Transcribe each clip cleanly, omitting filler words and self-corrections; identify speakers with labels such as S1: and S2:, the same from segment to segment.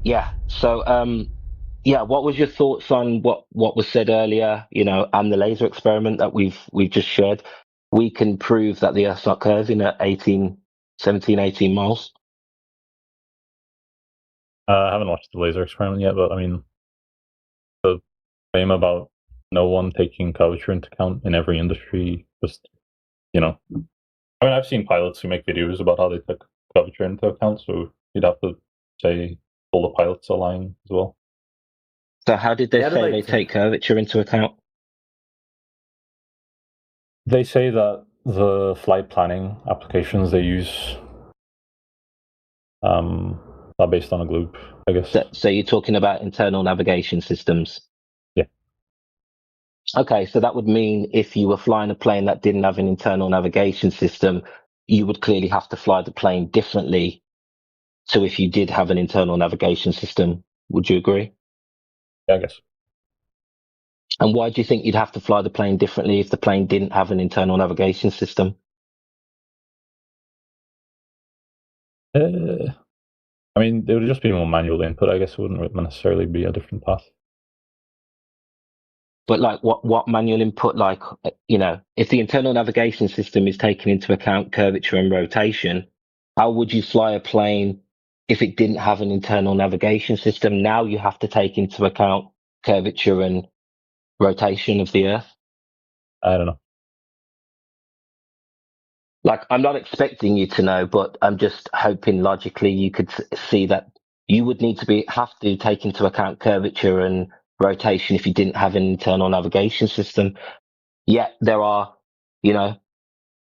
S1: Yeah. So, yeah, what was your thoughts on what was said earlier, and the laser experiment that we've just shared? We can prove that the Earth's not curving at 18 miles.
S2: I haven't watched the laser experiment yet, but I mean, the claim about no one taking curvature into account in every industry, just, I mean, I've seen pilots who make videos about how they took curvature into account, so you'd have to say all the pilots are lying as well.
S1: So how did they
S3: How do
S1: say
S3: they
S1: they take curvature into account?
S2: They say that the flight planning applications they use are based on a globe, I guess.
S1: So you're talking about internal navigation systems?
S2: Yeah.
S1: Okay, so that would mean if you were flying a plane that didn't have an internal navigation system, you would clearly have to fly the plane differently to if you did have an internal navigation system. Would you agree?
S2: Yeah, I guess.
S1: And why do you think you'd have to fly the plane differently if the plane didn't have an internal navigation system?
S2: I mean, it would just be more manual input, I guess. It wouldn't necessarily be a different path.
S1: But like what manual input, like, if the internal navigation system is taking into account curvature and rotation, how would you fly a plane if it didn't have an internal navigation system? Now you have to take into account curvature and rotation of the Earth.
S2: I don't know.
S1: Like, I'm not expecting you to know, but I'm just hoping logically you could see that you would need to have to take into account curvature and rotation if you didn't have an internal navigation system. Yet there are,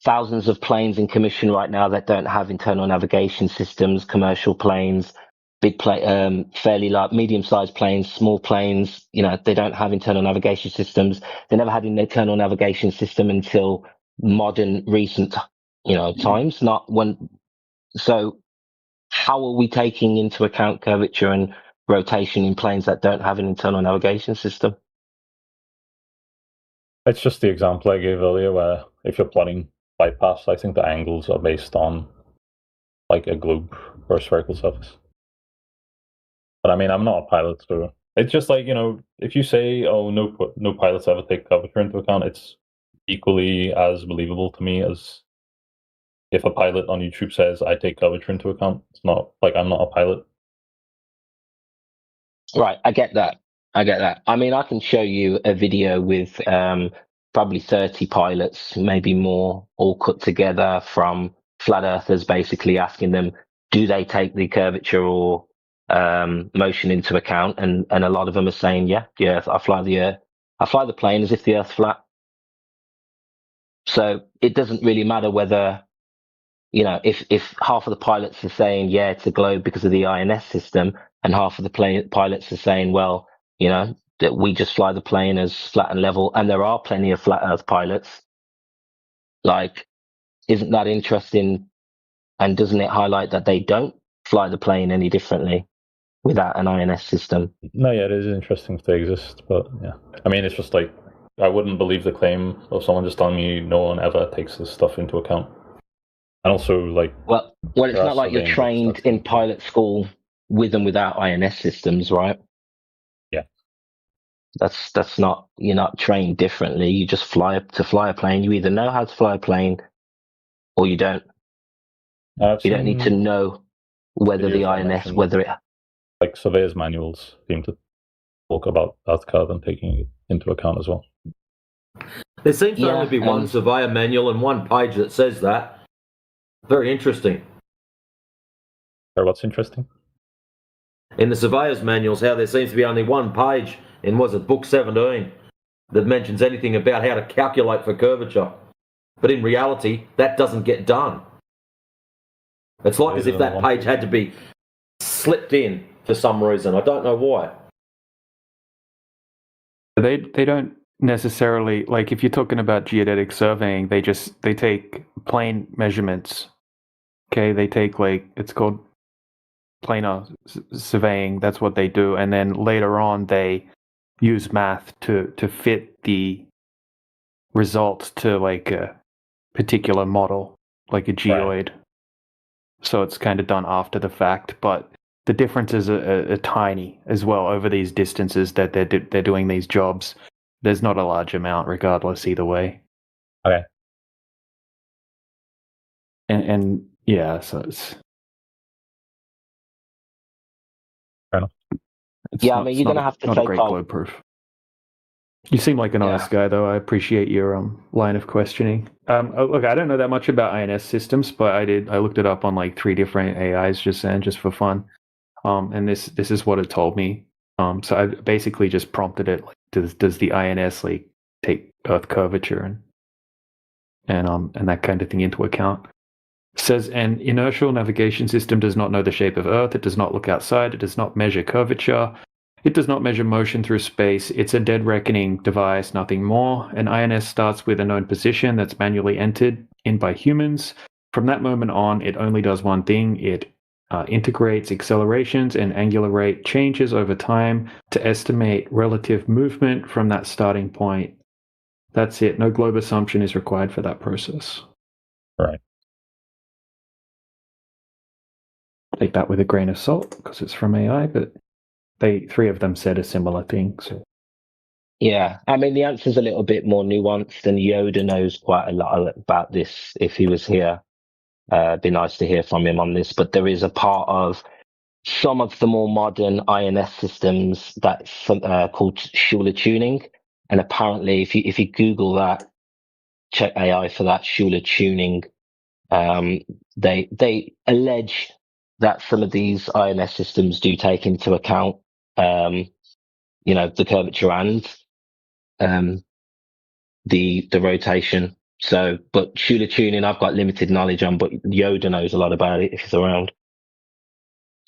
S1: thousands of planes in commission right now that don't have internal navigation systems, commercial planes, fairly large, medium-sized planes, small planes, they don't have internal navigation systems. They never had an internal navigation system until modern, recent, times, not when. So how are we taking into account curvature and rotation in planes that don't have an internal navigation system?
S2: It's just the example I gave earlier where if you're plotting flight paths, I think the angles are based on like a globe or a spherical surface. But I mean, I'm not a pilot, so it's just like, if you say, oh, no pilots ever take curvature into account, it's equally as believable to me as if a pilot on YouTube says I take curvature into account. It's not like I'm not a pilot.
S1: Right, I get that. I mean, I can show you a video with probably 30 pilots, maybe more, all cut together from flat earthers, basically asking them, do they take the curvature or motion into account? And a lot of them are saying, yeah, I fly the plane as if the Earth's flat. So it doesn't really matter whether, if half of the pilots are saying, yeah, it's a globe because of the INS system, and half of the pilots are saying, well, that we just fly the plane as flat and level, and there are plenty of flat Earth pilots. Like, isn't that interesting? And doesn't it highlight that they don't fly the plane any differently without an INS system?
S2: No, yeah, it is interesting if they exist, but yeah. I mean, it's just like, I wouldn't believe the claim of someone just telling me no one ever takes this stuff into account. And also, like...
S1: Well, it's not like you're trained in pilot school with and without INS systems, right?
S2: Yeah.
S1: That's not, you're not trained differently. You just fly a plane. You either know how to fly a plane or you don't. You don't need to know whether the INS, whether it...
S2: Like, surveyors' manuals seem to talk about Earth curve and taking it into account as well.
S3: There seems to only be one surveyor manual and one page that says that. Very interesting.
S2: Or what's interesting?
S3: In the surveyor's manuals, how there seems to be only one page in, was it, book 17, that mentions anything about how to calculate for curvature. But in reality, that doesn't get done. It's like as if that page had to be slipped in for some reason. I don't know why.
S4: They don't necessarily, like, if you're talking about geodetic surveying, they take plane measurements. Okay, they take, like, it's called planar surveying. That's what they do, and then later on they use math to fit the results to like a particular model, like a geoid. Right. So it's kind of done after the fact, but the differences are tiny as well over these distances that they're doing these jobs. There's not a large amount, regardless, either way.
S2: Okay.
S4: And yeah, so it's
S2: Fair enough.
S1: Yeah, I mean, you're gonna have to
S4: not a
S1: take
S4: great
S1: on.
S4: globe proof. You seem like an honest guy, though. I appreciate your line of questioning. Look, I don't know that much about INS systems, but I looked it up on like 3 different AIs just for fun. And this is what it told me. So I basically just prompted it, like, does the INS like take Earth curvature and that kind of thing into account? It says an inertial navigation system does not know the shape of Earth. It does not look outside. It does not measure curvature. It does not measure motion through space. It's a dead reckoning device, nothing more. An INS starts with a known position that's manually entered in by humans. From that moment on, it only does one thing. It integrates accelerations and angular rate changes over time to estimate relative movement from that starting point. That's it. No globe assumption is required for that process.
S2: Right.
S4: Take that with a grain of salt because it's from AI, but 3 of them said a similar thing. So
S1: Yeah, I mean, the answer's a little bit more nuanced, and Yoda knows quite a lot about this if he was here. It'd be nice to hear from him on this, but there is a part of some of the more modern INS systems that's called Schuler tuning, and apparently, if you Google that, check AI for that Schuler tuning, they allege that some of these INS systems do take into account, the curvature and the rotation. So, but Schuler tuning, I've got limited knowledge on, but Yoda knows a lot about it if he's around.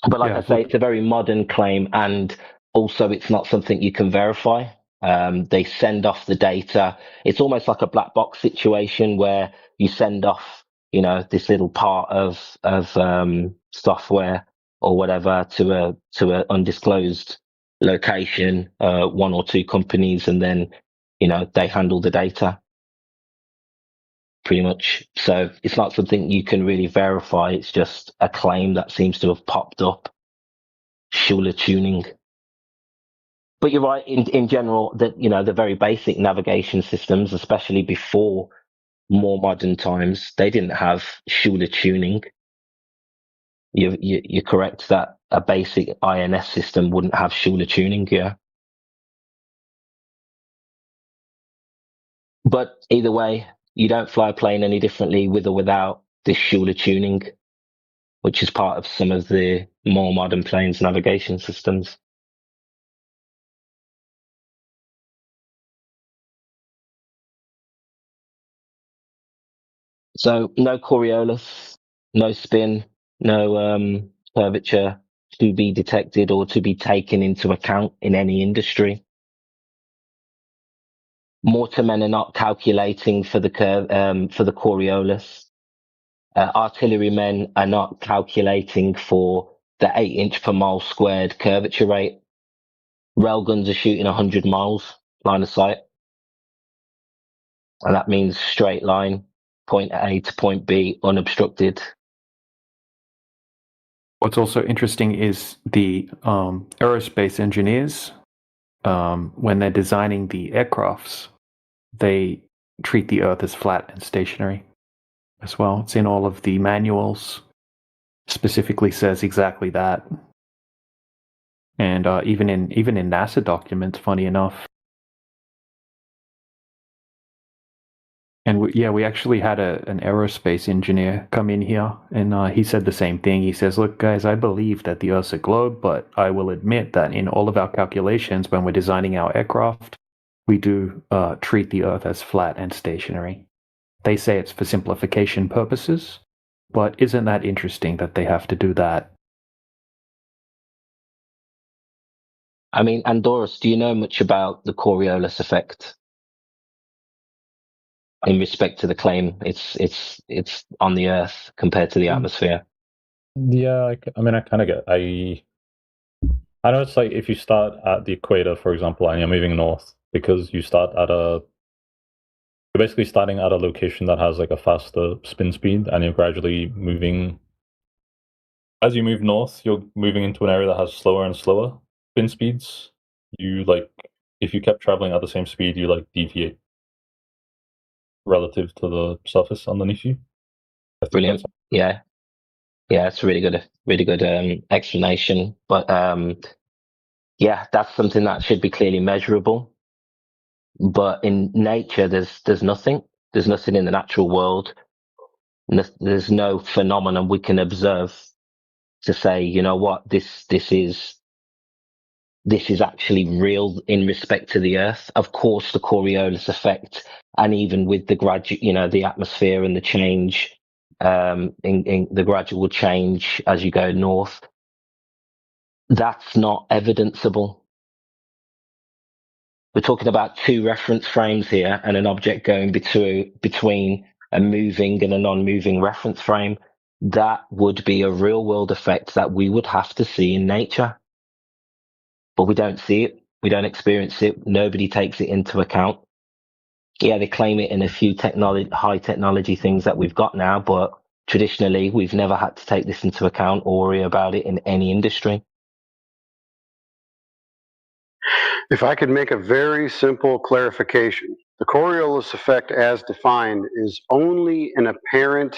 S1: But like I say, it's a very modern claim, and also it's not something you can verify. They send off the data. It's almost like a black box situation where you send off, this little part of software or whatever to a undisclosed location, 1 or 2 companies, and then they handle the data. Pretty much. So it's not something you can really verify. It's just a claim that seems to have popped up. Schuler tuning. But you're right, in general, that the very basic navigation systems, especially before more modern times, they didn't have Schuler tuning. You're correct that a basic INS system wouldn't have Schuler tuning, yeah. But either way, you don't fly a plane any differently with or without this Schuler tuning, which is part of some of the more modern planes navigation systems. So no Coriolis, no spin, no curvature to be detected or to be taken into account in any industry. Mortarmen are not calculating for the Coriolis. Artillerymen are not calculating for the 8-inch per mile squared curvature rate. Railguns are shooting 100 miles line of sight, and that means straight line, point A to point B, unobstructed.
S4: What's also interesting is the aerospace engineers, when they're designing the aircrafts, they treat the Earth as flat and stationary as well. It's in all of the manuals, specifically says exactly that. And even in NASA documents, funny enough. And we actually had an aerospace engineer come in here, and he said the same thing. He says, look, guys, I believe that the Earth's a globe, but I will admit that in all of our calculations, when we're designing our aircraft, we do treat the Earth as flat and stationary. They say it's for simplification purposes, but isn't that interesting that they have to do that?
S1: I mean, Andorus, do you know much about the Coriolis effect? In respect to the claim, it's on the Earth compared to the atmosphere.
S2: Yeah, I mean, I kind of get. I know it's like if you start at the equator, for example, and you're moving north, because you start at you're basically starting at a location that has like a faster spin speed, and you're gradually moving as you move north, you're moving into an area that has slower and slower spin speeds. You if you kept traveling at the same speed, you deviate relative to the surface underneath you.
S1: Brilliant. Yeah, it's a really good explanation. But yeah, that's something that should be clearly measurable. But in nature, there's nothing. There's nothing in the natural world. There's no phenomenon we can observe to say, you know what, this is actually real in respect to the Earth. Of course, the Coriolis effect, and even with the the atmosphere and the change, in the gradual change as you go north, that's not evidenceable. We're talking about two reference frames here and an object going between a moving and a non-moving reference frame. That would be a real world effect that we would have to see in nature. But we don't see it. We don't experience it. Nobody takes it into account. Yeah, they claim it in a few high technology things that we've got now, but traditionally we've never had to take this into account or worry about it in any industry.
S5: If I could make a very simple clarification, the Coriolis effect as defined is only an apparent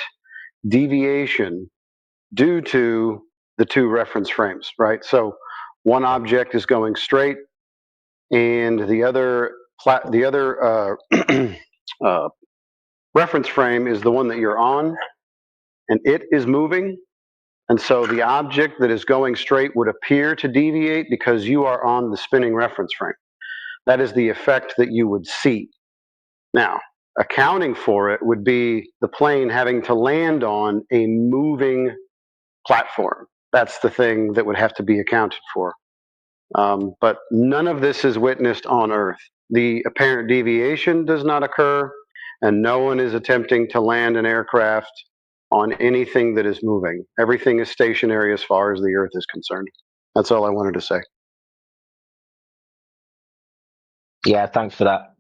S5: deviation due to the two reference frames, right? So one object is going straight and the other reference frame is the one that you're on, and it is moving. And so the object that is going straight would appear to deviate because you are on the spinning reference frame. That is the effect that you would see. Now, accounting for it would be the plane having to land on a moving platform. That's the thing that would have to be accounted for. But none of this is witnessed on Earth. The apparent deviation does not occur, and no one is attempting to land an aircraft on anything that is moving. Everything is stationary as far as the Earth is concerned. That's all I wanted to say.
S1: Yeah, thanks for that.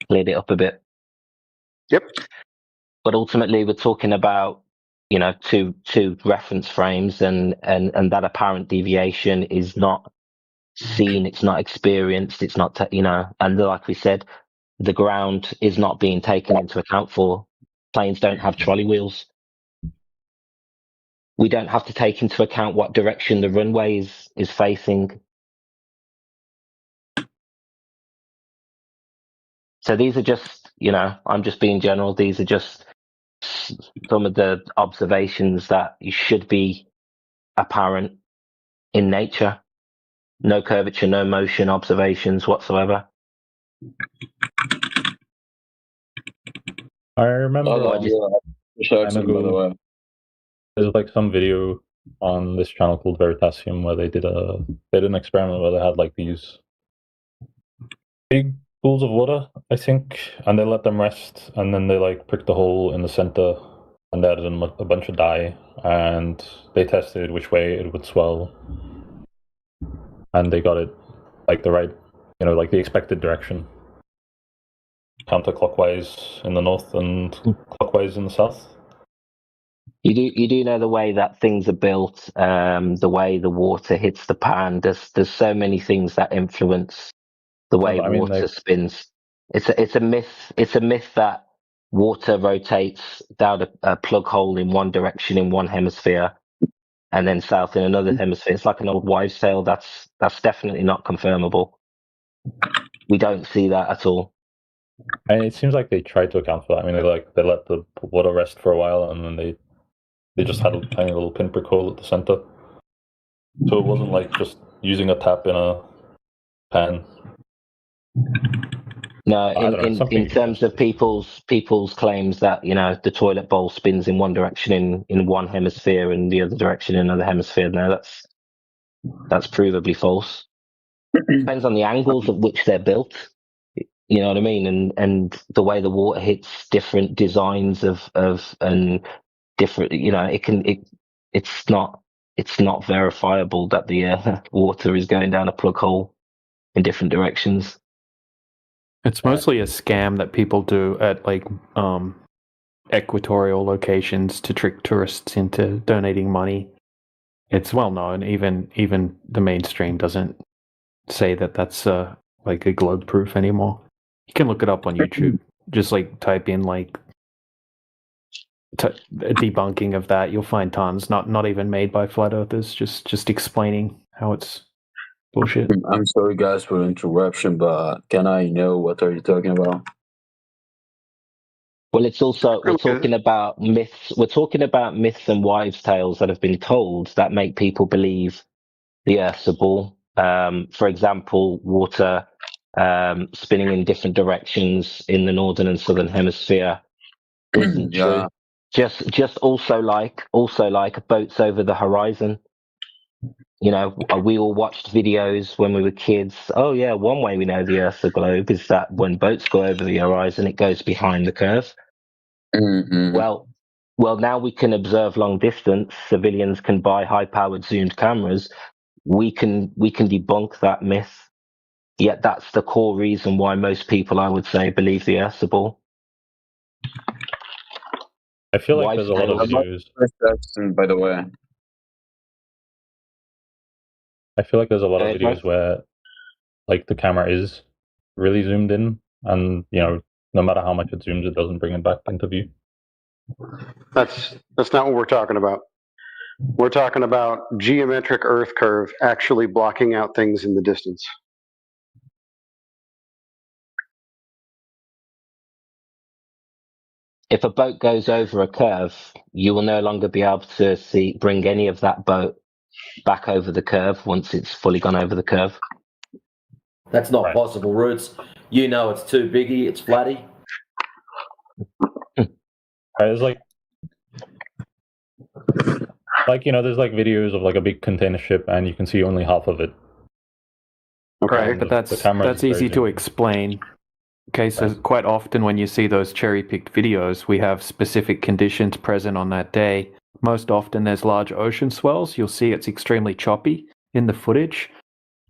S1: Cleared it up a bit.
S5: Yep.
S1: But ultimately, we're talking about, two reference frames, and that apparent deviation is not seen, it's not experienced, it's not, and like we said, the ground is not being taken into account for. Planes don't have trolley wheels. We don't have to take into account what direction the runway is facing. So these are just, I'm just being general. These are just some of the observations that should be apparent in nature. No curvature, no motion observations whatsoever.
S2: I remember there's some video on this channel called Veritasium where they did an experiment where they had these big pools of water, I think, and they let them rest, and then they pricked a hole in the center and they added in a bunch of dye, and they tested which way it would swell, and they got it the right, the expected direction, counterclockwise in the north and clockwise in the south.
S1: You do know the way that things are built, the way the water hits the pan. There's so many things that influence the way water spins. It's a myth. It's a myth that water rotates down a plug hole in one direction in one hemisphere, and then south in another hemisphere. It's like an old wives' tale. That's definitely not confirmable. We don't see that at all.
S2: And it seems like they tried to account for that. I mean, they let the water rest for a while, and then they just had a tiny little pinprick hole at the center. So it wasn't just using a tap in a pan.
S1: No, in terms of people's claims that the toilet bowl spins in one direction in one hemisphere and the other direction in another hemisphere, no, that's provably false. Depends on the angles at which they're built. You know what I mean, and the way the water hits different designs of and different. It's not verifiable that the water is going down a plug hole in different directions.
S4: It's mostly a scam that people do at equatorial locations to trick tourists into donating money. It's well known. Even the mainstream doesn't say that that's like a globe proof anymore. You can look it up on YouTube. Just like type in like debunking of that. You'll find tons. Not even made by flat earthers. Just explaining how it's bullshit.
S6: I'm sorry, guys, for the interruption, but can I know what are you talking about?
S1: Well, it's also we're
S5: Okay.
S1: talking about myths. We're talking about myths and wives' tales that have been told that make people believe the Earth's a ball. For example, water spinning in different directions in the northern and southern hemisphere isn't
S6: Yeah.
S1: true. Just also like boats over the horizon. You know, we all watched videos when we were kids. Oh yeah, one way we know the Earth's a globe is that when boats go over the horizon, it goes behind the curve.
S6: Mhm.
S1: Well, now we can observe long distance. Civilians can buy high-powered zoomed cameras. We can debunk that myth. Yet that's the core reason why most people, I would say, believe the Earth's a ball.
S2: I feel like
S1: Wives'
S2: there's a lot of
S1: tales.
S2: videos.
S6: First question, by the way.
S2: I feel like there's a lot of
S1: Okay,
S2: videos where like the camera is really zoomed in, and no matter how much it zooms, it doesn't bring it back into view.
S5: That's not what we're talking about. We're talking about geometric Earth curve actually blocking out things in the distance.
S1: If a boat goes over a curve, you will no longer be able to bring any of that boat back over the curve once it's fully gone over the curve.
S3: That's not
S2: Right.
S3: possible, Roots. You know it's too biggy, it's flatty.
S2: There's like there's like videos of like a big container ship, and you can see only half of it.
S5: Okay.
S4: Right, but
S2: The camera
S4: that's
S2: is
S4: easy
S2: very
S4: to
S2: zoomed.
S4: explain. Okay, so quite often when you see those cherry-picked videos, we have specific conditions present on that day. Most often there's large ocean swells. You'll see it's extremely choppy in the footage.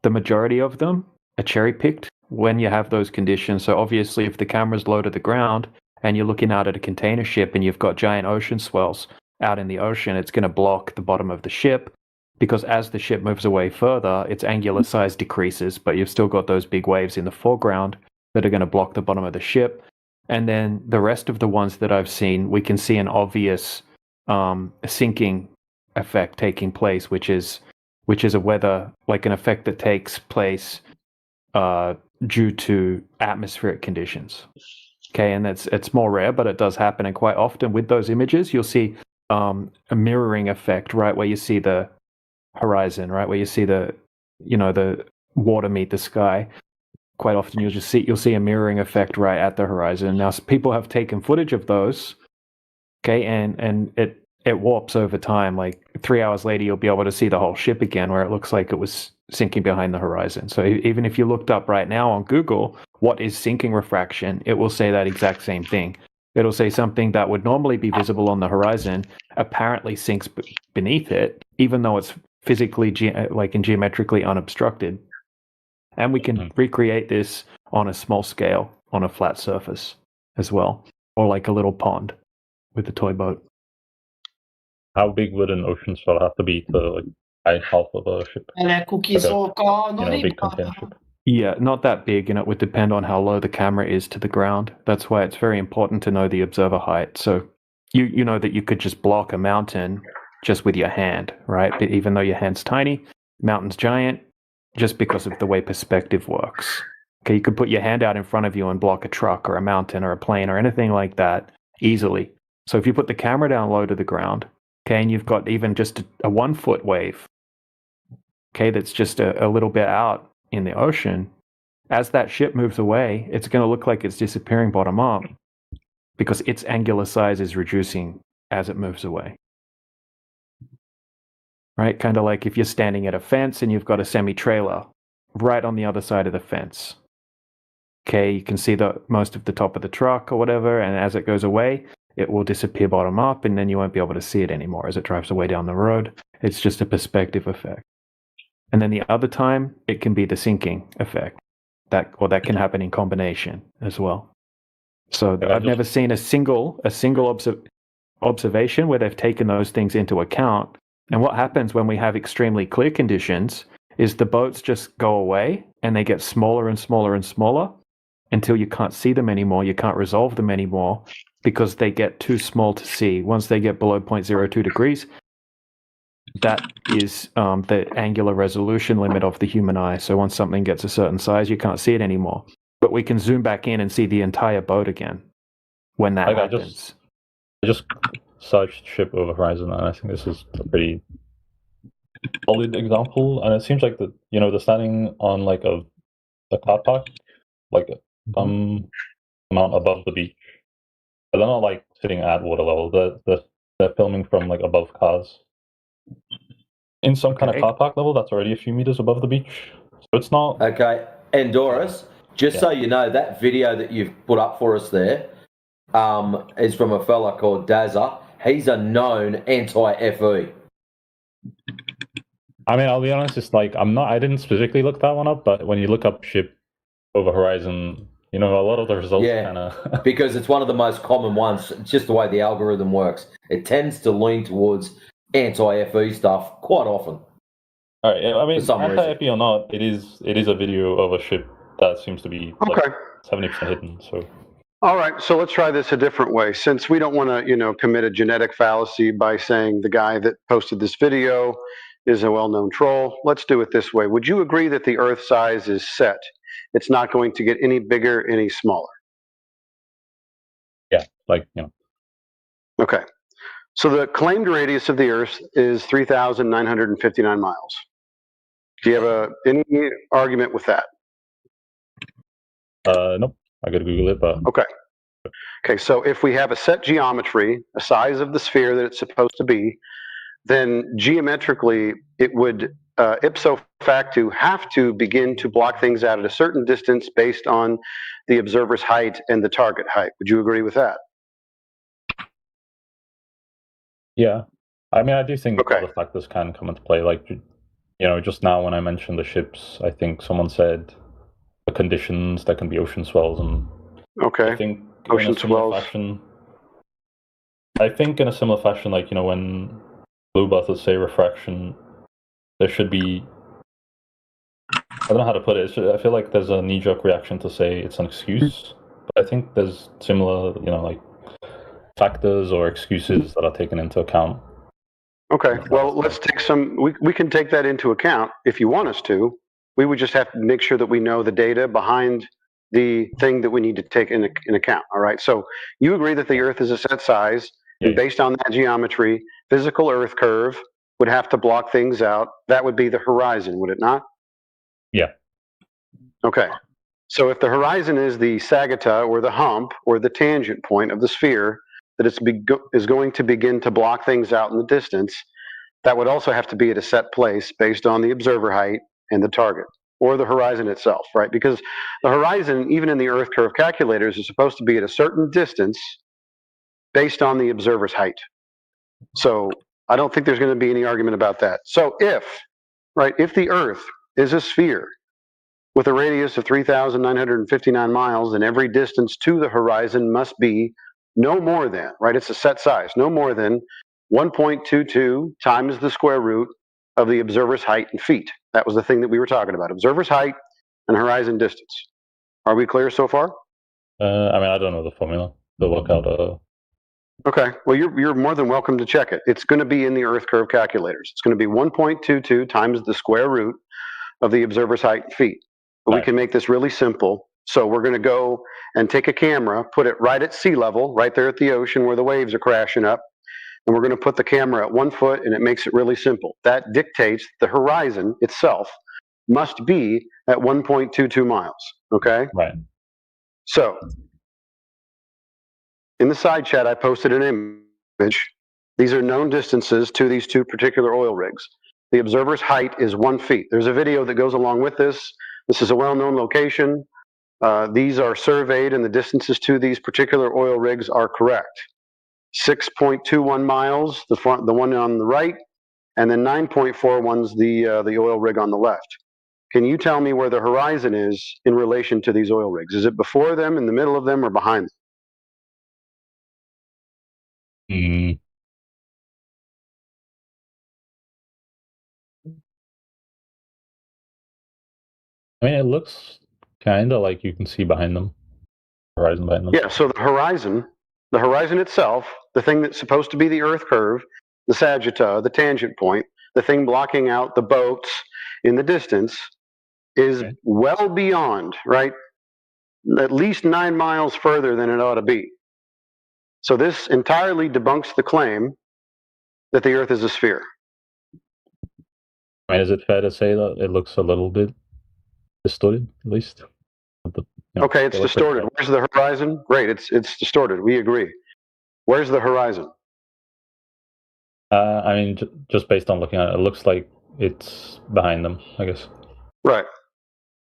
S4: The majority of them are cherry-picked when you have those conditions. So obviously if the camera's low to the ground and you're looking out at a container ship and you've got giant ocean swells out in the ocean, it's going to block the bottom of the ship, because as the ship moves away further, its angular size decreases, but you've still got those big waves in the foreground that are going to block the bottom of the ship. And then the rest of the ones that I've seen, we can see an obvious sinking effect taking place, which is a weather, like an effect that takes place due to atmospheric conditions. Okay, and it's more rare, but it does happen, and quite often with those images, you'll see a mirroring effect, right, where you see the horizon, right, where you see the water meet the sky. Quite often you'll see a mirroring effect right at the horizon. Now people have taken footage of those, okay, and it warps over time. Like 3 hours later, you'll be able to see the whole ship again, where it looks like it was sinking behind the horizon. So even if you looked up right now on Google, what is sinking refraction, it will say that exact same thing. It'll say something that would normally be visible on the horizon apparently sinks beneath it, even though it's physically and geometrically unobstructed. And we can recreate this on a small scale, on a flat surface as well, or like a little pond with a toy boat.
S2: How big would an ocean swell have to be to like hide half of a ship? Big container ship.
S4: Yeah, not that big, and it would depend on how low the camera is to the ground. That's why it's very important to know the observer height. So you know that you could just block a mountain just with your hand, right? But even though your hand's tiny, mountain's giant, just because of the way perspective works. Okay, you could put your hand out in front of you and block a truck or a mountain or a plane or anything like that easily. So if you put the camera down low to the ground, okay, and you've got even just a 1 foot wave, okay, that's just a little bit out in the ocean, as that ship moves away, it's going to look like it's disappearing bottom up because its angular size is reducing as it moves away. Right? Kind of like if you're standing at a fence and you've got a semi-trailer right on the other side of the fence. Okay, you can see most of the top of the truck or whatever, and as it goes away, it will disappear bottom up, and then you won't be able to see it anymore as it drives away down the road. It's just a perspective effect. And then the other time, it can be the sinking effect. That can happen in combination as well. So
S2: Yeah,
S4: I've never seen a single observation where they've taken those things into account. And what happens when we have extremely clear conditions is the boats just go away and they get smaller and smaller and smaller until you can't see them anymore. You can't resolve them anymore because they get too small to see. Once they get below 0.02 degrees, that is the angular resolution limit of the human eye. So once something gets a certain size, you can't see it anymore. But we can zoom back in and see the entire boat again when that
S2: Like,
S4: happens.
S2: I just searched ship over horizon, and I think this is a pretty solid example. And it seems like they're standing on like a car park, like some amount above the beach. But they're not like sitting at water level. They're filming from like above cars in some kind of
S4: Okay.
S2: car park level that's already a few meters above the beach. So it's not.
S3: Okay, Endoris, just
S2: Yeah.
S3: so you know, that video that you've put up for us there is from a fella called Dazza. He's a known anti-FE.
S2: I mean, I'll be honest. It's like I didn't specifically look that one up, but when you look up ship over horizon, a lot of the results
S3: Yeah.
S2: kind of.
S3: Because it's one of the most common ones. It's just the way the algorithm works. It tends to lean towards anti-FE stuff quite often.
S2: All right. I mean,
S3: For some reason.
S2: anti-FE or not, it is a video of a ship that seems to be like
S5: Okay.
S2: 70% hidden. So
S5: All right, so let's try this a different way. Since we don't want to, commit a genetic fallacy by saying the guy that posted this video is a well-known troll, let's do it this way. Would you agree that the Earth size is set? It's not going to get any bigger, any smaller.
S2: yeah,
S5: Okay. So the claimed radius of the Earth is 3,959 miles. Do you have any argument with that?
S2: nope. I could Google it, but
S5: Okay, so if we have a set geometry, a size of the sphere that it's supposed to be, then geometrically it would ipso facto have to begin to block things out at a certain distance based on the observer's height and the target height. Would you agree with that?
S2: yeah. I mean, I do think
S5: Okay.
S2: other factors can come into play. Like, just now when I mentioned the ships, I think someone said the conditions, there can be ocean swells, and
S5: Okay.
S2: I think
S5: Ocean
S2: in a similar
S5: swells.
S2: fashion. I think in a similar fashion, like when blue buzzers say refraction, there should be. I don't know how to put it. I feel like there's a knee-jerk reaction to say it's an excuse, but I think there's similar, like factors or excuses that are taken into account.
S5: Okay, well, let's take we can take that into account if you want us to. We would just have to make sure that we know the data behind the thing that we need to take in account, all right? So you agree that the Earth is a set size, and based on that geometry, physical Earth curve would have to block things out. That would be the horizon, would it not?
S2: Yeah.
S5: Okay, so if the horizon is the sagitta or the hump or the tangent point of the sphere, that is going to begin to block things out in the distance, that would also have to be at a set place based on the observer height and the target, or the horizon itself, right? Because the horizon, even in the Earth curve calculators, is supposed to be at a certain distance based on the observer's height. So I don't think there's going to be any argument about that. So if the Earth is a sphere with a radius of 3,959 miles, then every distance to the horizon must be no more than, right? It's a set size, no more than 1.22 times the square root of the observer's height in feet. That was the thing that we were talking about, observer's height and horizon distance. Are we clear so far?
S2: I mean, I don't know the formula to work out.
S5: Okay, well, you're more than welcome to check it. It's going to be in the Earth curve calculators. It's going to be 1.22 times the square root of the observer's height in feet. But we can make this really simple. So we're going to go and take a camera, put it right at sea level, right there at the ocean where the waves are crashing up, and we're going to put the camera at 1 foot, and it makes it really simple. That dictates the horizon itself must be at 1.22 miles, okay?
S2: Right.
S5: So in the side chat, I posted an image. These are known distances to these two particular oil rigs. The observer's height is 1 feet. There's a video that goes along with this. This is a well-known location. These are surveyed, and the distances to these particular oil rigs are correct. 6.21 miles, the one on the right, and then 9.41's the oil rig on the left. Can you tell me where the horizon is in relation to these oil rigs? Is it before them, in the middle of them, or behind them?
S2: Mm. I mean, it looks kind of like you can see behind them, horizon behind them.
S5: Yeah, so the horizon itself, the thing that's supposed to be the Earth curve, the sagitta, the tangent point, the thing blocking out the boats in the distance, is
S2: Okay.
S5: well beyond, right? At least 9 miles further than it ought to be. So this entirely debunks the claim that the Earth is a sphere.
S2: I mean, is it fair to say that it looks a little bit distorted, at least?
S5: Okay, it's distorted. Where's the horizon? Great, it's distorted. We agree. Where's the horizon?
S2: I mean, just based on looking at it, it looks like it's behind them, I guess.
S5: Right.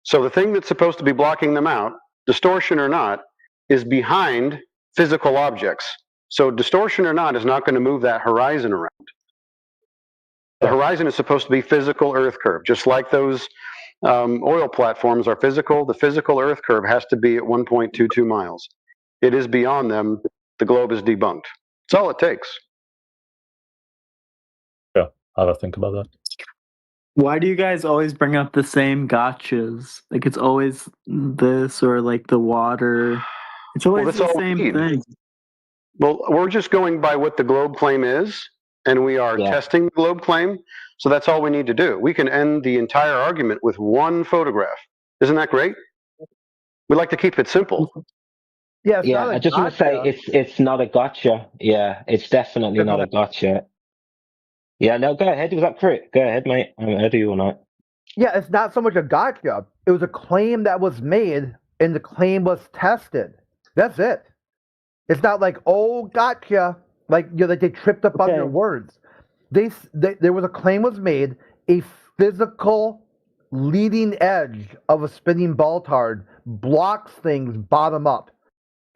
S5: So the thing that's supposed to be blocking them out, distortion or not, is behind physical objects. So distortion or not is not going to move that horizon around. The horizon is supposed to be physical Earth curve, just like those oil platforms are physical. The physical Earth curve has to be at 1.22 miles. It is beyond them. The globe is debunked. That's all it takes.
S2: Yeah, I'll have to think about that.
S7: Why do you guys always bring up the same gotchas? Like it's always this or like the water. It's always
S5: that's
S7: the
S5: all we
S7: same
S5: need.
S7: thing.
S5: Well, we're just going by what the globe claim is, and we are
S1: Yeah.
S5: testing the globe claim. So that's all we need to do. We can end the entire argument with one photograph. Isn't that great? We like to keep it simple.
S8: Yeah, it's
S1: Yeah,
S8: not a
S1: I just want to say
S8: gotcha.
S1: it's not a gotcha. Yeah, it's definitely not a gotcha. Yeah, no, go ahead. Was that correct? Go ahead, mate. I'm ahead of you all night.
S8: Yeah, it's not so much a gotcha. It was a claim that was made, and the claim was tested. That's it. It's not like, oh, gotcha. Like like they tripped up on their
S7: Okay.
S8: words. There was a claim was made. A physical leading edge of a spinning Baltard blocks things bottom up.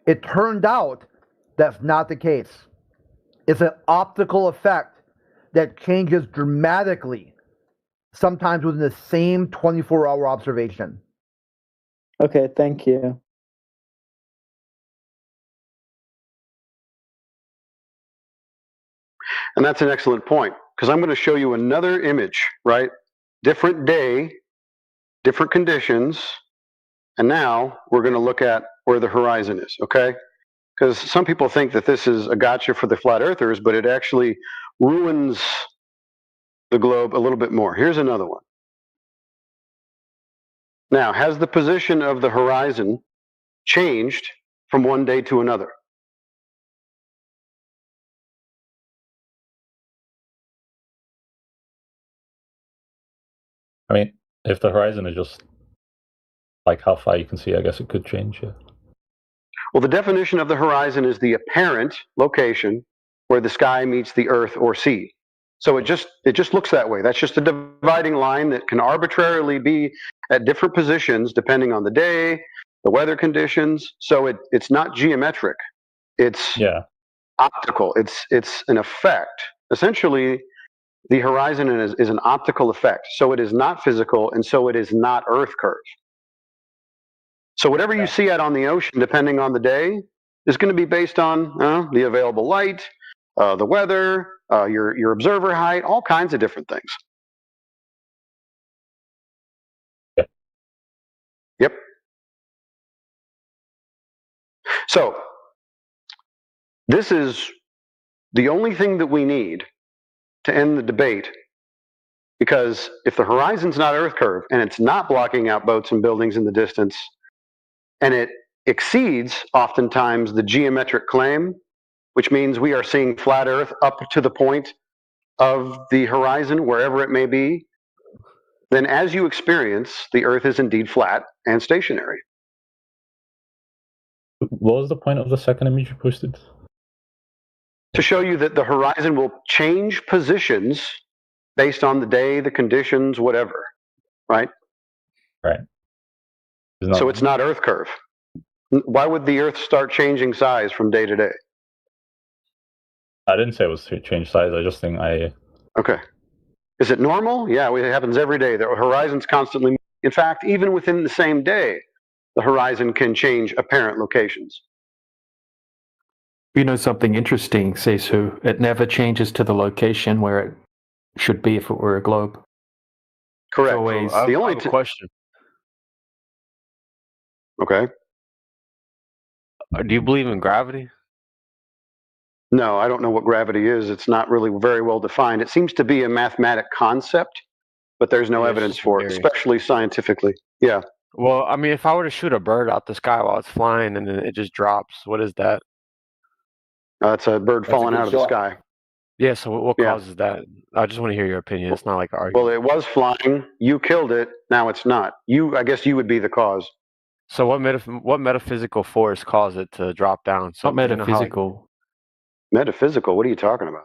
S8: It turned out that's not the case. It's an optical effect that changes dramatically, sometimes within the same 24-hour observation.
S7: Okay, thank you.
S5: And that's an excellent point, because I'm going to show you another image, right? Different day, different conditions, and now we're going to look at where the horizon is, okay? Because some people think that this is a gotcha for the flat earthers, but it actually ruins the globe a little bit more. Here's another one. Now, has the position of the horizon changed from one day to another?
S2: I mean, if the horizon is just like how far you can see, I guess it could change, yeah.
S5: Well, the definition of the horizon is the apparent location where the sky meets the earth or sea. So it just looks that way. That's just a dividing line that can arbitrarily be at different positions depending on the day, the weather conditions. So it's not geometric. It's
S2: Yeah.
S5: optical. It's an effect. Essentially, the horizon is an optical effect. So it is not physical, and so it is not Earth curve. So whatever you see out on the ocean, depending on the day, is going to be based on the available light, the weather, your observer height, all kinds of different things.
S2: Yeah.
S5: Yep. So this is the only thing that we need to end the debate, because if the horizon's not Earth curve and it's not blocking out boats and buildings in the distance, and it exceeds oftentimes the geometric claim, which means we are seeing flat Earth up to the point of the horizon, wherever it may be, then as you experience, the Earth is indeed flat and stationary.
S2: What was the point of the second image you posted?
S5: To show you that the horizon will change positions based on the day, the conditions, whatever, right?
S2: Right.
S5: So it's not Earth curve. Why would the Earth start changing size from day to day?
S2: I didn't say it was to change size. I just think
S5: Okay. Is it normal? Yeah, it happens every day. The horizon's constantly. In fact, even within the same day, the horizon can change apparent locations.
S4: You know something interesting, Seisu? It never changes to the location where it should be if it were a globe.
S5: Correct.
S4: always-
S9: I
S5: The only
S9: have a question.
S5: Okay.
S9: Do you believe in gravity?
S5: No, I don't know what gravity is. It's not really very well defined. It seems to be a mathematic concept, but there's no
S9: Yeah, it's
S5: evidence
S9: just a
S5: for it,
S9: theory.
S5: especially scientifically. Yeah.
S9: Well, I mean, if I were to shoot a bird out the sky while it's flying and then it just drops, what is that?
S5: It's a bird
S3: That's a
S5: falling
S3: good
S5: out of the
S3: shot.
S5: sky.
S9: Yeah, so what
S5: Yeah.
S9: causes that? I just want to hear your opinion. It's not like an argument.
S5: Well, it was flying. You killed it. Now it's not. I guess you would be the cause.
S9: So what metaphysical force caused it to drop down?
S4: Not
S9: You know how, like,
S4: metaphysical.
S5: Metaphysical. What are you talking about?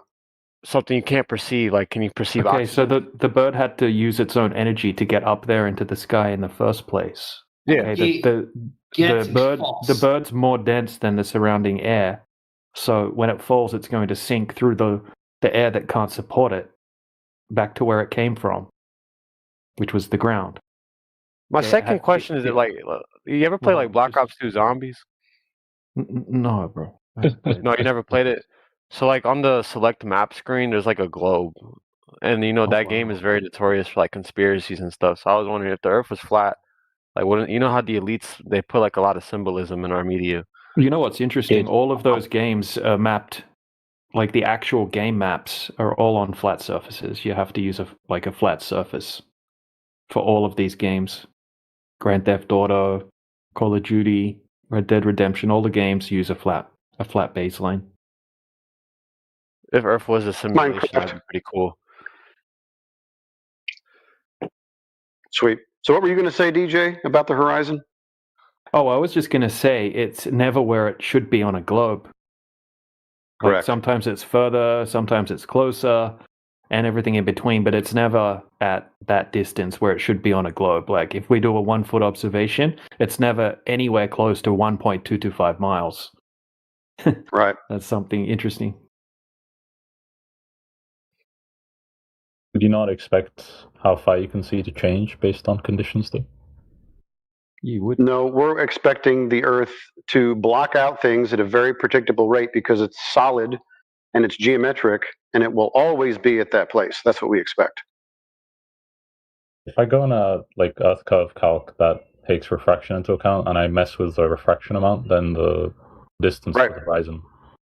S9: something you can't perceive. Like, can you perceive
S4: Okay,
S9: oxygen?
S4: so the bird had to use its own energy to get up there into the sky in the first place.
S9: Yeah.
S4: Okay, the bird's more dense than the surrounding air, so when it falls, it's going to sink through the air that can't support it back to where it came from, which was the ground.
S9: My
S4: Okay,
S9: second question is, like, you ever play
S4: No,
S9: like Black
S4: just-
S9: Ops 2 Zombies?
S4: No, bro.
S9: No, you never played it. So like on the select map screen, there's like a globe, and you know that game
S4: wow.
S9: is very notorious for like conspiracies and stuff. So I was wondering if the Earth was flat, like wouldn't you know how the elites they put like a lot of symbolism in our media?
S4: You know what's interesting?
S1: Dude.
S4: All of those games are mapped, like the actual game maps are all on flat surfaces. You have to use a flat surface for all of these games. Grand Theft Auto, Call of Duty, Red Dead Redemption, all the games use a flat baseline.
S9: If Earth was a simulation,
S5: Minecraft.
S9: that'd be pretty cool.
S5: Sweet. So what were you going to say, DJ, about the horizon?
S4: Oh, I was just going to say it's never where it should be on a globe. Like,
S5: Correct.
S4: sometimes it's further, sometimes it's closer, and everything in between, but it's never at that distance where it should be on a globe. Like if we do a 1 foot observation, it's never anywhere close to 1.225 miles.
S5: Right.
S4: That's something interesting.
S2: Would you not expect how far you can see to change based on conditions, though?
S4: You would.
S5: No, we're expecting the Earth to block out things at a very predictable rate because it's solid and it's geometric and it will always be at that place. That's what we expect.
S2: If I go on a like Earth curve calc that takes refraction into account and I mess with the refraction amount, then the distance
S5: Right.
S2: to the horizon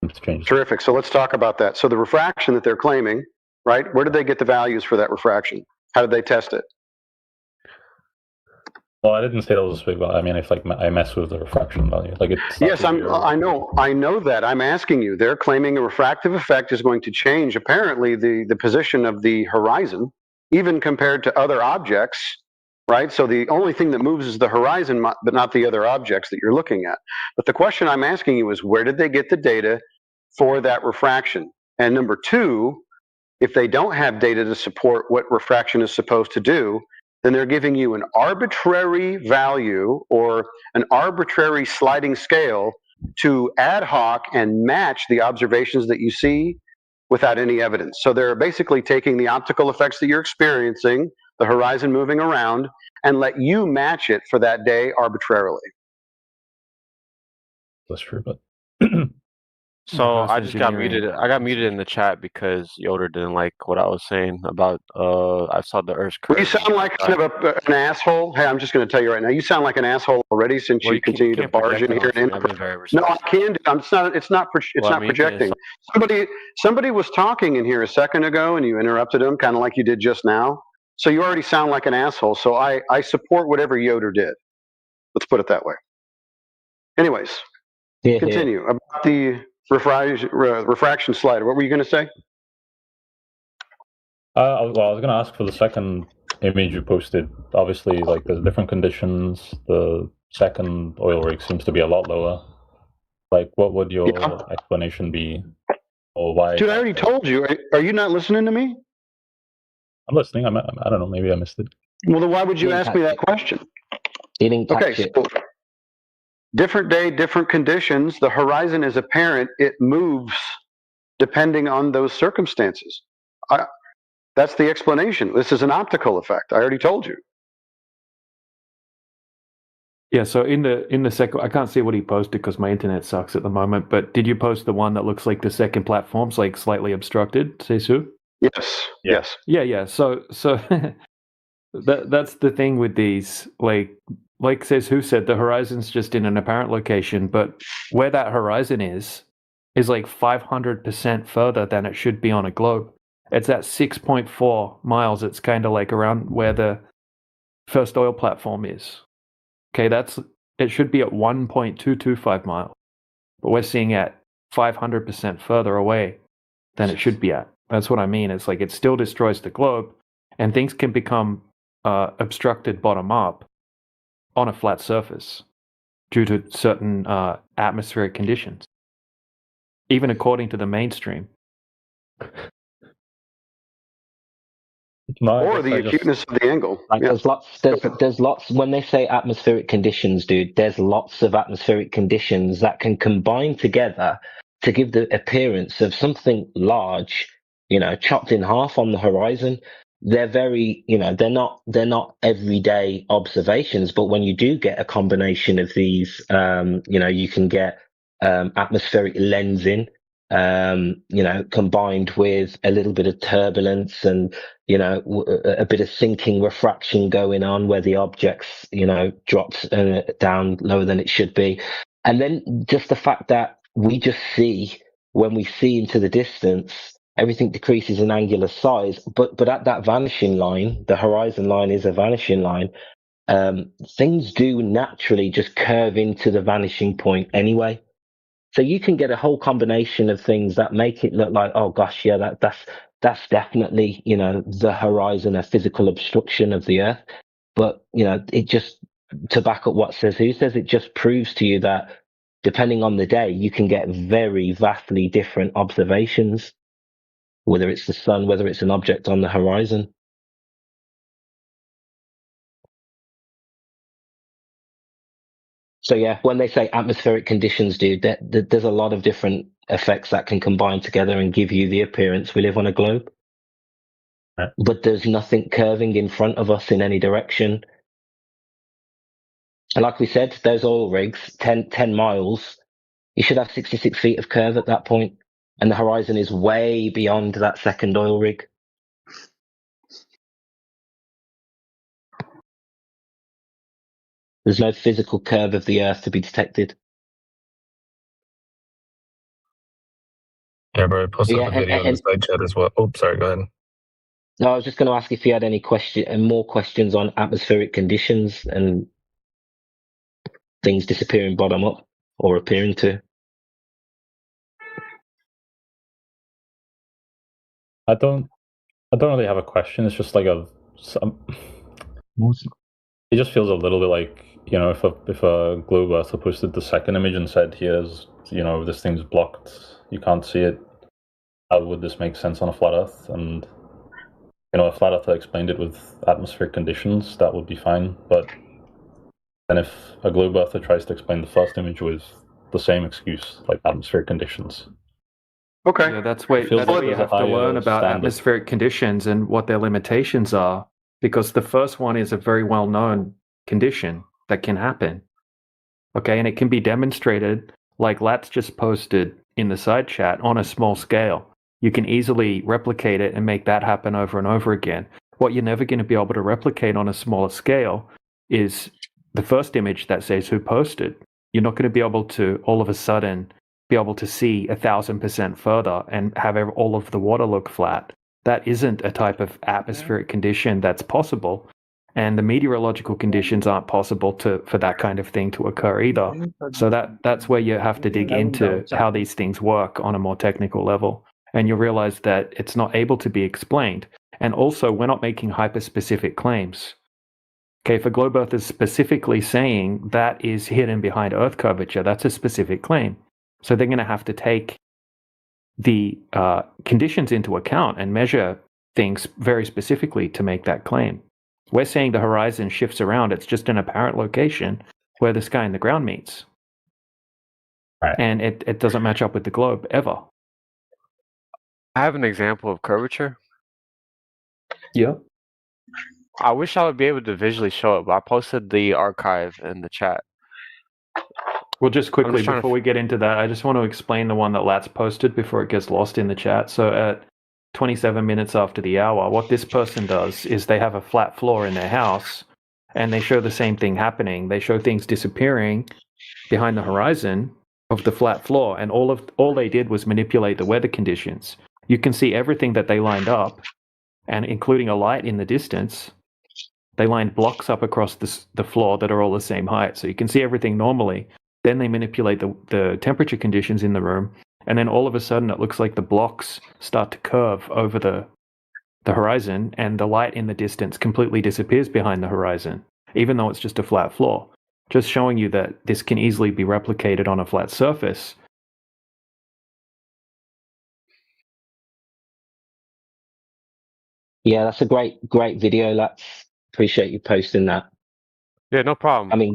S2: seems to change.
S5: Terrific. So let's talk about that. So the refraction that they're claiming, right? Where did they get the values for that refraction? How did they test it?
S2: Well, I didn't say that was a big value. I mean, if like I mess with the refraction value, like it's not
S5: Yes,
S2: really
S5: I know that. I'm asking you. They're claiming a refractive effect is going to change apparently the position of the horizon, even compared to other objects, right? So the only thing that moves is the horizon, but not the other objects that you're looking at. But the question I'm asking you is, where did they get the data for that refraction? And number two, if they don't have data to support what refraction is supposed to do, then they're giving you an arbitrary value or an arbitrary sliding scale to ad hoc and match the observations that you see without any evidence. So they're basically taking the optical effects that you're experiencing, the horizon moving around, and let you match it for that day arbitrarily.
S2: That's true, but
S9: So
S4: Reverse
S9: I just got
S4: engineering.
S9: muted. I got muted in the chat because Yoder didn't like what I was saying about I saw the Earth's curve.
S5: Well, you sound like kind of an asshole. Hey, I'm just going to tell you right now, you sound like an asshole already since
S9: Well,
S5: you continue to
S9: can't
S5: barge
S9: project
S5: in here.
S9: on
S5: And
S9: me. I've been very
S5: no, I
S9: respectful.
S5: can. It's not
S9: Well, I mean,
S5: projecting.
S9: it's-
S5: Somebody was talking in here a second ago, and you interrupted them, kind of like you did just now. So you already sound like an asshole. So I support whatever Yoder did. Let's put it that way. Anyways,
S1: Here, here.
S5: continue about the refraction slider. What were you going to say?
S2: I was going to ask for the second image you posted. Obviously, like there's different conditions. The second oil rig seems to be a lot lower. Like, what would your
S5: Yeah.
S2: explanation be, or why?
S5: Dude, I already told you. Are you not listening to me?
S2: I'm listening. I don't know. Maybe I missed it.
S5: Well, then why would you
S1: Didn't
S5: ask me
S1: catch
S5: that question?
S1: He didn't catch
S5: Okay,
S1: it.
S5: so different day, different conditions. The horizon is apparent. It moves depending on those circumstances. That's the explanation. This is an optical effect. I already told you.
S4: Yeah, so in the second, I can't see what he posted because my internet sucks at the moment. But did you post the one that looks like the second platform's like slightly obstructed, Seisu?
S5: Yes.
S2: Yeah.
S5: Yes.
S4: Yeah. So that's the thing with these. Like says who said the horizon's just in an apparent location, but where that horizon is like 500% further than it should be on a globe. It's at 6.4 miles. It's kind of like around where the first oil platform is. Okay, it should be at 1.225 miles, but we're seeing at 500% further away than it should be at. That's what I mean. It's like it still destroys the globe, and things can become obstructed bottom up on a flat surface due to certain atmospheric conditions, even according to the mainstream.
S2: No, I
S5: Or
S2: guess
S5: the
S2: I just-
S5: acuteness of the angle.
S1: Like
S5: Yeah.
S1: there's lots when they say atmospheric conditions, dude, there's lots of atmospheric conditions that can combine together to give the appearance of something large, chopped in half on the horizon. They're very, they're not everyday observations, but when you do get a combination of these, you can get atmospheric lensing, combined with a little bit of turbulence and a bit of sinking refraction going on where the objects drops down lower than it should be, and then just the fact that we just see when we see into the distance everything decreases in angular size, but at that vanishing line, the horizon line is a vanishing line. Things do naturally just curve into the vanishing point anyway. So you can get a whole combination of things that make it look like, oh gosh, yeah, that's definitely, the horizon, a physical obstruction of the Earth. But, it just, to back up what says who says, it just proves to you that depending on the day, you can get very vastly different observations, whether it's the sun, whether it's an object on the horizon. So yeah, when they say atmospheric conditions, dude, there's a lot of different effects that can combine together and give you the appearance we live on a globe.
S2: Right.
S1: But there's nothing curving in front of us in any direction. And like we said, those oil rigs, 10 miles, you should have 66 feet of curve at that point, and the horizon is way beyond that second oil rig. There's no physical curve of the Earth to be detected.
S10: Yeah, bro, I posted
S1: Yeah,
S10: the video in the side chat as well. Oh, sorry, go ahead.
S1: No, I was just going to ask if you had any more questions on atmospheric conditions and things disappearing bottom up or appearing to.
S2: I don't really have a question. It's just like it just feels a little bit like, if a globe Earther posted the second image and said, here's, this thing's blocked, you can't see it, how would this make sense on a flat Earth? And, a flat Earther explained it with atmospheric conditions, that would be fine. But then if a globe Earther tries to explain the first image with the same excuse, like atmospheric conditions.
S5: Okay.
S4: Yeah, that's where
S2: Feels like
S4: you
S2: there's a
S4: have to
S2: higher
S4: learn about
S2: standard.
S4: atmospheric conditions and what their limitations are, because the first one is a very well-known condition that can happen. Okay, and it can be demonstrated, like Lat's just posted in the side chat, on a small scale. You can easily replicate it and make that happen over and over again. What you're never going to be able to replicate on a smaller scale is the first image that says who posted. You're not going to be able to all of a sudden be able to see 1,000% further and have all of the water look flat. That isn't a type of atmospheric condition that's possible. And the meteorological conditions aren't possible for that kind of thing to occur either. So that's where you have to dig into how these things work on a more technical level. And you'll realize that it's not able to be explained. And also, we're not making hyper-specific claims. Okay, if a globe Earth is specifically saying that is hidden behind Earth curvature, that's a specific claim. So they're going to have to take the conditions into account and measure things very specifically to make that claim. We're saying the horizon shifts around. It's just an apparent location where the sky and the ground meets.
S2: Right.
S4: And it doesn't match up with the globe ever.
S9: I have an example of curvature.
S4: Yeah.
S9: I wish I would be able to visually show it, but I posted the archive in the chat.
S4: Well, just quickly
S9: trying to
S4: before we get into that, I just want to explain the one that Lat's posted before it gets lost in the chat. So at 27 minutes after the hour, what this person does is they have a flat floor in their house, and they show the same thing happening. They show things disappearing behind the horizon of the flat floor, and all they did was manipulate the weather conditions. You can see everything that they lined up, and including a light in the distance. They lined blocks up across the floor that are all the same height, so you can see everything normally. Then they manipulate the temperature conditions in the room, and then all of a sudden it looks like the blocks start to curve over the horizon, and the light in the distance completely disappears behind the horizon, even though it's just a flat floor. Just showing you that this can easily be replicated on a flat surface.
S1: Yeah, that's a great video. Let's appreciate you posting that.
S9: Yeah, no problem.
S1: I mean,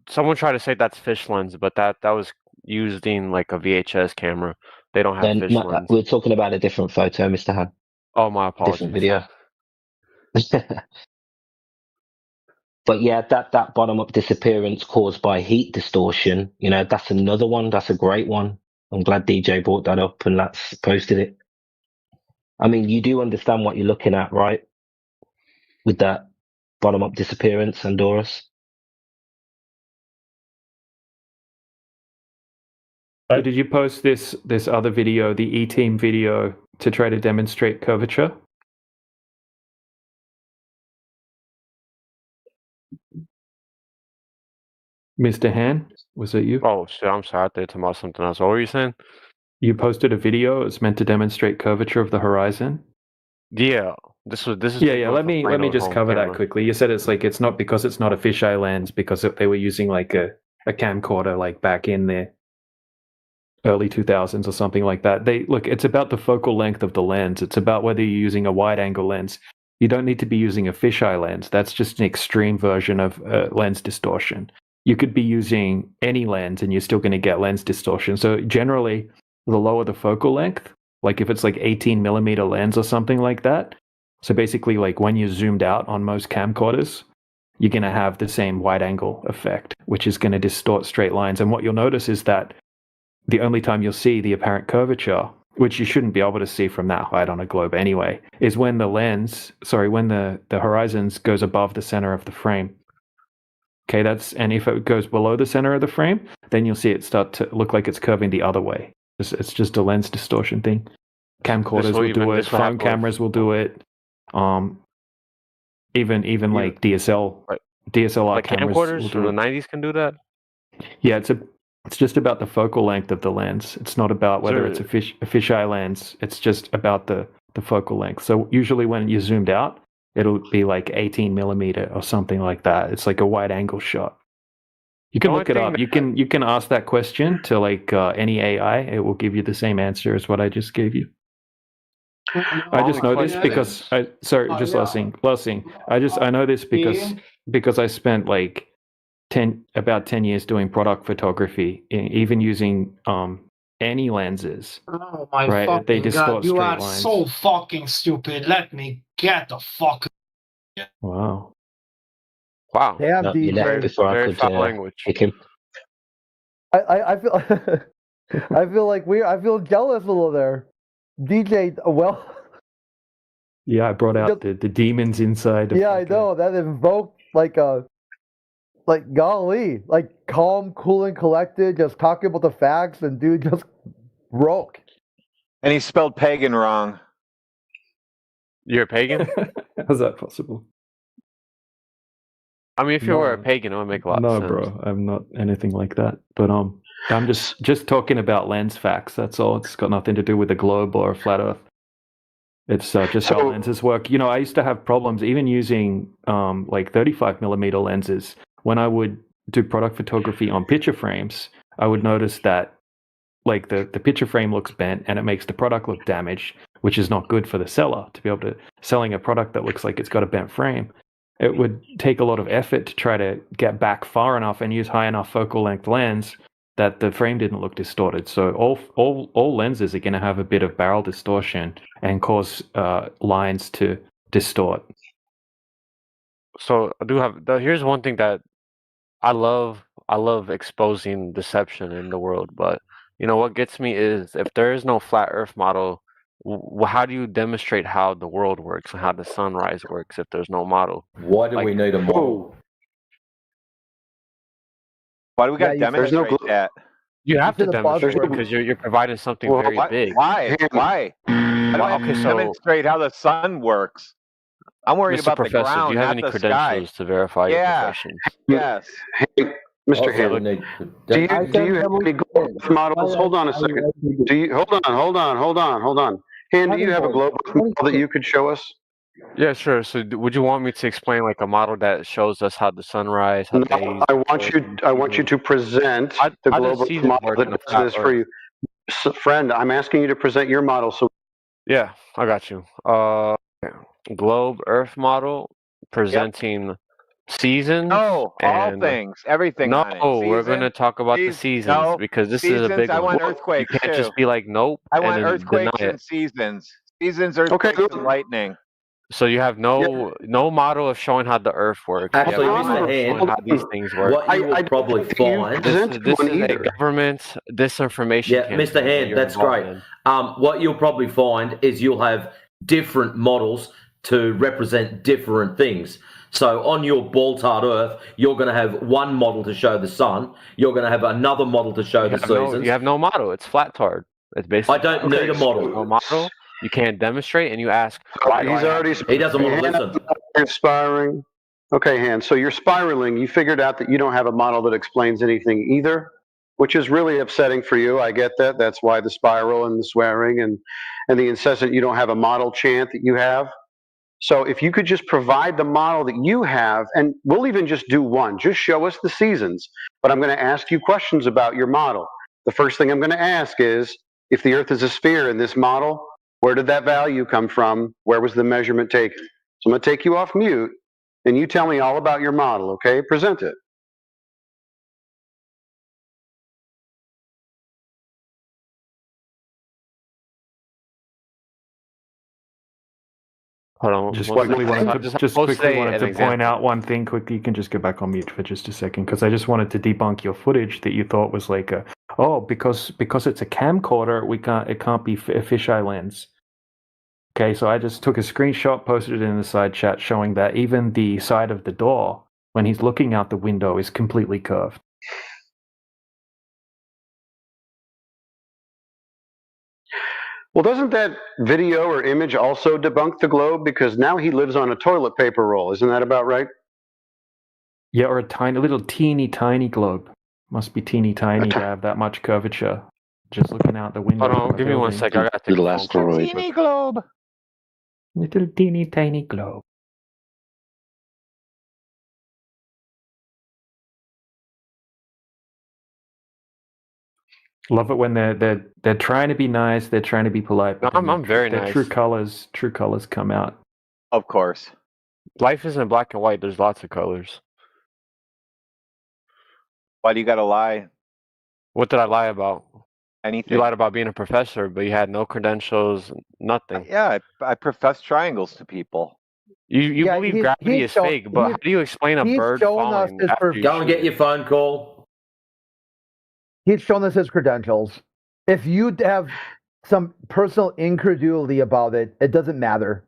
S9: someone tried to say that's fish lens, but that was using like a VHS camera. They don't have
S1: then
S9: fish lens.
S1: we're talking about a different photo, Mr. Han.
S9: Oh, my apologies.
S1: Different video. But yeah, that bottom up disappearance caused by heat distortion, that's another one. That's a great one. I'm glad DJ brought that up and that's posted it. I mean, you do understand what you're looking at, right? With that bottom up disappearance, Andorus.
S4: So did you post this other video, the E-Team video, to try to demonstrate curvature? Mr. Han, was it you?
S9: Oh, shit, I'm sorry. I thought you were talking about something else. What were you saying?
S4: You posted a video. It's meant to demonstrate curvature of the horizon.
S9: Yeah, this is.
S4: Yeah. Let me just cover that quickly. You said it's not because it's not a fisheye lens, because they were using like a camcorder like back in the early 2000s or something like that. It's about the focal length of the lens. It's about whether you're using a wide angle lens. You don't need to be using a fisheye lens. That's just an extreme version of lens distortion. You could be using any lens and you're still going to get lens distortion. So generally, the lower the focal length, like if it's like 18 millimeter lens or something like that. So basically, like when you're zoomed out on most camcorders, you're going to have the same wide angle effect, which is going to distort straight lines. And what you'll notice is that the only time you'll see the apparent curvature, which you shouldn't be able to see from that height on a globe anyway, is when the horizons goes above the center of the frame. Okay, and if it goes below the center of the frame, then you'll see it start to look like it's curving the other way. It's just a lens distortion thing. Camcorders will do it. Phone cameras will do it. Even like DSLR
S9: like
S4: cameras.
S9: Camcorders from the 90s can do that.
S4: Yeah, it's just about the focal length of the lens. It's not about whether it's a fisheye lens. It's just about the focal length. So usually when you're zoomed out, it'll be like 18 millimeter or something like that. It's like a wide angle shot. You can look it up. You can ask that question to like any AI. It will give you the same answer as what I just gave you. I just know this because last thing. I know this because I spent like about 10 years doing product photography, even using any lenses.
S11: Oh my
S4: right?
S11: fucking
S4: They distort
S11: god, you
S4: straight
S11: are
S4: lines.
S11: so fucking stupid. Let me get the fuck.
S4: Wow.
S9: Wow.
S8: Damn,
S1: No, you left
S8: DJ.
S1: before I
S9: Very
S1: could
S9: foul language.
S1: kick him.
S8: I feel I feel jealous a little there. DJ, well,
S4: Yeah, I brought out the demons inside.
S8: yeah, I know that invoked like golly, like calm, cool, and collected, just talking about the facts, and dude just broke.
S12: And he spelled pagan wrong.
S9: You're a pagan?
S4: How's that possible?
S9: I mean, if you were a
S4: No.
S9: pagan, it would make a lot
S4: No,
S9: of sense.
S4: bro, I'm not anything like that. But I'm just talking about lens facts. That's all. It's got nothing to do with the globe or a flat Earth. It's just how
S12: So-
S4: lenses work. I used to have problems even using like 35 millimeter lenses. When I would do product photography on picture frames, I would notice that like the picture frame looks bent and it makes the product look damaged, which is not good for the seller to be able to selling a product that looks like it's got a bent frame. It would take a lot of effort to try to get back far enough and use high enough focal length lens that the frame didn't look distorted. So all lenses are going to have a bit of barrel distortion and cause lines to distort.
S9: So I do have. Here's one thing that I love. I love exposing deception in the world, but you know what gets me is if there is no flat Earth model, how do you demonstrate how the world works and how the sunrise works if there's no model?
S3: Why do
S9: Like-
S3: we need a model?
S12: Why do we got to
S8: Yeah,
S5: there's no
S12: demonstrate that?
S9: You have
S8: to
S9: to
S8: the
S9: demonstrate
S8: buzzword.
S9: because you're providing something
S5: Well,
S9: very big.
S12: Why? Why? I don't have
S9: Okay,
S12: to
S9: so-
S12: demonstrate how the sun works. I'm worried
S9: Mr.
S12: about
S9: Professor,
S12: the ground,
S9: do you have
S12: not
S9: any
S12: the
S9: credentials
S12: sky.
S9: to verify your
S12: Yeah.
S9: profession?
S12: Yes.
S5: Mr.
S3: Also,
S5: Hand,
S3: we need-
S5: do you have any globe Earth models? Hold on a second. Do you hold on. Hand, do you have a globe Earth model that you could show us?
S9: Yeah, sure. So would you want me to explain like a model that shows us how the sunrise, how
S5: No,
S9: days?
S5: I want you to present
S9: How-
S5: the
S9: how does
S5: globe Earth
S9: seasons
S5: model
S9: work
S5: that
S9: in a
S5: does
S9: flat
S5: this for you. Friend, I'm asking you to present your model. So
S9: Yeah, I got you. Globe Earth model presenting seasons.
S12: No, all
S9: and
S12: things, everything
S9: No,
S12: on it.
S9: we're going to
S12: Season,
S9: talk about the
S12: seas-
S9: seasons
S12: no,
S9: because this is a
S12: seasons,
S9: big
S12: I
S9: one.
S12: want earthquakes
S9: You can't
S12: too.
S9: just be like nope
S12: I
S9: and
S12: want
S9: then
S12: earthquakes
S9: deny
S12: and
S9: it.
S12: seasons. Seasons, earthquakes,
S5: don't-
S12: and lightning.
S9: So you have no model of showing how the Earth works. You have
S3: Actually,
S9: no
S5: Mr.
S9: model of
S3: Hand,
S9: showing how these things work.
S3: What you will
S5: I don't
S3: probably
S5: think that you
S3: find.
S5: presented
S9: This
S5: one
S9: is a
S5: either.
S9: government disinformation
S3: Yeah,
S9: campaign.
S3: Mr.
S9: that
S3: Hand,
S9: you're
S3: that's
S9: involved
S3: great.
S9: in.
S3: What you'll probably find is you'll have different models to represent different things. So on your Baltard Earth, you're going to have one model to show the sun. You're going to have another model to show the seasons.
S9: You have no model. It's flat tard. It's basically.
S3: I don't need a model.
S9: No model. You can't demonstrate, and you ask. Why do I
S5: He's
S9: have
S5: already.
S3: He doesn't want to
S5: Hand,
S3: listen.
S5: You're spiraling. Okay, Hand. So you're spiraling. You figured out that you don't have a model that explains anything either, which is really upsetting for you. I get that. That's why the spiral and the swearing and the incessant. You don't have a model chant that you have. So if you could just provide the model that you have, and we'll even just do one. Just show us the seasons. But I'm going to ask you questions about your model. The first thing I'm going to ask is, if the Earth is a sphere in this model, where did that value come from? Where was the measurement taken? So I'm going to take you off mute, and you tell me all about your model, okay? Present it.
S4: Just
S3: One
S4: quickly
S3: second.
S4: wanted to point out one thing quickly. You can just go back on mute for just a second because I just wanted to debunk your footage that you thought was like because it's a camcorder it can't be a fisheye lens. Okay, so I just took a screenshot, posted it in the side chat showing that even the side of the door when he's looking out the window is completely curved.
S5: Well, doesn't that video or image also debunk the globe? Because now he lives on a toilet paper roll. Isn't that about right?
S4: Yeah, or a little teeny tiny globe. Must be teeny tiny to have that much curvature. Just looking out the window.
S9: Hold on, give me 1 second. I gotta take
S6: Little
S9: a phone call.
S6: asteroid.
S12: Teeny globe.
S4: Little teeny tiny globe. Love it when they're trying to be nice, they're trying to be polite. But
S9: I'm
S4: then
S9: very
S4: their
S9: nice.
S4: True colors come out.
S12: Of course.
S9: Life isn't black and white. There's lots of colors.
S12: Why do you got to lie?
S9: What did I lie about?
S12: Anything.
S9: You lied about being a professor, but you had no credentials, nothing.
S12: Yeah, I profess triangles to people.
S9: You
S8: Yeah,
S9: believe
S8: he's-
S9: gravity
S8: he's
S9: is
S8: show-
S9: fake, but
S8: he's-
S9: how do you explain a
S8: he's
S9: bird
S8: showing us
S9: falling
S8: his
S9: after
S8: perf-
S9: you
S3: Go and
S9: shoot
S3: get your phone call.
S8: He's shown us his credentials. If you have some personal incredulity about it, it doesn't matter.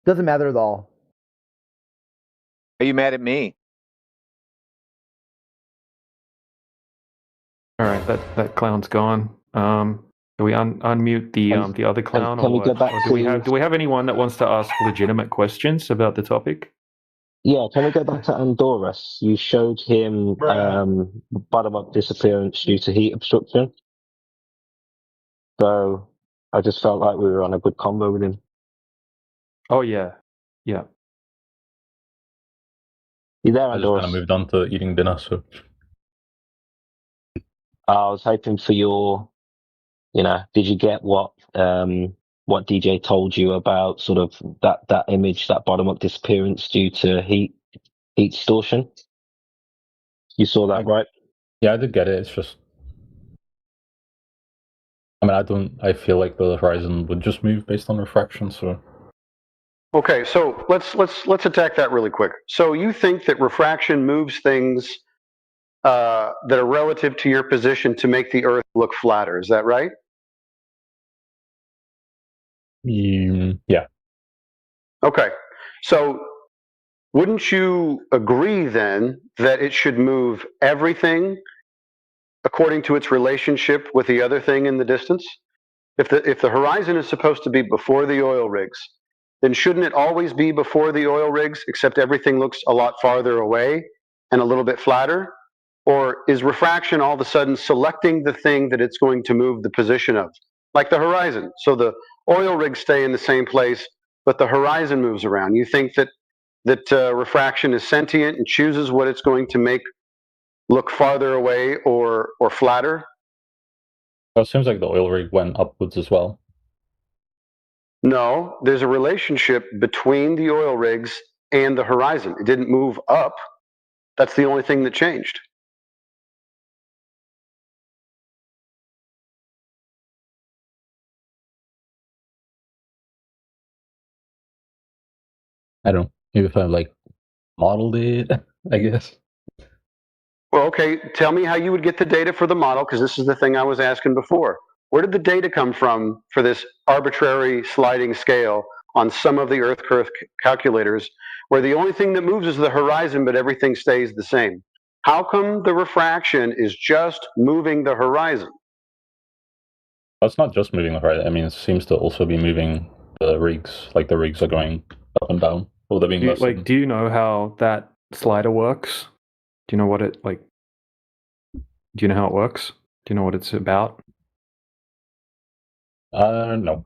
S8: Doesn't matter at all.
S12: Are you mad at me?
S4: All right, that clown's gone. Do we unmute the other clown,
S1: can
S4: or
S1: we go
S4: what?
S1: back
S4: Or do we
S1: to-
S4: have anyone that wants to ask legitimate questions about the topic?
S1: Yeah, can we go back to Andorras? You showed him bottom-up disappearance due to heat obstruction. So I just felt like we were on a good combo with him.
S4: Oh yeah.
S1: You there,
S2: I just kind
S1: Andorras?
S2: of moved on to eating dinner, so
S1: I was hoping for your, did you get what DJ told you about sort of that image, that bottom-up disappearance due to heat distortion? You saw that, right?
S2: yeah, I did get it. It's just, I mean, I feel like the horizon would just move based on refraction, so
S5: Okay, so let's attack that really quick. So you think that refraction moves things that are relative to your position to make the Earth look flatter? Is that right?
S2: Yeah.
S5: Okay, so wouldn't you agree then that it should move everything according to its relationship with the other thing in the distance? If the horizon is supposed to be before the oil rigs, then shouldn't it always be before the oil rigs, except everything looks a lot farther away and a little bit flatter? Or is refraction all of a sudden selecting the thing that it's going to move the position of, like the horizon? So the oil rigs stay in the same place, but the horizon moves around. You think that refraction is sentient and chooses what it's going to make look farther away or flatter?
S2: Well, it seems like the oil rig went upwards as well.
S5: No, there's a relationship between the oil rigs and the horizon. It didn't move up. That's the only thing that changed.
S2: I don't know. Maybe if I like modeled it, I guess.
S5: Well, okay, tell me how you would get the data for the model, because this is the thing I was asking before. Where did the data come from for this arbitrary sliding scale on some of the Earth curve calculators, where the only thing that moves is the horizon, but everything stays the same? How come the refraction is just moving the horizon?
S2: Well, it's not just moving the horizon. I mean, it seems to also be moving the rigs. Like the rigs are going up and down. Or they're being
S4: Do you know how that slider works? Do you know what it like? Do you know how it works? Do you know what it's about?
S2: No.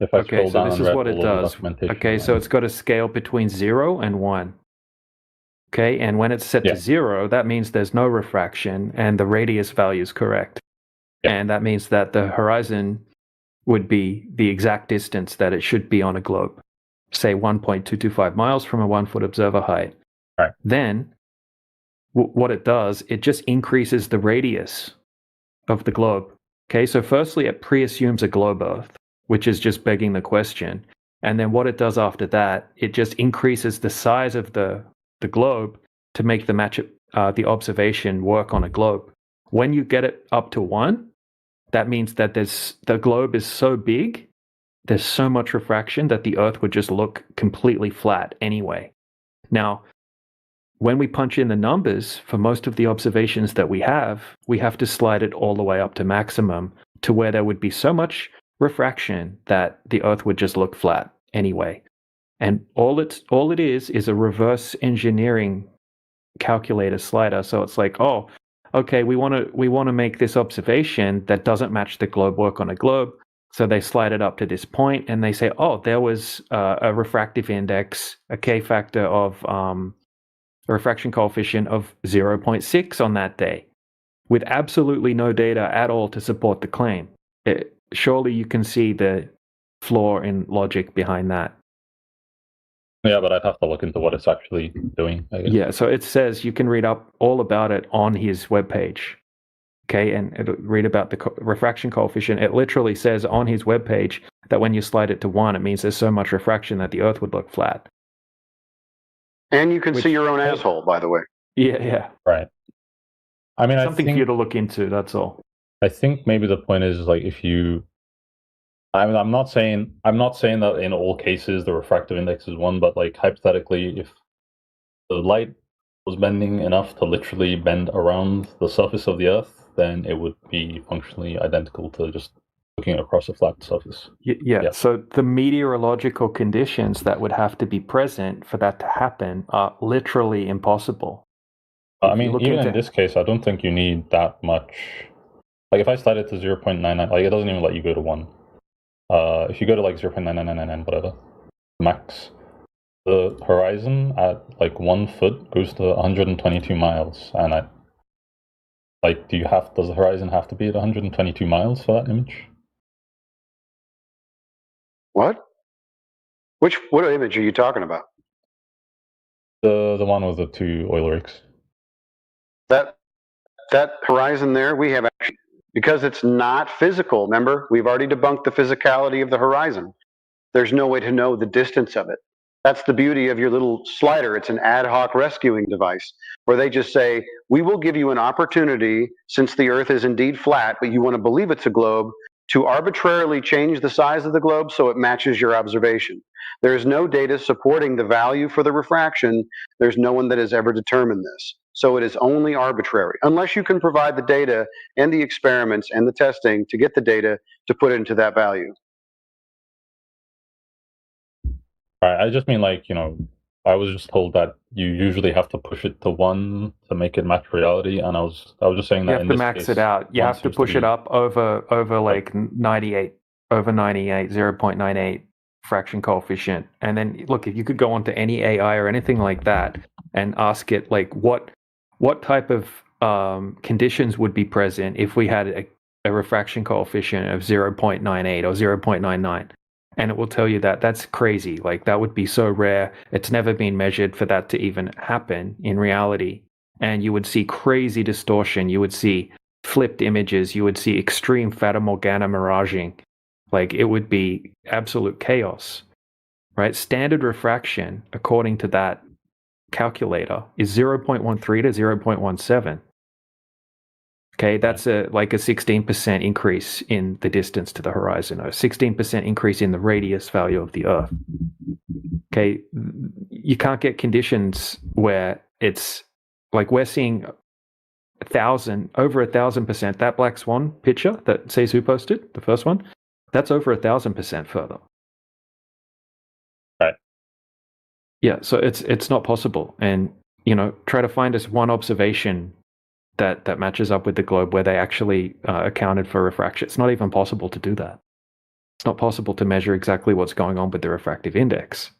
S2: If I scroll down,
S4: this is what it does. Okay, so it's got a scale between 0 and 1. Okay, and when it's set to 0, that means there's no refraction and the radius value is correct. And that means that the horizon would be the exact distance that it should be on a globe, say 1.225 miles from a 1-foot observer height.
S2: Right.
S4: Then what it does, it just increases the radius of the globe. Okay, so firstly, it pre-assumes a globe Earth, which is just begging the question. And then what it does after that, it just increases the size of the globe to make the observation work on a globe. When you get it up to 1, that means that the globe is so big, there's so much refraction that the Earth would just look completely flat anyway. Now, when we punch in the numbers for most of the observations that we have to slide it all the way up to maximum to where there would be so much refraction that the Earth would just look flat anyway. And all it is a reverse engineering calculator slider. So it's like, oh, okay, we want to make this observation that doesn't match the globe work on a globe. So they slide it up to this point and they say, oh, there was a refractive index, a K factor of a refraction coefficient of 0.6 on that day, with absolutely no data at all to support the claim. Surely you can see the flaw in logic behind that.
S2: Yeah, but I'd have to look into what it's actually doing, I guess.
S4: Yeah, so it says you can read up all about it on his webpage. Okay, and read about the refraction coefficient. It literally says on his webpage that when you slide it to 1, it means there's so much refraction that the Earth would look flat.
S5: And you can see your own asshole, by the way.
S4: Yeah.
S2: Right. I mean,
S4: something for you to look into, that's all.
S2: I think maybe the point is like if you I'm not saying that in all cases the refractive index is 1, but like hypothetically, if the light was bending enough to literally bend around the surface of the Earth, then it would be functionally identical to just looking across a flat surface.
S4: Yeah. So the meteorological conditions that would have to be present for that to happen are literally impossible.
S2: I mean, even in this case, I don't think you need that much. Like if I slide it to 0.99, like it doesn't even let you go to 1. If you go to like 0.9999 whatever, max, the horizon at like 1 foot goes to 122 miles. And does the horizon have to be at 122 miles for that image?
S5: What? What image are you talking about?
S2: The one with the 2 oil rigs.
S5: That horizon there, we have actually, because it's not physical, remember? We've already debunked the physicality of the horizon. there's no way to know the distance of it. That's the beauty of your little slider. It's an ad hoc rescuing device where they just say, we will give you an opportunity, since the Earth is indeed flat, but you want to believe it's a globe, to arbitrarily change the size of the globe so it matches your observation. There is no data supporting the value for the refraction. There's no one that has ever determined this. So it is only arbitrary, unless you can provide the data and the experiments and the testing to get the data to put into that value.
S2: Right, I just mean, like, you know, I was just told that you usually have to push it to 1 to make it match reality, and I was just saying that
S4: You have
S2: in
S4: to
S2: this
S4: max
S2: case,
S4: it out. You
S2: 1
S4: have to
S2: seems
S4: push
S2: be-
S4: it up over like 98, 0.98 fraction coefficient. And then look, if you could go onto any AI or anything like that and ask it like what type of conditions would be present if we had a refraction coefficient of 0.98 or 0.99. And it will tell you that that's crazy. Like, that would be so rare. It's never been measured for that to even happen in reality. And you would see crazy distortion. You would see flipped images. You would see extreme Fata Morgana miraging. Like, it would be absolute chaos, right? Standard refraction, according to that calculator, is 0.13 to 0.17. Okay, that's like a 16% increase in the distance to the horizon, or 16% increase in the radius value of the Earth. Okay, you can't get conditions where it's like we're seeing over 1,000%. That Black Swan picture that Seizu posted, the first one, that's over 1,000% further.
S2: Right.
S4: Yeah, so it's not possible. And, you know, try to find us one observation that matches up with the globe where they actually accounted for refraction. It's not even possible to do that. It's not possible to measure exactly what's going on with the refractive index.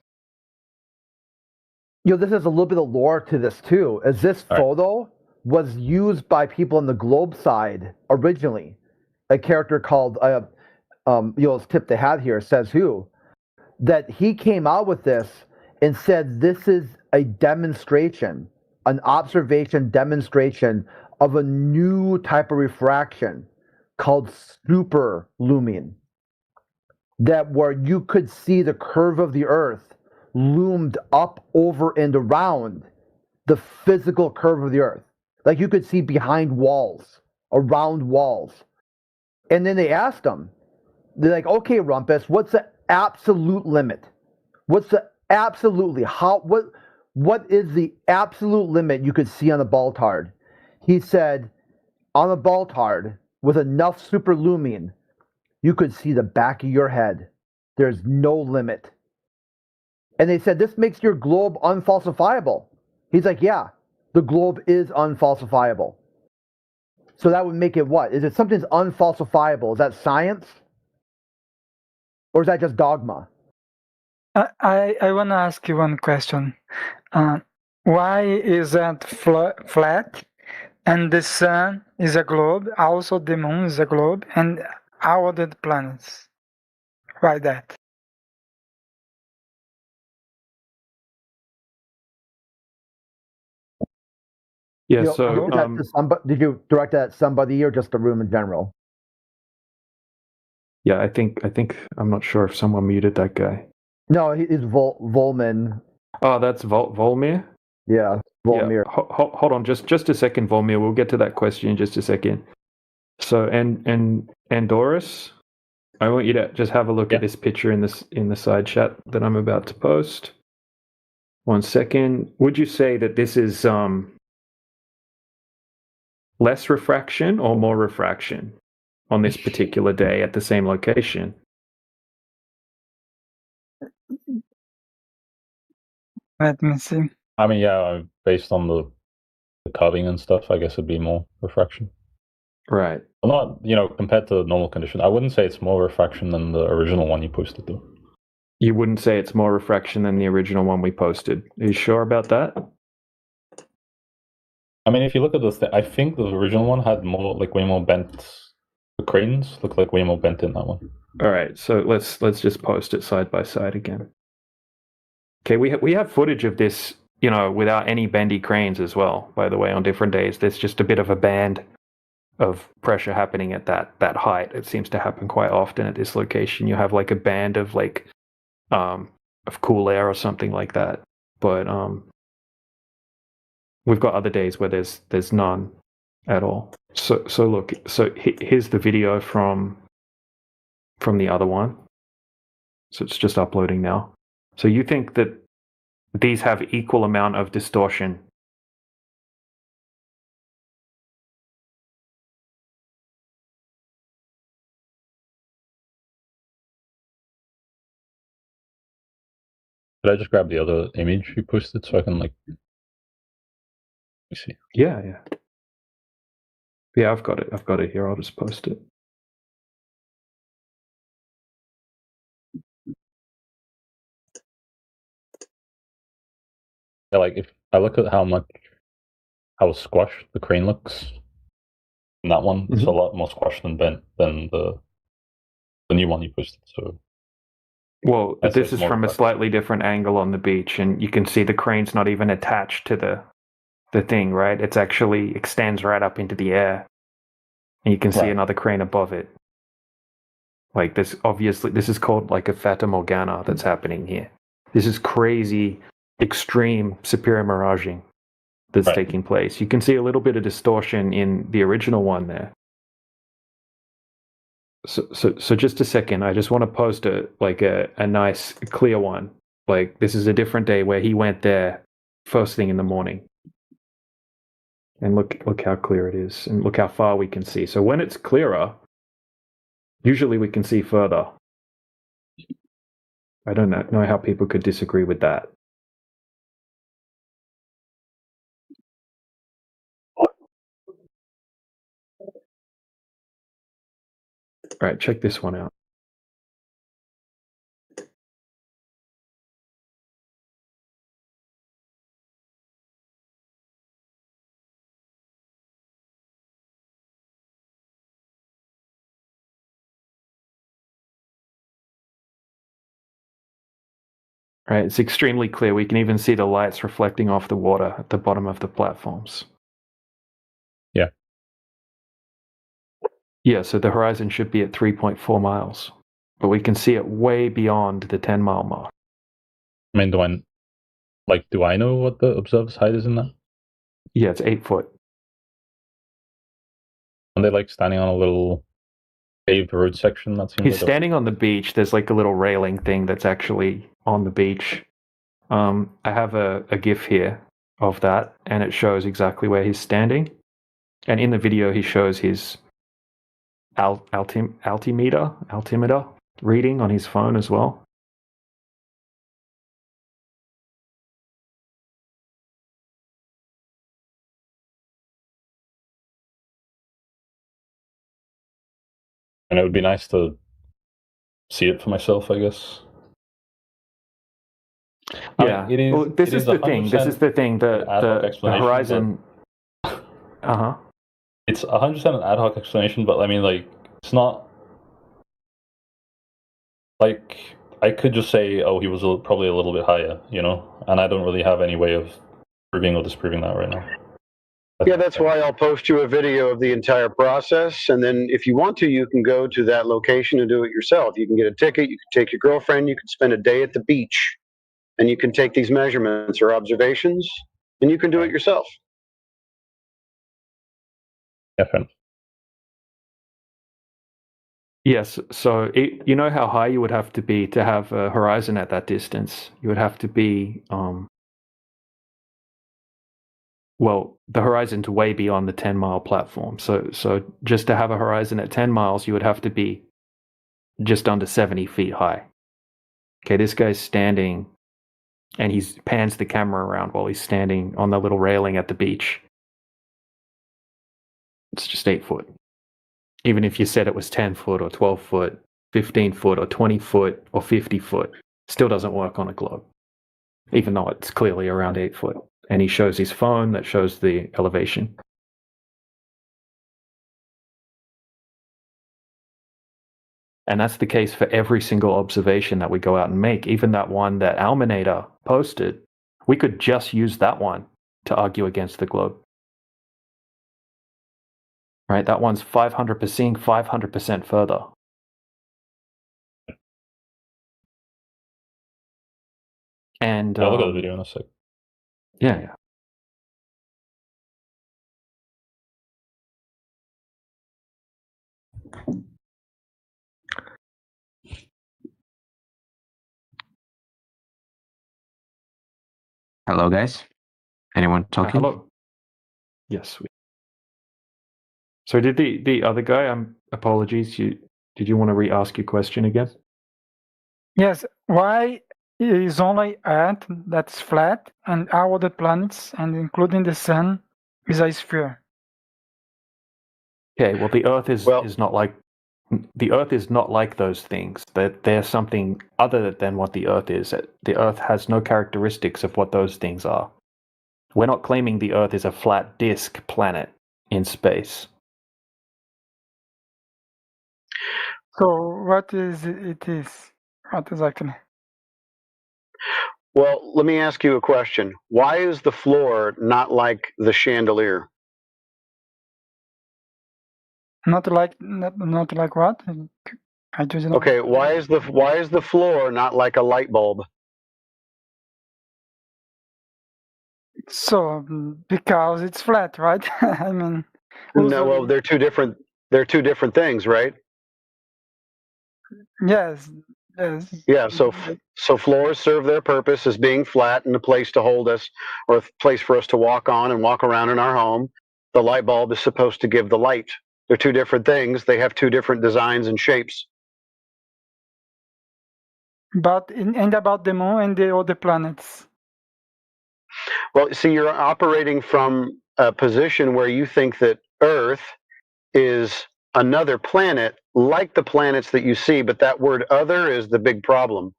S8: You know, this is a little bit of lore to this too, as this photo was used by people on the globe side originally. A character called, this tip they had here, says who, that he came out with this and said this is a demonstration, an observation demonstration of a new type of refraction called super looming, that where you could see the curve of the Earth loomed up, over, and around the physical curve of the Earth. Like you could see behind walls, around walls. And then they asked him, they're like, okay, Rumpus, what's the absolute limit? What's the absolutely, what is the absolute limit you could see on a Baltard? He said, on a Baltard, with enough superlumion, you could see the back of your head. There's no limit. And they said, this makes your globe unfalsifiable. He's like, yeah, the globe is unfalsifiable. So that would make it what? Is it something's unfalsifiable? Is that science? Or is that just dogma?
S13: I want to ask you one question. Why is that flat? And the sun is a globe, also the moon is a globe, and all other planets. Why that?
S4: Yeah,
S8: did you direct that at somebody or just the room in general?
S4: Yeah, I think I'm not sure if someone muted that guy.
S8: No, he's Volman.
S4: Oh, that's Volmir?
S8: Yeah, Volmir.
S4: Yeah. Hold on, just a second, Volmir. We'll get to that question in just a second. So, and Doris, I want you to just have a look at this picture in the side chat that I'm about to post. 1 second. Would you say that this is less refraction or more refraction on this particular day at the same location?
S13: Let me see.
S2: I mean, yeah, based on the curving and stuff, I guess it'd be more refraction.
S4: Right.
S2: Well, not, compared to the normal condition, I wouldn't say it's more refraction than the original one you posted, though.
S4: You wouldn't say it's more refraction than the original one we posted. Are you sure about that?
S2: I mean, if you look at this, I think the original one had more, way more bent. The cranes look like way more bent in that one.
S4: All right, so let's just post it side by side again. Okay, we have footage of this, without any bendy cranes as well. By the way, on different days, there's just a bit of a band of pressure happening at that height. It seems to happen quite often at this location. You have a band of of cool air or something like that. But we've got other days where there's none at all. So look, here's the video from the other one. So it's just uploading now. So you think that these have equal amount of distortion?
S2: Could I just grab the other image you posted so I can like? Let me see.
S4: Yeah. I've got it here. I'll just post it.
S2: Yeah, like if I look at how squashed the crane looks in that one, it's a lot more squashed and bent than the new one you posted. So.
S4: Well, this is from a slightly different angle on the beach, and you can see the crane's not even attached to the thing, right? It's actually extends right up into the air, and you can see another crane above it. Like this, obviously, this is called like a Fata Morgana that's happening here. This is crazy, extreme superior miraging that's taking place. You can see a little bit of distortion in the original one there. So just a second, I just want to post a nice clear one. Like this is a different day where he went there first thing in the morning. And look how clear it is, and look how far we can see. So when it's clearer, usually we can see further. I don't know how people could disagree with that. All right, check this one out. Right, it's extremely clear. We can even see the lights reflecting off the water at the bottom of the platforms.
S2: Yeah.
S4: Yeah, so the horizon should be at 3.4 miles, but we can see it way beyond the 10-mile mark.
S2: I mean, do I know what the observer's height is in that?
S4: Yeah, it's 8 foot.
S2: And they like standing on a little paved road section. That seems.
S4: He's standing on the beach. There's like a little railing thing that's actually on the beach. I have a GIF here of that, and it shows exactly where he's standing. And in the video, he shows his altimeter reading on his phone as well.
S2: And it would be nice to see it for myself, I guess.
S4: Yeah, well, this is the thing. This is the thing. The horizon.
S2: It's 100% an ad hoc explanation, but I mean, like, it's not like I could just say, oh, he was probably a little bit higher, you know, and I don't really have any way of proving or disproving that right now.
S5: Yeah, that's why I'll post you a video of the entire process, and then if you want to, you can go to that location and do it yourself. You can get a ticket, you can take your girlfriend, you can spend a day at the beach, and you can take these measurements or observations, and you can do it yourself.
S2: Definitely.
S4: Yes, so you know how high you would have to be to have a horizon at that distance? You would have to be, well, the horizon's way beyond the 10-mile platform. So just to have a horizon at 10 miles, you would have to be just under 70 feet high. Okay, this guy's standing, and he pans the camera around while he's standing on the little railing at the beach. It's just 8 foot. Even if you said it was 10 foot or 12 foot, 15 foot or 20 foot or 50 foot, still doesn't work on a globe, even though it's clearly around 8 foot. And he shows his phone that shows the elevation. And that's the case for every single observation that we go out and make. Even that one that Alminator posted, we could just use that one to argue against the globe. Right, that one's 500% further. And
S2: I'll look at the video in a sec.
S4: yeah.
S14: Hello, guys. Anyone talking?
S4: Hello. Yes. So did the other guy? Apologies. Did you want to re-ask your question again?
S13: Yes. Why is only Earth that's flat, and all the planets, and including the Sun, is a sphere?
S4: Okay. Well, the Earth is not like the Earth is not like those things. They're something other than what the Earth is. The Earth has no characteristics of what those things are. We're not claiming the Earth is a flat disk planet in space.
S13: So what is it is? What exactly?
S5: Well, let me ask you a question. Why is the floor not like the chandelier?
S13: Not like what? I just don't.
S5: Okay, why is the floor not like a light bulb?
S13: So because it's flat, right? I mean,
S5: No, well, they're two different things, right?
S13: yes.
S5: Yeah, so floors serve their purpose as being flat and a place to hold us, or a place for us to walk on and walk around in our home. The light bulb is supposed to give the light. They're two different things. They have two different designs and shapes.
S13: But and about the moon and the other planets.
S5: Well, see, you're operating from a position where you think that Earth is another planet like the planets that you see, but that word other is the big problem.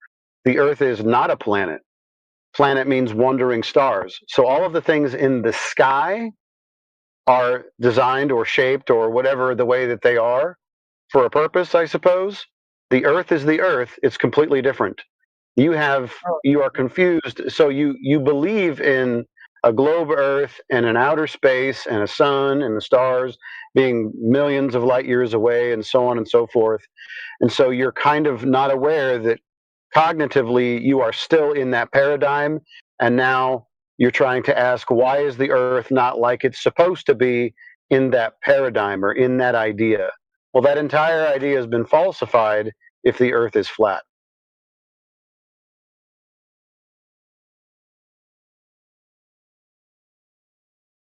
S5: The Earth is not a planet. Planet means wandering stars. So all of the things in the sky are designed or shaped or whatever the way that they are for a purpose, I suppose. The Earth is the Earth. It's completely different. You are confused. So you believe in a globe Earth and an outer space and a sun and the stars being millions of light years away and so on and so forth. And so you're kind of not aware that cognitively you are still in that paradigm. And now you're trying to ask, why is the Earth not like it's supposed to be in that paradigm or in that idea? Well, that entire idea has been falsified if the Earth is flat.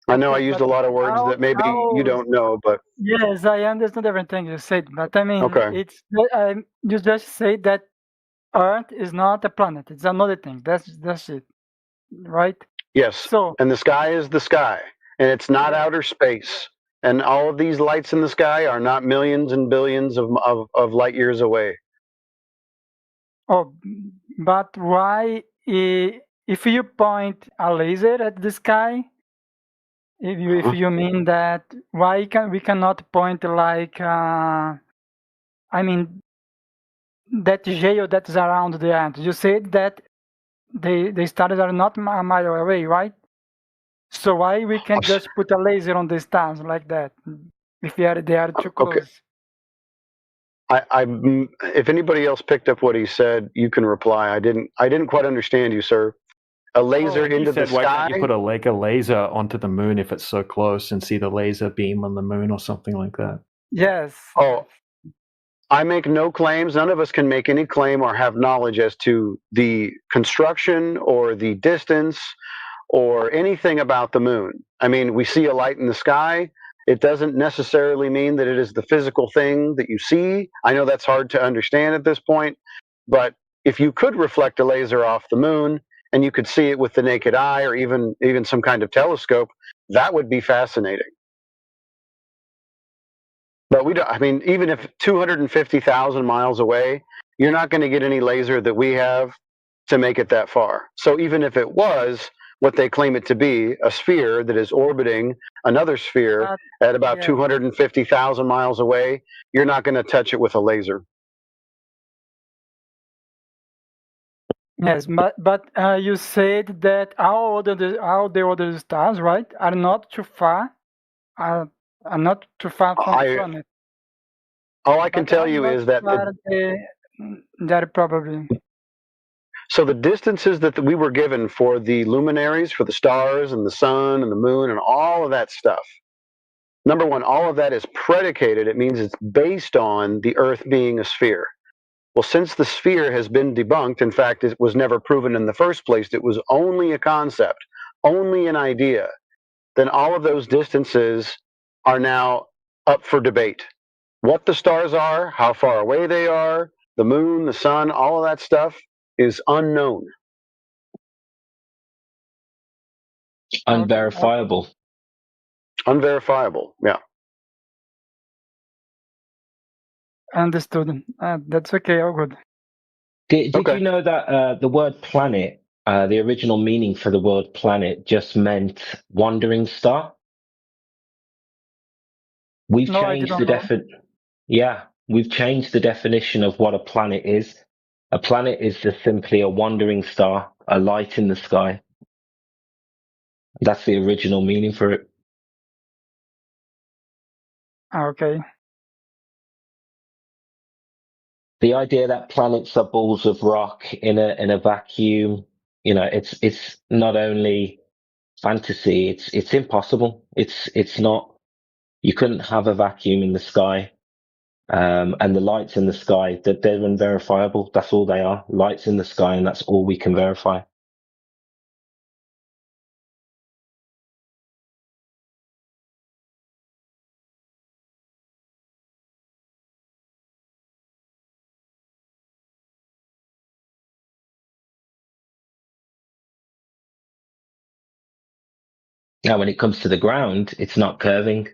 S5: I know I used a lot of words that maybe you don't know, but
S13: yes, I understand everything you said. But I mean,
S5: okay.
S13: You just say that Earth is not a planet; it's another thing. That's it, right?
S5: Yes.
S13: So,
S5: and the sky is the sky, and it's not outer space. And all of these lights in the sky are not millions and billions of light years away.
S13: oh, but why, if you point a laser at the sky, if you mean that, why we cannot point like, I mean, that geo that's around the Earth? You said that the stars are not a mile away, right? So why we can't just put a laser on the stars like that if they are too close?
S5: If anybody else picked up what he said, you can reply. I didn't quite understand you, sir. A laser into the sky.
S4: Why can't you put a laser onto the moon if it's so close and see the laser beam on the moon or something like that?
S13: Yes.
S5: Oh, I make no claims. None of us can make any claim or have knowledge as to the construction or the distance or anything about the moon. I mean, we see a light in the sky. It doesn't necessarily mean that it is the physical thing that you see. I know that's hard to understand at this point, but if you could reflect a laser off the moon and you could see it with the naked eye or even some kind of telescope, that would be fascinating. But we don't, I mean, even if 250,000 miles away, you're not going to get any laser that we have to make it that far. So even if it was what they claim it to be, a sphere that is orbiting another sphere at about 250,000 miles away, you're not going to touch it with a laser.
S13: Yes, but you said that all the other stars, right, are not too far. Are not too far from the planet.
S5: All I can tell you is that
S13: they're probably.
S5: So the distances that we were given for the luminaries, for the stars and the sun and the moon and all of that stuff, number one, all of that is predicated. It means it's based on the Earth being a sphere. Well, since the sphere has been debunked, in fact, it was never proven in the first place, it was only a concept, only an idea, then all of those distances are now up for debate. What the stars are, how far away they are, the moon, the sun, all of that stuff is unknown.
S1: Unverifiable.
S5: Unverifiable, yeah.
S13: Understood. That's okay. All good.
S1: Did you know that the word planet, the original meaning for the word planet just meant wandering star? We've
S13: No, I
S1: changed
S13: didn't
S1: the
S13: know.
S1: we've changed the definition of what a planet is. A planet is just simply a wandering star, a light in the sky. That's the original meaning for it.
S13: Okay.
S1: The idea that planets are balls of rock in a vacuum, you know, it's not only fantasy, it's impossible. It's not. You couldn't have a vacuum in the sky, and the lights in the sky, that they're unverifiable. That's all they are, lights in the sky, and that's all we can verify. Now, when it comes to the ground, it's not curving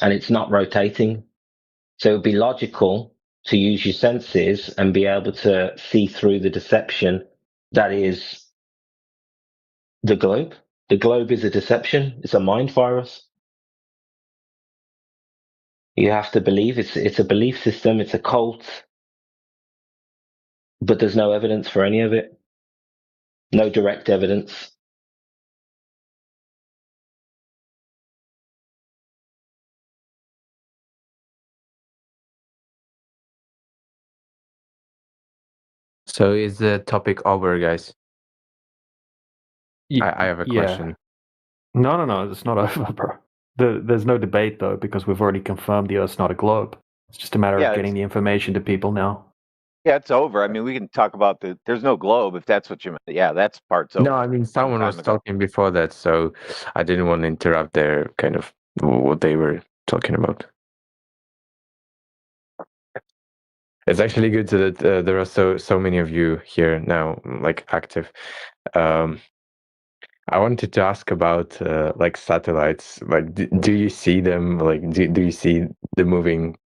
S1: and it's not rotating. So it would be logical to use your senses and be able to see through the deception that is the globe. The globe is a deception. It's a mind virus. You have to believe it's a belief system. It's a cult, but there's no evidence for any of it. No direct evidence.
S14: So is the topic over, guys? I have a question.
S4: No, it's not over, bro. There's no debate though, because we've already confirmed the Earth's not a globe. It's just a matter
S12: Yeah,
S4: of getting the information to people now.
S12: Yeah, it's over. I mean, we can talk about there's no globe if that's what you meant. Yeah, that's part's over.
S14: No, I mean someone was talking before that, so I didn't want to interrupt their kind of what they were talking about. It's actually good that there are so many of you here now, like active. I wanted to ask about like satellites. Like, do you see them? Like, do you see the moving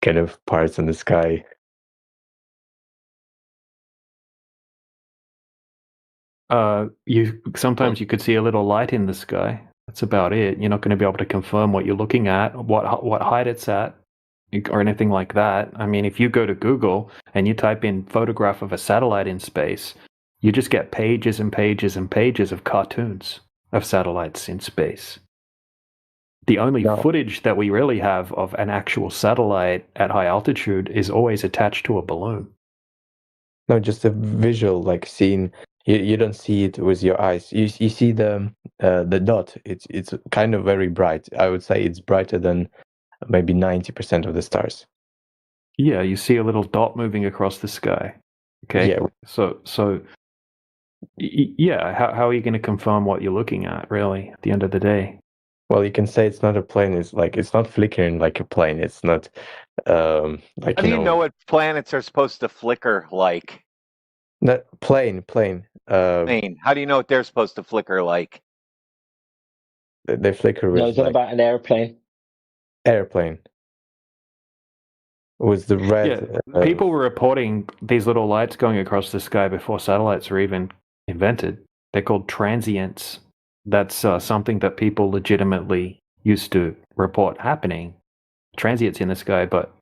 S14: kind of parts in the sky?
S4: Sometimes you could see a little light in the sky. That's about it. You're not going to be able to confirm what you're looking at, what height it's at, or anything like that. I mean, if you go to Google and you type in photograph of a satellite in space, you just get pages and pages and pages of cartoons of satellites in space. The only footage that we really have of an actual satellite at high altitude is always attached to a balloon.
S14: No, just a visual, like seeing. You don't see it with your eyes. You see the dot. It's kind of very bright. I would say it's brighter than maybe 90% of the stars.
S4: Yeah, you see a little dot moving across the sky. Okay.
S14: Yeah.
S4: So yeah, how are you going to confirm what you're looking at, really, at the end of the day?
S14: Well, you can say it's not a plane. It's like it's not flickering like a plane. It's not like.
S12: How do you know what planets are supposed to flicker like?
S14: Not plane.
S12: Plane. How do you know what they're supposed to flicker like?
S14: They flicker with.
S1: No, is that about an airplane?
S14: Airplane. Was the red?
S4: Yeah, people were reporting these little lights going across the sky before satellites were even invented. They're called transients. That's something that people legitimately used to report happening. Transients in the sky, but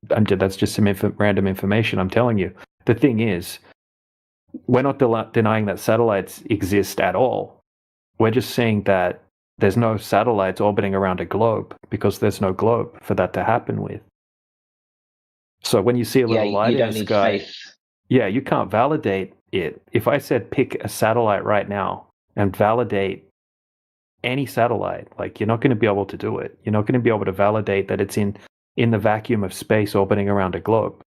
S4: that's just some random information I'm telling you. The thing is, we're not denying that satellites exist at all. We're just saying that there's no satellites orbiting around a globe because there's no globe for that to happen with. So when you see a little light in the sky, Yeah, you can't validate it. If I said pick a satellite right now and validate any satellite, like you're not going to be able to do it. You're not going to be able to validate that it's in the vacuum of space orbiting around a globe.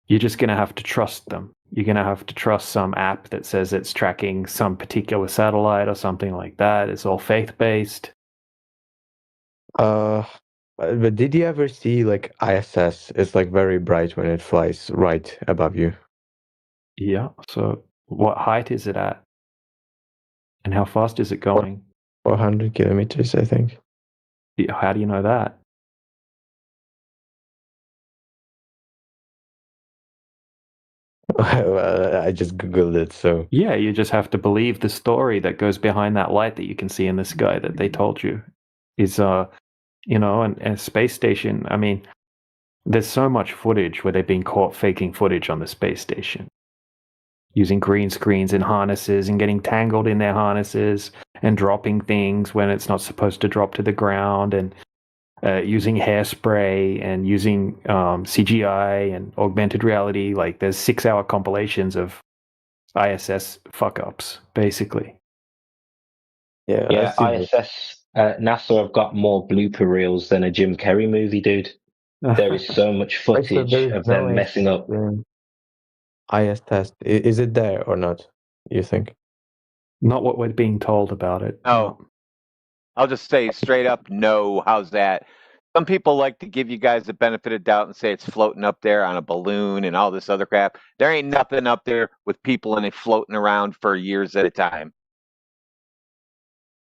S4: You're just going to have to trust them. You're going to have to trust some app that says it's tracking some particular satellite or something like that. It's all faith-based.
S14: But did you ever see like ISS? It's like very bright when it flies right above you.
S4: Yeah. So what height is it at? And how fast is it going?
S14: 400 kilometers, I think.
S4: How do you know that?
S14: Well, I just googled it, so
S4: Yeah, you just have to believe the story that goes behind that light that you can see in the sky that they told you is, you know, and a space station. I mean, there's so much footage where they've been caught faking footage on the space station, using green screens and harnesses and getting tangled in their harnesses and dropping things when it's not supposed to drop to the ground, and using hairspray and using CGI and augmented reality. Like there's 6-hour compilations of ISS fuck ups, basically.
S14: yeah.
S1: Yeah,
S14: I've seen
S1: ISS, NASA have got more blooper reels than a Jim Carrey movie, dude. There is so much
S14: Wait, so
S1: footage
S14: there is
S1: of
S14: no
S1: them messing up.
S14: IS test. Is it there or not? You think?
S4: Not what we're being told about it.
S12: No. I'll just say straight up, no. How's that? Some people like to give you guys the benefit of doubt and say it's floating up there on a balloon and all this other crap. There ain't nothing up there with people in it floating around for years at a time.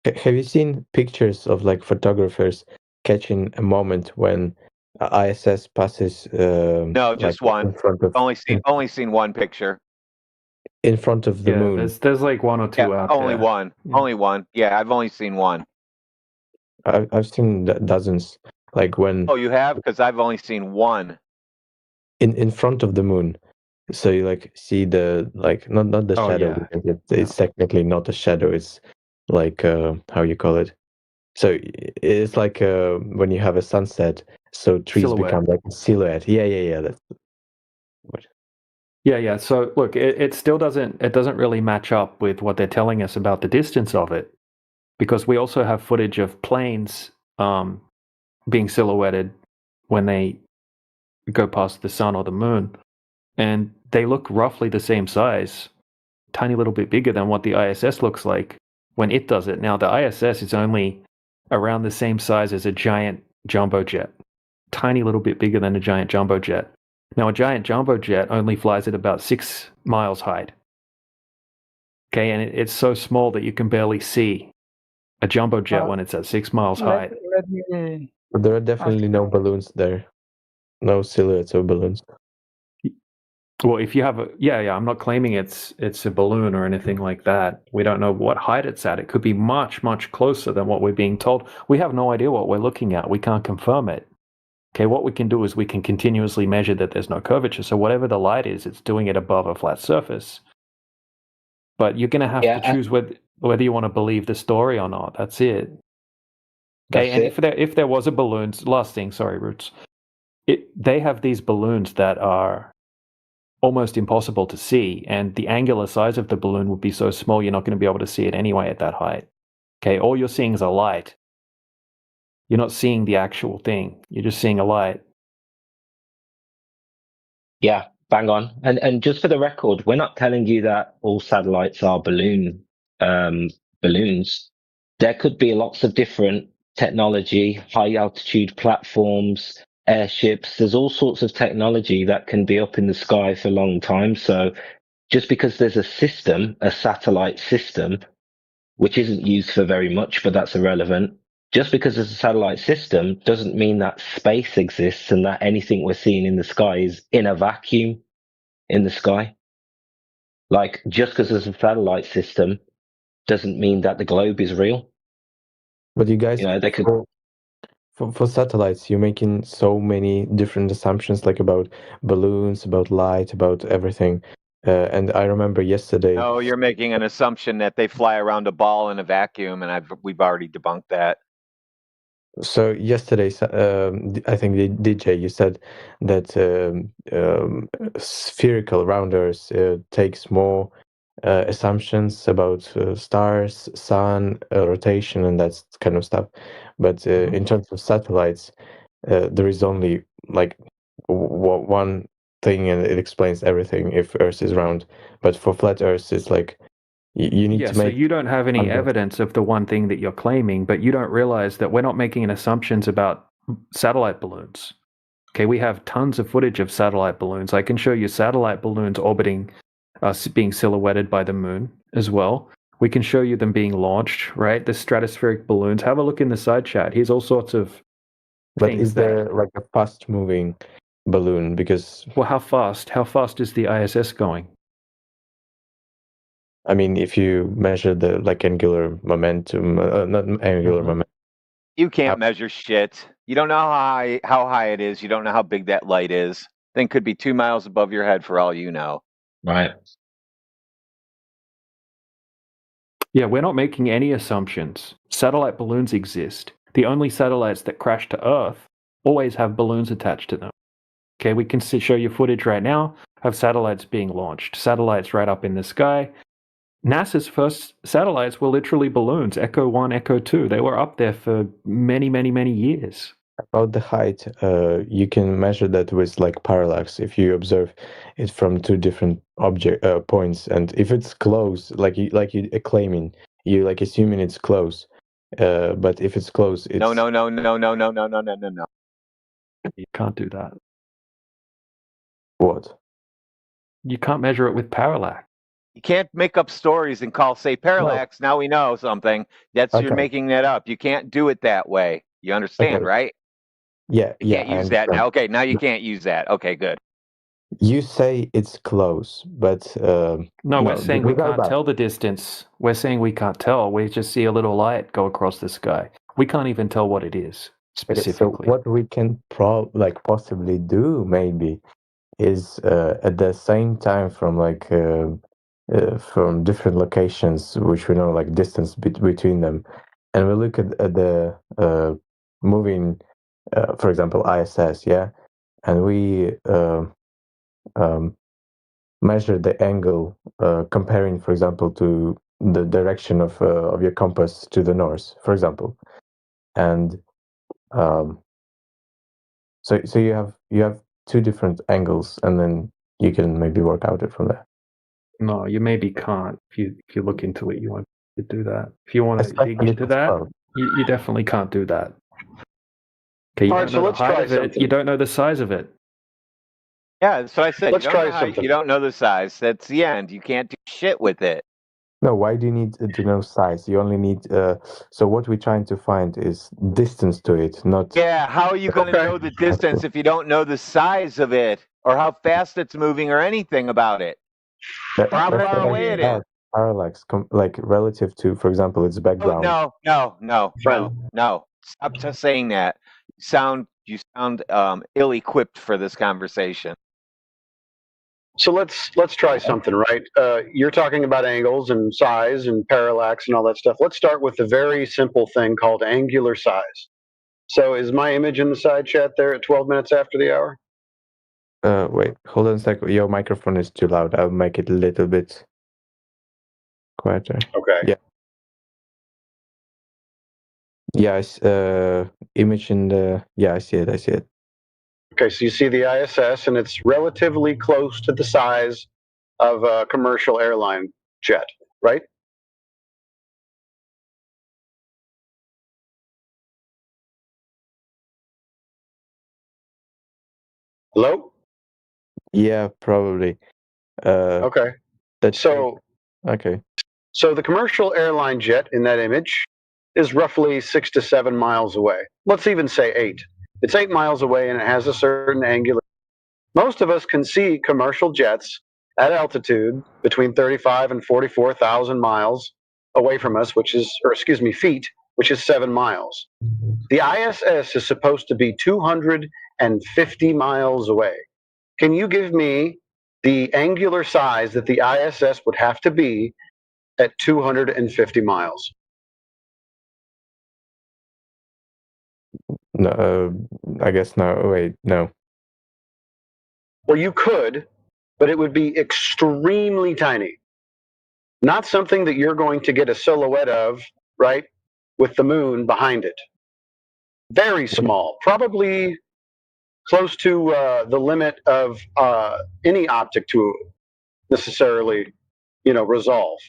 S14: Have you seen pictures of like photographers catching a moment when ISS passes?
S12: No, just
S14: like,
S12: one.
S14: in front of
S12: Only seen one picture.
S14: in front of the
S4: Yeah,
S14: moon.
S4: there's like one or two
S12: Yeah,
S4: out
S12: only
S4: there.
S12: one. Only one. Yeah, I've only seen one.
S14: I've seen dozens. Like when
S12: Oh, you have? Because I've only seen one.
S14: in front of the moon, so you like see the like not the
S4: Oh,
S14: shadow,
S4: yeah.
S14: because it's technically not a shadow. It's like how you call it. So it's like when you have a sunset, so trees
S4: Silhouette.
S14: become like a silhouette. Yeah. That's
S4: Yeah. So look, it still doesn't really match up with what they're telling us about the distance of it, because we also have footage of planes being silhouetted when they go past the sun or the moon, and they look roughly the same size, tiny little bit bigger than what the ISS looks like when it does it. Now the ISS is only around the same size as a giant jumbo jet, tiny little bit bigger than a giant jumbo jet. Now a giant jumbo jet only flies at about 6 miles height. Okay, and it's so small that you can barely see a jumbo jet when it's at 6 miles height.
S13: Let me
S14: But there are definitely no balloons there, no silhouettes of balloons.
S4: Well, if you have I'm not claiming it's a balloon or anything like that. We don't know what height it's at. It could be much, much closer than what we're being told. We have no idea what we're looking at. We can't confirm it. Okay, what we can do is we can continuously measure that there's no curvature. So whatever the light is, it's doing it above a flat surface. But you're going to have to choose whether you want to believe the story or not. That's it. Okay, and if there was a balloon, last thing, sorry, Roots. They have these balloons that are almost impossible to see, and the angular size of the balloon would be so small you're not going to be able to see it anyway at that height. Okay, all you're seeing is a light. You're not seeing the actual thing. You're just seeing a light.
S1: Yeah, bang on. And just for the record, we're not telling you that all satellites are balloons. There could be lots of different technology, high altitude platforms, airships. There's all sorts of technology that can be up in the sky for a long time. So just because there's a satellite system, which isn't used for very much, but that's irrelevant. Just because there's a satellite system doesn't mean that space exists and that anything we're seeing in the sky is in a vacuum in the sky. Like, just because there's a satellite system doesn't mean that the globe is real.
S14: But you guys,
S1: they could.
S14: For satellites, you're making so many different assumptions, like about balloons, about light, about everything. And I remember yesterday.
S12: Oh, you're making an assumption that they fly around a ball in a vacuum, and we've already debunked that.
S14: So yesterday, I think DJ, you said that spherical round Earth takes more assumptions about stars, sun, rotation, and that kind of stuff. But in terms of satellites, there is only like one thing, and it explains everything if Earth is round. But for flat Earth, it's like you need
S4: Yeah,
S14: to
S4: so
S14: make.
S4: you don't have any
S14: under-
S4: evidence of the one thing that you're claiming, but you don't realize that we're not making any assumptions about satellite balloons. Okay, we have tons of footage of satellite balloons. I can show you satellite balloons orbiting, being silhouetted by the moon as well. We can show you them being launched, right? The stratospheric balloons. Have a look in the side chat. Here's all sorts of
S14: But
S4: things
S14: is there like a fast moving balloon? Because
S4: Well, how fast? How fast is the ISS going?
S14: I mean, if you measure the like angular momentum, not angular momentum.
S12: You can't measure shit. You don't know how high it is. You don't know how big that light is. Thing could be 2 miles above your head for all you know.
S3: Right.
S4: Yeah, we're not making any assumptions. Satellite balloons exist. The only satellites that crash to Earth always have balloons attached to them. Okay, we can show you footage right now of satellites being launched. Satellites right up in the sky. NASA's first satellites were literally balloons, Echo 1, Echo 2. They were up there for many, many, many years.
S14: About the height, you can measure that with like parallax if you observe it from two different object points, and if it's close, like you claiming, you like assuming it's close, but if it's close, it's
S12: No.
S4: You can't do that.
S14: What?
S4: You can't measure it with parallax.
S12: You can't make up stories and say parallax. Now we know something. You're
S14: Okay.
S12: making that up. You can't do it that way. You understand,
S14: Okay.
S12: right?
S14: Yeah,
S12: You can't use that now. Okay, now you can't use that. Okay, good.
S14: You say it's close, but
S4: No, we're saying we
S14: without
S4: can't
S14: that-
S4: tell the distance. We're saying we can't tell. We just see a little light go across the sky. We can't even tell what it is
S14: Okay,
S4: specifically.
S14: so what we can possibly do maybe is at the same time from different locations, which we know like distance between them, and we look at the moving, for example, ISS, yeah, and we measure the angle comparing, for example, to the direction of your compass to the north, for example, and so you have two different angles, and then you can maybe work out it from there.
S4: No, you maybe can't. If you look into it, you want to do that. If you want to dig
S14: Especially
S4: into
S14: for
S4: that,
S14: spell.
S4: you definitely can't do that. Okay, you
S5: All
S4: don't
S5: right, so
S4: know the
S5: let's
S4: height
S5: try
S4: of it.
S5: something.
S4: You don't know the size of it.
S12: Yeah, that's what I said.
S5: Let's
S12: you don't
S5: try
S12: know height,
S5: something.
S12: You don't know the size. That's the end. You can't do shit with it.
S14: No, why do you need to know size? You only need. So what we're trying to find is distance to it, not.
S12: Yeah, how are you going to know the distance if you don't know the size of it or how fast it's moving or anything about it?
S14: That,
S12: Or how
S14: that's
S12: far
S14: what I
S12: away it
S14: said.
S12: is?
S14: Parallax, like relative to, for example, its
S12: Oh,
S14: background.
S12: no. Stop just saying that. You sound ill-equipped for this conversation.
S5: So let's try something, right? You're talking about angles and size and parallax and all that stuff. Let's start with a very simple thing called angular size. So is my image in the side chat there at 12 minutes after the hour?
S14: Wait, hold on a second. Your microphone is too loud. I'll make it a little bit quieter.
S5: Okay.
S14: Yeah. Yeah, image in the. Yeah, I see it.
S5: Okay, so you see the ISS, and it's relatively close to the size of a commercial airline jet, right? Hello?
S14: Yeah, probably.
S5: Okay.
S14: That's
S5: So
S14: okay.
S5: So the commercial airline jet in that image is roughly 6 to 7 miles away. Let's even say 8. It's 8 miles away and it has a certain angular. Most of us can see commercial jets at altitude between 35 and 44,000 miles away from us, feet, which is 7 miles. The ISS is supposed to be 250 miles away. Can you give me the angular size that the ISS would have to be at 250 miles?
S14: No, I guess no. Wait, no.
S5: Well, you could, but it would be extremely tiny. Not something that you're going to get a silhouette of, right, with the moon behind it. Very small, probably close to the limit of any optic to necessarily, resolve.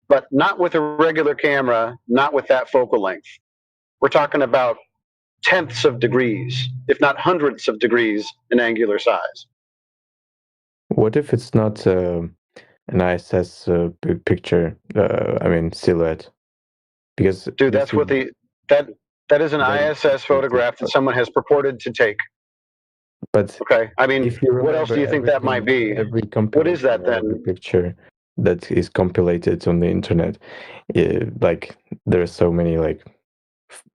S5: But not with a regular camera, not with that focal length. We're talking about tenths of degrees, if not hundredths of degrees in angular size.
S14: What if it's not an ISS picture? I mean silhouette. Because
S5: dude, that's what that is an ISS photograph that someone has purported to take.
S14: But
S5: okay, I mean, what else do you think that might be? What is that then?
S14: Every picture that is compiled on the internet, like there are so many like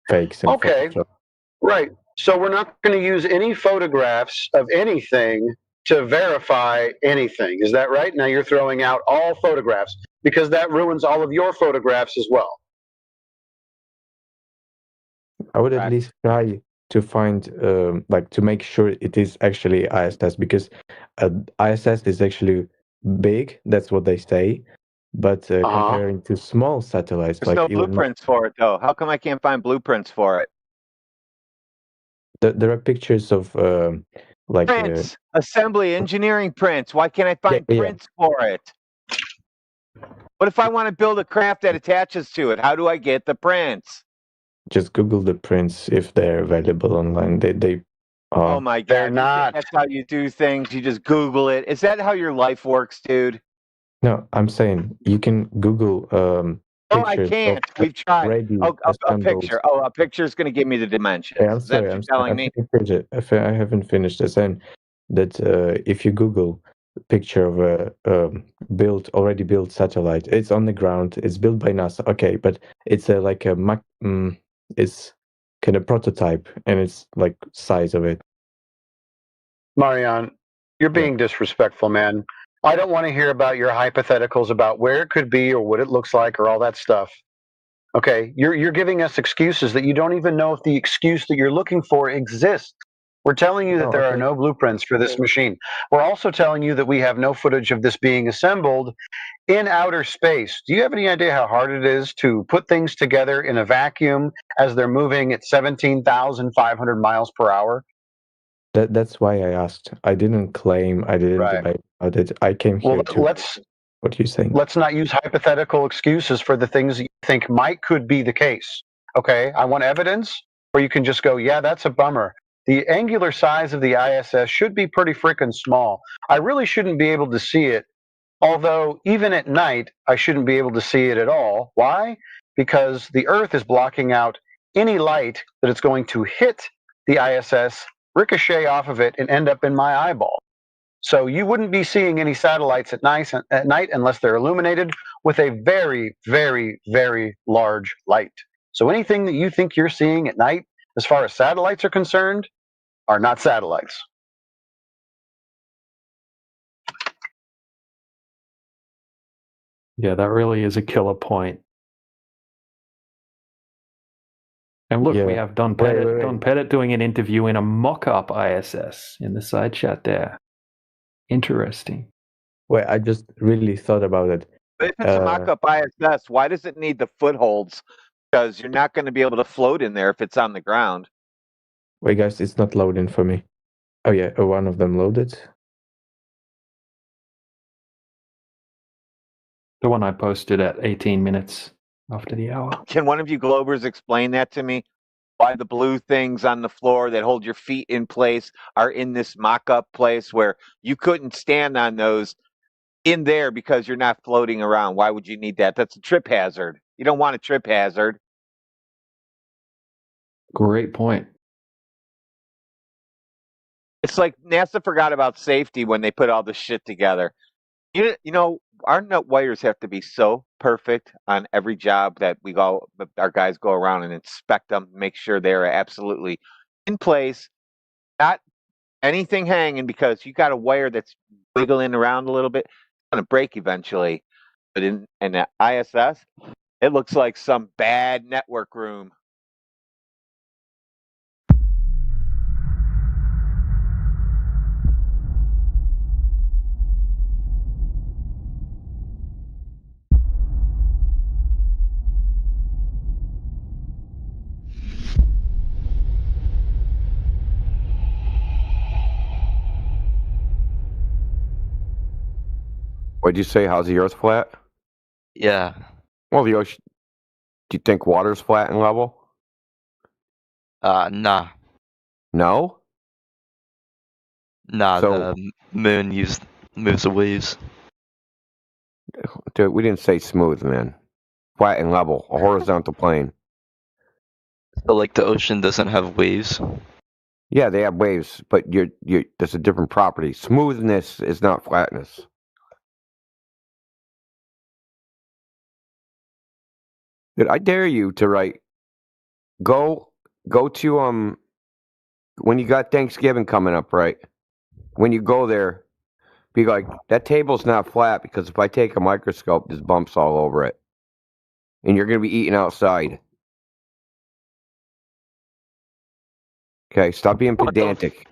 S14: fakes. And
S5: okay, right. So we're not going to use any photographs of anything to verify anything. Is that right? Now you're throwing out all photographs because that ruins all of your photographs as well.
S14: I would at least try to find, like, to make sure it is actually ISS, because ISS is actually big. That's what they say. But comparing to small satellites,
S12: There's
S14: like
S12: no
S14: Elon Musk,
S12: blueprints for it, though. How come I can't find blueprints for it?
S14: there are pictures of like
S12: Prints, assembly, engineering prints. Why can't I find prints for it? What if I want to build a craft that attaches to it? How do I get the prints?
S14: just Google the prints if they're available online. They
S12: Oh my God, you think that's how you do things. You just Google it. Is that how your life works, dude?
S14: No, I'm saying you can Google
S12: Oh, I
S14: pictures
S12: can't.
S14: of
S12: We've tried.
S14: already
S12: Oh, a
S14: assembled.
S12: picture. Oh, a picture is going to give me the dimensions.
S14: Yeah, I'm
S12: Is that
S14: sorry.
S12: what you're telling me?
S14: I haven't finished. I'm saying that if you Google a picture of a already built satellite, it's on the ground. It's built by NASA. Okay, but it's like a it's kind of prototype, and it's like size of it.
S5: Marian, you're being disrespectful, man. I don't want to hear about your hypotheticals about where it could be or what it looks like or all that stuff. Okay, you're giving us excuses that you don't even know if the excuse that you're looking for exists. We're telling you that there are no blueprints for this machine. We're also telling you that we have no footage of this being assembled in outer space. Do you have any idea how hard it is to put things together in a vacuum as they're moving at 17,500 miles per hour?
S14: That's why I asked. I didn't claim. I didn't debate about it. I came here to. What are you saying?
S5: Let's not use hypothetical excuses for the things that you think could be the case. Okay, I want evidence where you can just go, yeah, that's a bummer. The angular size of the ISS should be pretty freaking small. I really shouldn't be able to see it, although even at night, I shouldn't be able to see it at all. Why? Because the Earth is blocking out any light that it's going to hit the ISS, ricochet off of it, and end up in my eyeball. So you wouldn't be seeing any satellites at night unless they're illuminated with a very, very, very large light. So anything that you think you're seeing at night, as far as satellites are concerned, are not satellites.
S4: Yeah, that really is a killer point. And look, we have Don Pettit, Don Pettit doing an interview in a mock-up ISS in the side chat there. Interesting.
S14: Wait, I just really thought about it.
S12: But if it's a mock-up ISS, why does it need the footholds? Because you're not going to be able to float in there if it's on the ground.
S14: Wait, guys, it's not loading for me. Oh yeah, one of them loaded.
S4: The one I posted at 18 minutes after the hour.
S12: Can one of you Globers explain that to me? Why the blue things on the floor that hold your feet in place are in this mock-up place where you couldn't stand on those in there because you're not floating around? Why would you need that? That's a trip hazard. You don't want a trip hazard.
S4: Great point.
S12: It's like NASA forgot about safety when they put all this shit together. You know, our nut wires have to be so perfect on every job that our guys go around and inspect them, make sure they're absolutely in place, not anything hanging, because you got a wire that's wiggling around a little bit, it's going to break eventually. But in the ISS, it looks like some bad network room.
S15: What'd you say? How's the Earth flat?
S16: Yeah.
S15: Well, the ocean. Do you think water's flat and level?
S16: Nah.
S15: No.
S16: Nah,
S15: So-
S16: the moon moves the waves.
S15: Dude, we didn't say smooth, man. Flat and level, a horizontal plane.
S16: So like the ocean doesn't have waves.
S15: Yeah, they have waves, but there's a different property. Smoothness is not flatness. Dude, I dare you to write. Go to when you got Thanksgiving coming up, right? When you go there, be like, that table's not flat because if I take a microscope, there's bumps all over it. And you're gonna be eating outside. Okay, stop being pedantic.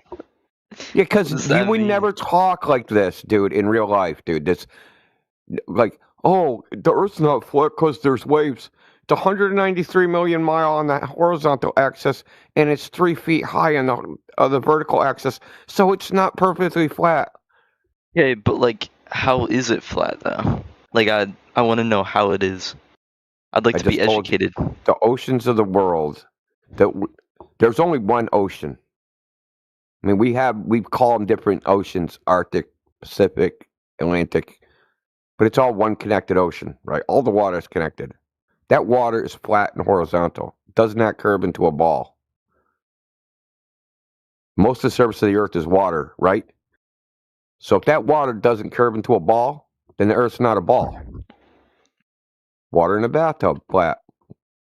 S15: Yeah, because
S16: does
S15: you
S16: that
S15: would
S16: mean?
S15: never talk like this, dude, in real life, dude. This, like, oh, the Earth's not flat because there's waves. It's 193 million mile on the horizontal axis, and it's 3 feet high on the vertical axis, so it's not perfectly flat.
S16: Yeah, but like, how is it flat though? Like, I want to know how it is. I'd like
S15: I
S16: to be
S15: just told you,
S16: educated.
S15: the oceans of the world, there's only one ocean. I mean, we call them different oceans: Arctic, Pacific, Atlantic, but it's all one connected ocean, right? All the water is connected. That water is flat and horizontal. It does not curve into a ball. Most of the surface of the Earth is water, right? So if that water doesn't curve into a ball, then the Earth's not a ball. Water in a bathtub, flat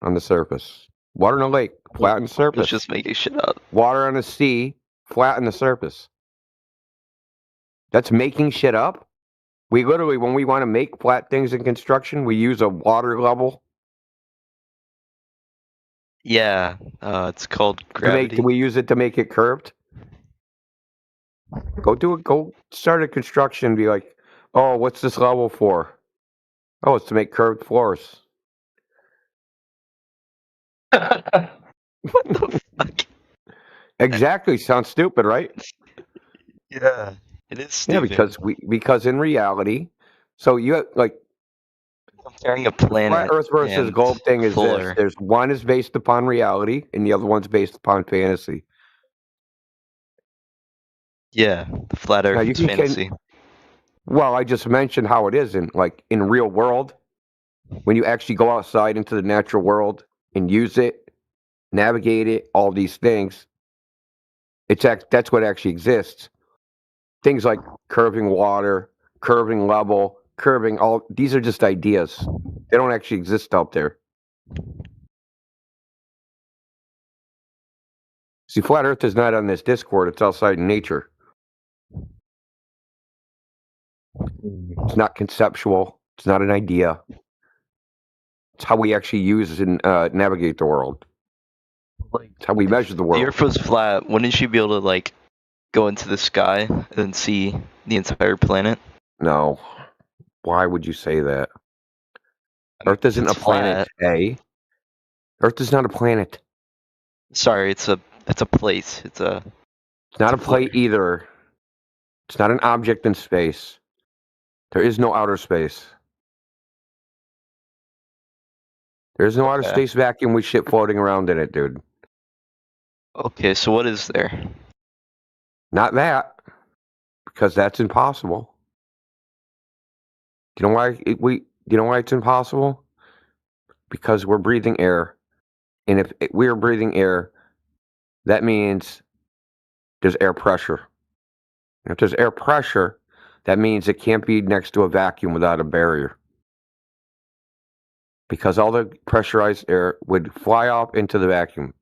S15: on the surface. Water in a lake, flat on the surface.
S16: Let's just making shit up.
S15: Water on the sea, flat on the surface. That's making shit up? We literally, when we want to make flat things in construction, we use a water level.
S16: Yeah, it's called gravity.
S15: Do we use it to make it curved? Go start a construction and be like, oh, what's this level for? Oh, it's to make curved floors.
S16: What the fuck?
S15: Exactly. Sounds stupid, right?
S16: Yeah, it is stupid.
S15: Yeah, because in reality, so you have, like,
S16: comparing a planet
S15: flat Earth versus
S16: and
S15: globe thing is
S16: fuller.
S15: this. There's one is based upon reality and the other one's based upon fantasy.
S16: Yeah, the flat Earth
S15: Now, you
S16: is
S15: can-
S16: fantasy.
S15: Well, I just mentioned how it isn't. Like, in real world, when you actually go outside into the natural world and use it, navigate it, all these things, that's what actually exists. Things like curving water, curving level, curving, all these are just ideas. They don't actually exist out there. See, flat Earth is not on this Discord, it's outside in nature. It's not conceptual. It's not an idea. It's how we actually use and navigate the world. It's how we measure the
S16: The
S15: world.
S16: Earth was flat. Wouldn't you be able to like go into the sky and see the entire planet?
S15: No. Why would you say that? Earth isn't a
S16: It's
S15: planet, A. Earth is not a planet.
S16: Sorry, it's a plate.
S15: It's not a plate either. It's not an object in space. There is no outer space. There is no outer
S16: Okay.
S15: space vacuum with shit floating around in it, dude.
S16: Okay, so what is there?
S15: Not that, because that's impossible. You know why you know why it's impossible? Because we're breathing air, and if we're breathing air, that means there's air pressure. And if there's air pressure, that means it can't be next to a vacuum without a barrier. Because all the pressurized air would fly off into the vacuum.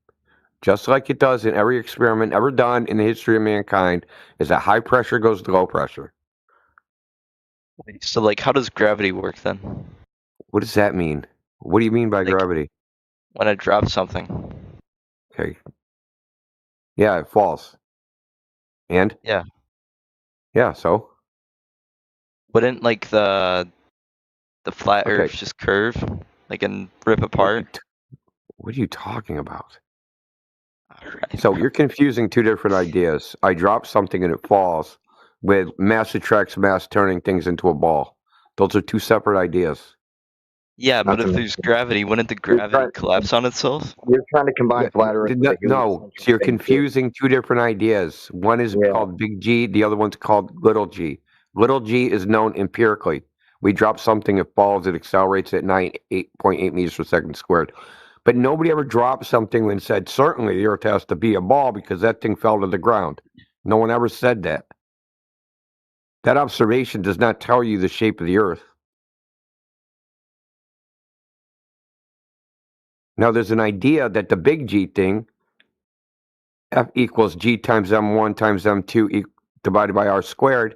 S15: Just like it does in every experiment ever done in the history of mankind, is that high pressure goes to low pressure.
S16: So like, how does gravity work then?
S15: What does that mean? What do you mean by gravity?
S16: When I drop something.
S15: Okay. Yeah, it falls. And?
S16: Yeah.
S15: Yeah, so?
S16: Wouldn't like the flat
S15: Okay.
S16: Earth just curve, like, and rip apart?
S15: What are you talking about?
S16: Alright.
S15: So you're confusing two different ideas. I drop something and it falls, with mass attracts mass turning things into a ball. Those are two separate ideas.
S16: Yeah, but if
S17: Nothing.
S16: there's gravity, wouldn't the gravity collapse on itself?
S17: You're trying to combine flat Earth. with a
S15: No, so you're
S17: big G.
S15: confusing two different ideas. One is
S17: Yeah.
S15: called big G, the other one's called little g. Little g is known empirically. We drop something, it falls, it accelerates at 8.8 meters per second squared. But nobody ever dropped something and said, certainly the Earth has to be a ball because that thing fell to the ground. No one ever said that. That observation does not tell you the shape of the Earth. Now, there's an idea that the big G thing, F equals G times M1 times M2 divided by R squared,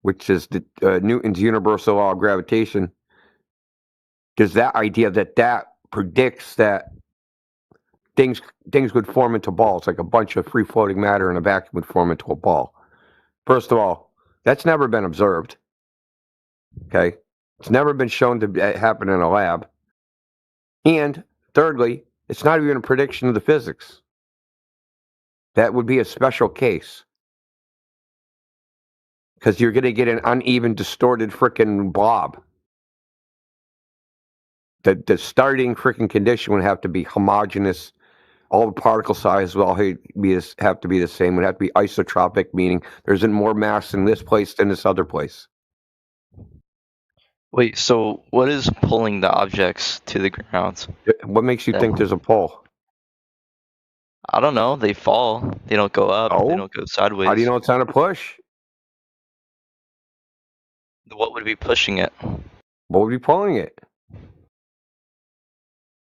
S15: which is the Newton's universal law of gravitation. There's that idea that predicts that things would form into balls, like a bunch of free-floating matter in a vacuum would form into a ball. First of all, that's never been observed. Okay? It's never been shown to happen in a lab. And thirdly, it's not even a prediction of the physics. That would be a special case. Because you're going to get an uneven, distorted frickin' blob. The starting frickin' condition would have to be homogeneous. All the particle sizes will all have to be the same. It would have to be isotropic, meaning there isn't more mass in this place than this other place.
S16: Wait, so what is pulling the objects to the ground?
S15: What makes you think there's a pull?
S16: I don't know. They fall. They don't go up.
S15: Oh?
S16: They don't go sideways.
S15: How do you know it's on a push?
S16: What would be pushing it?
S15: What would be pulling it?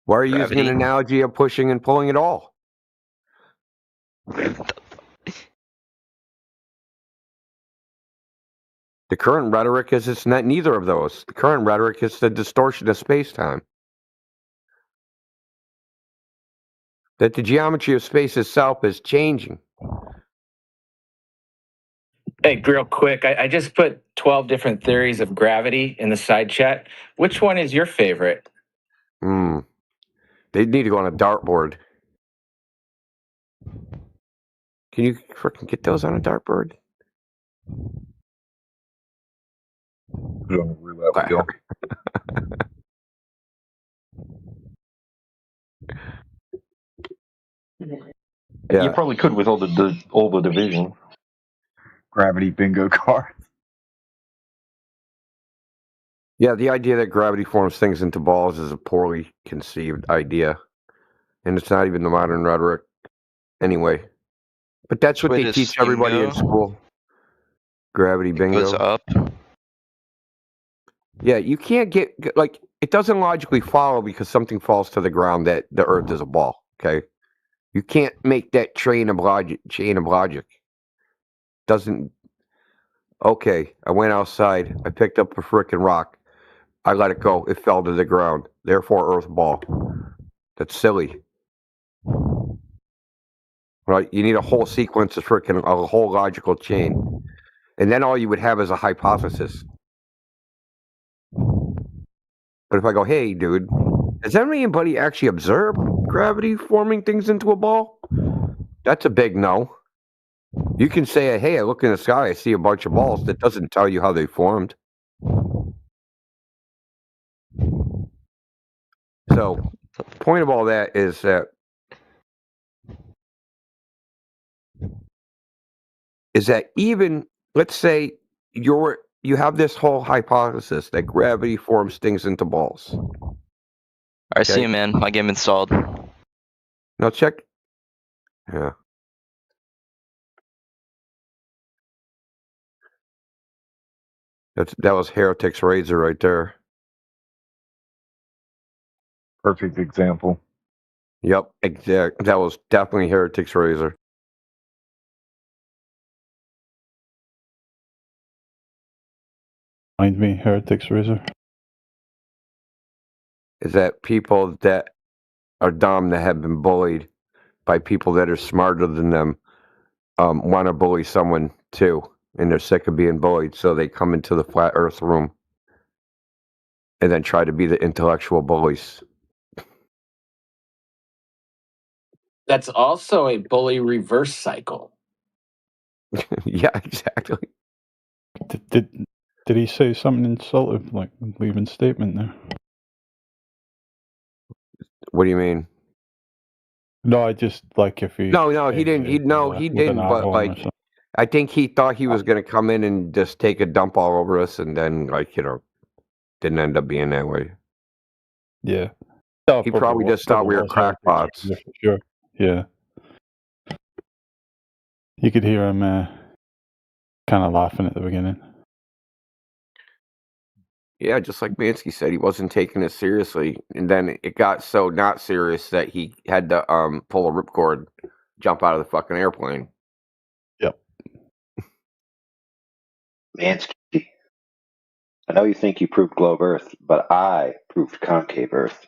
S15: Why are you using
S16: Gravity.
S15: an analogy of pushing and pulling it all? The current rhetoric is it's not neither of those. The current rhetoric is the distortion of space-time. That the geometry of space itself is changing.
S18: Hey, real quick, I just put 12 different theories of gravity in the side chat. Which one is your favorite?
S15: They need to go on a dartboard. Can you freaking get those on a dartboard?
S10: Put it on a roulette wheel.
S15: Yeah.
S19: You probably could with all the division.
S17: Gravity bingo card.
S15: Yeah, the idea that gravity forms things into balls is a poorly conceived idea. And it's not even the modern rhetoric anyway. But that's what
S16: Wait,
S15: they
S16: is
S15: teach everybody in
S16: bingo?
S15: school. Gravity bingo.
S16: Goes up.
S15: Yeah, you can't get, like, it doesn't logically follow because something falls to the ground that the Earth is a ball, okay? You can't make that chain of logic. Doesn't, okay, I went outside, I picked up a frickin' rock, I let it go, it fell to the ground, therefore Earth ball. That's silly. Right? You need a whole sequence of a whole logical chain. And then all you would have is a hypothesis. But if I go, hey, dude, has anybody actually observed gravity forming things into a ball? That's a big no. You can say, hey, I look in the sky, I see a bunch of balls. That doesn't tell you how they formed. So, the point of all that is that even, let's say, you have this whole hypothesis that gravity forms things into balls.
S16: I see you, man. My game installed.
S15: Now check. Yeah. That was Heretic's Razor right there.
S17: Perfect example.
S15: Yep, exact. That was definitely Heretic's Razor.
S2: Mind me, Heretic's Razor.
S15: Is that people that are dumb that have been bullied by people that are smarter than them want to bully someone too, and they're sick of being bullied, so they come into the flat Earth room and then try to be the intellectual bullies.
S18: That's also a bully reverse cycle.
S15: Yeah, exactly.
S2: Did
S20: Did he say something insulting, like leaving statement there?
S15: What do you mean?
S20: No, I just like if he.
S15: No, he didn't. He
S20: with an
S15: didn't. But
S20: at-home or
S15: like,
S20: something.
S15: I think he thought he was gonna come in and just take a dump all over us, and then like didn't end up being that way.
S20: Yeah. No,
S15: He probably just thought we were
S20: was hard,
S15: crackpots.
S20: yeah, for sure. Yeah. You could hear him kind of laughing at the beginning.
S15: Yeah, just like Mansky said, he wasn't taking it seriously, and then it got so not serious that he had to pull a ripcord, jump out of the fucking airplane.
S20: Yep.
S21: Mansky, I know you think you proved globe Earth, but I proved concave Earth.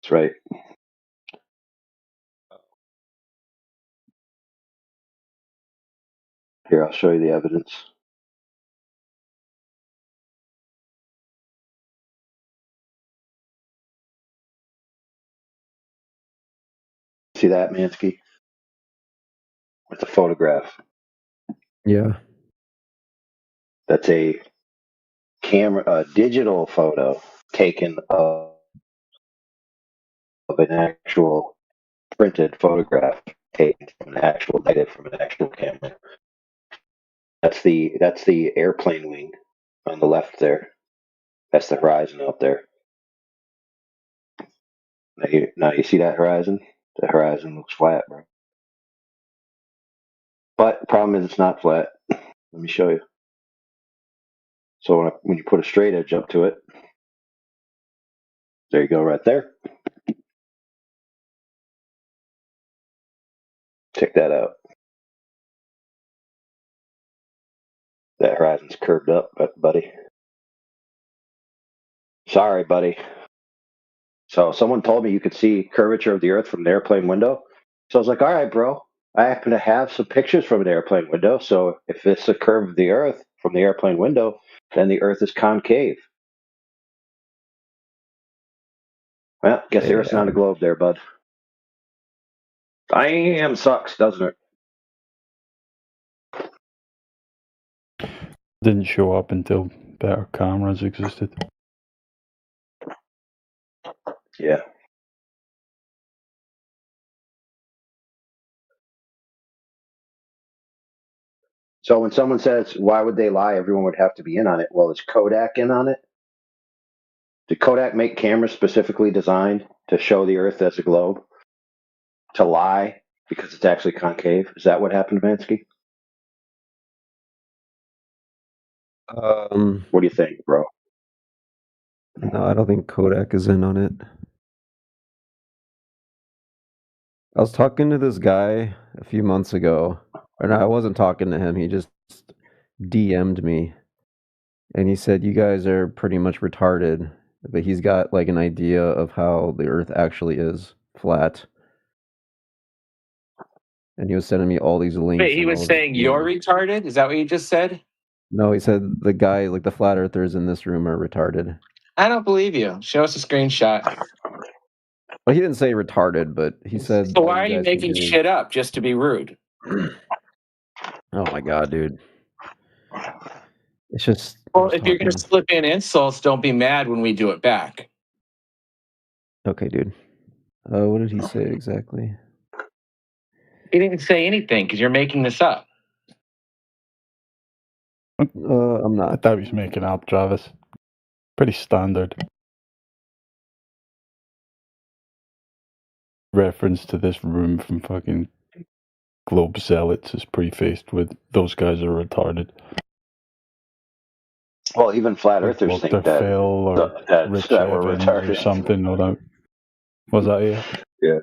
S21: That's right. Here, I'll show you the evidence. See that, Mansky? It's a photograph.
S14: Yeah.
S21: That's a digital photo taken of an actual printed photograph taken from an actual negative from an actual camera. That's the airplane wing on the left there. That's the horizon out there. Now you see that horizon? The horizon looks flat, bro. But the problem is it's not flat. Let me show you. So when you put a straight edge up to it, there you go right there. Check that out. That horizon's curved up, buddy. Sorry, buddy. So someone told me you could see curvature of the Earth from an airplane window. So I was like, all right, bro. I happen to have some pictures from an airplane window. So if it's a curve of the Earth from the airplane window, then the Earth is concave. Well, guess the Earth's not a globe there, bud. Damn, sucks, doesn't it?
S20: Didn't show up until better cameras existed.
S21: Yeah. So when someone says, why would they lie? Everyone would have to be in on it. Well, is Kodak in on it? Did Kodak make cameras specifically designed to show the Earth as a globe? To lie because it's actually concave? Is that what happened to Vansky? What do you think, bro?
S22: No, I don't think Kodak is in on it. I was talking to this guy a few months ago, and I wasn't talking to him. He just DM'd me, and he said, "You guys are pretty much retarded," but he's got like an idea of how the Earth actually is flat. And he was sending me all these links.
S18: Wait, he was saying you're retarded? Is that what you just said?
S22: No, he said the guy, like the flat earthers in this room, are retarded.
S18: I don't believe you. Show us a screenshot.
S22: Well, he didn't say retarded, but he said.
S18: So why are you making shit up just to be rude?
S22: Oh my god, dude! It's just.
S18: Well, if you're gonna slip in insults, don't be mad when we do it back.
S22: Okay, dude. What did he say exactly?
S18: He didn't say anything because you're making this up.
S22: I'm not.
S20: I thought he was making up, Travis. Pretty standard. Reference to this room from fucking Globe Zealots is prefaced with "those guys are retarded."
S21: Well, even flat earthers
S20: Like
S21: think
S20: Dr.
S21: that,
S20: Phil or Rich
S21: that we're
S20: Evans
S21: retarded.
S20: or something. No doubt. Was that you?
S21: Yeah.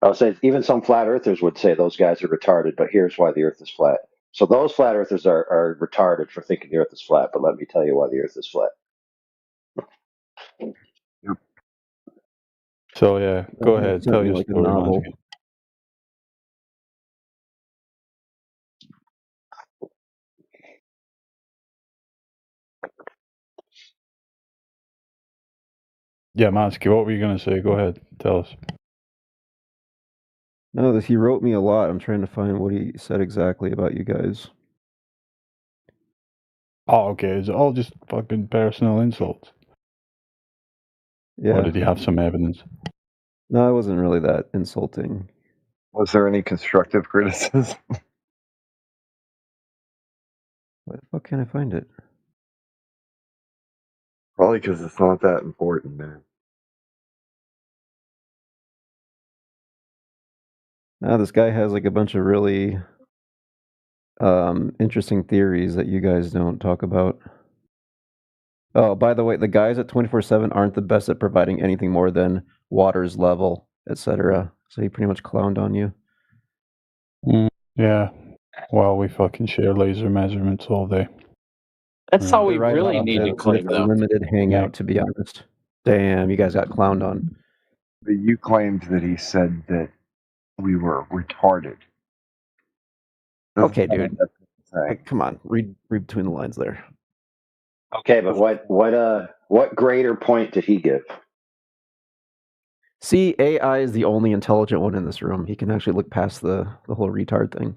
S21: I would say even some flat earthers would say those guys are retarded, but here's why the Earth is flat. So those flat earthers are retarded for thinking the Earth is flat, but let me tell you why the Earth is flat.
S20: So yeah, go ahead. Tell your
S22: like a
S20: story,
S22: novel.
S20: Mansky. Yeah, Mansky, what were you going to say? Go ahead. Tell us.
S22: No, he wrote me a lot. I'm trying to find what he said exactly about you guys.
S20: Oh, okay. It's all just fucking personal insults.
S22: Yeah.
S20: Or did he have some evidence?
S22: No, it wasn't really that insulting.
S17: Was there any constructive criticism?
S22: Why the fuck can't I find it?
S17: Probably because it's not that important, man.
S22: Now this guy has like a bunch of really interesting theories that you guys don't talk about. Oh, by the way, the guys at 24/7 aren't the best at providing anything more than water's level, etc. So he pretty much clowned on you.
S20: Yeah. Well, we fucking share laser measurements all day.
S7: That's all we
S22: Right
S7: really
S22: off,
S7: need to
S22: it's
S7: claim,
S22: a
S7: though.
S22: limited hangout, to be honest. Damn, you guys got clowned on.
S17: But you claimed that he said that we were retarded.
S22: Okay, dude. Like, come on, read between the lines there.
S21: Okay, but what greater point did he give?
S22: See, AI is the only intelligent one in this room. He can actually look past the whole retard thing.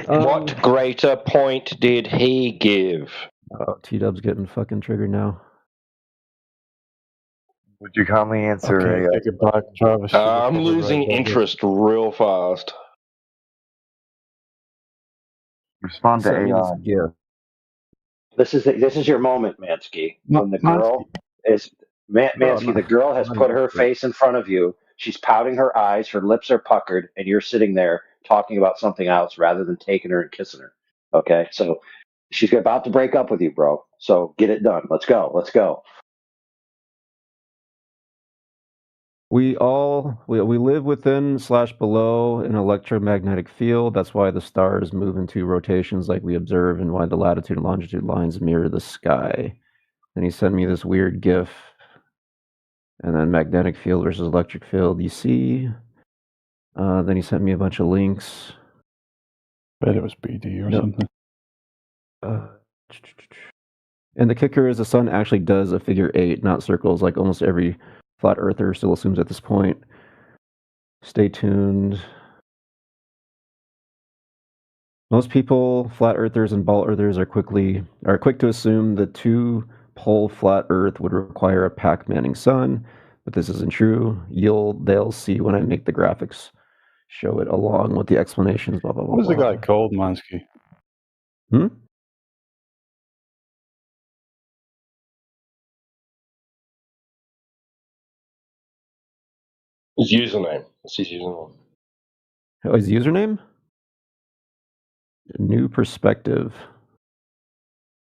S19: What greater point did he give?
S22: Oh, T-Dub's getting fucking triggered now.
S17: Would you kindly answer
S20: Okay, take it back, Travis.
S19: I'm losing interest real fast.
S17: Respond to AI.
S22: Yeah.
S21: This is your moment, Mansky. When the girl is Mansky, the girl has put her face in front of you. She's pouting her eyes, her lips are puckered, and you're sitting there talking about something else rather than taking her and kissing her. Okay, so she's about to break up with you, bro. So get it done. Let's go. Let's go.
S22: We live within / below an electromagnetic field. That's why the stars move into rotations like we observe, and why the latitude and longitude lines mirror the sky. Then he sent me this weird GIF, and then magnetic field versus electric field. You see. Then he sent me a bunch of links.
S20: Bet it was BD or something.
S22: And the kicker is the sun actually does a figure 8, not circles, like almost every flat earther still assumes at this point. Stay tuned. Most people, flat earthers and ball earthers, are quick to assume the 2-pole flat earth would require a Pac-Manning sun, but this isn't true. They'll see when I make the graphics show it along with the explanations, blah, blah, blah.
S20: What was the
S22: blah.
S20: guy called, Mansky?
S22: Hmm?
S19: His username. What's his username?
S22: Oh, his username? New Perspective.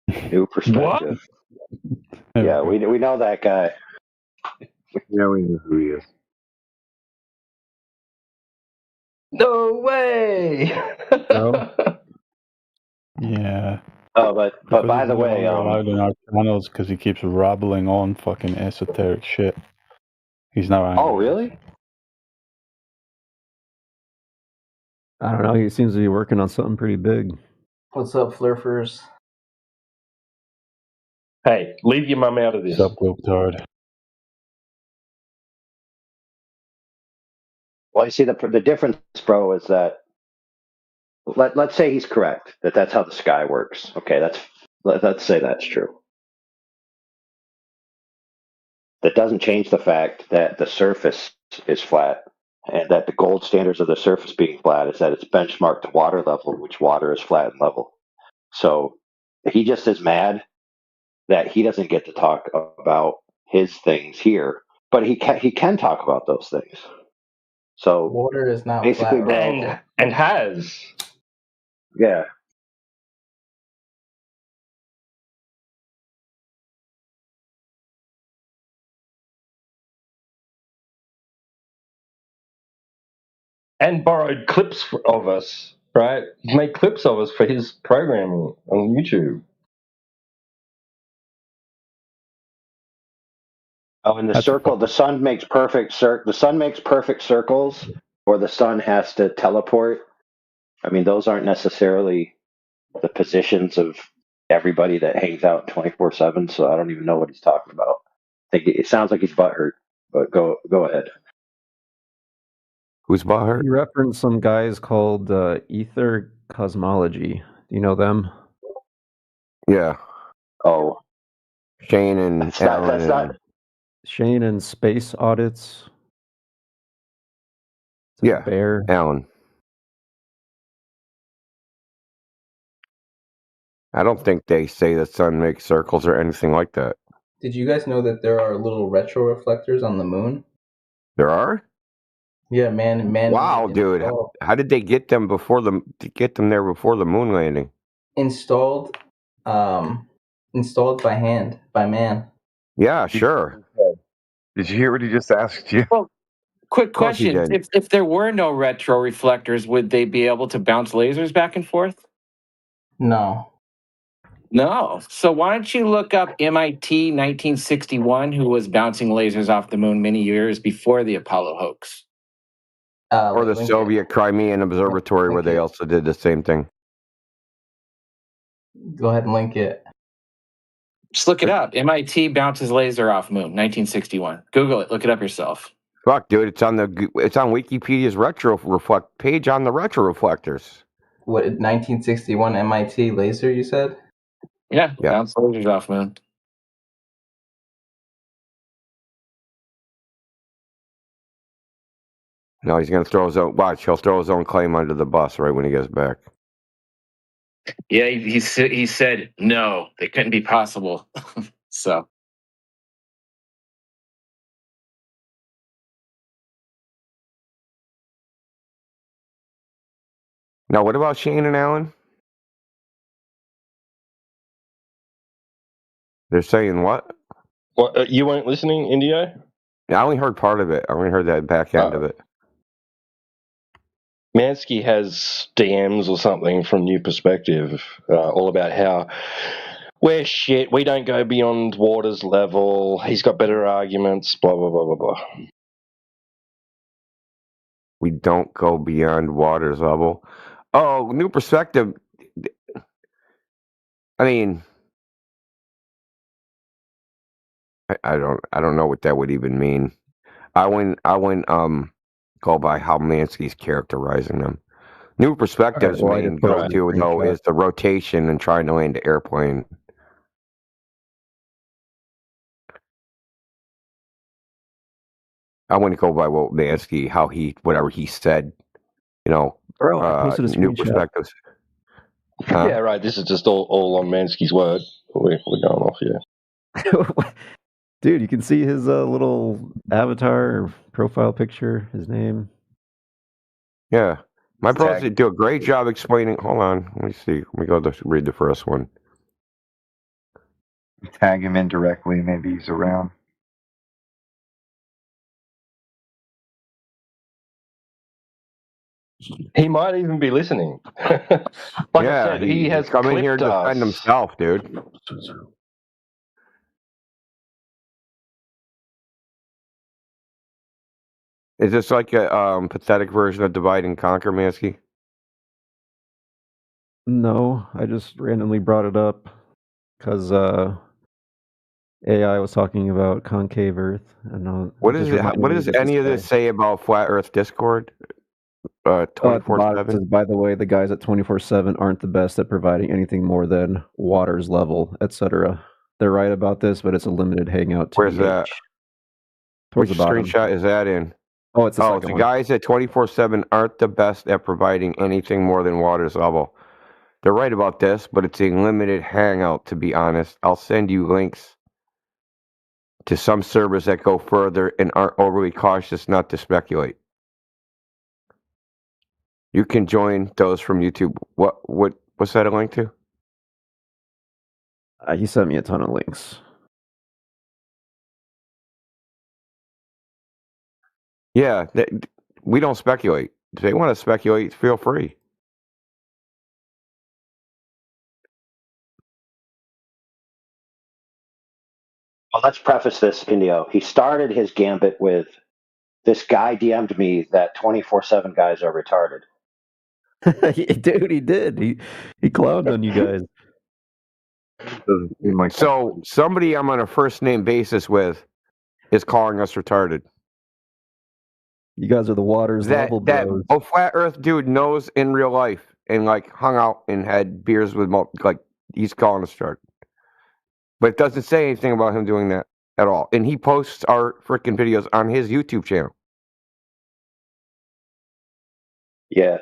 S21: New perspective. Yeah, we know that guy.
S17: Yeah, we know who he is.
S19: No way!
S20: Yeah.
S21: Oh, but by the way,
S20: allowed in our channels because he keeps rabbling on fucking esoteric shit. He's now angry.
S21: Oh, really?
S22: I don't know. He seems to be working on something pretty big.
S7: What's up, Flurfers?
S19: Hey, leave your mum out of this.
S20: What's up, Globetard?
S21: Well, you see, the difference, bro, is that let's say he's correct, that's how the sky works. Okay, let's say that's true. That doesn't change the fact that the surface is flat, and that the gold standards of the surface being flat is that it's benchmarked to water level, which water is flat and level. So he just is mad that he doesn't get to talk about his things here, but he can talk about those things. So
S7: Water is not
S21: basically,
S7: flat.
S21: bro,
S19: And has.
S21: yeah.
S19: And borrowed clips of us, right? He made clips of us for his programming on YouTube.
S21: Oh, and the circle, the sun makes perfect circles, or the sun has to teleport. I mean, those aren't necessarily the positions of everybody that hangs out 24/7. So I don't even know what he's talking about. I think it sounds like he's butthurt, but go ahead.
S15: Who's Butthurt?
S22: He referenced some guys called Ether Cosmology. Do you know them?
S15: Yeah.
S21: Oh,
S15: Shane and
S21: that's not. That's
S15: Alan.
S21: not.
S22: Shane and Space Audits. It's like a
S15: Yeah.
S22: bear.
S15: Alan. I don't think they say the sun makes circles or anything like that.
S7: Did you guys know that there are little retro reflectors on the moon?
S15: There are?
S7: Yeah, man.
S15: Wow, dude. How did they get them there before the moon landing?
S7: Installed by hand, by man.
S15: Yeah, sure.
S17: Did you hear what he just asked you?
S18: Well, quick
S15: course he
S18: question:
S15: did.
S18: if there were no retro reflectors, would they be able to bounce lasers back and forth?
S7: No.
S18: No. So why don't you look up MIT 1961, who was bouncing lasers off the moon many years before the Apollo hoax?
S15: Or the Soviet Crimean Observatory, where they also did the same thing.
S7: Go ahead and link it.
S18: Just look it up. MIT bounces laser off moon, 1961. Google it. Look it up yourself.
S15: Fuck, dude, it's on Wikipedia's retro reflect page on the retro reflectors.
S7: What, 1961 MIT laser, you said?
S18: Yeah, bounce lasers off moon.
S15: No, he's gonna throw his own. Watch, he'll throw his own claim under the bus right when he gets back.
S18: Yeah, he said no, they couldn't be possible. So.
S15: Now, what about Shane and Alan? They're saying what?
S19: What? You weren't listening, Indio?
S15: I only heard part of it. I only heard that back end of it.
S19: Mansky has DMs or something from New Perspective, all about how we're shit, we don't go beyond Waters' level, he's got better arguments, blah, blah, blah, blah, blah.
S15: We don't go beyond Waters' level. Oh, New Perspective. I mean, I don't know what that would even mean. I wouldn't go by how Mansky's characterizing them. New Perspective's main go-to though is the rotation and trying to land the airplane. I wouldn't go by what Mansky, whatever he said. You know,
S22: Bro, I posted a
S15: New
S22: screenshot.
S15: Perspectives. Huh?
S19: Yeah, right, this is just all on Mansky's word. We're going off here.
S22: Dude, you can see his little avatar or profile picture, his name.
S15: Yeah. My brother do a great job explaining. Hold on. Let me see. Let me go to read the first one.
S17: Tag him indirectly. Maybe he's around.
S19: He might even be listening. Like I said, he has
S15: come in here to
S19: clipped
S15: defend
S19: us.
S15: himself, dude. Is this like a pathetic version of Divide and Conquer, Mansky?
S22: No, I just randomly brought it up because AI was talking about concave Earth. And
S15: What does any of this say about Flat Earth Discord? 24/7.
S22: By the way, the guys at 24/7 aren't the best at providing anything more than Waters level, etc. They're right about this, but it's a limited hangout.
S15: Where's that?
S22: Towards
S15: Which
S22: the bottom.
S15: screenshot is that in?
S22: Oh, it's the second one.
S15: guys at 24/7 aren't the best at providing anything more than Waters level. They're right about this, but it's a limited hangout, to be honest. I'll send you links to some servers that go further and aren't overly cautious not to speculate. You can join those from YouTube. What's that a link to?
S22: He sent me a ton of links.
S15: Yeah, we don't speculate. If they want to speculate, feel free.
S21: Well, let's preface this, Indio. He started his gambit with, this guy DM'd me that 24/7 guys are retarded.
S22: Dude, he did. He clowned on you guys.
S15: So somebody I'm on a first name basis with is calling us retarded.
S22: You guys are the water's level
S15: that
S22: bros.
S15: flat Earth dude knows in real life and like hung out and had beers with like he's calling us chart, but it doesn't say anything about him doing that at all. And he posts our freaking videos on his YouTube channel.
S21: Yeah.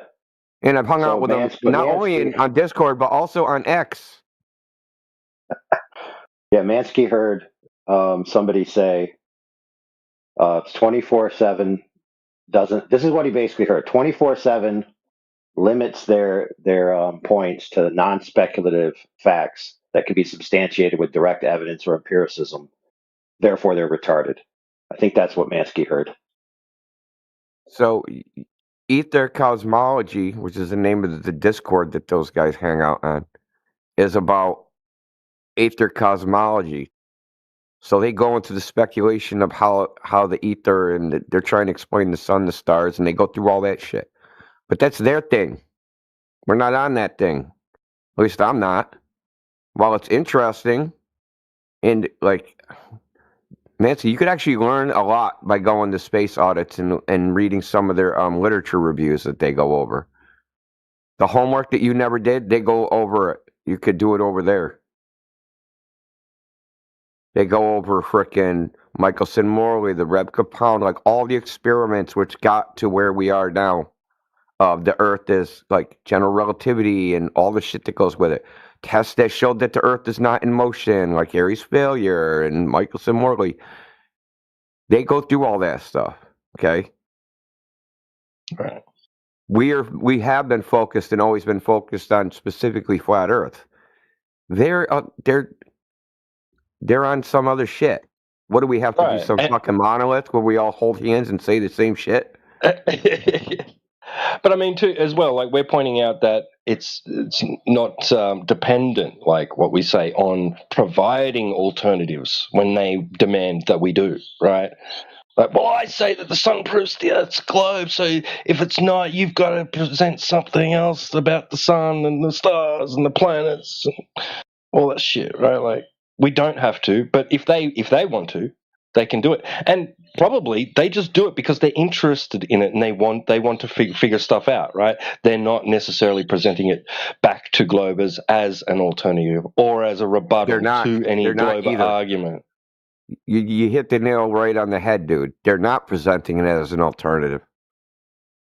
S15: And I've hung out with him not only on Discord but also on X.
S21: Yeah, Mansky heard somebody say it's 24/7 doesn't. This is what he basically heard. 24/7 limits their points to non-speculative facts that can be substantiated with direct evidence or empiricism. Therefore, they're retarded. I think that's what Mansky heard.
S15: So, Ether Cosmology, which is the name of the Discord that those guys hang out on, is about ether cosmology. So they go into the speculation of how the ether and they're trying to explain the sun, the stars, and they go through all that shit. But that's their thing. We're not on that thing. At least I'm not. While it's interesting, and like Nancy, you could actually learn a lot by going to space audits and reading some of their literature reviews that they go over. The homework that you never did, they go over it. You could do it over there. They go over frickin' Michelson Morley, the Reb compound, like all the experiments which got to where we are now. The Earth is like general relativity and all the shit that goes with it. Tests that showed that the Earth is not in motion, like Airy's failure and Michelson Morley. They go through all that stuff. Okay.
S19: Right.
S15: We have been focused and always been focused on specifically flat Earth. They're on some other shit. What do we have to do? Some fucking monolith where we all hold hands and say the same shit?
S19: But I mean, too, as well, like we're pointing out that it's not dependent, like what we say, on providing alternatives when they demand that we do, right? Like, well, I say that the sun proves the Earth's globe, so if it's not, you've got to present something else about the sun and the stars and the planets and all that shit, right? Like, we don't have to, but if they want to, they can do it. And probably they just do it because they're interested in it and they want to figure stuff out, right? They're not necessarily presenting it back to Globers as an alternative or as a rebuttal to any Glober argument.
S15: You hit the nail right on the head, dude. They're not presenting it as an alternative.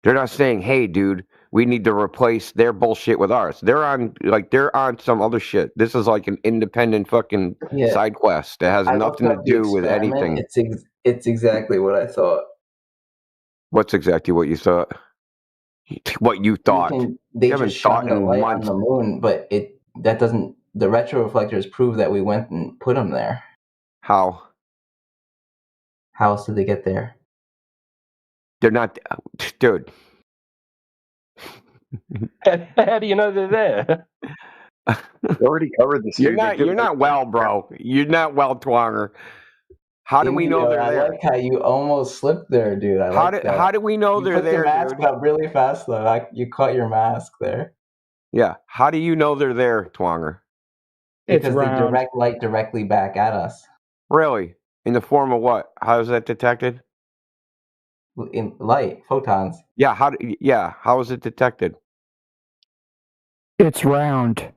S15: They're not saying, hey, dude, we need to replace their bullshit with ours. They're on some other shit. This is like an independent fucking side quest that has nothing to do with anything.
S7: It's exactly what I thought.
S15: What's exactly what you thought? What you thought?
S7: They just shone a light on the moon, but that doesn't. The retroreflectors prove that we went and put them there.
S15: How?
S7: How else did they get there?
S15: They're not, dude.
S19: How do you know they're there?
S17: We already covered this.
S15: You're not well, bro. You're not well, Twanger. How do we know they're there?
S7: I like how you almost slipped there, dude.
S15: How do we know they're there,
S7: dude? You put your mask up really fast, though. You caught your mask there.
S15: Yeah. How do you know they're there, Twanger?
S7: Because they direct light directly back at us.
S15: Really? In the form of what? How is that detected?
S7: In light, photons.
S15: Yeah. How is it detected?
S4: It's round.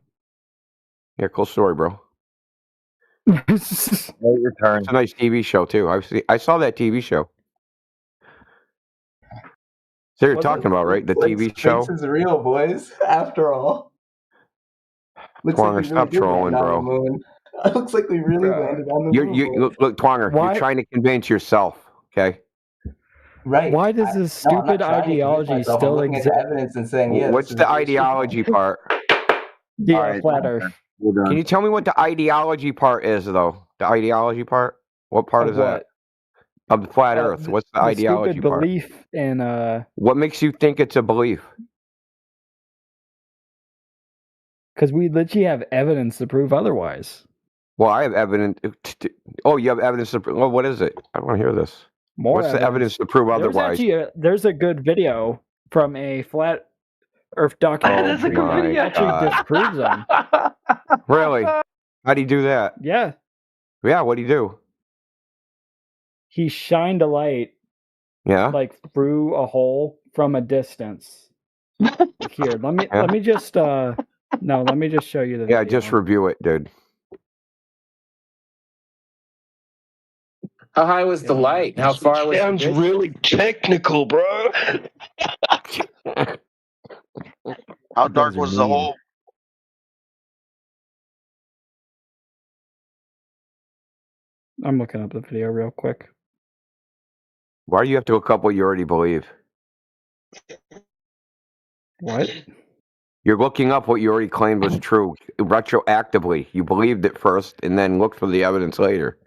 S15: Yeah, cool story, bro.
S17: It's
S15: a nice TV show too. I saw that TV show. So you're talking about, right? The TV show.
S7: Space is real, boys. After all.
S15: Twanger, stop trolling, bro.
S7: It looks like we really landed on the moon.
S15: Look, Twanger, you're trying to convince yourself, okay?
S7: Right.
S4: Why does this stupid ideology still exist?
S7: Evidence and saying,
S15: what's the ideology part?
S4: Yeah, flat Earth.
S15: Can you tell me what the ideology part is, though? The ideology part? What part is that? Of the flat Earth. What's the ideology
S4: stupid
S15: part?
S4: Belief in
S15: What makes you think it's a belief?
S4: Because we literally have evidence to prove otherwise.
S15: Well, I have evidence. Oh, you have evidence to prove. Well, what is it? I don't want to hear this. What's the evidence to prove otherwise?
S4: There's a good video from a flat Earth documentary.
S15: That's a good video.
S4: Actually disproves them.
S15: Really? How do you do that?
S4: Yeah.
S15: Yeah, what do you do?
S4: He shined a light
S15: Yeah.
S6: like through a hole from a distance. Here, let me just no, let me just show you the video.
S15: Yeah, just review it, dude.
S18: How high was the light? How far was
S19: Sounds
S18: the
S19: really technical, bro.
S11: How dark was the hole?
S6: I'm looking up the video real quick.
S15: Why do you have to look up what you already believe?
S6: What?
S15: You're looking up what you already claimed was true retroactively. You believed it first and then looked for the evidence later.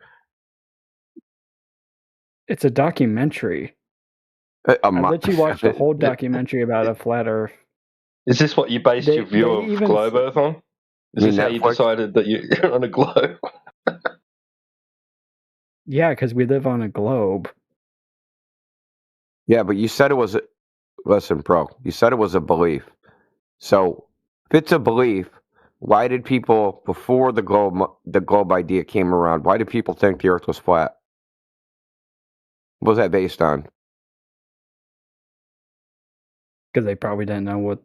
S6: It's a documentary. I let you watch the whole documentary about a flat Earth.
S19: Is this what you based your view of globe Earth on? Is this how you decided that you're on a globe?
S6: Yeah, because we live on a globe.
S15: Yeah, but you said it was listen, bro. You said it was a belief. So if it's a belief, why did people before the globe idea came around? Why did people think the Earth was flat? What was that based on?
S6: Because they probably didn't know what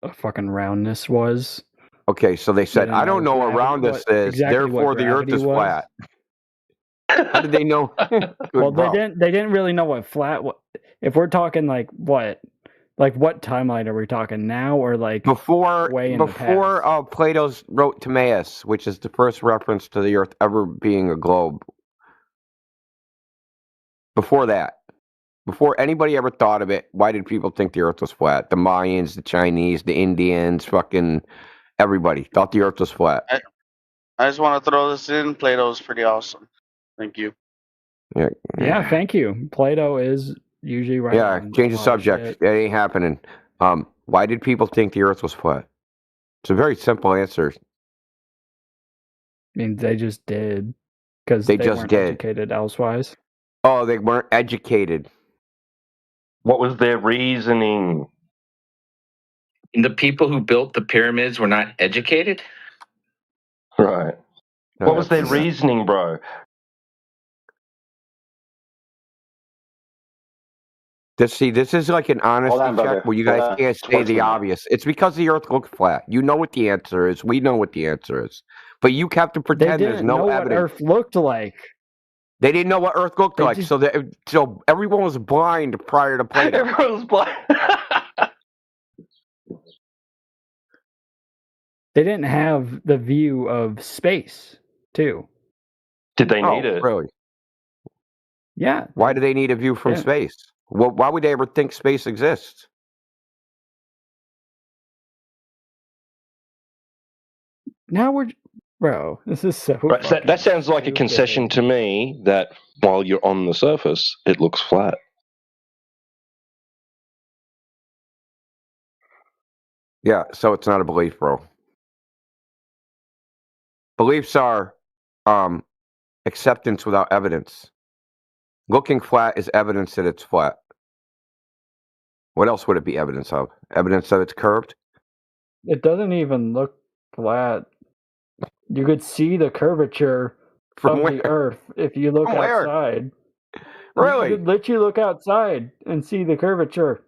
S6: a fucking roundness was.
S15: Okay, so they said,
S6: didn't
S15: I don't know what roundness is,
S6: exactly what
S15: therefore the Earth
S6: gravity
S15: is
S6: was.
S15: flat. How did they know?
S6: Well, they didn't really know what flat. If we're talking like what timeline are we talking now, or like
S15: before
S6: way in the past?
S15: Plato's wrote Timaeus, which is the first reference to the Earth ever being a globe. Before that, before anybody ever thought of it, why did people think the Earth was flat? The Mayans, the Chinese, the Indians, fucking everybody thought the Earth was flat.
S11: I just want to throw this in. Plato's pretty awesome. Thank you.
S6: Yeah, thank you. Plato is usually right.
S15: Yeah, change the subject. It ain't happening. Why did people think the Earth was flat? It's a very simple answer.
S6: I mean, they just did because
S15: They
S6: they
S15: just
S6: weren't
S15: did.
S6: educated elsewise.
S15: Oh, they weren't educated.
S19: What was their reasoning?
S18: And the people who built the pyramids were not educated?
S19: Right. What was their reasoning, bro?
S15: This is like an honesty
S21: on, brother.
S15: check where you guys
S21: Hold on.
S15: can't say the obvious. It's because the Earth looked flat. You know what the answer is. We know what the answer is. But you have to
S6: They
S15: pretend there's
S6: didn't
S15: no
S6: know what
S15: evidence.
S6: Earth looked like.
S15: They didn't know what Earth looked like,
S6: just-
S15: so everyone was blind prior to Plato.
S19: Everyone was blind.
S6: They didn't have the view of space, too.
S19: Did they need it?
S15: Really?
S6: Yeah.
S15: Why do they need a view from
S6: Yeah.
S15: space? Well, why would they ever think space exists?
S6: Now bro, this is so.
S19: Right, so that sounds like a concession to me that while you're on the surface, it looks flat.
S15: Yeah, so it's not a belief, bro. Beliefs are acceptance without evidence. Looking flat is evidence that it's flat. What else would it be evidence of? Evidence that it's curved?
S6: It doesn't even look flat. You could see the curvature
S15: From
S6: of
S15: where?
S6: the Earth if you look
S15: From where?
S6: outside.
S15: Really?
S6: You could literally look outside and see the curvature.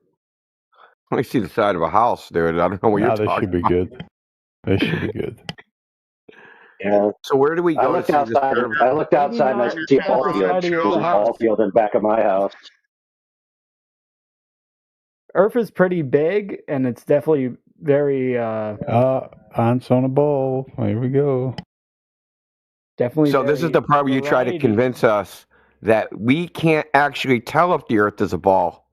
S15: Let me see the side of a house, dude. I don't know what you're
S20: This
S15: talking
S20: should be
S15: about.
S20: good. This should be good.
S21: Yeah.
S15: So where do we go
S21: I
S15: to
S21: looked
S15: see this
S21: outside.
S15: curve?
S21: I looked outside and I
S6: not
S21: see a
S6: at
S21: ball
S6: the
S21: field.
S6: side of
S21: There's
S6: your
S21: a
S6: house.
S21: ball field in the back of my house.
S6: Earth is pretty big, and it's definitely very
S20: Ants on a ball. Here we go.
S6: definitely.
S15: So this is the part where you try to
S6: variety.
S15: convince us that we can't actually tell if the Earth is a ball.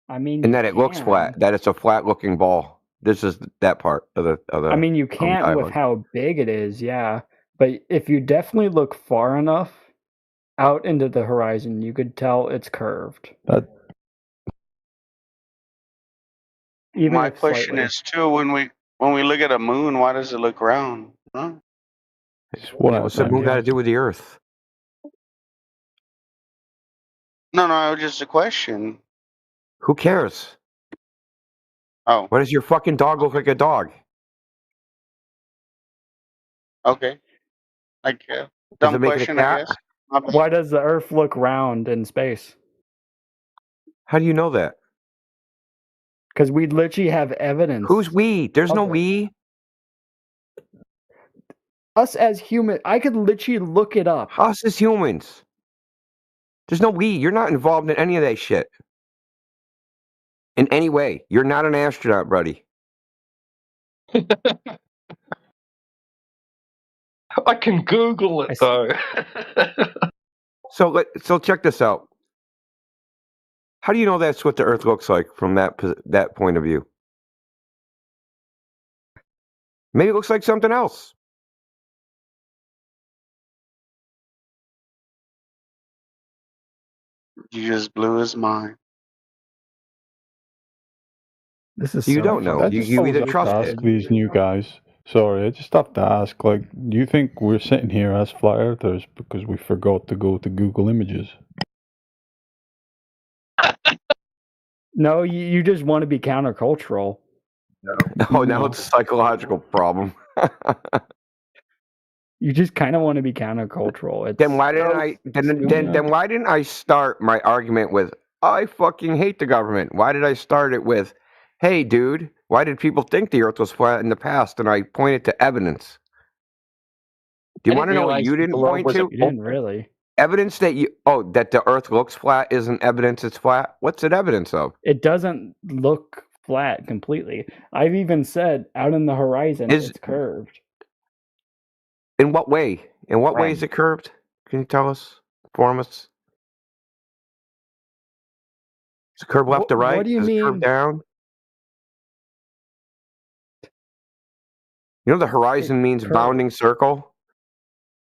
S6: I mean,
S15: And
S6: you
S15: that it looks
S6: can.
S15: flat, that it's a flat-looking ball. This is that part of the.
S6: I mean, you can't with
S15: dialogue.
S6: how big it is, yeah. But if you definitely look far enough out into the horizon, you could tell it's curved. Even
S11: My
S6: if
S11: question
S6: slightly.
S11: is too: when we look at a moon, why does it look round? Huh?
S15: What's the moon got to do with the Earth?
S11: No, just a question.
S15: Who cares?
S11: Oh,
S15: Why does your fucking dog look like a dog?
S11: okay. Like
S15: Does
S11: dumb
S15: it make it a
S11: question, I
S15: cat?
S11: guess.
S6: Why does the Earth look round in space?
S15: How do you know that?
S6: Because we literally have evidence.
S15: Who's we? There's no
S6: of it.
S15: we.
S6: Us as human, I could literally look it up.
S15: Us as humans. There's no we. You're not involved in any of that shit. In any way. You're not an astronaut, buddy.
S19: I can Google it though.
S15: So check this out. How do you know that's what the Earth looks like from that point of view? Maybe it looks like something else.
S11: You just blew his mind.
S6: This is
S15: You don't know. You either trust
S20: ask
S15: it.
S20: these new guys. Sorry, I just have to ask. Like, do you think we're sitting here as flat earthers because we forgot to go to Google Images?
S6: No, you just want to be countercultural.
S15: No, now it's a psychological problem.
S6: You just kind of want to be countercultural.
S15: Then why didn't I? Then why didn't I start my argument with I fucking hate the government? Why did I start it with, hey, dude, why did people think the Earth was flat in the past? And I pointed to evidence. Do you want to know what you didn't point to?
S6: You didn't really.
S15: Evidence that that the Earth looks flat isn't evidence it's flat. What's it evidence of?
S6: It doesn't look flat completely. I've even said out in the horizon it's curved.
S15: In what way? In what way is it curved? Can you tell us? Inform us. Is it curved left to right?
S6: What do you
S15: Is it
S6: mean?
S15: curved down? You know the horizon means bounding circle?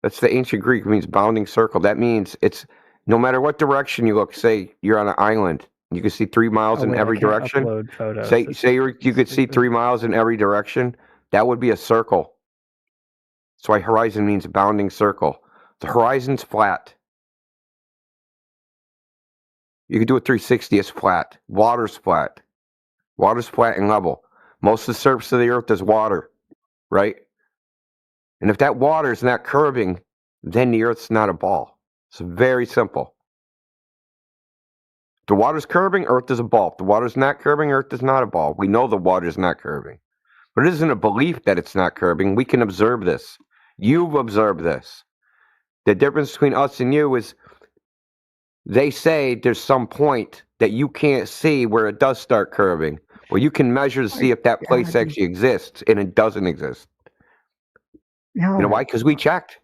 S15: That's the ancient Greek, means bounding circle. That means it's no matter what direction you look, say you're on an island, you can see 3 miles in every direction. Say you could see 3 miles in every direction, that would be a circle. That's why horizon means bounding circle. The horizon's flat. You could do a 360, it's flat. Water's flat. Water's flat and level. Most of the surface of the Earth is water, right? And if that water is not curving, then the Earth's not a ball. It's very simple. If the water's curving, Earth is a ball. If the water's not curving, Earth is not a ball. We know the water's not curving. But it isn't a belief that it's not curving. We can observe this. You've observed this. The difference between us and you is they say there's some point that you can't see where it does start curving. Well, you can measure to see if that place actually exists, and it doesn't exist.
S6: No.
S15: You know why? Because we checked.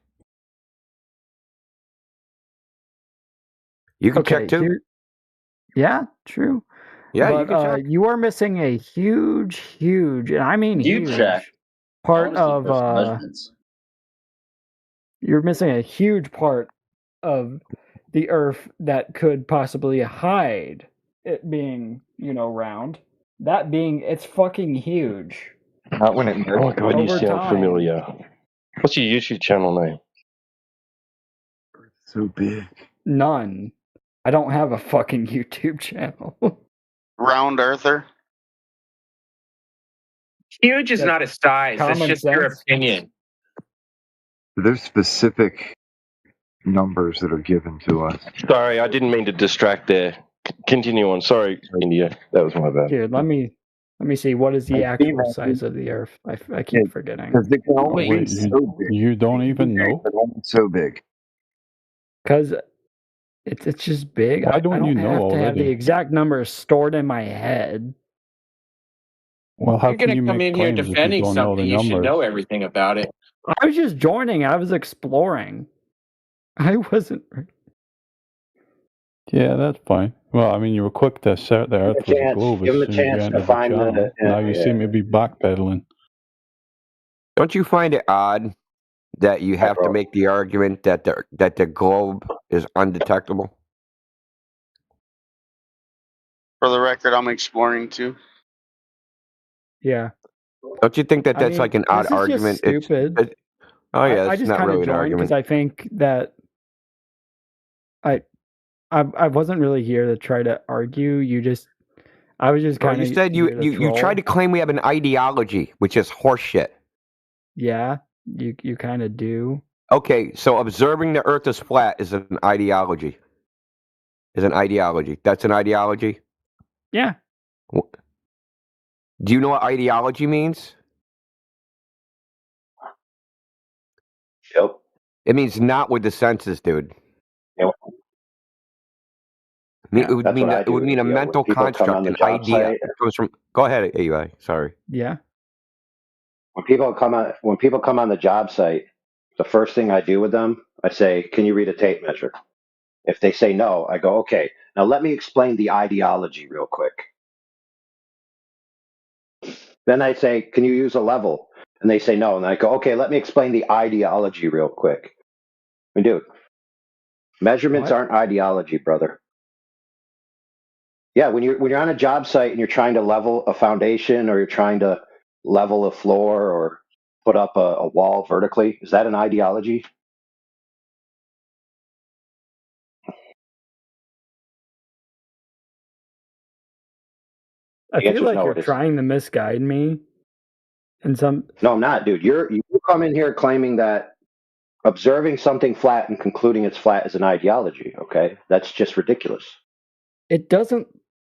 S15: You can check too.
S6: Yeah, true.
S15: Yeah,
S6: but,
S15: you can check.
S6: You are missing a huge, and I mean huge part of. You're missing a huge part of the Earth that could possibly hide it being, round. That being, it's fucking huge.
S19: Not when it. Oh god, you sound familiar. What's your YouTube channel name?
S17: So big.
S6: None. I don't have a fucking YouTube channel.
S11: Round Earther.
S18: Huge is not a size. It's
S6: common
S18: just your
S6: sense.
S18: opinion.
S17: There's specific numbers that are given to us.
S19: Sorry, I didn't mean to distract there. Continue on. Sorry, India. That was my bad.
S6: Dude, let me see. What is the actual size of the Earth? I keep forgetting.
S17: Because they can only be
S20: Wait,
S17: so big.
S20: you don't even know?
S17: They're only so big.
S6: Because it's just big.
S20: Why
S6: I
S20: don't
S6: don't
S20: you know
S6: have to have the
S20: already?
S6: exact numbers stored in my head.
S20: Well, how
S18: You're
S20: can
S18: going
S20: you
S18: to come
S20: make
S18: in here
S20: claims if you
S18: defending
S20: don't know
S18: something.
S20: the
S18: You should
S20: numbers?
S18: know everything about it.
S6: I was just joining. I was exploring. I wasn't.
S20: Yeah, that's fine. Well, I mean, you were quick to assert the Earth was a globe
S21: Give
S20: as
S21: him a
S20: soon as you
S21: chance to
S20: entered the
S21: find
S20: channel.
S21: the.
S20: Now you seem to be backpedaling.
S15: Don't you find it odd that you have to make the argument that the globe is undetectable?
S11: For the record, I'm exploring too.
S6: Yeah.
S15: Don't you think that
S6: I
S15: that's
S6: mean,
S15: like an odd
S6: this is just
S15: argument?
S6: stupid.
S15: Oh yeah,
S6: I
S15: that's
S6: just
S15: not
S6: kind
S15: really
S6: of
S15: an
S6: joined because
S15: argument.
S6: I think that I wasn't really here to try to argue. I was just
S15: Well,
S6: kind of.
S15: you said you tried to claim we have an ideology, which is horseshit.
S6: Yeah, you kind of do.
S15: Okay, so observing the Earth is flat is an ideology. That's an ideology.
S6: Yeah.
S15: Do you know what ideology means?
S21: Yep.
S15: It means not with the senses, dude.
S21: Yeah,
S15: It would
S21: that's
S15: mean
S21: what I
S15: it would
S21: do.
S15: mean a
S21: When
S15: mental
S21: people come
S15: construct,
S21: on the
S15: an
S21: job
S15: idea.
S21: site,
S15: It comes from. Go ahead, AUI. Sorry.
S6: Yeah.
S21: when people come on the job site, the first thing I do with them, I say, "Can you read a tape measure?" If they say no, I go, "Okay, now let me explain the ideology real quick." Then I say, "Can you use a level?" And they say no, and I go, "Okay, let me explain the ideology real quick." I mean, dude, measurements aren't ideology, brother. Yeah, when you're on a job site and you're trying to level a foundation or you're trying to level a floor or put up a wall vertically, is that an ideology?
S6: I
S21: The
S6: feel
S21: answer is
S6: like
S21: no,
S6: you're
S21: it isn't.
S6: trying to misguide me. And some.
S21: No, I'm not, dude. You come in here claiming that observing something flat and concluding it's flat is an ideology. Okay, that's just ridiculous.
S6: It doesn't.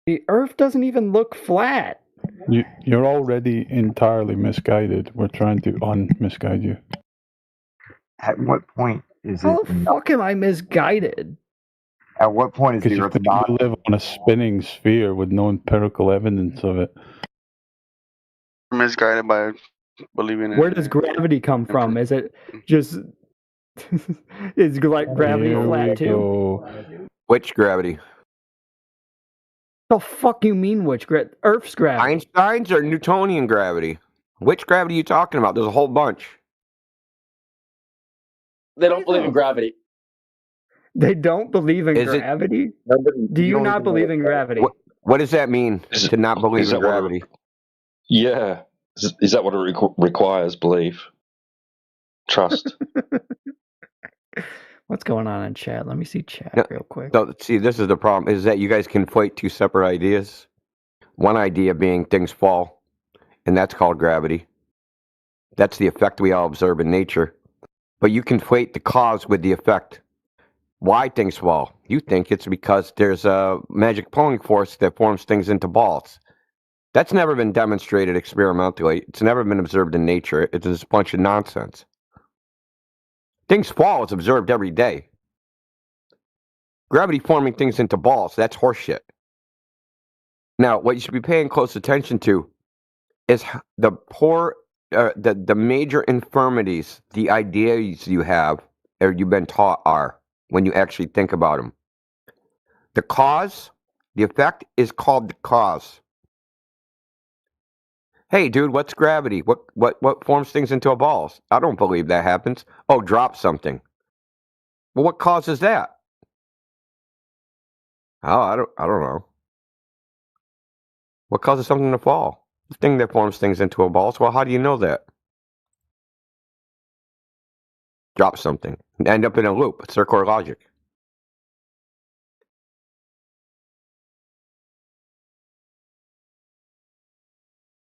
S6: The Earth doesn't even look flat.
S20: You're already entirely misguided. We're trying to unmisguide you.
S17: At what point is
S6: How
S17: it
S6: the fuck am I misguided?
S17: At what point is
S20: Because
S17: the
S20: you
S17: Earth
S20: think
S17: not?
S20: you live on a spinning sphere with no empirical evidence of it.
S11: Misguided by believing in
S6: Where does gravity come from? Is it just is like gravity
S20: Here
S6: flat
S20: we
S6: too?
S20: go.
S15: Which gravity?
S6: The fuck you mean which Earth's gravity?
S15: Einstein's or Newtonian gravity? Which gravity are you talking about? There's a whole bunch.
S8: They don't believe in gravity.
S6: They don't believe in
S15: Is it-
S6: gravity?
S17: Nobody,
S6: Do you
S17: don't
S6: not
S17: even know
S6: believe
S17: what
S6: in gravity?
S15: What does that mean to not believe
S19: is
S15: in
S19: that what it-
S15: gravity?
S19: Yeah. Is that what it requires? Belief, trust.
S6: What's going on in chat? Let me see chat
S15: No,
S6: real quick.
S15: No, see, this is the problem: is that you guys conflate two separate ideas. One idea being things fall, and that's called gravity. That's the effect we all observe in nature. But you conflate the cause with the effect. Why things fall? You think it's because there's a magic pulling force that forms things into balls. That's never been demonstrated experimentally. It's never been observed in nature. It's just a bunch of nonsense. Things fall is observed every day. Gravity forming things into balls, that's horseshit. Now, what you should be paying close attention to is the major infirmities, the ideas you have, or you've been taught are, when you actually think about them. The cause, the effect is called the cause. Hey, dude, what's gravity? What forms things into a ball? I don't believe that happens. Oh, drop something. Well, what causes that? Oh, I don't know. What causes something to fall? The thing that forms things into a ball. So, well, how do you know that? Drop something. End up in a loop. Circular logic.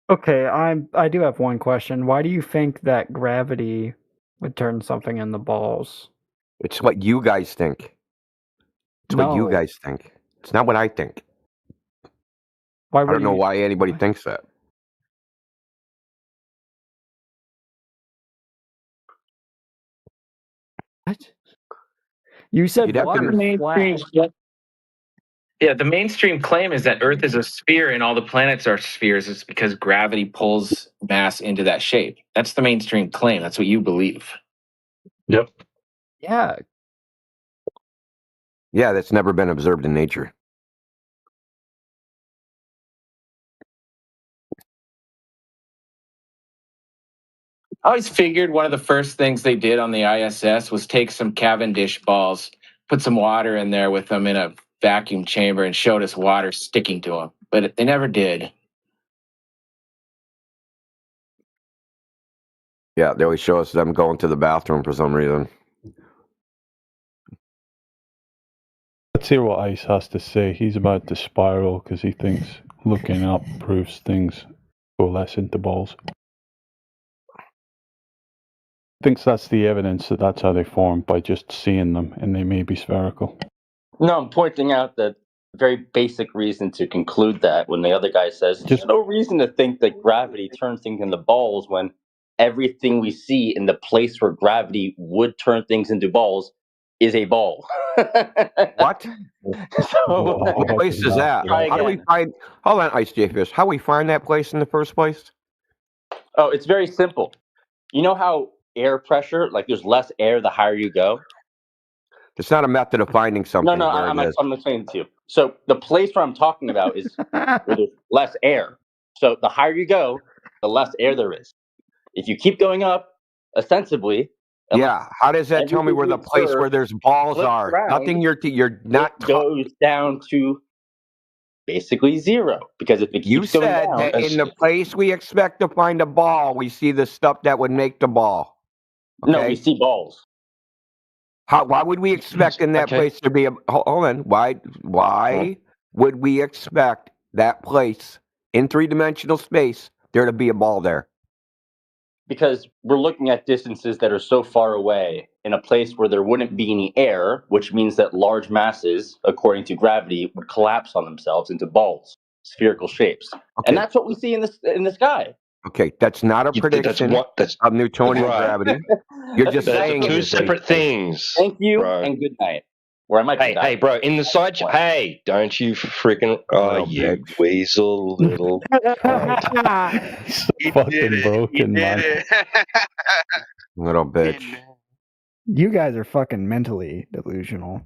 S6: Okay, I do have one question. Why do you think that gravity would turn something in the balls?
S15: It's what you guys think. It's what you
S6: No.
S15: guys think. It's not what I think.
S6: Why
S15: I
S6: would
S15: don't know
S6: you?
S15: why anybody thinks that.
S6: What? You said
S15: You'd have
S6: water
S15: to-
S6: is flat.
S18: Yeah, the mainstream claim is that Earth is a sphere and all the planets are spheres. It's because gravity pulls mass into that shape. That's the mainstream claim. That's what you believe.
S2: Yep.
S6: Yeah.
S15: Yeah, that's never been observed in nature.
S18: I always figured one of the first things they did on the ISS was take some Cavendish balls, put some water in there with them in a vacuum chamber, and showed us water sticking to them. But they never did.
S15: Yeah, they always show us them going to the bathroom for some reason.
S20: Let's hear what Ice has to say. He's about to spiral because he thinks looking up proves things go less into balls. thinks that's the evidence that that's how they form, by just seeing them, and they may be spherical.
S8: No, I'm pointing out that very basic reason to conclude that when the other guy says there's no reason to think that gravity turns things into balls when everything we see in the place where gravity would turn things into balls is a ball.
S15: What?
S8: So,
S15: What place is that?
S8: Try
S15: How do we
S8: again.
S15: find? Hold on, Ice J Fish. How do we find that place in the first place?
S8: Oh, it's very simple. You know how air pressure, like there's less air the higher you go?
S15: It's not a method of finding something.
S8: No,
S15: where
S8: I'm
S15: it is.
S8: explaining it to you. So the place where I'm talking about is where there's less air. So the higher you go, the less air there is. If you keep going up, ostensibly,
S15: Yeah. How does that tell me where the place where there's balls
S8: flips
S15: are?
S8: around,
S15: Nothing. You're not.
S8: it goes down to basically zero. Because if it keeps
S15: You
S8: going
S15: said
S8: down,
S15: that in the place we expect to find a ball, we see the stuff that would make the ball.
S8: No, we see balls.
S15: Why would we expect in that place to be a? Hold on. Why would we expect that place in three-dimensional space there to be a ball there?
S8: Because we're looking at distances that are so far away in a place where there wouldn't be any air, which means that large masses, according to gravity, would collapse on themselves into balls, spherical shapes. And that's what we see in the sky.
S15: Okay, that's not a prediction of Newtonian gravity. You're just saying
S19: two
S15: it is
S19: separate things.
S8: Thank you
S19: bro.
S8: and good night. Or I might
S19: Hey, bro, in the side chat. Hey, don't you freaking. Oh, you weasel little.
S20: Fucking broken, man.
S15: Little bitch.
S6: You guys are fucking mentally delusional.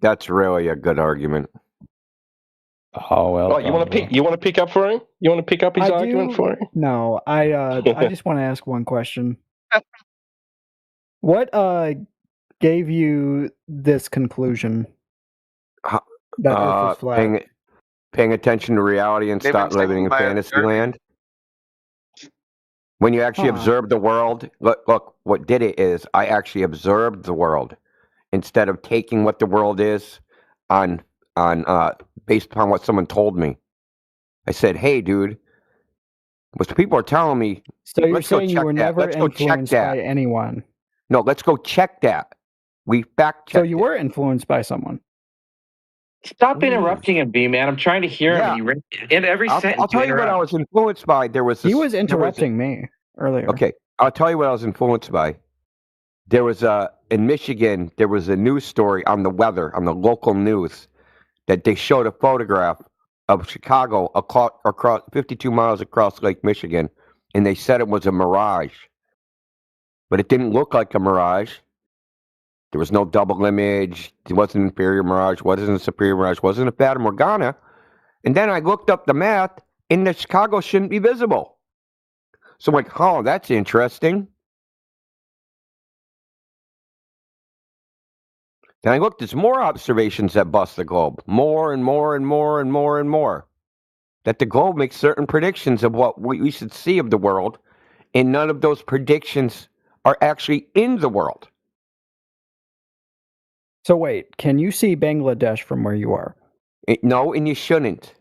S15: That's really a good argument.
S20: Oh well.
S19: Oh, you want to pick up for him? You want to pick up his argument for him?
S6: No, I just want to ask one question. What gave you this conclusion that Earth is flat?
S15: Paying attention to reality and
S11: They've
S15: stop
S11: been
S15: living in
S11: sticking by
S15: fantasy
S11: Earth.
S15: land. When you actually observe the world, look, what did it is I actually observed the world instead of taking what the world is on based upon what someone told me. I said, "Hey, dude, what people are telling me."
S6: So you're
S15: let's go
S6: saying you
S15: check
S6: were
S15: that.
S6: never
S15: Let's go check
S6: influenced
S15: that.
S6: by anyone.
S15: No, let's go check that. We fact check.
S6: So you were influenced by someone.
S18: Stop interrupting him, B man. I'm trying to hear him. And in every sentence,
S15: I'll tell you what I was influenced by.
S6: He was interrupting me earlier.
S15: Okay, I'll tell you what I was influenced by. There was in Michigan, there was a news story on the weather, on the local news, that they showed a photograph of Chicago across 52 miles across Lake Michigan, and they said it was a mirage. But it didn't look like a mirage. There was no double image. It wasn't an inferior mirage, wasn't a superior mirage, wasn't a Fata Morgana. And then I looked up the math, and the Chicago shouldn't be visible. So I'm like, oh, that's interesting. Then I looked, there's more observations that bust the globe. More and more and more and more and more. That the globe makes certain predictions of what we should see of the world, and none of those predictions are actually in the world.
S6: So wait, can you see Bangladesh from where you are?
S15: No, and you shouldn't.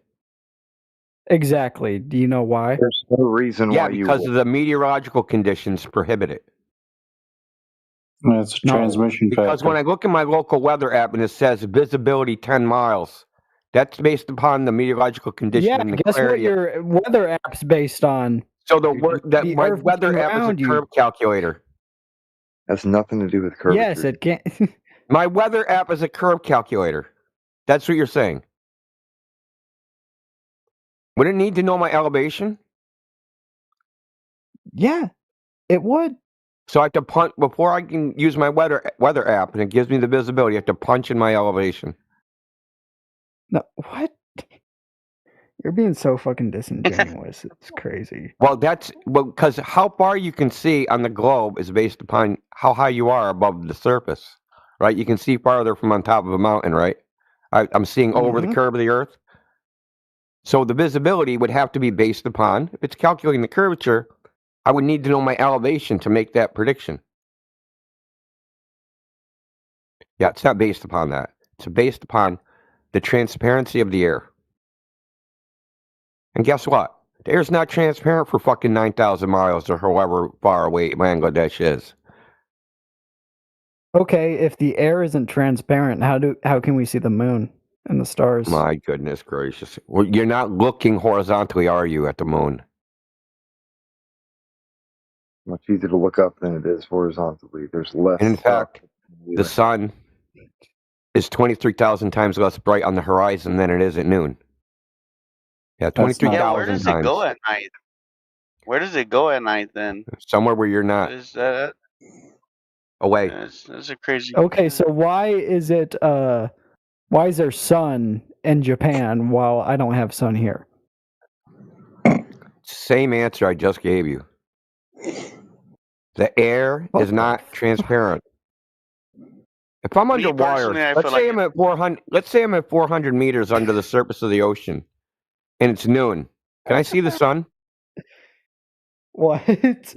S6: Exactly. Do you know why?
S17: There's no reason
S15: Yeah,
S17: why you
S15: because of the meteorological conditions prohibit it.
S20: It's a transmission
S15: Because
S20: factor.
S15: when I look at my local weather app and it says visibility 10 miles, that's based upon the meteorological condition
S6: Yeah,
S15: and the
S6: guess what
S15: clarity.
S6: your weather app's based on?
S15: So my
S6: Earth
S15: weather app is a
S6: around you.
S15: curve calculator.
S17: Has nothing to do with curvature.
S6: Yes, it can.
S15: My weather app is a curve calculator. That's what you're saying. Would it need to know my elevation?
S6: Yeah, it would.
S15: So I have to punch before I can use my weather app, and it gives me the visibility. I have to punch in my elevation.
S6: No, what? You're being so fucking disingenuous. It's crazy.
S15: Well, because how far you can see on the globe is based upon how high you are above the surface, right? You can see farther from on top of a mountain, right? I'm seeing over the curve of the Earth. So the visibility would have to be based upon, if it's calculating the curvature, I would need to know my elevation to make that prediction. Yeah, it's not based upon that. It's based upon the transparency of the air. And guess what? The air's not transparent for fucking 9,000 miles or however far away Bangladesh is.
S6: Okay, if the air isn't transparent, how can we see the moon and the stars?
S15: My goodness gracious. Well, you're not looking horizontally, are you, at the moon?
S17: Much easier to look up than it is horizontally. There's less.
S15: And in fact, the sun is 23,000 times less bright on the horizon than it is at noon. Yeah,
S11: Yeah, where
S15: 23,000
S11: does it go
S15: times.
S11: at night? Where does it go at night then?
S15: Somewhere where you're not.
S11: Is that
S15: Away.
S11: that's a crazy.
S6: Okay, so why is there sun in Japan while I don't have sun here?
S15: Same answer I just gave you. The air is not transparent. If I'm underwater,
S11: personally, I
S15: let's
S11: feel
S15: say
S11: like
S15: I'm at 400. Let's say I'm at 400 meters under the surface of the ocean, and it's noon. Can I see the sun?
S6: What?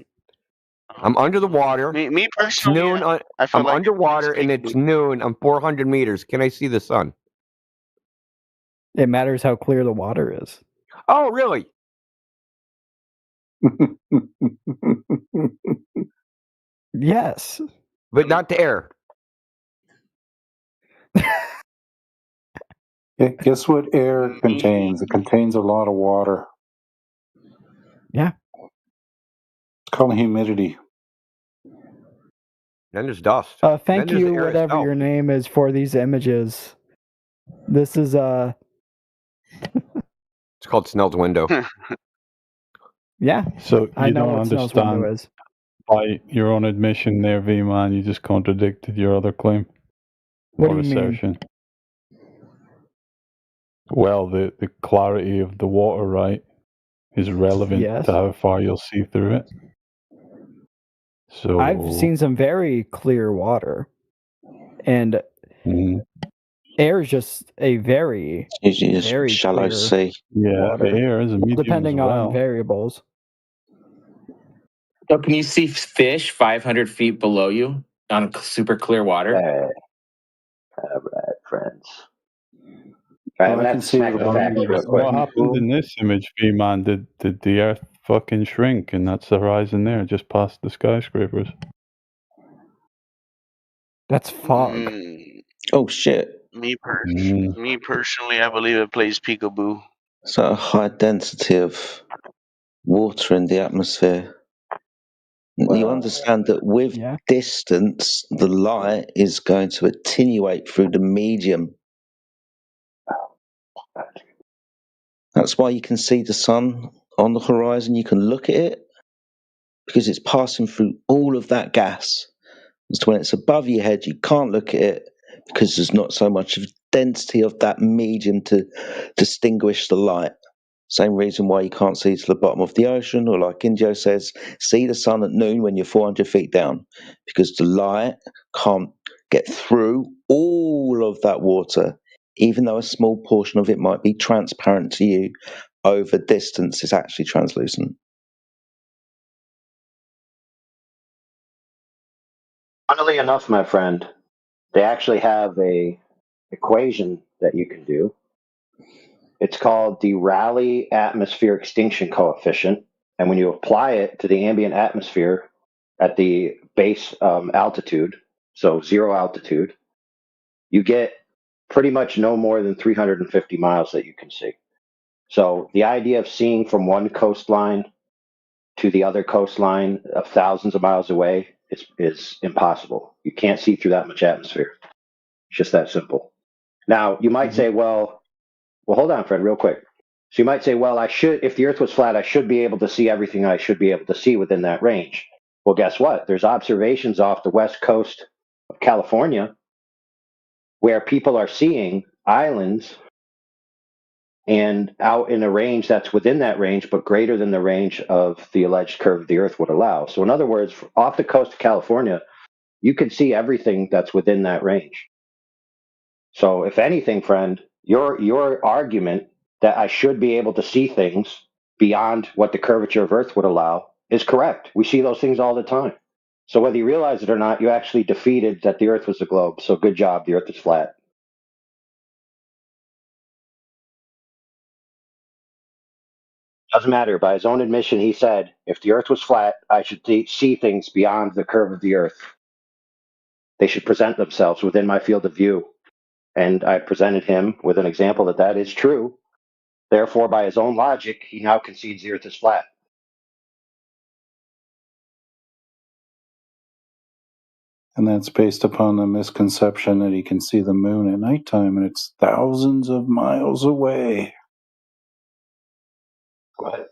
S15: I'm under the water.
S11: Me
S15: It's
S11: personally,
S15: noon.
S11: I feel
S15: I'm
S11: like
S15: underwater, and it's noon. I'm 400 meters. Can I see the sun?
S6: It matters how clear the water is.
S15: Oh, really?
S6: Yes.
S15: But not the air.
S9: Guess what air contains? It contains a lot of water.
S6: Yeah.
S9: It's called humidity.
S15: Then there's dust.
S6: Thank
S15: Then there's
S6: you,
S15: the air
S6: whatever
S15: itself.
S6: your name is, for these images. This is
S15: It's called Snell's window.
S6: yeah.
S20: So
S6: I
S20: you
S6: know
S20: don't
S6: what Snell's window
S20: understand
S6: is.
S20: by your own admission there, V-Man, you just contradicted your other claim.
S6: What
S20: or
S6: do you mean?
S20: assertion. Well, the clarity of the water, right, is relevant
S6: Yes.
S20: to how far you'll see through it. So
S6: I've seen some very clear water, and
S20: Mhm.
S6: air is just a very,
S13: Usually just
S6: very
S13: shallow
S6: clear
S13: sea.
S20: Yeah,
S6: water,
S20: the air is a medium
S6: depending
S20: as
S6: on
S20: well.
S6: variables.
S18: So can you see fish 500 feet below you on super clear water?
S21: All right, friends.
S9: Oh,
S21: All right, I'm
S9: I
S21: gonna
S9: can
S21: have to
S9: see
S21: smack
S9: the
S21: the facts real quick.
S20: What happened in this image, V-Man? Did the Earth fucking shrink? And that's the horizon there, just past the skyscrapers.
S6: That's fog.
S13: Oh shit!
S11: Me
S20: Mm.
S11: personally, I believe it plays peekaboo.
S13: So a high density of water in the atmosphere. You understand that with distance, the light is going to attenuate through the medium. That's why you can see the sun on the horizon. You can look at it because it's passing through all of that gas. As to when it's above your head, you can't look at it because there's not so much of density of that medium to distinguish the light. Same reason why you can't see to the bottom of the ocean, or like Indio says, see the sun at noon when you're 400 feet down, because the light can't get through all of that water, even though a small portion of it might be transparent to you. Over distance, it's actually translucent.
S21: Funnily enough, my friend, they actually have a equation that you can do. It's called the Rayleigh Atmosphere Extinction Coefficient, and when you apply it to the ambient atmosphere at the base altitude, so zero altitude, you get pretty much no more than 350 miles that you can see. So the idea of seeing from one coastline to the other coastline of thousands of miles away is impossible. You can't see through that much atmosphere. It's just that simple. Now, you might say, well, hold on, Fred, real quick. So you might say, well, if the Earth was flat, I should be able to see everything I should be able to see within that range. Well, guess what? There's observations off the west coast of California where people are seeing islands and out in a range that's within that range, but greater than the range of the alleged curve of the Earth would allow. So in other words, off the coast of California, you can see everything that's within that range. So if anything, friend, your argument that I should be able to see things beyond what the curvature of Earth would allow is correct. We see those things all the time. So whether you realize it or not, you actually defeated that the Earth was a globe. So good job, the Earth is flat. Doesn't matter. By his own admission, he said, if the Earth was flat, I should see things beyond the curve of the Earth. They should present themselves within my field of view. And I presented him with an example that that is true. Therefore, by his own logic, he now concedes the Earth is flat.
S20: And that's based upon the misconception that he can see the moon at nighttime and it's thousands of miles away.
S21: Go ahead.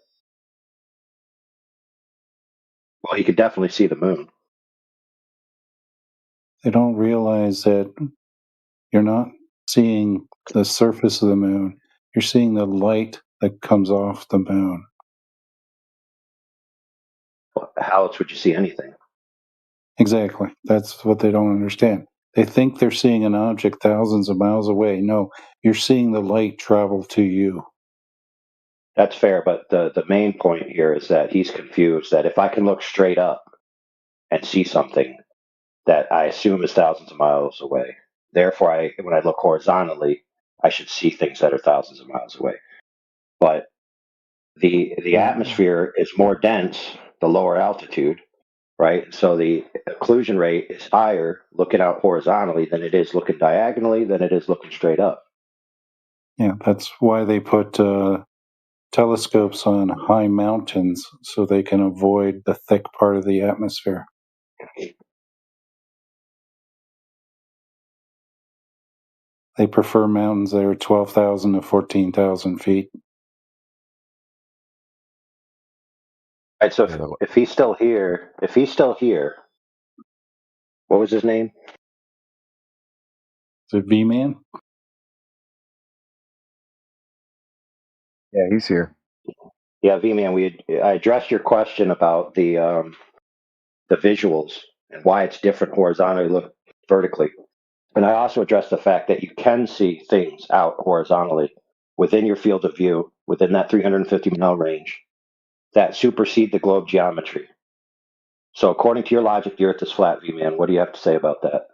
S21: Well, he could definitely see the moon.
S20: They don't realize that you're not seeing the surface of the moon. You're seeing the light that comes off the moon.
S21: How else would you see anything?
S20: Exactly. That's what they don't understand. They think they're seeing an object thousands of miles away. No, you're seeing the light travel to you.
S21: That's fair, but the main point here is that he's confused that if I can look straight up and see something that I assume is thousands of miles away, therefore, when I look horizontally, I should see things that are thousands of miles away. But the atmosphere is more dense, the lower altitude, right? So the occlusion rate is higher looking out horizontally than it is looking diagonally, than it is looking straight up.
S20: Yeah, that's why they put telescopes on high mountains so they can avoid the thick part of the atmosphere. They prefer mountains that are 12,000 to 14,000 feet.
S21: Right, so if he's still here, what was his name?
S20: Is it V-Man?
S17: Yeah, he's here.
S21: Yeah, V-Man, I addressed your question about the visuals and why it's different horizontally, look vertically. And I also addressed the fact that you can see things out horizontally within your field of view, within that 350-mile range, that supersede the globe geometry. So according to your logic, the Earth is flat, V-Man. What do you have to say about that?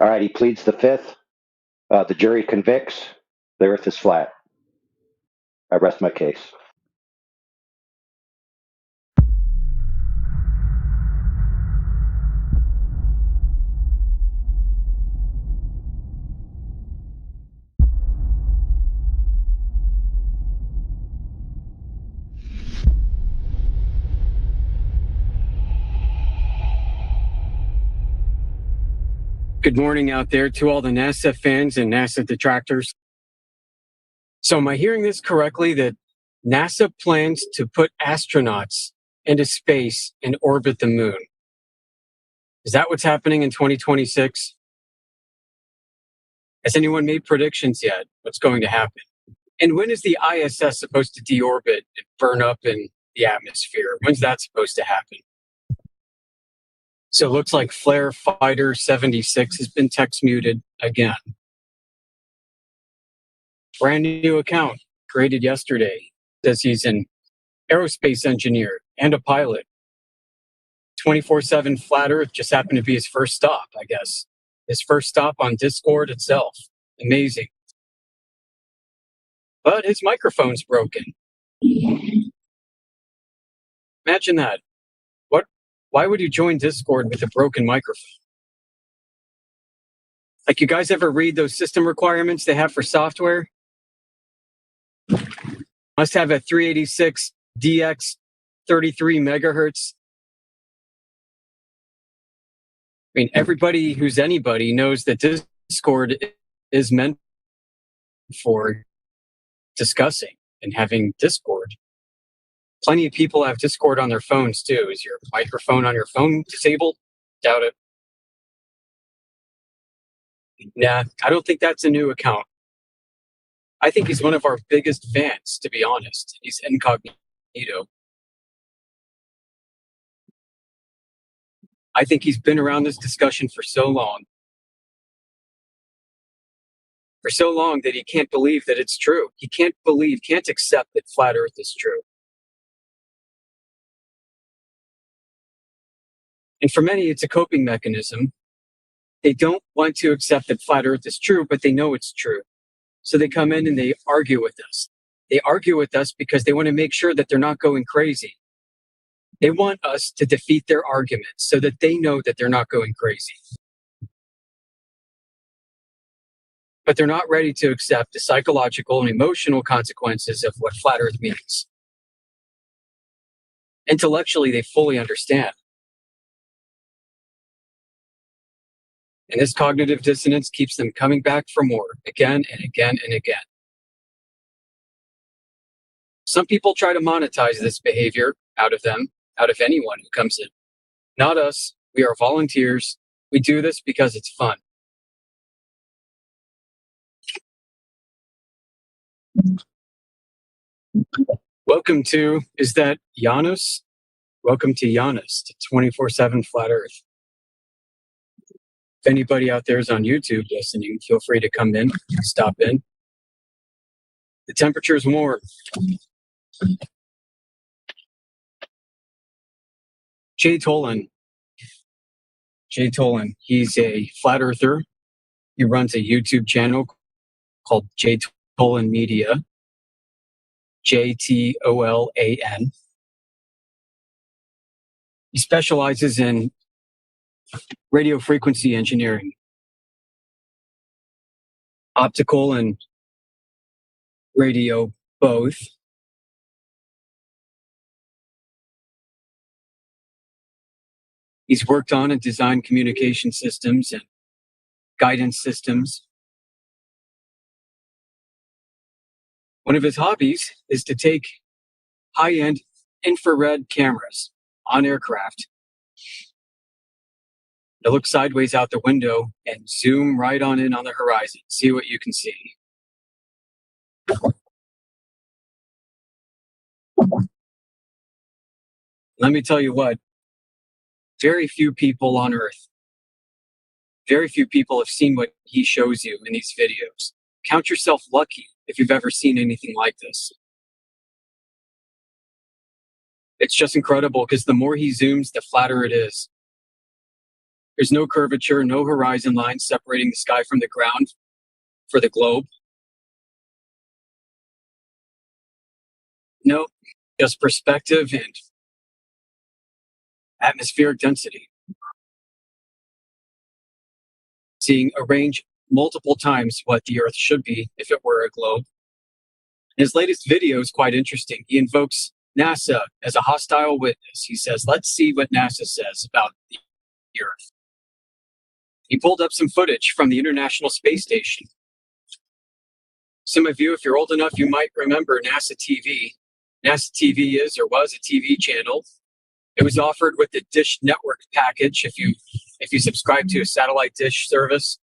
S21: All right, he pleads the fifth. The jury convicts. The Earth is flat. I rest my case.
S1: Good morning out there to all the NASA fans and NASA detractors. So am I hearing this correctly that NASA plans to put astronauts into space and orbit the moon? Is that what's happening in 2026? Has anyone made predictions yet? What's going to happen? And when is the ISS supposed to deorbit and burn up in the atmosphere? When's that supposed to happen? So it looks like Flare Fighter 76 has been text muted again. Brand new account created yesterday. Says he's an aerospace engineer and a pilot. 24/7 Flat Earth just happened to be his first stop, I guess. His first stop on Discord itself. Amazing. But his microphone's broken. Imagine that. Why would you join Discord with a broken microphone? Like, you guys ever read those system requirements they have for software? Must have a 386 DX 33 megahertz. I mean, everybody who's anybody knows that Discord is meant for discussing and having Discord. Plenty of people have Discord on their phones too. Is your microphone on your phone disabled? Doubt it. Nah, I don't think that's a new account. I think he's one of our biggest fans, to be honest. He's incognito. I think he's been around this discussion for so long. For so long that he can't believe that it's true. He can't accept that flat Earth is true. And for many, it's a coping mechanism. They don't want to accept that flat Earth is true, but they know it's true. So they come in and they argue with us. They argue with us because they want to make sure that they're not going crazy. They want us to defeat their arguments so that they know that they're not going crazy. But they're not ready to accept the psychological and emotional consequences of what flat Earth means. Intellectually, they fully understand. And this cognitive dissonance keeps them coming back for more, again and again and again. Some people try to monetize this behavior out of them, out of anyone who comes in. Not us. We are volunteers. We do this because it's fun. Welcome to, is that Janus? Welcome to Janus, to 24/7 Flat Earth. If anybody out there is on YouTube listening, feel free to come in, stop in. The temperature is warm. Jay Tolan, he's a flat earther. He runs a YouTube channel called Jay Tolan Media, JTOLAN. He specializes in radio frequency engineering, optical and radio both. He's worked on and designed communication systems and guidance systems. One of his hobbies is to take high-end infrared cameras on aircraft. To look sideways out the window and zoom right on in on the horizon. See what you can see. Let me tell you what, very few people on Earth, very few people have seen what he shows you in these videos. Count yourself lucky if you've ever seen anything like this. It's just incredible because the more he zooms, the flatter it is. There's no curvature, no horizon line separating the sky from the ground for the globe. No, just perspective and atmospheric density. Seeing a range multiple times what the Earth should be if it were a globe. His latest video is quite interesting. He invokes NASA as a hostile witness. He says, let's see what NASA says about the Earth. He pulled up some footage from the International Space Station. Some of you, if you're old enough, you might remember NASA TV. NASA TV is or was a TV channel. It was offered with the Dish Network package if you subscribe to a satellite dish service.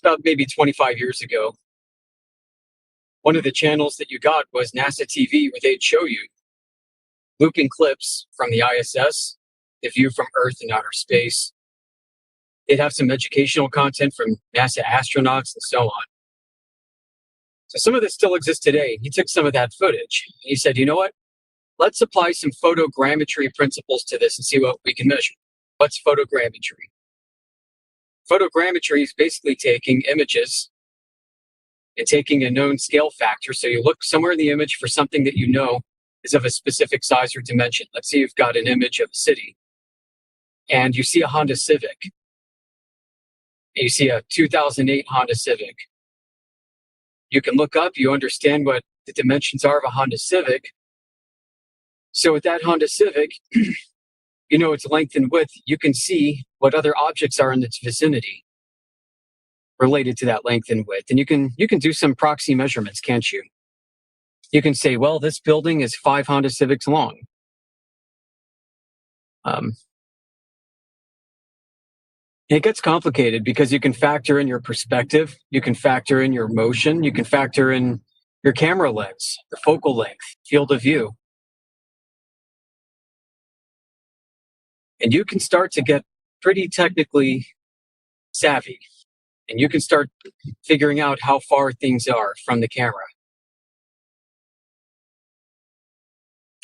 S1: About maybe 25 years ago. One of the channels that you got was NASA TV, where they'd show you looping clips from the ISS, the view from Earth and outer space. They'd have some educational content from NASA astronauts and so on. So some of this still exists today. He took some of that footage. He said, you know what? Let's apply some photogrammetry principles to this and see what we can measure. What's photogrammetry? Photogrammetry is basically taking images and taking a known scale factor. So you look somewhere in the image for something that you know is of a specific size or dimension. Let's say you've got an image of a city and you see a Honda Civic. And you see a 2008 Honda Civic. You can look up, you understand what the dimensions are of a Honda Civic. So with that Honda Civic, you know its length and width, you can see what other objects are in its vicinity related to that length and width. And you can do some proxy measurements, can't you? You can say, well, this building is 5 Honda Civics long. It gets complicated because you can factor in your perspective, you can factor in your motion, you can factor in your camera lens, the focal length, field of view. And you can start to get pretty technically savvy. And you can start figuring out how far things are from the camera.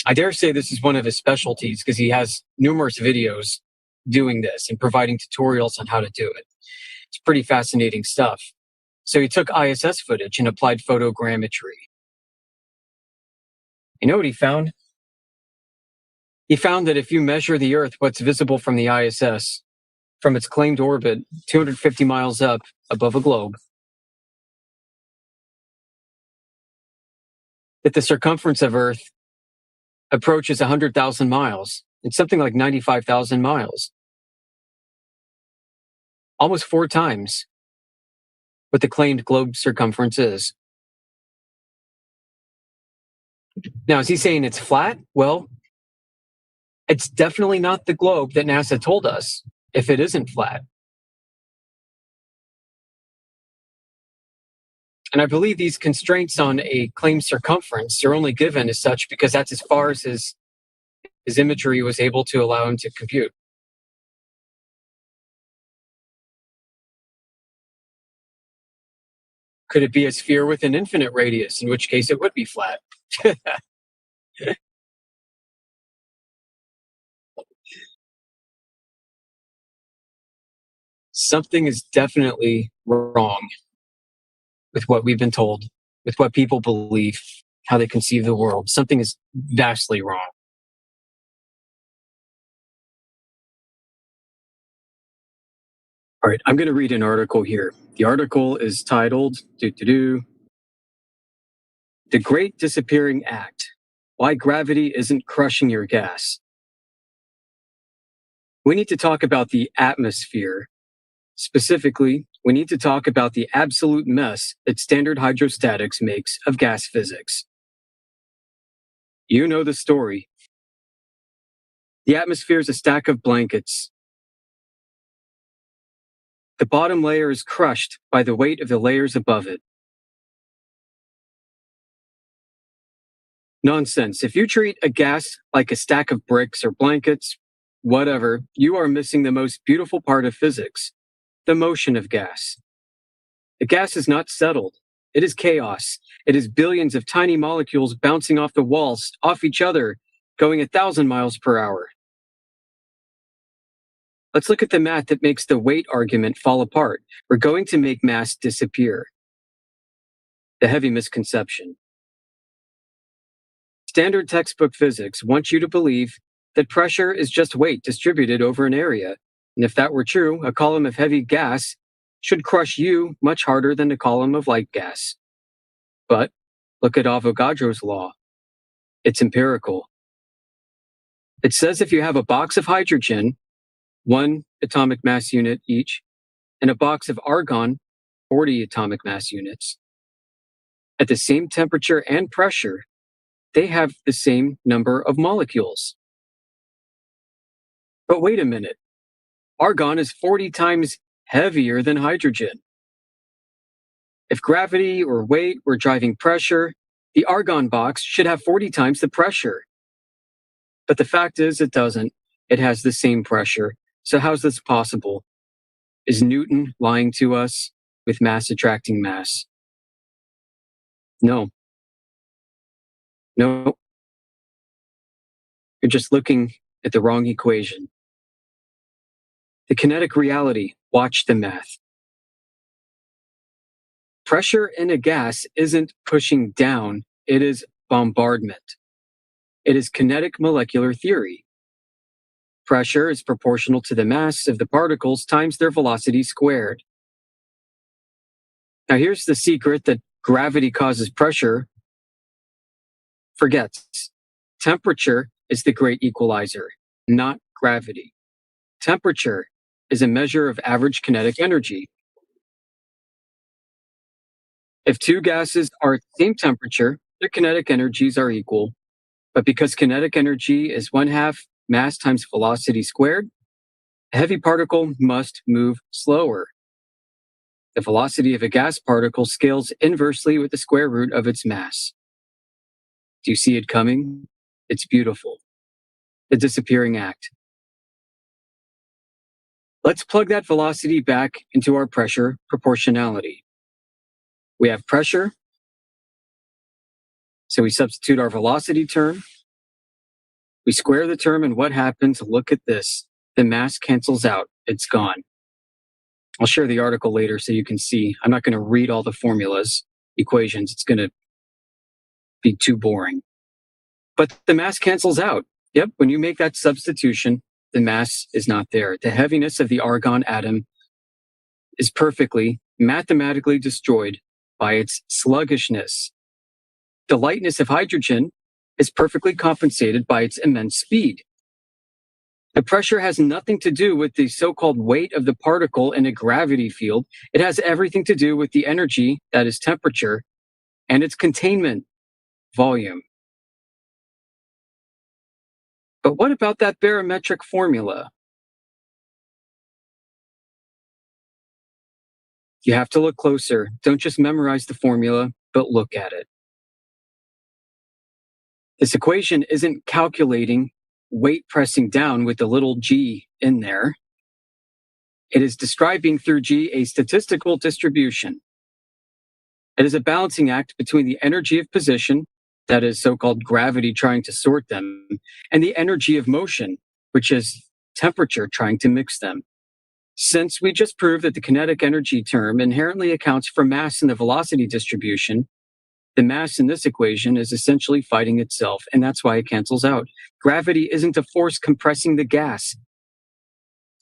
S1: I dare say this is one of his specialties because he has numerous videos doing this and providing tutorials on how to do it. It's pretty fascinating stuff. So he took ISS footage and applied photogrammetry. You know what he found? He found that if you measure the Earth, what's visible from the ISS, from its claimed orbit 250 miles up above a globe, that the circumference of Earth approaches 100,000 miles. It's something like 95,000 miles. Almost 4 times what the claimed globe circumference is. Now, is he saying it's flat? Well, it's definitely not the globe that NASA told us if it isn't flat. And I believe these constraints on a claimed circumference are only given as such because that's as far as his imagery was able to allow him to compute. Could it be a sphere with an infinite radius, in which case it would be flat? Something is definitely wrong with what we've been told, with what people believe, how they conceive the world. Something is vastly wrong. All right, I'm going to read an article here. The article is titled, The Great Disappearing Act, Why Gravity Isn't Crushing Your Gas. We need to talk about the atmosphere. Specifically, we need to talk about the absolute mess that standard hydrostatics makes of gas physics. You know the story. The atmosphere is a stack of blankets. The bottom layer is crushed by the weight of the layers above it. Nonsense. If you treat a gas like a stack of bricks or blankets, whatever, you are missing the most beautiful part of physics, the motion of gas. The gas is not settled. It is chaos. It is billions of tiny molecules bouncing off the walls, off each other, going 1,000 miles per hour. Let's look at the math that makes the weight argument fall apart. We're going to make mass disappear. The heavy misconception. Standard textbook physics wants you to believe that pressure is just weight distributed over an area. And if that were true, a column of heavy gas should crush you much harder than a column of light gas. But look at Avogadro's law. It's empirical. It says if you have a box of hydrogen, 1 atomic mass unit each, and a box of argon, 40 atomic mass units, at the same temperature and pressure, they have the same number of molecules. But wait a minute. Argon is 40 times heavier than hydrogen. If gravity or weight were driving pressure, the argon box should have 40 times the pressure. But the fact is, it doesn't. It has the same pressure. So how's this possible? Is Newton lying to us with mass attracting mass? No. No. You're just looking at the wrong equation. The kinetic reality, watch the math. Pressure in a gas isn't pushing down, it is bombardment. It is kinetic molecular theory. Pressure is proportional to the mass of the particles times their velocity squared. Now here's the secret that gravity causes pressure. Forgets. Temperature is the great equalizer, not gravity. Temperature is a measure of average kinetic energy. If two gases are at the same temperature, their kinetic energies are equal. But because kinetic energy is 1/2 mass times velocity squared, a heavy particle must move slower. The velocity of a gas particle scales inversely with the square root of its mass. Do you see it coming? It's beautiful. The disappearing act. Let's plug that velocity back into our pressure proportionality. We have pressure, so we substitute our velocity term. We square the term, and what happens? Look at this. The mass cancels out. It's gone. I'll share the article later so you can see. I'm not going to read all the formulas, equations. It's going to be too boring. But the mass cancels out. Yep, when you make that substitution, the mass is not there. The heaviness of the argon atom is perfectly, mathematically destroyed by its sluggishness. The lightness of hydrogen is perfectly compensated by its immense speed. The pressure has nothing to do with the so-called weight of the particle in a gravity field. It has everything to do with the energy, that is temperature, and its containment, volume. But what about that barometric formula? You have to look closer. Don't just memorize the formula, but look at it. This equation isn't calculating weight pressing down with the little g in there. It is describing through g a statistical distribution. It is a balancing act between the energy of position, that is so-called gravity trying to sort them, and the energy of motion, which is temperature trying to mix them. Since we just proved that the kinetic energy term inherently accounts for mass in the velocity distribution, the mass in this equation is essentially fighting itself, and that's why it cancels out. Gravity isn't a force compressing the gas.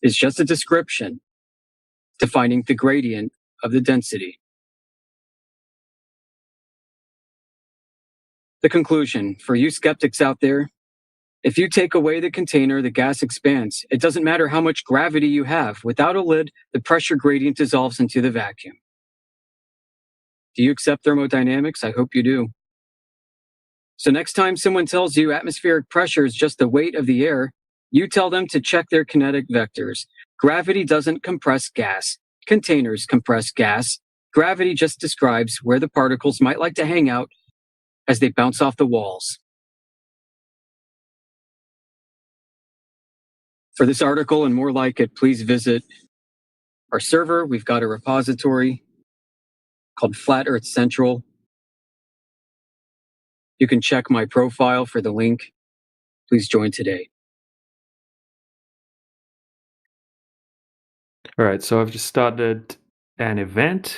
S1: It's just a description defining the gradient of the density. The conclusion, for you skeptics out there, if you take away the container, the gas expands. It doesn't matter how much gravity you have. Without a lid, the pressure gradient dissolves into the vacuum. Do you accept thermodynamics? I hope you do. So next time someone tells you atmospheric pressure is just the weight of the air, you tell them to check their kinetic vectors. Gravity doesn't compress gas. Containers compress gas. Gravity just describes where the particles might like to hang out as they bounce off the walls. For this article and more like it, please visit our server. We've got a repository called Flat Earth Central. You can check my profile for the link. Please join today.
S4: All right, so I've just started an event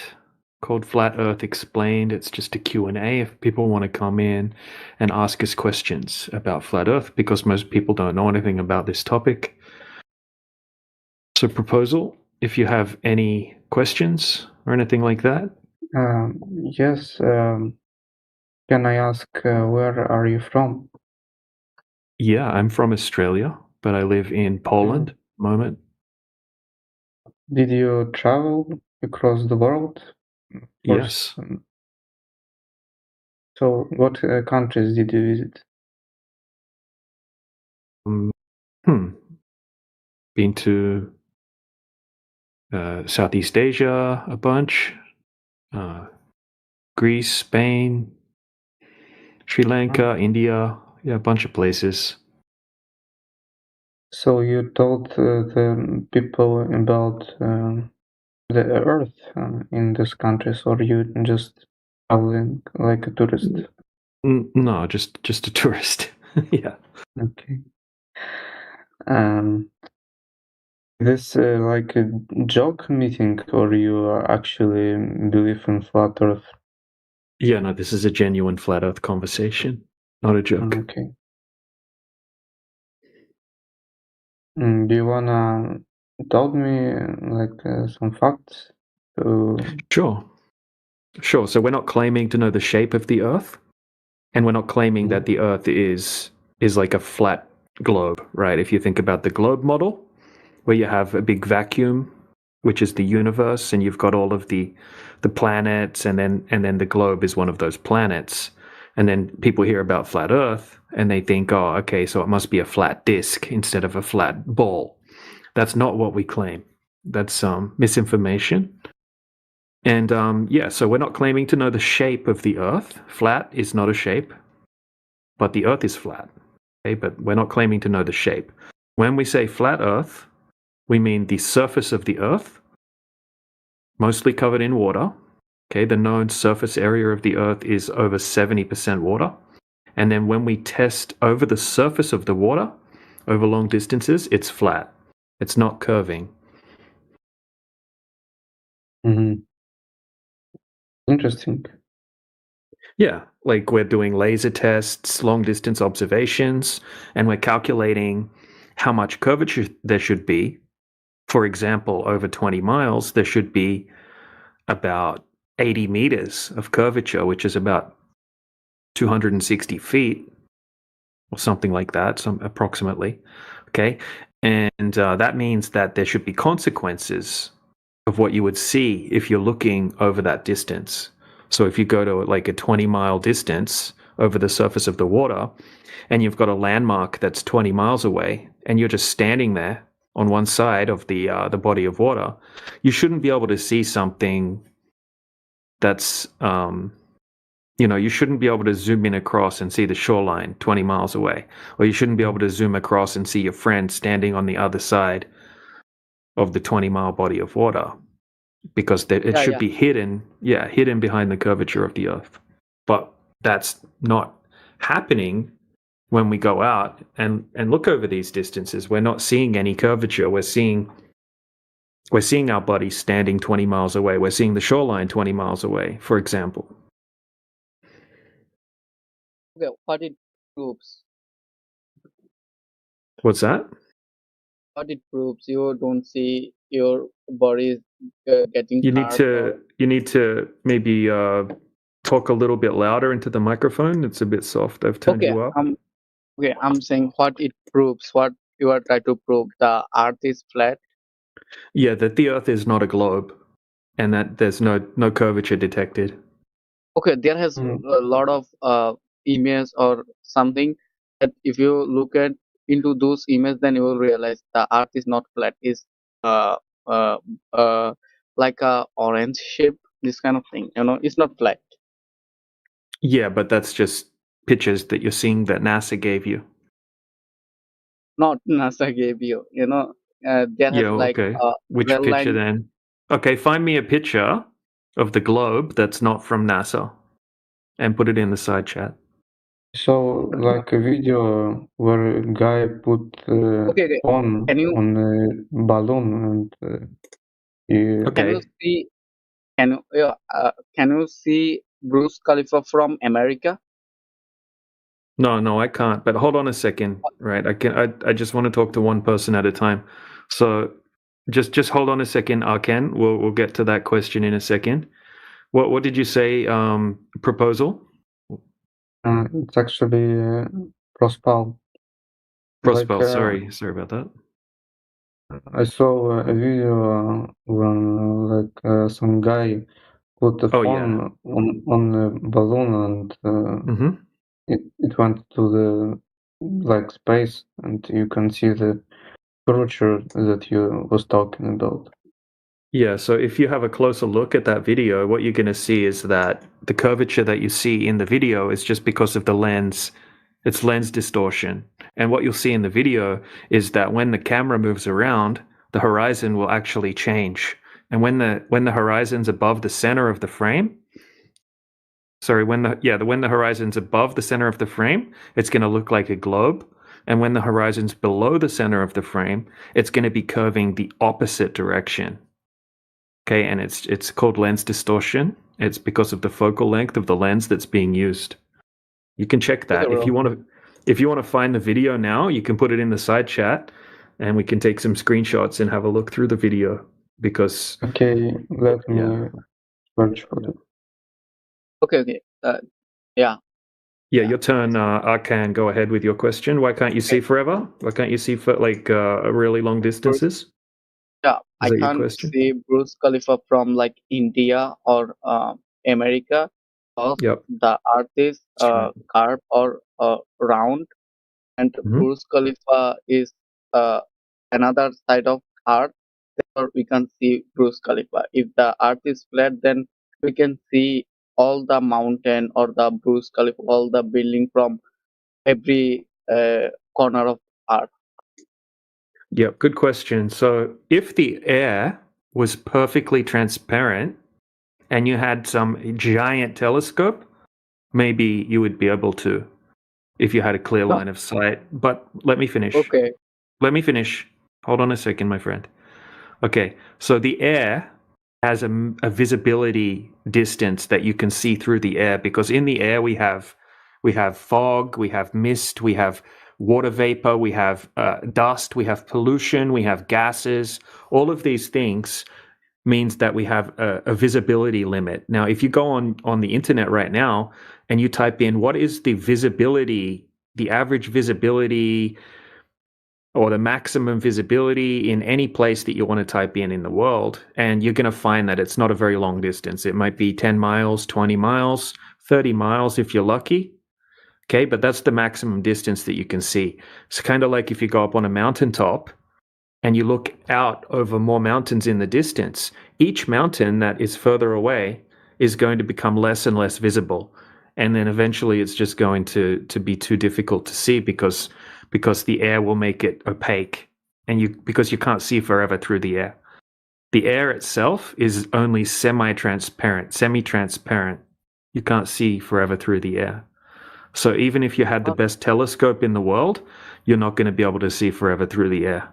S4: called Flat Earth Explained. It's just a Q&A if people want to come in and ask us questions about Flat Earth, because most people don't know anything about this topic. So proposal, if you have any questions or anything like that.
S3: Yes. Can I ask where are you from?
S4: Yeah, I'm from Australia, but I live in Poland at the moment.
S3: Did you travel across the world?
S4: Yes.
S3: So what countries did you visit?
S4: Been to Southeast Asia a bunch, Greece, Spain, Sri Lanka, India, yeah, a bunch of places.
S3: So you told the people about the Earth in these countries, or you just traveling like a tourist?
S4: No, just a tourist. Yeah.
S3: Okay. This like a joke meeting, or you actually believe in flat Earth?
S4: Yeah, no, this is a genuine flat Earth conversation, not a joke.
S3: Okay. Do you wanna tell me like some facts?
S4: Sure. So we're not claiming to know the shape of the Earth, and we're not claiming that the Earth is like a flat globe, right? If you think about the globe model, where you have a big vacuum, which is the universe, and you've got all of the planets, and then the globe is one of those planets. And then people hear about flat Earth and they think, oh, okay, so it must be a flat disk instead of a flat ball. That's not what we claim. That's misinformation. And so we're not claiming to know the shape of the Earth. Flat is not a shape, but the Earth is flat. Okay, but we're not claiming to know the shape. When we say flat Earth, we mean the surface of the Earth, mostly covered in water. Okay, the known surface area of the Earth is over 70% water. And then when we test over the surface of the water, over long distances, it's flat. It's not curving.
S3: Interesting.
S4: Yeah, like we're doing laser tests, long distance observations, and we're calculating how much curvature there should be. For example, over 20 miles, there should be about 80 meters of curvature, which is about 260 feet or something like that, approximately. Okay. And that means that there should be consequences of what you would see if you're looking over that distance. So if you go to like a 20-mile distance over the surface of the water and you've got a landmark that's 20 miles away and you're just standing there on one side of the body of water, you shouldn't be able to see something that's you shouldn't be able to zoom in across and see the shoreline 20 miles away, or you shouldn't be able to zoom across and see your friend standing on the other side of the 20-mile body of water, because it should be hidden behind the curvature of the Earth. But that's not happening when we go out and look over these distances. We're not seeing any curvature. We're seeing our body standing 20 miles away. We're seeing the shoreline 20 miles away, for example.
S5: Okay, what it proves?
S4: What's that?
S5: What it proves? You don't see your body getting.
S4: You need to maybe talk a little bit louder into the microphone. It's a bit soft. I've turned you up.
S5: I'm saying what it proves. What you are trying to prove? The Earth is flat.
S4: Yeah, that the Earth is not a globe, and that there's no curvature detected.
S5: Okay, there has a lot of images or something that if you look at into those images, then you will realize the Earth is not flat. It's like a orange shape, this kind of thing. It's not flat.
S4: Yeah, but that's just pictures that you're seeing that NASA gave you.
S5: Not NASA gave you. There has like
S4: okay. Which picture then? Okay, find me a picture of the globe that's not from NASA and put it in the side chat.
S3: So, like a video where a guy put on a balloon and
S5: Can you see Burj Khalifa from America?
S4: No, I can't. But hold on a second, right? I just want to talk to one person at a time. So just hold on a second, Arkan. We'll get to that question in a second. What did you say? Proposal?
S3: It's actually Prospal.
S4: Prospal. Sorry about that.
S3: I saw a video when some guy put a phone on a balloon and it went to the space, and you can see the curvature that you was talking about.
S4: Yeah, so if you have a closer look at that video, what you're going to see is that the curvature that you see in the video is just because of the lens. It's lens distortion. And what you'll see in the video is that when the camera moves around, the horizon will actually change. And when the horizon's above the center of the frame, when the horizon's above the center of the frame, it's going to look like a globe. And when the horizon's below the center of the frame, it's going to be curving the opposite direction. Okay, and it's called lens distortion. It's because of the focal length of the lens that's being used. You can check that. If you want to find the video now, you can put it in the side chat and we can take some screenshots and have a look through the video, because
S3: let me search for it.
S5: Okay. Yeah,
S4: your turn, Arkan. Go ahead with your question. Why can't you see forever? Why can't you see for really long distances?
S5: Yeah, I can't see Burj Khalifa from India or America. The Earth is curved or round, and Burj Khalifa is another side of Earth. Therefore, we can see Burj Khalifa. If the Earth is flat, then we can see all the mountain or the Burj Khalifa, all the building from every corner of Earth.
S4: Yep, good question. So if the air was perfectly transparent and you had some giant telescope, maybe you would be able to, if you had a clear line of sight. But let me finish.
S5: Okay.
S4: Let me finish. Hold on a second, my friend. Okay, so the air has a visibility distance that you can see through the air, because in the air we have fog, we have mist, we have water vapor, we have dust, we have pollution, we have gases. All of these things means that we have a visibility limit. Now, if you go on the internet right now and you type in what is the visibility, the average visibility or the maximum visibility in any place that you want to type in the world, and you're going to find that it's not a very long distance. It might be 10 miles, 20 miles, 30 miles if you're lucky. Okay, but that's the maximum distance that you can see. It's kind of like if you go up on a mountaintop and you look out over more mountains in the distance, each mountain that is further away is going to become less and less visible. And then eventually it's just going to be too difficult to see because the air will make it opaque, and because you can't see forever through the air. The air itself is only semi-transparent. You can't see forever through the air. So even if you had the best telescope in the world, you're not going to be able to see forever through the air.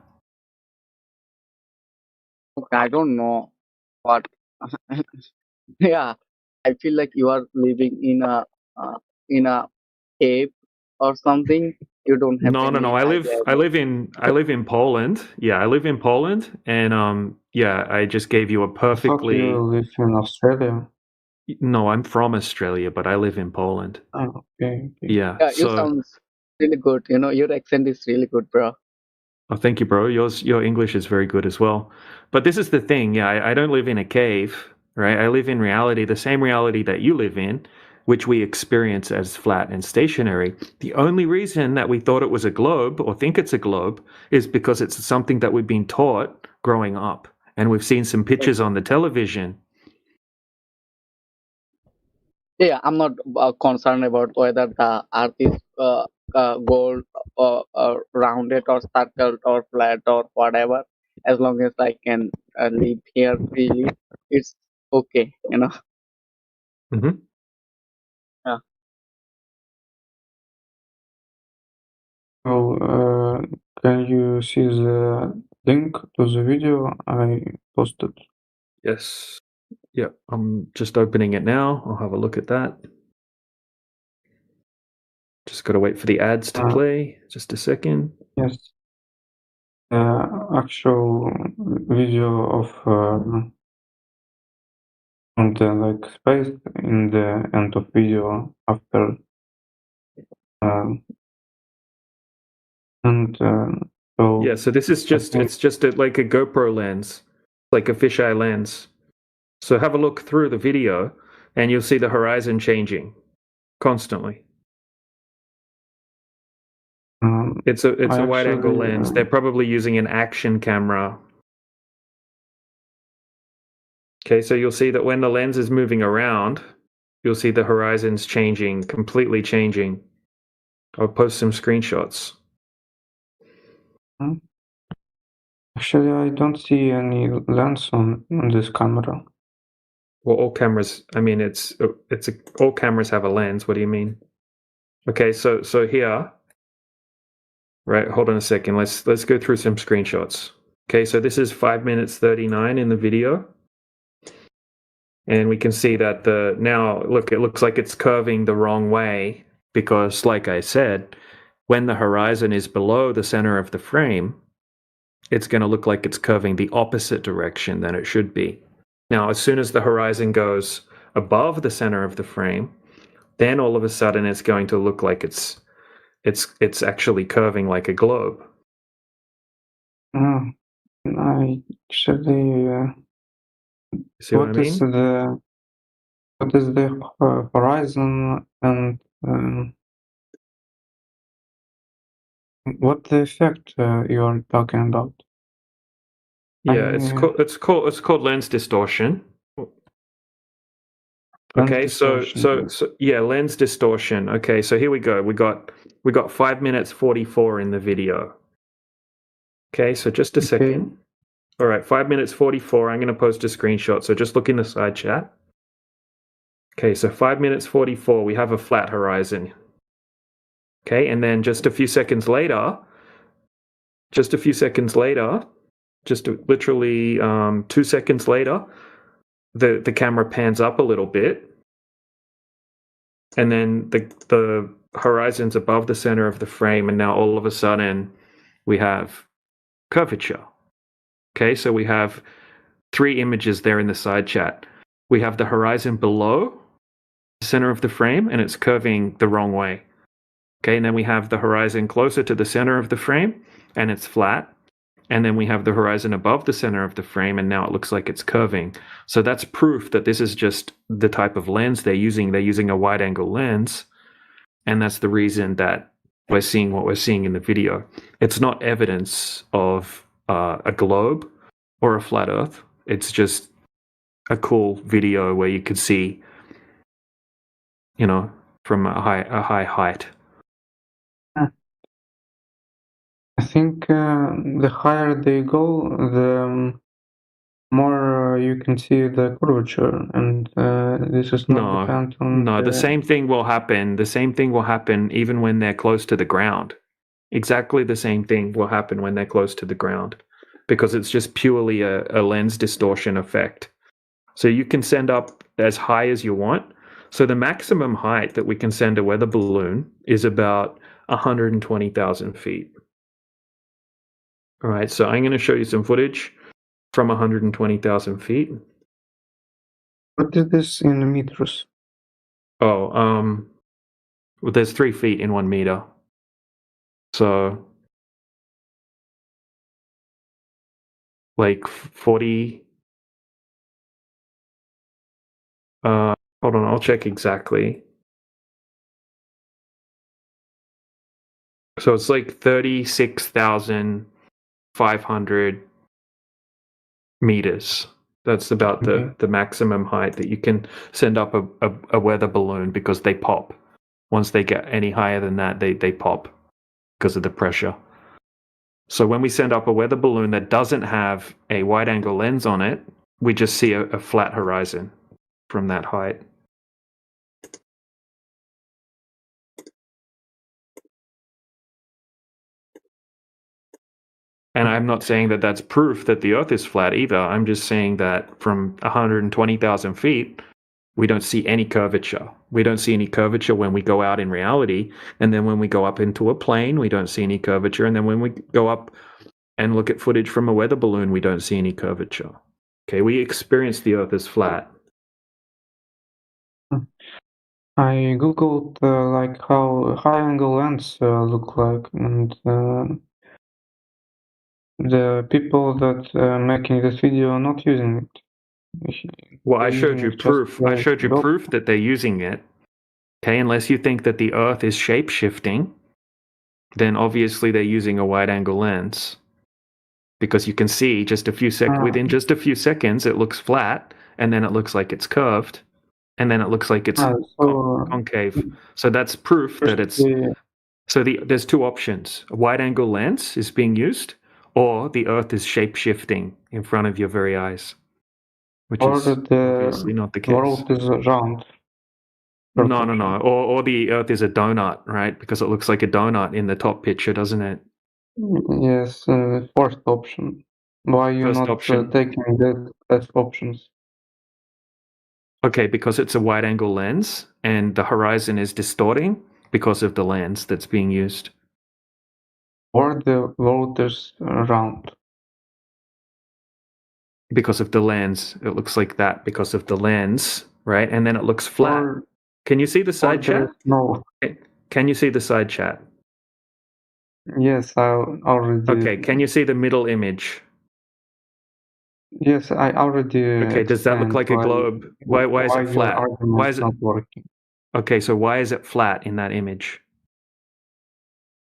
S5: Okay, I don't know what. Yeah, I feel like you are living in a cave or something. You don't have
S4: No. I live in Poland. Yeah, I live in Poland, and yeah, I just gave you a perfectly.
S3: You live in Australia.
S4: No, I'm from Australia, but I live in Poland.
S3: Oh, okay.
S4: Yeah.
S5: You sound really good. Your accent is really good, bro.
S4: Oh, thank you, bro. Your English is very good as well. But this is the thing. Yeah, I don't live in a cave, right? I live in reality, the same reality that you live in, which we experience as flat and stationary. The only reason that we thought it was a globe or think it's a globe is because it's something that we've been taught growing up. And we've seen some pictures on the television.
S5: Yeah, I'm not concerned about whether the earth is gold or rounded or circled or flat or whatever. As long as I can live here freely, it's okay,
S4: Mm-hmm.
S5: Yeah.
S3: So, can you see the link to the video I posted?
S4: Yes. Yeah, I'm just opening it now. I'll have a look at that. Just got to wait for the ads to play. Just a second.
S3: Yes. Actual video of on the space in the end of video after so
S4: yeah. So this is just it's just like a GoPro lens, like a fisheye lens. So have a look through the video, and you'll see the horizon changing constantly. It's a wide angle lens. They're probably using an action camera. Okay, so you'll see that when the lens is moving around, you'll see the horizons changing, completely changing. I'll post some screenshots.
S3: Actually, I don't see any lens on this camera.
S4: Well, all cameras. I mean, all cameras have a lens. What do you mean? Okay, so here. Right, hold on a second. Let's go through some screenshots. Okay, so this is 5 minutes 39 in the video. And we can see that now look, it looks like it's curving the wrong way because, like I said, when the horizon is below the center of the frame, it's going to look like it's curving the opposite direction than it should be. Now, as soon as the horizon goes above the center of the frame, then all of a sudden it's going to look like it's actually curving like a globe.
S3: I actually.
S4: See what I mean?
S3: What is the horizon and what the effect you are talking about?
S4: Yeah, it's called lens distortion. Okay, so yeah, lens distortion. Okay, so here we go. We got 5 minutes 44 in the video. Okay, so just a second. All right, 5 minutes 44. I'm going to post a screenshot. So just look in the side chat. Okay, so 5 minutes 44. We have a flat horizon. Okay, and then just literally 2 seconds later,
S10: the camera pans up a little bit, and then the horizon's above the center of the frame, and now all of a sudden we have curvature. Okay, so we have 3 images there in the side chat. We have the horizon below the center of the frame, and it's curving the wrong way. Okay, and then we have the horizon closer to the center of the frame, and it's flat. And then we have the horizon above the center of the frame, and now it looks like it's curving. So that's proof that this is just the type of lens they're using. They're using a wide-angle lens, and that's the reason that we're seeing what we're seeing in the video. It's not evidence of a globe or a flat Earth. It's just a cool video where you could see, from a high height.
S3: I think the higher they go, the more you can see the curvature, and this is not dependent on.
S10: No, the same thing will happen. The same thing will happen even when they're close to the ground. Exactly the same thing will happen when they're close to the ground, because it's just purely a lens distortion effect. So you can send up as high as you want. So the maximum height that we can send a weather balloon is about 120,000 feet. All right, so I'm going to show you some footage from 120,000 feet.
S3: What is this in meters?
S10: Oh, well, there's 3 feet in 1 meter. So, like 40. Hold on, I'll check exactly. So it's like 36,500 meters. That's about the maximum height that you can send up a weather balloon, because they pop. Once they get any higher than that, they pop because of the pressure. So when we send up a weather balloon that doesn't have a wide-angle lens on it, we just see a flat horizon from that height. And I'm not saying that that's proof that the Earth is flat either. I'm just saying that from 120,000 feet, we don't see any curvature. We don't see any curvature when we go out in reality. And then when we go up into a plane, we don't see any curvature. And then when we go up and look at footage from a weather balloon, we don't see any curvature. Okay, we experience the Earth as flat.
S3: I googled like how high-angle lens look like, and the people that making this video are not using it.
S10: Well, I showed you proof. I showed you proof that they're using it. Okay, unless you think that the Earth is shape-shifting, then obviously they're using a wide-angle lens, because you can see within just a few seconds it looks flat, and then it looks like it's curved, and then it looks like it's concave. So that's proof that it's. So there's 2 options: a wide-angle lens is being used, or the Earth is shape-shifting in front of your very eyes, which is obviously not the case.
S3: The world is round.
S10: No. Or the Earth is a donut, right? Because it looks like a donut in the top picture, doesn't it?
S3: Yes, first option. Why you not taking the best options?
S10: Okay, because it's a wide-angle lens, and the horizon is distorting because of the lens that's being used.
S3: Or the world is round.
S10: Because of the lens, it looks like that because of the lens, right? And then it looks flat. Can you see the side chat?
S3: No.
S10: Can you see the side chat?
S3: Yes, I already.
S10: Okay, can you see the middle image?
S3: Yes, I already.
S10: Okay, does that look like a globe? Why is it flat? Why is it
S3: not working?
S10: Okay, so why is it flat in that image?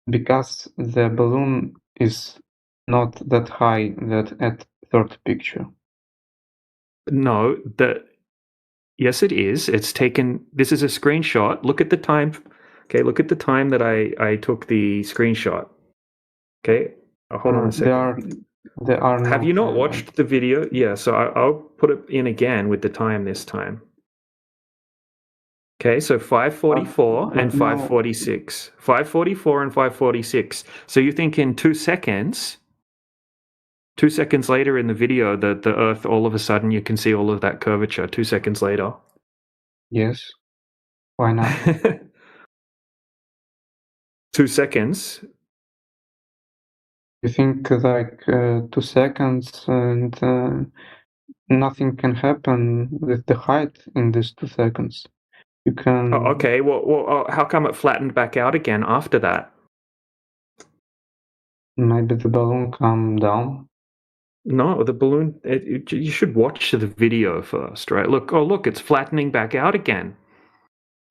S3: Because the balloon is not that high that at third picture.
S10: No, yes, it is. It's taken. This is a screenshot. Look at the time. Okay, look at the time that I took the screenshot. Okay, hold on a second.
S3: There are.
S10: Have you not watched the video? Yeah, so I'll put it in again with the time this time. Okay, so 5:44 and 5:46. 5:44 and 5:46. So you think in 2 seconds, 2 seconds later in the video, the Earth, all of a sudden, you can see all of that curvature 2 seconds later.
S3: Yes. Why not?
S10: 2 seconds.
S3: You think like 2 seconds and nothing can happen with the height in these 2 seconds. You can.
S10: Oh, okay. Well, how come it flattened back out again after that?
S3: Maybe the balloon calmed down.
S10: No, the balloon. You should watch the video first, right? Look, it's flattening back out again.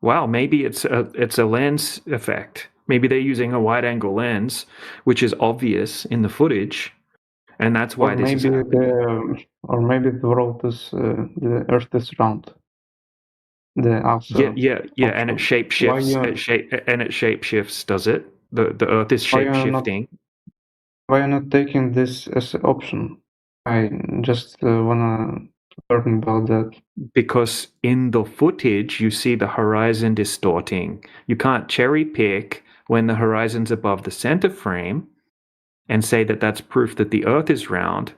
S10: Wow, maybe it's a lens effect. Maybe they're using a wide-angle lens, which is obvious in the footage, and that's why this is happening.
S3: Or maybe the world is the Earth is round. The outside.
S10: Yeah, and it shapeshifts. It shapeshifts. Does it? The Earth is shapeshifting.
S3: Why are you not taking this as an option? I just wanna learn about that.
S10: Because in the footage, you see the horizon distorting. You can't cherry pick when the horizon's above the center frame and say that that's proof that the Earth is round,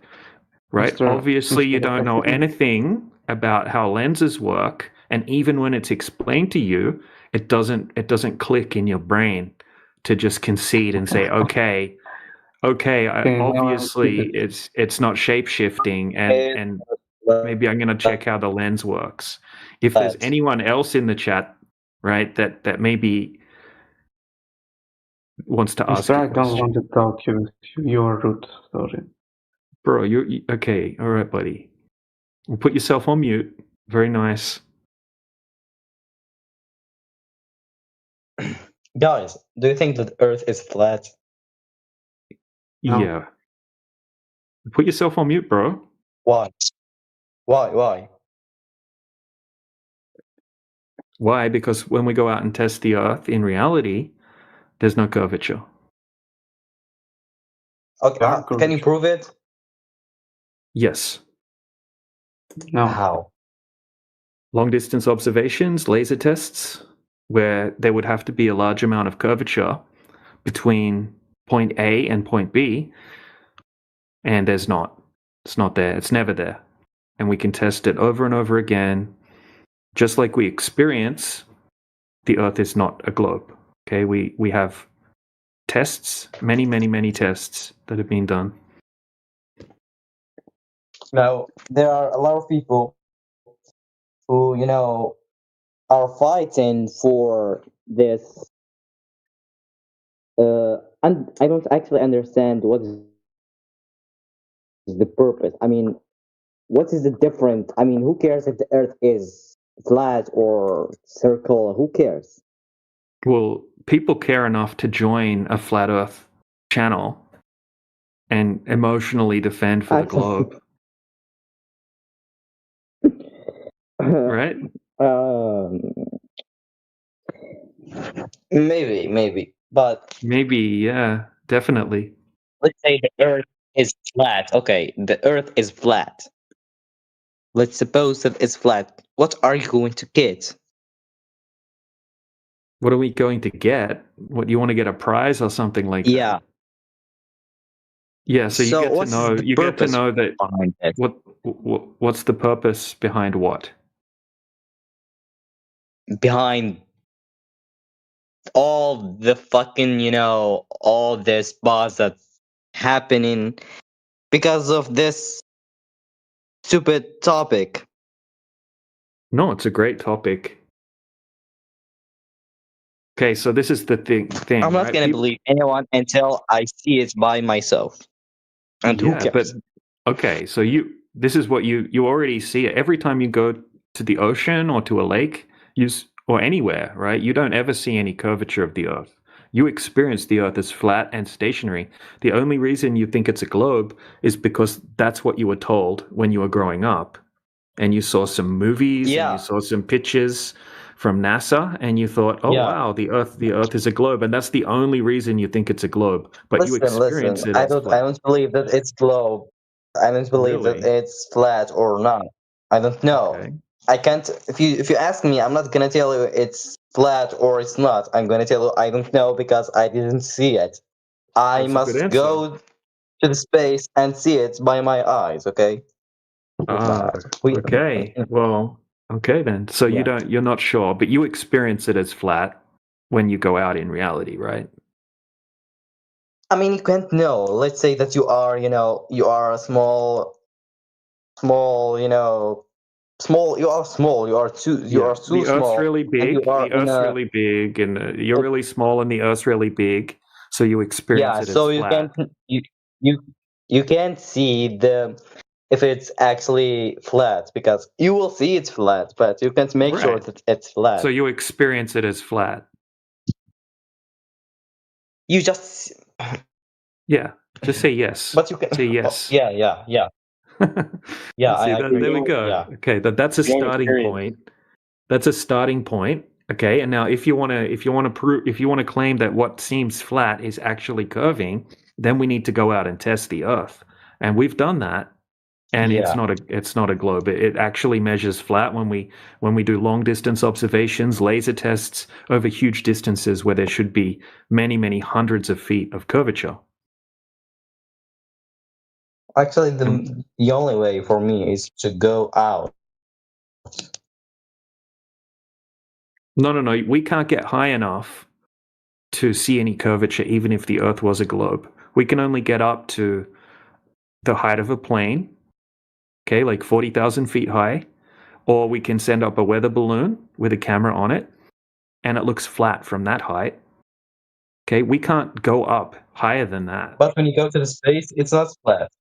S10: right? Obviously, you don't know anything about how lenses work, and even when it's explained to you, it doesn't click in your brain to just concede and say, okay, obviously it's not shape-shifting, and maybe I'm going to check how the lens works. If there's anyone else in the chat, right, that maybe wants to ask
S3: I don't want to talk to you. You're rude. Sorry.
S10: Bro, you're okay. All right, buddy. Well, put yourself on mute. Very nice.
S12: Guys, do you think that Earth is flat?
S10: No. Yeah. Put yourself on mute, bro.
S12: Why? Why?
S10: Why? Because when we go out and test the Earth, in reality, there's no curvature.
S12: Okay, can you prove it?
S10: Yes.
S3: No.
S12: How?
S10: Long distance observations, laser tests, where there would have to be a large amount of curvature between point A and point B, and there's not. It's not there. It's never there. And we can test it over and over again. Just like we experience, the Earth is not a globe. Okay, we have tests, many tests that have been done.
S12: Now, there are a lot of people who, are fighting for this. And I don't actually understand what is the purpose. I mean, what is the difference? I mean, who cares if the Earth is flat or circle? Who cares?
S10: Well, people care enough to join a flat Earth channel and emotionally defend for the globe. Right?
S12: Maybe, but
S10: maybe, yeah, definitely.
S12: Let's say the Earth is flat. Okay, the Earth is flat. Let's suppose that it's flat. What are you going to get?
S10: What are we going to get? What, do you want to get a prize or something like that?
S12: Yeah.
S10: Yeah, so you get to know. You get to know that. What's the purpose behind what?
S12: Behind all the fucking, all this buzz that's happening because of this stupid topic.
S10: No, it's a great topic. Okay, so this is the thing.
S12: I'm not going to believe anyone until I see it by myself. And who cares?
S10: But okay, so this is what you already see it every time you go to the ocean or to a lake, or anywhere, right? You don't ever see any curvature of the Earth. You experience the Earth as flat and stationary. The only reason you think it's a globe is because that's what you were told when you were growing up, and you saw some movies, and you saw some pictures from NASA, and you thought, "Oh wow, the Earth is a globe," and that's the only reason you think it's a globe. But you experience it.
S12: I don't believe that it's globe. I don't believe that it's flat or not. I don't know. Okay. I can't. If you ask me, I'm not gonna tell you it's flat or it's not. I'm gonna tell you I don't know because I didn't see it. I must go to the space and see it by my eyes. Okay.
S10: Okay. Well, okay then. So you're not sure, but you experience it as flat when you go out in reality, right?
S12: I mean, you can't know. Let's say that you are a small, small. You are small. You are too
S10: The
S12: small.
S10: Earth's really big.
S12: And
S10: The Earth's really big, and you're really small, and the Earth's really big. So you experience it as
S12: so you
S10: flat.
S12: can't you can't see if it's actually flat, because you will see it's flat, but you can't make sure that it's flat.
S10: So you experience it as flat.
S12: You just
S10: just say yes.
S12: But you can
S10: say yes.
S12: Yeah.
S10: Yeah, there we go.
S12: Yeah.
S10: Okay, that's a starting point. That's a starting point. Okay, and now if you want to claim that what seems flat is actually curving, then we need to go out and test the Earth, and we've done that. And it's not a globe. It actually measures flat when we do long distance observations, laser tests over huge distances where there should be many, many hundreds of feet of curvature.
S12: Actually, the only way for me is to go out.
S10: No. We can't get high enough to see any curvature, even if the Earth was a globe. We can only get up to the height of a plane. Okay, like 40,000 feet high, or we can send up a weather balloon with a camera on it, and it looks flat from that height. Okay, we can't go up higher than that.
S12: But when you go to the space, it's not flat.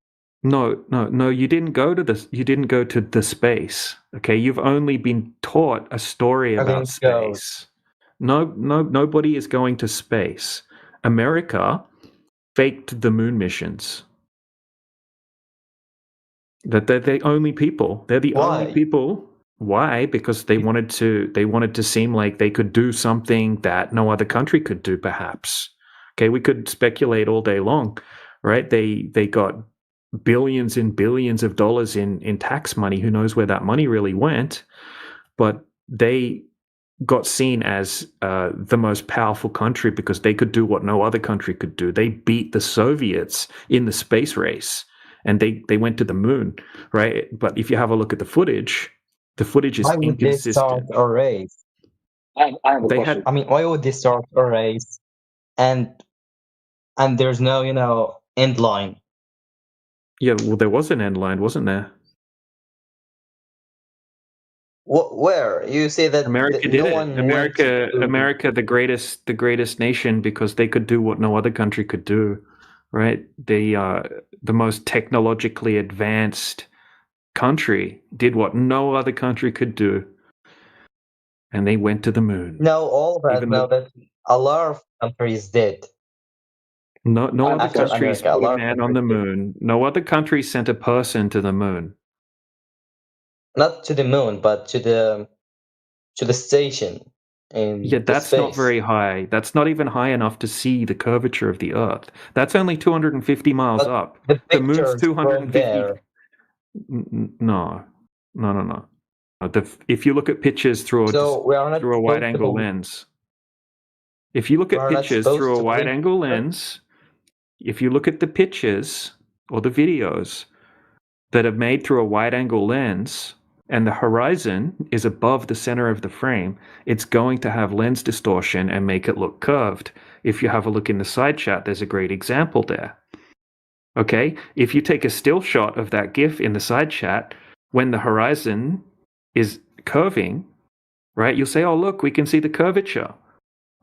S10: No. You didn't go to the space. Okay, you've only been taught a story about space. Nobody is going to space. America faked the moon missions. That they're the only people. They're the only people. Why? Because they wanted to seem like they could do something that no other country could do, perhaps. Okay, we could speculate all day long, right? They got billions and billions of dollars in tax money. Who knows where that money really went? But they got seen as the most powerful country because they could do what no other country could do. They beat the Soviets in the space race. And they went to the moon, right? But if you have a look at the footage is inconsistent.
S12: Why would they start a race?
S21: I have a question.
S12: Why would they start a race and there's no, end line?
S10: Yeah, well, there was an end line, wasn't there?
S12: Where you say that
S10: America did it? America, the greatest nation, because they could do what no other country could do. Right, the most technologically advanced country did what no other country could do, and they went to the moon.
S12: No, all of us know that a lot of countries did.
S10: No other countries put a man on the moon. No other country sent a person to the moon.
S12: Not to the moon, but to the station.
S10: That's not very high. That's not even high enough to see the curvature of the Earth. That's only 250 miles up. The moon's 250. No. If you look at pictures through a wide-angle lens, if you look at pictures through a wide-angle lens, if you look at the pictures or the videos that are made through a wide-angle lens, and the horizon is above the center of the frame, it's going to have lens distortion and make it look curved. If you have a look in the side chat, there's a great example there. Okay? If you take a still shot of that GIF in the side chat, when the horizon is curving, right, you'll say, oh, look, we can see the curvature.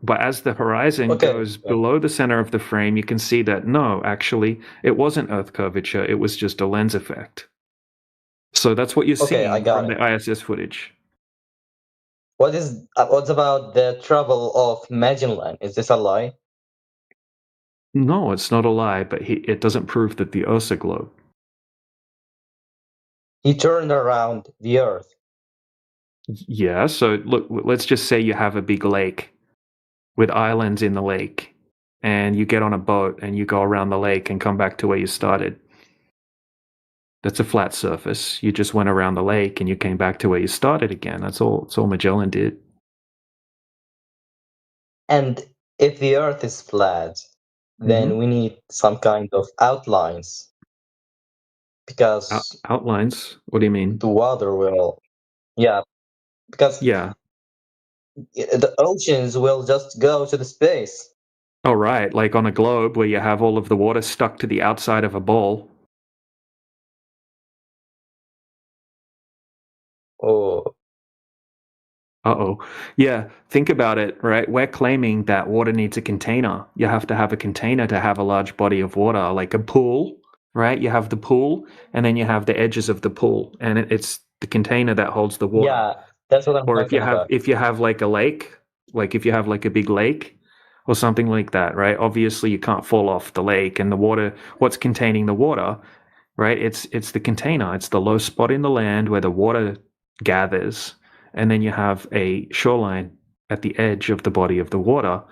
S10: But as the horizon goes below the center of the frame, you can see that, no, actually, it wasn't Earth curvature. It was just a lens effect. So that's what you're seeing from the ISS footage.
S12: What about the trouble of Magellan? Is this a lie?
S10: No, it's not a lie, but it doesn't prove that the Earth's a globe.
S12: He turned around the Earth.
S10: Yeah, so look, let's just say you have a big lake with islands in the lake, and you get on a boat and you go around the lake and come back to where you started. That's a flat surface. You just went around the lake and you came back to where you started again. That's all Magellan did.
S12: And if the Earth is flat, then we need some kind of outlines because
S10: outlines. What do you mean?
S12: The water will, because the oceans will just go to the space.
S10: Oh, right, like on a globe where you have all of the water stuck to the outside of a ball.
S12: Oh.
S10: Uh-oh. Yeah, think about it, right? We're claiming that water needs a container. You have to have a container to have a large body of water, like a pool, right? You have the pool, and then you have the edges of the pool, and it's the container that holds the water.
S12: Yeah, that's what I'm
S10: or
S12: talking about.
S10: if you have like a lake, like if you have like a big lake or something like that, right? Obviously you can't fall off the lake, and the water, what's containing the water, right? It's the container. It's the low spot in the land where the water gathers, and then you have a shoreline at the edge of the body of the water.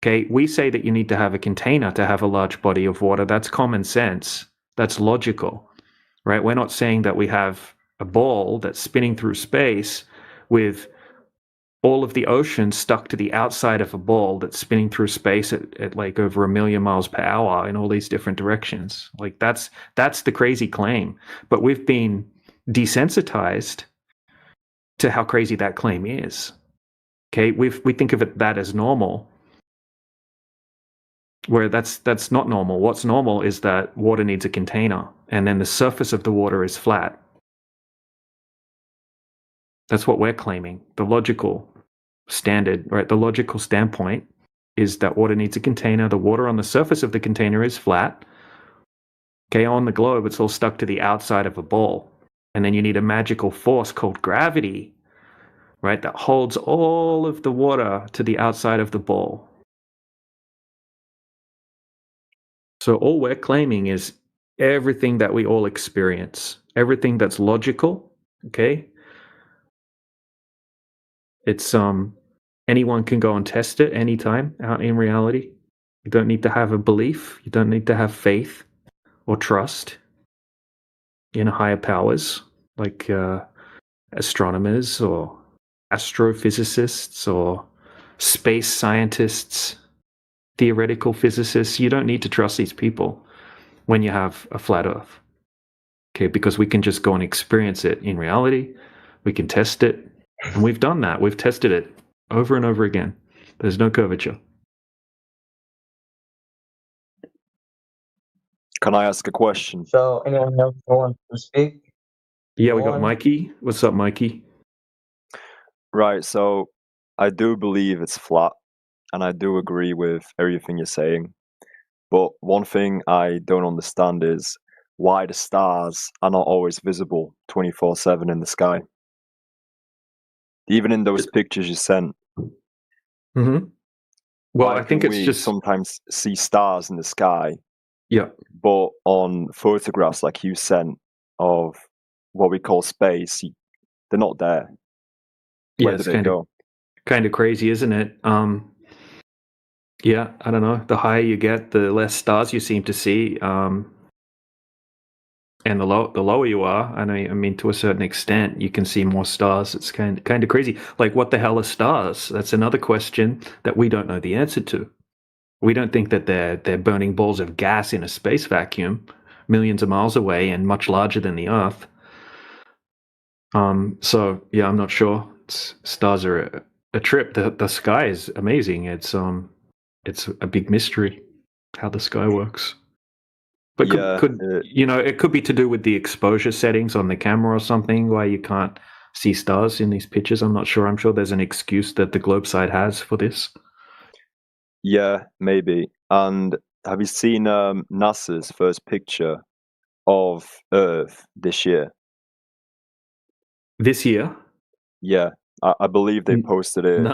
S10: Okay, we say that you need to have a container to have a large body of water. That's common sense. That's logical, right? We're not saying that we have a ball that's spinning through space with all of the ocean stuck to the outside of a ball that's spinning through space at like over 1 million miles per hour in all these different directions. Like that's the crazy claim. But we've been desensitized to how crazy that claim is. Okay, we think of that as normal, where that's not normal. What's normal is that water needs a container, and then the surface of the water is flat. That's what we're claiming. The logical standard, right? The logical standpoint is that water needs a container. The water on the surface of the container is flat. Okay, on the globe, it's all stuck to the outside of a ball. And then you need a magical force called gravity, right, that holds all of the water to the outside of the ball. So all we're claiming is everything that we all experience, everything that's logical, okay? It's anyone can go and test it anytime out in reality. You don't need to have a belief. You don't need to have faith or trust in higher powers like astronomers or astrophysicists or space scientists, theoretical physicists. You don't need to trust these people when you have a flat Earth. Okay, because we can just go and experience it in reality. We can test it. And we've done that. We've tested it over and over again. There's no curvature.
S14: Can I ask a question?
S12: So anyone else want to speak?
S10: Yeah, we got Mikey. What's up, Mikey?
S14: Right, so I do believe it's flat, and I do agree with everything you're saying. But one thing I don't understand is why the stars are not always visible 24/7 in the sky. Even in those pictures you sent.
S10: Mm-hmm. Well,
S14: I think it's just sometimes see stars in the sky.
S10: Yeah.
S14: But on photographs like you sent of what we call space, they're not there. Where do they go?
S10: Kind of crazy, isn't it? Yeah, I don't know. The higher you get, the less stars you seem to see. And the lower you are, I mean, to a certain extent, you can see more stars. It's kind of crazy. Like, what the hell are stars? That's another question that we don't know the answer to. We don't think that they're burning balls of gas in a space vacuum, millions of miles away and much larger than the Earth. So yeah, I'm not sure. Stars are a trip. The sky is amazing. It's a big mystery how the sky works. But it could be to do with the exposure settings on the camera or something, why you can't see stars in these pictures. I'm not sure. I'm sure there's an excuse that the Globeside has for this.
S14: Yeah, maybe. And have you seen NASA's first picture of Earth this year?
S10: This year?
S14: Yeah, I believe they posted it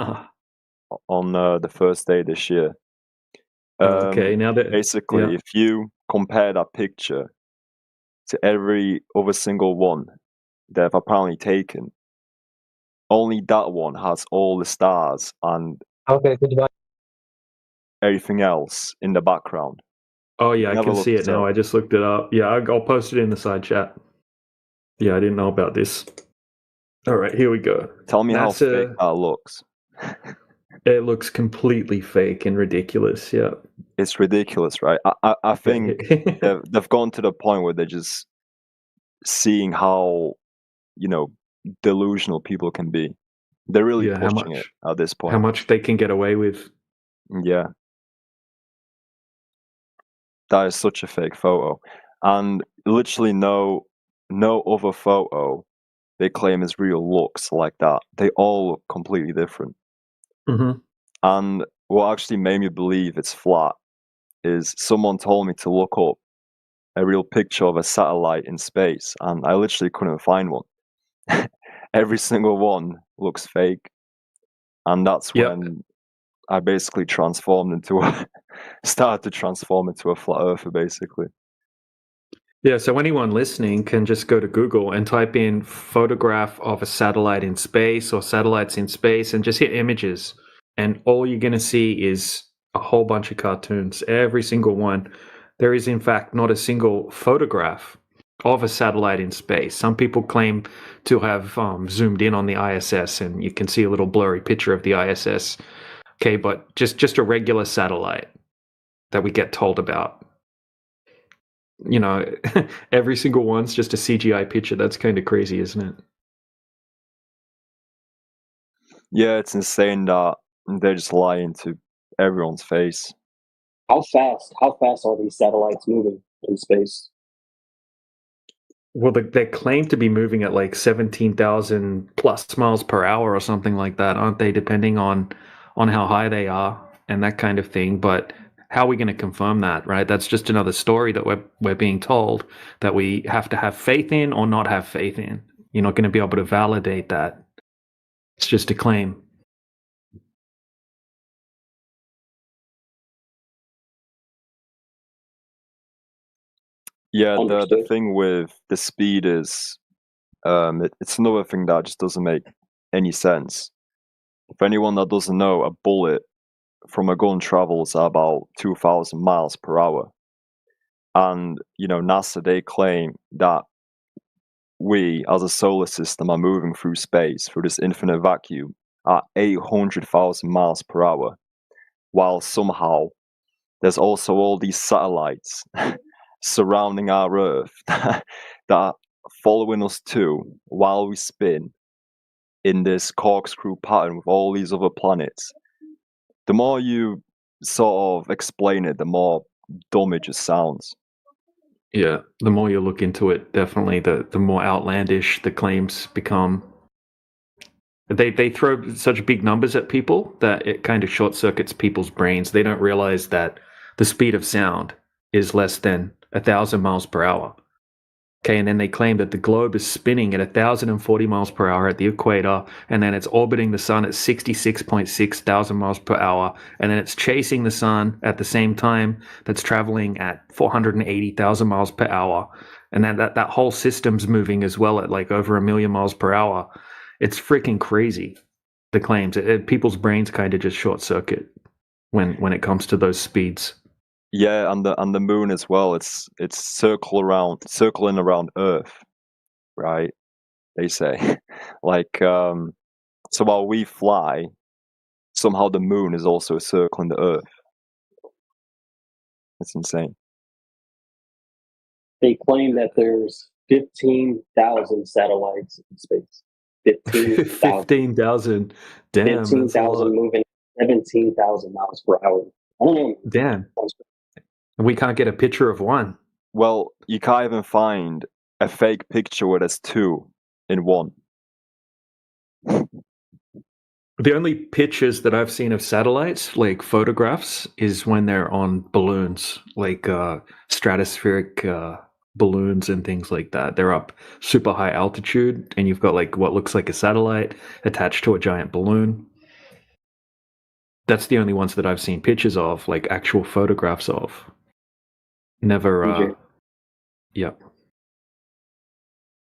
S14: on the first day this year.
S10: Okay, now that
S14: basically, if you compare that picture to every other single one they've apparently taken, only that one has all the stars and everything else in the background.
S10: Oh yeah, I can see it now. I just looked it up. Yeah, I'll post it in the side chat. Yeah, I didn't know about this. All right, here we go.
S14: Tell me how fake that looks.
S10: It looks completely fake and ridiculous. Yeah,
S14: it's ridiculous, right? I think they've gone to the point where they're just seeing how, delusional people can be. They're really pushing it at this point.
S10: How much they can get away with.
S14: Yeah. That is such a fake photo. And literally no other photo they claim is real looks like that. They all look completely different.
S10: Mm-hmm.
S14: And what actually made me believe it's flat is someone told me to look up a real picture of a satellite in space, and I literally couldn't find one. Every single one looks fake. And that's when I basically started to transform into a flat earther, basically.
S10: Yeah, so anyone listening can just go to Google and type in photograph of a satellite in space or satellites in space and just hit images. And all you're going to see is a whole bunch of cartoons, every single one. There is, in fact, not a single photograph of a satellite in space. Some people claim to have zoomed in on the ISS, and you can see a little blurry picture of the ISS. Okay, but just a regular satellite that we get told about. Every single one's just a CGI picture. That's kind of crazy, isn't it?
S14: Yeah, it's insane that they're just lying to everyone's face.
S16: How fast are these satellites moving in space?
S10: Well, they claim to be moving at like 17,000 plus miles per hour or something like that, aren't they? Depending on how high they are and that kind of thing. But how are we going to confirm that, right? That's just another story that we're being told that we have to have faith in or not have faith in. You're not going to be able to validate that. It's just a claim.
S14: Yeah, the thing with the speed is, it's another thing that just doesn't make any sense. For anyone that doesn't know, a bullet from a gun travels at about 2,000 miles per hour. And, NASA, they claim that we, as a solar system, are moving through space, through this infinite vacuum, at 800,000 miles per hour, while somehow there's also all these satellites surrounding our Earth that are following us too, while we spin in this corkscrew pattern with all these other planets. The more you sort of explain it, the more dumb it just sounds.
S10: Yeah, the more you look into it, definitely the more outlandish the claims become. They throw such big numbers at people that it kind of short circuits people's brains. They don't realize that the speed of sound is less than 1,000 miles per hour. Okay, and then they claim that the globe is spinning at 1,040 miles per hour at the equator, and then it's orbiting the sun at 66.6 thousand miles per hour, and then it's chasing the sun at the same time that's traveling at 480,000 miles per hour, and then that whole system's moving as well at like over 1 million miles per hour. It's freaking crazy, the claims. People's brains kind of just short circuit when it comes to those speeds.
S14: Yeah, and the moon as well. It's circling around Earth, right? They say, like, so while we fly, somehow the moon is also circling the Earth. It's insane.
S16: They claim that there's 15,000 satellites in space.
S10: 15,000. Damn.
S16: 15,000 moving 17,000 miles per hour. I don't know.
S10: Damn. We can't get a picture of one.
S14: Well, you can't even find a fake picture where there's two in one.
S10: The only pictures that I've seen of satellites, like photographs, is when they're on balloons, like stratospheric balloons and things like that. They're up super high altitude, and you've got like what looks like a satellite attached to a giant balloon. That's the only ones that I've seen pictures of, like actual photographs of. Never. Yep.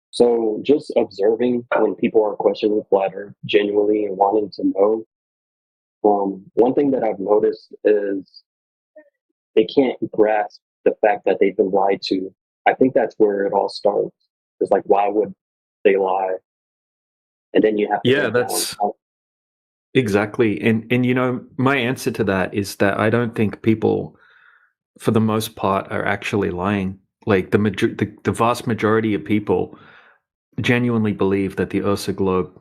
S16: So just observing when people are questioning flat Earth genuinely and wanting to know, one thing that I've noticed is they can't grasp the fact that they've been lied to. I think that's where it all starts. It's like, why would they lie? And then you have to
S10: Exactly. And you know, my answer to that is that I don't think people, for the most part, are actually lying. Like the vast majority of people genuinely believe that the Earth's a globe.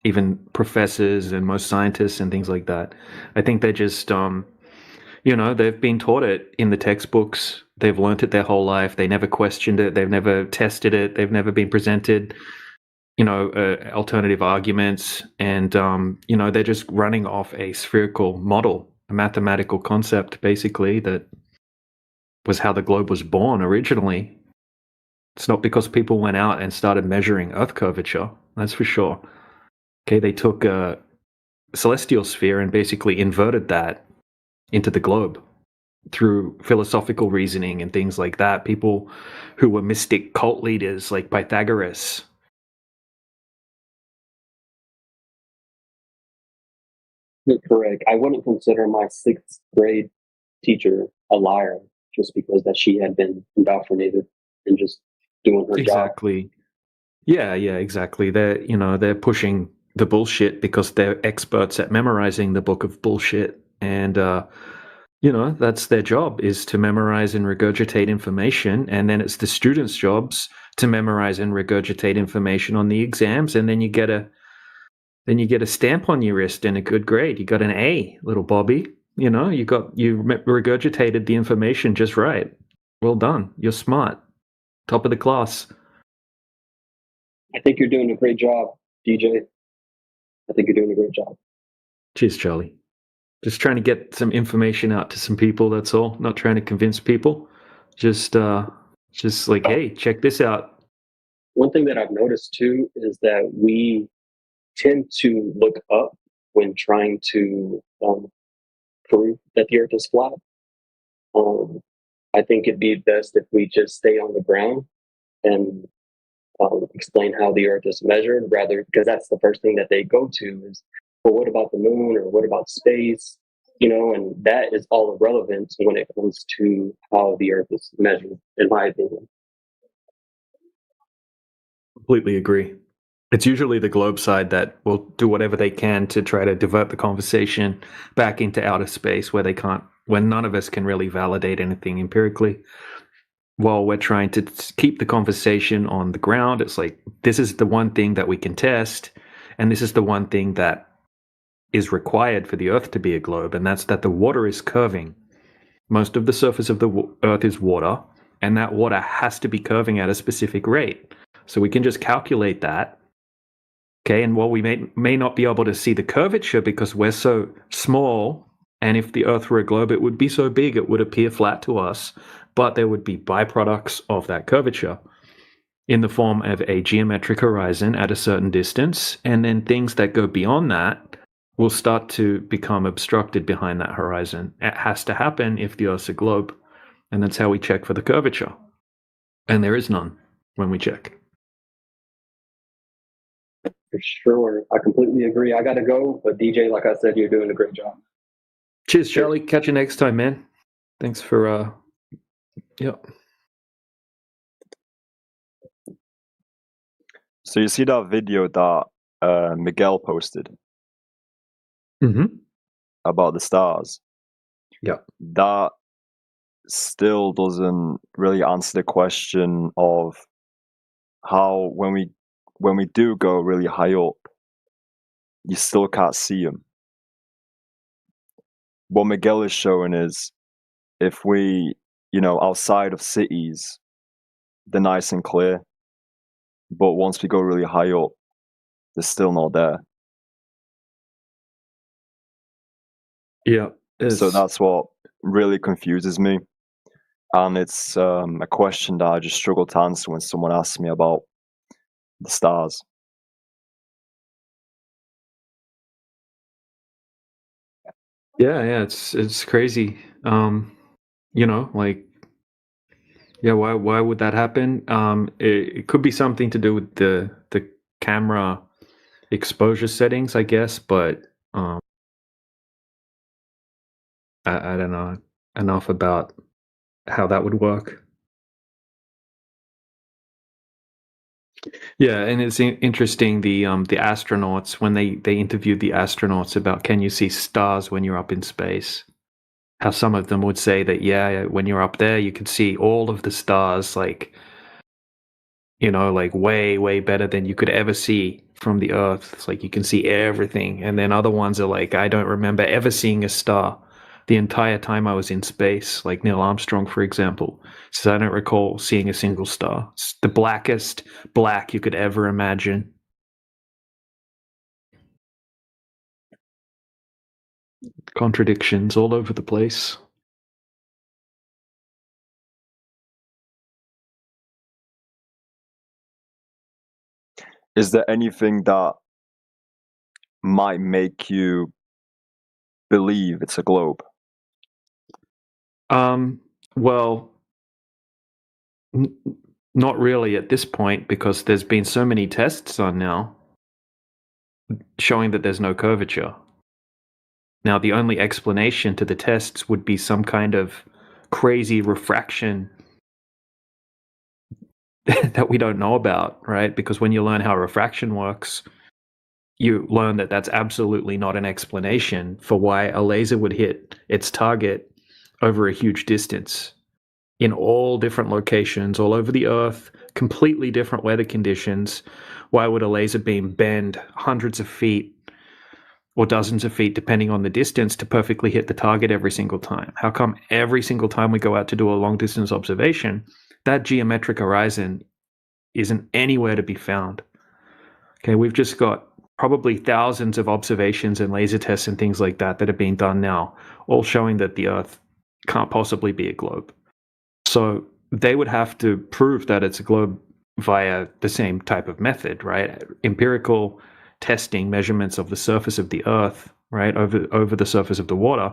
S10: Even professors and most scientists and things like that. I think they're just, you know, they've been taught it in the textbooks. They've learnt it their whole life. They never questioned it. They've never tested it. They've never been presented, you know, alternative arguments. And, you know, they're just running off a spherical model, a mathematical concept, basically, that was how the globe was born originally. It's not because people went out and started measuring Earth curvature, that's for sure. Okay, they took a celestial sphere and basically inverted that into the globe through philosophical reasoning and things like that. People who were mystic cult leaders like Pythagoras.
S16: You're correct. I wouldn't consider my 6th grade teacher a liar just because that she had been indoctrinated and just doing her job.
S10: Exactly. Yeah, exactly. They're pushing the bullshit because they're experts at memorizing the book of bullshit. And, you know, that's their job, is to memorize and regurgitate information. And then it's the students' jobs to memorize and regurgitate information on the exams. And then you get a stamp on your wrist and a good grade. You got an A, little Bobby. You know, you regurgitated the information just right. Well done. You're smart. Top of the class.
S16: I think you're doing a great job, DJ. I think you're doing a great job.
S10: Cheers, Charlie. Just trying to get some information out to some people, that's all. Not trying to convince people. Just like, hey, check this out.
S16: One thing that I've noticed too is that we tend to look up when trying to prove that the Earth is flat. I think it'd be best if we just stay on the ground and explain how the Earth is measured, rather, because that's the first thing that they go to is, well, what about the moon, or what about space? You know, and that is all irrelevant when it comes to how the Earth is measured, in my opinion.
S10: Completely agree. It's usually the globe side that will do whatever they can to try to divert the conversation back into outer space where none of us can really validate anything empirically. While we're trying to keep the conversation on the ground, it's like, this is the one thing that we can test, and this is the one thing that is required for the Earth to be a globe, and that's that the water is curving. Most of the surface of the Earth is water, and that water has to be curving at a specific rate. So we can just calculate that. Okay, and while we may not be able to see the curvature because we're so small, and if the Earth were a globe, it would be so big it would appear flat to us, but there would be byproducts of that curvature in the form of a geometric horizon at a certain distance, and then things that go beyond that will start to become obstructed behind that horizon. It has to happen if the Earth's a globe, and that's how we check for the curvature. And there is none when we check.
S16: For sure. I completely agree. I got to go, but DJ, like I said, you're doing a great job.
S10: Cheers, Charlie. Catch you next time, man. Thanks for, yep.
S14: So you see that video that Miguel posted about the stars?
S10: Yeah.
S14: That still doesn't really answer the question of how when we do go really high up, you still can't see them. What Miguel is showing is if we, outside of cities, they're nice and clear. But once we go really high up, they're still not there.
S10: Yeah.
S14: So that's what really confuses me. And it's a question that I just struggle to answer when someone asks me about the stars.
S10: Yeah, it's crazy. Why would that happen? It could be something to do with the camera exposure settings, I guess, but I don't know enough about how that would work. Yeah, and it's interesting the astronauts when they interviewed the astronauts about can you see stars when you're up in space? How some of them would say that when you're up there you can see all of the stars like way better than you could ever see from the Earth. It's like you can see everything, and then other ones are like I don't remember ever seeing a star the entire time I was in space, like Neil Armstrong, for example, says I don't recall seeing a single star. It's the blackest black you could ever imagine. Contradictions all over the place.
S14: Is there anything that might make you believe it's a globe?
S10: Well, not really at this point, because there's been so many tests on now showing that there's no curvature. Now, the only explanation to the tests would be some kind of crazy refraction that we don't know about, right? Because when you learn how refraction works, you learn that that's absolutely not an explanation for why a laser would hit its target over a huge distance in all different locations all over the Earth, completely different weather conditions. Why would a laser beam bend hundreds of feet or dozens of feet, depending on the distance, to perfectly hit the target every single time? How come every single time we go out to do a long distance observation, that geometric horizon isn't anywhere to be found? Okay, we've just got probably thousands of observations and laser tests and things like that that are being done now, all showing that the Earth can't possibly be a globe. So they would have to prove that it's a globe via the same type of method, right? Empirical testing, measurements of the surface of the Earth, right, over the surface of the water,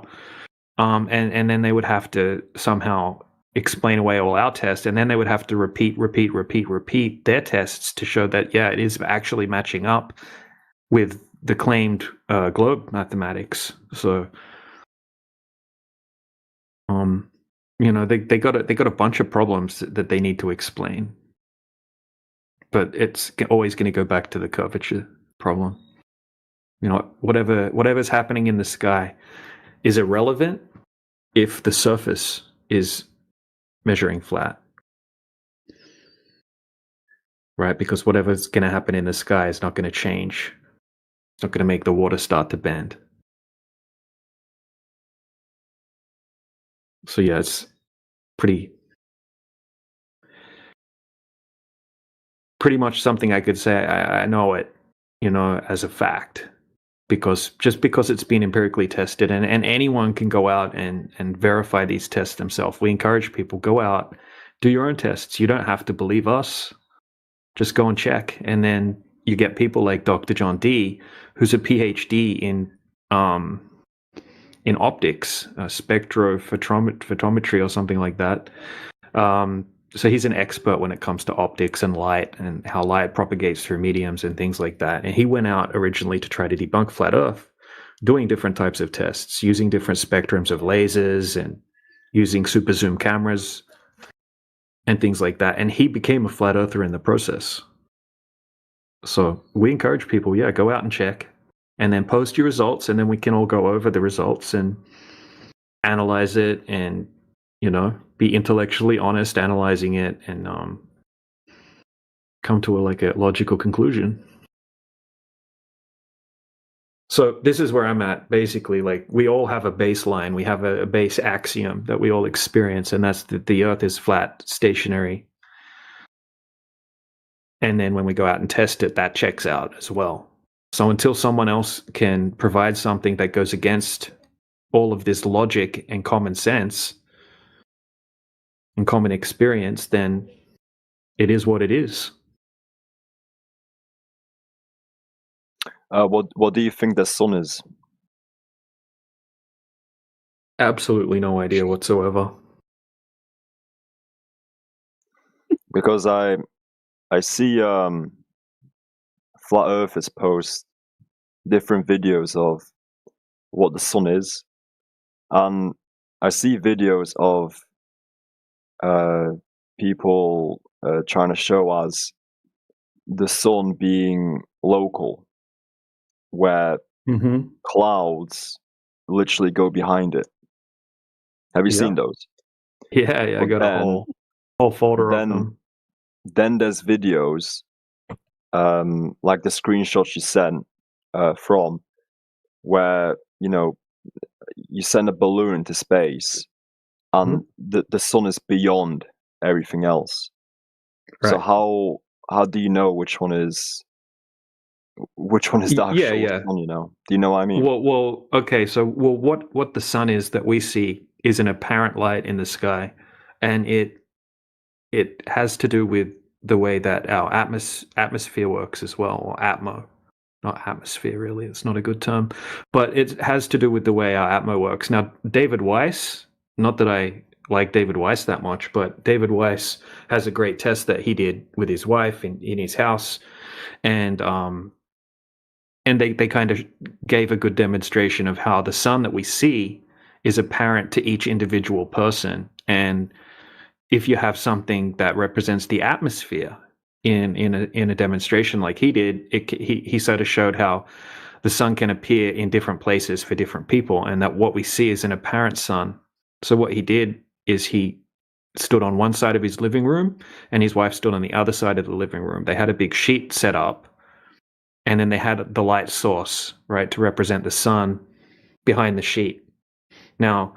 S10: and then they would have to somehow explain away all our tests, and then they would have to repeat their tests to show that it is actually matching up with the claimed globe mathematics. So, they got a bunch of problems that they need to explain, but it's always going to go back to the curvature problem. Whatever's happening in the sky is irrelevant if the surface is measuring flat, right? Because whatever's going to happen in the sky is not going to change. It's not going to make the water start to bend. So it's pretty much something I could say I know it, as a fact, because it's been empirically tested, and anyone can go out and verify these tests themselves. We encourage people, go out, do your own tests. You don't have to believe us. Just go and check. And then you get people like Dr. John Dee, who's a PhD in optics, spectrophotometry or something like that. So he's an expert when it comes to optics and light and how light propagates through mediums and things like that. And he went out originally to try to debunk flat Earth, doing different types of tests, using different spectrums of lasers and using super zoom cameras and things like that. And he became a flat earther in the process. So we encourage people, go out and check, and then post your results, and then we can all go over the results and analyze it and, be intellectually honest analyzing it and come to a logical conclusion. So this is where I'm at, basically. Like, we all have a baseline. We have a base axiom that we all experience, and that's that the Earth is flat, stationary. And then when we go out and test it, that checks out as well. So until someone else can provide something that goes against all of this logic and common sense and common experience, then it is what it is.
S14: What do you think the sun is?
S10: Absolutely no idea whatsoever.
S14: Because I see flat earthers post different videos of what the sun is, and I see videos of people trying to show us the sun being local, where clouds literally go behind it. Have you seen those?
S10: Yeah, I got a whole folder of them.
S14: Then there's videos, like the screenshot she sent from, where you send a balloon into space, and the sun is beyond everything else. Right. So how do you know which one is the actual sun? Do you know what I mean?
S10: Well, okay. So, what the sun is that we see is an apparent light in the sky, and it has to do with the way that our atmosphere works as well, or atmo. Not atmosphere, really. It's not a good term, but it has to do with the way our atmo works. Now, David Weiss, not that I like David Weiss that much, but David Weiss has a great test that he did with his wife in his house, and they kind of gave a good demonstration of how the sun that we see is apparent to each individual person. And if you have something that represents the atmosphere in a demonstration like he did, he sort of showed how the sun can appear in different places for different people, and that what we see is an apparent sun. So what he did is he stood on one side of his living room, and his wife stood on the other side of the living room. They had a big sheet set up, and then they had the light source, right, to represent the sun behind the sheet. Now,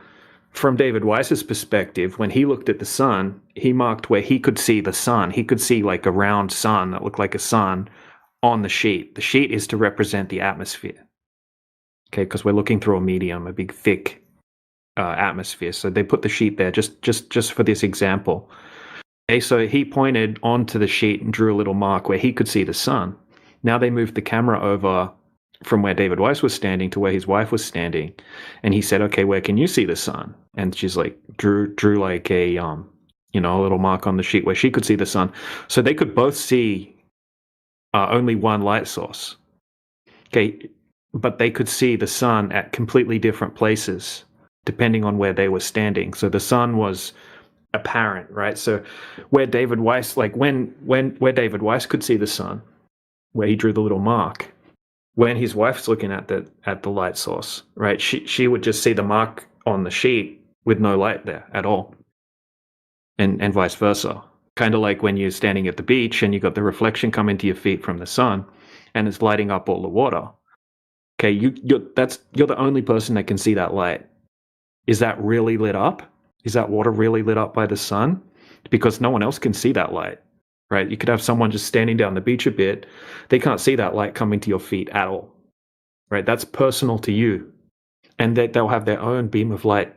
S10: from David Weiss's perspective, when he looked at the sun, he marked where he could see the sun. He could see like a round sun that looked like a sun on the sheet. The sheet is to represent the atmosphere, okay, because we're looking through a medium, a big, thick atmosphere. So they put the sheet there just for this example. Okay, so he pointed onto the sheet and drew a little mark where he could see the sun. Now they moved the camera over from where David Weiss was standing to where his wife was standing, and he said, "Okay, where can you see the sun?" And she's like, drew like a a little mark on the sheet where she could see the sun. So they could both see only one light source. Okay, but they could see the sun at completely different places depending on where they were standing. So the sun was apparent, right? So where David Weiss, like where David Weiss could see the sun, where he drew the little mark, when his wife's looking at the light source, right, she would just see the mark on the sheet with no light there at all, and vice versa. Kind of like when you're standing at the beach and you got the reflection coming to your feet from the sun, and it's lighting up all the water. Okay, you're the only person that can see that light. Is that really lit up? Is that water really lit up by the sun? Because no one else can see that light. Right? You could have someone just standing down the beach a bit. They can't see that light coming to your feet at all. Right? That's personal to you. And they'll have their own beam of light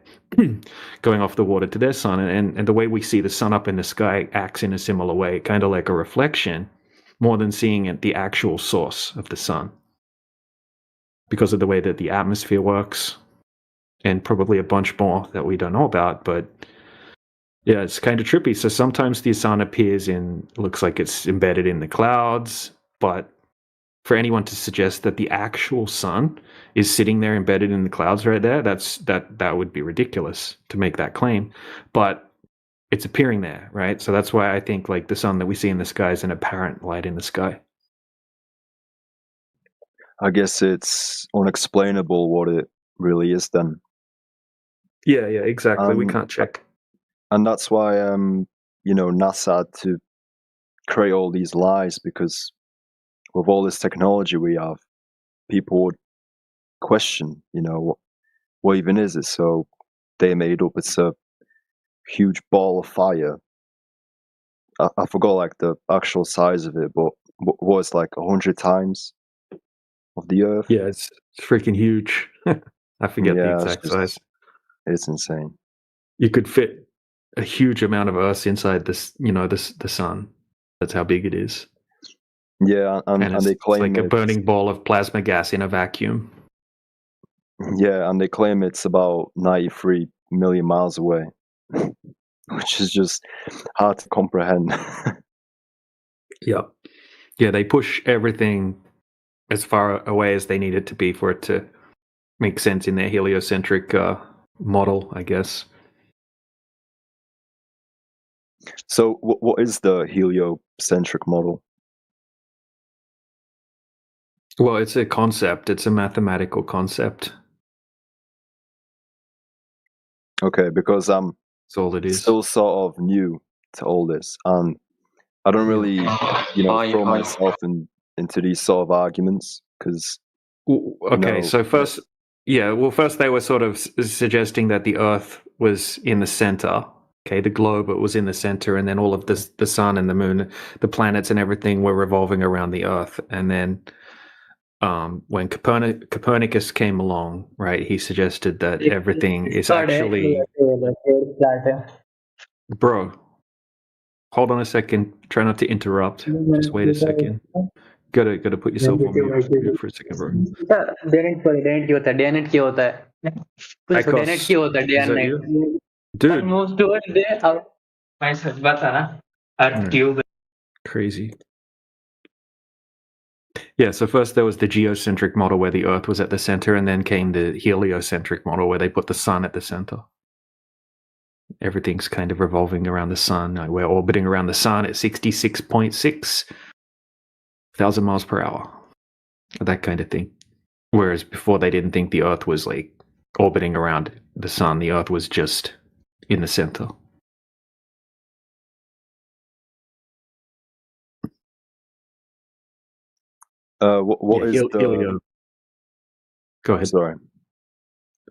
S10: going off the water to their sun. And the way we see the sun up in the sky acts in a similar way, kind of like a reflection, more than seeing it the actual source of the sun. Because of the way that the atmosphere works, and probably a bunch more that we don't know about, but yeah, it's kind of trippy. So sometimes the sun appears looks like it's embedded in the clouds, but for anyone to suggest that the actual sun is sitting there embedded in the clouds right there, that would be ridiculous to make that claim. But it's appearing there, right? So that's why I think like the sun that we see in the sky is an apparent light in the sky.
S14: I guess it's unexplainable what it really is then.
S10: Yeah, exactly. We can't check.
S14: And that's why, NASA had to create all these lies, because with all this technology we have, people would question, what even is it? So they made up it's a huge ball of fire. I forgot like the actual size of it, but was like 100 times of the Earth.
S10: Yeah, it's freaking huge. I forget the exact size.
S14: It's insane.
S10: You could fit a huge amount of Earth inside this, the sun. That's how big it is.
S14: Yeah, and they claim
S10: it's like a burning ball of plasma gas in a vacuum.
S14: Yeah, and they claim it's about 93 million miles away, which is just hard to comprehend.
S10: Yeah, they push everything as far away as they need it to be for it to make sense in their heliocentric model, I guess.
S14: So what is the heliocentric model?
S10: Well, it's a concept. It's a mathematical concept.
S14: Okay, because I'm
S10: That's all it is.
S14: still sort of new to all this, and I don't really, throw myself into these sort of arguments because.
S10: Okay, so first, first they were sort of suggesting that the Earth was in the center. Okay, the globe, it was in the center, and then all of the sun and the moon, the planets and everything were revolving around the Earth. And then when Copernicus came along, right, he suggested that everything is actually... Bro, hold on a second. Try not to interrupt. Just wait a second. Gotta put yourself on mute for a second, bro. Dude. Crazy. Yeah, so first there was the geocentric model where the Earth was at the center, and then came the heliocentric model where they put the sun at the center. Everything's kind of revolving around the sun. We're orbiting around the sun at 66.6 thousand miles per hour. That kind of thing. Whereas before they didn't think the Earth was like orbiting around the sun. The Earth was just in the center.
S14: What is the...
S10: Helio. Go ahead.
S14: Sorry.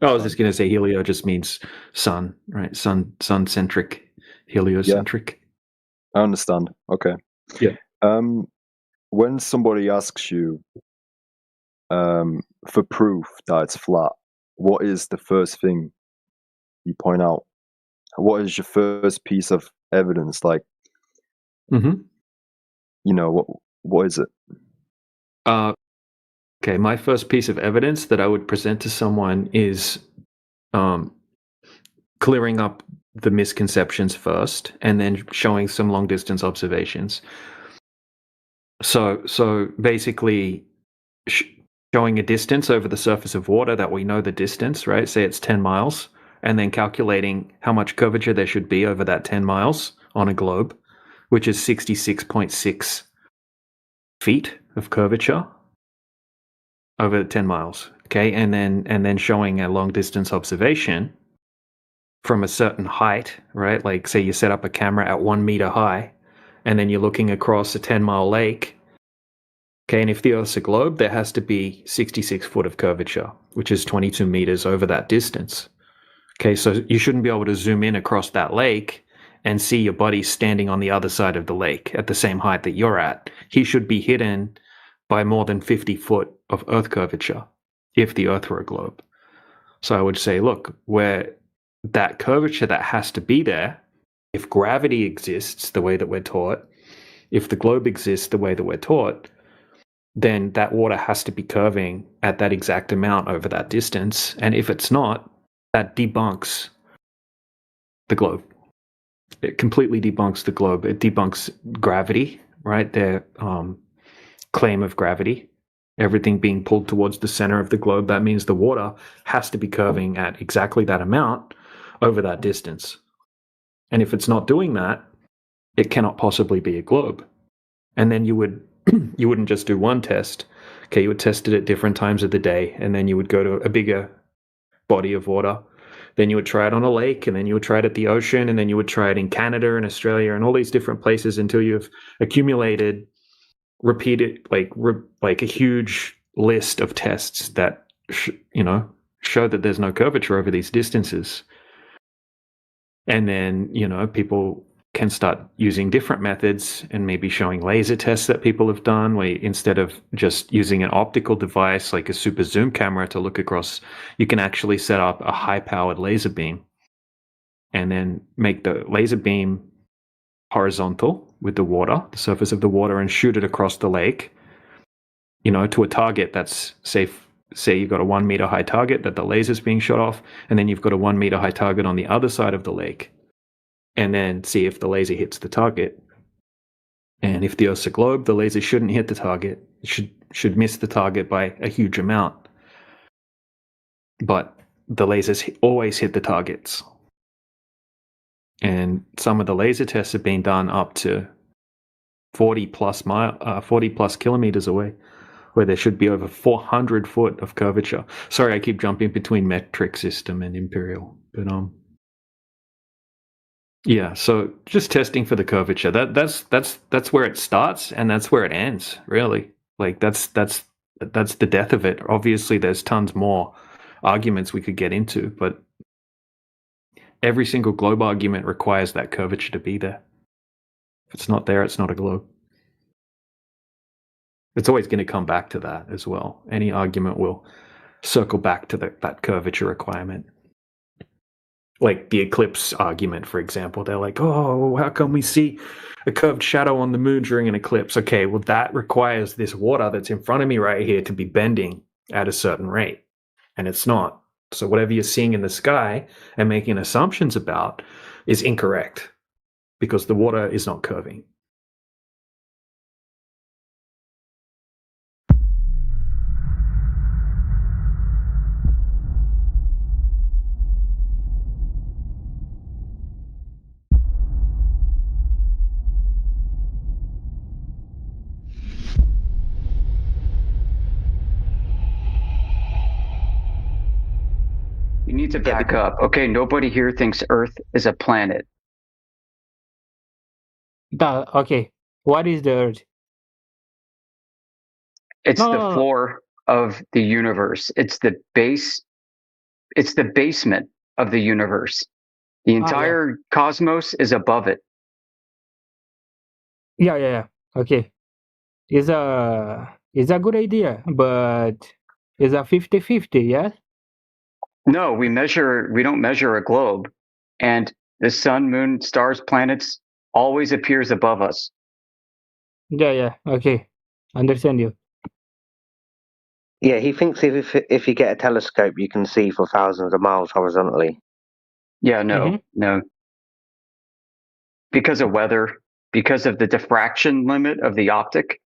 S10: I was just going to say helio just means sun, right? Sun-centric, heliocentric.
S14: Yeah. I understand. Okay.
S10: Yeah.
S14: When somebody asks you for proof that it's flat, what is the first thing you point out? What is your first piece of evidence? Like, what is it?
S10: Okay, my first piece of evidence that I would present to someone is clearing up the misconceptions first, and then showing some long distance observations. So basically, showing a distance over the surface of water that we know the distance, right? Say it's 10 miles, and then calculating how much curvature there should be over that 10 miles on a globe, which is 66.6 feet of curvature over 10 miles. Okay, and then showing a long distance observation from a certain height, right? Like say you set up a camera at 1 meter high, and then you're looking across a 10-mile lake. Okay, and if the Earth's a globe, there has to be 66 foot of curvature, which is 22 meters over that distance. Okay, so you shouldn't be able to zoom in across that lake and see your buddy standing on the other side of the lake at the same height that you're at. He should be hidden by more than 50 foot of Earth curvature if the Earth were a globe. So I would say, look, where that curvature that has to be there, if gravity exists the way that we're taught, if the globe exists the way that we're taught, then that water has to be curving at that exact amount over that distance. And if it's not, that debunks the globe. It completely debunks the globe. It debunks gravity, right? Their claim of gravity. Everything being pulled towards the center of the globe. That means the water has to be curving at exactly that amount over that distance. And if it's not doing that, it cannot possibly be a globe. And then you wouldn't just do one test. Okay, you would test it at different times of the day, and then you would go to a bigger body of water. Then you would try it on a lake, and then you would try it at the ocean, and then you would try it in Canada and Australia and all these different places until you've accumulated repeated like a huge list of tests that show that there's no curvature over these distances. And then people can start using different methods and maybe showing laser tests that people have done, where instead of just using an optical device like a super zoom camera to look across, you can actually set up a high-powered laser beam and then make the laser beam horizontal with the water, the surface of the water, and shoot it across the lake, to a target that's safe. Say you've got a 1 meter high target that the laser's being shot off, and then you've got a 1 meter high target on the other side of the lake, and then see if the laser hits the target. And if the Earth's a globe, the laser shouldn't hit the target. It should miss the target by a huge amount. But the lasers always hit the targets. And some of the laser tests have been done up to 40 plus kilometers away where there should be over 400 foot of curvature. Sorry, I keep jumping between metric system and imperial, but yeah. So just testing for the curvature. That's where it starts and that's where it ends. Really, like that's the death of it. Obviously, there's tons more arguments we could get into, but every single globe argument requires that curvature to be there. If it's not there, it's not a globe. It's always going to come back to that as well. Any argument will circle back to that curvature requirement. Like the eclipse argument, for example. They're like, oh, how come we see a curved shadow on the moon during an eclipse? Okay, well, that requires this water that's in front of me right here to be bending at a certain rate. And it's not. So whatever you're seeing in the sky and making assumptions about is incorrect because the water is not curving.
S7: You need to back up. Okay, nobody here thinks Earth is a planet.
S6: Okay, what is the Earth?
S7: It's the floor of the universe. It's the base. It's the basement of the universe. The entire cosmos is above it.
S6: Yeah. Okay, it's a good idea, but it's a 50-50, yes?
S7: No, we don't measure a globe, and the sun, moon, stars, planets always appears above us.
S6: Yeah. Okay, understand you.
S12: Yeah, he thinks if you get a telescope, you can see for thousands of miles horizontally.
S7: Yeah, no. Because of weather, because of the diffraction limit of the optic.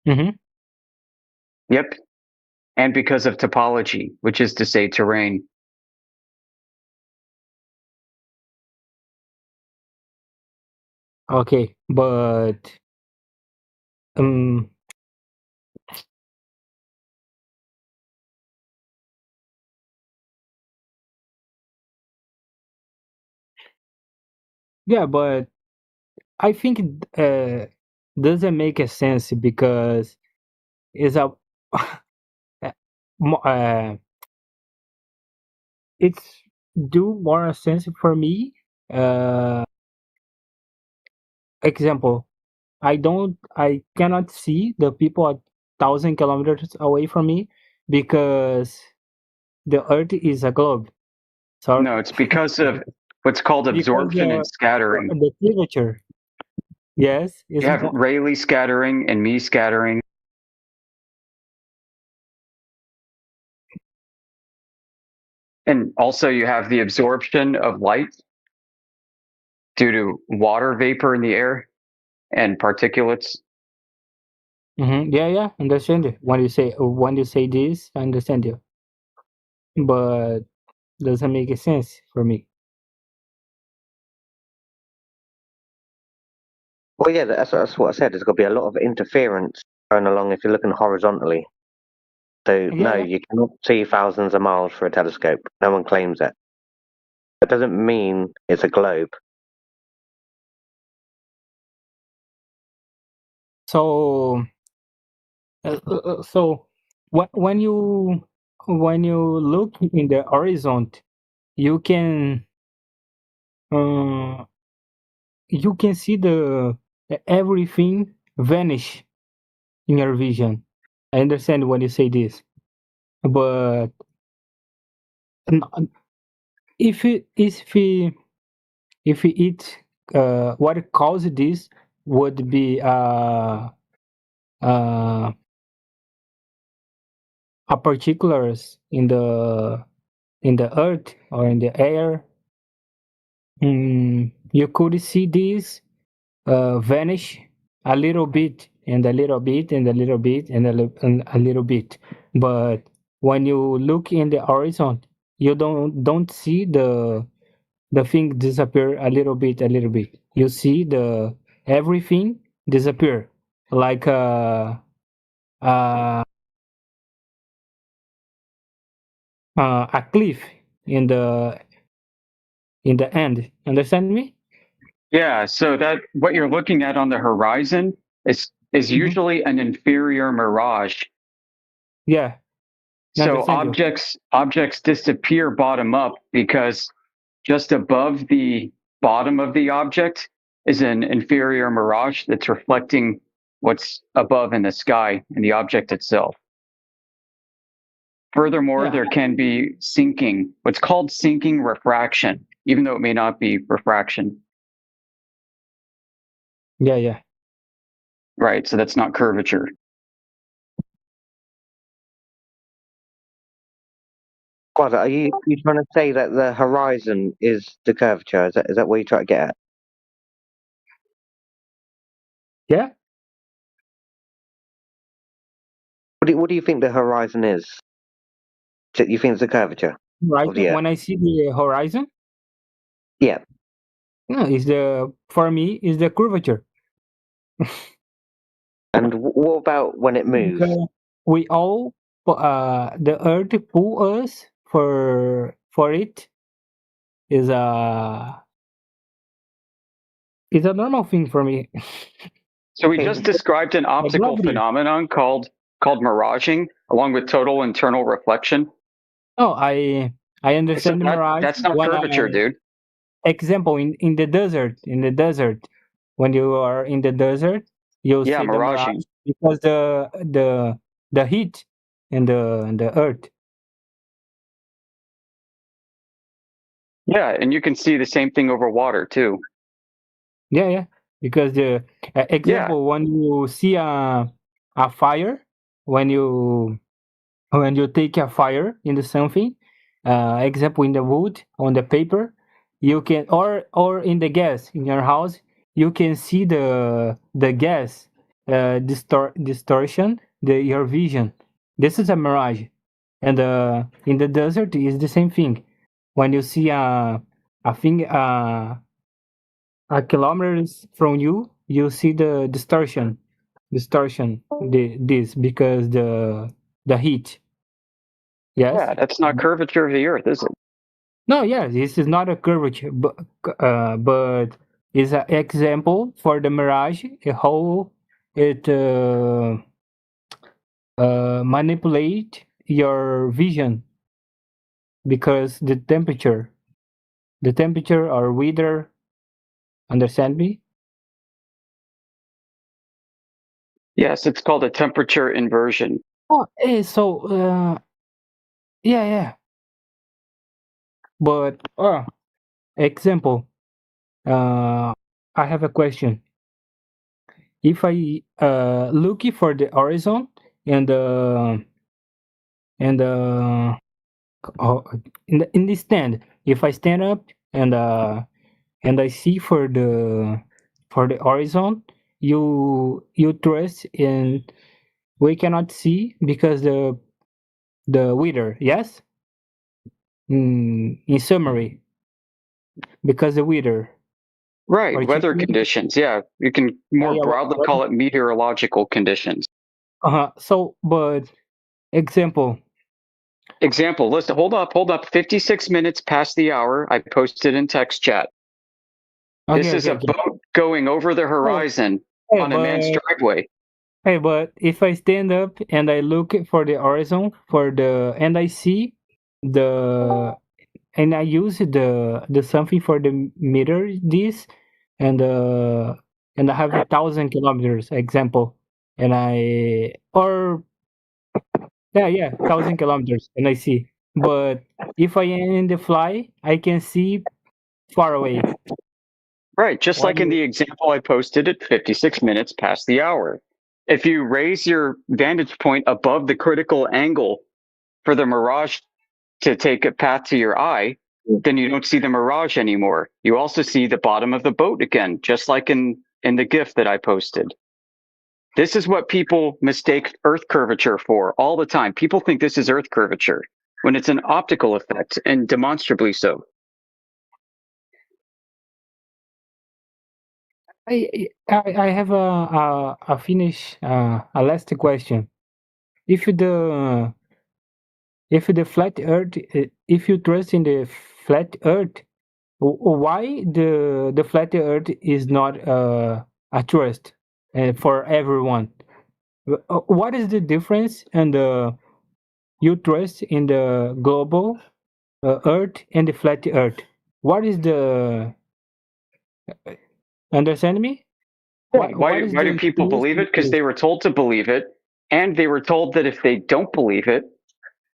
S6: Mm-hmm.
S7: Yep. And because of topology, which is to say terrain.
S6: Okay, but yeah, but I think it doesn't make a sense because it's a it's do more sense for me. Example, I cannot see the people 1,000 kilometers away from me because the Earth is a globe. So
S7: no, it's because of what's called absorption and scattering.
S6: The temperature. Yes.
S7: You have Rayleigh scattering and Mie scattering. And also you have the absorption of light due to water vapor in the air and particulates.
S6: Mm-hmm. Yeah, understand it. When you say this, I understand you. But doesn't make sense for me.
S12: Well, yeah, that's what I said. There's got to be a lot of interference going along if you're looking horizontally. So, no, you cannot see thousands of miles for a telescope. No one claims that. That doesn't mean it's a globe.
S6: So when you look in the horizon, you can see the everything vanish in your vision. I understand when you say this, but if what caused this would be a particulars in the earth or in the air, you could see this vanish a little bit and a little bit and a little bit and a little bit. But when you look in the horizon, you don't see the thing disappear a little bit. You see the everything disappear like a cliff in the end. Understand me?
S7: Yeah, so that what you're looking at on the horizon is usually an inferior mirage.
S6: Yeah.
S7: So objects disappear bottom up because just above the bottom of the object is an inferior mirage that's reflecting what's above in the sky and the object itself. Furthermore, there can be sinking, what's called sinking refraction, even though it may not be refraction.
S6: Yeah.
S7: Right, so that's not curvature.
S2: Quasar, are you trying to say that the horizon is the curvature? Is that what you're trying to get at?
S6: Yeah.
S2: What do you think the horizon is? You think it's the curvature?
S6: Horizon. When I see the horizon.
S2: Yeah.
S6: No, for me is the curvature.
S2: And what about when it moves?
S6: Because we all the earth pull us for it is a normal thing for me.
S7: So we just described an optical phenomenon called miraging, along with total internal reflection.
S6: Oh, I understand the mirage.
S7: That's not curvature, dude.
S6: Example in the desert. In the desert, when you are in the desert, you'll see the mirage because the heat in the earth.
S7: Yeah, and you can see the same thing over water too.
S6: Yeah, because the example when you see a fire, when you take a fire into something, example in the wood, on the paper, you can or in the gas in your house, you can see the gas distortion your vision. This is a mirage, and in the desert is the same thing. When you see a thing a kilometers from you, you see the distortion this because the heat. Yes.
S7: Yeah, that's not curvature of the earth, is it?
S6: No, yeah, this is not a curvature, but it's an example for the mirage, how it manipulate your vision because the temperature or weather. Understand me?
S7: Yes, it's called a temperature inversion.
S6: Oh, so yeah. But example, I have a question. If I looking for the horizon and in the stand, if I stand up and I see for the horizon, you trust in we cannot see because the weather, yes. In summary, because the weather.
S7: Right, weather conditions. Yeah, you can more broadly call it meteorological conditions.
S6: So, but example.
S7: Listen, hold up. 56 minutes past the hour. I posted in text chat. This is a boat going over the horizon on a man's driveway.
S6: Hey, but if I stand up and I look for the horizon and I see and I use the something for the meter this and I have 1,000 kilometers example and I 1,000 kilometers and I see, but if I am in the fly I can see far away.
S7: Right, just like in the example I posted at 56 minutes past the hour. If you raise your vantage point above the critical angle for the mirage to take a path to your eye, then you don't see the mirage anymore. You also see the bottom of the boat again, just like in the GIF that I posted. This is what people mistake Earth curvature for all the time. People think this is Earth curvature when it's an optical effect, and demonstrably so.
S6: I have a last question. if the flat Earth, if you trust in the flat Earth, why the flat Earth is not a trust for everyone? What is the difference and you trust in the global Earth and the flat Earth? What is the understand me?
S7: Why do people believe it? Because they were told to believe it, and they were told that if they don't believe it,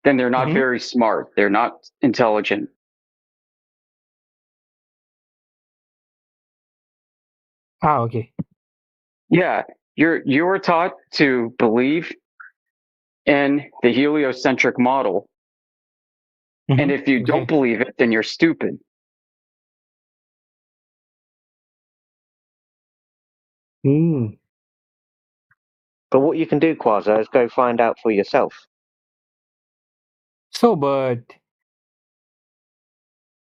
S7: then they're not very smart. They're not intelligent.
S6: Okay.
S7: Yeah, you were taught to believe in the heliocentric model, and if you don't believe it, then you're stupid.
S2: But what you can do, Quasar, is go find out for yourself.
S6: So, but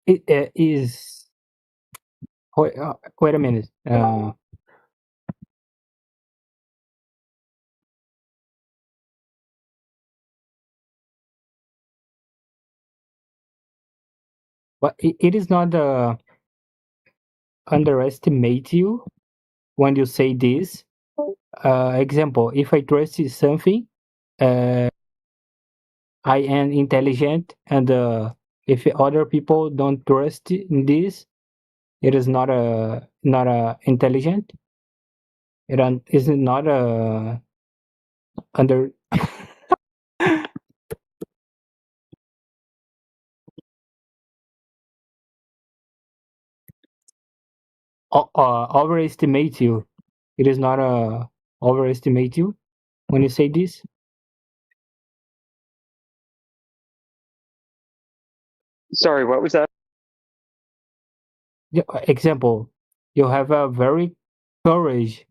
S6: it is. Wait a minute. But it is not underestimate you when you say this. Example, if I trust something, I am intelligent, and if other people don't trust in this, it is not a intelligent. It is not a under. Overestimate you. It is not a overestimate you when you say this.
S7: Sorry, what was that?
S6: Example, you have a very courage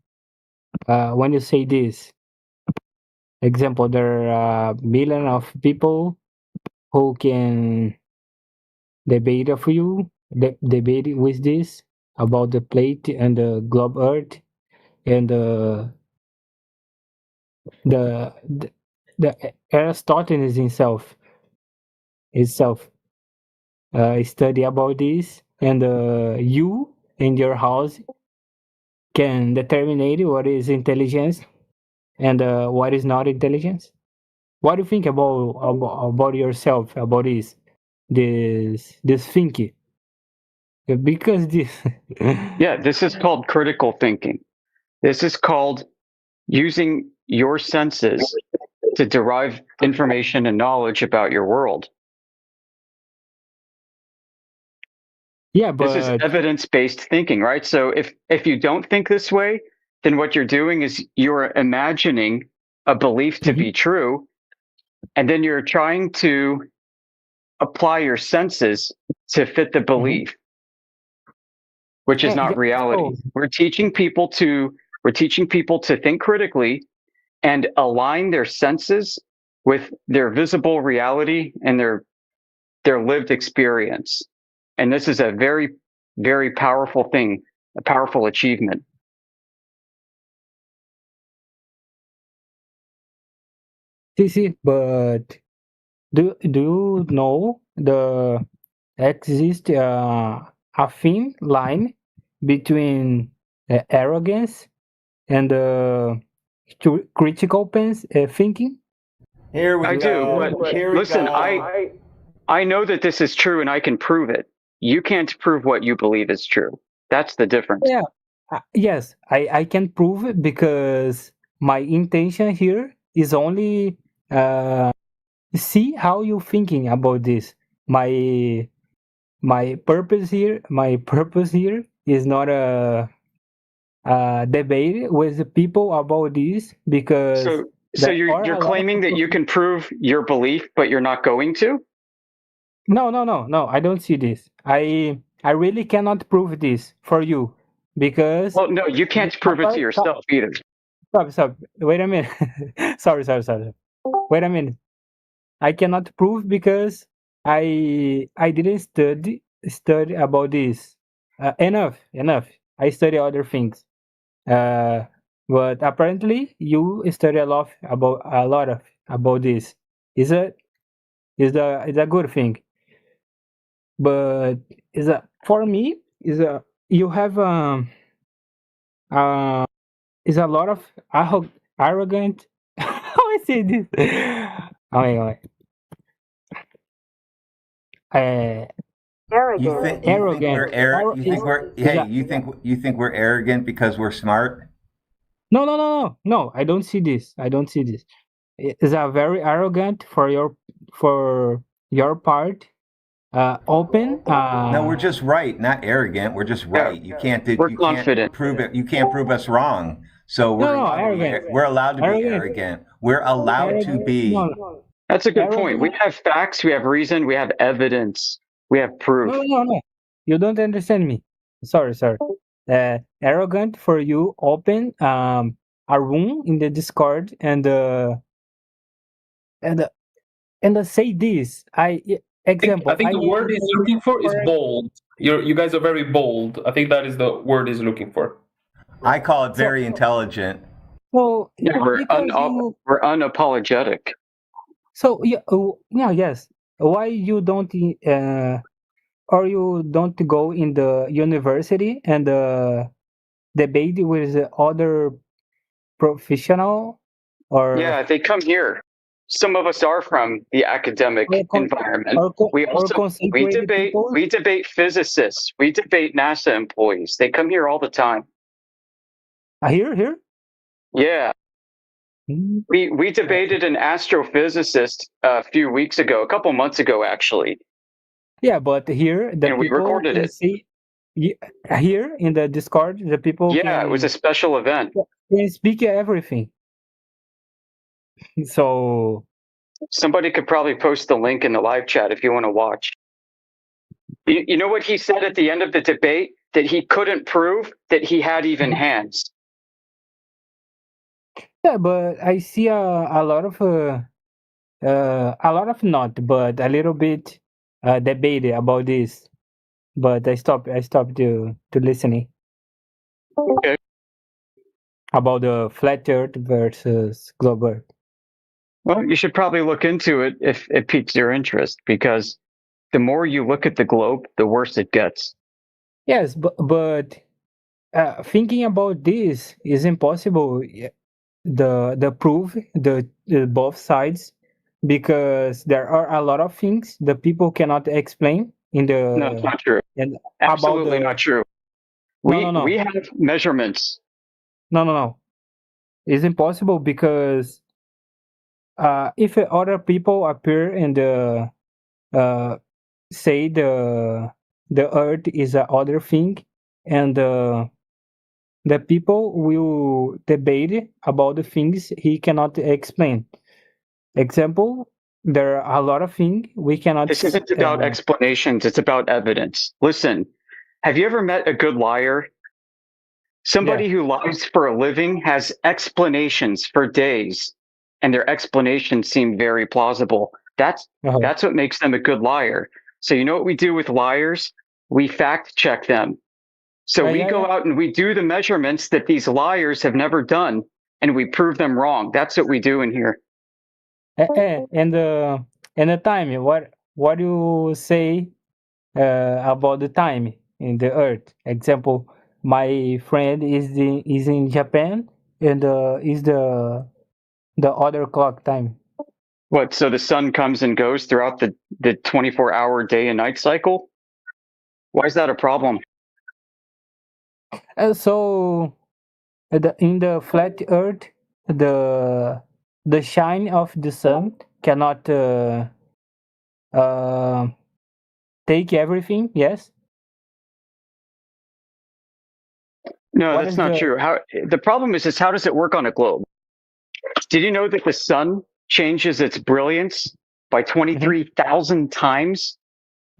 S6: when you say this. Example, there are million of people who can debate of you, debate with this about the plate and the globe Earth and the Aristotle himself study about this, and you in your house can determine what is intelligence and what is not intelligence. What do you think about yourself, about this thinking? Because this
S7: Yeah, this is called critical thinking. This is called using your senses to derive information and knowledge about your world.
S6: Yeah, but
S7: this is evidence-based thinking, right? So if you don't think this way, then what you're doing is you're imagining a belief to be true, and then you're trying to apply your senses to fit the belief, which is not reality. We're teaching people to think critically and align their senses with their visible reality and their lived experience. And this is a very, very powerful thing, a powerful achievement.
S6: See, but do you know the exist a thin line between arrogance and critical thinking?
S8: Here we
S7: I
S8: go.
S7: do, but
S8: Here we
S7: listen,
S8: go.
S7: I know that this is true and I can prove it. You can't prove what you believe is true. That's the difference.
S6: Yeah. Yes, I can prove it because my intention here is only see how you thinking about this. My purpose here is not a debate with the people about this, because
S7: so you're claiming that you can prove your belief, but you're not going to?
S6: No, I don't see this. I really cannot prove this for you, because
S7: well, no, you can't prove it to yourself either.
S6: Stop. Wait a minute. Sorry. Wait a minute. I cannot prove because I didn't study about this enough. I study other things. But apparently you study a lot about this. Is a good thing, but for me you have is a lot of arrogant. How I say this? Oh my god.
S8: You think we're arrogant? You think we're arrogant because we're smart?
S6: No. I don't see this. It's a very arrogant for your part. Open.
S8: No, we're just right, not arrogant. We're just right. You can't prove it. You can't prove us wrong. So we're allowed to be arrogant. We're allowed to be.
S7: That's a good point. We have facts, we have reason, we have evidence, we have proof.
S6: No. You don't understand me. Sorry. Arrogant for you. Open a room in the Discord and say this. Example.
S22: I think the word he's looking for is bold. You guys are very bold. I think that is the word he's looking for.
S8: I call it very intelligent.
S6: So
S7: yeah, we're unapologetic.
S6: So yes. Why you don't or you don't go in the university and debate with other professional? Or
S7: yeah, they come here. Some of us are from the academic environment. We debate physicists. We debate NASA employees. They come here all the time.
S6: Here?
S7: Yeah. We debated an astrophysicist a few weeks ago, a couple months ago, actually.
S6: Yeah, but here
S7: we recorded it.
S6: Here in the Discord, the people.
S7: Yeah, it was a special event.
S6: Can speak everything. So
S7: somebody could probably post the link in the live chat if you want to watch. You know what he said at the end of the debate? That he couldn't prove that he had even hands.
S6: Yeah, but I see a lot of not, but a little bit debate about this. But I stopped to listening.
S7: Okay.
S6: About the flat Earth versus globe Earth.
S7: Well, you should probably look into it if it piques your interest, because the more you look at the globe, the worse it gets.
S6: Yes, but thinking about this is impossible. The proof the both sides, because there are a lot of things the people cannot explain in the.
S7: No, it's not true.
S6: And
S7: absolutely not true.
S6: No.
S7: We have measurements.
S6: No. It's impossible because if other people appear and say the Earth is a other thing, and the people will debate about the things he cannot explain. Example, there are a lot of things we cannot.
S7: This isn't about explanations, it's about evidence. Listen, have you ever met a good liar? Somebody who lies for a living has explanations for days, and their explanations seem very plausible. That's what makes them a good liar. So you know what we do with liars? We fact check them. So we go out and we do the measurements that these liars have never done, and we prove them wrong. That's what we do in here.
S6: And the time, what do you say about the time in the Earth? Example, my friend is in Japan, and is the other clock time.
S7: What? So the sun comes and goes throughout the 24-hour day and night cycle? Why is that a problem?
S6: So in the flat Earth, the shine of the sun cannot take everything. Yes.
S7: No, that's not true. The problem is how does it work on a globe? Did you know that the sun changes its brilliance by 23,000 times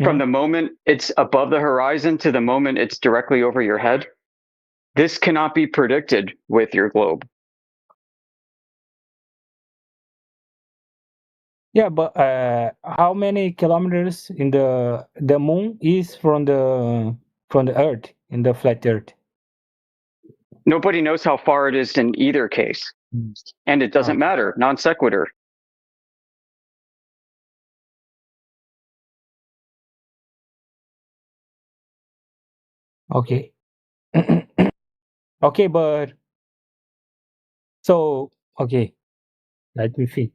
S7: from the moment it's above the horizon to the moment it's directly over your head? This cannot be predicted with your globe.
S6: Yeah, but how many kilometers in the moon is from the Earth, in the flat Earth?
S7: Nobody knows how far it is in either case, and it doesn't matter. Non sequitur.
S6: Okay. Okay, but so okay, let me think.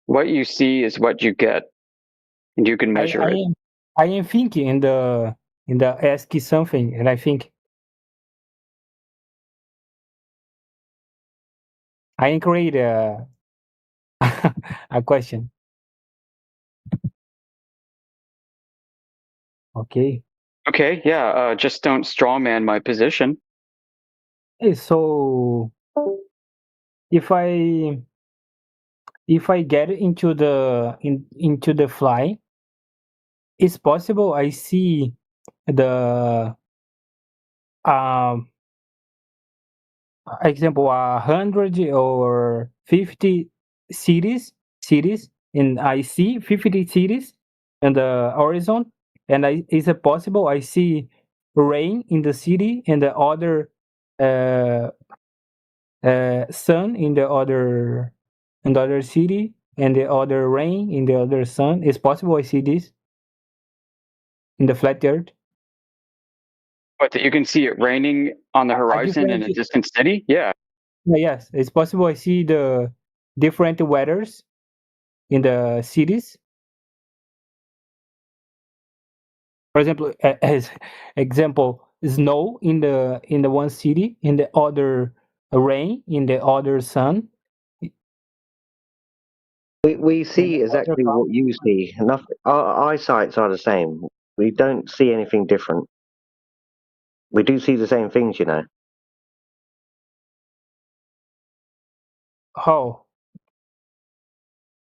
S7: What you see is what you get, and you can measure it.
S6: I am thinking in the ask something, and I think I create a a question. Okay.
S7: Okay, yeah. Just don't strawman my position.
S6: Hey, so if I get into the into the fly, it's possible I see the example 100 or 50 cities and I see 50 cities in the horizon, and is it possible I see rain in the city and the other sun in the other city and the other rain in the other sun? Is possible I see this in the flat earth?
S7: But that you can see it raining on the horizon in a distant city? Yeah.
S6: Yes, it's possible I see the different weathers in the cities. For example, as example, snow in the one city, in the other rain in the other sun.
S2: We see exactly what you see. Nothing. Our eyesights are the same. We don't see anything different. We do see the same things, you know.
S6: How?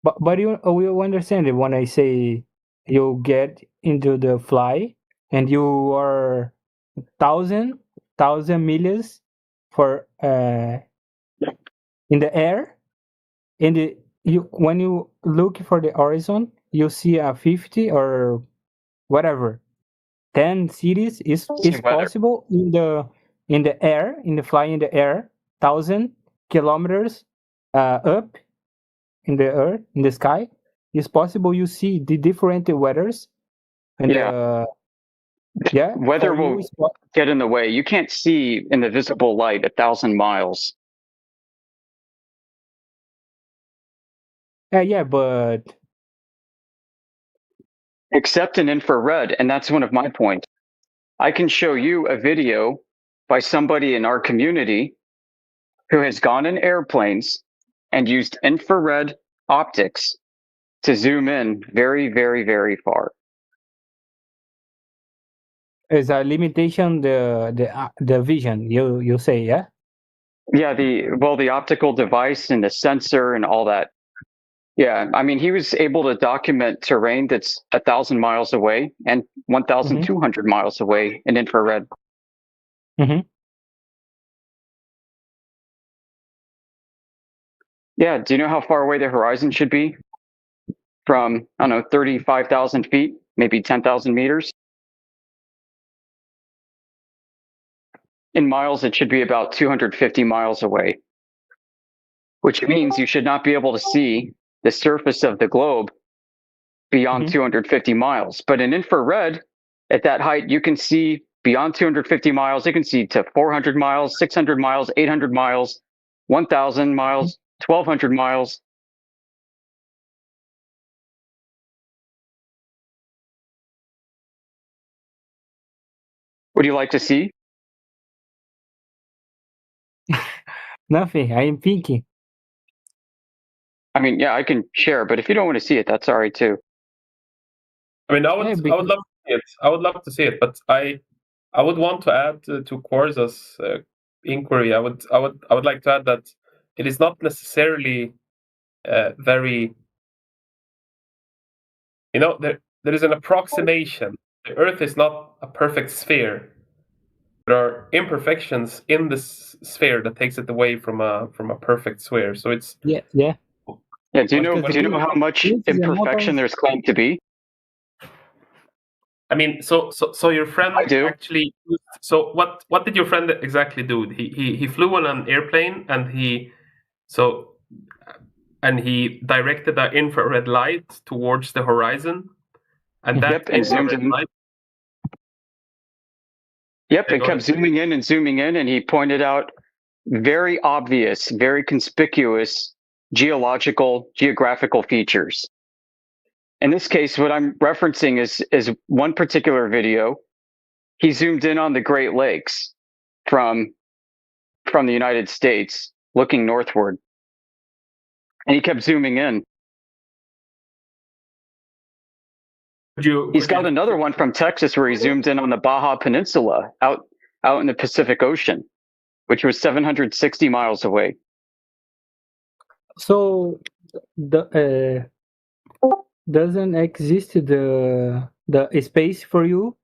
S6: But you understand it when I say you get into the fly and you are thousand millions for in the air, and you when you look for the horizon you see a 50 or whatever 10 cities is possible in the air, in the fly in the air 1,000 kilometers up in the earth, in the sky. It's possible you see the different weathers and
S7: weather will get in the way. You can't see in the visible light 1,000 miles.
S6: Yeah, but
S7: except in infrared, and that's one of my points. I can show you a video by somebody in our community who has gone in airplanes and used infrared optics to zoom in very, very, very far.
S6: Is a limitation the vision you say, yeah?
S7: Yeah, the optical device and the sensor and all that. Yeah, I mean, he was able to document terrain that's 1,000 miles away and 1,200 miles away in infrared. Yeah, do you know how far away the horizon should be? From, I don't know, 35,000 feet, maybe 10,000 meters? In miles, it should be about 250 miles away, which means you should not be able to see the surface of the globe beyond 250 miles. But in infrared, at that height, you can see beyond 250 miles. You can see to 400 miles, 600 miles, 800 miles, 1,000 miles, 1,200 miles. Would you like to see?
S6: Nothing. I am thinking.
S7: I mean, yeah, I can share, but if you don't want to see it, that's all right too.
S22: I mean, I would love to see it. I would love to see it, but I would want to add to Corza's inquiry. I would like to add that it is not necessarily very. You know, there is an approximation. The Earth is not a perfect sphere. There are imperfections in this sphere that takes it away from a perfect sphere. So it's
S6: yeah.
S7: Do you know how much imperfection there's claimed to be?
S22: I mean, so your friend actually. So what did your friend exactly do? He flew on an airplane and he directed the infrared light towards the horizon, and that
S7: and zoomed in.
S22: light.
S7: Yep, and kept zooming in, and he pointed out very obvious, very conspicuous geographical features. In this case, what I'm referencing is one particular video. He zoomed in on the Great Lakes from the United States, looking northward, and he kept zooming in. He's got another one from Texas where he zoomed in on the Baja Peninsula out in the Pacific Ocean, which was 760 miles away.
S6: So doesn't exist the space for you?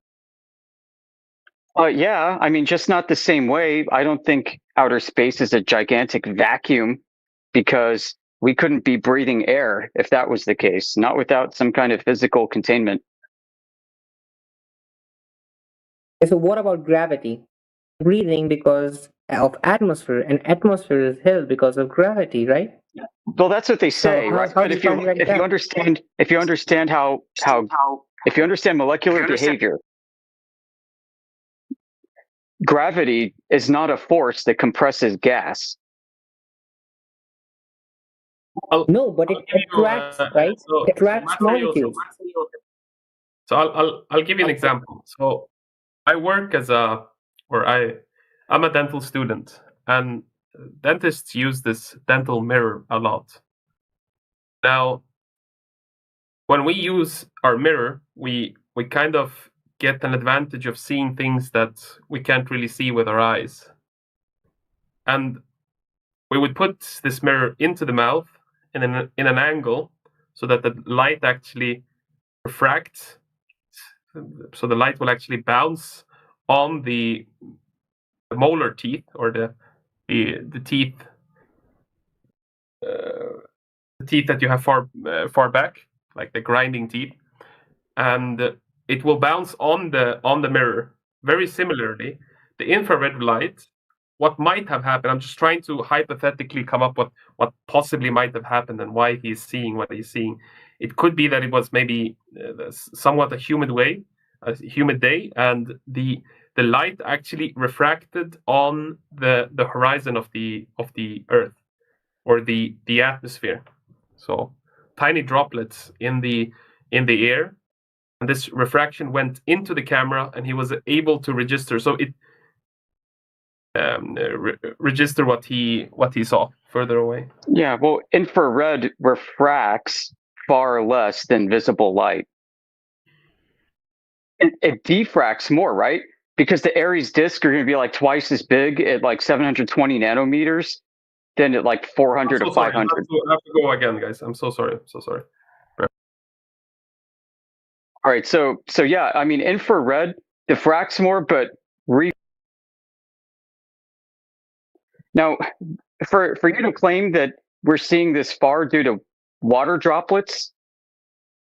S7: Yeah, I mean, just not the same way. I don't think outer space is a gigantic vacuum, because we couldn't be breathing air if that was the case, not without some kind of physical containment.
S15: So what about gravity? Breathing because of atmosphere, and atmosphere is held because of gravity, right?
S7: Well, that's what they say, right? But if you understand molecular behavior, gravity is not a force that compresses gas.
S15: No, but it attracts, right? It attracts molecules.
S22: So I'll give you an example. So I work I'm a dental student, and dentists use this dental mirror a lot. Now, when we use our mirror, we kind of get an advantage of seeing things that we can't really see with our eyes. And we would put this mirror into the mouth in an angle so that the light actually refracts. So the light will actually bounce on the molar teeth, or the teeth that you have far back, like the grinding teeth, and it will bounce on the mirror. Very similarly, the infrared light, what might have happened, I'm just trying to hypothetically come up with what possibly might have happened and why he's seeing what he's seeing. It could be that it was maybe somewhat a humid day, and the light actually refracted on the horizon of the Earth, or the atmosphere. So tiny droplets in the air, and this refraction went into the camera, and he was able to register. So it register what he saw further away.
S7: Yeah, well, infrared refracts far less than visible light. It diffracts more, right? Because the Ares disk are going to be like twice as big at like 720 nanometers than at like 400 or 500.
S22: I have to go again, guys. I'm so sorry.
S7: All right, so yeah, I mean, infrared diffracts more, but now, for you to claim that we're seeing this far due to water droplets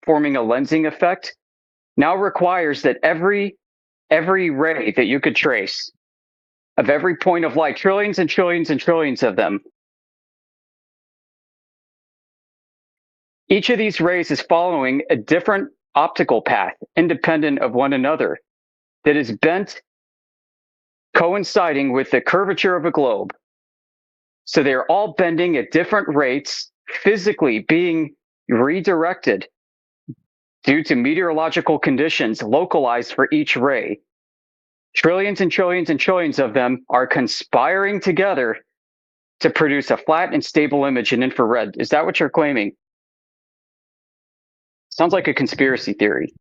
S7: forming a lensing effect now requires that every ray that you could trace of every point of light, trillions and trillions and trillions of them, each of these rays is following a different optical path, independent of one another, that is bent, coinciding with the curvature of a globe. So they're all bending at different rates, physically being redirected due to meteorological conditions localized for each ray. Trillions and trillions and trillions of them are conspiring together to produce a flat and stable image in infrared. Is that what you're claiming? Sounds like a conspiracy theory.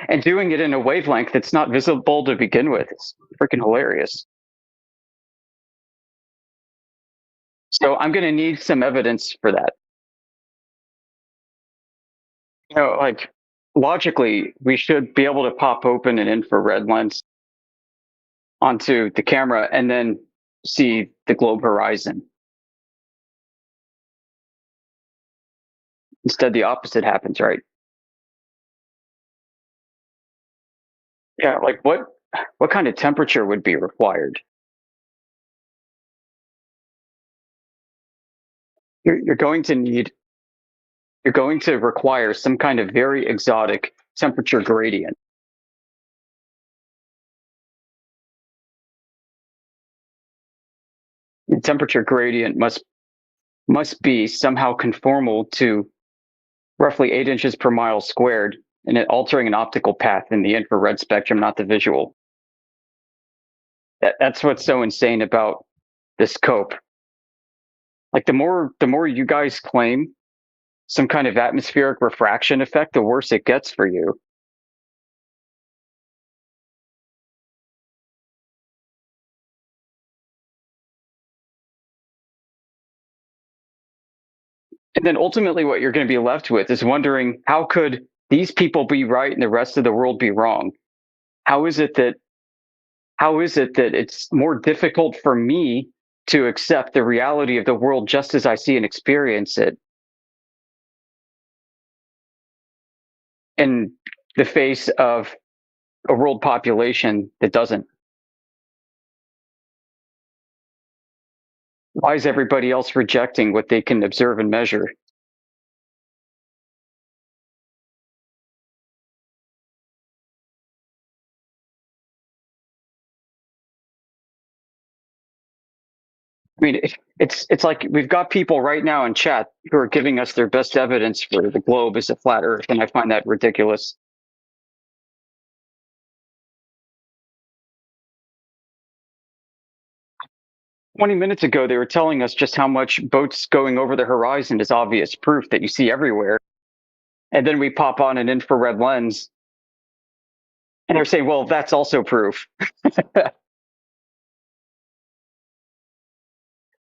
S7: And doing it in a wavelength that's not visible to begin with. It's freaking hilarious. So I'm going to need some evidence for that. You know, like, logically, we should be able to pop open an infrared lens onto the camera and then see the globe horizon. Instead, the opposite happens, right? Yeah, like what kind of temperature would be required? You're going to require some kind of very exotic temperature gradient. The temperature gradient must be somehow conformal to roughly 8 inches per mile squared, and it altering an optical path in the infrared spectrum, not the visual. That's what's so insane about this COPE. Like the more you guys claim some kind of atmospheric refraction effect, the worse it gets for you. And then ultimately what you're going to be left with is wondering, how could these people be right and the rest of the world be wrong? How is it that it's more difficult for me to accept the reality of the world just as I see and experience it in the face of a world population that doesn't? Why is everybody else rejecting what they can observe and measure? I mean, it's like we've got people right now in chat who are giving us their best evidence for the globe as a flat Earth, and I find that ridiculous. "20 minutes ago, they were telling us just how much boats going over the horizon is obvious proof that you see everywhere. And then we pop on an infrared lens and they're saying, well, that's also proof."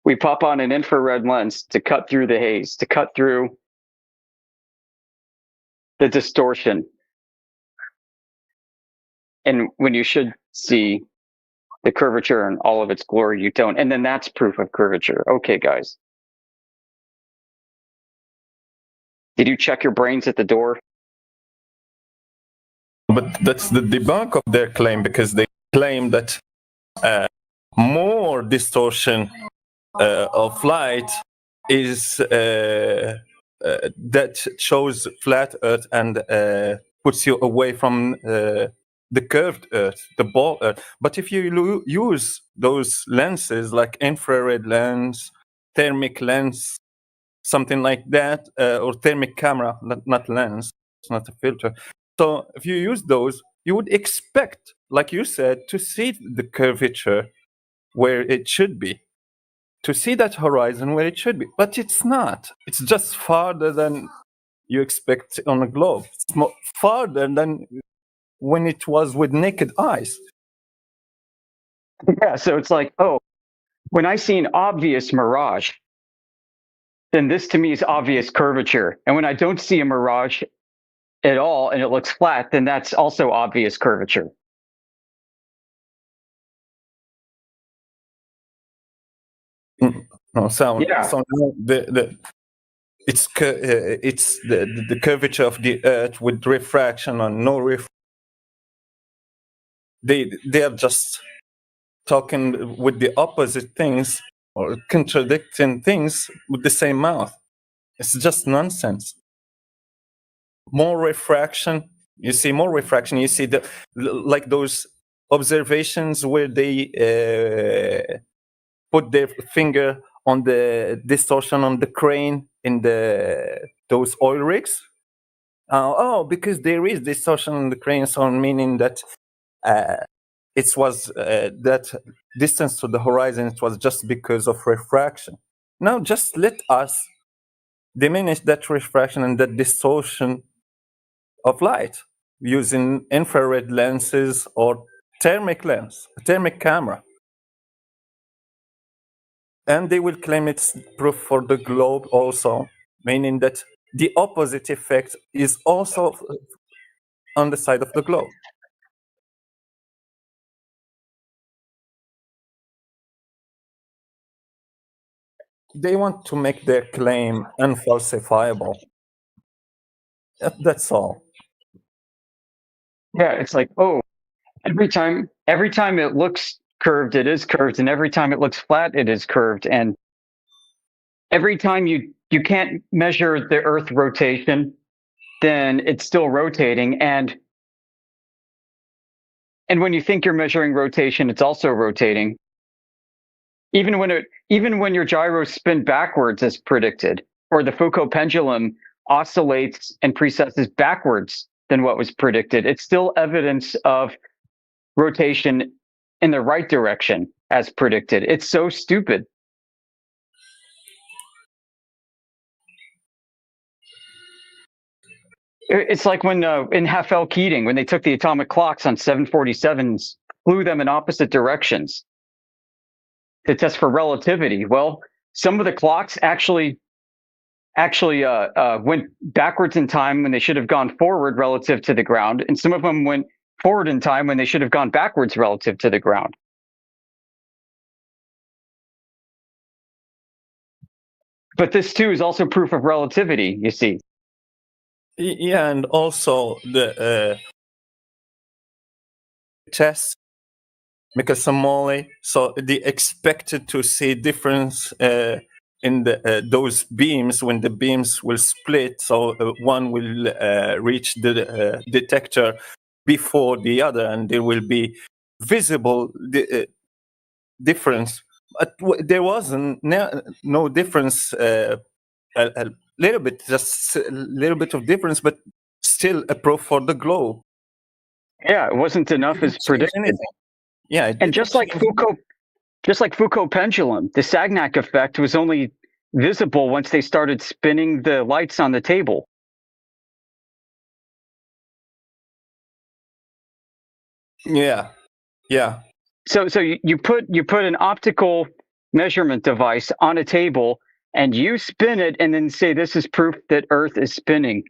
S7: We pop on an infrared lens to cut through the haze, to cut through the distortion. And when you should see the curvature in all of its glory, you don't. And then that's proof of curvature. Okay, guys. Did you check your brains at the door?
S18: But that's the debunk of their claim, because they claim that more distortion of light is that shows flat Earth and puts you away from the curved Earth, the ball Earth. But if you use those lenses like infrared lens, thermic lens, something like that, or thermic camera, not lens, it's not a filter. So if you use those, you would expect, like you said, to see the curvature where it should be, to see that horizon where it should be. But it's not. It's just farther than you expect on a globe. It's farther than when it was with naked eyes.
S7: Yeah, so it's like, oh, when I see an obvious mirage, then this to me is obvious curvature. And when I don't see a mirage at all and it looks flat, then that's also obvious curvature.
S18: No, so it's the curvature of the Earth with refraction or no refraction. They are just talking with the opposite things or contradicting things with the same mouth. It's just nonsense. More refraction. You see more refraction. You see like those observations where they put their finger on the distortion on the crane in those oil rigs. Because there is distortion on the crane, so meaning that it was that distance to the horizon, it was just because of refraction. Now just let us diminish that refraction and that distortion of light using infrared lenses or thermic camera. And they will claim it's proof for the globe also, meaning that the opposite effect is also on the side of the globe. They want to make their claim unfalsifiable. That's all.
S7: Yeah, it's like, oh, every time it looks curved, it is curved, and every time it looks flat, it is curved, and every time you can't measure the Earth rotation, then it's still rotating, and when you think you're measuring rotation, it's also rotating. Even when your gyros spin backwards as predicted, or the Foucault pendulum oscillates and precesses backwards than what was predicted, it's still evidence of rotation in the right direction as predicted. It's so stupid. It's like when in Hafel-Keating, when they took the atomic clocks on 747s, flew them in opposite directions to test for relativity. Well, some of the clocks actually went backwards in time when they should have gone forward relative to the ground, and some of them went forward in time when they should have gone backwards relative to the ground. But this too is also proof of relativity, you see.
S18: Yeah, and also the test Michelson-Morley, so they expected to see difference in those beams when the beams will split, so one will reach the detector before the other, and there will be visible difference. But there wasn't no difference. A little bit, just a little bit of difference, but still a proof for the globe.
S7: Yeah, it wasn't enough as predicted.
S18: Yeah,
S7: and just like Foucault pendulum, the Sagnac effect was only visible once they started spinning the lights on the table.
S18: Yeah.
S7: So you put an optical measurement device on a table and you spin it and then say this is proof that Earth is spinning.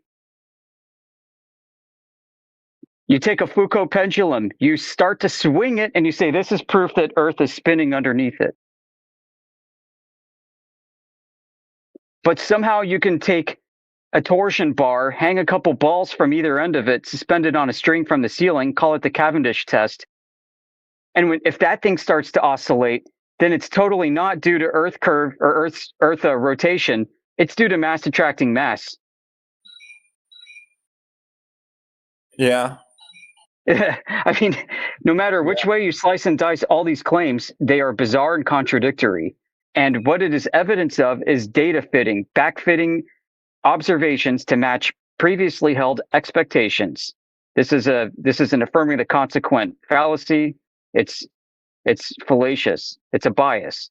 S7: You take a Foucault pendulum, you start to swing it and you say this is proof that Earth is spinning underneath it. But somehow you can take a torsion bar, hang a couple balls from either end of it, suspend it on a string from the ceiling, call it the Cavendish test. And if that thing starts to oscillate, then it's totally not due to Earth curve or Earth rotation. It's due to mass attracting mass.
S18: Yeah.
S7: I mean, no matter which way you slice and dice all these claims, they are bizarre and contradictory. And what it is evidence of is data fitting, backfitting observations to match previously held expectations. This is an affirming the consequent fallacy. It's fallacious. It's a bias.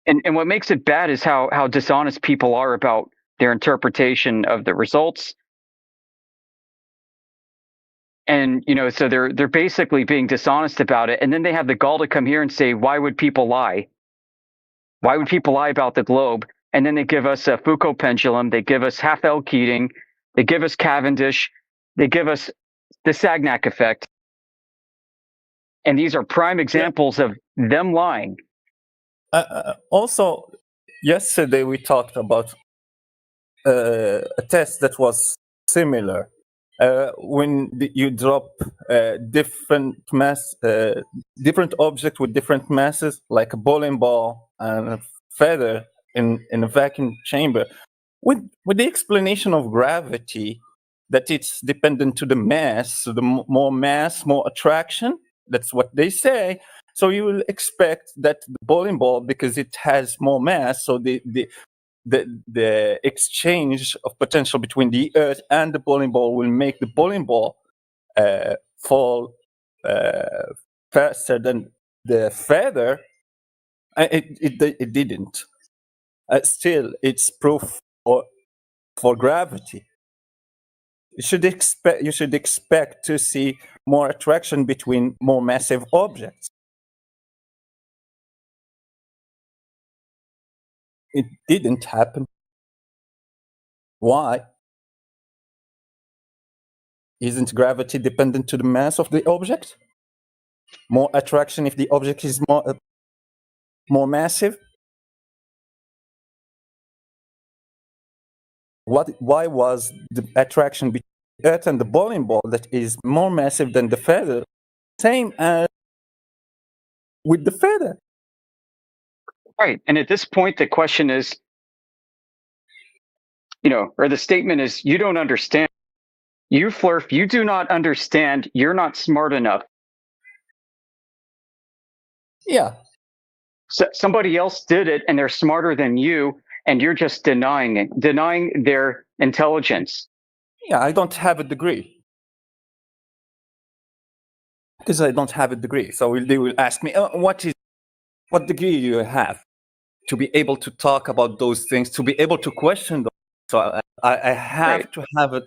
S7: And what makes it bad is how dishonest people are about their interpretation of the results. And so they're basically being dishonest about it. And then they have the gall to come here and say, why would people lie? Why would people lie about the globe? And then they give us a Foucault pendulum. They give us Hafel-Keating. They give us Cavendish. They give us the Sagnac effect. And these are prime examples of them lying.
S18: Also, yesterday we talked about a test that was similar. When you drop different object with different masses, like a bowling ball and a feather in a vacuum chamber, with the explanation of gravity that it's dependent to the mass, so the more mass, more attraction. That's what they say. So you will expect that the bowling ball, because it has more mass, so the exchange of potential between the Earth and the bowling ball will make the bowling ball fall faster than the feather. It didn't. Still, it's proof for gravity. You should expect to see more attraction between more massive objects. It didn't happen. Why? Isn't gravity dependent to the mass of the object? More attraction if the object is more massive? why was the attraction between the Earth and the bowling ball that is more massive than the feather, same as with the feather?
S7: Right. And at this point, the question is, or the statement is, you don't understand. You, Flurf, you do not understand. You're not smart enough.
S18: Yeah.
S7: So somebody else did it, and they're smarter than you, and you're just denying their intelligence.
S18: Yeah, I don't have a degree. Because I don't have a degree. So they will ask me, what degree do you have to be able to talk about those things, to be able to question them? So I have to have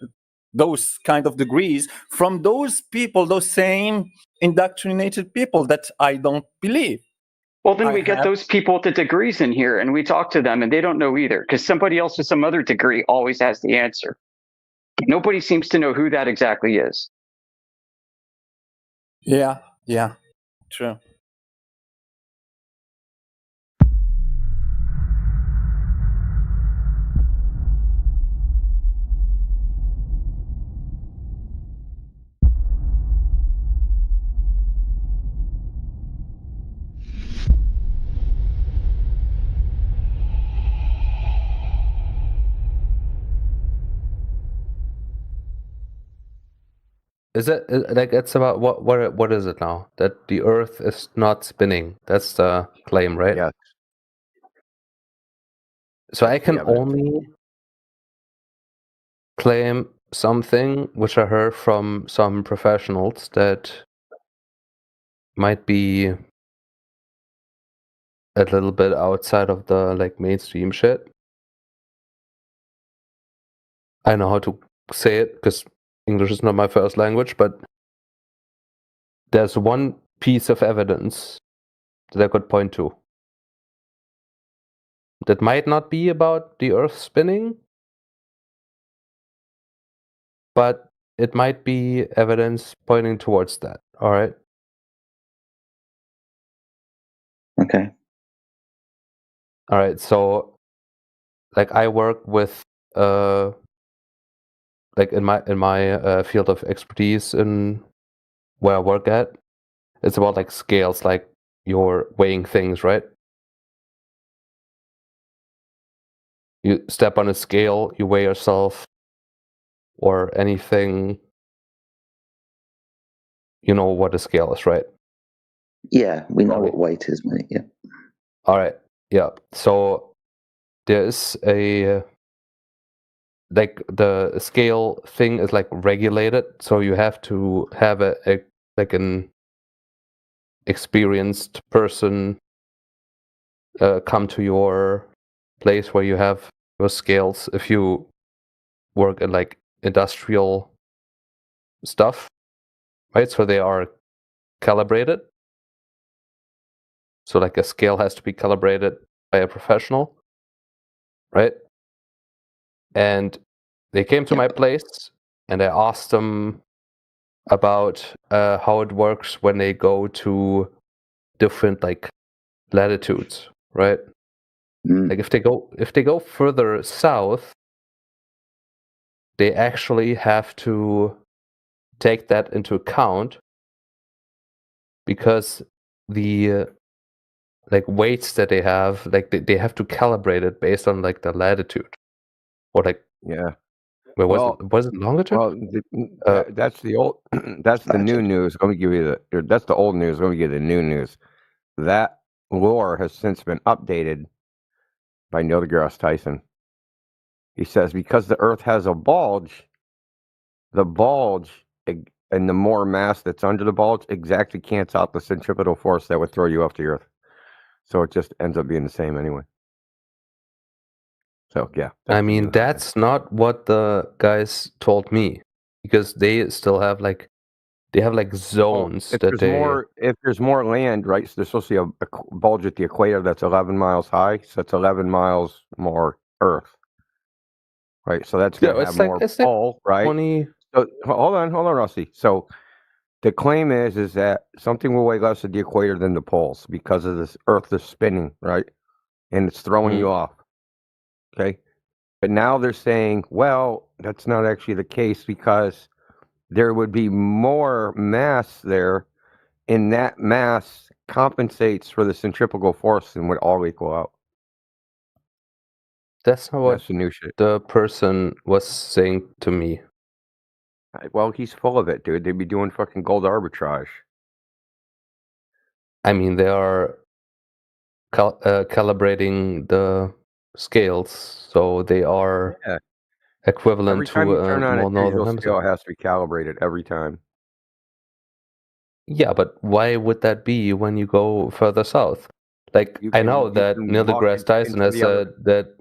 S18: those kind of degrees from those people, those same indoctrinated people that I don't believe.
S7: Well, then we get those people with the degrees in here, and we talk to them, and they don't know either, because somebody else with some other degree always has the answer. Nobody seems to know who that exactly is.
S18: Yeah, true.
S9: Is it like it's about what is it now? That the Earth is not spinning. That's the claim, right?
S19: Yeah.
S9: So I can only claim something which I heard from some professionals that might be a little bit outside of the like mainstream shit. I know how to say it because English is not my first language, but there's one piece of evidence that I could point to that might not be about the Earth spinning, but it might be evidence pointing towards that. All right.
S13: Okay.
S9: All right. So, like, I work with, like in my field of expertise in where I work at, it's about like scales, like you're weighing things, right? You step on a scale, you weigh yourself, or anything. You know what a scale is, right?
S13: Yeah, we know what weight is, mate. Yeah.
S9: All right. Yeah. So there's like the scale thing is like regulated, so you have to have a like an experienced person come to your place where you have your scales if you work in like industrial stuff, right? So they are calibrated. So like a scale has to be calibrated by a professional, right? And they came to my place and I asked them about how it works when they go to different like latitudes, right? Like if they go further south, they actually have to take that into account because the like weights that they have, like they have to calibrate it based on like the latitude, or like was it longitude?
S19: Well, that's the old. That's the new news. Let me give you that's the old news. Let me give you the new news. That lore has since been updated by Neil deGrasse Tyson. He says because the Earth has a bulge, the bulge and the more mass that's under the bulge exactly cancels out the centripetal force that would throw you off the Earth. So it just ends up being the same anyway. So yeah.
S9: I mean, that's not what the guys told me because they still have like zones
S19: if
S9: that
S19: if there's more land, right? So there's supposed to be a bulge at the equator that's 11 miles high, so it's 11 miles more Earth, right? So that's going to have more pull, right?
S9: 20...
S19: So hold on, Rossi. So the claim is that something will weigh less at the equator than the poles because of this Earth is spinning, right? And it's throwing you off. Okay. But now they're saying, well, that's not actually the case because there would be more mass there, and that mass compensates for the centrifugal force and would all equal out.
S9: That's not what
S19: That's the new shit.
S9: the person was saying to me.
S19: Well, he's full of it, dude. They'd be doing fucking gold arbitrage.
S9: I mean, they are calibrating the scales, so they are equivalent
S19: Every time
S9: to
S19: you turn on
S9: more
S19: a
S9: northern
S19: digital
S9: hemisphere.
S19: scale, it has to be calibrated every time.
S9: Yeah, but why would that be when you go further south? Like, I know that Neil deGrasse Tyson has said that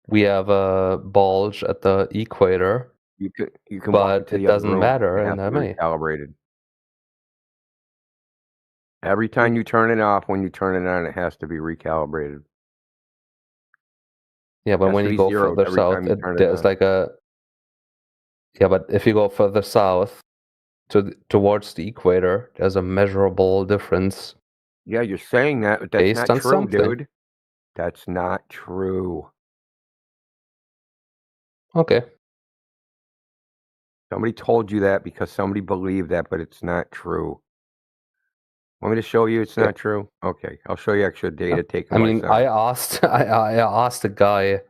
S9: we have a bulge at the equator,
S19: you can
S9: but it doesn't matter in MA.
S19: Calibrated. Every time you turn it off, when you turn it on, it has to be recalibrated.
S9: Yeah, but when you go further south, there's like a... Yeah, but if you go further south towards the equator, there's a measurable difference.
S19: Yeah, you're saying that, but that's not true, dude. That's not true.
S9: Okay.
S19: Somebody told you that because somebody believed that, but it's not true. Want me to show you it's not true? Okay, I'll show you extra data taken.
S9: I mean, I asked a guy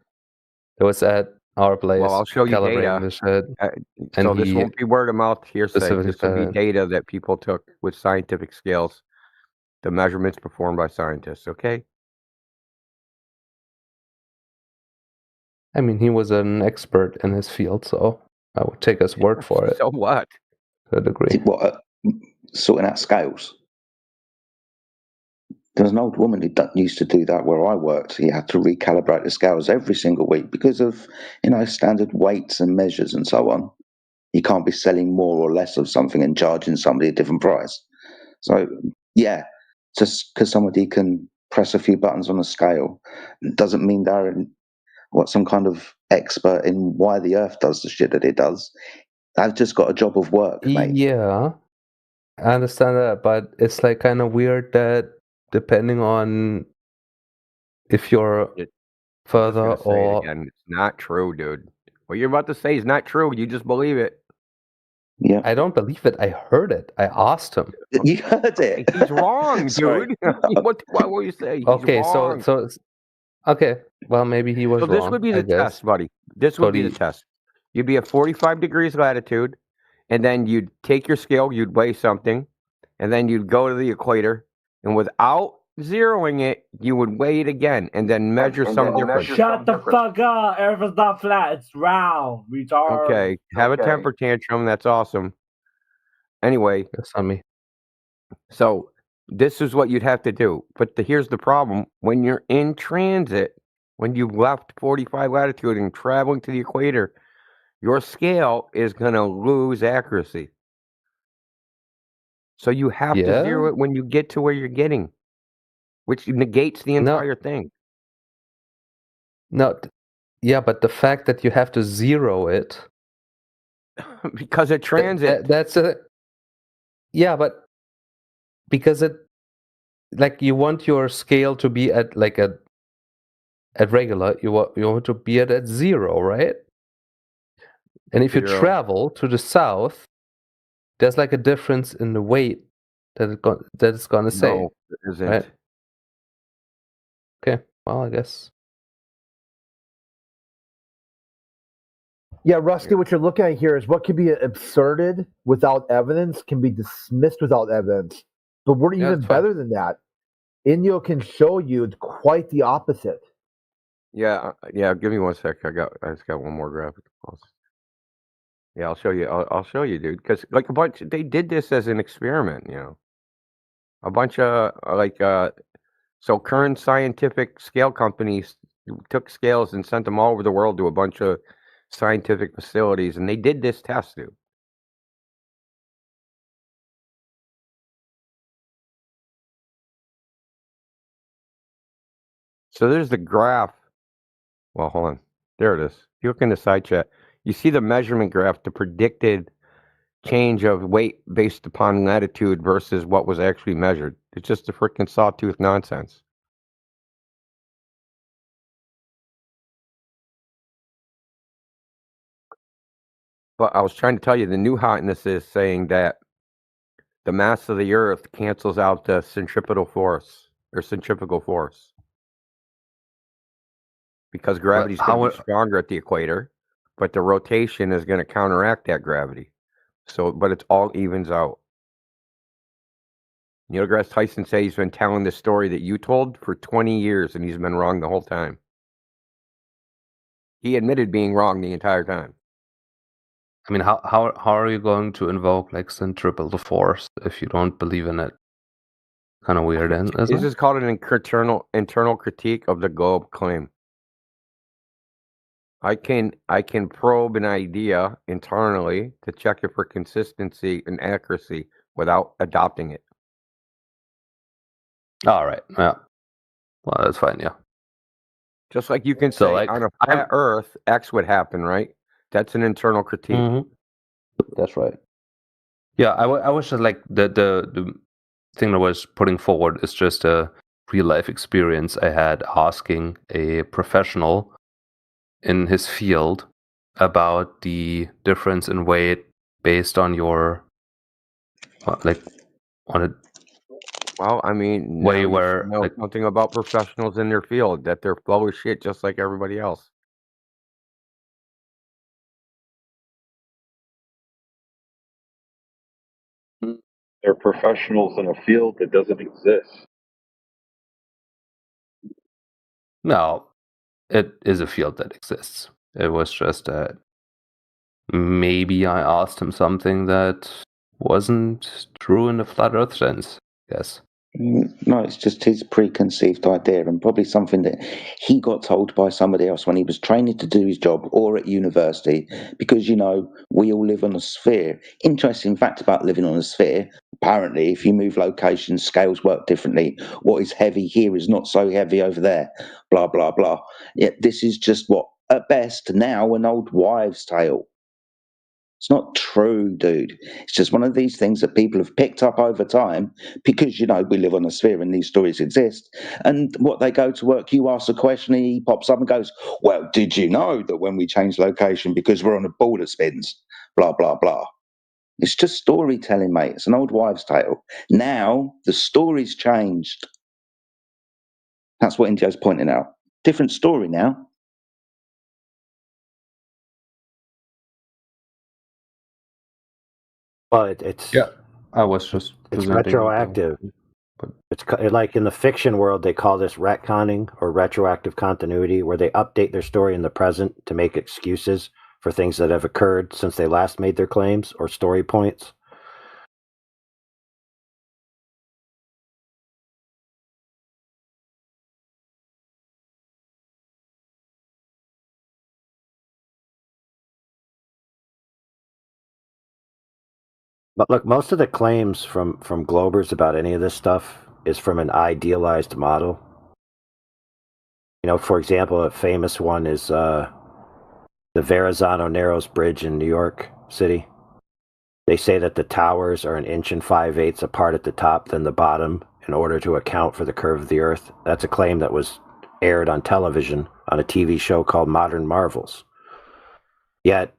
S9: that was at our place.
S19: Well, I'll show you data. So this won't be word of mouth hearsay. This will be data that people took with scientific scales, the measurements performed by scientists. Okay.
S9: I mean, he was an expert in his field, so I would take his word for it.
S19: So what?
S9: To a degree.
S11: What, sorting out scales? There was an old woman who used to do that where I worked. He had to recalibrate the scales every single week because of, standard weights and measures and so on. You can't be selling more or less of something and charging somebody a different price. So, yeah, just because somebody can press a few buttons on a scale doesn't mean they're some kind of expert in why the Earth does the shit that it does. They've just got a job of work, mate.
S9: Yeah, I understand that, but it's like kind of weird that depending on if you're further or...
S19: Again, it's not true, dude. What you're about to say is not true. You just believe it.
S11: Yeah.
S9: I don't believe it. I heard it. I asked him.
S11: You heard it.
S19: He's wrong, dude. What will you say? He's
S9: okay,
S19: wrong.
S9: so okay. Well, maybe he was wrong.
S19: So this would be the test, buddy. This would be the test. You'd be at 45 degrees latitude, and then you'd take your scale, you'd weigh something, and then you'd go to the equator, and without zeroing it, you would weigh it again, and then measure some difference.
S20: Shut the fuck up! Earth is not flat; it's round. Retard.
S19: Okay, have a temper tantrum. That's awesome. Anyway,
S9: that's on me.
S19: So this is what you'd have to do. But here's the problem: when you're in transit, when you left 45 latitude and traveling to the equator, your scale is going to lose accuracy. So you have to zero it when you get to where you're getting, which negates the entire thing.
S9: No, yeah, but the fact that you have to zero it
S19: because of transit.
S9: That's a... Yeah, but because it, like, you want your scale to be at like at regular, you want to be at 0, right? And if you travel to the south, there's like a difference in the weight that it's gonna say.
S19: No, there isn't.
S9: Right? Okay, well, I guess.
S23: Yeah, Rusty, what you're looking at here is what can be asserted without evidence can be dismissed without evidence. But we're even better than that. Inyo can show you quite the opposite.
S19: Yeah. Give me 1 sec. I just got one more graphic. Yeah, I'll show you. I'll show you, dude. Because like they did this as an experiment. A bunch of so current scientific scale companies took scales and sent them all over the world to a bunch of scientific facilities, and they did this test, dude. So there's the graph. Well, hold on. There it is. If you look in the side chat, you see the measurement graph, the predicted change of weight based upon latitude versus what was actually measured. It's just a freaking sawtooth nonsense. But I was trying to tell you, the new hotness is saying that the mass of the Earth cancels out the centripetal force or centrifugal force because gravity's going to be stronger at the equator, but the rotation is going to counteract that gravity. So, but it all evens out. Neil deGrasse Tyson said he's been telling the story that you told for 20 years, and he's been wrong the whole time. He admitted being wrong the entire time.
S9: I mean, how are you going to invoke like centripetal force if you don't believe in it? Kind of weird, isn't it?
S19: This is called an internal critique of the globe claim. I can probe an idea internally to check it for consistency and accuracy without adopting it.
S9: All right. Yeah. Well, that's fine. Yeah.
S19: Just like you can say on a flat Earth, X would happen, right? That's an internal critique.
S9: Mm-hmm. That's right. Yeah, I was just like the thing I was putting forward is just a real life experience I had asking a professional in his field about the difference in weight based on your
S19: Well, I mean,
S9: way where
S19: know something about professionals in their field, that they're full of shit just like everybody else.
S1: They're professionals in a field that doesn't exist.
S9: No, it is a field that exists. It was just that maybe I asked him something that wasn't true in the flat Earth sense. Yes.
S11: No, it's just his preconceived idea, and probably something that he got told by somebody else when he was training to do his job or at university, because, you know, we all live on a sphere. Interesting fact about living on a sphere, apparently, if you move locations, scales work differently. What is heavy here is not so heavy over there, blah, blah, blah. Yet this is just what, at best, now an old wives' tale. It's not true, dude. It's just one of these things that people have picked up over time because, you know, we live on a sphere and these stories exist. And what they go to work, you ask a question, he pops up and goes, well, did you know that when we change location because we're on a ball that spins, blah, blah, blah. It's just storytelling, mate. It's an old wives' tale. Now, the story's changed. That's what Indio's pointing out. Different story now.
S5: Well, it's
S9: I was just
S5: it's retroactive. It's like in the fiction world, they call this retconning or retroactive continuity, where they update their story in the present to make excuses for things that have occurred since they last made their claims or story points. But look, most of the claims from Globers about any of this stuff is from an idealized model. You know, for example, a famous one is the Verrazano Narrows Bridge in New York City. They say that the towers are 1 5/8 inches apart at the top than the bottom in order to account for the curve of the Earth. That's a claim that was aired on television on a TV show called Modern Marvels. Yet,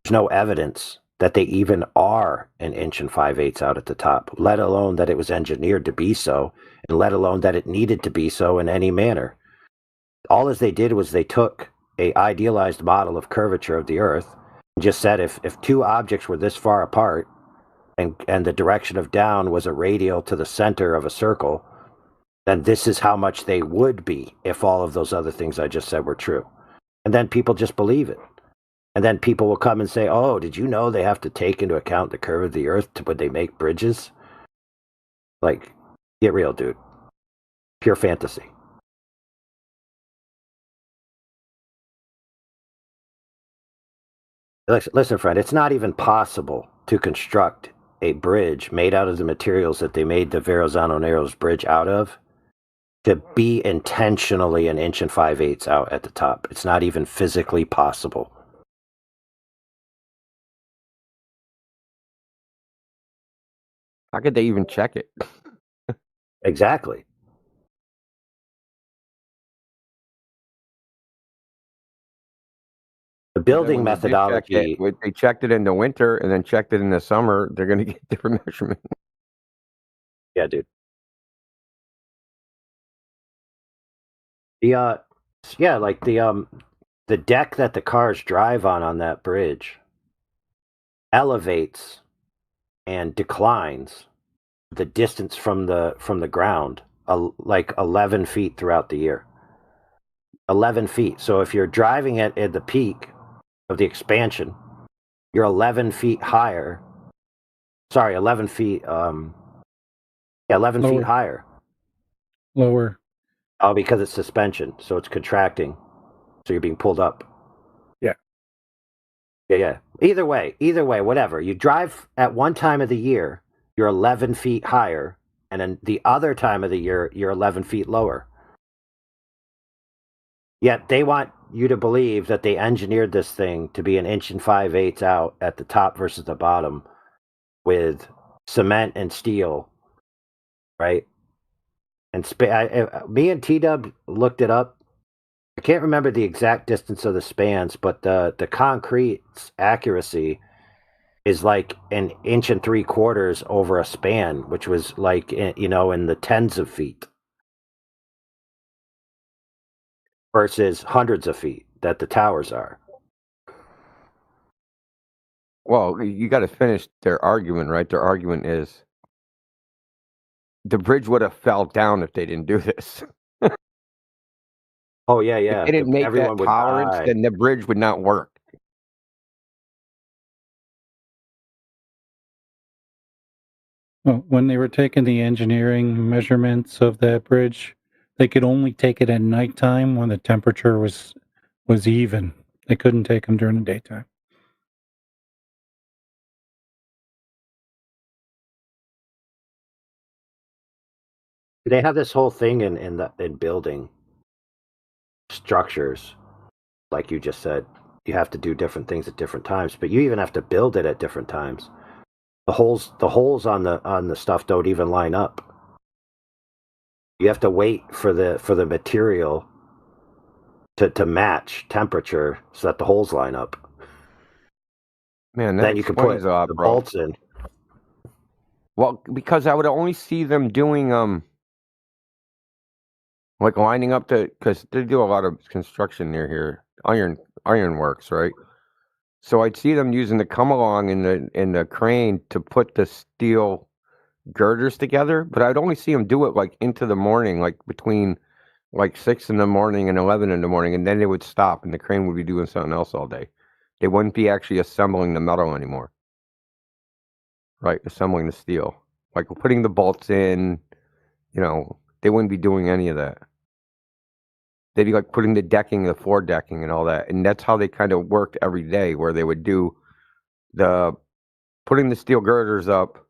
S5: there's no evidence that they even are 1 5/8 inches out at the top, let alone that it was engineered to be so, and let alone that it needed to be so in any manner. All as they did was they took a idealized model of curvature of the Earth and just said if two objects were this far apart and the direction of down was a radial to the center of a circle, then this is how much they would be if all of those other things I just said were true. And then people just believe it. And then people will come and say, oh, did you know they have to take into account the curve of the Earth when they make bridges? Like, get real, dude. Pure fantasy. Listen, friend, it's not even possible to construct a bridge made out of the materials that they made the Verrazano Narrows Bridge out of to be intentionally 1 5/8 inches out at the top. It's not even physically possible.
S19: How could they even check it?
S5: Exactly. building methodology.
S19: They checked it in the winter and then checked it in the summer. They're going to get different measurements.
S5: Yeah, dude. The deck that the cars drive on that bridge elevates and declines the distance from the ground, like 11 feet throughout the year. 11 feet. So if you're driving at the peak of the expansion, you're 11 feet higher. Sorry, 11 feet. 11
S3: Lower.
S5: feet higher.
S3: Lower.
S5: Oh, because it's suspension, so it's contracting. So you're being pulled up.
S3: Yeah.
S5: Yeah. Either way, whatever. You drive at one time of the year, you're 11 feet higher, and then the other time of the year, you're 11 feet lower. Yet they want you to believe that they engineered this thing to be 1 5/8 inches out at the top versus the bottom with cement and steel, right? And me and T-Dub looked it up. I can't remember the exact distance of the spans, but the concrete's accuracy is like 1 3/4 inches over a span, which was like, in the tens of feet versus hundreds of feet that the towers are.
S19: Well, you got to finish their argument, right? Their argument is the bridge would have fell down if they didn't do this.
S5: Oh, yeah.
S19: If they didn't make
S5: Everyone
S19: that
S5: would
S19: tolerance,
S5: die.
S19: then the bridge would not work.
S3: Well, when they were taking the engineering measurements of that bridge, they could only take it at nighttime when the temperature was even. They couldn't take them during the daytime.
S5: They have this whole thing in building structures, like you just said. You have to do different things at different times, but you even have to build it at different times. The holes on the stuff don't even line up. You have to wait for the material to match temperature so that the holes line up.
S19: Man,
S5: then you can put the bolts in.
S19: Well, because I would only see them doing like lining up because they do a lot of construction near here, ironworks, right? So I'd see them using the come along in the crane to put the steel girders together, but I'd only see them do it like into the morning, like between like 6 in the morning and 11 in the morning, and then they would stop and the crane would be doing something else all day. They wouldn't be actually assembling the metal anymore, right? Assembling the steel, like putting the bolts in, they wouldn't be doing any of that. They'd be like putting the decking, the floor decking and all that. And that's how they kind of worked every day, where they would do putting the steel girders up,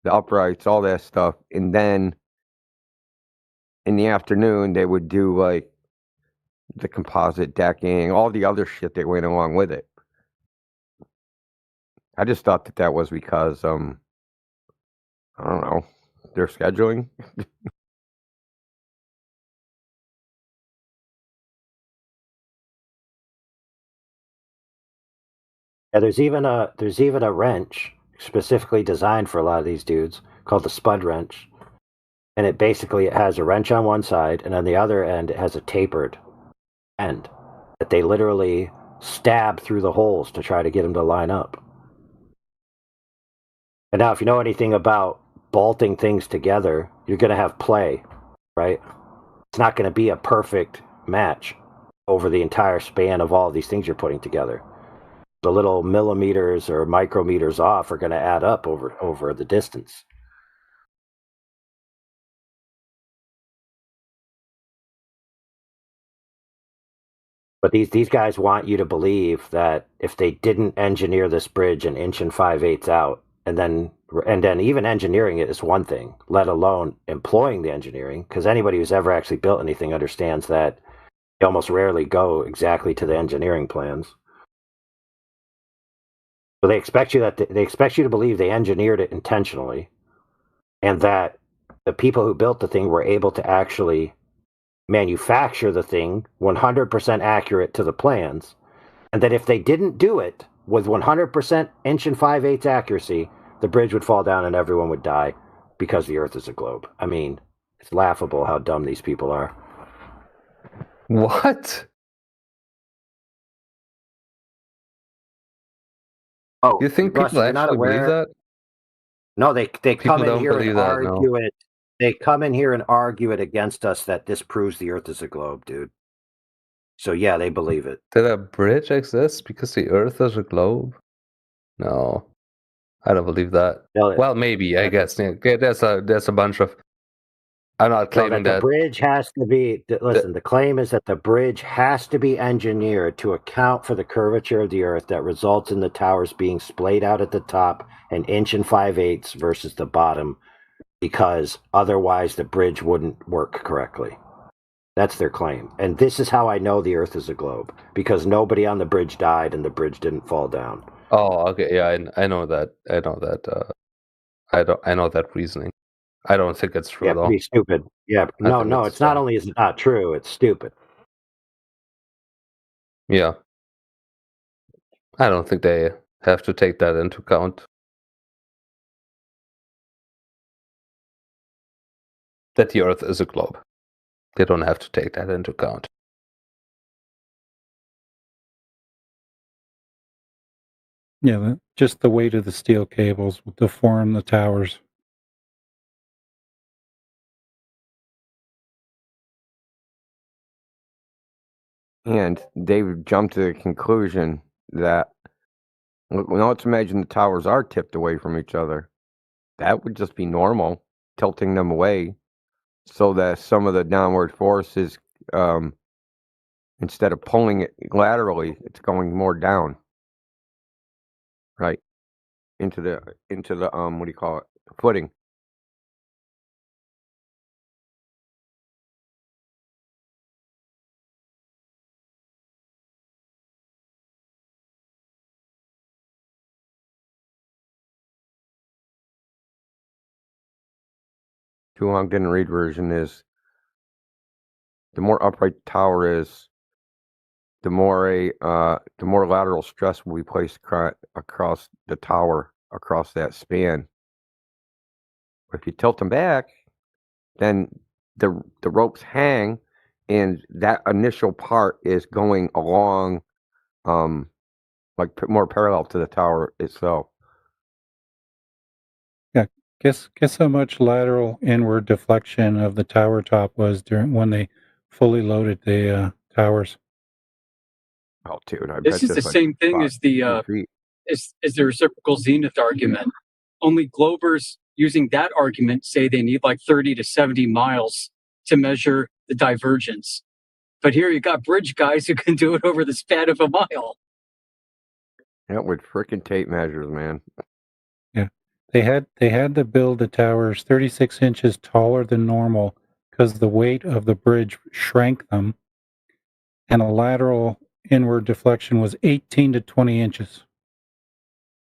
S19: the uprights, all that stuff. And then in the afternoon, they would do like the composite decking, all the other shit that went along with it. I just thought that was because, I don't know, their scheduling.
S5: Yeah, there's even a wrench specifically designed for a lot of these dudes called the spud wrench, and it has a wrench on one side, and on the other end it has a tapered end that they literally stab through the holes to try to get them to line up. And now, if you know anything about bolting things together, you're going to have play, right? It's not going to be a perfect match over the entire span of all of these things you're putting together. The little millimeters or micrometers off are going to add up over the distance. But these guys want you to believe that if they didn't engineer this bridge 1 5/8 inches out, and then even engineering it is one thing, let alone employing the engineering, because anybody who's ever actually built anything understands that you almost rarely go exactly to the engineering plans. So they expect you to believe they engineered it intentionally, and that the people who built the thing were able to actually manufacture the thing 100% accurate to the plans, and that if they didn't do it with 100% inch and 5/8 accuracy, the bridge would fall down and everyone would die because the Earth is a globe. I mean, it's laughable how dumb these people are.
S9: What?
S5: Oh,
S9: you think
S5: Russ,
S9: people
S5: you're not
S9: actually believe
S5: aware?
S9: that?
S5: No, they
S9: People
S5: come in
S9: don't
S5: here and
S9: believe that, no.
S5: argue it. They come in here and argue it against us that this proves the Earth is a globe, dude. So yeah, they believe it.
S9: Did a bridge exist because the Earth is a globe? No, I don't believe that.
S5: No,
S9: Well, maybe, I guess. Yeah, there's a bunch of. I'm not
S5: No,
S9: claiming
S5: that the
S9: that.
S5: bridge has to be. Listen, the claim is that the bridge has to be engineered to account for the curvature of the Earth that results in the towers being splayed out at the top an inch and 5/8 versus the bottom, because otherwise the bridge wouldn't work correctly. That's their claim. And this is how I know the Earth is a globe, because nobody on the bridge died and the bridge didn't fall down.
S9: Oh, okay, yeah, I know that. I know that. I know that reasoning. I don't think it's true
S5: Yeah,
S9: though.
S5: pretty stupid. Yeah,
S9: I
S5: no,
S9: think
S5: no, it's not only is it not true, it's stupid.
S9: Yeah. I don't think they have to take that into account. That the Earth is a globe. They don't have to take that into account.
S3: Yeah, just the weight of the steel cables to form the towers.
S19: And David jumped to the conclusion that, now let's imagine the towers are tipped away from each other. That would just be normal, tilting them away so that some of the downward force is, instead of pulling it laterally, it's going more down. Right. Into the what do you call it? Footing. Too long didn't read version is the more upright the tower is, the more lateral stress will be placed across the tower, across that span. If you tilt them back, then the ropes hang, and that initial part is going along, like more parallel to the tower itself.
S3: Yeah, guess how much lateral inward deflection of the tower top was during when they fully loaded the towers.
S19: Oh, dude, I
S4: This
S19: bet
S4: is the same thing as the reciprocal zenith argument. Only Globers using that argument say they need like 30 to 70 miles to measure the divergence. But here you got bridge guys who can do it over the span of a mile.
S19: Yeah, with frickin' tape measures, man.
S3: Yeah, they had to build the towers 36 inches taller than normal because the weight of the bridge shrank them, and a lateral inward deflection was 18 to 20 inches.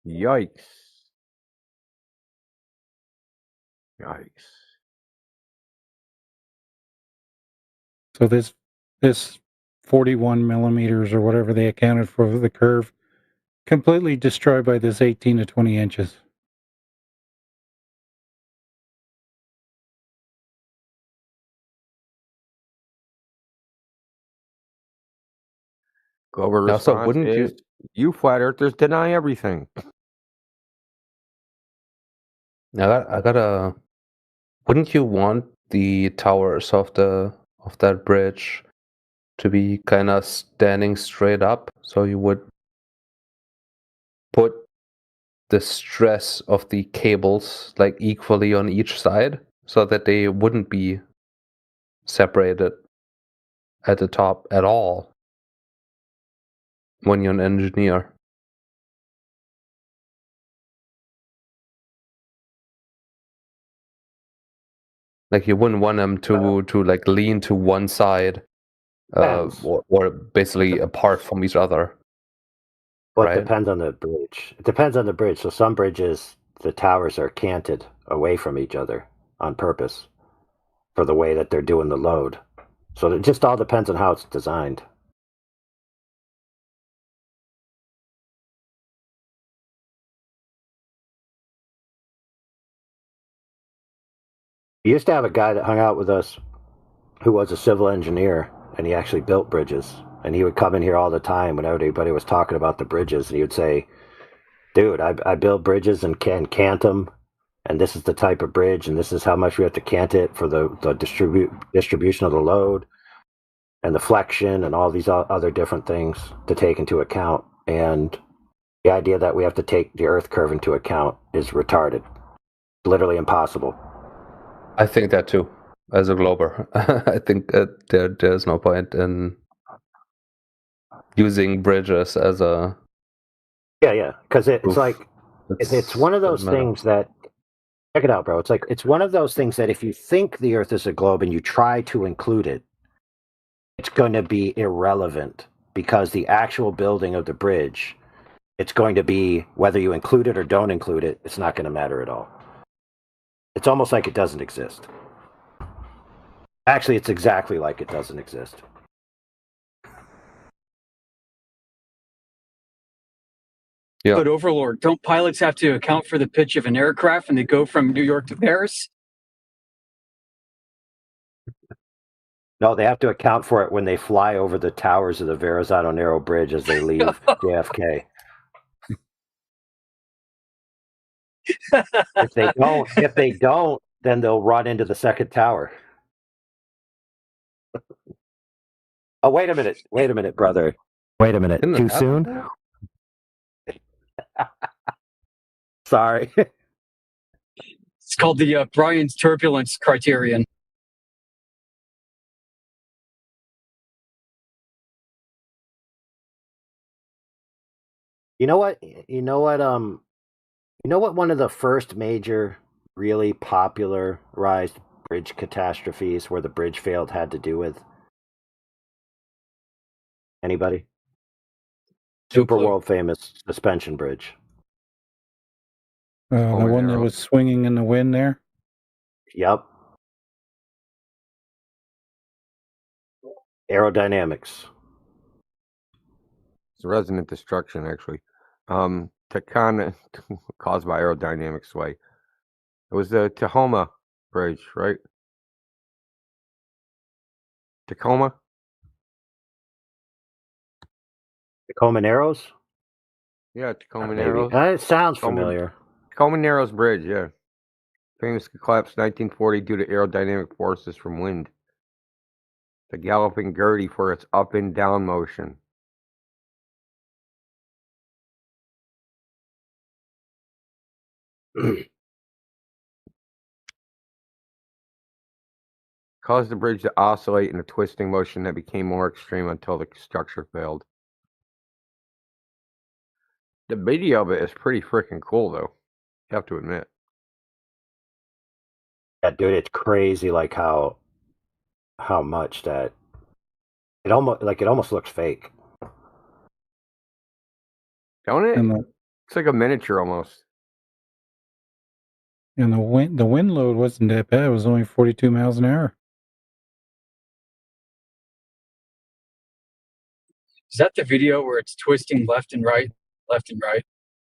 S19: Yikes. Yikes.
S3: So this 41 millimeters or whatever they accounted for the curve, completely destroyed by this 18 to 20 inches.
S19: Glover
S9: Now, so
S19: response
S9: wouldn't
S19: is, you flat earthers deny everything.
S9: Now I gotta. Wouldn't you want the towers of that bridge to be kind of standing straight up? So you would put the stress of the cables like equally on each side, so that they wouldn't be separated at the top at all when you're an engineer. Like you wouldn't want them to like lean to one side, or basically apart from each other.
S5: Well,
S9: right?
S5: it depends on the bridge. It depends on the bridge. So some bridges, the towers are canted away from each other on purpose for the way that they're doing the load. So it just all depends on how it's designed. We used to have a guy that hung out with us who was a civil engineer, and he actually built bridges. And he would come in here all the time when everybody was talking about the bridges, and he would say, dude, I build bridges and cant them, and this is the type of bridge, and this is how much we have to cant it for the distribution of the load and the flexion and all these other different things to take into account. And the idea that we have to take the Earth curve into account is retarded. Literally impossible.
S9: I think that too, as a glober. I think there's no point in using bridges as a...
S5: Yeah, because it's like, it's one of those things that, check it out, bro. It's one of those things that if you think the Earth is a globe and you try to include it, it's going to be irrelevant, because the actual building of the bridge, it's going to be, whether you include it or don't include it, it's not going to matter at all. It's almost like it doesn't exist. Actually, it's exactly like it doesn't exist.
S9: Yeah.
S4: But Overlord, don't pilots have to account for the pitch of an aircraft when they go from New York to Paris?
S5: No, they have to account for it when they fly over the towers of the Verrazano Narrow Bridge as they leave JFK. If they don't, then they'll run into the second tower. Oh, wait a minute, brother. Wait a minute. Too soon? Sorry.
S4: It's called the Brian's turbulence criterion.
S5: You know what? One of the first major, really popularized bridge catastrophes where the bridge failed had to do with? Anybody? Super world famous suspension bridge.
S3: The one that was swinging in the wind there?
S5: Yep. Aerodynamics.
S19: It's resonant destruction, actually. Takana, caused by aerodynamic sway. It was the Tahoma Bridge, right? Tacoma?
S5: Tacoma Narrows?
S19: Yeah, Tacoma Narrows.
S5: It sounds familiar.
S19: Tacoma Narrows Bridge, yeah. Famously collapsed 1940 due to aerodynamic forces from wind. The galloping Gertie for its up and down motion. Caused the bridge to oscillate in a twisting motion that became more extreme until the structure failed. The video of it is pretty freaking cool, though. You have to admit.
S5: Yeah, dude, it's crazy, like how much that it almost looks fake.
S19: Don't it? It's like a miniature almost.
S3: And the wind load wasn't that bad. It was only 42 miles an hour.
S4: Is that the video where it's twisting left and right?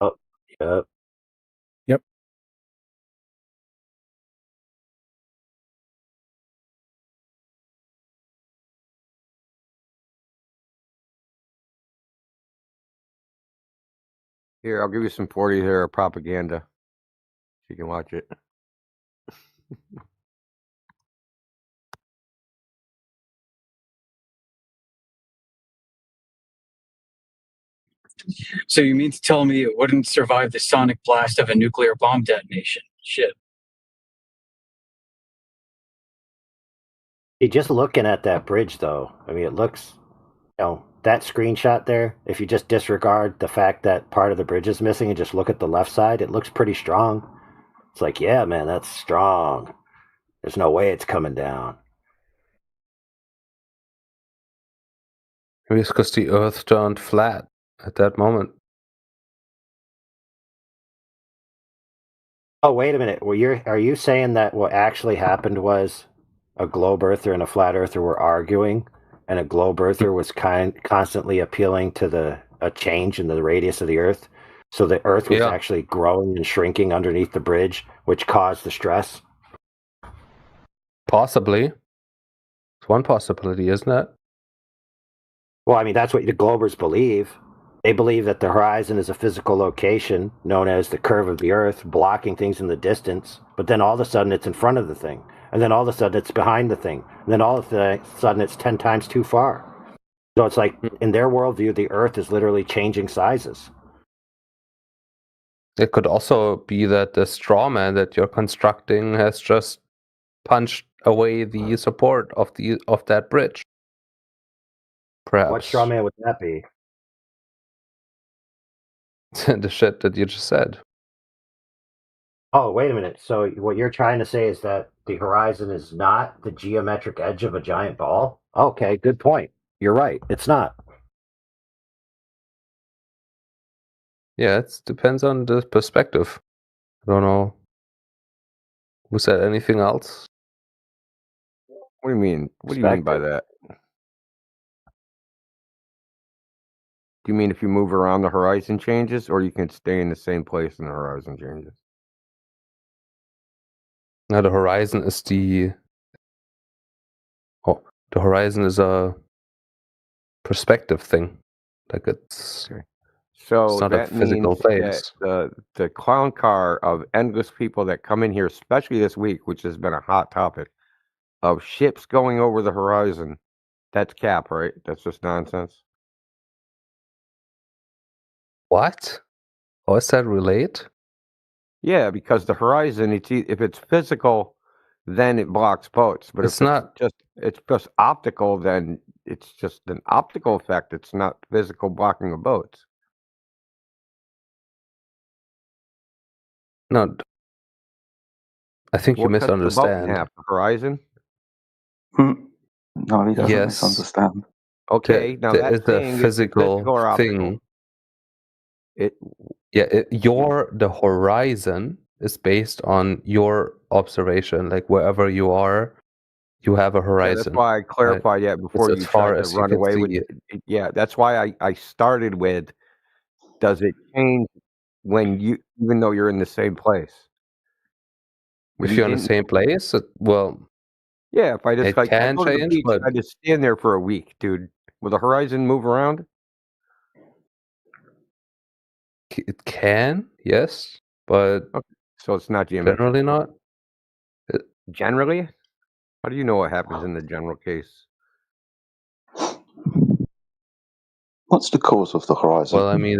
S5: Oh, yeah.
S3: Yep.
S19: Here, I'll give you some 40 there propaganda. You can watch it.
S4: So you mean to tell me it wouldn't survive the sonic blast of a nuclear bomb detonation? Shit.
S5: Hey, just looking at that bridge, though, I mean, it looks, that screenshot there, if you just disregard the fact that part of the bridge is missing and just look at the left side, it looks pretty strong. It's like, yeah, man, that's strong. There's no way it's coming down.
S9: Maybe it's because the Earth turned flat at that moment.
S5: Oh, wait a minute. Well, are you saying that what actually happened was a globe earther and a flat earther were arguing, and a globe earther was constantly appealing to a change in the radius of the Earth, so the Earth was actually growing and shrinking underneath the bridge, which caused the stress?
S9: Possibly. It's one possibility, isn't it?
S5: Well, I mean, that's what the Globers believe. They believe that the horizon is a physical location known as the curve of the Earth, blocking things in the distance. But then all of a sudden it's in front of the thing. And then all of a sudden it's behind the thing. And then all of a sudden it's 10 times too far. So it's like, in their worldview, the Earth is literally changing sizes.
S9: It could also be that the straw man that you're constructing has just punched away the support of that bridge. Perhaps.
S5: What straw man would that be?
S9: The shit that you just said.
S5: Oh, wait a minute. So what you're trying to say is that the horizon is not the geometric edge of a giant ball? Okay, good point. You're right. It's not.
S9: Yeah, it depends on the perspective. I don't know. Who said anything else?
S19: What do you mean? What do you mean by that? Do you mean if you move around the horizon changes, or you can stay in the same place and the horizon changes?
S9: No, the horizon is the horizon is a perspective thing. Like it's
S19: So
S9: not a
S19: that
S9: physical
S19: means
S9: place.
S19: that the clown car of endless people that come in here, especially this week, which has been a hot topic, of ships going over the horizon, that's cap, right? That's just nonsense.
S9: What? How does that relate?
S19: Yeah, because the horizon, if it's physical, then it blocks boats. But
S9: It's
S19: if
S9: not.
S19: it's just optical, then it's just an optical effect. It's not physical blocking of boats.
S9: No. I think you
S19: What cuts the boat in
S9: misunderstand.
S19: half? The horizon?
S11: No, he doesn't
S9: Yes.
S11: misunderstand.
S19: Okay, now
S9: There
S19: that
S9: is a
S19: thing is
S9: physical
S19: or optical?
S9: thing.
S19: It
S9: The horizon is based on your observation. Like wherever you are, you have a
S19: Yeah,
S9: horizon.
S19: that's why I
S9: right?
S19: clarified that before
S9: It's
S19: you
S9: as far
S19: tried to
S9: as you
S19: run
S9: can
S19: away with.
S9: see.
S19: Yeah, that's why I started with. Does it change when even though you're in the same place? When
S9: If
S19: you
S9: you're in the
S19: didn't-
S9: same place, well,
S19: Yeah, if I just
S9: it
S19: I
S9: can
S19: go to the
S9: change,
S19: beach,
S9: but
S19: I just stand there for a week, dude. Will the horizon move around?
S9: it can, yes, but
S19: Okay, so it's not geometric.
S9: generally not.
S19: Generally, how do you know what happens in the general case?
S11: What's the cause of the horizon?
S9: Well, I mean,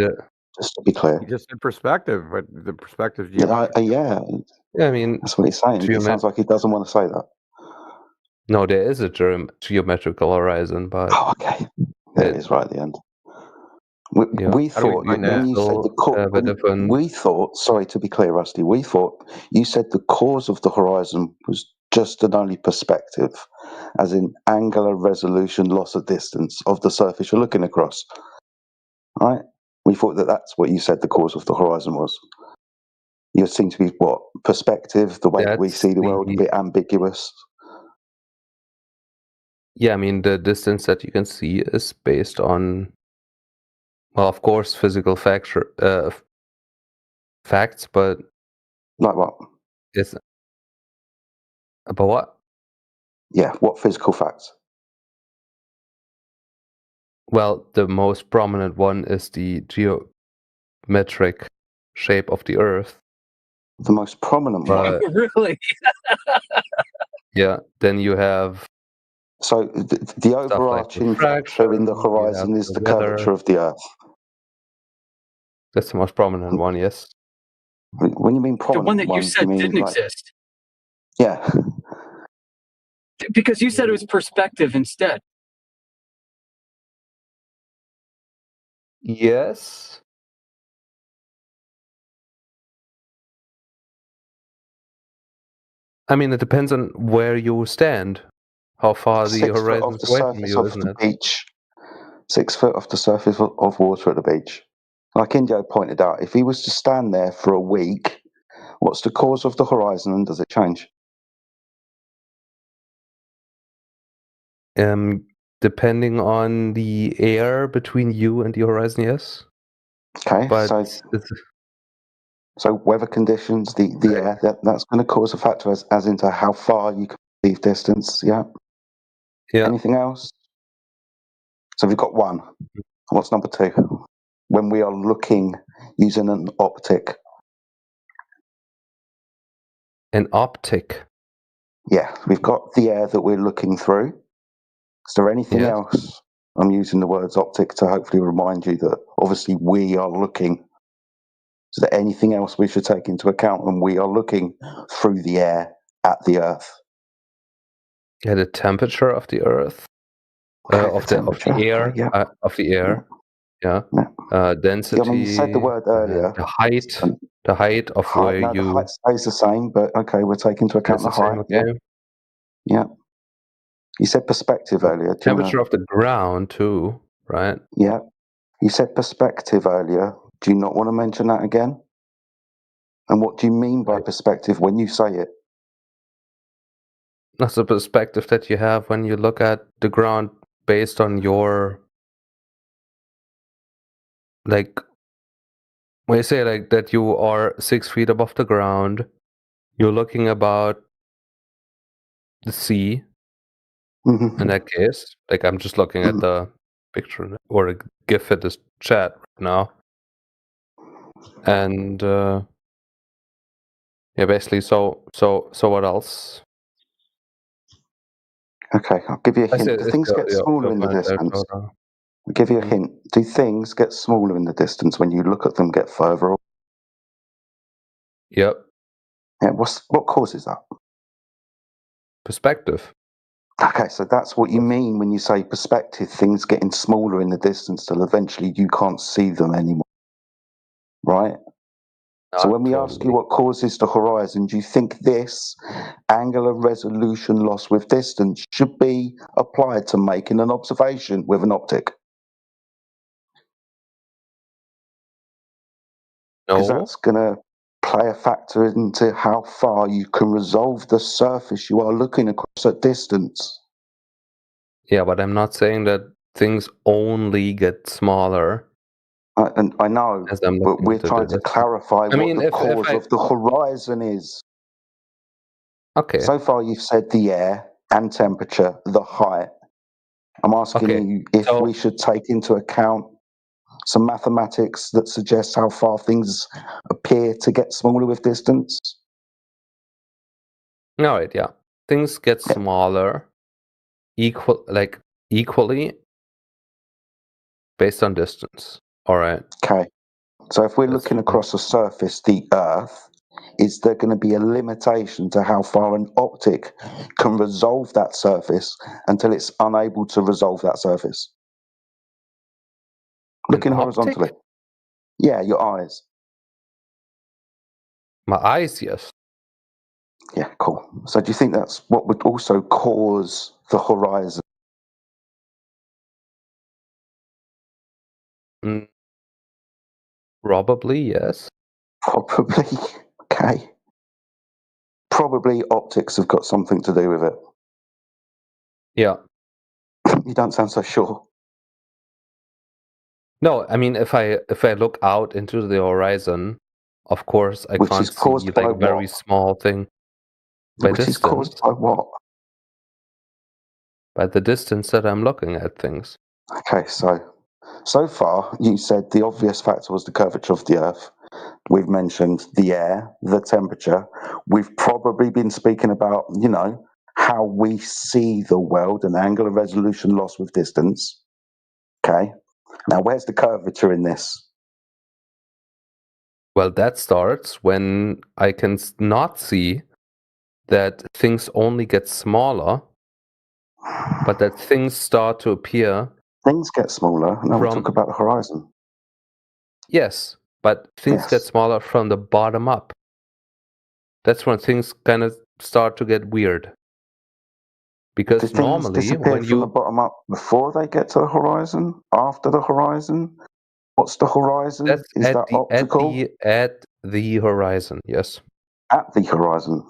S11: Just to be clear.
S19: You just said perspective, but the perspective
S11: Yeah,
S19: geometric.
S9: I mean,
S11: that's what he's saying. It sounds like he doesn't want to say that.
S9: No, there is a geometrical horizon, but
S11: okay, there it is right at the end. We
S19: How do we
S11: thought
S19: find
S11: when
S19: that?
S11: you said the we thought. Sorry to be clear, Rusty. We thought you said the cause of the horizon was just and only perspective, as in angular resolution, loss of distance of the surface you're looking across. Right? We thought that's what you said the cause of the horizon was. You seem to be perspective, the way we see the world, a bit ambiguous.
S9: Yeah, I mean, the distance that you can see is based on, well, of course, physical facts, but
S11: like what?
S9: It's about what?
S11: Yeah, what physical facts?
S9: Well, the most prominent one is the geometric shape of the Earth.
S11: The most prominent one?
S4: Really?
S9: Yeah, then you have...
S11: So the overarching factor in the horizon is the curvature of the Earth.
S9: That's the most prominent one, yes.
S11: When you mean prominent,
S4: the one that you said didn't exist.
S11: Yeah.
S4: Because you said it was perspective instead.
S9: Yes. I mean, it depends on where you stand. How far the horizon is away from you, isn't it?
S11: Beach, 6 foot off the surface of water at the beach. Like Indio pointed out, if he was to stand there for a week, what's the cause of the horizon and does it change?
S9: Depending on the air between you and the horizon, yes.
S11: Okay,
S9: but
S11: so weather conditions, the air, that's going to cause a factor as into how far you can leave distance. Yeah.
S9: Yeah.
S11: Anything else? So we've got one. What's number two? When we are looking using an optic.
S9: An optic.
S11: Yeah, we've got the air that we're looking through. Is there anything else? I'm using the words optic to hopefully remind you that obviously we are looking. Is there anything else we should take into account when we are looking through the air at the Earth?
S9: Yeah, the temperature of the Earth, of the air, of the air. Yeah. Density.
S11: I mean, you said the word earlier.
S9: The height of where
S11: no,
S9: you.
S11: the height stays the same, but okay, we'll take into account the height.
S9: Okay.
S11: Yeah. You said perspective earlier.
S9: Temperature of the ground too, right?
S11: Yeah. You said perspective earlier. Do you not want to mention that again? And what do you mean by perspective when you say it?
S9: That's the perspective that you have when you look at the ground based on your, like, when you say like that you are 6 feet above the ground, you're looking about the sea. In that case, like I'm just looking at the picture or a GIF at this chat right now, and yeah, basically. So what else?
S11: Okay, I'll give you a hint. Do things get smaller in the distance? I'll give you a hint. Do things get smaller in the distance when you look at them get further?
S9: Yep.
S11: Yeah. What causes that?
S9: Perspective.
S11: Okay, so that's what you mean when you say perspective, things getting smaller in the distance till eventually you can't see them anymore. Right? So when we ask you what causes the horizon, do you think this angular resolution loss with distance should be applied to making an observation with an optic? Because that's going to play a factor into how far you can resolve the surface you are looking across at distance.
S9: Yeah, but I'm not saying that things only get smaller.
S11: And I know, but we're trying to clarify what the cause of the horizon is.
S9: Okay.
S11: So far, you've said the air and temperature, the height. I'm asking you if we should take into account some mathematics that suggests how far things appear to get smaller with distance.
S9: All right, yeah. Things get smaller equally based on distance. All right.
S11: Okay. So if we're looking across a surface, the Earth, is there going to be a limitation to how far an optic can resolve that surface until it's unable to resolve that surface? Looking horizontally. Yeah, your eyes.
S9: My eyes, yes.
S11: Yeah, cool. So do you think that's what would also cause the horizon?
S9: Probably, yes.
S11: Probably. Okay. Probably optics have got something to do with it.
S9: Yeah.
S11: You don't sound so sure.
S9: No, I mean, if I look out into the horizon, of course I can't see like a very small thing. By
S11: Which
S9: distance.
S11: is caused by what?
S9: By the distance that I'm looking at things.
S11: Okay, so far you said the obvious factor was the curvature of the Earth. We've mentioned the air, the temperature. We've probably been speaking about, how we see the world and angular resolution loss with distance. Okay. Now, where's the curvature in this?
S9: Well, that starts when I can not see that things only get smaller, but that things start to appear.
S11: Things get smaller. Now we talk about the horizon.
S9: Yes, but things get smaller from the bottom up. That's when things kind of start to get weird. Because
S11: Do
S9: normally,
S11: things disappear from the bottom up before they get to the horizon? After the horizon? What's the horizon?
S9: That's
S11: Is that optical?
S9: At the horizon, yes.
S11: At the horizon.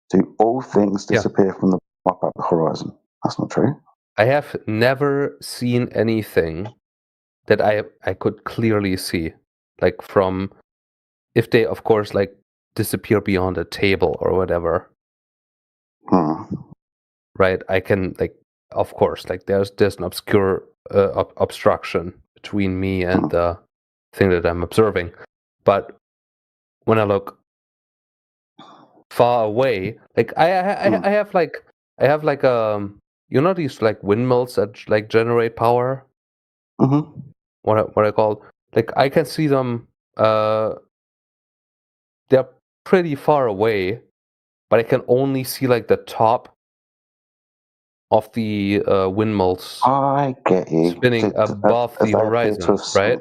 S11: Do all things disappear from the bottom up at the horizon? That's not true.
S9: I have never seen anything that I could clearly see. Like from, if they, of course, like disappear beyond a table or whatever. right? I can of course, there's an obscure obstruction between me and the thing that I'm observing, but when I look far away, I have these windmills that generate power.
S11: Mm-hmm.
S9: What I call I can see them. They're pretty far away, but I can only see the top of the windmills.
S11: I get you.
S9: Spinning above the horizon, right?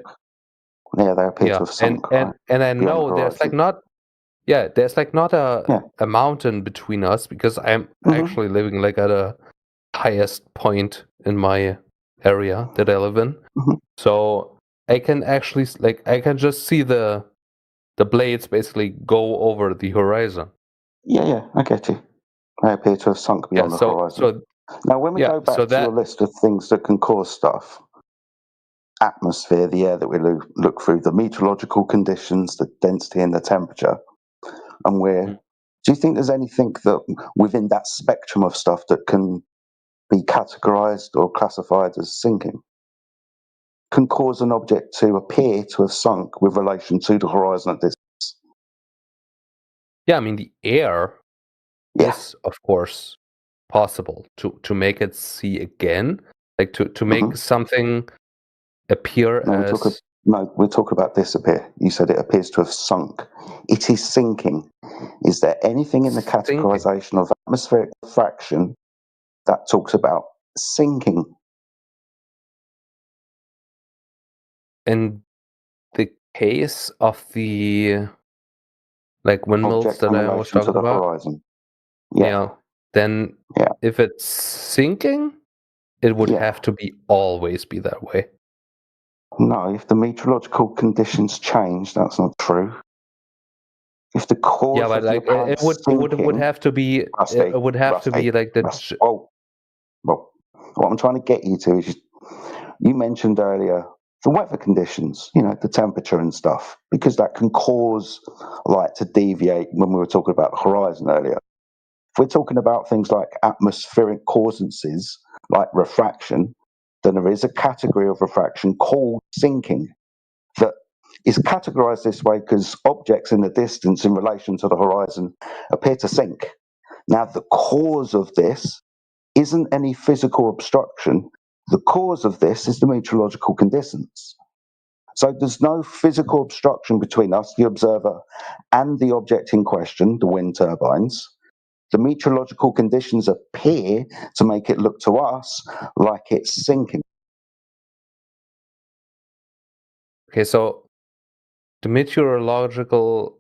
S11: Yeah, they appear to have sunk.
S9: And I know there's not a mountain between us because I'm actually living at a highest point in my area that I live in. So I can actually I can just see the blades basically go over the horizon.
S11: Yeah, I get you. They appear to have sunk beyond the horizon. Now, when we go back to your list of things that can cause stuff, atmosphere, the air that we look through, the meteorological conditions, the density and the temperature, and do you think there's anything that within that spectrum of stuff that can be categorized or classified as sinking? Can cause an object to appear to have sunk with relation to the horizon at distance?
S9: Yeah, I mean, the air is, of course, possible to make it see again, to make something appear as...
S11: we're talking about disappear. You said it appears to have sunk. It is sinking. Is there anything in the categorization of atmospheric diffraction that talks about sinking?
S9: In the case of the windmills
S11: object
S9: that I was talking
S11: to the
S9: about,
S11: horizon.
S9: Then if it's sinking, it would have to always be that way.
S11: No, if the meteorological conditions change, that's not true. If the cause of the apparent sinking,
S9: it would have to be
S11: Well, what I'm trying to get you to is you mentioned earlier the weather conditions, the temperature and stuff, because that can cause light to deviate when we were talking about the horizon earlier. If we're talking about things like atmospheric causances, like refraction, then there is a category of refraction called sinking that is categorized this way because objects in the distance in relation to the horizon appear to sink. Now, the cause of this isn't any physical obstruction. The cause of this is the meteorological conditions. So there's no physical obstruction between us, the observer, and the object in question, the wind turbines. The meteorological conditions appear to make it look to us like it's sinking.
S9: Okay, so the meteorological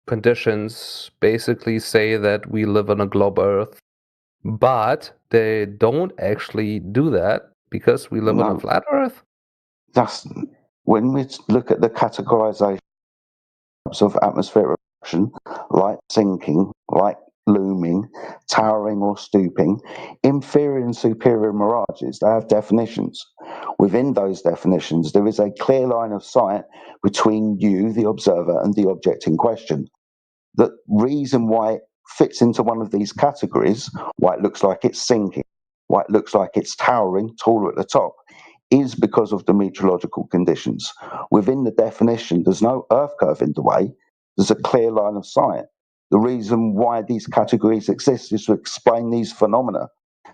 S9: conditions basically say that we live on a globe Earth, but they don't actually do that because we live on a flat Earth?
S11: That's when we look at the categorization of atmospheric refraction, like sinking, like looming, towering or stooping, inferior and superior mirages, they have definitions. Within those definitions, there is a clear line of sight between you, the observer, and the object in question. The reason why it fits into one of these categories, why it looks like it's sinking, why it looks like it's towering, taller at the top, is because of the meteorological conditions. Within the definition, there's no earth curve in the way, there's a clear line of sight. The reason why these categories exist is to explain these phenomena.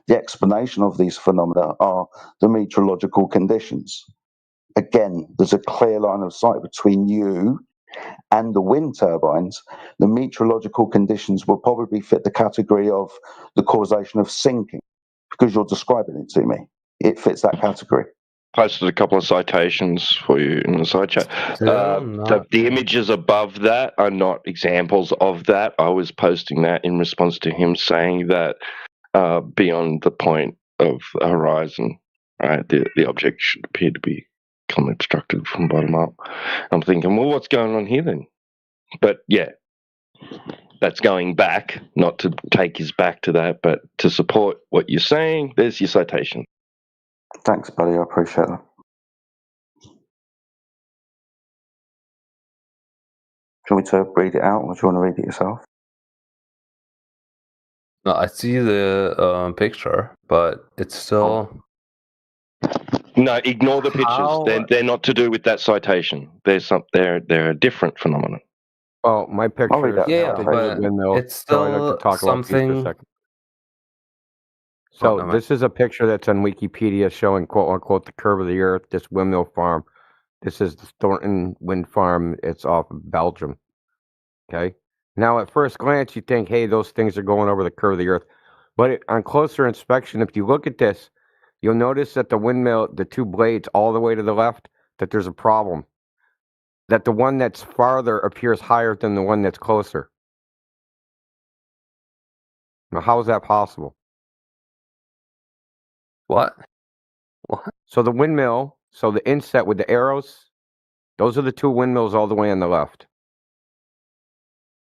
S11: The explanation of these phenomena are the meteorological conditions. Again, there's a clear line of sight between you and the wind turbines. The meteorological conditions will probably fit the category of the causation of sinking because you're describing it to me. It fits that category.
S16: Posted a couple of citations for you in the side chat. The images above that are not examples of that. I was posting that in response to him saying that beyond the point of the horizon, right, the object should appear to become obstructed from bottom up. I'm thinking, well, what's going on here then? But yeah, that's going back, not to take his back to that, but to support what you're saying. There's your citation.
S11: Thanks, buddy. I appreciate that. Do you want me to read it out, or do you want to read it yourself?
S9: No, I see the picture, but it's still.
S16: No, ignore the pictures.
S9: How-
S16: They're not to do with that citation. They're a different phenomenon.
S19: Oh, my picture is
S9: Yeah,
S19: the
S9: but
S19: windmill.
S9: it's
S19: So I'd like
S9: still
S19: to talk about these for a
S9: something.
S19: second.
S9: Oh,
S19: So
S9: never mind.
S19: this is a picture that's on Wikipedia showing "quote unquote" the curve of the Earth. This windmill farm. This is the Thornton Wind Farm. It's off of Belgium. Okay. Now, at first glance, you think, "Hey, those things are going over the curve of the Earth," but on closer inspection, if you look at this, you'll notice that the windmill, the two blades all the way to the left, that there's a problem. That the one that's farther appears higher than the one that's closer. Now, how is that possible?
S9: What?
S19: So the windmill, so the inset with the arrows, those are the two windmills all the way on the left.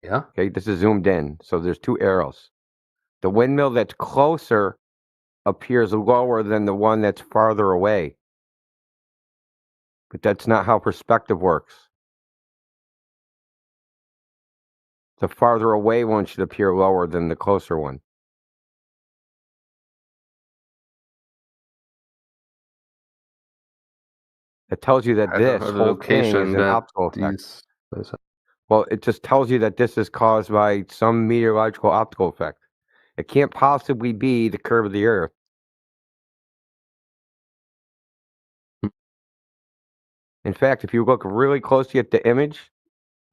S9: Yeah.
S19: Okay, this is zoomed in. So there's two arrows. The windmill that's closer appears lower than the one that's farther away. But that's not how perspective works. The farther away one should appear lower than the closer one. It tells you that
S9: I don't
S19: this
S9: know the
S19: whole thing is
S9: location
S19: an
S9: that
S19: optical effect.
S9: these.
S19: Well, it just tells you that this is caused by some meteorological optical effect. It can't possibly be the curve of the Earth. In fact, if you look really closely at the image,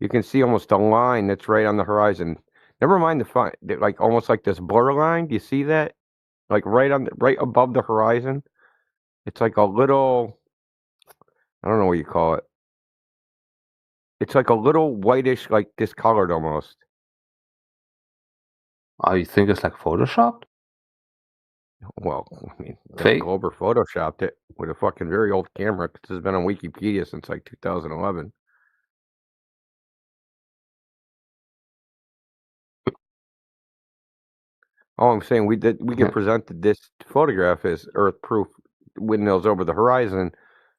S19: you can see almost a line that's right on the horizon. Never mind like almost like this blur line. Do you see that? Like right above the horizon. It's like a little, I don't know what you call it. It's like a little whitish, like discolored almost.
S9: Oh, you think it's like photoshopped?
S19: Well, I mean,
S9: Fake?
S19: Glober photoshopped it with a fucking very old camera because it's been on Wikipedia since like 2011. All I'm saying, we get presented this photograph as Earth-proof windmills over the horizon,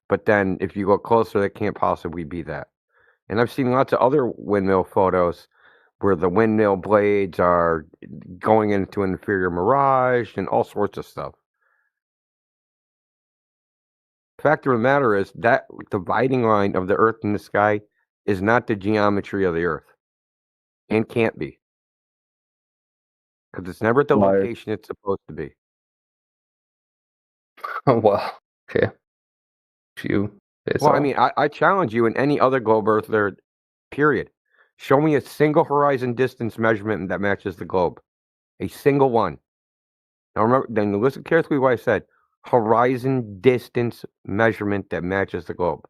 S19: but then if you go closer, that can't possibly be that. And I've seen lots of other windmill photos where the windmill blades are going into an inferior mirage and all sorts of stuff. Fact of the matter is that dividing line of the Earth and the sky is not the geometry of the Earth, and can't be, because it's never at the location it's supposed to be.
S9: Well, okay.
S19: Well, I mean, I challenge you in any other globe Earth period. Show me a single horizon distance measurement that matches the globe. A single one. Now remember, then listen carefully what I said. Horizon distance measurement that matches the globe.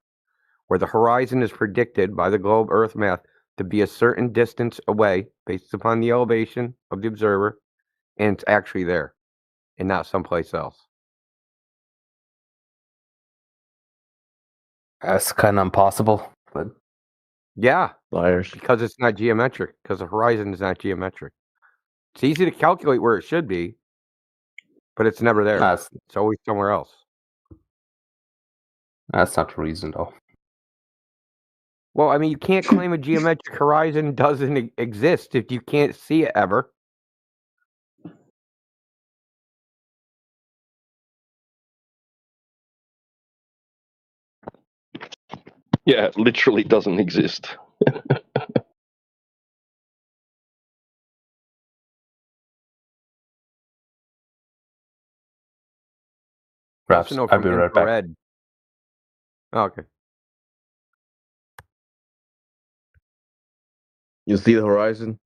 S19: Where the horizon is predicted by the globe Earth math to be a certain distance away based upon the elevation of the observer, and it's actually there and not someplace else.
S9: That's kind of impossible, but
S19: yeah,
S1: liars.
S19: Because it's not geometric. Because the horizon is not geometric. It's easy to calculate where it should be, but it's never there. It's always somewhere else.
S9: That's not the reason, though.
S19: Well, I mean, you can't claim a geometric horizon doesn't exist if you can't see it ever.
S16: Yeah, it literally doesn't exist.
S9: Perhaps I'll be right back.
S19: Oh, okay.
S1: You see the horizon?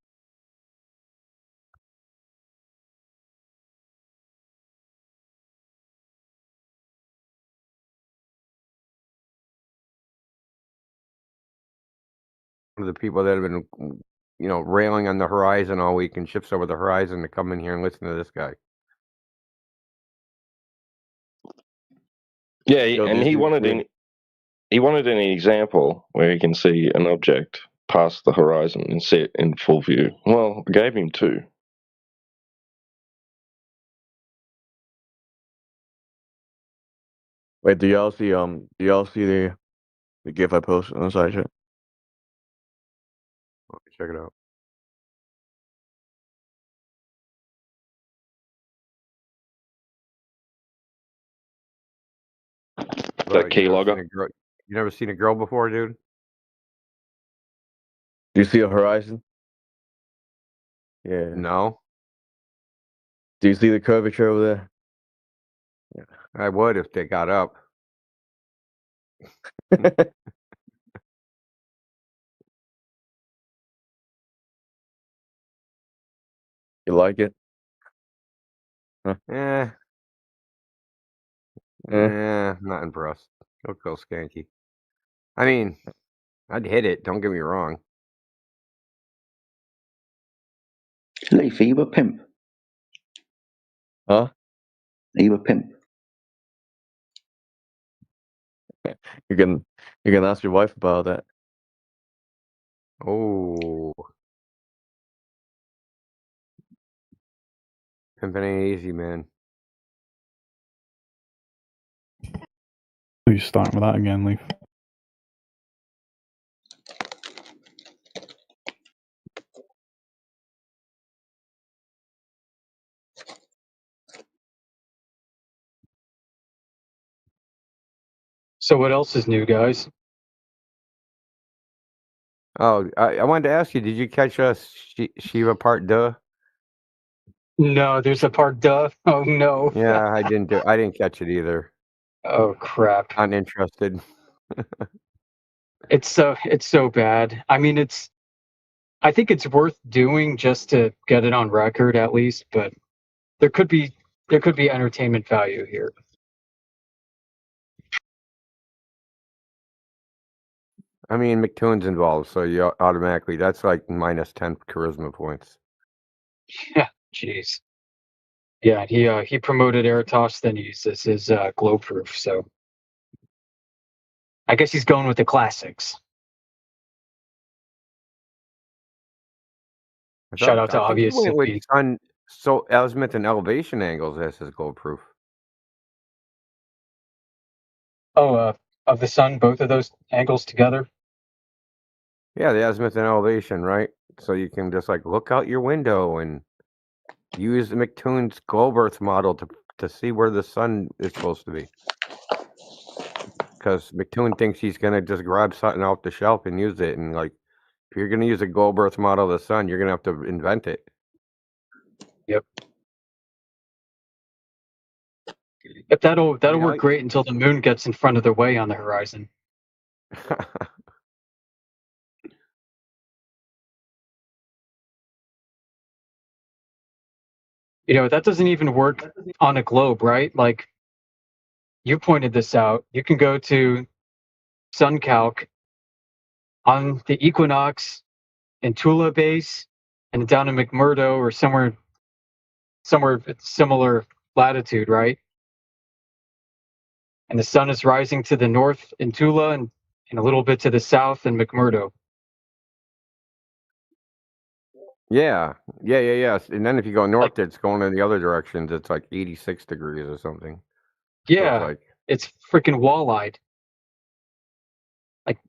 S19: The people that have been, railing on the horizon all week and ships over the horizon to come in here and listen to this guy.
S16: Yeah, and he wanted an example where he can see an object past the horizon and see it in full view. Well, I gave him two.
S1: Wait, do y'all see the GIF I posted on the side chat?
S19: Let me check it out.
S16: that keylogger.
S19: You never seen a girl before, dude?
S1: Do you see a horizon? Yeah.
S19: No.
S1: Do you see the curvature over there?
S19: Yeah. I would if they got up.
S1: You like it?
S19: Huh? Not impressed. Go Skanky. I mean, I'd hit it. Don't get me wrong.
S11: Leaf, are you a pimp?
S1: Huh?
S11: Are you a pimp?
S1: You can ask your wife about that.
S19: Oh. Pimping ain't easy, man.
S14: Are you starting with that again, Leaf?
S4: So what else is new, guys?
S19: Oh, I wanted to ask you, did you catch Shiva Part Duh?
S4: No, there's a part duh. Oh no.
S19: Yeah, I didn't catch it either.
S4: Oh crap.
S19: Uninterested.
S4: It's so bad. I mean, I think it's worth doing just to get it on record at least, but there could be entertainment value here.
S19: I mean, McToon's involved, so you automatically that's like minus 10 charisma points.
S4: Yeah, jeez. Yeah, he promoted Eratosthenes as his glow proof, so I guess he's going with the classics. Shout out to obviously.
S19: With sun, so azimuth and elevation angles as his gold proof.
S4: Oh, of the sun, both of those angles together.
S19: Yeah, the azimuth and elevation, right? So you can just like look out your window and use the McToon's globe Earth model to see where the sun is supposed to be. Because McToon thinks he's gonna just grab something off the shelf and use it, and like if you're gonna use a globe Earth model of the sun, you're gonna have to invent it.
S4: Yep. But that'll work great until the moon gets in front of the way on the horizon. You know, that doesn't even work on a globe, right? Like, you pointed this out. You can go to SunCalc on the equinox in Tula base and down in McMurdo or somewhere similar latitude, right? And the sun is rising to the north in Tula and a little bit to the south in McMurdo.
S19: Yeah. And then if you go north, it's going in the other directions. It's like 86 degrees or something.
S4: Yeah,
S19: so
S4: it's freaking wall-eyed. Like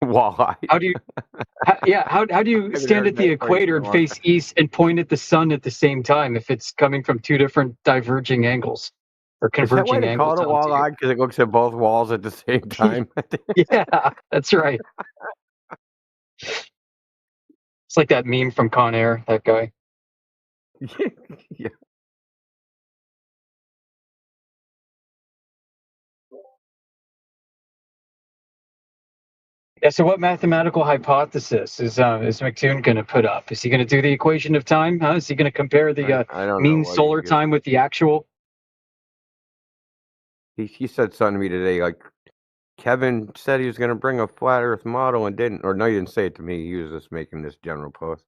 S19: wall-eyed.
S4: How do you? How do you stand at the equator and face east and point at the sun at the same time if it's coming from two different diverging angles or converging
S19: angles? Is that why they call it wall-eyed? Because it looks at both walls at the same time.
S4: Yeah, that's right. It's like that meme from Con Air, that guy.
S19: Yeah.
S4: Yeah, so what mathematical hypothesis is McToon going to put up? Is he going to do the equation of time? Huh? Is he going to compare the mean solar time with the actual?
S19: He said something to me today, like, Kevin said he was going to bring a flat Earth model and didn't. Or no, he didn't say it to me. He was just making this general post.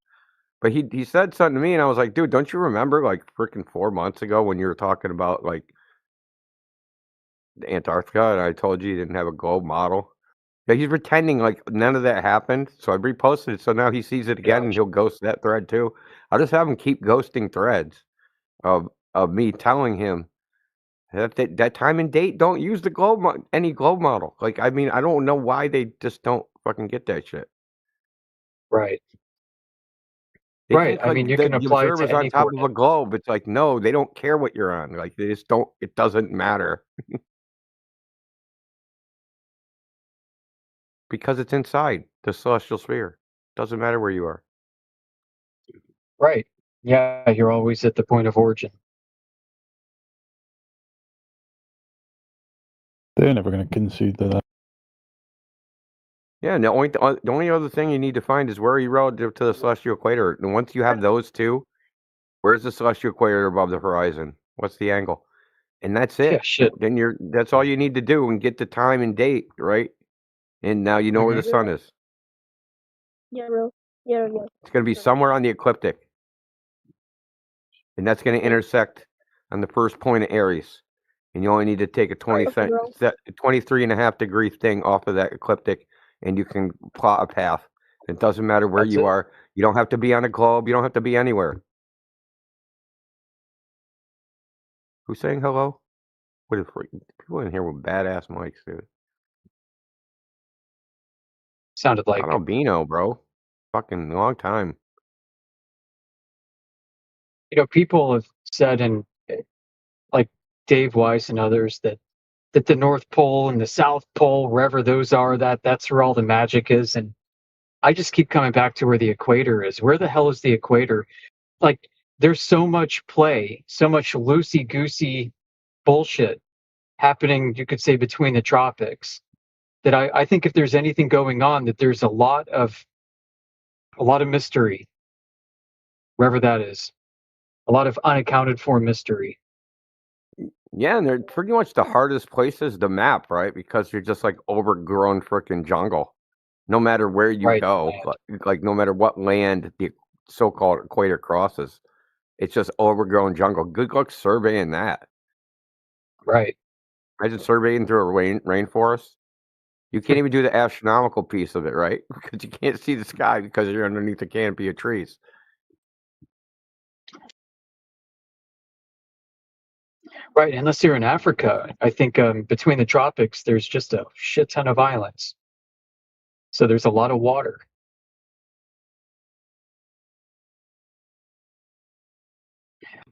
S19: But he said something to me, and I was like, dude, don't you remember, like, freaking 4 months ago when you were talking about, like, Antarctica, and I told you didn't have a globe model? Yeah, he's pretending like none of that happened. So I reposted it. So now he sees it again, and he'll ghost that thread too. I'll just have him keep ghosting threads of me telling him that time and date don't use the any globe model. Like, I mean, I don't know why they just don't fucking get that shit.
S4: Right. Right. I mean, you can apply it to
S19: observer's on top of a globe. It's like, no, they don't care what you're on. Like, they just don't. It doesn't matter. because it's inside the celestial sphere. Doesn't matter where you are.
S4: Right. Yeah, you're always at the point of origin.
S14: They're never going to concede to that.
S19: Yeah, and the only other thing you need to find is where are you relative to the celestial equator. And once you have those two, where's the celestial equator above the horizon? What's the angle? And that's it.
S4: Yeah, shit.
S19: Then that's all you need to do and get the time and date, right? And now you know where the sun is.
S17: Yeah, bro. Yeah.
S19: It's going to be somewhere on the ecliptic. And that's going to intersect on the first point of Aries. And you only need to take a 23.5 degree thing off of that ecliptic, and you can plot a path. It doesn't matter where you are. You don't have to be on a globe. You don't have to be anywhere. Who's saying hello? What is people in here with badass mics, dude?
S4: Sounded like
S19: Albino, bro. Fucking long time.
S4: People have said, and like Dave Weiss and others, that the North Pole and the South Pole, wherever those are, that's where all the magic is. And I just keep coming back to where the equator is. Where the hell is the equator? Like, there's so much play, so much loosey-goosey bullshit happening, you could say, between the tropics, that I think if there's anything going on, that there's a lot of mystery, wherever that is. A lot of unaccounted for mystery.
S19: Yeah, and they're pretty much the hardest places to map, right? Because you're just like overgrown freaking jungle. No matter where you go, like no matter what land the so-called equator crosses, it's just overgrown jungle. Good luck surveying that.
S4: Right.
S19: Imagine surveying through a rainforest. You can't even do the astronomical piece of it, right? Because you can't see the sky because you're underneath the canopy of trees.
S4: Right, unless you're in Africa. I think between the tropics, there's just a shit ton of islands. So there's a lot of water.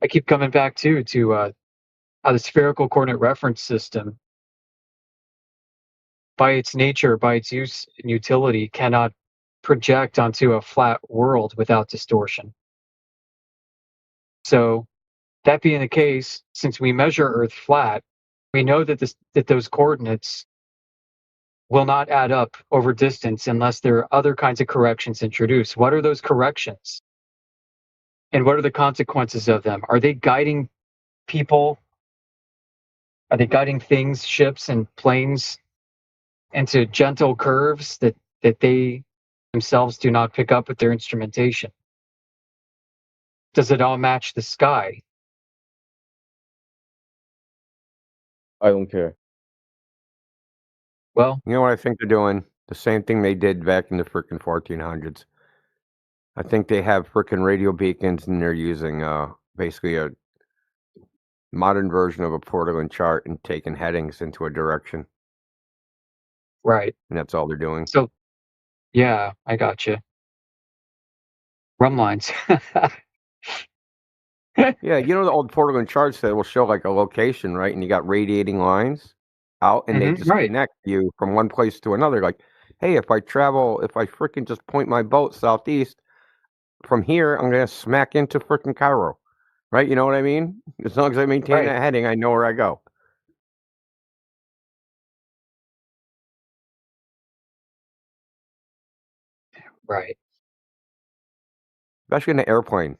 S4: I keep coming back to how the spherical coordinate reference system, by its nature, by its use and utility, cannot project onto a flat world without distortion. So, that being the case, since we measure Earth flat, we know that those coordinates will not add up over distance unless there are other kinds of corrections introduced. What are those corrections? And what are the consequences of them? Are they guiding people? Are they guiding things, ships and planes, into gentle curves that they themselves do not pick up with their instrumentation? Does it all match the sky?
S1: I don't care.
S4: Well,
S19: you know what I think they're doing? The same thing they did back in the frickin' 1400s. I think they have frickin' radio beacons, and they're using basically a modern version of a Portland chart and taking headings into a direction.
S4: Right.
S19: And that's all they're doing.
S4: So, yeah, I got you. Rum lines.
S19: Yeah, you know the old Portland charts that will show like a location, right? And you got radiating lines out, and they just connect you from one place to another. Like, hey, if I frickin' just point my boat southeast from here, I'm gonna smack into frickin' Cairo, right? You know what I mean? As long as I maintain that heading, I know where I go.
S4: Right.
S19: Especially in the airplane.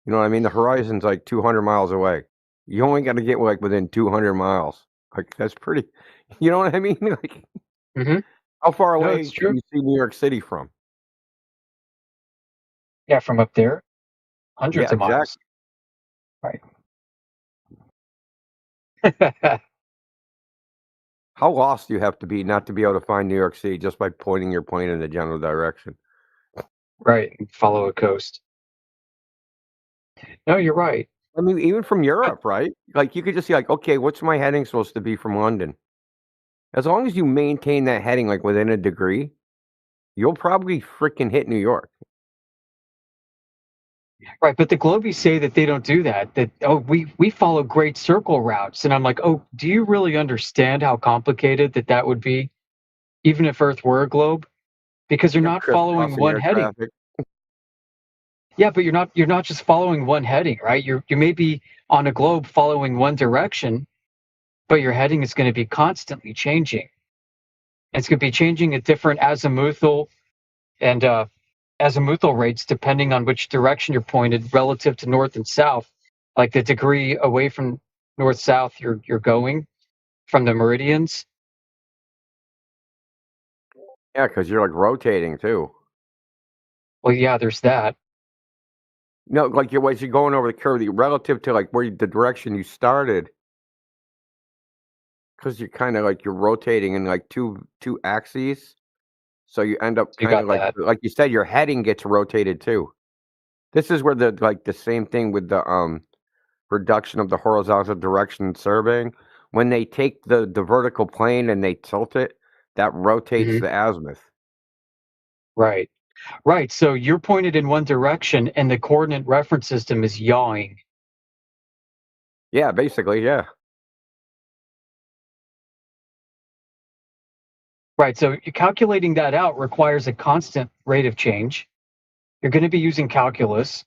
S19: You know what I mean? The horizon's like 200 miles away. You only got to get like within 200 miles. Like that's pretty. You know what I mean? Like, how far away can you see New York City from?
S4: Yeah, from up there, hundreds of miles. Right.
S19: How lost do you have to be not to be able to find New York City just by pointing your plane in the general direction?
S4: Right. Follow a coast. No, you're right.
S19: I mean, even from Europe, right? Like you could just see like, okay, what's my heading supposed to be from London? As long as you maintain that heading like within a degree, you'll probably freaking hit New York.
S4: Right, but the Globies say that they don't do that. That we follow great circle routes, and I'm like, oh, do you really understand how complicated that would be? even if Earth were a globe, because you're not following one heading.
S19: Traffic.
S4: Yeah, but you're not just following one heading, right? You may be on a globe following one direction, but your heading is going to be constantly changing. It's going to be changing at different azimuthal and azimuthal rates depending on which direction you're pointed relative to north and south. Like the degree away from north-south you're going from the meridians.
S19: Yeah, because you're like rotating too.
S4: Well, yeah, there's that.
S19: No, like as you're going over the curve, relative to like the direction you started, because you're kind of like you're rotating in like two axes, so you end up kind of like you said, your heading gets rotated too. This is where the same thing with the reduction of the horizontal direction surveying. When they take the vertical plane and they tilt it, that rotates the azimuth.
S4: Right. Right. So you're pointed in one direction and the coordinate reference system is yawing.
S19: Yeah, basically, yeah.
S4: Right. So calculating that out requires a constant rate of change. You're going to be using calculus.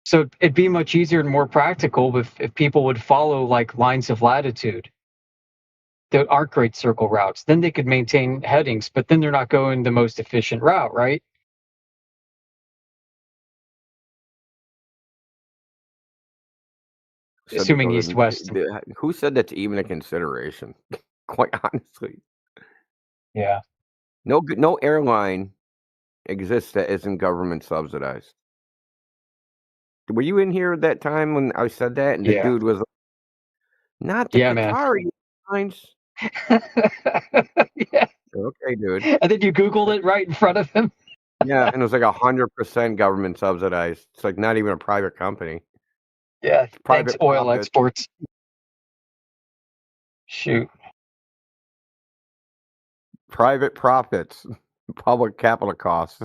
S4: So it'd be much easier and more practical if people would follow like lines of latitude that aren't great circle routes. Then they could maintain headings, but then they're not going the most efficient route, right? Assuming east-west.
S19: Who said that's even a consideration? Quite honestly.
S4: Yeah.
S19: No airline exists that isn't government subsidized. Were you in here at that time when I said that? And the dude was like, not the Qatari Airlines.
S4: Yeah.
S19: Okay, dude.
S4: And then you Googled it right in front of him.
S19: Yeah, and it was like 100% government subsidized. It's like not even a private company.
S4: Yeah,
S19: private
S4: oil
S19: profits.
S4: exports. Shoot.
S19: Private profits, public capital costs.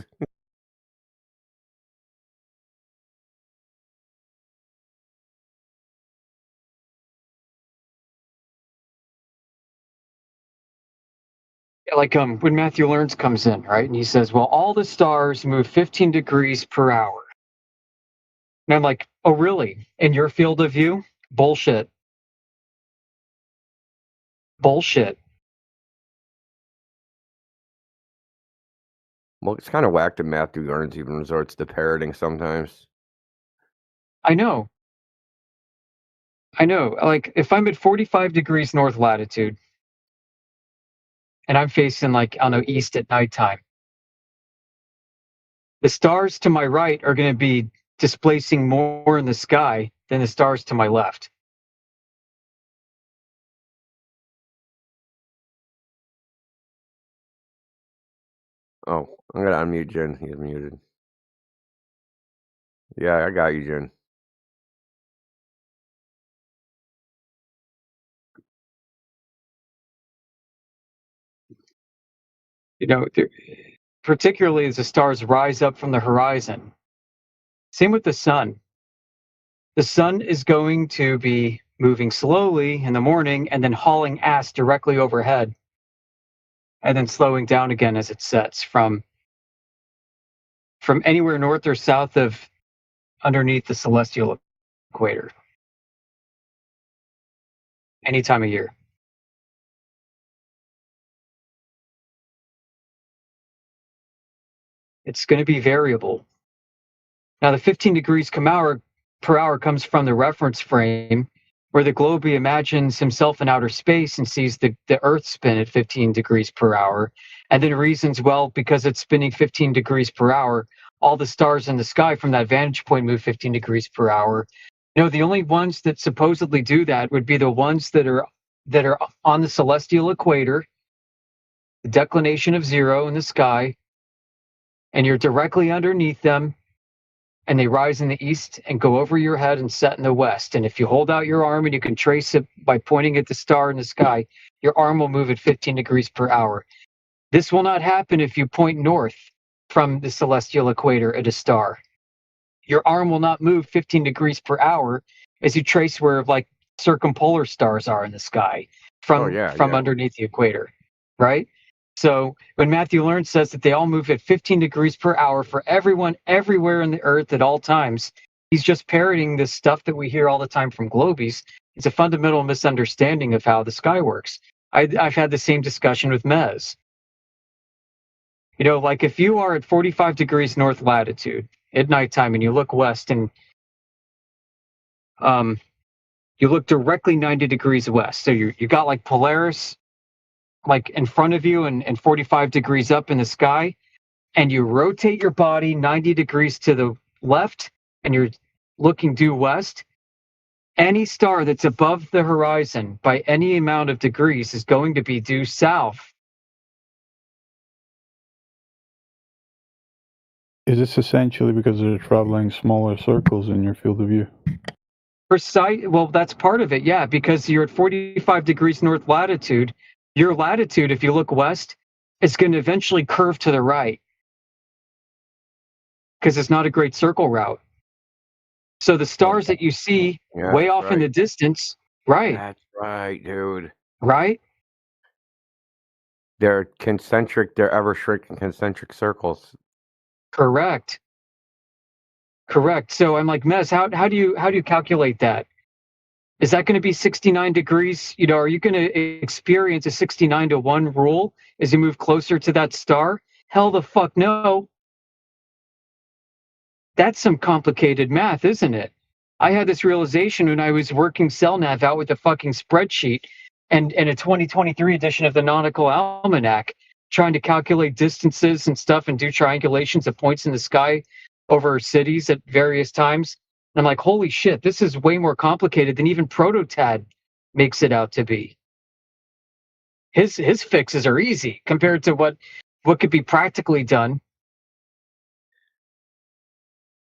S4: Like when Matthew Learns comes in, right? And he says, well, all the stars move 15 degrees per hour. And I'm like, oh, really? In your field of view? Bullshit. Bullshit.
S19: Well, it's kind of whack that Matthew Learns even resorts to parroting sometimes.
S4: I know. Like, if I'm at 45 degrees north latitude, and I'm facing, like, I don't know, east at nighttime, the stars to my right are going to be displacing more in the sky than the stars to my left.
S19: Oh, I'm going to unmute Jen. He's muted. Yeah, I got you, Jen.
S4: You know, particularly as the stars rise up from the horizon. Same with the sun. The sun is going to be moving slowly in the morning and then hauling ass directly overhead and then slowing down again as it sets from anywhere north or south of underneath the celestial equator. Any time of year. It's going to be variable. Now, the 15 degrees per hour comes from the reference frame where the globe imagines himself in outer space and sees the Earth spin at 15 degrees per hour, and then reasons, well, because it's spinning 15 degrees per hour, all the stars in the sky from that vantage point move 15 degrees per hour. The only ones that supposedly do that would be the ones that are on the celestial equator, the declination of 0 in the sky, and you're directly underneath them, and they rise in the east and go over your head and set in the west. And if you hold out your arm and you can trace it by pointing at the star in the sky, your arm will move at 15 degrees per hour. This will not happen if you point north from the celestial equator at a star. Your arm will not move 15 degrees per hour as you trace where, like, circumpolar stars are in the sky from underneath the equator, right? So when Matthew Learn says that they all move at 15 degrees per hour for everyone everywhere in the Earth at all times, he's just parroting this stuff that we hear all the time from globies. It's a fundamental misunderstanding of how the sky works. I've had the same discussion with Mez. You know, like if you are at 45 degrees north latitude at nighttime and you look west and you look directly 90 degrees west. So you got like Polaris like in front of you and 45 degrees up in the sky, and you rotate your body 90 degrees to the left and you're looking due west. Any star that's above the horizon by any amount of degrees is going to be due south.
S14: Is this essentially because they're traveling smaller circles in your field of view?
S4: Well, that's part of it, yeah, because you're at 45 degrees north latitude. Your latitude, if you look west, is going to eventually curve to the right because it's not a great circle route. So the stars that you see way off in the distance, right?
S19: That's right, dude.
S4: Right?
S19: They're concentric. They're ever shrinking concentric circles.
S4: Correct. So I'm like, Mez, how do you calculate that? Is that going to be 69 degrees? You know, are you going to experience a 69 to 1 rule as you move closer to that star? Hell the fuck no. That's some complicated math, isn't it? I had this realization when I was working CellNav out with a fucking spreadsheet and a 2023 edition of the Nautical Almanac, trying to calculate distances and stuff and do triangulations of points in the sky over cities at various times. And I'm like, holy shit, this is way more complicated than even Prototad makes it out to be. His fixes are easy compared to what could be practically done.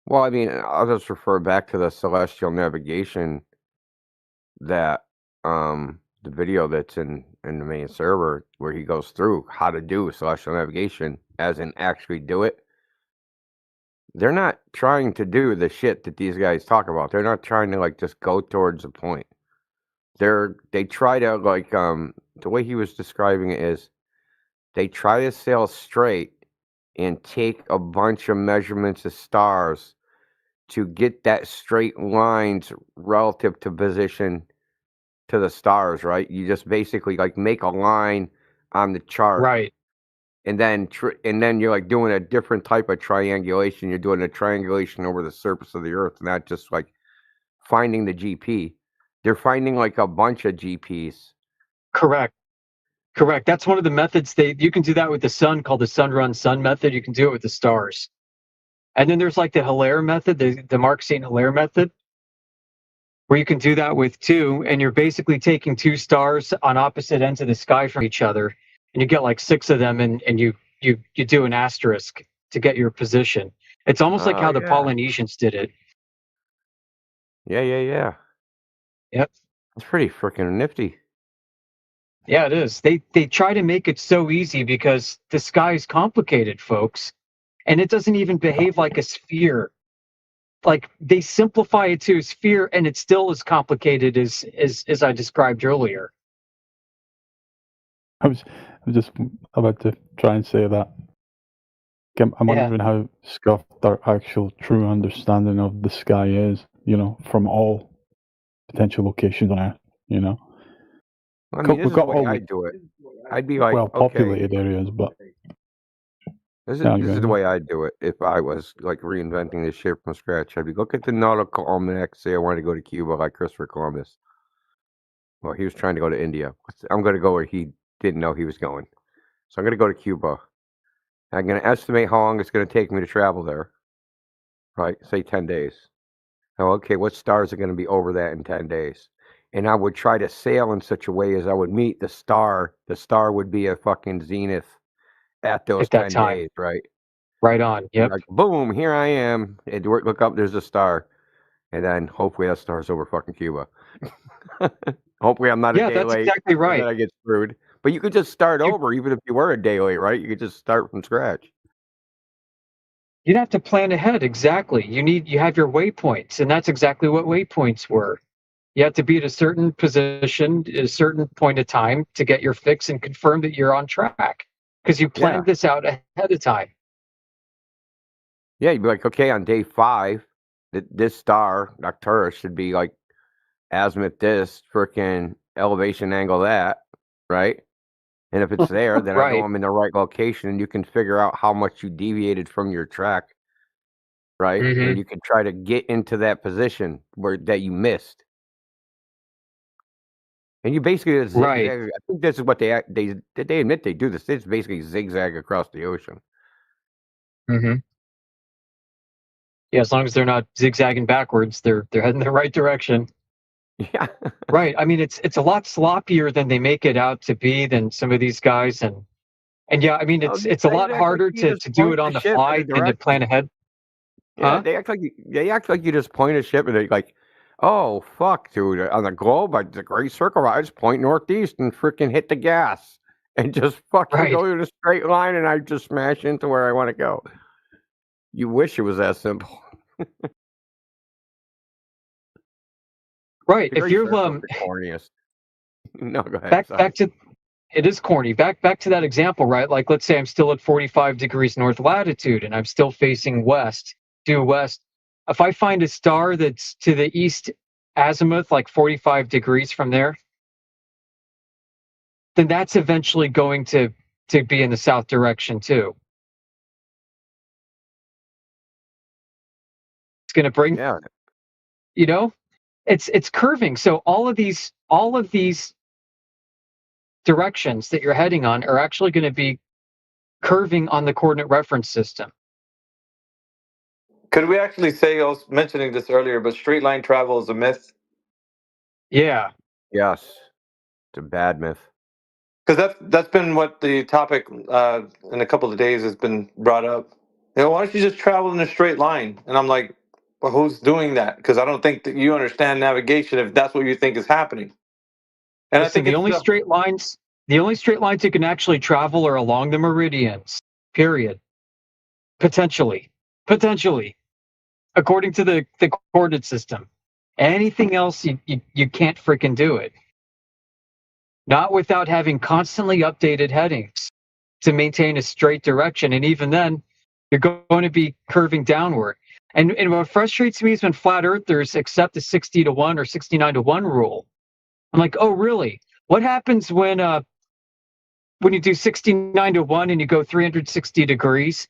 S19: Well, I mean, I'll just refer back to the celestial navigation that the video that's in the main server where he goes through how to do celestial navigation, as in actually do it. They're not trying to do the shit that these guys talk about. They're not trying to like just go towards a point. They try to like the way he was describing it is they try to sail straight and take a bunch of measurements of stars to get that straight lines relative to position to the stars, right? You just basically like make a line on the chart.
S4: Right.
S19: And then you're like doing a different type of triangulation. You're doing a triangulation over the surface of the Earth, not just like finding the GP. They're finding like a bunch of GPs.
S4: Correct. That's one of the methods you can do that with the sun, called the sun run sun method. You can do it with the stars. And then there's like the Hilaire method, the Mark St. Hilaire method, where you can do that with two, and you're basically taking two stars on opposite ends of the sky from each other, and you get like 6 of them, and you do an asterisk to get your position. It's almost like how the Polynesians did it.
S19: Yeah.
S4: Yep.
S19: It's pretty freaking nifty.
S4: Yeah, it is. They try to make it so easy because the sky is complicated, folks, and it doesn't even behave like a sphere. Like they simplify it to a sphere, and it's still as complicated as I described earlier.
S14: I'm just about to try and say that. I'm wondering how scuffed our actual true understanding of the sky is, you know, from all potential locations on Earth, you know.
S19: I mean, this is the way I'd do it. I'd be like,
S14: populated areas, but
S19: this is the way I'd do it if I was like reinventing this shit from scratch. I'd be look at the Nautical Almanac, say I want to go to Cuba like Christopher Columbus. Well, he was trying to go to India. I'm going to go where he didn't know he was going. So I'm going to go to Cuba. I'm going to estimate how long it's going to take me to travel there. Right? Say 10 days. Now, okay, what stars are going to be over that in 10 days? And I would try to sail in such a way as I would meet the star. The star would be a fucking zenith at those 10 days, right?
S4: Right on. Yep.
S19: Like, boom, here I am. And look up, there's a star. And then hopefully that star's over fucking Cuba. Hopefully I'm not a day late.
S4: Yeah, that's exactly right.
S19: Then I get screwed. But you could just start over even if you were a day late, right? You could just start from scratch.
S4: You'd have to plan ahead, exactly. You have your waypoints, and that's exactly what waypoints were. You have to be at a certain position at a certain point of time to get your fix and confirm that you're on track because you planned this out ahead of time.
S19: Yeah, you'd be like, okay, on day 5, this star, Arcturus, should be like azimuth this, freaking elevation angle that, right? And if it's there, then I know I'm in the right location, and you can figure out how much you deviated from your track, right? And you can try to get into that position that you missed. And you basically zigzag. I think this is what they admit they do this. They just basically zigzag across the ocean.
S4: Mm-hmm. Yeah, as long as they're not zigzagging backwards, they're heading the right direction.
S19: Yeah.
S4: Right. I mean, it's a lot sloppier than they make it out to be than some of these guys, and yeah, I mean, it's a lot harder to do it on the fly than to plan ahead.
S19: Yeah, they act like you just point a ship and they're like, oh fuck, dude, on the globe, the Great Circle, I just point northeast and freaking hit the gas and just fucking go in a straight line, and I just smash into where I want to go. You wish it was that simple.
S4: Right. If you're
S19: corniest. No, go ahead.
S4: Back to it is corny. Back to that example, right? Like, let's say I'm still at 45 degrees north latitude and I'm still facing due west. If I find a star that's to the east azimuth, like 45 degrees from there, then that's eventually going to be in the south direction too. It's going to bring, you know, it's curving. So all of these directions that you're heading on are actually going to be curving on the coordinate reference system.
S10: Could we actually say, I was mentioning this earlier, but straight line travel is a myth?
S4: Yeah.
S19: Yes. It's a bad myth.
S10: Because that's been what the topic in a couple of days has been brought up. Why don't you just travel in a straight line? And I'm like, well, who's doing that? Because I don't think that you understand navigation if that's what you think is happening. And
S4: Listen,
S10: I think
S4: the only straight lines you can actually travel are along the meridians. Period. Potentially, according to the coordinate system. Anything else, you can't freaking do it. Not without having constantly updated headings to maintain a straight direction, and even then, you're going to be curving downward. And what frustrates me is when flat earthers accept the 60-1 or 69-1 rule. I'm like, oh really? What happens when you do 69-1 and you go 360 degrees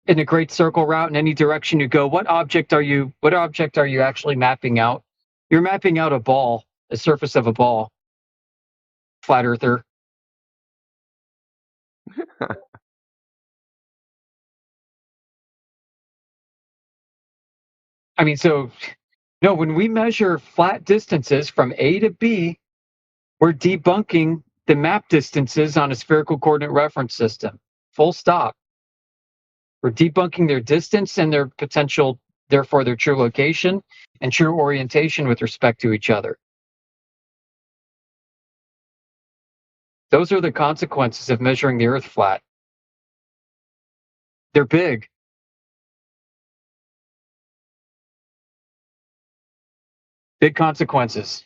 S4: in a great circle route in any direction you go? What object are you actually mapping out? You're mapping out a ball, the surface of a ball. Flat earther. I mean, so no, when we measure flat distances from A to B, we're debunking the map distances on a spherical coordinate reference system. Full stop. We're debunking their distance and their potential, therefore their true location and true orientation with respect to each other. Those are the consequences of measuring the Earth flat. They're big. Big consequences.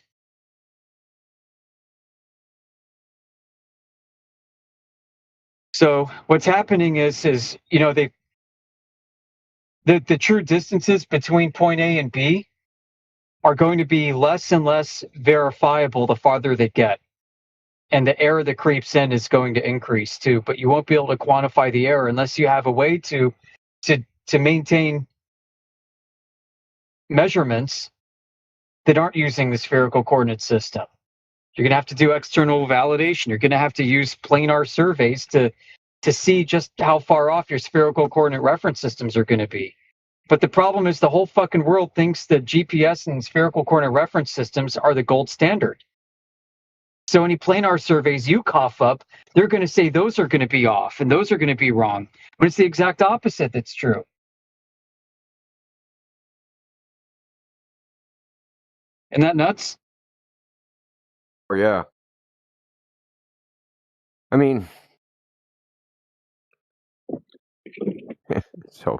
S4: So what's happening is the true distances between point A and B are going to be less and less verifiable the farther they get. And the error that creeps in is going to increase too, but you won't be able to quantify the error unless you have a way to maintain measurements that aren't using the spherical coordinate system. You're going to have to do external validation. You're going to have to use planar surveys to see just how far off your spherical coordinate reference systems are going to be. But the problem is the whole fucking world thinks that GPS and spherical coordinate reference systems are the gold standard. So any planar surveys you cough up, they're going to say those are going to be off and those are going to be wrong. But it's the exact opposite that's true. Isn't that nuts?
S19: Oh, yeah. I mean, so.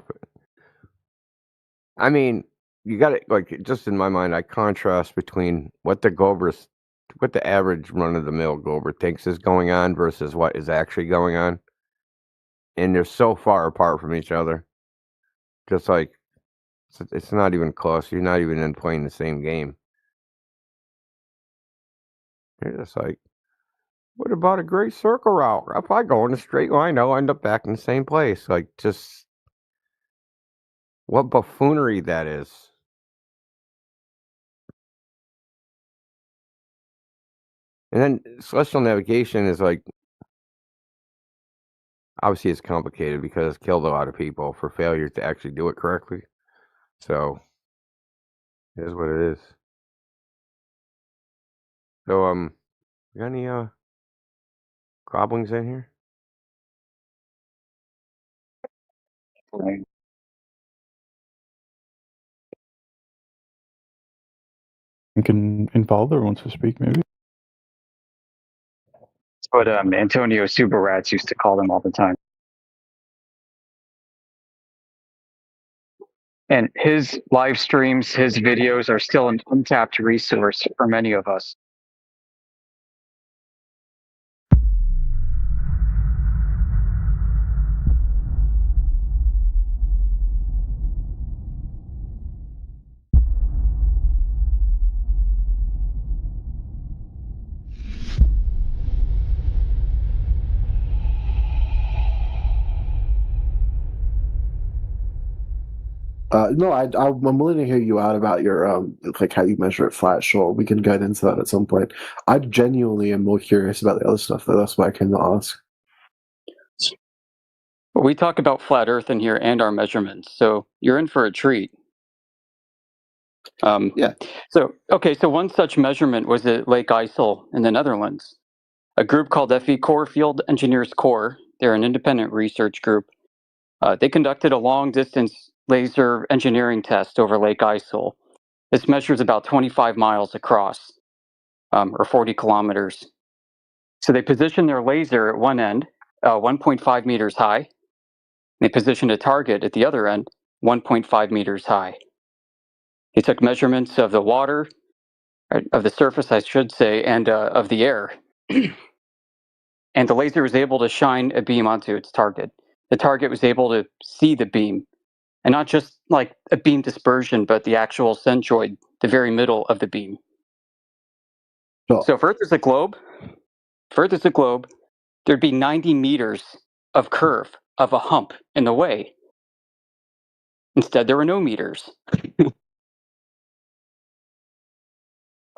S19: I mean, you got it. Like, just in my mind, I contrast between what the average run-of-the-mill Glober thinks is going on versus what is actually going on, and they're so far apart from each other. Just like it's not even close. You're not even playing the same game. You're just like, what about a great circle route? If I go in a straight line, I'll end up back in the same place. Like, just what buffoonery that is. And then celestial navigation is like, obviously it's complicated because it's killed a lot of people for failure to actually do it correctly. So it is what it is. So you got any goblins in here?
S14: I think Invalder wants to speak, maybe.
S7: It's what Antonio Subarats used to call them all the time. And his live streams, his videos are still an untapped resource for many of us.
S8: No, I'm willing to hear you out about your like how you measure it flat. Sure, we can get into that at some point. I genuinely am more curious about the other stuff, though. That's why I came to ask.
S7: We talk about flat Earth in here and our measurements, so you're in for a treat.
S8: Yeah.
S7: So one such measurement was at Lake IJssel in the Netherlands. A group called FE Core Field Engineers Core, they're an independent research group. They conducted a long-distance laser engineering test over Lake IJssel. This measures about 25 miles across, or 40 kilometers. So they positioned their laser at one end, 1.5 meters high. They positioned a target at the other end, 1.5 meters high. They took measurements of the water, of the surface, I should say, and of the air. And the laser was able to shine a beam onto its target. The target was able to see the beam, and not just like a beam dispersion, but the actual centroid, the very middle of the beam. So if Earth is a globe, there'd be 90 meters of curve of a hump in the way. Instead, there were no meters.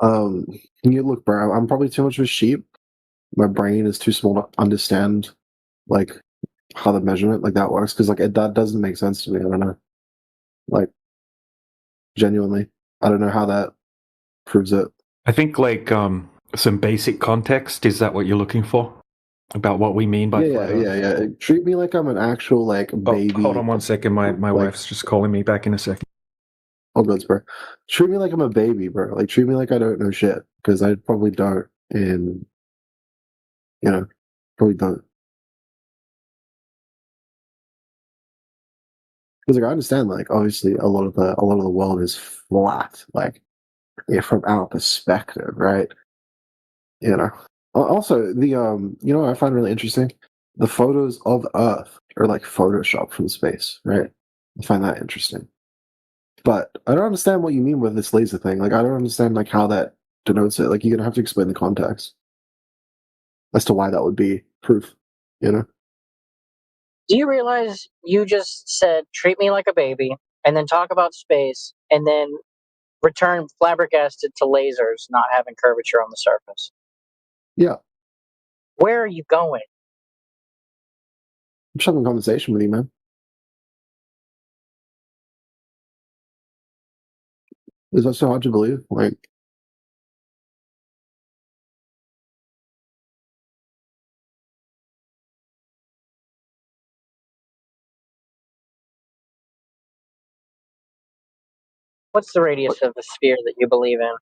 S8: You look, bro. I'm probably too much of a sheep. My brain is too small to understand, like, how the measurement like that works. Because like that doesn't make sense to me. I don't know. Like, genuinely, I don't know how that proves it.
S12: I think like some basic context. Is that what you're looking for? About what we mean by flat Earth?
S8: Yeah. Treat me like I'm an actual like baby.
S12: Hold on 1 second. My wife's just calling me. Back in a second.
S8: Oh, good, bro. Treat me like I'm a baby, bro. Like, treat me like I don't know shit, because I probably don't, and probably don't. Because like I understand, like obviously a lot of the world is flat, like from our perspective, right? Also, the what I find really interesting, the photos of Earth are like Photoshop from space, right? I find that interesting. But I don't understand what you mean with this laser thing. Like, I don't understand like how that denotes it. Like, you're gonna have to explain the context as to why that would be proof.
S21: Do you realize you just said treat me like a baby, and then talk about space, and then return flabbergasted to lasers not having curvature on the surface?
S8: Yeah.
S21: Where are you going?
S8: I'm just having a conversation with you, man. Is that so hard to believe? Like,
S21: What's the radius of the sphere that you believe in?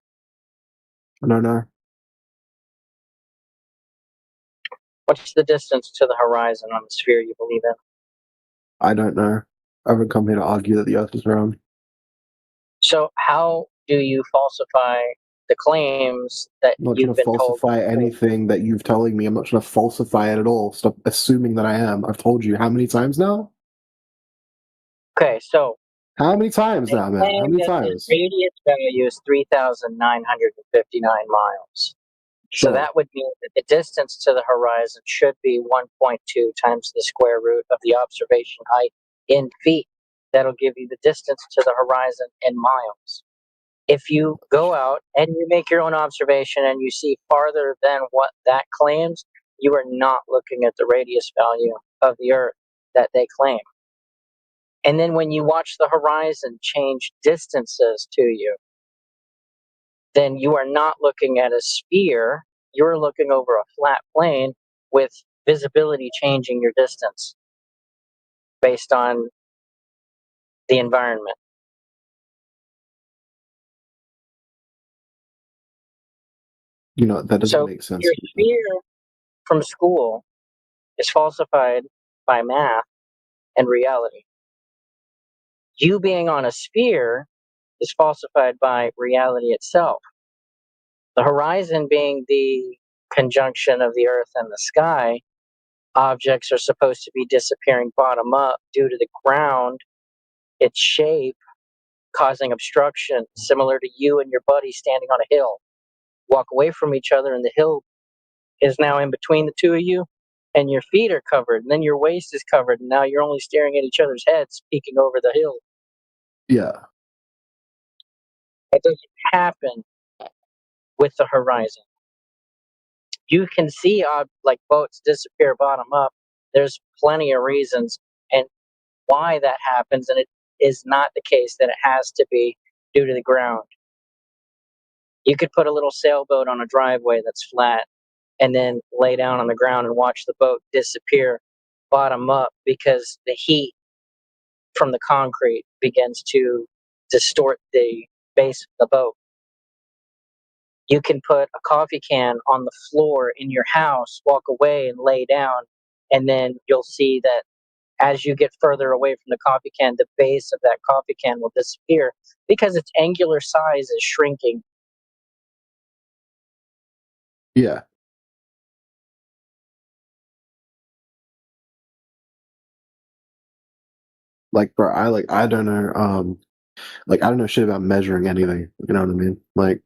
S8: I don't know.
S21: What's the distance to the horizon on the sphere you believe in?
S8: I don't know. I haven't come here to argue that the Earth is round.
S21: So how do you falsify the claims that
S8: I'm not
S21: you've
S8: trying to
S21: been told?
S8: falsify anything that you've telling me. I'm not trying to falsify it at all. Stop assuming that I am. I've told you how many times now?
S21: Okay, so
S8: how many times now, man? How many times?
S21: The radius value is 3,959 miles. So that would mean that the distance to the horizon should be 1.2 times the square root of the observation height in feet. That'll give you the distance to the horizon in miles. If you go out and you make your own observation and you see farther than what that claims, you are not looking at the radius value of the Earth that they claim. And then when you watch the horizon change distances to you, then you are not looking at a sphere. You're looking over a flat plane with visibility changing your distance based on the environment.
S8: That doesn't make sense.
S21: Your sphere from school is falsified by math and reality. You being on a sphere is falsified by reality itself. The horizon being the conjunction of the Earth and the sky, objects are supposed to be disappearing bottom up due to the ground, its shape, causing obstruction, similar to you and your buddy standing on a hill. Walk away from each other and the hill is now in between the two of you, and your feet are covered, and then your waist is covered, and now you're only staring at each other's heads, peeking over the hill.
S8: Yeah.
S21: That doesn't happen with the horizon. You can see like boats disappear bottom up. There's plenty of reasons and why that happens, and it is not the case that it has to be due to the ground. You could put a little sailboat on a driveway that's flat and then lay down on the ground and watch the boat disappear bottom up because the heat from the concrete begins to distort the base of the boat. You can put a coffee can on the floor in your house, walk away and lay down, and then you'll see that as you get further away from the coffee can, the base of that coffee can will disappear because its angular size is shrinking.
S8: Yeah. Like, bro, I don't know, I don't know shit about measuring anything. You know what I mean? Like,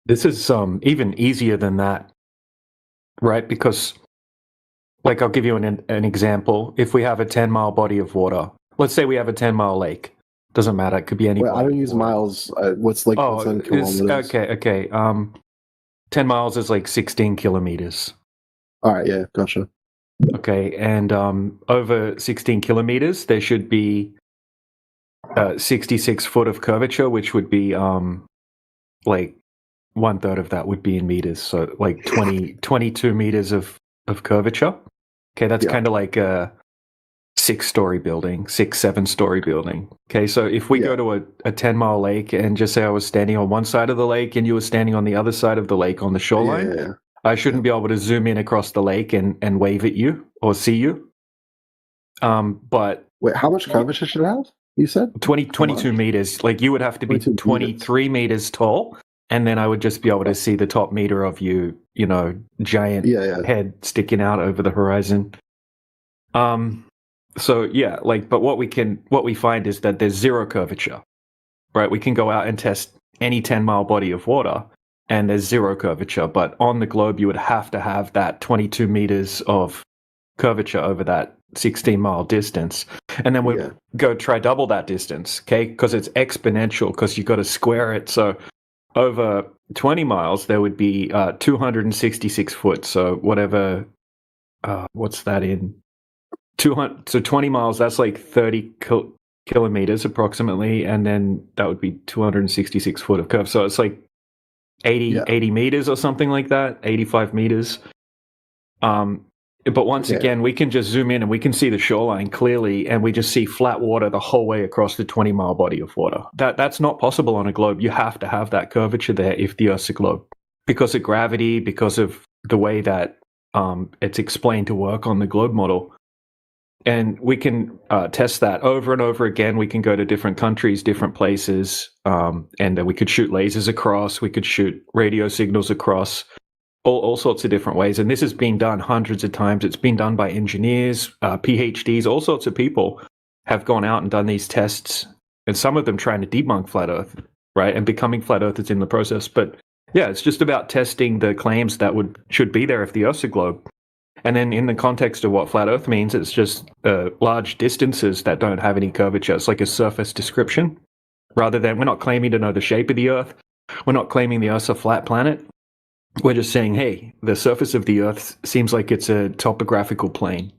S12: this is even easier than that, right? Because, like, I'll give you an example. If we have a 10-mile body of water, let's say we have a 10-mile lake. Doesn't matter. It could be any.
S8: Well, I don't use miles. What's like?
S12: Oh,
S8: what's kilometers?
S12: Okay. 10 miles is like 16 kilometers.
S8: All right. Yeah. Gotcha.
S12: Okay, and over 16 kilometers, there should be 66 foot of curvature, which would be like 1/3 of that would be in meters, so like 22 meters of curvature. Okay, that's kind of like a 7-story building. Okay, so if we go to a 10-mile lake and just say I was standing on one side of the lake and you were standing on the other side of the lake on the shoreline, I shouldn't be able to zoom in across the lake and wave at you or see you. But
S8: wait, how much curvature should it have? You said
S12: 22 meters. Like you would have to be 23 meters tall, and then I would just be able to see the top meter of you, giant head sticking out over the horizon. So yeah, but what we find is that there's zero curvature, right? We can go out and test any 10-mile body of water, and there's zero curvature. But on the globe, you would have to have that 22 meters of curvature over that 16-mile distance. And then we'll go try double that distance, okay? Because it's exponential, because you've got to square it. So over 20 miles, there would be 266 foot. So whatever, what's that in? 200. So 20 miles, that's like 30 kilometers approximately. And then that would be 266 foot of curve. So it's like 80 meters or something like that, 85 meters. But once again, we can just zoom in and we can see the shoreline clearly, and we just see flat water the whole way across the 20-mile body of water. That's not possible on a globe. You have to have that curvature there if the Earth's a globe, because of gravity, because of the way that it's explained to work on the globe model. And we can test that over and over again. We can go to different countries, different places, and then we could shoot lasers across. We could shoot radio signals across, all sorts of different ways. And this has been done hundreds of times. It's been done by engineers, PhDs, all sorts of people have gone out and done these tests, and some of them trying to debunk flat Earth, right, and becoming flat earthers in the process. But yeah, it's just about testing the claims that should be there if the Earth's a globe. And then in the context of what flat Earth means, it's just large distances that don't have any curvature. It's like a surface description, rather than, we're not claiming to know the shape of the Earth. We're not claiming the Earth's a flat planet. We're just saying, hey, the surface of the Earth seems like it's a topographical plane.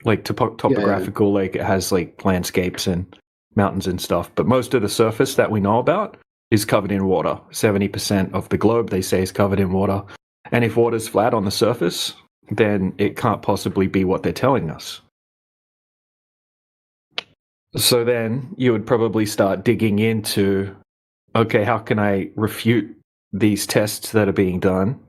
S12: Like topographical, like it has like landscapes and mountains and stuff. But most of the surface that we know about is covered in water. 70% of the globe, they say, is covered in water. And if water's flat on the surface, then it can't possibly be what they're telling us. So then you would probably start digging into, okay, how can I refute these tests that are being done?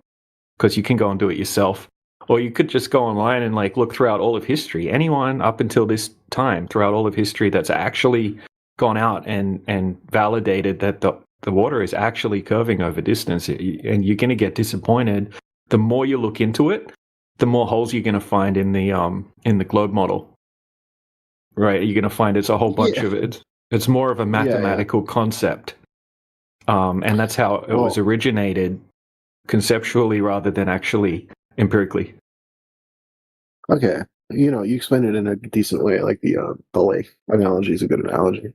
S12: Because you can go and do it yourself. Or you could just go online and like look throughout all of history. Anyone up until this time, throughout all of history, that's actually gone out and validated that the water is actually curving over distance. And you're going to get disappointed. The more you look into it, the more holes you're going to find in the globe model, right? You're going to find it's a whole bunch of it. It's more of a mathematical concept, and that's how it was originated, conceptually rather than actually empirically.
S8: Okay, you explained it in a decent way. Like the lake analogy is a good analogy.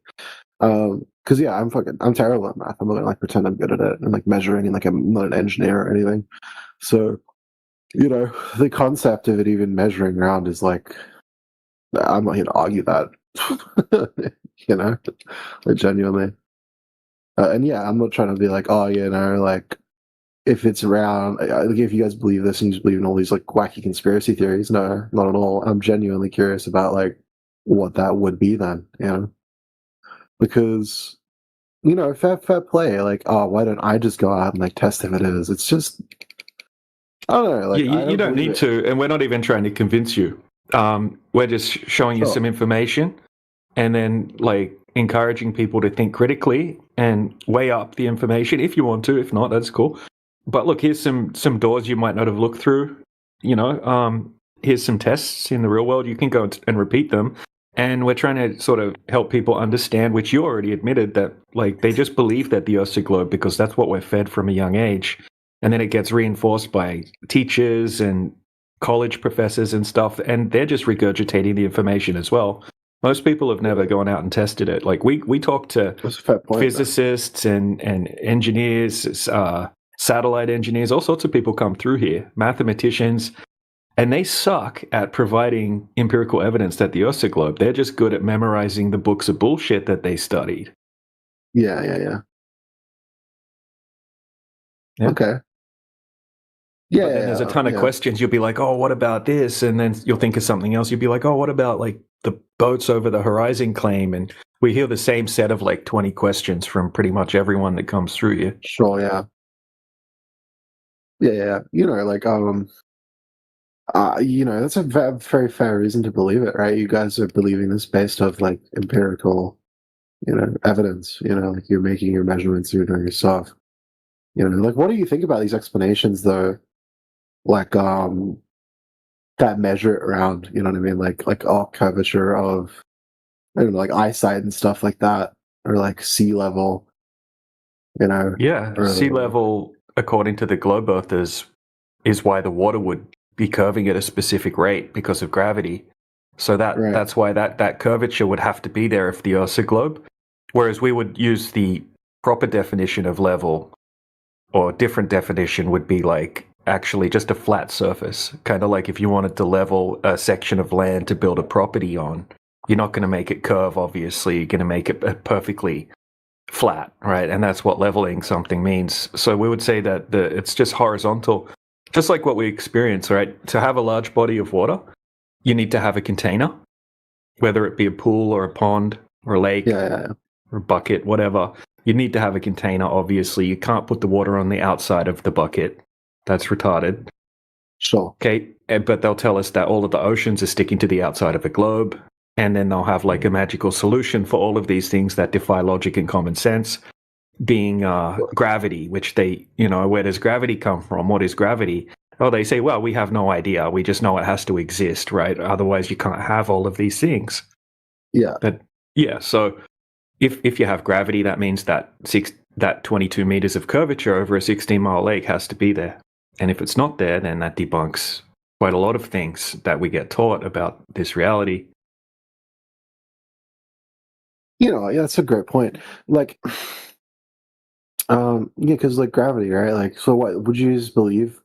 S8: Because I'm terrible at math. I'm not gonna like pretend I'm good at it and like measuring, and like I'm not an engineer or anything. So. The concept of it even measuring around is like, I'm not here to argue that, like genuinely. And yeah, I'm not trying to be like, like, if it's around, like, if you guys believe this and you just believe in all these like wacky conspiracy theories, no, not at all. I'm genuinely curious about like what that would be then, because, fair play, like, why don't I just go out and like test if it is? It's just, I don't know. Like,
S12: you don't need to, and we're not even trying to convince you. We're just showing you some information, and then like encouraging people to think critically and weigh up the information if you want to. If not, that's cool. But look, here's some doors you might not have looked through. Here's some tests in the real world. You can go and repeat them. And we're trying to sort of help people understand, which you already admitted, that like they just believe that the Earth's a globe because that's what we're fed from a young age. And then it gets reinforced by teachers and college professors and stuff, and they're just regurgitating the information as well. Most people have never gone out and tested it. Like we talk to physicists and engineers, satellite engineers, all sorts of people come through here, mathematicians, and they suck at providing empirical evidence that the Earth's a globe. They're just good at memorizing the books of bullshit that they studied.
S8: Yeah. Okay.
S12: Yeah, but then there's a ton of questions. You'll be like, oh, what about this? And then you'll think of something else. You'll be like, oh, what about like the boats over the horizon claim? And we hear the same set of like 20 questions from pretty much everyone that comes through here.
S8: Sure, yeah. That's a very fair reason to believe it, right? You guys are believing this based off like empirical, evidence. Like you're making your measurements, you're doing your stuff. Like what do you think about these explanations though? Like that measure it around, you know what I mean? Like curvature of, I don't know, like eyesight and stuff like that, or like sea level.
S12: Yeah, sea level, according to the globe earthers, is why the water would be curving at a specific rate because of gravity. So that's why that curvature would have to be there if the Earth's a globe. Whereas we would use the proper definition of level, or different definition would be like actually just a flat surface. Kind of like if you wanted to level a section of land to build a property on, you're not going to make it curve, obviously. You're going to make it perfectly flat, right? And that's what leveling something means. So we would say that it's just horizontal, just like what we experience, right? To have a large body of water, you need to have a container, whether it be a pool or a pond or a lake or a bucket, whatever. You need to have a container, obviously. You can't put the water on the outside of the bucket. That's retarded.
S8: Sure.
S12: Okay, but they'll tell us that all of the oceans are sticking to the outside of a globe, and then they'll have like a magical solution for all of these things that defy logic and common sense, being gravity, which they, where does gravity come from? What is gravity? Oh, they say, well, we have no idea. We just know it has to exist, right? Otherwise, you can't have all of these things.
S8: Yeah.
S12: So if you have gravity, that means that 22 meters of curvature over a 16-mile lake has to be there. And if it's not there, then that debunks quite a lot of things that we get taught about this reality.
S8: Yeah, that's a great point. Like, because like gravity, right? Like, so what would you just believe?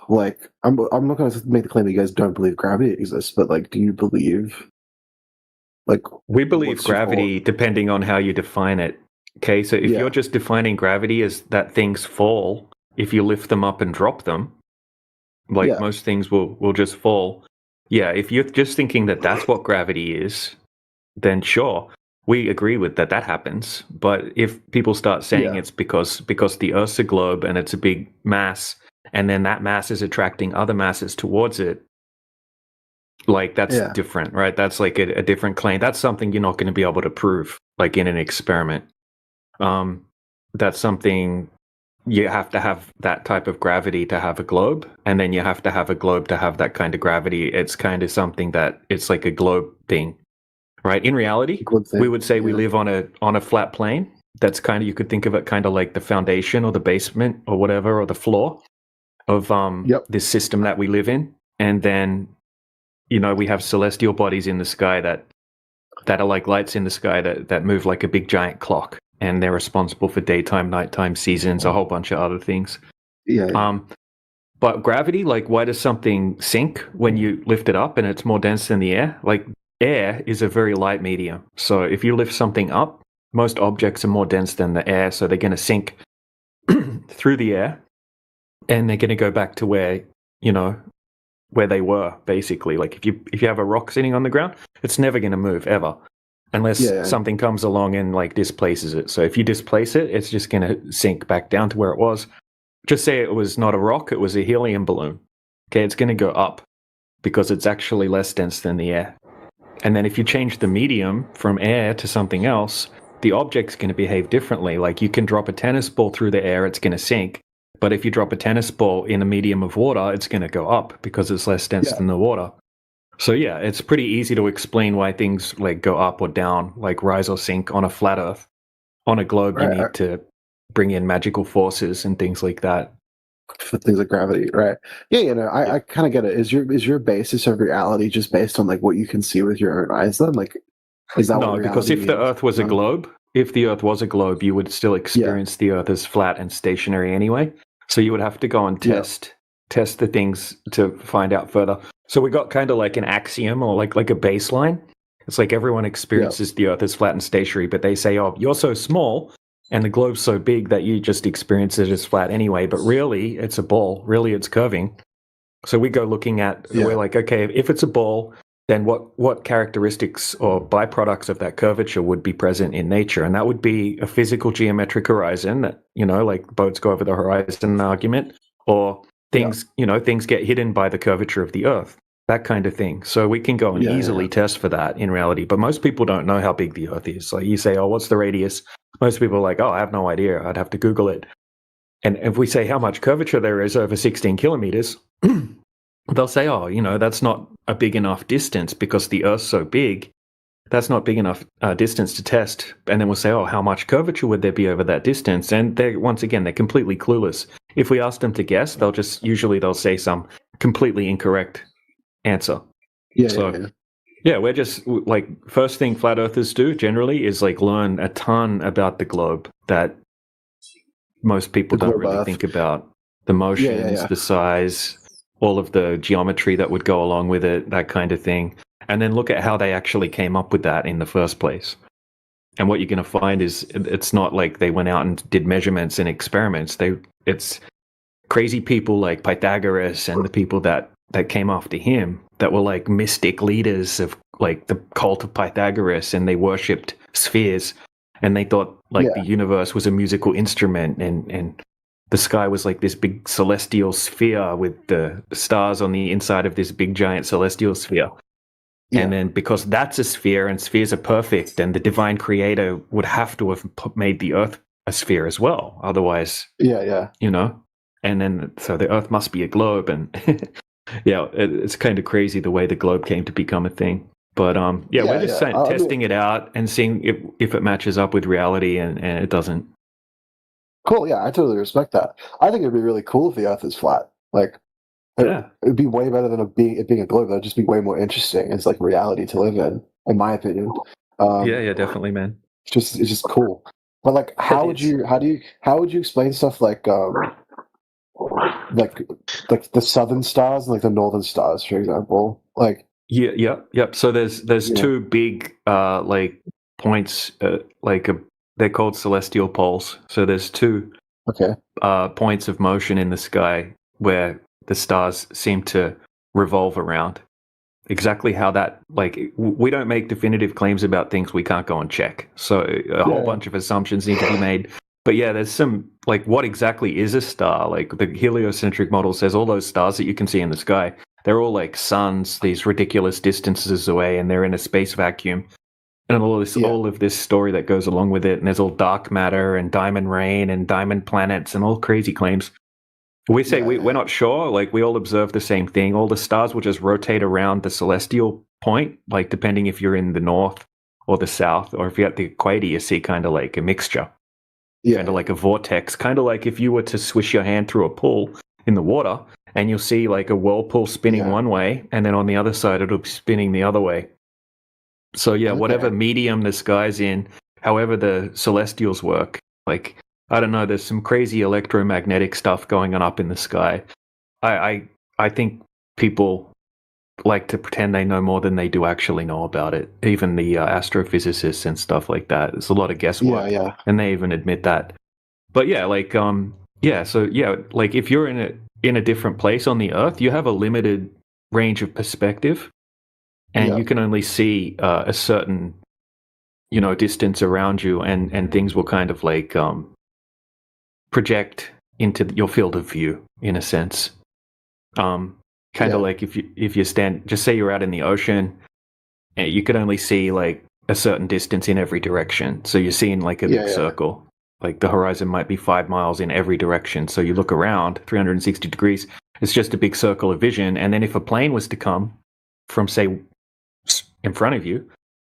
S8: Like, I'm not going to make the claim that you guys don't believe gravity exists, but like, do you believe? Like,
S12: we believe gravity depending on how you define it. Okay, so if you're just defining gravity as that things fall, if you lift them up and drop them, like most things will just fall. Yeah, if you're just thinking that that's what gravity is, then sure, we agree with that happens. But if people start saying it's because the Earth's a globe and it's a big mass, and then that mass is attracting other masses towards it, like that's different, right? That's like a different claim. That's something you're not going to be able to prove, like in an experiment. That's something you have to have that type of gravity to have a globe, and then you have to have a globe to have that kind of gravity. It's kind of something that it's like a globe thing, right? In reality, we would say we live on a flat plane. That's kind of, you could think of it kind of like the foundation or the basement or whatever, or the floor of this system that we live in. And then, we have celestial bodies in the sky that are like lights in the sky that move like a big giant clock. And they're responsible for daytime, nighttime, seasons, a whole bunch of other things. But gravity, like, why does something sink when you lift it up and it's more dense than the air? Like, air is a very light medium. So if you lift something up, most objects are more dense than the air. So they're going to sink through the air, and they're going to go back to where they were, basically. Like if you have a rock sitting on the ground, it's never going to move ever. Unless something comes along and like displaces it. So if you displace it, it's just going to sink back down to where it was. Just say it was not a rock, it was a helium balloon. Okay, it's going to go up because it's actually less dense than the air. And then if you change the medium from air to something else, the object's going to behave differently. Like you can drop a tennis ball through the air, it's going to sink. But if you drop a tennis ball in a medium of water, it's going to go up because it's less dense than the water. So yeah, it's pretty easy to explain why things like go up or down, like rise or sink on a flat Earth. On a globe, you need to bring in magical forces and things like that.
S8: For things like gravity, right? Yeah, I kind of get it. Is your basis of reality just based on like what you can see with your own eyes? Then, like, is that
S12: no? Because if the Earth was a globe, you would still experience the Earth as flat and stationary anyway. So you would have to go and test the things to find out further. So we got kind of like an axiom or like a baseline. It's like everyone experiences the Earth as flat and stationary, but they say, oh, you're so small and the globe's so big that you just experience it as flat anyway. But really, it's a ball. Really, it's curving. So we go looking at, we're like, okay, if it's a ball, then what characteristics or byproducts of that curvature would be present in nature? And that would be a physical geometric horizon that, like boats go over the horizon argument, or things get hidden by the curvature of the Earth, that kind of thing. So we can go and easily test for that in reality. But most people don't know how big the Earth is. Like you say, oh, what's the radius? Most people are like, oh, I have no idea. I'd have to Google it. And if we say how much curvature there is over 16 kilometers, they'll say, oh, that's not a big enough distance because the Earth's so big. That's not big enough distance to test. And then we'll say, oh, how much curvature would there be over that distance? And they're completely clueless. If we ask them to guess, they'll say some completely incorrect answer. We're just like, first thing flat earthers do generally is like learn a ton about the globe that most people don't really think about. The motions, the size, all of the geometry that would go along with it, that kind of thing. And then look at how they actually came up with that in the first place. And what you're going to find is it's not like they went out and did measurements and experiments. It's crazy people like Pythagoras and the people that came after him that were like mystic leaders of like the cult of Pythagoras, and they worshipped spheres, and they thought like the universe was a musical instrument, and the sky was like this big celestial sphere with the stars on the inside of this big giant celestial sphere.
S8: Yeah.
S12: And then because that's a sphere and spheres are perfect, then the divine creator would have to have made the earth a sphere as well. Otherwise,
S8: yeah.
S12: you know, and then so the earth must be a globe. And yeah, it's kind of crazy the way the globe came to become a thing. But yeah, we're just testing it out and seeing if it matches up with reality, and it doesn't.
S8: Cool. Yeah, I totally respect that. I think it'd be really cool if the Earth is flat. Like, it'd be way better than it being a globe. That'd just be way more interesting. It's like reality to live in my opinion.
S12: Yeah, definitely, man.
S8: It's just cool. But like, how would you explain stuff like the southern stars and like the northern stars, for example? Like,
S12: yep. So there's two big like points, they're called celestial poles. So there's two points of motion in the sky where the stars seem to revolve around. Exactly how that, like, we don't make definitive claims about things we can't go and check. So a whole bunch of assumptions need to be made. But yeah, there's some, like, what exactly is a star? Like, the heliocentric model says all those stars that you can see in the sky, they're all like suns, these ridiculous distances away, and they're in a space vacuum. And all of this story that goes along with it, and there's all dark matter and diamond rain and diamond planets and all crazy claims. We say we're not sure. Like, we all observe the same thing. All the stars will just rotate around the celestial point, like depending if you're in the north or the south, or if you're at the equator, you see kind of like a mixture, kind of like a vortex, kind of like if you were to swish your hand through a pool in the water, and you'll see like a whirlpool spinning one way, and then on the other side it'll be spinning the other way. So yeah, whatever medium the sky's in, however the celestials work, like, I don't know, there's some crazy electromagnetic stuff going on up in the sky. I think people like to pretend they know more than they do actually know about it. Even the astrophysicists and stuff like that. There's a lot of guesswork, and they even admit that. But yeah, like like if you're in a different place on the Earth, you have a limited range of perspective, and you can only see a certain, distance around you, and things will kind of like project into your field of view, in a sense. Kind of like if you stand, just say you're out in the ocean, and you could only see like a certain distance in every direction. So you're seeing like a big circle. Like the horizon might be 5 miles in every direction. So you look around 360 degrees, it's just a big circle of vision. And then if a plane was to come from, say, in front of you,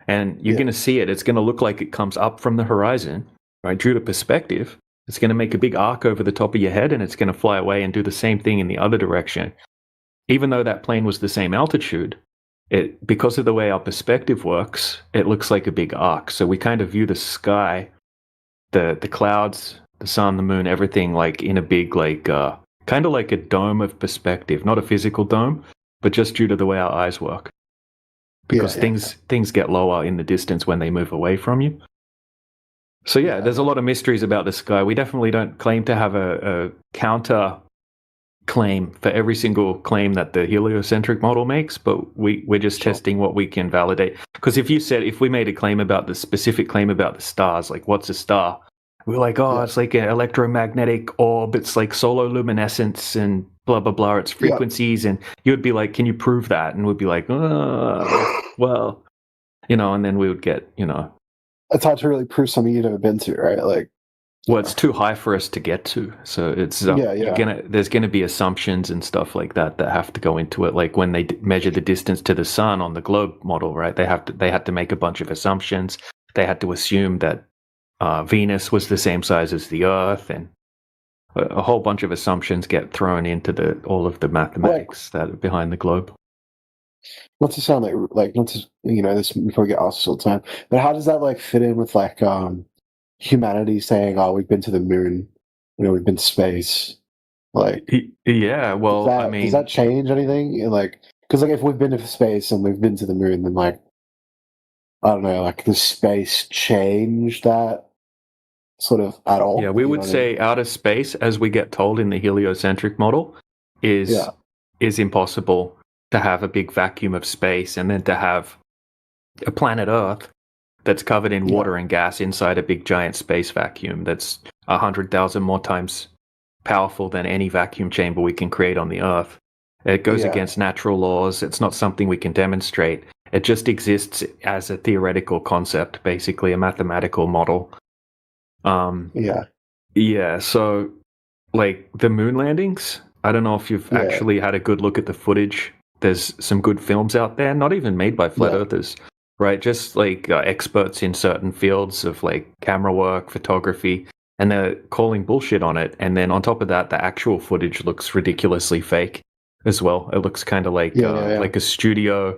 S12: and you're going to see it, it's going to look like it comes up from the horizon, right? Due to perspective, it's going to make a big arc over the top of your head, and it's going to fly away and do the same thing in the other direction. Even though that plane was the same altitude, because of the way our perspective works, it looks like a big arc. So we kind of view the sky, the clouds, the sun, the moon, everything like in a big, like, kind of like a dome of perspective, not a physical dome, but just due to the way our eyes work. Because things get lower in the distance when they move away from you. So yeah, there's a lot of mysteries about the sky. We definitely don't claim to have a counter claim for every single claim that the heliocentric model makes, but we're just testing what we can validate. Because if we made a claim about the specific claim about the stars, like what's a star? We're like, it's like an electromagnetic orb, it's like solar luminescence and blah, blah, blah, it's frequencies. And you'd be like, can you prove that? And we'd be like, well, and then we would get,
S8: It's hard to really prove something you've never been to, right? Like,
S12: well, it's too high for us to get to. So it's there's gonna be assumptions and stuff like that have to go into it. Like when they measure the distance to the sun on the globe model, right? They had to make a bunch of assumptions. They had to assume that Venus was the same size as the Earth, and a whole bunch of assumptions get thrown into all of the mathematics that are behind the globe.
S8: Not to sound like not to this, we probably get asked this all the time, but how does that like fit in with like humanity saying, we've been to the moon, we've been to space, like
S12: well,
S8: does that change anything? Like, because like if we've been to space and we've been to the moon, then like, I don't know, like does space change that sort of at all?
S12: Yeah, we would say outer space, as we get told in the heliocentric model, is impossible to have a big vacuum of space, and then to have a planet Earth that's covered in water and gas inside a big giant space vacuum that's 100,000 more times powerful than any vacuum chamber we can create on the Earth. It goes against natural laws. It's not something we can demonstrate. It just exists as a theoretical concept, basically a mathematical model. Yeah. So, like the moon landings, I don't know if you've actually had a good look at the footage. There's some good films out there, not even made by flat earthers, right? Just like experts in certain fields of like camera work, photography, and they're calling bullshit on it. And then on top of that, the actual footage looks ridiculously fake as well. It looks kind of like like a studio.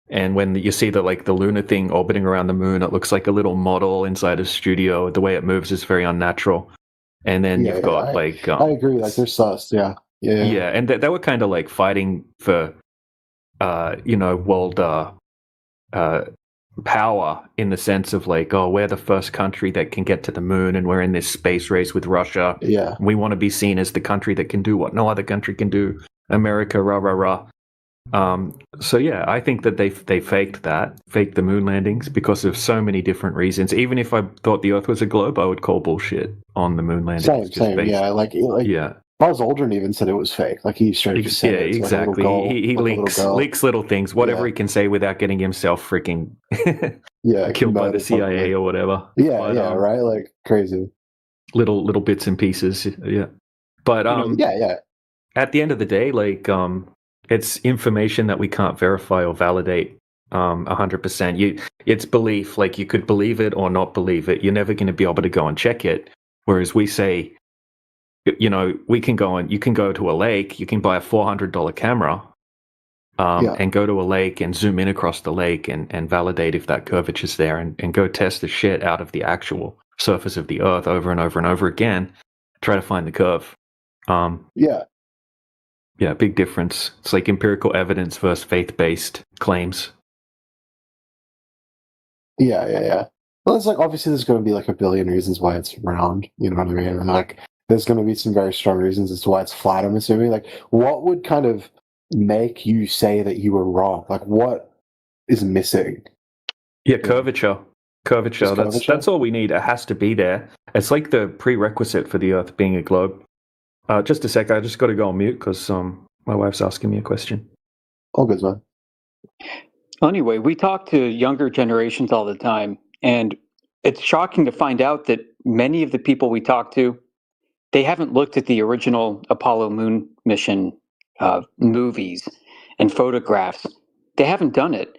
S12: And when you see the lunar thing orbiting around the moon, it looks like a little model inside a studio. The way it moves is very unnatural. And then you've got
S8: I agree. Like they're sus. Yeah.
S12: And they were kind of like fighting for, world power in the sense of like, oh, we're the first country that can get to the moon, and we're in this space race with Russia.
S8: Yeah.
S12: We want to be seen as the country that can do what no other country can do. America, rah rah rah. So yeah, I think that they faked the moon landings because of so many different reasons. Even if I thought the Earth was a globe, I would call bullshit on the moon landings.
S8: Same. Yeah, like Buzz Aldrin even said it was fake. Like he straight just said it.
S12: Exactly. He leaks little things, whatever he can say without getting himself freaking killed by the CIA or whatever.
S8: Right. Like crazy.
S12: Little bits and pieces. Yeah. But at the end of the day, like it's information that we can't verify or validate 100%. It's belief. Like you could believe it or not believe it. You're never going to be able to go and check it. Whereas we say, you can go to a lake, you can buy a $400 camera and go to a lake and zoom in across the lake and validate if that curvature is there and go test the shit out of the actual surface of the Earth over and over and over again, try to find the curve. Yeah, big difference. It's like empirical evidence versus faith-based claims.
S8: Yeah. Well, it's like obviously there's going to be like a billion reasons why it's round. You know what I mean? And like there's going to be some very strong reasons as to why it's flat. I'm assuming. Like, what would kind of make you say that you were wrong? Like, what is missing?
S12: Yeah, curvature. That's all we need. It has to be there. It's like the prerequisite for the Earth being a globe. Just a sec. I just got to go on mute because my wife's asking me a question.
S8: All good, man.
S4: Well, anyway, we talk to younger generations all the time, and it's shocking to find out that many of the people we talk to, they haven't looked at the original Apollo moon mission movies and photographs. They haven't done it.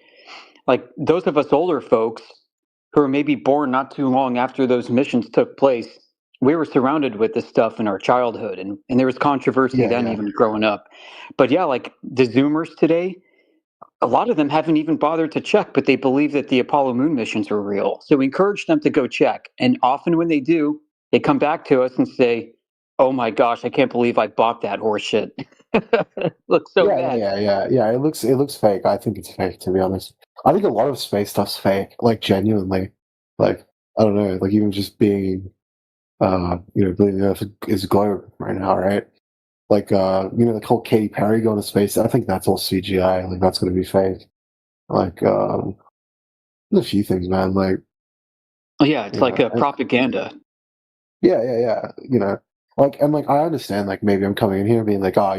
S4: Like those of us older folks who are maybe born not too long after those missions took place, we were surrounded with this stuff in our childhood, and there was controversy then even growing up. But yeah, like the Zoomers today, a lot of them haven't even bothered to check, but they believe that the Apollo moon missions were real. So we encourage them to go check. And often when they do, they come back to us and say, oh my gosh, I can't believe I bought that horse shit. Looks so bad.
S8: Yeah. It looks fake. I think it's fake, to be honest. I think a lot of space stuff's fake, like genuinely. Like, I don't know, like even just being believing the Earth is a globe right now, right? Like, the whole Katy Perry going to space, I think that's all CGI. Like, that's going to be fake. Like, there's a few things, man. Like,
S4: yeah, it's like a propaganda.
S8: Yeah. Like, and like, I understand, like, maybe I'm coming in here being like, I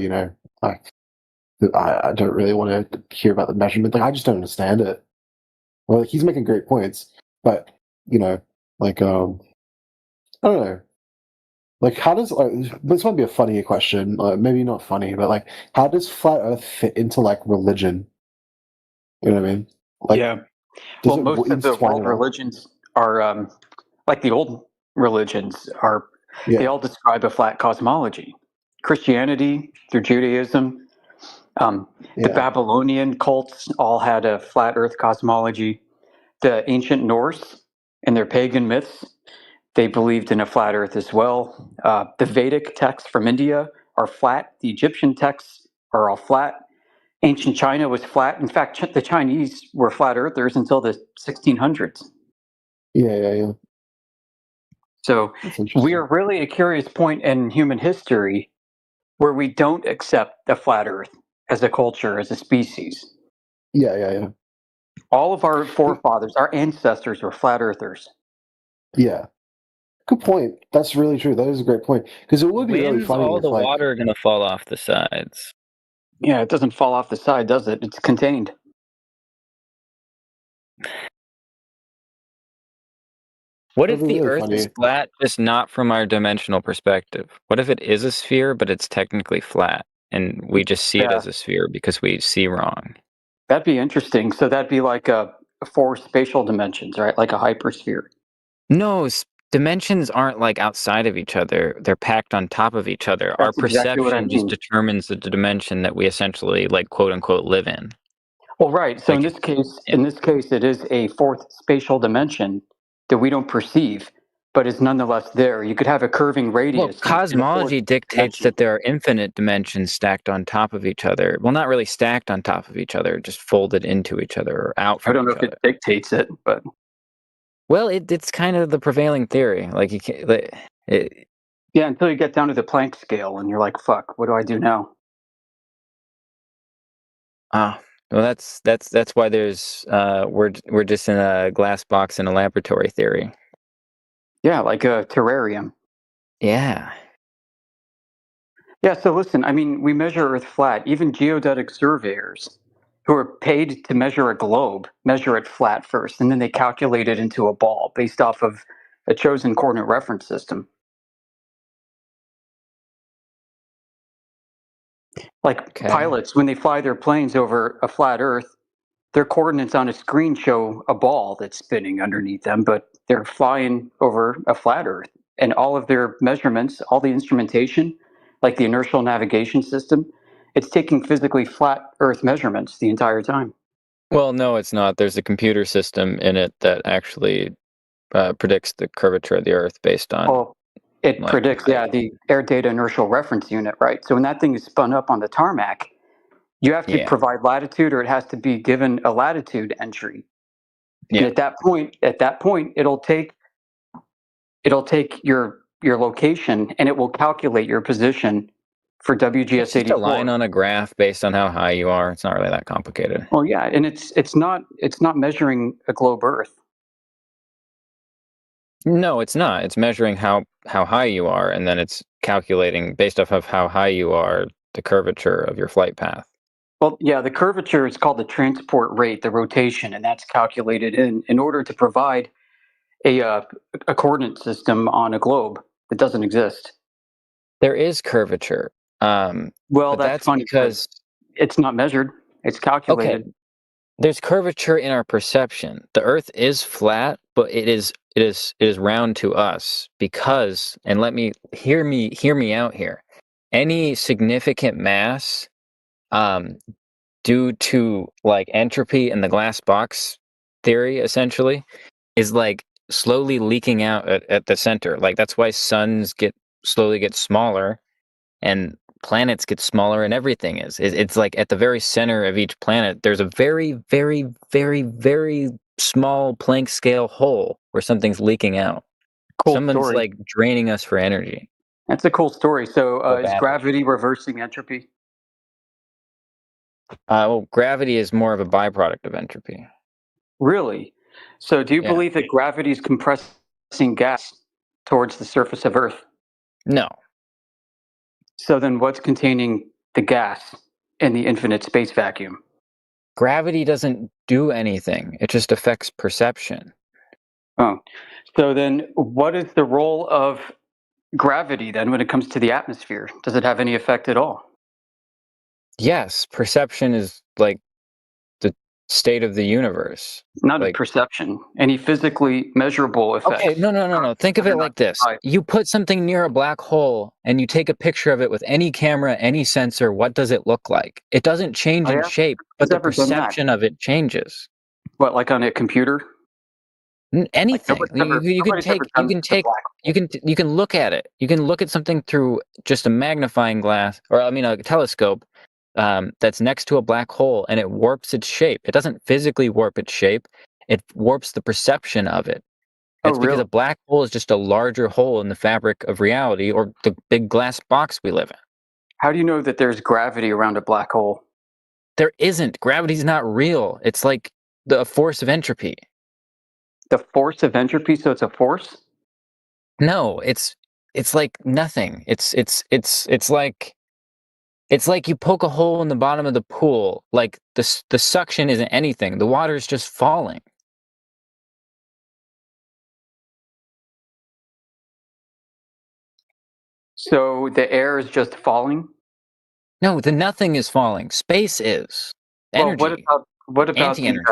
S8: don't really want to hear about the measurement. Like, I just don't understand it. Well, like, he's making great points, but, like, I don't know. Like, how does this might be a funny question, maybe not funny, but like, how does flat Earth fit into like religion? You know what I mean? Like,
S4: yeah. Well, most of the world religions are like the old religions are. They all describe a flat cosmology. Christianity through Judaism, the Babylonian cults all had a flat Earth cosmology. The ancient Norse and their pagan myths, they believed in a flat Earth as well. The Vedic texts from India are flat. The Egyptian texts are all flat. Ancient China was flat. In fact, the Chinese were flat Earthers until the 1600s.
S8: Yeah.
S4: So we are really at a curious point in human history where we don't accept the flat Earth as a culture, as a species.
S8: Yeah.
S4: All of our forefathers, our ancestors were flat Earthers.
S8: Yeah. Good point. That's really true. That is a great point. Because it would be really
S2: When's
S8: funny
S2: all
S8: if,
S2: the
S8: like,
S2: water going to fall off the sides?
S4: Yeah, it doesn't fall off the side, does it? It's contained.
S2: What
S8: it'd
S2: if
S8: be
S2: the
S8: really
S2: Earth is
S8: funny.
S2: flat, just not from our dimensional perspective? What if it is a sphere, but it's technically flat, and we just see it
S4: Yeah.
S2: as a sphere because we see wrong?
S4: That'd be interesting. So that'd be like four spatial dimensions, right? Like a hypersphere.
S2: No, dimensions aren't like outside of each other. They're packed on top of each other. Our
S4: That's exactly what I
S2: perception just
S4: mean.
S2: determines the dimension that we essentially, like, quote unquote, live in.
S4: Well, right. So
S2: Like,
S4: in this case, it is a fourth spatial dimension that we don't perceive, but is nonetheless there. You could have a curving
S2: well,
S4: radius. in a fourth
S2: cosmology dictates
S4: dimension.
S2: that there are infinite dimensions stacked on top of each other. Well, not really stacked on top of each other, just folded into each other or out
S4: I
S2: from
S4: don't know
S2: each
S4: if
S2: other.
S4: it dictates it, but
S2: Well, it's kind of the prevailing theory. Like, you can't,
S4: yeah, until you get down to the Planck scale, and you're like, "Fuck, what do I do now?"
S2: well, that's why there's we're just in a glass box in a laboratory theory.
S4: Yeah, like a terrarium.
S2: Yeah.
S4: Yeah, so listen, I mean, we measure Earth flat. Even geodetic surveyors who are paid to measure a globe measure it flat first, and then they calculate it into a ball based off of a chosen coordinate reference system. Like pilots, when they fly their planes over a flat Earth, their coordinates on a screen show a ball that's spinning underneath them, but they're flying over a flat Earth. And all of their measurements, all the instrumentation, like the inertial navigation system, it's taking physically flat Earth measurements the entire time.
S2: Well, no, it's not. There's a computer system in it that actually predicts the curvature of the Earth based on.
S4: Well, it predicts, the air data inertial reference unit, right? So when that thing is spun up on the tarmac, you have to provide latitude, or it has to be given a latitude entry. And at that point, it'll take your location, and it will calculate your position for WGS84.
S2: It's just a line on a graph based on how high you are. It's not really that complicated.
S4: Well, yeah, and it's not measuring a globe Earth.
S2: No, it's not. It's measuring how high you are, and then it's calculating based off of how high you are the curvature of your flight path.
S4: Well, yeah, the curvature is called the transport rate, the rotation, and that's calculated in order to provide a coordinate system on a globe that doesn't exist.
S2: There is curvature.
S4: Well, that's funny
S2: because
S4: it's not measured; it's calculated.
S2: Okay, there's curvature in our perception. The Earth is flat, but it is round to us because, and hear me out here. Any significant mass, due to like entropy in the glass box theory, essentially, is like slowly leaking out at the center. Like, that's why suns slowly get smaller, and planets get smaller, and everything it's like at the very center of each planet there's a very, very, very, very small Planck scale hole where something's leaking out. Someone's
S4: story.
S2: like draining us for energy.
S4: That's a cool story. So is
S2: bad.
S4: gravity reversing entropy?
S2: Well, gravity is more of a byproduct of entropy.
S4: Really? So do you believe that gravity is compressing gas towards the surface of Earth?
S2: No.
S4: So then what's containing the gas in the infinite space vacuum?
S2: Gravity doesn't do anything. It just affects perception.
S4: Oh, so then what is the role of gravity then when it comes to the atmosphere? Does it have any effect at all?
S2: Yes, perception is like the state of the universe.
S4: Not a perception. Any physically measurable effects?
S2: Okay, no. Think of it like this. You put something near a black hole and you take a picture of it with any camera, any sensor, what does it look like? It doesn't change in shape, but the perception of it changes.
S4: What, like on a computer?
S2: Anything. You can look at it. You can look at something through just a magnifying glass, or I mean a telescope, that's next to a black hole, and it warps its shape. It doesn't physically warp its shape. It warps the perception of it. It's because a black hole is just a larger hole in the fabric of reality, or the big glass box we live in.
S4: How do you know that there's gravity around a black hole?
S2: There isn't. Gravity's not real. It's like the force of entropy.
S4: The force of entropy, so it's a force?
S2: No, it's like nothing. It's like you poke a hole in the bottom of the pool. Like the suction isn't anything. The water is just falling.
S6: So the air is just falling?
S2: No, the nothing is falling. Space is. Energy.
S6: Well, what about the
S2: anti-energy.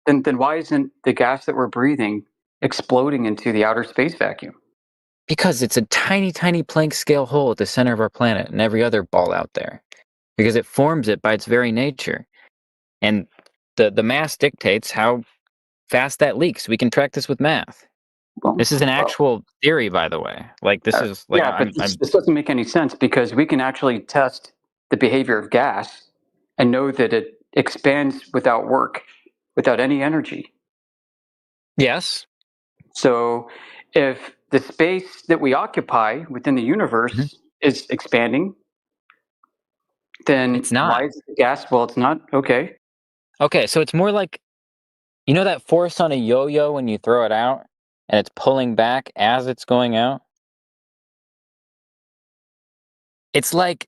S6: then why isn't the gas that we're breathing exploding into the outer space vacuum?
S2: Because it's a tiny, tiny Planck scale hole at the center of our planet and every other ball out there. Because it forms it by its very nature. And the mass dictates how fast that leaks. We can track this with math. This is an actual theory, by the way. Like this is like
S6: yeah, but this doesn't make any sense because we can actually test the behavior of gas and know that it expands without work, without any energy.
S2: Yes.
S6: So if the space that we occupy within the universe is expanding, then
S2: it's not.
S6: Why is the gas? Well, it's not. Okay.
S2: Okay, so it's more like, you know that force on a yo-yo when you throw it out and it's pulling back as it's going out? It's like,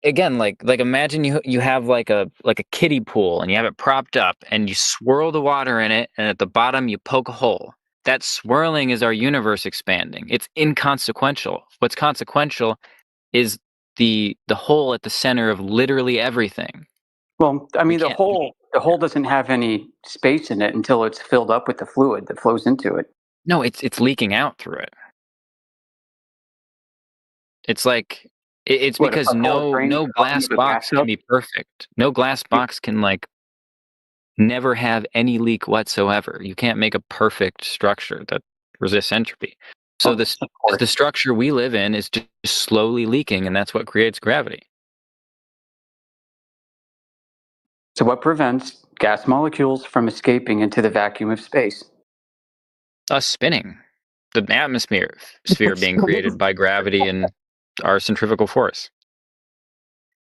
S2: again, like imagine you have like a kiddie pool and you have it propped up and you swirl the water in it and at the bottom you poke a hole. That swirling is our universe expanding. It's inconsequential. What's consequential is the hole at the center of literally everything.
S6: Well, I mean, the hole doesn't have any space in it until it's filled up with the fluid that flows into it.
S2: No, it's leaking out through it. It's like it's because no glass box can be perfect. No glass box can like never have any leak whatsoever. You can't make a perfect structure that resists entropy. So the structure we live in is just slowly leaking, and that's what creates gravity.
S6: So what prevents gas molecules from escaping into the vacuum of space?
S2: Us spinning. The atmosphere being created by gravity and our centrifugal force.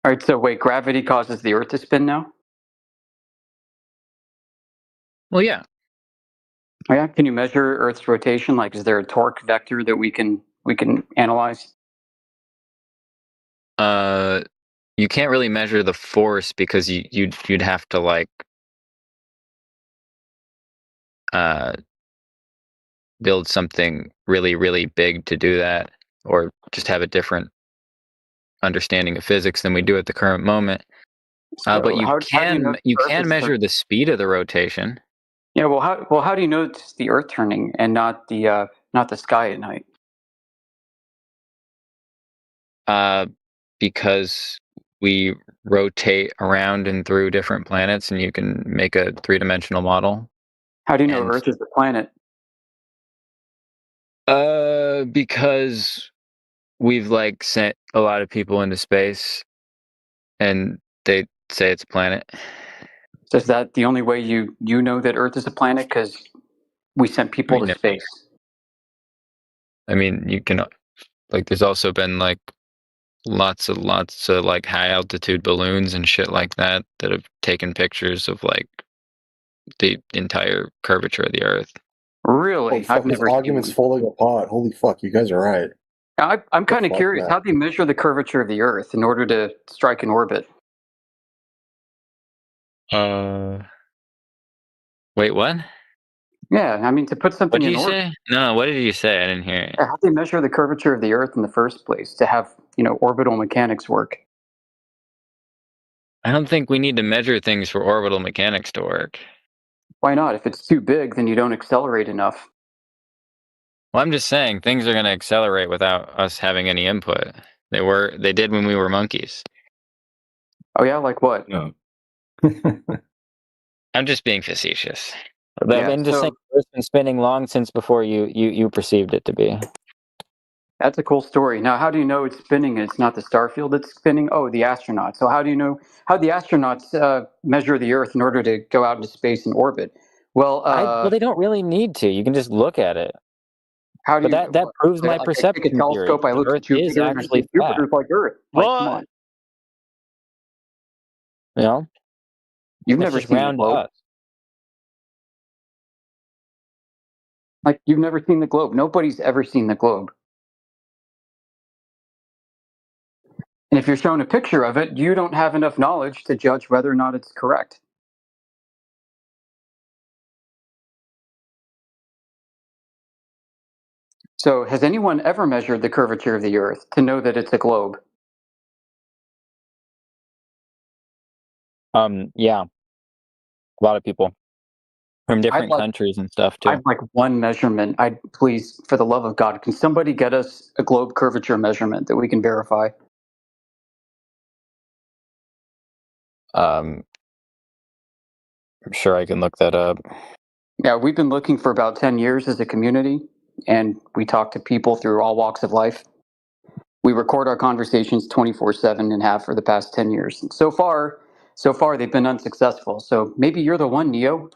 S6: All right, so wait, gravity causes the Earth to spin now?
S2: Well, yeah.
S6: Oh, yeah. Can you measure Earth's rotation? Like, is there a torque vector that we can analyze?
S2: You can't really measure the force because you'd have to like build something really, really big to do that, or just have a different understanding of physics than we do at the current moment. But you can measure the speed of the rotation.
S6: Yeah. Well, how do you know it's the Earth turning and not the sky at night?
S2: Because we rotate around and through different planets, and you can make a three-dimensional model.
S6: How do you know Earth is the planet?
S2: Because we've like sent a lot of people into space, and they say it's a planet.
S6: So is that the only way you know that Earth is a planet? Because we sent people to space.
S2: I mean, you can like. There's also been like lots of like high altitude balloons and shit like that have taken pictures of like the entire curvature of the Earth.
S6: Really?
S8: I've never. This argument's falling apart. Holy fuck! You guys are right.
S6: I'm kind of curious. How do you measure the curvature of the Earth in order to strike an orbit?
S2: Wait, what?
S6: Yeah, I mean to put something.
S2: What did
S6: in
S2: you
S6: orbit.
S2: say? No, what did you say? I didn't hear it.
S6: How do you measure the curvature of the Earth in the first place to have orbital mechanics work?
S2: I don't think we need to measure things for orbital mechanics to work.
S6: Why not? If it's too big, then you don't accelerate enough.
S2: Well, I'm just saying things are going to accelerate without us having any input. They did when we were monkeys.
S6: Oh yeah, like what?
S12: No.
S2: I'm just being facetious.
S6: Yeah,
S2: I've been just saying Earth's been spinning long since before you perceived it to be.
S6: That's a cool story. Now, how do you know it's spinning and it's not the starfield that's spinning? Oh, the astronauts. So how do you know how the astronauts measure the Earth in order to go out into space and orbit? Well,
S2: they don't really need to. You can just look at it.
S6: How do
S2: but that proves my perception.
S6: I take a telescope, I look at Jupiter, and I see Jupiter's like Earth. Like, come on.
S2: You know?
S6: You've never seen
S2: round
S6: a globe. Like, you've never seen the globe. Nobody's ever seen the globe. And if you're shown a picture of it, you don't have enough knowledge to judge whether or not it's correct. So, has anyone ever measured the curvature of the Earth to know that it's a globe?
S2: Yeah, a lot of people from different
S6: like-
S2: countries and stuff too.
S6: I'd like one measurement. Please, for the love of God, can somebody get us a globe curvature measurement that we can verify?
S2: I'm sure I can look that up.
S6: Yeah, we've been looking for about 10 years as a community, and we talk to people through all walks of life. We record our conversations 24/7 and have for the past 10 years. And so far, they've been unsuccessful. So maybe you're the one, Neo.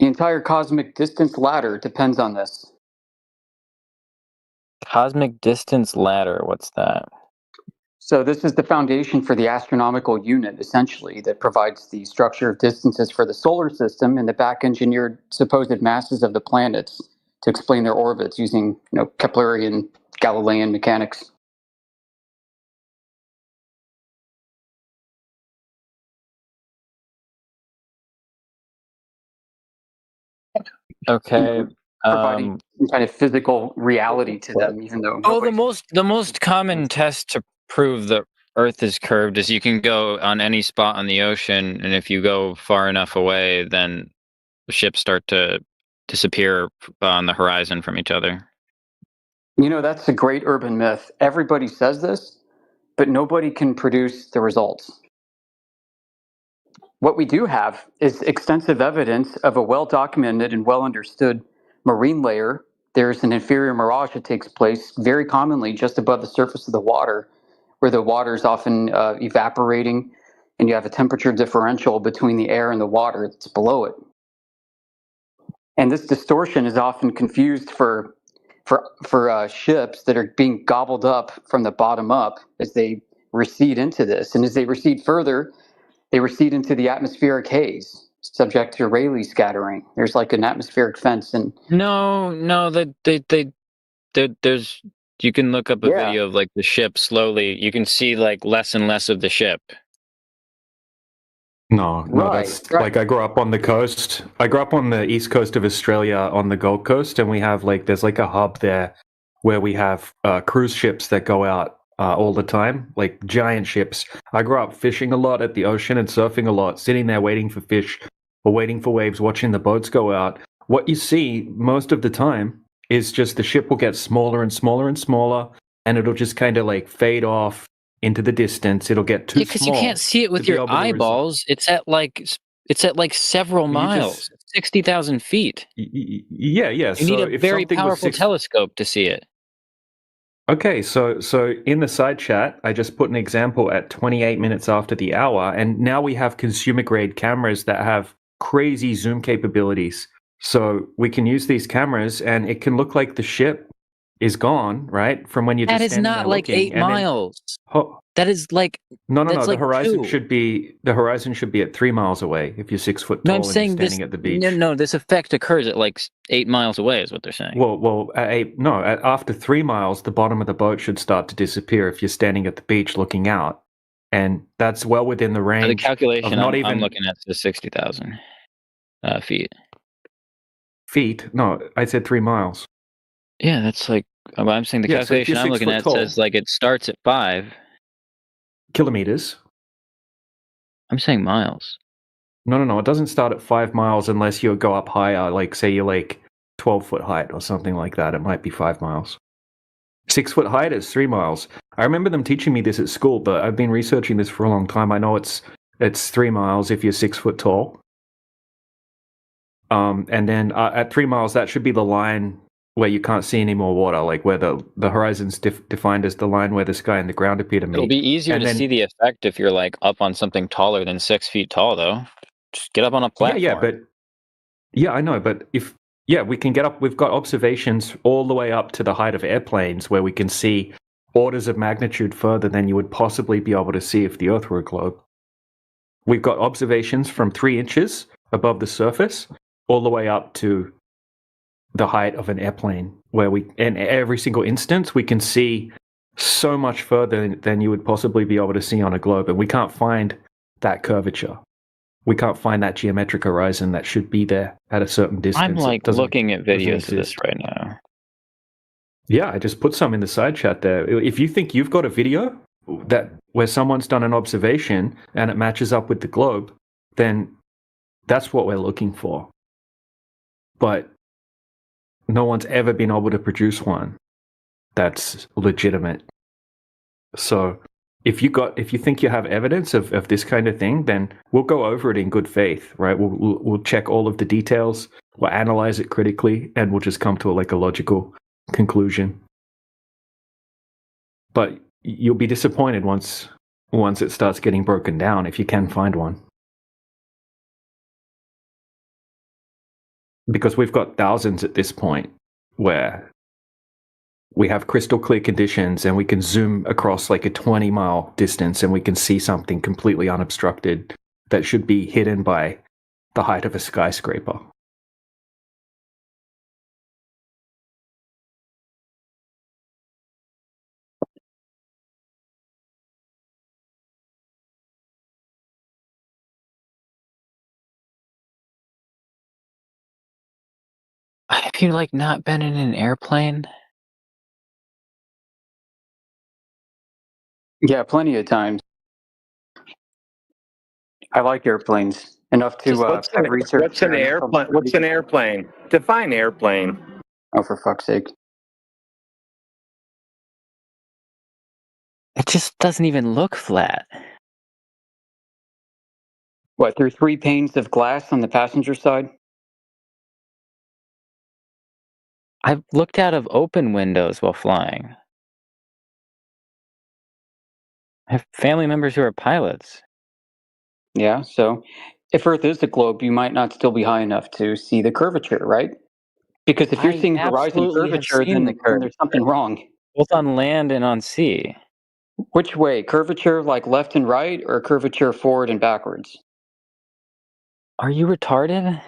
S6: The entire cosmic distance ladder depends on this.
S2: Cosmic distance ladder, what's that?
S6: So this is the foundation for the astronomical unit, essentially, that provides the structure of distances for the solar system and the back-engineered supposed masses of the planets to explain their orbits using, Keplerian Galilean mechanics.
S2: Okay.
S6: Providing some kind of physical reality to them, even though.
S2: Oh, the most common test to prove the Earth is curved is you can go on any spot on the ocean, and if you go far enough away, then the ships start to disappear on the horizon from each other.
S6: That's a great urban myth. Everybody says this, but nobody can produce the results. What we do have is extensive evidence of a well-documented and well-understood marine layer. There's an inferior mirage that takes place very commonly just above the surface of the water, where the water is often evaporating, and you have a temperature differential between the air and the water that's below it. And this distortion is often confused for ships that are being gobbled up from the bottom up as they recede into this. And as they recede further, they recede into the atmospheric haze, subject to Rayleigh scattering. There's like an atmospheric fence, and
S2: there's you can look up a video of like the ship slowly. You can see like less and less of the ship.
S12: No, that's like I grew up on the coast. I grew up on the east coast of Australia on the Gold Coast, and we have there's like a hub there where we have cruise ships that go out all the time, like giant ships. I grew up fishing a lot at the ocean and surfing a lot, sitting there waiting for fish or waiting for waves, watching the boats go out. What you see most of the time is just the ship will get smaller and smaller and smaller, and it'll just kind of like fade off into the distance. It'll get too small.
S2: Because you can't see it with your eyeballs. It's at like several miles, 60,000 feet.
S12: Yeah.
S2: You need a very powerful telescope to see it.
S12: Okay, so in the side chat, I just put an example at 28 minutes after the hour, and now we have consumer grade cameras that have crazy zoom capabilities. So we can use these cameras, and it can look like the ship is gone, right? From when you're just standing there
S2: That is not like
S12: looking,
S2: 8 miles. That is like
S12: no.
S2: that's
S12: The
S2: like
S12: horizon
S2: 2.
S12: should be at 3 miles away if you're 6 foot tall.
S2: No, I'm
S12: and
S2: saying
S12: you're standing at the beach.
S2: No, this effect occurs at like 8 miles away, is what they're saying.
S12: Well, after 3 miles, the bottom of the boat should start to disappear if you're standing at the beach looking out, and that's well within the range.
S2: The calculation
S12: of
S2: I'm looking at is 60,000 feet.
S12: Feet? No, I said 3 miles.
S2: Yeah, that's like I'm saying the calculation I'm looking at says like it starts at 5
S12: kilometers.
S2: I'm saying miles.
S12: No. It doesn't start at 5 miles unless you go up higher, like say you're like 12 foot height or something like that. It might be 5 miles. 6 foot height is 3 miles. I remember them teaching me this at school, but I've been researching this for a long time. I know it's 3 miles if you're 6 foot tall. And then at 3 miles, that should be the line where you can't see any more water, like where the horizon's defined as the line where the sky and the ground appear to meet.
S2: It'll be easier to see the effect if you're like up on something taller than 6 feet tall, though. Just get up on a platform.
S12: I know, but we can get up. We've got observations all the way up to the height of airplanes where we can see orders of magnitude further than you would possibly be able to see if the Earth were a globe. We've got observations from 3 inches above the surface all the way up to the height of an airplane, where in every single instance, we can see so much further than you would possibly be able to see on a globe, and we can't find that curvature. We can't find that geometric horizon that should be there at a certain distance.
S2: I'm like looking at videos of this right now.
S12: Yeah, I just put some in the side chat there. If you think you've got a video where someone's done an observation and it matches up with the globe, then that's what we're looking for. But no one's ever been able to produce one that's legitimate. So if you think you have evidence of this kind of thing, then we'll go over it in good faith, right? We'll check all of the details, we'll analyze it critically, and we'll just come to a logical conclusion. But you'll be disappointed once it starts getting broken down, if you can find one. Because we've got thousands at this point where we have crystal clear conditions and we can zoom across like a 20-mile distance and we can see something completely unobstructed that should be hidden by the height of a skyscraper.
S2: Have you not been in an airplane?
S6: Yeah, plenty of times. I like airplanes enough to
S15: What's
S6: have research.
S15: What's an airplane? What's an airplane? Define airplane.
S6: Oh, for fuck's sake!
S2: It just doesn't even look flat.
S6: What, through 3 panes of glass on the passenger side?
S2: I've looked out of open windows while flying. I have family members who are pilots.
S6: Yeah, so if Earth is a globe, you might not still be high enough to see the curvature, right? Because if you're seeing horizon curvature, then there's something wrong.
S2: Both on land and on sea.
S6: Which way? Curvature like left and right, or curvature forward and backwards?
S2: Are you retarded?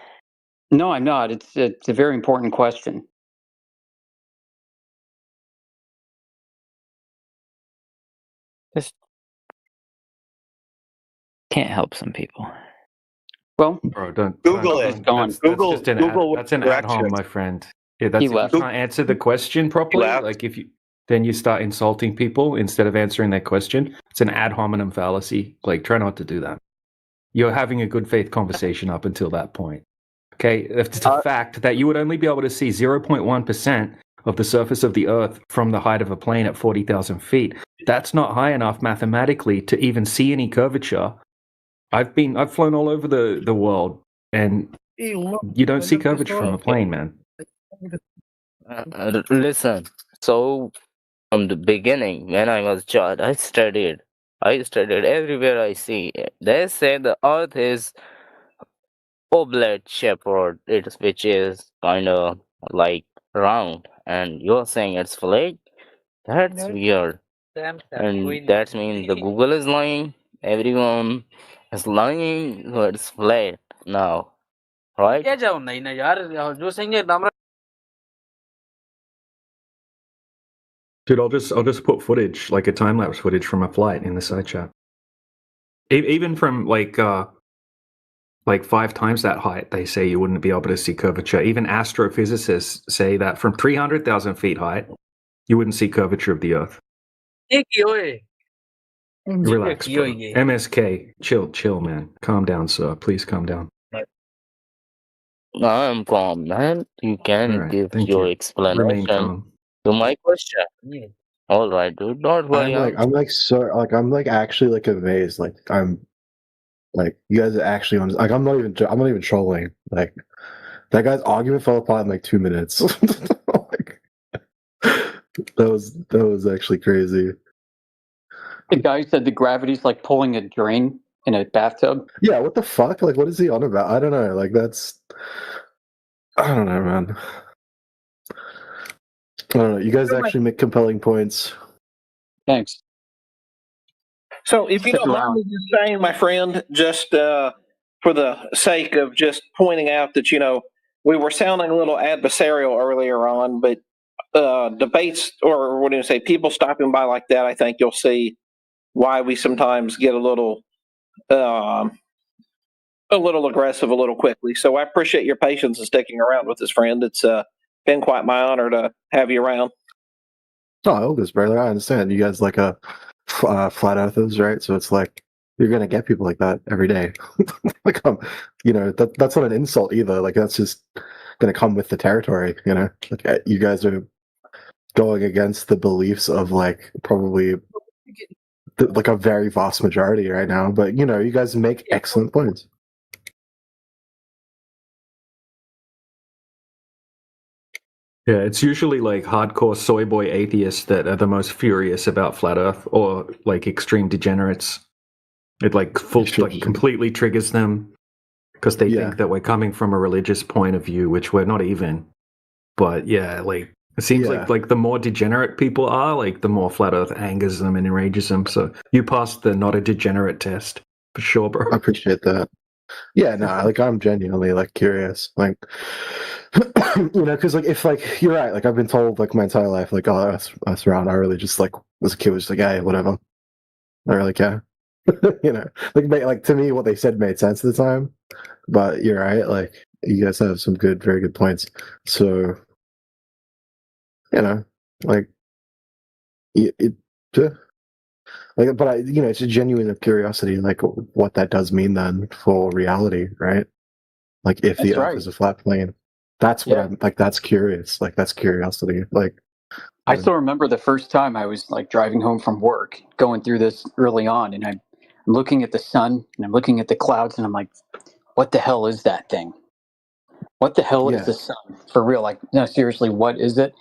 S6: No, I'm not. It's a very important question.
S2: Just can't help some people.
S6: Well,
S12: bro, don't
S15: Google it.
S6: Google.
S12: That's an ad hom, my friend. Yeah, that's if you can't answer the question properly. Like then you start insulting people instead of answering their question. It's an ad hominem fallacy. Like, try not to do that. You're having a good faith conversation up until that point. Okay, it's a fact that you would only be able to see 0.1% of the surface of the Earth from the height of a plane at 40,000 feet. That's not high enough mathematically to even see any curvature. I've flown all over the world, and you don't see curvature from a plane, man.
S18: Listen, so from the beginning, when I was a child, I studied everywhere I see. They say the Earth is oblate shaped, which is kind of like round, and you're saying it's flat. That's weird, and that means the Google is lying. Everyone is lying. So it's flat now, right?
S12: Dude, I'll just put footage, like a time lapse footage from a flight in the side chat. Even from like 5 times that height, they say you wouldn't be able to see curvature. Even astrophysicists say that from 300,000 feet height, you wouldn't see curvature of the Earth. Relax, bro. MSK, chill, man. Calm down, sir. Please calm down.
S18: I'm calm, man. You can give your explanation to my question. All right, dude. Don't worry.
S8: I'm actually amazed. You guys are actually on. I'm not even trolling. Like, that guy's argument fell apart in 2 minutes. That was actually crazy.
S6: The guy said the gravity's like pulling a drain in a bathtub.
S8: Yeah, what the fuck? What is he on about? I don't know. I don't know, man. I don't know. You guys actually make compelling points.
S6: Thanks.
S13: So, if you
S6: Stick
S13: don't mind
S6: around.
S13: me just saying, my friend, just for the sake of just pointing out that, we were sounding a little adversarial earlier on, but debates, or what do you say, people stopping by like that, I think you'll see why we sometimes get a little aggressive a little quickly. So I appreciate your patience and sticking around with us, friend. It's been quite my honor to have you around.
S8: Oh, Elvis, brother, I understand. You guys like flat earthers, right? So it's like you're gonna get people like that every day. Like, that's not an insult either. Like, that's just gonna come with the territory. Like, you guys are going against the beliefs of like probably like a very vast majority right now. But you guys make excellent points.
S12: Yeah, it's usually like hardcore soy boy atheists that are the most furious about flat Earth, or like extreme degenerates. It like completely triggers them because they think that we're coming from a religious point of view, which we're not even. But yeah, like it seems like the more degenerate people are, like the more flat Earth angers them and enrages them. So you passed the not a degenerate test for sure, bro.
S8: I appreciate that. Yeah, no, like I'm genuinely like curious, like because like if like you're right, like I've been told like my entire life, like us around, I really just like was a kid, was like, hey, whatever, I don't really care, like to me what they said made sense at the time, but you're right, like you guys have some very good points, so like like, but it's a genuine curiosity, like what that does mean then for reality, right? Like if the Earth is a flat plane, that's what I'm like. That's curious. Like that's curiosity. Like
S6: I still remember the first time I was like driving home from work, going through this early on, and I'm looking at the sun and I'm looking at the clouds, and I'm like, "What the hell is that thing? What the hell is the sun for real? Like, no, seriously, what is it?"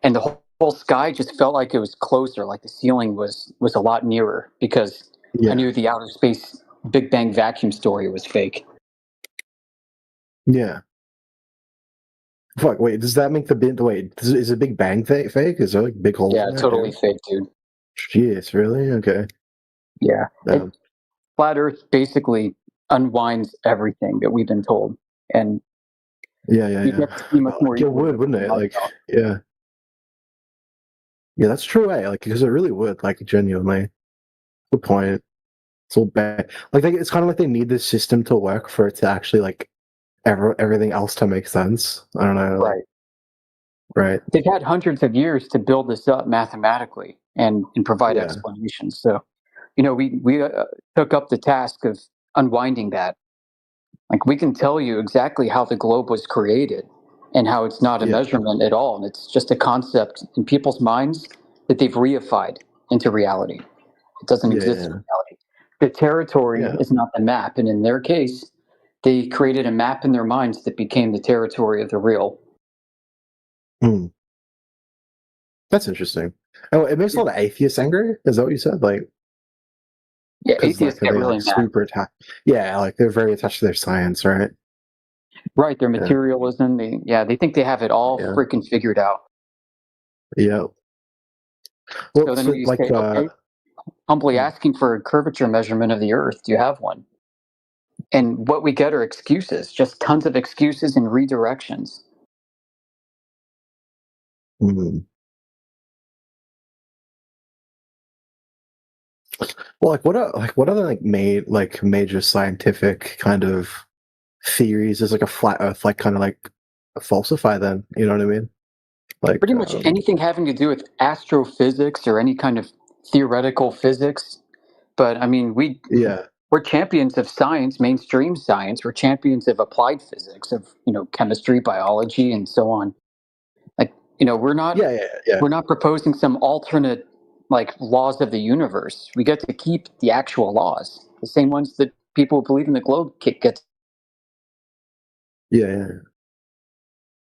S6: And the whole sky just felt like it was closer, like the ceiling was a lot nearer, because I knew the outer space Big Bang vacuum story was fake.
S8: Yeah. Fuck. Wait. Does that make is it Big Bang fake? Is there like big holes?
S6: Yeah,
S8: in there?
S6: totally fake, dude.
S8: Jeez, really? Okay.
S6: Yeah. Flat Earth basically unwinds everything that we've been told, and
S8: yeah. It would, wouldn't it? Like, yeah. Yeah, that's true. Like, because it really would, like, genuinely. Good point. It's all bad. Like, it's kind of like they need this system to work for it to actually like everything else to make sense. I don't know.
S6: Right.
S8: Right.
S6: They've had hundreds of years to build this up mathematically and provide explanations. So, we took up the task of unwinding that. Like, we can tell you exactly how the globe was created and how it's not a measurement at all. And it's just a concept in people's minds that they've reified into reality. It doesn't exist in reality. The territory is not the map. And in their case, they created a map in their minds that became the territory of the real.
S8: That's interesting. Oh, it makes a lot of atheists angry. Is that what you said? Like,
S6: yeah, atheists get really mad.
S8: Super attached. Yeah, like they're very attached to their science, right?
S6: Right, their materialism. They think they have it all freaking figured out.
S8: Yeah.
S6: Well, so then we say, okay, humbly asking for a curvature measurement of the Earth. Do you have one? And what we get are excuses, just tons of excuses and redirections.
S8: Well, what other major scientific kind of theories is like a flat Earth like kind of like falsify them? You know what I mean? Like
S6: pretty much anything having to do with astrophysics or any kind of theoretical physics. But I mean, we're champions of science, mainstream science. We're champions of applied physics, of chemistry, biology, and so on. Like we're not we're not proposing some alternate like laws of the universe. We get to keep the actual laws, the same ones that people who believe in the globe get.
S8: Yeah,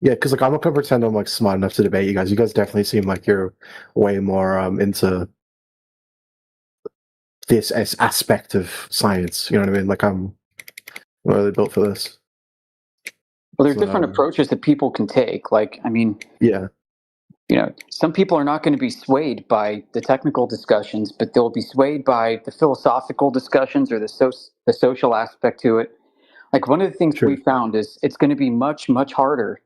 S8: because like I'm not gonna pretend I'm like smart enough to debate you guys. You guys definitely seem like you're way more into this aspect of science. You know what I mean? Like I'm really built for this.
S6: Well, there are different approaches that people can take. Like, I mean, some people are not going to be swayed by the technical discussions, but they'll be swayed by the philosophical discussions or the social aspect to it. Like one of the things we found is it's going to be much, much harder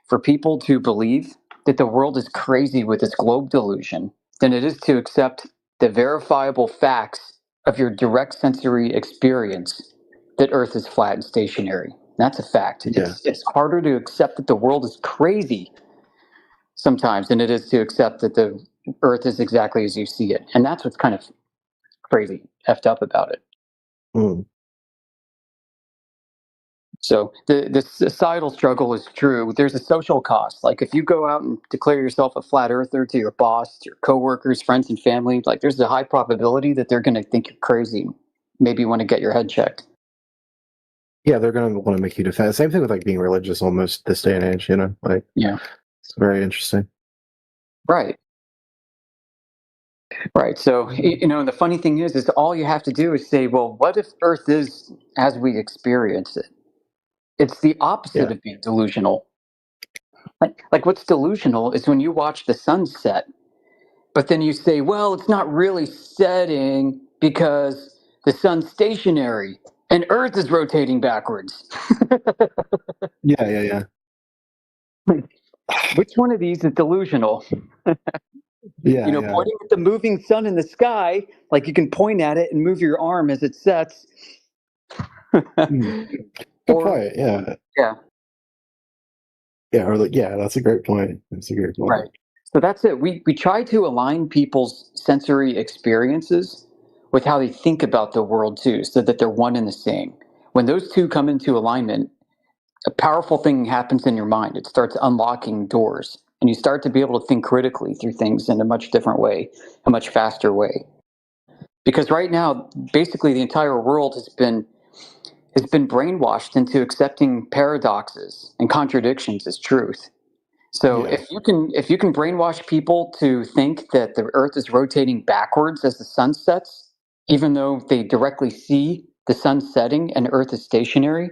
S6: for people to believe that the world is crazy with its globe delusion than it is to accept the verifiable facts of your direct sensory experience that Earth is flat and stationary. That's a fact.
S8: Yeah.
S6: It's harder to accept that the world is crazy sometimes than it is to accept that the Earth is exactly as you see it. And that's what's kind of crazy, effed up about it.
S8: Mm.
S6: So the societal struggle is true. There's a social cost. Like if you go out and declare yourself a flat earther to your boss, to your coworkers, friends, and family, like there's a high probability that they're going to think you're crazy. Maybe you want to get your head checked.
S8: Yeah, they're going to want to make you defend. Same thing with like being religious almost this day and age, like,
S6: yeah,
S8: it's very interesting.
S6: Right. Right. So, the funny thing is all you have to do is say, well, what if Earth is as we experience it? It's the opposite of being delusional. Like what's delusional is when you watch the sun set, but then you say, well, it's not really setting because the sun's stationary and Earth is rotating backwards.
S8: Yeah.
S6: Which one of these is delusional?
S8: Yeah.
S6: Pointing at the moving sun in the sky, like you can point at it and move your arm as it sets.
S8: Good point. Yeah.
S6: Yeah.
S8: Yeah, or that's a great point. That's a great point.
S6: Right. So that's it. We try to align people's sensory experiences with how they think about the world too, so that they're one and the same. When those two come into alignment, a powerful thing happens in your mind. It starts unlocking doors, and you start to be able to think critically through things in a much different way, a much faster way. Because right now, basically, the entire world has been brainwashed into accepting paradoxes and contradictions as truth. So if you can brainwash people to think that the Earth is rotating backwards as the sun sets, even though they directly see the sun setting and Earth is stationary,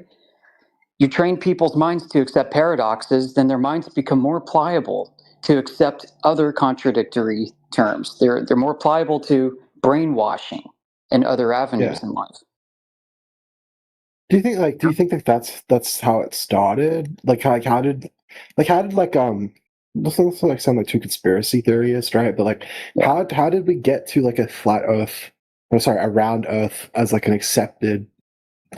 S6: you train people's minds to accept paradoxes, then their minds become more pliable to accept other contradictory terms. They're more pliable to brainwashing and other avenues in life.
S8: Do you think that's how it started? How did this doesn't sound like too conspiracy theorist, right? But how did we get to like a flat Earth? A round Earth as like an accepted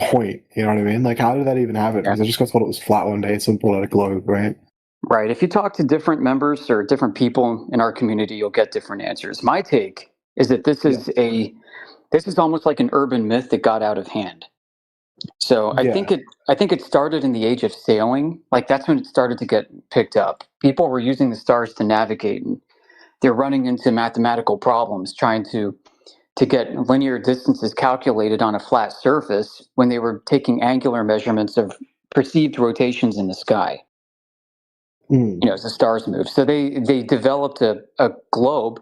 S8: point. You know what I mean? Like, how did that even happen? Because I just got told it was flat one day, someone pulled out a globe, right?
S6: Right. If you talk to different members or different people in our community, you'll get different answers. My take is that this is almost like an urban myth that got out of hand. So I think it started in the age of sailing. Like that's when it started to get picked up. People were using the stars to navigate, and they're running into mathematical problems trying to get linear distances calculated on a flat surface when they were taking angular measurements of perceived rotations in the sky. As the stars move. So they developed a globe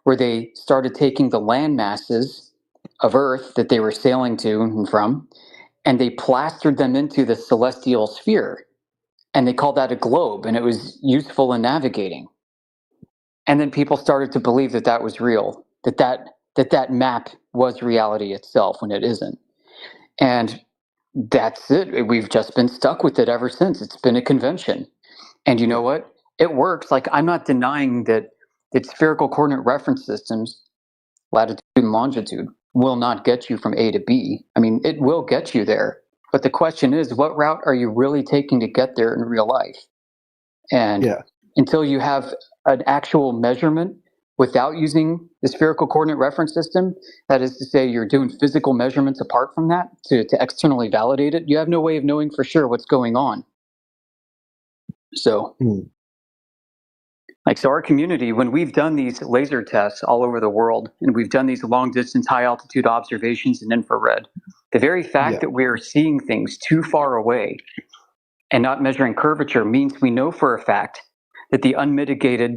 S6: where they started taking the land masses of Earth that they were sailing to and from, and they plastered them into the celestial sphere. And they called that a globe, and it was useful in navigating. And then people started to believe that that was real, that map was reality itself when it isn't. And that's it. We've just been stuck with it ever since. It's been a convention. And you know what? It works. Like, I'm not denying that spherical coordinate reference systems, latitude and longitude, will not get you from A to B. I mean, it will get you there. But the question is, what route are you really taking to get there in real life? And until you have an actual measurement without using the spherical coordinate reference system, that is to say you're doing physical measurements apart from that to externally validate it, you have no way of knowing for sure what's going on. So, so our community, when we've done these laser tests all over the world, and we've done these long distance, high altitude observations in infrared, the very fact that we're seeing things too far away and not measuring curvature means we know for a fact that the unmitigated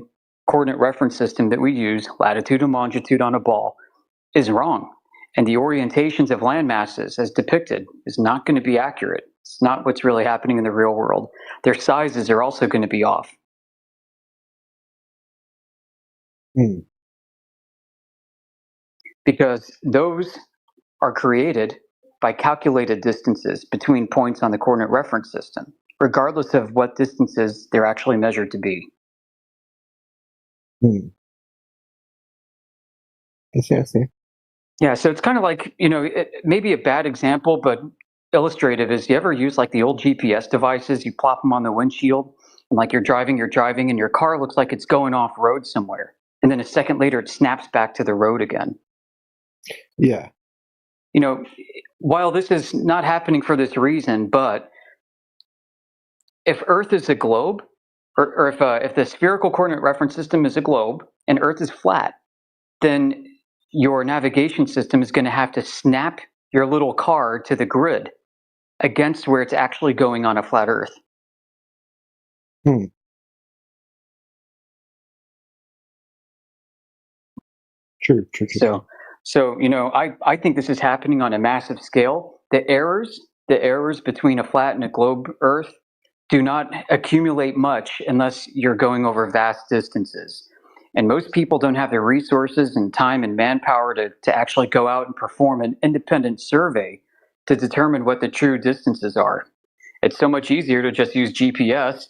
S6: coordinate reference system that we use, latitude and longitude on a ball, is wrong. And the orientations of land masses as depicted is not going to be accurate. It's not what's really happening in the real world. Their sizes are also going to be off. Because those are created by calculated distances between points on the coordinate reference system, regardless of what distances they're actually measured to be.
S8: I see.
S6: Yeah, so it's kind of like, maybe a bad example, but illustrative is, you ever use like the old GPS devices, you plop them on the windshield, and like you're driving, and your car looks like it's going off road somewhere. And then a second later, it snaps back to the road again.
S8: Yeah.
S6: While this is not happening for this reason, but if Earth is a globe, or if the spherical coordinate reference system is a globe and Earth is flat, then your navigation system is going to have to snap your little car to the grid against where it's actually going on a flat Earth.
S8: True.
S6: So I think this is happening on a massive scale. The errors between a flat and a globe Earth do not accumulate much unless you're going over vast distances. And most people don't have the resources and time and manpower to actually go out and perform an independent survey to determine what the true distances are. It's so much easier to just use GPS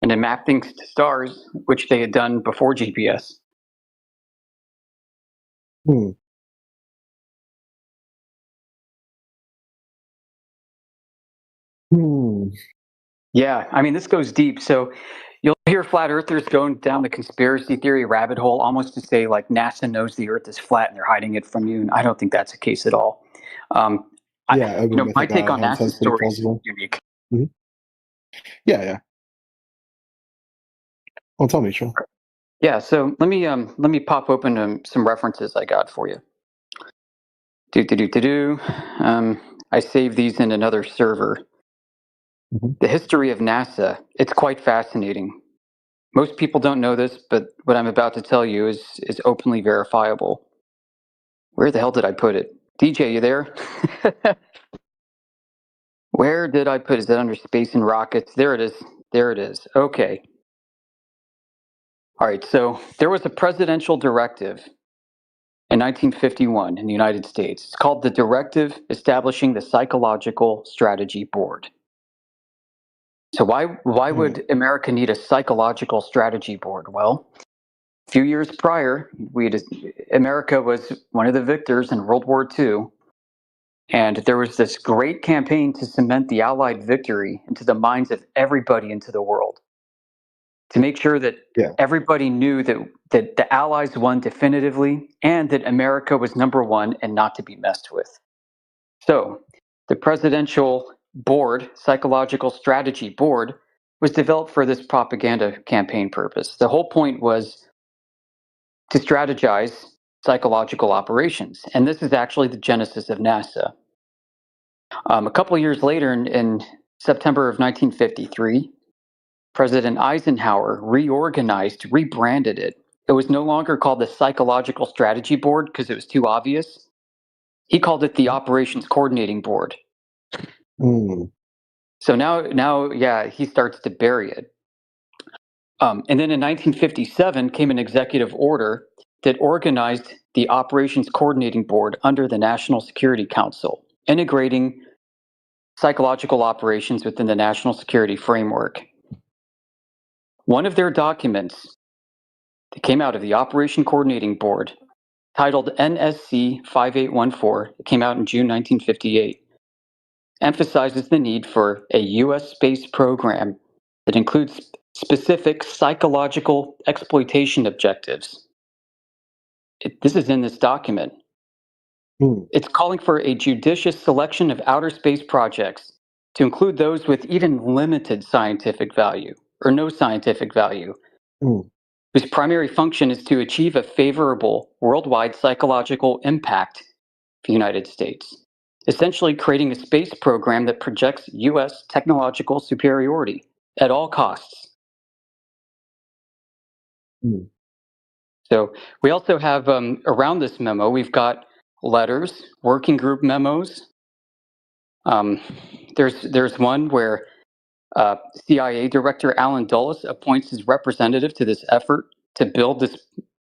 S6: and to map things to stars, which they had done before GPS. Yeah, I mean, this goes deep. So you'll hear flat earthers going down the conspiracy theory rabbit hole, almost to say like NASA knows the Earth is flat and they're hiding it from you. And I don't think that's the case at all. My take on NASA's story is unique.
S8: Yeah. Well, tell me, Sean.
S6: Yeah, so let me pop open some references I got for you. I saved these in another server. The history of NASA, it's quite fascinating. Most people don't know this, but what I'm about to tell you is openly verifiable. Where the hell did I put it? DJ, you there? Where did I put it? Is it under space and rockets? There it is. Okay. All right, so there was a presidential directive in 1951 in the United States. It's called the Directive Establishing the Psychological Strategy Board. So why would America need a psychological strategy board? Well, a few years prior, America was one of the victors in World War II, and there was this great campaign to cement the Allied victory into the minds of everybody into the world, to make sure that everybody knew that the Allies won definitively and that America was number one and not to be messed with. So the Presidential Board, Psychological Strategy Board, was developed for this propaganda campaign purpose. The whole point was to strategize psychological operations. And this is actually the genesis of NASA. A couple of years later, in September of 1953, President Eisenhower rebranded it. It was no longer called the Psychological Strategy Board because it was too obvious. He called it the Operations Coordinating Board. So now, he starts to bury it. And then in 1957 came an executive order that organized the Operations Coordinating Board under the National Security Council, integrating psychological operations within the national security framework. One of their documents that came out of the Operation Coordinating Board, titled NSC 5814, it came out in June 1958, emphasizes the need for a U.S. space program that includes specific psychological exploitation objectives. This is in this document. It's calling for a judicious selection of outer space projects to include those with even limited scientific value or no scientific value, whose primary function is to achieve a favorable worldwide psychological impact for the United States, essentially creating a space program that projects U.S. technological superiority at all costs. So we also have, around this memo, we've got letters, working group memos. There's one where CIA Director Alan Dulles appoints his representative to this effort to build this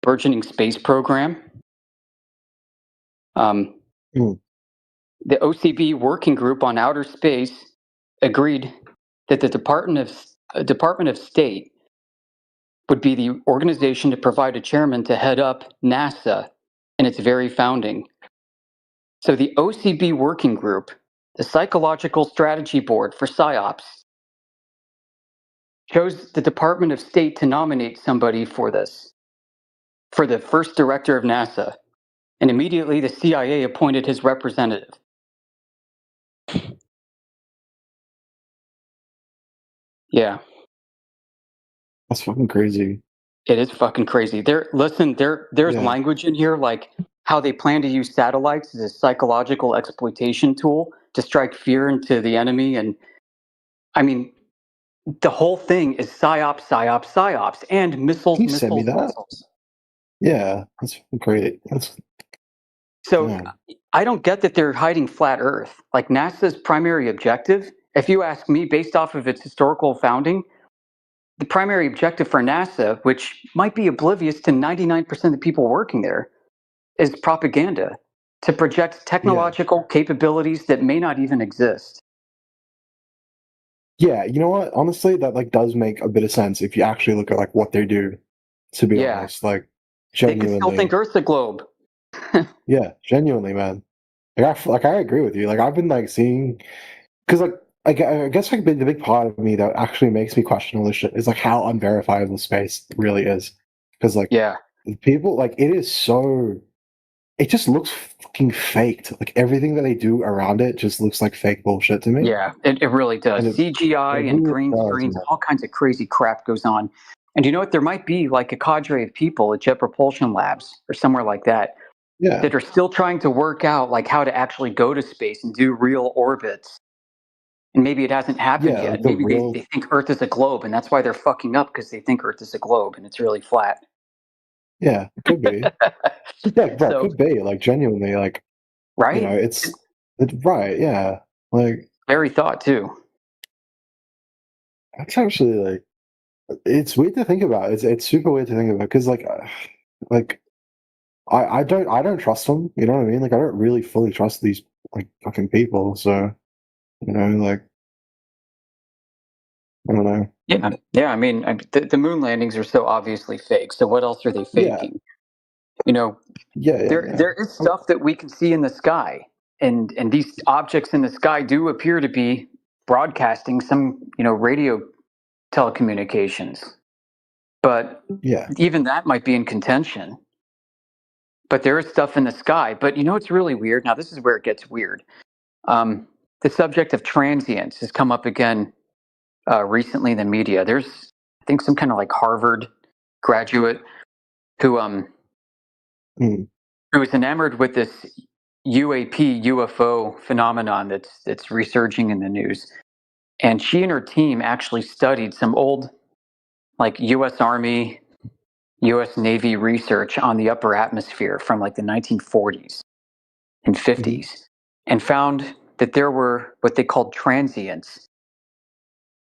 S6: burgeoning space program. The OCB Working Group on Outer Space agreed that the Department of State would be the organization to provide a chairman to head up NASA in its very founding. So the OCB Working Group, the Psychological Strategy Board for PSYOPs, chose the Department of State to nominate somebody for this, for the first director of NASA. And immediately the CIA appointed his representative. Yeah.
S8: That's fucking crazy.
S6: It is fucking crazy. There's language in here like how they plan to use satellites as a psychological exploitation tool to strike fear into the enemy. And I mean, the whole thing is psyops, psyops, psyops, and missiles,
S8: Can you
S6: missiles,
S8: send me that?
S6: missiles.
S8: Yeah, that's great.
S6: So I don't get that they're hiding flat Earth. Like NASA's primary objective, if you ask me, based off of its historical founding, the primary objective for NASA, which might be oblivious to 99% of the people working there, is propaganda to project technological capabilities that may not even exist.
S8: Yeah, you know what? Honestly, that like does make a bit of sense if you actually look at like what they do. To be honest, like
S6: They
S8: genuinely,
S6: can still think Earth's a globe.
S8: yeah, genuinely, man. Like I agree with you. Like I've been like seeing, because like I guess like the big part of me that actually makes me question all this shit is like how unverifiable space really is. Because like people like it is so, it just looks fucking faked. Like everything that they do around it just looks like fake bullshit to me.
S6: Yeah, it really does.
S8: And
S6: CGI and green screens, all kinds of crazy crap goes on. And you know what? There might be like a cadre of people at Jet Propulsion Labs or somewhere like that that are still trying to work out like how to actually go to space and do real orbits. And maybe it hasn't happened
S8: Yeah,
S6: yet.
S8: like
S6: Maybe they think Earth is a globe, and that's why they're fucking up, because they think Earth is a globe and it's really flat.
S8: Yeah, it could be. Yeah, bro, it could be like genuinely like,
S6: right?
S8: You know, it's right. Yeah, like
S6: very thought too.
S8: That's actually like, it's weird to think about. It's super weird to think about because like I don't trust them. You know what I mean? Like I don't really fully trust these like fucking people. So you know, like I don't know.
S6: Yeah. I mean, the moon landings are so obviously fake. So what else are they faking? You know, there is stuff that we can see in the sky, and these objects in the sky do appear to be broadcasting some radio telecommunications. But even that might be in contention. But there is stuff in the sky. But you know what's really weird? Now this is where it gets weird. The subject of transients has come up again recently in the media. There's, I think, some kind of like Harvard graduate who was enamored with this UFO phenomenon that's resurging in the news. And she and her team actually studied some old like US Army, US Navy research on the upper atmosphere from like the 1940s and 50s and found that there were what they called transients,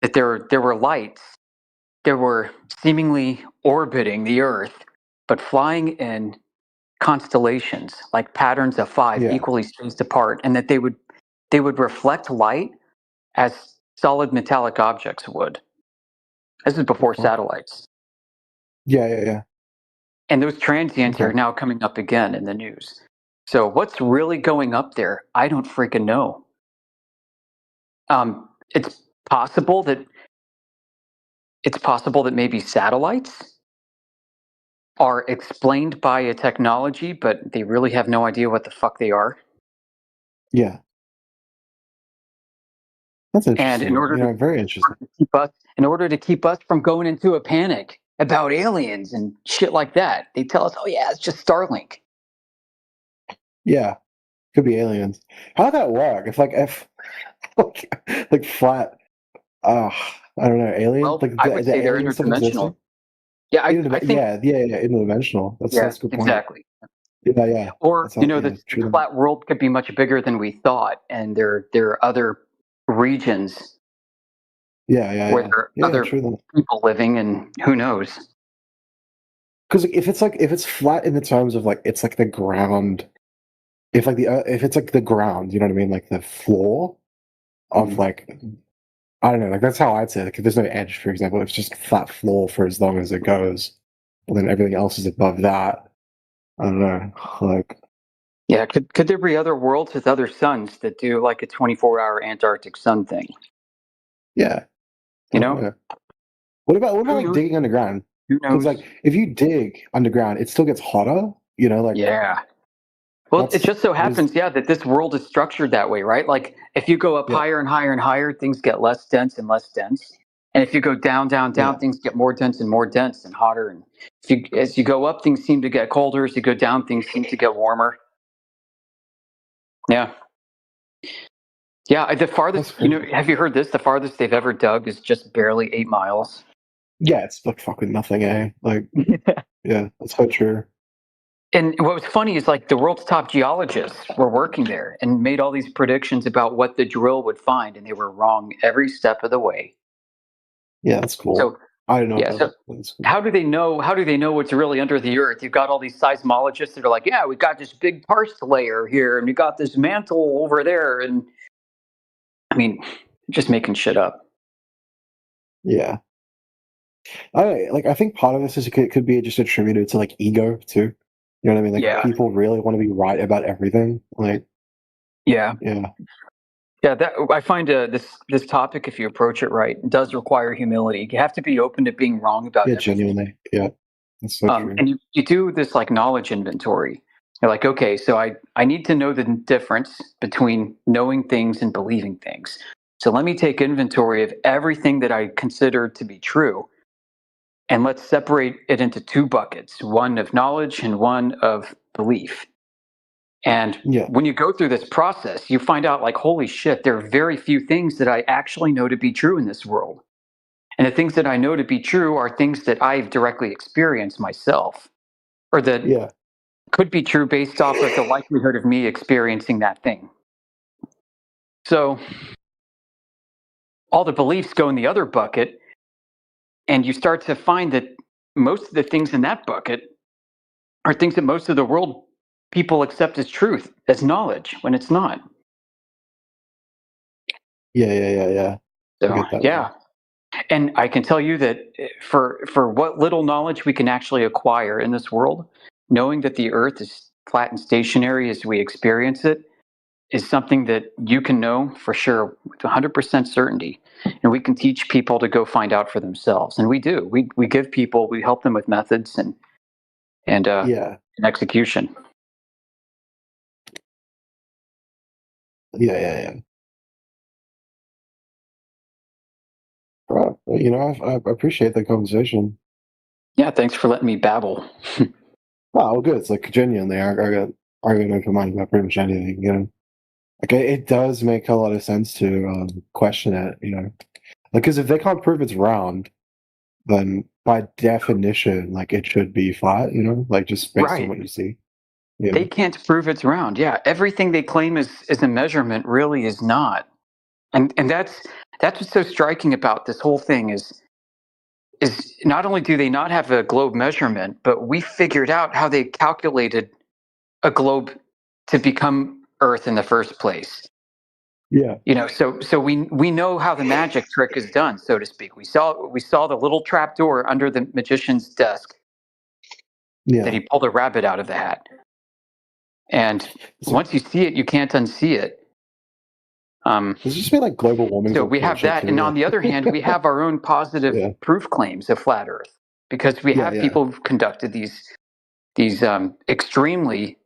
S6: that there were lights that were seemingly orbiting the Earth, but flying in constellations, like patterns of 5 equally spaced apart, and that they would reflect light as solid metallic objects would. This is before satellites.
S8: Yeah.
S6: And those transients are now coming up again in the news. So what's really going up there? I don't freaking know. It's possible that maybe satellites are explained by a technology, but they really have no idea what the fuck they are.
S8: Yeah. That's interesting.
S6: And in order
S8: very interesting.
S6: In order to keep us from going into a panic about aliens and shit like that, they tell us, "Oh yeah, it's just Starlink."
S8: Yeah, could be aliens. How'd that work? If like flat, I don't know, aliens.
S6: Well,
S8: like
S6: I would say they're interdimensional. Yeah, I think.
S8: interdimensional. That's a good point.
S6: Exactly.
S8: Yeah.
S6: Or the flat world could be much bigger than we thought, and there are other regions. Where there are other people living, and who knows?
S8: Because if it's flat in the terms of like it's like the ground, if it's like the ground, you know what I mean, like the floor of like, I don't know, like that's how I'd say. Like if there's no edge, for example, it's just flat floor for as long as it goes, and then everything else is above that. I don't know, like.
S6: Yeah, could there be other worlds with other suns that do like a 24-hour Antarctic sun thing?
S8: Yeah.
S6: You know?
S8: Yeah. What about like digging underground?
S6: Who knows?
S8: Because like if you dig underground, it still gets hotter. You know, like
S6: yeah. Well, it just so happens, that this world is structured that way, right? Like if you go up higher and higher and higher, things get less dense and less dense. And if you go down, things get more dense and more dense and hotter. And as you go up, things seem to get colder. As you go down, things seem to get warmer. Yeah. Yeah, the farthest, have you heard this? The farthest they've ever dug is just barely 8 miles.
S8: Yeah, it's like fucking nothing, eh? Like, yeah, that's so true.
S6: And what was funny is like the world's top geologists were working there and made all these predictions about what the drill would find, and they were wrong every step of the way.
S8: Yeah, that's cool.
S6: So
S8: I don't know.
S6: Yeah, so how do they know? How do they know what's really under the earth? You've got all these seismologists that are like, yeah, we've got this big karst layer here, and we got this mantle over there, and I mean, just making shit up.
S8: Yeah, I think part of this could be just attributed to like ego too. You know what I mean? Like people really want to be right about everything. Like,
S6: yeah. That I find this topic, if you approach it right, does require humility. You have to be open to being wrong about everything.
S8: Genuinely. Yeah, that's so true.
S6: And you do this like knowledge inventory. You're like, okay, so I need to know the difference between knowing things and believing things. So let me take inventory of everything that I consider to be true, and let's separate it into 2 buckets: one of knowledge and one of belief. And when you go through this process, you find out like, holy shit, there are very few things that I actually know to be true in this world. And the things that I know to be true are things that I've directly experienced myself, or that could be true based off of the likelihood of me experiencing that thing. So all the beliefs go in the other bucket, and you start to find that most of the things in that bucket are things that most of the world people accept as truth, as knowledge, when it's not.
S8: Yeah.
S6: So, yeah. And I can tell you that for what little knowledge we can actually acquire in this world, knowing that the earth is flat and stationary as we experience it is something that you can know for sure with 100% certainty. And we can teach people to go find out for themselves. And we do. We give people, we help them with methods and execution.
S8: Yeah. I appreciate the conversation.
S6: Yeah, thanks for letting me babble.
S8: Well, good. It's like genuinely, I got arguing open mind about pretty much anything. You know, like it does make a lot of sense to question it. You know, because if they can't prove it's round, then by definition, like it should be flat. You know, like just based on what you see. Yeah.
S6: They can't prove it's round. Yeah, everything they claim is a measurement really is not, and that's what's so striking about this whole thing is not only do they not have a globe measurement, but we figured out how they calculated a globe to become Earth in the first place.
S8: Yeah.
S6: You know, so we know how the magic trick is done, so to speak. We saw the little trapdoor under the magician's desk.
S8: Yeah.
S6: That he pulled a rabbit out of the hat. And once you see it, you can't unsee it.
S8: Does this mean like global warming?
S6: So we have that, and on the other hand, we have our own positive proof claims of flat Earth, because we have people who've conducted these extremely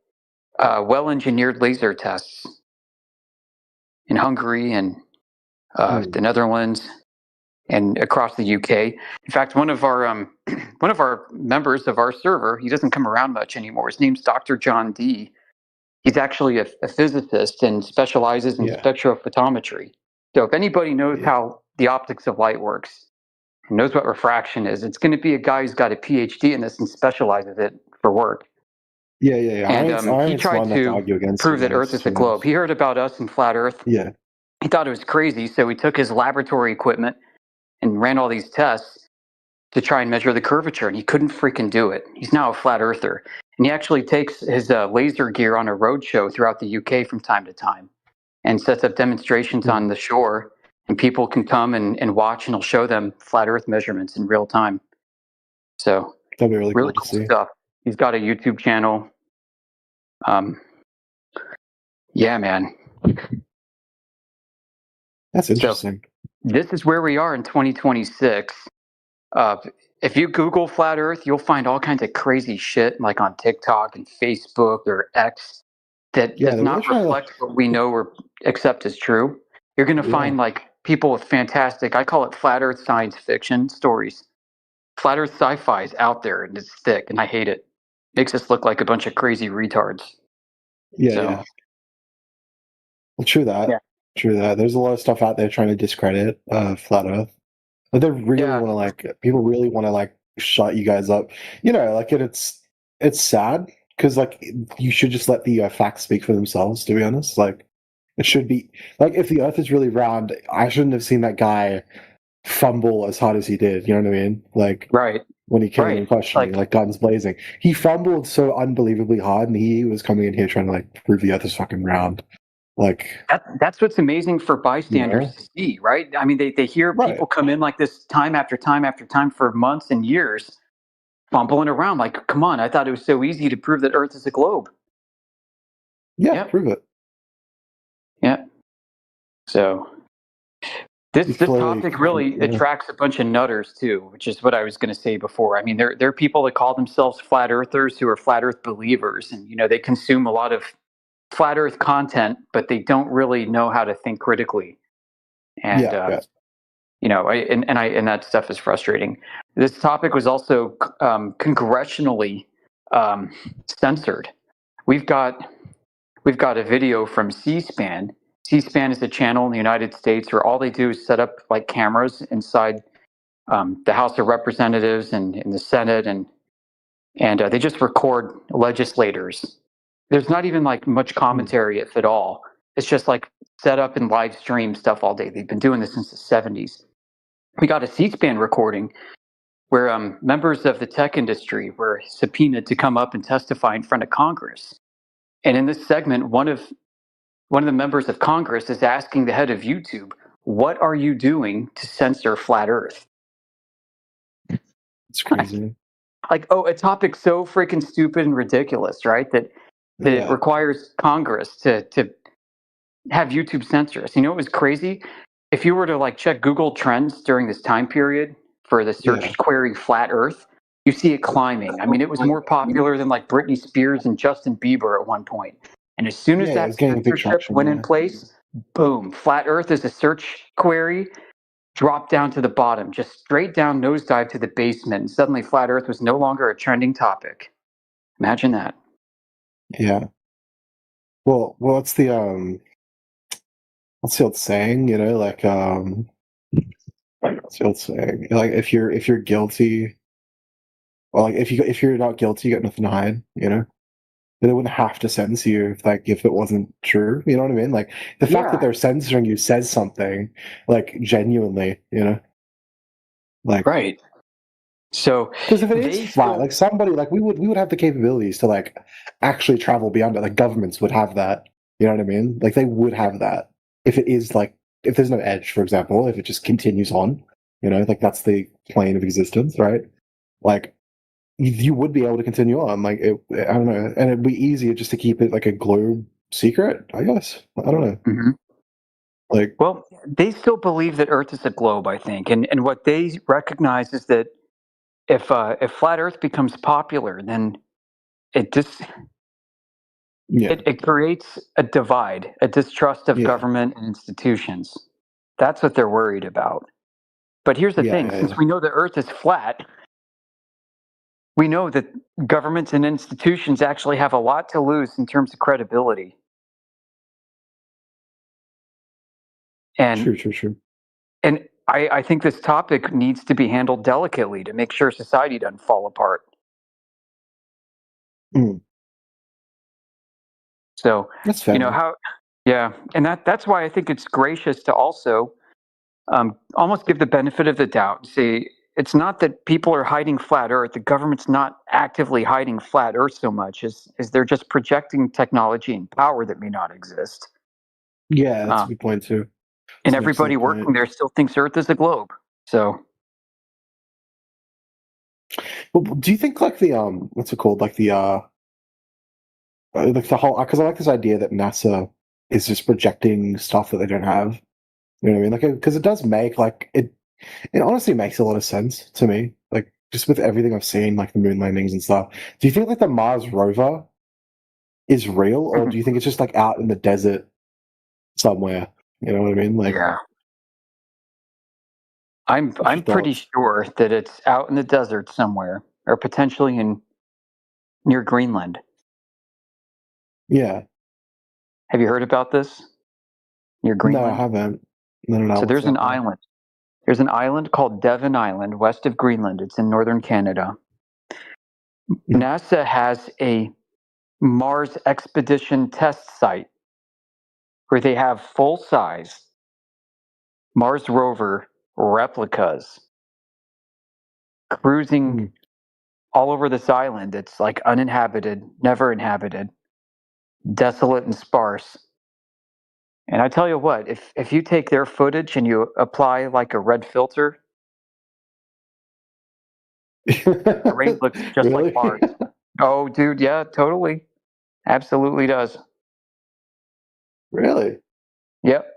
S6: well-engineered laser tests in Hungary and the Netherlands and across the UK. In fact, one of our members of our server, he doesn't come around much anymore. His name's Dr. John D. He's actually a physicist and specializes in spectrophotometry. So if anybody knows how the optics of light works, and knows what refraction is, it's going to be a guy who's got a PhD in this and specializes it for work.
S8: Yeah.
S6: And he tried to prove that Earth is a globe. He heard about us and flat Earth.
S8: Yeah.
S6: He thought it was crazy, so he took his laboratory equipment and ran all these tests. to try and measure the curvature, and he couldn't freaking do it. He's now a flat earther, and he actually takes his laser gear on a road show throughout the UK from time to time, and sets up demonstrations on the shore, and people can come and watch, and he'll show them flat Earth measurements in real time. So
S8: that'd be really
S6: cool
S8: to
S6: stuff. He's got a YouTube channel. Yeah, man.
S8: That's interesting.
S6: So, this is where we are in 2026. If you Google flat Earth, you'll find all kinds of crazy shit, like on TikTok and Facebook or X, that does not reflect what we know or accept as true. You're going to find like people with fantastic, I call it flat Earth science fiction stories. Flat Earth sci-fi is out there, and it's thick, and I hate it. Makes us look like a bunch of crazy retards.
S8: Yeah. Well, true that. Yeah. True that. There's a lot of stuff out there trying to discredit flat Earth. But they really want to people really want to shut you guys up. It's sad because you should just let the facts speak for themselves. To be honest, it should be if the Earth is really round, I shouldn't have seen that guy fumble as hard as he did. You know what I mean?
S6: Right.
S8: When he came in questioning, guns blazing, he fumbled so unbelievably hard, and he was coming in here trying to prove the Earth is fucking round.
S6: That's what's amazing for bystanders to see, right? I mean, they hear people come in like this time after time after time for months and years, fumbling around come on, I thought it was so easy to prove that Earth is a globe.
S8: Yeah, prove it.
S6: Yeah. So this topic really attracts a bunch of nutters too, which is what I was going to say before. I mean, there are people that call themselves flat earthers who are flat Earth believers, and they consume a lot of flat Earth content, but they don't really know how to think critically. And and that stuff is frustrating. This topic was also congressionally censored. We've got a video from C-SPAN. C-SPAN is a channel in the United States where all they do is set up cameras inside the House of Representatives and in the Senate, and they just record legislators. There's not even much commentary, if at all. It's just set up and live stream stuff all day. They've been doing this since the 70s. We got a C-SPAN recording where members of the tech industry were subpoenaed to come up and testify in front of Congress. And in this segment, one of the members of Congress is asking the head of YouTube, "What are you doing to censor flat Earth?"
S8: It's crazy.
S6: A topic so freaking stupid and ridiculous, right? That it requires Congress to have YouTube censor us. It was crazy? If you were to check Google Trends during this time period for the search query flat Earth, you see it climbing. I mean, it was more popular than Britney Spears and Justin Bieber at one point. And as soon as that censorship went in place, boom, flat Earth as a search query dropped down to the bottom, just straight down, nosedive to the basement. And suddenly flat Earth was no longer a trending topic. Imagine that.
S8: Yeah. Well, what's the old saying? What's the old saying? If you're guilty, or if you're not guilty, you got nothing to hide. Then they wouldn't have to sentence you if it wasn't true. You know what I mean? The fact that they're censoring you says something. Genuinely.
S6: Right. So
S8: because if it is flat, somebody we would have the capabilities to actually travel beyond it. Governments would have that. You know what I mean? They would have that if it is if there's no edge, for example, if it just continues on. That's the plane of existence, right? You would be able to continue on. I don't know, and it'd be easier just to keep it a globe secret, I guess. I don't know.
S6: Mm-hmm. Well, they still believe that Earth is a globe, I think, and what they recognize is that if flat Earth becomes popular, then it creates a divide, a distrust of government and institutions. That's what they're worried about. But here's the thing: since we know the Earth is flat, we know that governments and institutions actually have a lot to lose in terms of credibility. And
S8: true.
S6: And I think this topic needs to be handled delicately to make sure society doesn't fall apart. So,
S8: that's fair.
S6: And that's why I think it's gracious to also almost give the benefit of the doubt. Say, it's not that people are hiding flat Earth. The government's not actively hiding flat Earth so much as they're just projecting technology and power that may not exist.
S8: Yeah, that's a good point too.
S6: And
S8: That's an
S6: everybody
S8: excellent
S6: working
S8: point.
S6: there still thinks Earth is a globe. So,
S8: But do you think like the what's it called? Like the whole, because I like this idea that NASA is just projecting stuff that they don't have. You know what I mean? Like, because it does make like it honestly makes a lot of sense to me. Like, just with everything I've seen, like the moon landings and stuff. Do you think like the Mars rover is real, or do you think it's just like out in the desert somewhere? You know what I mean? Like,
S6: yeah. I'm pretty sure that it's out in the desert somewhere, or potentially near Greenland.
S8: Yeah.
S6: Have you heard about this? Near Greenland?
S8: No, I haven't. No.
S6: So there's an island. There's an island called Devon Island, west of Greenland. It's in northern Canada. NASA has a Mars expedition test site where they have full-size Mars rover replicas cruising all over this island. It's like uninhabited, never inhabited, desolate and sparse. And I tell you what, if you take their footage and you apply like a red filter, the rain looks just like Mars. Oh, dude, yeah, totally. Absolutely does.
S8: Really?
S6: Yep.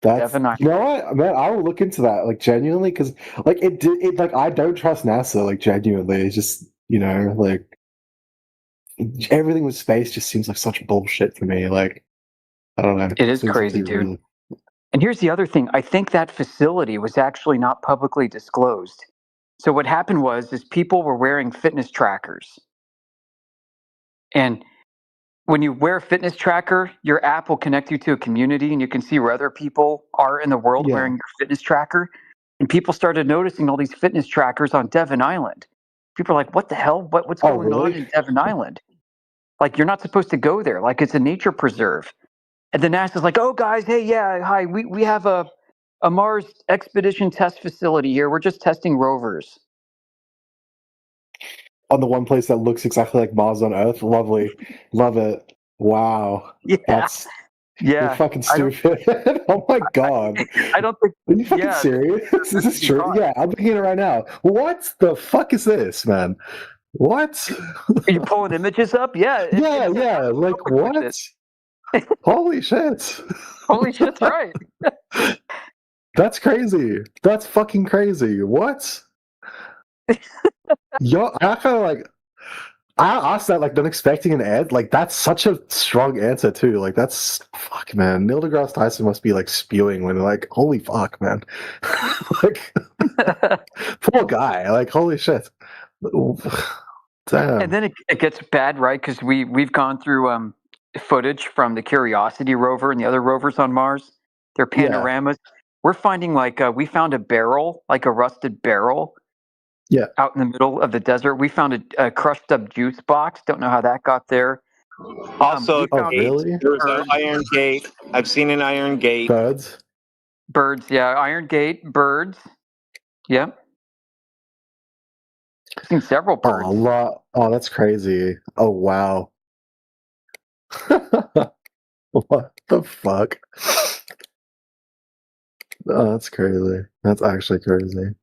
S8: That's, you know what, man, I will look into that, like, genuinely, because like it like, I don't trust NASA, like, genuinely. It's just, you know, like, everything with space just seems like such bullshit to me. Like, I don't know.
S6: It is crazy, dude.
S8: Really...
S6: And here's the other thing. I think that facility was actually not publicly disclosed. So what happened is people were wearing fitness trackers. And when you wear a fitness tracker, your app will connect you to a community and you can see where other people are in the world wearing your fitness tracker. And people started noticing all these fitness trackers on Devon Island. People are like, what the hell? What's going on in Devon Island? Like, you're not supposed to go there. Like, it's a nature preserve. And then NASA's like, oh, guys, hey, yeah, hi, we have a Mars expedition test facility here. We're just testing rovers.
S8: On the one place that looks exactly like Mars on Earth. Lovely. Love it. Wow.
S6: Yeah.
S8: You're fucking stupid. Oh my god.
S6: I don't think.
S8: Are you fucking serious? Is this true? Yeah, I'm looking at it right now. What the fuck is this, man? What?
S6: Are you pulling images up? Yeah.
S8: Yeah. Like, what? Holy shit.
S6: Holy shit's right.
S8: That's crazy. That's fucking crazy. What? Yo, I kind of like. I asked that, like, not expecting an ad. Like, that's such a strong answer too. Like, that's fuck, man. Neil deGrasse Tyson must be like spewing when like, holy fuck, man. Like, poor guy. Like, holy shit. Damn.
S6: And then it gets bad, right? Because we've gone through footage from the Curiosity rover and the other rovers on Mars. Their panoramas. Yeah. We're finding like we found a barrel, like a rusted barrel.
S8: Yeah.
S6: Out in the middle of the desert. We found a crushed up juice box. Don't know how that got there.
S15: Also,
S8: really?
S15: There was an iron gate. I've seen an iron gate.
S8: Birds,
S6: yeah. Iron gate, birds. Yep. I've seen several birds.
S8: Oh, that's crazy. Oh, wow. What the fuck? Oh, that's crazy. That's actually crazy.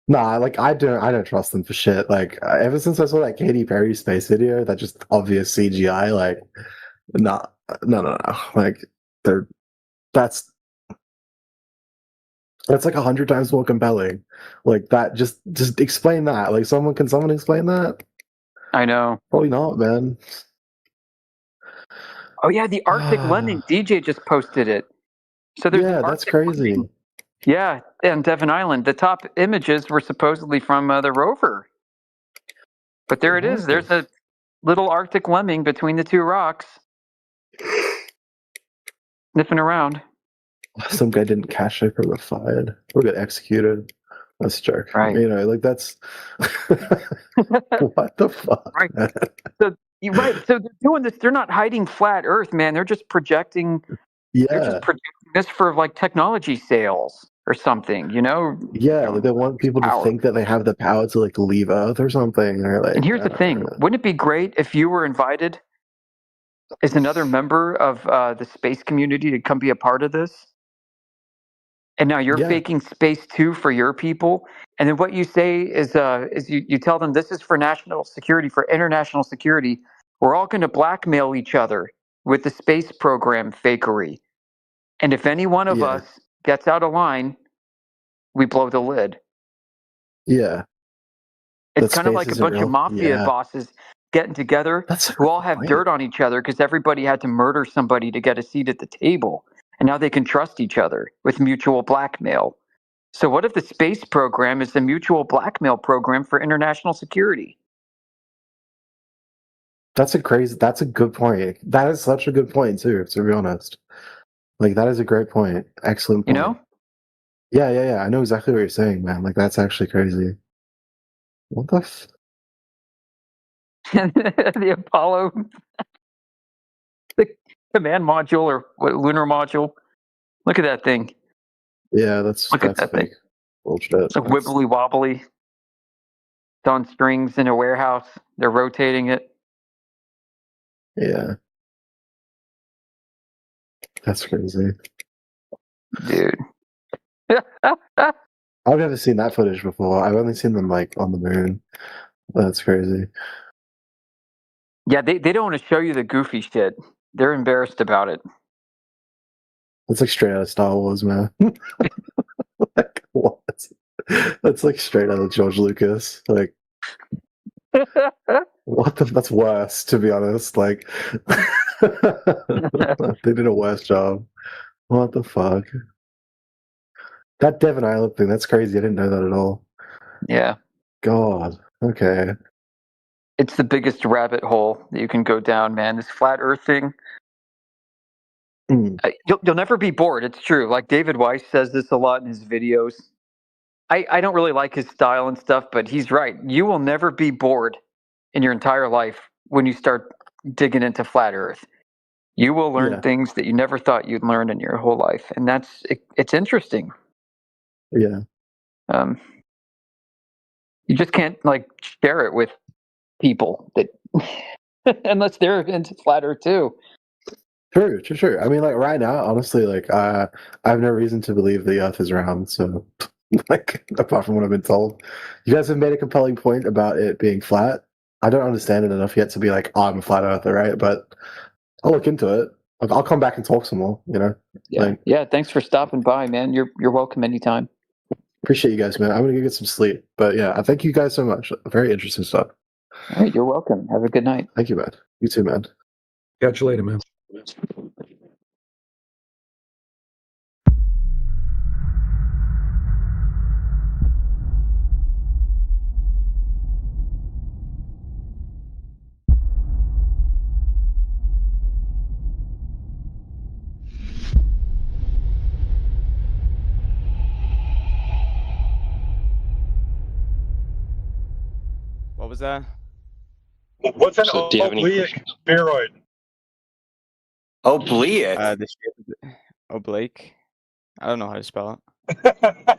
S8: Nah, like, I don't trust them for shit. Like, ever since I saw that Katy Perry space video, that just obvious CGI, like, no. Like, that's like 100 times more compelling. Like, that, just explain that. Like, can someone explain that?
S6: I know.
S8: Probably not, man.
S6: Oh yeah, the Arctic Lemming. DJ just posted it. So there's
S8: that's crazy.
S6: Lemming. Yeah, and Devon Island. The top images were supposedly from the rover. But there it is. There's a little Arctic lemming between the two rocks. Sniffing around.
S8: Some guy didn't cash it or got fired or got executed. That's a joke.
S6: Right.
S8: You know, like, that's... What the fuck?
S6: Right. So they're doing this. They're not hiding flat Earth, man. They're just projecting...
S8: Yeah.
S6: They're just projecting this for, like, technology sales. or something, you know?
S8: Yeah, like they want people to
S6: Power.
S8: think that they have the power to like leave Earth or something, or like.
S6: And here's the
S8: I don't
S6: thing:
S8: know.
S6: wouldn't it be great if you were invited as another member of the space community to come be a part of this? And now you're
S8: Yeah.
S6: faking space too for your people. And then what you say is you tell them this is for national security, for international security. We're all going to blackmail each other with the space program fakery. And if any one of
S8: Yeah.
S6: us gets out of line, we blow the lid.
S8: Yeah.
S6: It's
S8: That
S6: kind of
S8: space
S6: like a
S8: isn't
S6: bunch of
S8: real.
S6: mafia
S8: Yeah.
S6: bosses getting together who all have dirt on each other because everybody had to murder somebody to get a seat at the table. And now they can trust each other with mutual blackmail. So what if the space program is the mutual blackmail program for international security?
S8: That's a good point. That is such a good point too, to be honest. Like that is a great point. Excellent
S6: You
S8: point.
S6: know?
S8: Yeah. I know exactly what you're saying, man. Like that's actually crazy. What the
S6: The Apollo, the command module or what, lunar module. Look at that thing.
S8: Yeah, that's
S6: Look at that
S8: fake.
S6: thing.
S8: Bullshit.
S6: It's like wibbly wobbly. It's on strings in a warehouse. They're rotating it.
S8: Yeah. That's crazy.
S6: Dude.
S8: I've never seen that footage before. I've only seen them like on the moon. That's crazy.
S6: Yeah, they don't want to show you the goofy shit. They're embarrassed about it.
S8: That's like straight out of Star Wars, man. Like what? That's like straight out of George Lucas. Like what the? That's worse, to be honest. Like they did a worse job. What the fuck? That Devon Island thing, that's crazy. I didn't know that at all.
S6: Yeah.
S8: God. Okay.
S6: It's the biggest rabbit hole that you can go down, man. This flat Earth thing. You'll never be bored. It's true. Like David Weiss says this a lot in his videos. I don't really like his style and stuff, but he's right. You will never be bored in your entire life when you start digging into flat Earth. You will learn things that you never thought you'd learn in your whole life, and it's interesting.
S8: Yeah.
S6: You just can't like share it with people that unless they're into flat Earth too.
S8: True. I mean, like right now, honestly, like I have no reason to believe the Earth is round. So, like, apart from what I've been told, you guys have made a compelling point about it being flat. I don't understand it enough yet to be like, I'm a flat earther, right? But I'll look into it. I'll come back and talk some more. You know.
S6: Yeah. Yeah. Thanks for stopping by, man. You're welcome anytime.
S8: Appreciate you guys, man. I'm gonna go get some sleep. But yeah, I thank you guys so much. Very interesting stuff.
S6: All right, you're welcome. Have a good night.
S8: Thank you, man. You too, man.
S20: Catch you later, man.
S22: What was that?
S23: What's an
S16: So do you have any
S23: oblique spheroid?
S15: Oblique?
S22: Oblique. I don't know how to spell it.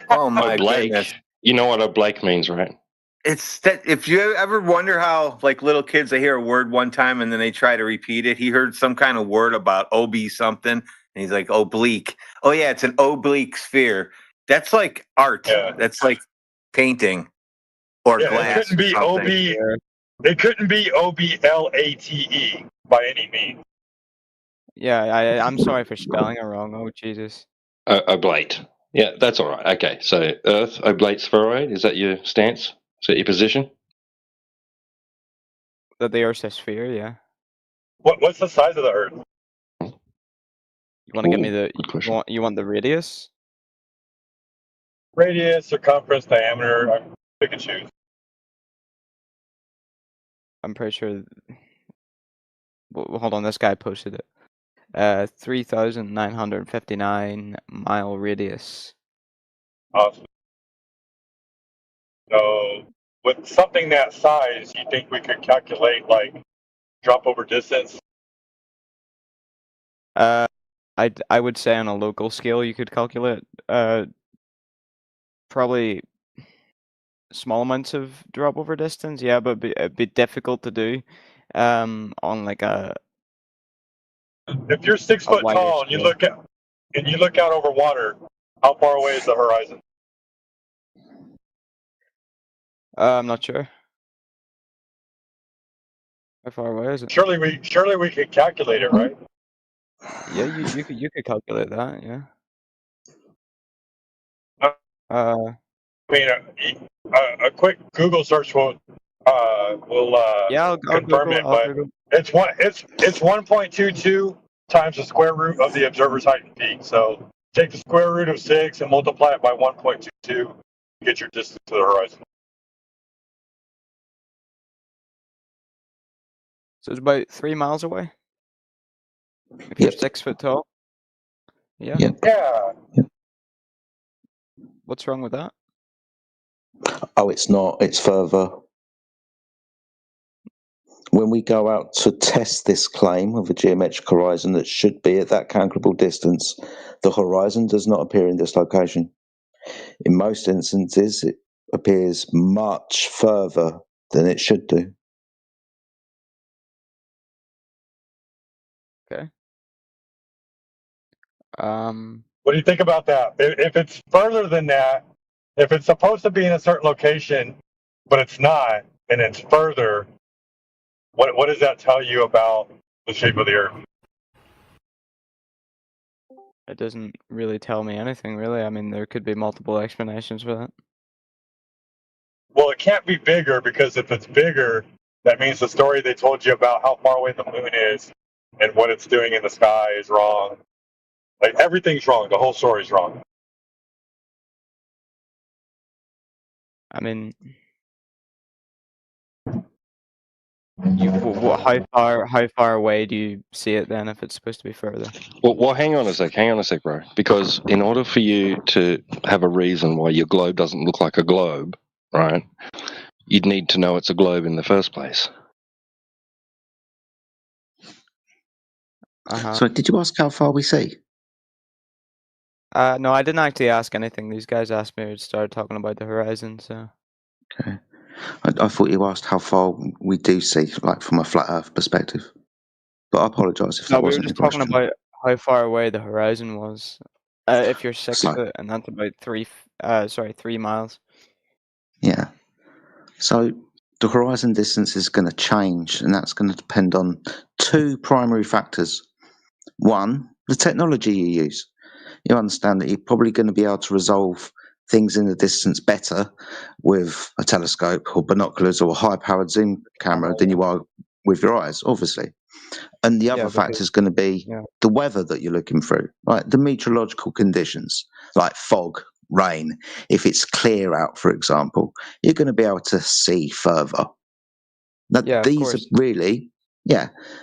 S15: Oh my
S16: Oblique.
S15: goodness.
S16: You know what oblique means, right?
S15: It's that if you ever wonder how like little kids they hear a word one time and then they try to repeat it, he heard some kind of word about ob something and he's like oblique. Oh yeah, it's an oblique sphere. That's like art.
S23: Yeah.
S15: That's like painting or glass.
S23: It couldn't be
S15: or something.
S23: It couldn't be OBLATE by any means.
S22: Yeah, I'm sorry for spelling it wrong. Oh Jesus.
S16: Oblate. Yeah, that's all right. Okay, so Earth oblate spheroid. Is that your stance? Is that your position?
S22: That the Earth's a sphere, yeah.
S23: What's the size of the Earth?
S22: You want to give me the you want the radius?
S23: Radius, circumference, diameter. I pick and choose.
S22: I'm pretty sure. Well, hold on, this guy posted it. 3,959 mile radius.
S23: Awesome. So, with something that size, you think we could calculate like drop over distance?
S22: I would say on a local scale you could calculate probably small amounts of drop over distance. Yeah, but it'd be difficult to do on like a
S23: If you're 6 foot
S22: wider
S23: tall and
S22: scale.
S23: you look out over water, how far away is the horizon?
S22: I'm not sure. How far away is it?
S23: Surely we could calculate it, right?
S22: Yeah, you could calculate that. Yeah.
S23: I mean, a quick Google search will
S22: Yeah, I'll
S23: confirm
S22: Google.
S23: it,
S22: I'll
S23: but
S22: Google.
S23: it's 1.22 times the square root of the observer's height in feet. So take the square root of 6 and multiply it by 1.22 to get your distance to the horizon.
S22: So it's about 3 miles away. If you're 6 foot tall. Yeah.
S23: Yeah.
S22: What's wrong with that?
S11: Oh, it's not. It's further. When we go out to test this claim of a geometric horizon that should be at that calculable distance, the horizon does not appear in this location. In most instances, it appears much further than it should do.
S22: Okay.
S23: What do you think about that? If it's further than that, if it's supposed to be in a certain location, but it's not, and it's further, what does that tell you about the shape of the Earth?
S22: It doesn't really tell me anything, really. I mean, there could be multiple explanations for that.
S23: Well, it can't be bigger, because if it's bigger, that means the story they told you about how far away the moon is and what it's doing in the sky is wrong. Like, everything's wrong. The whole story's wrong.
S22: I mean, how far away do you see it then if it's supposed to be further?
S16: Well, hang on a sec, bro. Because in order for you to have a reason why your globe doesn't look like a globe, right, you'd need to know it's a globe in the first place.
S11: So did you ask how far we see?
S22: No, I didn't actually ask anything. These guys asked me to start talking about the horizon, so.
S11: Okay. I thought you asked how far we do see, like from a flat Earth perspective. But I apologise if
S22: No,
S11: that
S22: we were
S11: wasn't
S22: just
S11: your
S22: talking
S11: question.
S22: about how far away the horizon was. If you're 6
S11: So-
S22: foot, and that's about 3 miles.
S11: Yeah. So the horizon distance is going to change, and that's going to depend on two primary factors. One, the technology you use. You understand that you're probably going to be able to resolve things in the distance better with a telescope or binoculars or a high-powered zoom camera than you are with your eyes, obviously. And the other factor is going to be the weather that you're looking through, right? The meteorological conditions, like fog, rain. If it's clear out, for example, you're going to be able to see further. Now, these are really,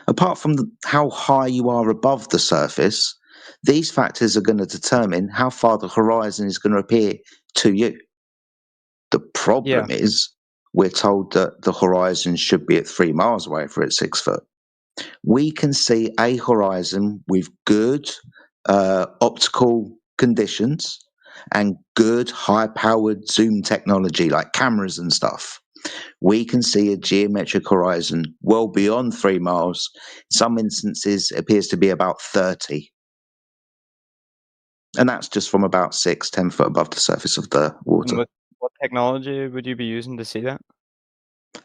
S11: apart from how high you are above the surface, these factors are going to determine how far the horizon is going to appear to you. The problem is we're told that the horizon should be at 3 miles away if we're at 6 foot. We can see a horizon with good optical conditions and good high-powered zoom technology like cameras and stuff. We can see a geometric horizon well beyond 3 miles. In some instances, it appears to be about 30. And that's just from about 6-10 foot above the surface of the water.
S22: And what technology would you be using to see that?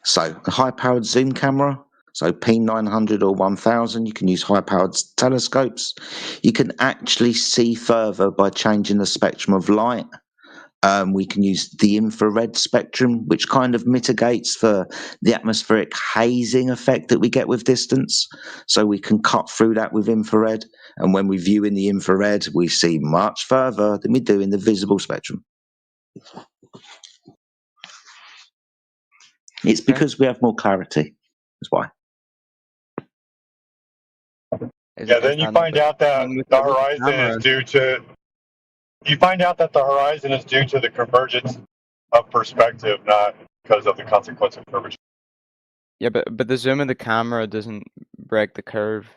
S11: So a high-powered zoom camera, so P900 or 1000, you can use high-powered telescopes. You can actually see further by changing the spectrum of light. We can use the infrared spectrum, which kind of mitigates for the atmospheric hazing effect that we get with distance. So we can cut through that with infrared. And when we view in the infrared, we see much further than we do in the visible spectrum. It's because we have more clarity. That's why.
S23: Yeah, then you find out that the horizon is due to. You find out that the horizon is due to the convergence of perspective, not because of the consequence of curvature.
S22: Yeah, but the zoom of the camera doesn't break the curve.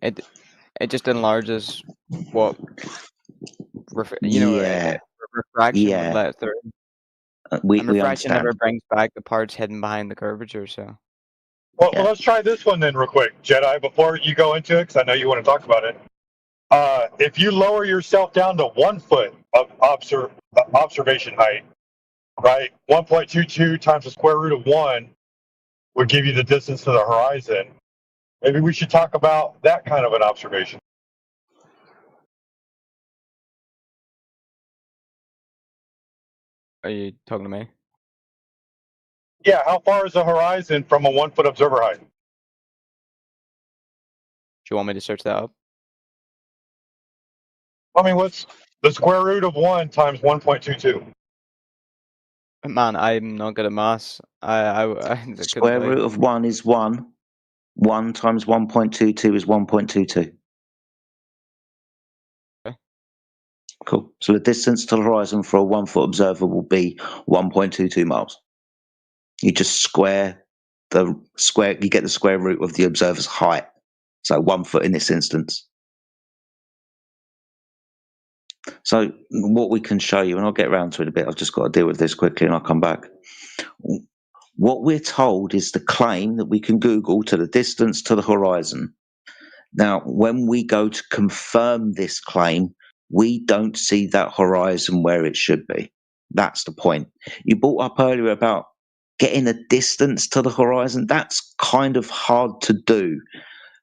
S22: It just enlarges what refraction would
S11: Yeah.
S22: let it through.
S11: We
S22: And refraction never
S11: understand.
S22: brings back the parts hidden behind the curvature. So
S23: Well, let's try this one then, real quick, Jedi. Before you go into it, because I know you want to talk about it. If you lower yourself down to 1 foot of observation height, right? 1.22 times the square root of 1 would give you the distance to the horizon. Maybe we should talk about that kind of an observation.
S22: are you talking to me?
S23: Yeah, how far is the horizon from a 1 foot observer height?
S22: Do you want me to search that up?
S23: I mean, what's the square root of 1 times 1.22?
S22: Man, I'm not good at maths. I
S11: Square root of 1 is 1. 1 times 1.22 is 1.22.
S22: Okay.
S11: Cool. So the distance to the horizon for a 1 foot observer will be 1.22 miles. You just you get the square root of the observer's height. So 1 foot in this instance. So what we can show you, and I'll get around to it a bit, I've just got to deal with this quickly and I'll come back. What we're told is the claim that we can Google to the distance to the horizon. Now, when we go to confirm this claim, we don't see that horizon where it should be. That's the point. You brought up earlier about getting a distance to the horizon. That's kind of hard to do.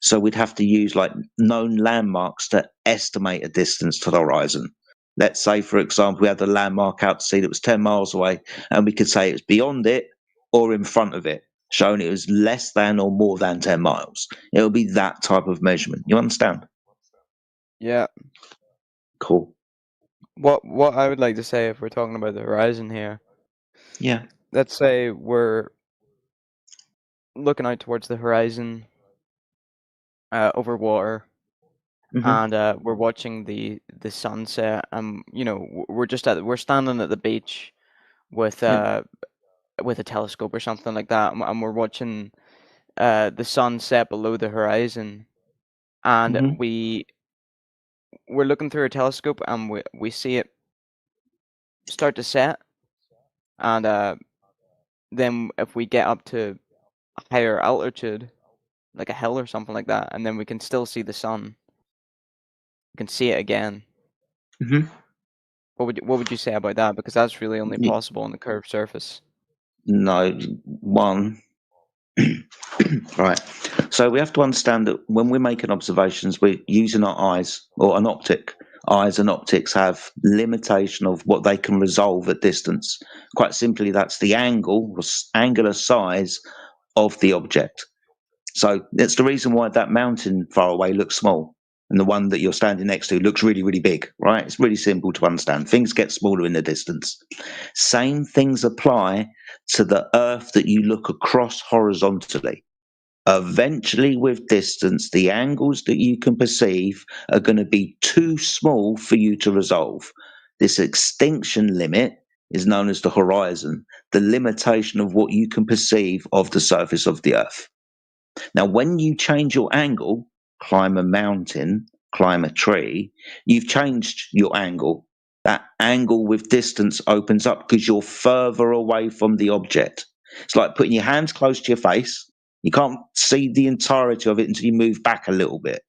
S11: So we'd have to use like known landmarks to estimate a distance to the horizon. Let's say, for example, we had a landmark out to sea that was 10 miles away, and we could say it was beyond it or in front of it, showing it was less than or more than 10 miles. It will be that type of measurement. You understand?
S22: Yeah.
S11: Cool.
S22: What I would like to say, if we're talking about the horizon here,
S11: Yeah.
S22: let's say we're looking out towards the horizon over water, and we're watching the sunset. We're standing at the beach with a telescope or something like that, and we're watching the sun set below the horizon, and we're looking through a telescope, and we see it start to set, and then if we get up to a higher altitude, like a hill or something like that, and then we can still see the sun. We can see it again. What would you say about that? Because that's really only possible on the curved surface.
S11: No, one. Right. So we have to understand that when we're making observations, we're using our eyes or an optic. Eyes and optics have limitation of what they can resolve at distance. Quite simply, that's the angle, or angular size of the object. So that's the reason why that mountain far away looks small, and the one that you're standing next to looks really, really big, right? It's really simple to understand. Things get smaller in the distance. Same things apply to the Earth that you look across horizontally. Eventually, with distance, the angles that you can perceive are going to be too small for you to resolve. This extinction limit is known as the horizon, the limitation of what you can perceive of the surface of the Earth. Now, when you change your angle, climb a mountain, climb a tree, you've changed your angle. That angle with distance opens up because you're further away from the object. It's like putting your hands close to your face. You can't see the entirety of it until you move back a little bit.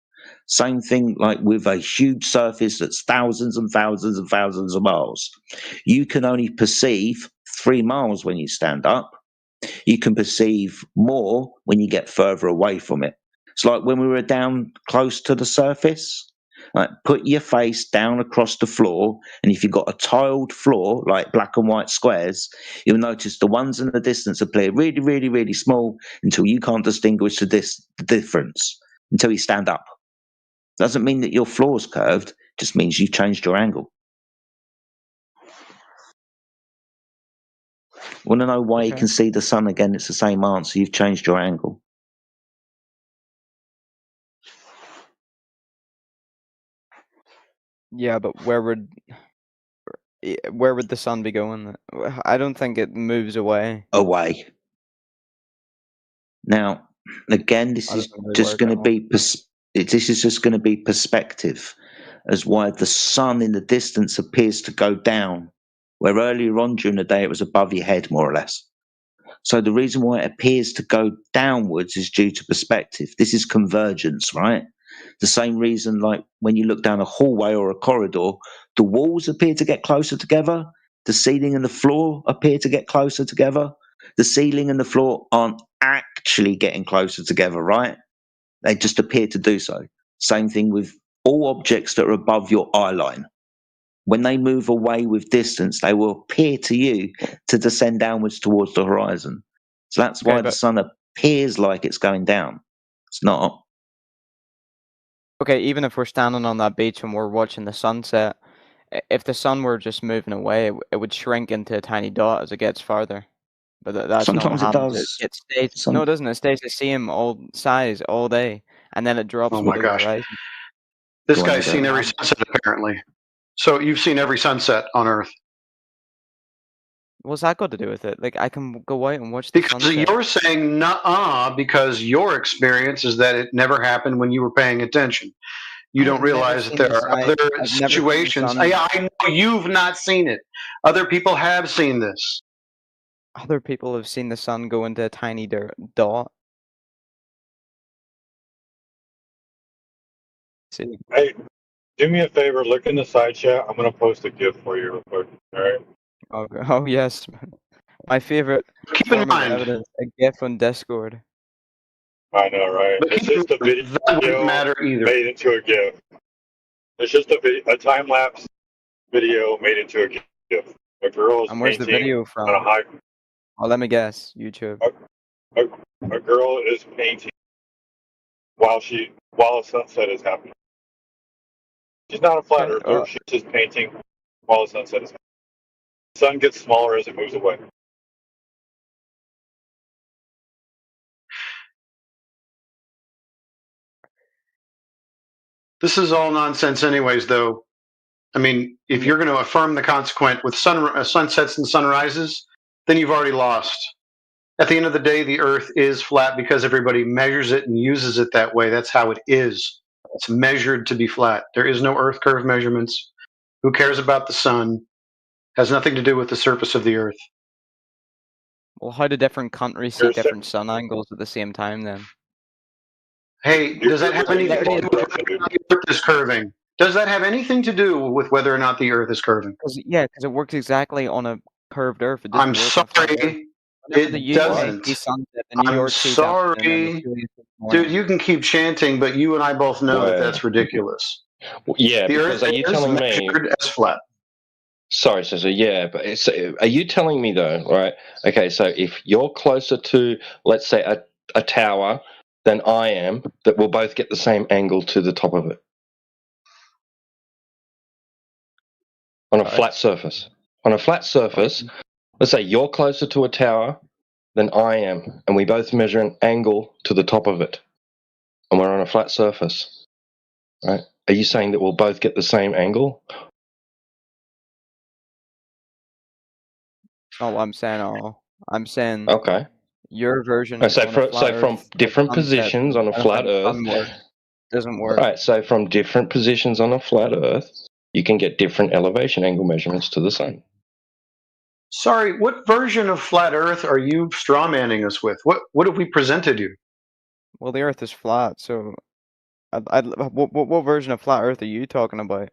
S11: Same thing like with a huge surface that's thousands and thousands and thousands of miles. You can only perceive 3 miles when you stand up. You can perceive more when you get further away from it. It's like when we were down close to the surface. Like put your face down across the floor, and if you've got a tiled floor, like black and white squares, you'll notice the ones in the distance appear really, really, really small until you can't distinguish the difference until you stand up. Doesn't mean that your floor's curved, just means you've changed your angle. Want to know why you can see the sun again? It's the same answer. You've changed your angle.
S22: Yeah, but where would the sun be going? I don't think it moves away.
S11: Away. Now, again, this is just going to be perspective. as why the sun in the distance appears to go down, where earlier on during the day it was above your head, more or less. So the reason why it appears to go downwards is due to perspective. This is convergence, right? The same reason, like when you look down a hallway or a corridor, the walls appear to get closer together. The ceiling and the floor appear to get closer together. The ceiling and the floor aren't actually getting closer together, right? They just appear to do so. Same thing with all objects that are above your eye line. When they move away with distance, they will appear to you to descend downwards towards the horizon. So that's why the sun appears like it's going down. It's not.
S22: Okay, even if we're standing on that beach and we're watching the sunset, if the sun were just moving away, it would shrink into a tiny dot as it gets farther. But that's
S11: Sometimes
S22: not
S11: it
S22: what happens.
S11: does.
S22: It stays. No, it doesn't. It stays the same all size all day, and then it drops
S3: Oh my
S22: below the
S3: gosh.
S22: horizon.
S3: This guy's seen every sunset apparently. So you've seen every sunset on Earth.
S22: What's that got to do with it? Like, I can go out and watch the
S3: Because
S22: sunset.
S3: you're saying nuh-uh, because your experience is that it never happened when you were paying attention. You don't realize that there are other situations. Yeah, I know you've not seen it. Other people have seen this.
S22: Other people have seen the sun go into a tiny dot. See.
S23: Hey, do me a favor. Look in the side chat. I'm gonna post a GIF for you real quick. All right.
S22: Oh yes, my favorite.
S3: Keep in mind,
S22: evidence, a GIF on Discord.
S23: I know, right? It's just a video made into a GIF. It's just a time lapse video made into a GIF. A girl is
S22: And where's the
S23: painting
S22: video from?
S23: on a high.
S22: Oh, let me guess. YouTube.
S23: A girl is painting while a sunset is happening. She's not a flat earther. She's just painting while the sunset is happening. The sun gets smaller as it moves away.
S3: This is all nonsense anyways, though. I mean, if you're going to affirm the consequent with sunsets and sunrises, then you've already lost. At the end of the day, the Earth is flat because everybody measures it and uses it that way. That's how it is. It's measured to be flat. There is no Earth curve measurements. Who cares about the sun? Has nothing to do with the surface of the Earth.
S22: Well, how do different countries see different sun angles at the same time then?
S3: Hey, does that have anything to do with whether or not the Earth is curving? Does that have anything to do with whether or not the Earth is curving?
S22: Because it works exactly on a curved Earth. It
S3: I'm sorry, it doesn't. I'm sorry, dude. You can keep chanting, but you and I both know that that's ridiculous.
S16: Well, yeah,
S3: the
S16: because
S3: Earth
S16: are you
S3: is
S16: telling me?
S3: measured as flat.
S16: Sorry, Cesar. Yeah, but are you telling me though, right? Okay, so if you're closer to, let's say, a tower than I am, that we'll both get the same angle to the top of it on a flat surface. On a flat surface, let's say you're closer to a tower than I am, and we both measure an angle to the top of it, and we're on a flat surface, right? Are you saying that we'll both get the same angle?
S22: Not what I'm saying. I'm saying
S16: okay.
S22: Your version.
S16: So from different positions on a flat Earth
S22: doesn't work.
S16: Right. So from different positions on a flat Earth, you can get different elevation angle measurements to the sun.
S3: Sorry, what version of flat Earth are you strawmanning us with? What have we presented you?
S22: Well, the Earth is flat, so what version of flat Earth are you talking about?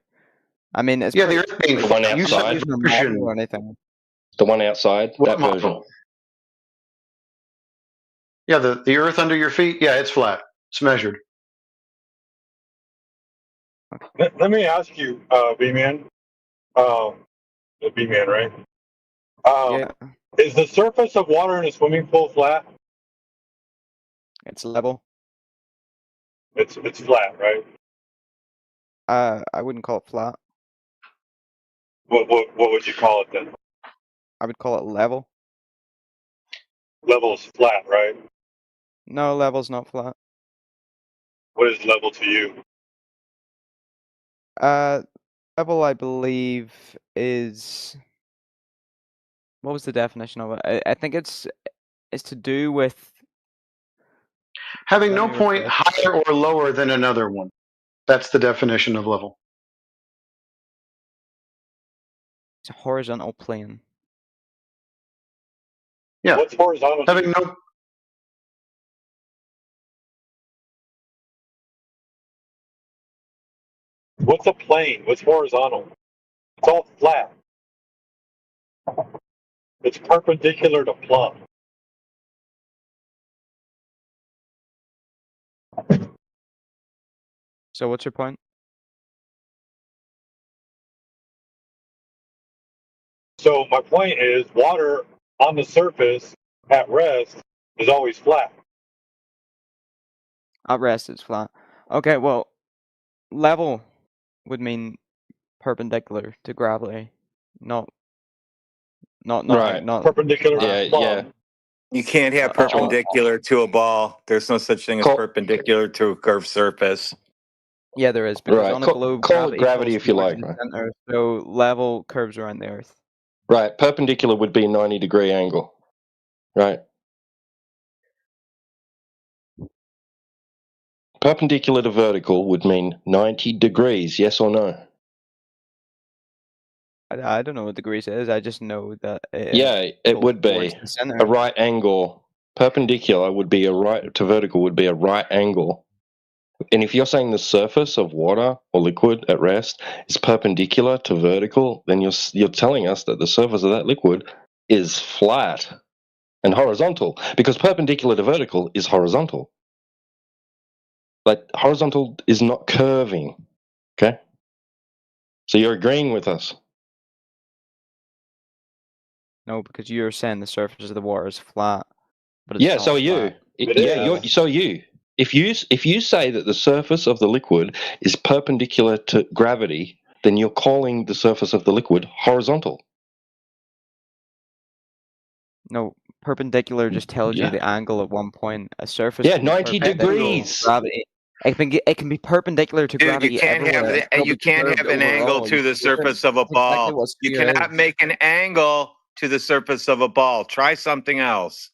S22: I mean, it's
S3: the Earth being
S16: the one outside.
S22: Or anything.
S16: The one outside. That version.
S3: Yeah, the Earth under your feet. Yeah, it's flat. It's measured.
S23: Let me ask you, B-Man. The B-Man, right?
S22: Yeah.
S23: Is the surface of water in a swimming pool flat?
S22: It's level.
S23: It's flat, right?
S22: I wouldn't call it flat.
S23: What would you call it then?
S22: I would call it level.
S23: Level is flat, right?
S22: No, level's not flat.
S23: What is level to you?
S22: Level, I believe, is. What was the definition of it? I think it's to do with
S3: having no point higher or lower than another one. That's the definition of level.
S22: It's a horizontal plane.
S3: Yeah.
S23: What's horizontal?
S3: Having no.
S23: What's a plane? What's horizontal? It's all flat. It's perpendicular to plumb.
S22: So what's your point?
S23: So my point is, water on the surface at rest is always flat.
S22: At rest, it's flat. Okay, well, level would mean perpendicular to gravity, not
S15: Right.
S22: not
S23: perpendicular.
S15: Yeah. You can't have perpendicular to a ball. There's no such thing as perpendicular to a curved surface.
S22: Yeah, there is, because
S16: Right.
S22: on a globe,
S16: Call it gravity
S22: pulls
S16: if you
S22: towards
S16: like,
S22: the
S16: right?
S22: center, so level curves around the Earth.
S16: Right. Perpendicular would be a 90-degree angle. Right. Perpendicular to vertical would mean 90 degrees, yes or no?
S22: I don't know what degrees it is. I just know that
S16: Yeah, it would be
S22: the center.
S16: a right angle. Perpendicular would be a right to vertical would be a right angle. And if you're saying the surface of water or liquid at rest is perpendicular to vertical, then you're telling us that the surface of that liquid is flat and horizontal, because perpendicular to vertical is horizontal. Like horizontal is not curving. Okay? So you're agreeing with us.
S22: No, because you're saying the surface of the water is flat. But it's
S16: Yeah,
S22: not
S16: so are you.
S22: flat.
S16: So are you. If you say that the surface of the liquid is perpendicular to gravity, then you're calling the surface of the liquid horizontal.
S22: No, perpendicular just tells you
S16: Yeah.
S22: the angle at one point. A surface.
S16: Yeah,
S22: can be
S16: 90
S22: perpendicular to
S16: degrees.
S22: Gravity. It can be perpendicular to
S15: Dude,
S22: gravity
S15: you can't
S22: everywhere.
S15: have you can't have an angle to the surface of a ball. You cannot make an angle to the surface of a ball. Try something else.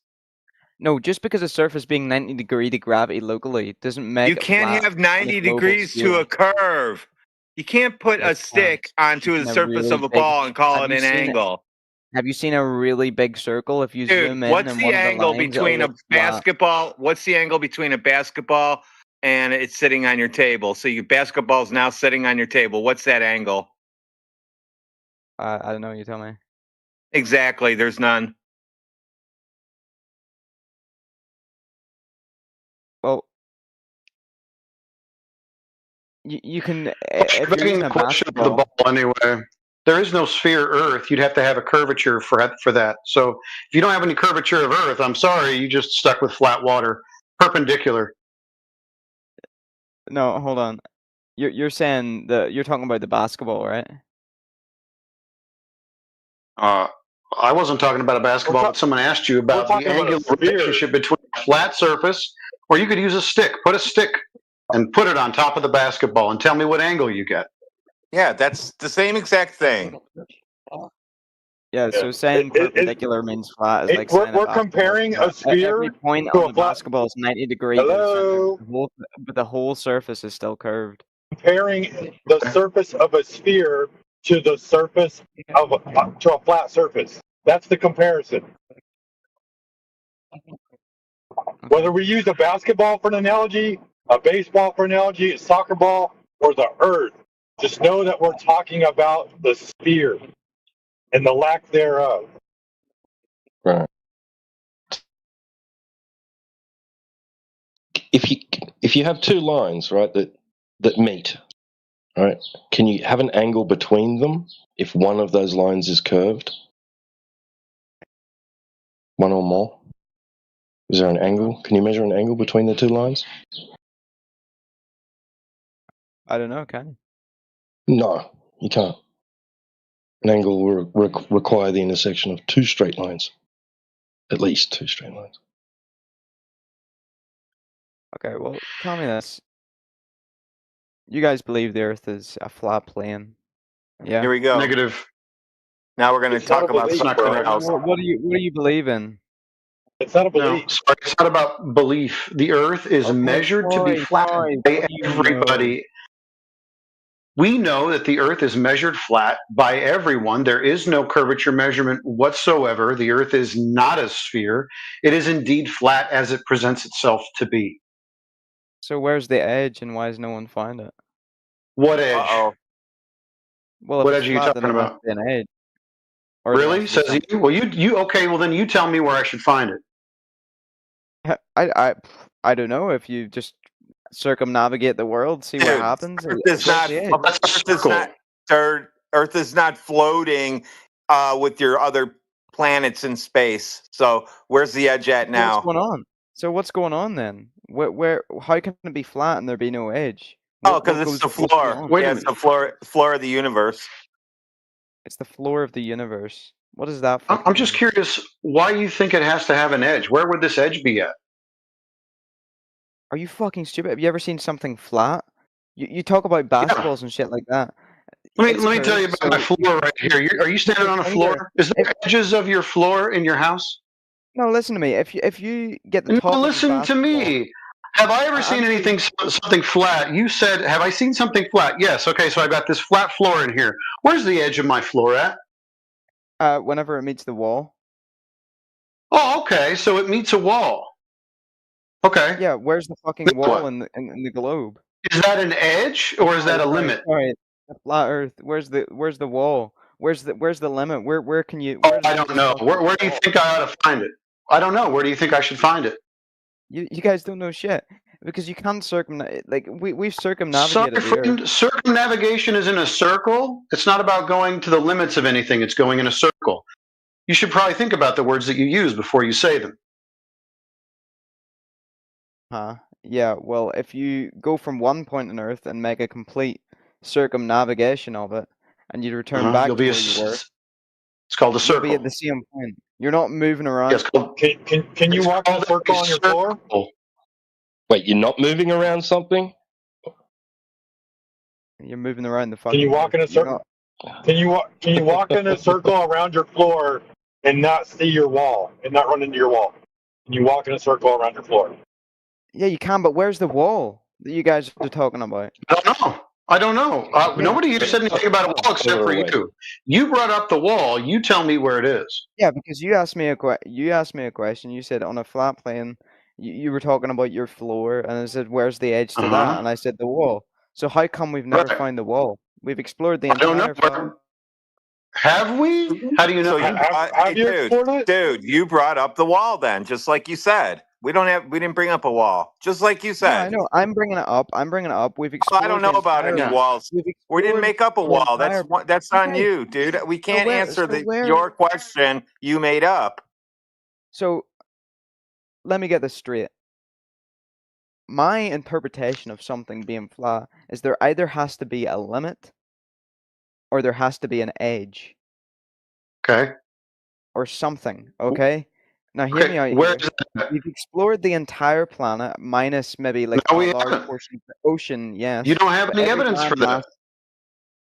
S22: No, just because a surface being 90 degree to gravity locally doesn't make
S15: You
S22: it
S15: can't
S22: flat
S15: have
S22: on a
S15: 90
S22: global
S15: degrees to
S22: scale.
S15: a curve. You can't put a stick onto the
S22: In a
S15: surface
S22: really
S15: of a
S22: big-
S15: ball and call
S22: have
S15: it
S22: you
S15: an
S22: seen
S15: angle.
S22: Have you seen a really big circle? If you
S15: Dude,
S22: zoom in
S15: what's
S22: and
S15: the
S22: one of the
S15: angle
S22: lines,
S15: between a
S22: it'll look flat.
S15: basketball? What's the angle between a basketball and it's sitting on your table? So your basketball's now sitting on your table. What's that angle?
S22: I don't know. You tell me.
S15: Exactly. There's none.
S22: Well, you can. If you're
S3: Begging
S22: using
S3: the
S22: a
S3: question of the
S22: basketball,
S3: ball anyway. There is no sphere Earth. You'd have to have a curvature for that. So if you don't have any curvature of Earth, I'm sorry, you just stuck with flat water, perpendicular.
S22: no, hold on. You're saying you're talking about the basketball, right?
S3: I wasn't talking about a basketball, but someone asked you about the
S23: talking about a
S3: angular
S23: sphere.
S3: relationship between a flat surface, or you could use a stick. Put a stick and put it on top of the basketball and tell me what angle you get.
S15: Yeah, that's the same exact thing.
S22: Yeah. So saying perpendicular means flat is like
S23: we're
S22: saying a basketball
S23: comparing
S22: is
S23: a
S22: flat.
S23: sphere
S22: Every point
S23: to
S22: on
S23: a
S22: the
S23: flat.
S22: basketball is 90 degrees.
S23: Hello?
S22: But the whole surface is still curved.
S23: Comparing the surface of a sphere to the surface of to a flat surface. That's the comparison. Whether we use a basketball for an analogy, a baseball for an analogy, a soccer ball, or the earth, just know that we're talking about the sphere and the lack thereof.
S16: Right. If you have two lines, right, that meet, right, can you have an angle between them if one of those lines is curved? One or more? Is there an angle? Can you measure an angle between the two lines?
S22: I don't know. Can
S16: No, you can't. An angle will require the intersection of two straight lines. At least two straight lines.
S22: Okay, well, tell me this. You guys believe the Earth is a flat plane? Yeah.
S15: Here we go.
S3: Negative.
S15: Now we're going to
S23: It's not
S15: talk
S23: a
S15: about
S23: belief,
S15: something
S23: bro.
S15: else.
S22: What do you believe in?
S23: It's not a
S3: No,
S23: belief.
S3: sorry, it's not about belief. The Earth is
S22: Okay,
S3: measured to be
S22: fine,
S3: flat
S22: fine.
S3: by
S22: What do you know?
S3: everybody. We know that the Earth is measured flat by everyone. There is no curvature measurement whatsoever. The Earth is not a sphere. It is indeed flat as it presents itself to be.
S22: So where's the edge, and why has no one found it?
S3: What edge?
S15: Uh-oh.
S22: Well, if
S3: What
S22: it's
S3: edge are you
S22: flat, then
S3: talking
S22: it must
S3: about?
S22: be an edge. Or there
S3: Really?
S22: must be
S3: Says you? Well, you okay? Well, then you tell me where I should find it.
S22: I don't know. If you just circumnavigate the world, see what happens.
S15: Earth is not. Earth is not floating with your other planets in space. So where's the edge at now?
S22: What's going on? So what's going on then? Where? How can it be flat and there be no edge?
S15: Oh, because it's the floor. Yeah, it's the floor of the universe.
S22: It's the floor of the universe. What is that?
S3: I'm just curious why you think it has to have an edge. Where would this edge be at?
S22: Are you fucking stupid? Have you ever seen something flat? You talk about basketballs and shit like that.
S3: Let me tell you about my floor right here. Are you standing on a floor? Is there edges of your floor in your house?
S22: No, listen to me. If you get the top.
S3: No, listen to me. Have I ever seen anything something flat? You said, have I seen something flat? Yes. Okay, so I got this flat floor in here. Where's the edge of my floor at?
S22: Whenever it meets the wall.
S3: Oh, okay. So it meets a wall. Okay.
S22: Yeah. Where's the fucking wall in the globe?
S3: Is that an edge or is that a limit?
S22: All right. The flat Earth. Where's the wall? Where's the limit? Where can you?
S3: Oh, I don't know. Where do you think I ought to find it? I don't know. Where do you think I should find it?
S22: You guys don't know shit because you can't we've circumnavigated the Earth.
S3: Circumnavigation is in a circle. It's not about going to the limits of anything. It's going in a circle. You should probably think about the words that you use before you say them.
S22: Huh? Yeah. Well, if you go from one point on Earth and make a complete circumnavigation of it, and you return back to where you were,
S3: it's called a circle.
S22: You'll be at the same point. You're not moving around.
S3: Yes,
S23: can you walk in a circle on your floor?
S16: Wait, you're not moving around something?
S22: You're moving around the fucking.
S23: Can you walk in a circle? Can you walk in a circle around your floor and not see your wall and not run into your wall? Can you walk in a circle around your floor?
S22: Yeah, you can, but where's the wall that you guys are talking about?
S3: I don't know. Nobody here said anything about a wall except for you. You brought up the wall. You tell me where it is.
S22: Yeah, because you asked me a question. You said on a flat plane. You were talking about your floor, and I said, "Where's the edge to that?" And I said, "The wall." So how come we've never found the wall? We've explored the entire.
S3: Have we? How do you know?
S15: Dude, you brought up the wall then, just like you said. We didn't bring up a wall, just like you said.
S22: Yeah, I know. I'm bringing it up. We've explored.
S15: I don't know about any walls. We didn't make up a wall. That's on you, dude. We can't answer your question you made up.
S22: So, let me get this straight. My interpretation of something being flat is there either has to be a limit or there has to be an edge.
S3: Okay.
S22: Or something, okay? Now hear me out here. We've explored the entire planet minus maybe like a large portion of the ocean, yes.
S3: You don't have any evidence for that.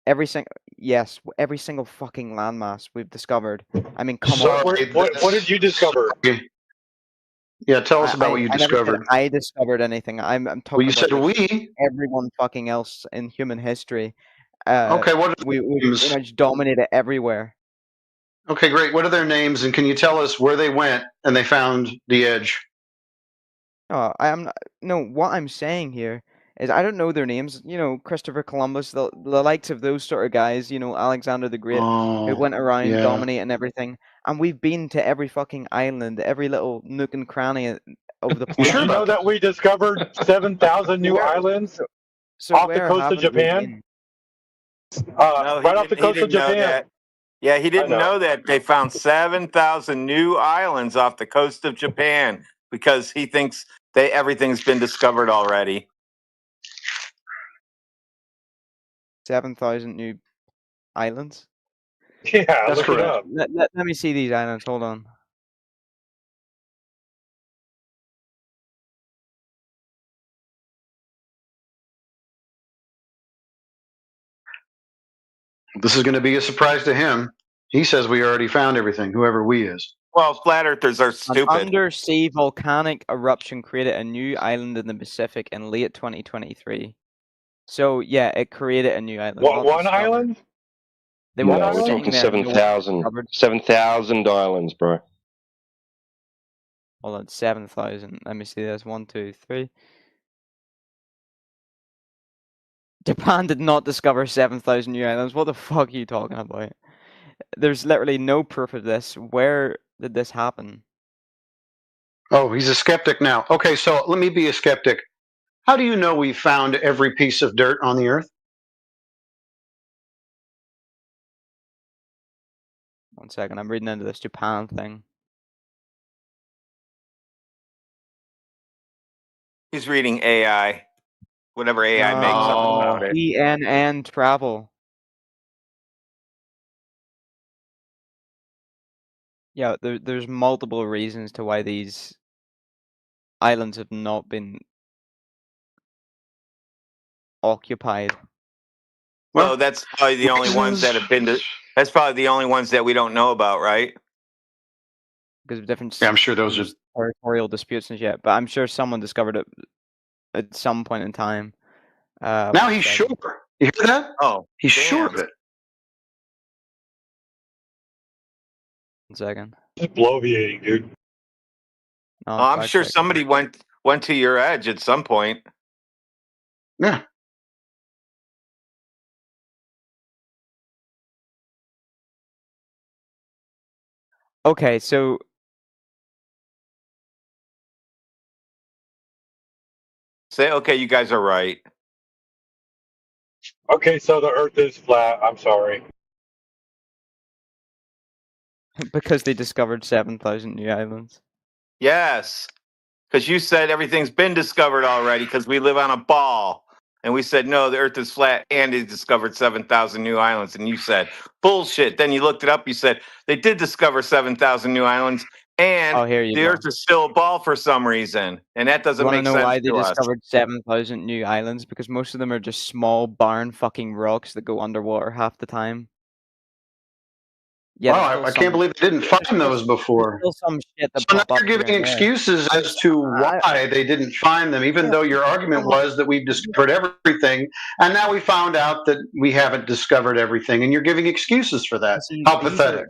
S22: Every single fucking landmass we've discovered. I mean, come
S23: on. What did you discover?
S3: Yeah, tell us about what you discovered.
S22: I discovered anything. I'm talking.
S3: Well, you said we.
S22: Everyone fucking else in human history.
S3: Okay, what are
S22: we pretty much dominated everywhere.
S3: Okay, great. What are their names, and can you tell us where they went and they found the edge?
S22: What I'm saying here is I don't know their names. You know, Christopher Columbus, the likes of those sort of guys. You know, Alexander the Great, who went around dominating everything. And we've been to every fucking island, every little nook and cranny of the planet.
S23: Did you know that we discovered 7,000 new islands off the coast of Japan? Right off the coast of Japan.
S15: Yeah, he didn't know that they found 7,000 new islands off the coast of Japan because he thinks everything's been discovered already.
S22: 7,000 new islands?
S23: Yeah, that's correct.
S22: Let me see these islands. Hold on.
S3: This is going to be a surprise to him. He says we already found everything, whoever we is.
S15: Well, flat earthers are stupid.
S22: An undersea volcanic eruption created a new island in the Pacific in late 2023. So yeah, it created a new island.
S23: What,
S22: not
S23: one
S22: discovered.
S23: island?
S22: They
S16: No,
S22: were
S16: we're
S22: sitting
S16: talking
S22: there, no one
S16: 7,000.
S22: discovered.
S16: 7,000 islands, bro.
S22: Hold on, 7,000. Let me see this. 1, 2, 3. Japan did not discover 7,000 new islands. What the fuck are you talking about? There's literally no proof of this. Where did this happen?
S3: Oh, he's a skeptic now. Okay, so let me be a skeptic. How do you know we found every piece of dirt on the Earth?
S22: 1 second. I'm reading into this Japan thing.
S15: He's reading AI. Whatever AI makes up about it.
S22: PNN travel. Yeah, there's multiple reasons to why these islands have not been occupied.
S15: Well, that's probably the only ones that have been. That's probably the only ones that we don't know about, right?
S22: Because of different.
S3: Yeah, I'm sure those are
S22: territorial disputes and shit. But I'm sure someone discovered it at some point in time.
S3: Now he's sure. You hear that?
S15: Oh,
S3: he's sure of it.
S22: 1 second.
S23: Just bloviating, dude.
S22: No,
S15: I'm
S22: fact
S15: sure
S22: check.
S15: somebody went to your edge at some point.
S3: Yeah.
S22: Okay, so
S15: Say, okay, you guys are right.
S23: Okay, so the Earth is flat. I'm sorry.
S22: because they discovered 7,000 new islands.
S15: Yes, because you said everything's been discovered already because we live on a ball. And we said, no, the Earth is flat, and they discovered 7,000 new islands. And you said, bullshit. Then you looked it up. You said, they did discover 7,000 new islands, and the Earth is still a ball for some reason. And that doesn't
S22: You want
S15: make
S22: to know
S15: sense
S22: why they
S15: to us.
S22: discovered 7,000 new islands? Because most of them are just small, barren fucking rocks that go underwater half the time. Yeah,
S3: Wow, I can't believe they didn't find those before.
S22: Still some shit that
S3: So now
S22: pop up
S3: you're
S22: here
S3: giving
S22: and there.
S3: excuses as to why they didn't find them, even though your argument was that we've discovered everything, and now we found out that we haven't discovered everything, and you're giving excuses for that.
S22: See,
S3: How pathetic.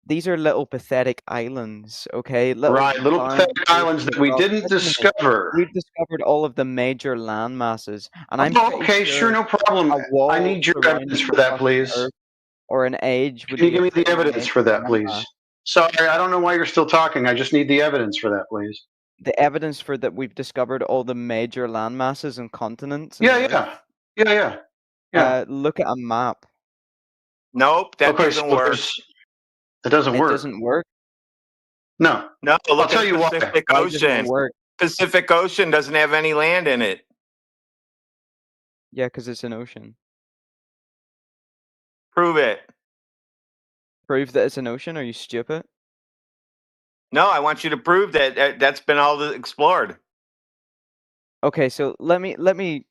S22: These are little pathetic islands, okay?
S3: Right, little pathetic islands that we didn't discover.
S22: We've discovered all of the major land masses, and I'm
S3: Oh,
S22: pretty
S3: okay, sure, no problem.
S22: a wall
S3: I need your
S22: surrounding
S3: evidence for
S22: the
S3: that,
S22: fucking
S3: please.
S22: Earth or an age would
S3: Can you
S22: be
S3: give me
S22: a
S3: the
S22: pretty
S3: evidence
S22: major
S3: for that,
S22: land
S3: please?
S22: mass.
S3: Sorry, I don't know why you're still talking. I just need the evidence for that, please.
S22: The evidence for that we've discovered all the major land masses and continents. And
S3: Yeah.
S22: look at a map.
S15: Nope, that
S3: Okay,
S15: doesn't
S3: so
S15: work.
S3: It doesn't
S22: It
S3: work.
S22: doesn't work.
S3: No.
S15: No,
S3: I'll
S15: look
S3: tell
S15: at
S3: you why.
S15: Pacific
S22: Why doesn't it
S15: Ocean.
S22: work?
S15: Pacific Ocean doesn't have any land in it.
S22: Yeah, because it's an ocean.
S15: Prove it.
S22: Prove that it's an ocean? Are you stupid?
S15: No, I want you to prove that that's been all explored.
S22: Okay, so let me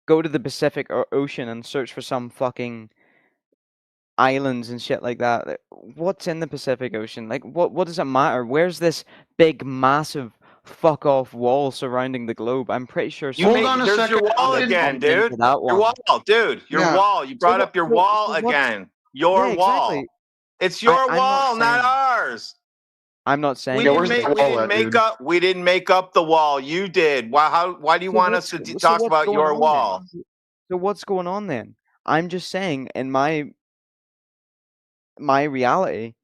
S22: go to the Pacific Ocean and search for some fucking islands and shit like that. What's in the Pacific Ocean? Like, what does it matter? Where's this big, massive, fuck off wall surrounding the globe? I'm pretty sure.
S15: There's your wall again, dude. Your wall, dude. Your
S22: Yeah.
S15: wall. You brought up your wall
S22: what's-
S15: again. Your
S22: Yeah,
S15: wall.
S22: exactly.
S15: It's your
S22: I'm
S15: wall,
S22: not
S15: not ours.
S22: I'm not saying
S15: We didn't make up the wall. You did. Why do you want us to talk about your wall?
S22: So what's going on then? I'm just saying, in my reality,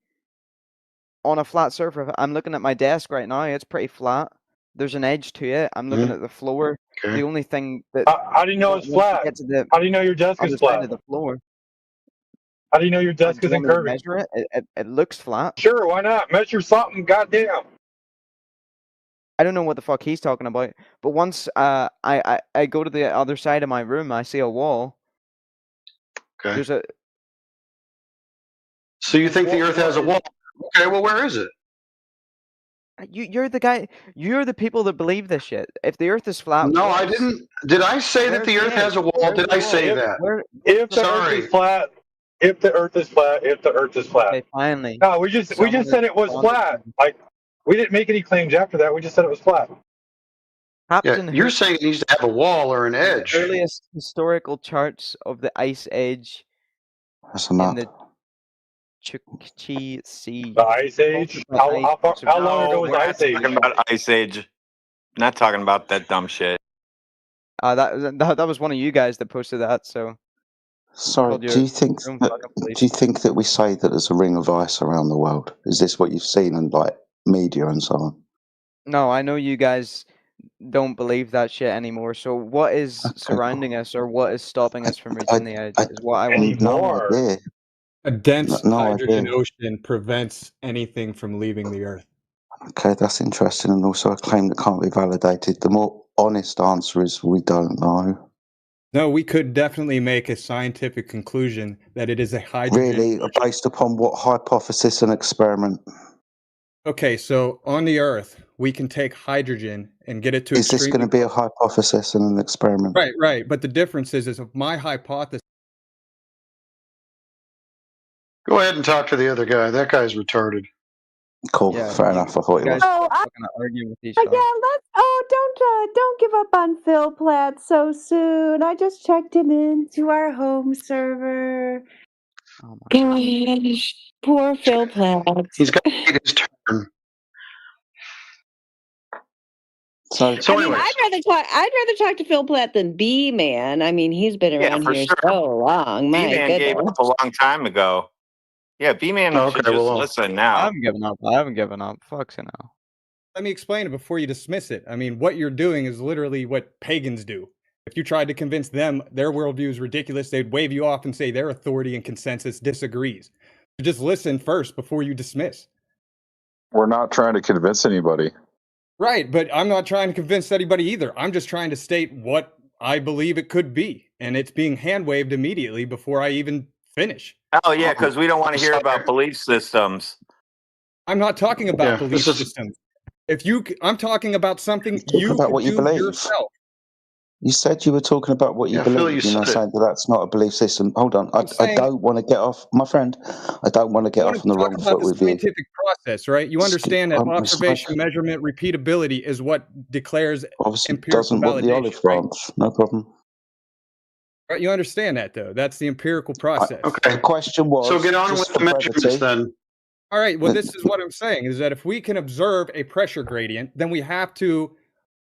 S22: on a flat surface, I'm looking at my desk right now. It's pretty flat. There's an edge to it. I'm looking at the floor.
S3: Okay.
S22: The only thing that
S23: How do you know it's flat? How do you know your desk is
S22: other side
S23: flat?
S22: of the floor.
S23: How do you know your desk
S22: Do you
S23: isn't
S22: want me to
S23: curving?
S22: measure it? It looks flat.
S23: Sure, why not? Measure something, goddamn.
S22: I don't know what the fuck he's talking about. But once I go to the other side of my room, I see a wall.
S3: Okay.
S22: There's a.
S3: So you think the Earth has a wall? Okay, well, where is it?
S22: You're the guy. You're the people that believe this shit. If the Earth is flat,
S3: No, I didn't. Did I say that the Earth has a wall? Did I say that?
S23: If the Earth
S3: Sorry.
S23: is flat, if the Earth is flat, if the Earth is flat.
S22: Okay, finally.
S23: No, we just said it was flat. Like we didn't make any claims after that. We just said it was flat.
S22: Captain
S3: You're
S22: Hook
S3: saying it needs to have a wall or an
S22: the
S3: edge.
S22: earliest historical charts of the Ice Age
S11: That's a
S22: in
S11: nut.
S22: the Chukchi Sea.
S23: The Ice Age? How long ago was the Ice Age?
S15: Talking about Ice Age. Not talking about that dumb shit.
S22: That was one of you guys that posted that. So
S11: Sorry,
S22: called
S11: do
S22: your
S11: you think
S22: room
S11: that,
S22: fucking police.
S11: do you think that we say that there's a ring of ice around the world? Is this what you've seen in like media and so on?
S22: No, I know you guys don't believe that shit anymore. So what is surrounding us, or what is stopping us from reaching the edge? Is what I want to know.
S11: No idea.
S5: A dense
S11: No
S5: hydrogen
S11: idea.
S5: ocean prevents anything from leaving the Earth.
S11: Okay, that's interesting, and also a claim that can't be validated. The more honest answer is we don't know.
S5: No, we could definitely make a scientific conclusion that it is a hydrogen.
S11: Really, based upon what hypothesis and experiment?
S5: Okay, so on the Earth, we can take hydrogen and get it to
S11: Is this
S5: extremely...
S11: going to be a hypothesis and an experiment?
S5: Right. But the difference is if my hypothesis...
S3: Go ahead and talk to the other guy. That guy's retarded.
S11: Cool, fair enough. I thought it was.
S22: Argue with each
S9: Yeah, don't give up on Phil Platt so soon. I just checked him into our home server.
S22: Oh
S9: Gosh, poor Phil Platt.
S3: He's got to wait his turn.
S11: So
S9: I'd rather talk to Phil Platt than B Man. I mean, he's been around
S15: for
S9: here
S15: sure.
S9: so long. My
S15: B-Man gave
S9: goodness.
S15: up a long time ago. Yeah, B-Man should just listen
S22: I
S15: now.
S22: haven't given up. Fuck's it now.
S5: Let me explain it before you dismiss it. I mean, what you're doing is literally what pagans do. If you tried to convince them their worldview is ridiculous, they'd wave you off and say their authority and consensus disagrees. So just listen first before you dismiss.
S20: We're not trying to convince anybody.
S5: Right, but I'm not trying to convince anybody either. I'm just trying to state what I believe it could be. And it's being hand-waved immediately before I even finish.
S15: Oh, yeah, because we don't want to hear about belief systems.
S5: I'm not talking about
S15: Yeah,
S5: belief
S15: this is-
S5: systems. I'm talking about something
S11: Talk
S5: you
S11: about
S5: could
S11: what you
S5: do
S11: believe.
S5: yourself.
S11: You said you were talking about what you
S5: Yeah, Phil,
S11: believe.
S5: you
S11: You're not
S5: said it.
S11: saying that that's not a belief system. Hold on. I
S5: saying-
S11: don't want to get off, my friend. I don't want to get
S5: You
S11: off on the
S5: talk
S11: wrong
S5: about
S11: foot
S5: the
S11: with you.
S5: scientific process, right? You understand that
S11: I'm
S5: observation, measurement, repeatability is what declares
S11: Obviously,
S5: empirical
S11: doesn't want the
S5: validation,
S11: olive branch. No problem.
S5: right? You understand that, though. That's the empirical process.
S11: The question was.
S3: So get on
S11: just
S3: with
S11: for
S3: the measurements
S11: brevity,
S3: then.
S5: All right. Well, this is what I'm saying is that if we can observe a pressure gradient, then we have to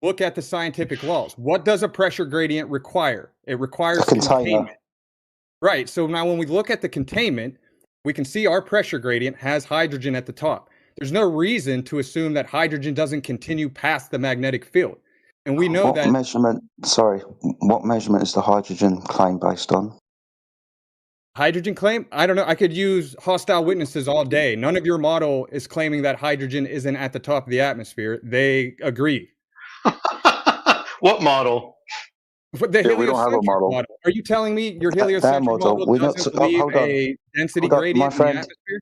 S5: look at the scientific laws. What does a pressure gradient require? It requires
S11: a container.
S5: containment. Right. So now when we look at the containment, we can see our pressure gradient has hydrogen at the top. There's no reason to assume that hydrogen doesn't continue past the magnetic field. And we know
S11: What
S5: that
S11: measurement? Sorry, what measurement is the hydrogen claim based on?
S5: hydrogen claim, I don't know. I could use hostile witnesses all day. None of your model is claiming that hydrogen isn't at the top of the atmosphere. They agree.
S3: What model?
S5: But the
S20: Yeah, we don't have a
S5: heliocentric
S20: model.
S5: Are you telling me your
S11: That
S5: heliocentric
S11: model.
S5: model
S11: We're not.
S5: doesn't believe
S11: Hold on.
S5: a density
S11: Hold on,
S5: gradient
S11: my
S5: in the
S11: friend.
S5: atmosphere?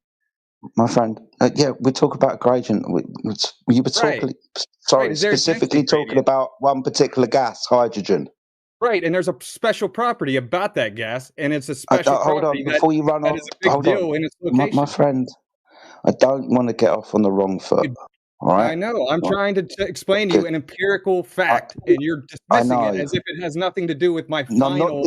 S11: My friend. Yeah, we talk about gradient. You were talking.
S5: Right.
S11: Sorry,
S5: Right, is there a
S11: specifically
S5: density
S11: talking about one particular gas, hydrogen.
S5: Right, and there's a special property about that gas, and it's a special
S11: Hold
S5: property
S11: on, before you run
S5: that
S11: off.
S5: is a big
S11: Hold
S5: deal
S11: on,
S5: in its location.
S11: my friend. I don't want to get off on the wrong foot. All right.
S5: I know. I'm trying to explain to you an empirical fact, and you're dismissing it
S11: know.
S5: as if it has nothing to do with my
S11: No,
S5: final.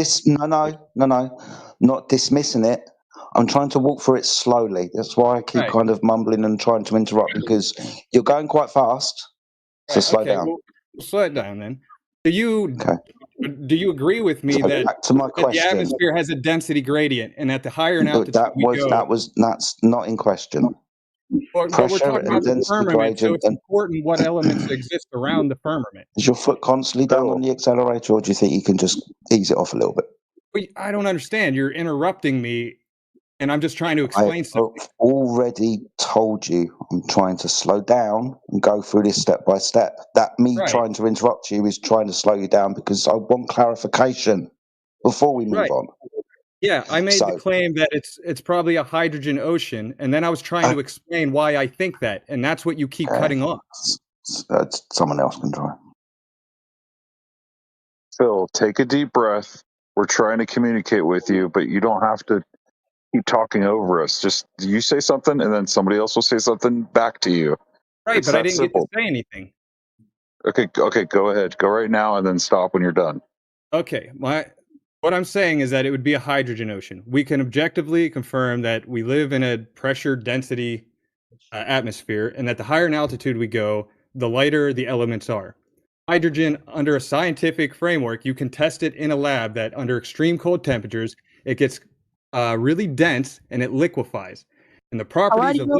S11: not dismissing it. I'm trying to walk through it slowly. That's why I keep
S5: Right.
S11: kind of mumbling and trying to interrupt because you're going quite fast. So
S5: Right,
S11: slow
S5: okay,
S11: down.
S5: well, slow it down then. Do you agree with me
S11: So
S5: that,
S11: back to my
S5: that the
S11: question.
S5: atmosphere has a density gradient, and at the higher an altitude
S11: That's not in question.
S5: But we're
S11: Pressure
S5: talking
S11: and
S5: about the
S11: density
S5: firmament, so
S11: gradient
S5: it's important what elements exist around the firmament.
S11: Is your foot constantly down on the accelerator, or do you think you can just ease it off a little bit?
S5: I don't understand. You're interrupting me, and I'm just trying to
S11: I
S5: explain something.
S11: have already told you I'm trying to slow down and go through this step by step. That me
S5: Right.
S11: trying to interrupt you is trying to slow you down because I want clarification before we move
S5: Right.
S11: on.
S5: Yeah, I made the
S11: So-
S5: claim that it's probably a hydrogen ocean, and then I was trying to explain why I think that, and that's what you keep cutting off.
S11: Someone else can try.
S20: Phil, take a deep breath. We're trying to communicate with you, but you don't have to keep talking over us. Just you say something, and then somebody else will say something back to you.
S5: Right,
S20: It's
S5: but I
S20: that
S5: didn't
S20: simple.
S5: get to say anything.
S20: Okay, go ahead. Go right now and then stop when you're done.
S5: Okay, what I'm saying is that it would be a hydrogen ocean. We can objectively confirm that we live in a pressure density atmosphere, and that the higher in altitude we go, the lighter the elements are. Hydrogen, under a scientific framework, you can test it in a lab that under extreme cold temperatures, it gets really dense and it liquefies. And the properties of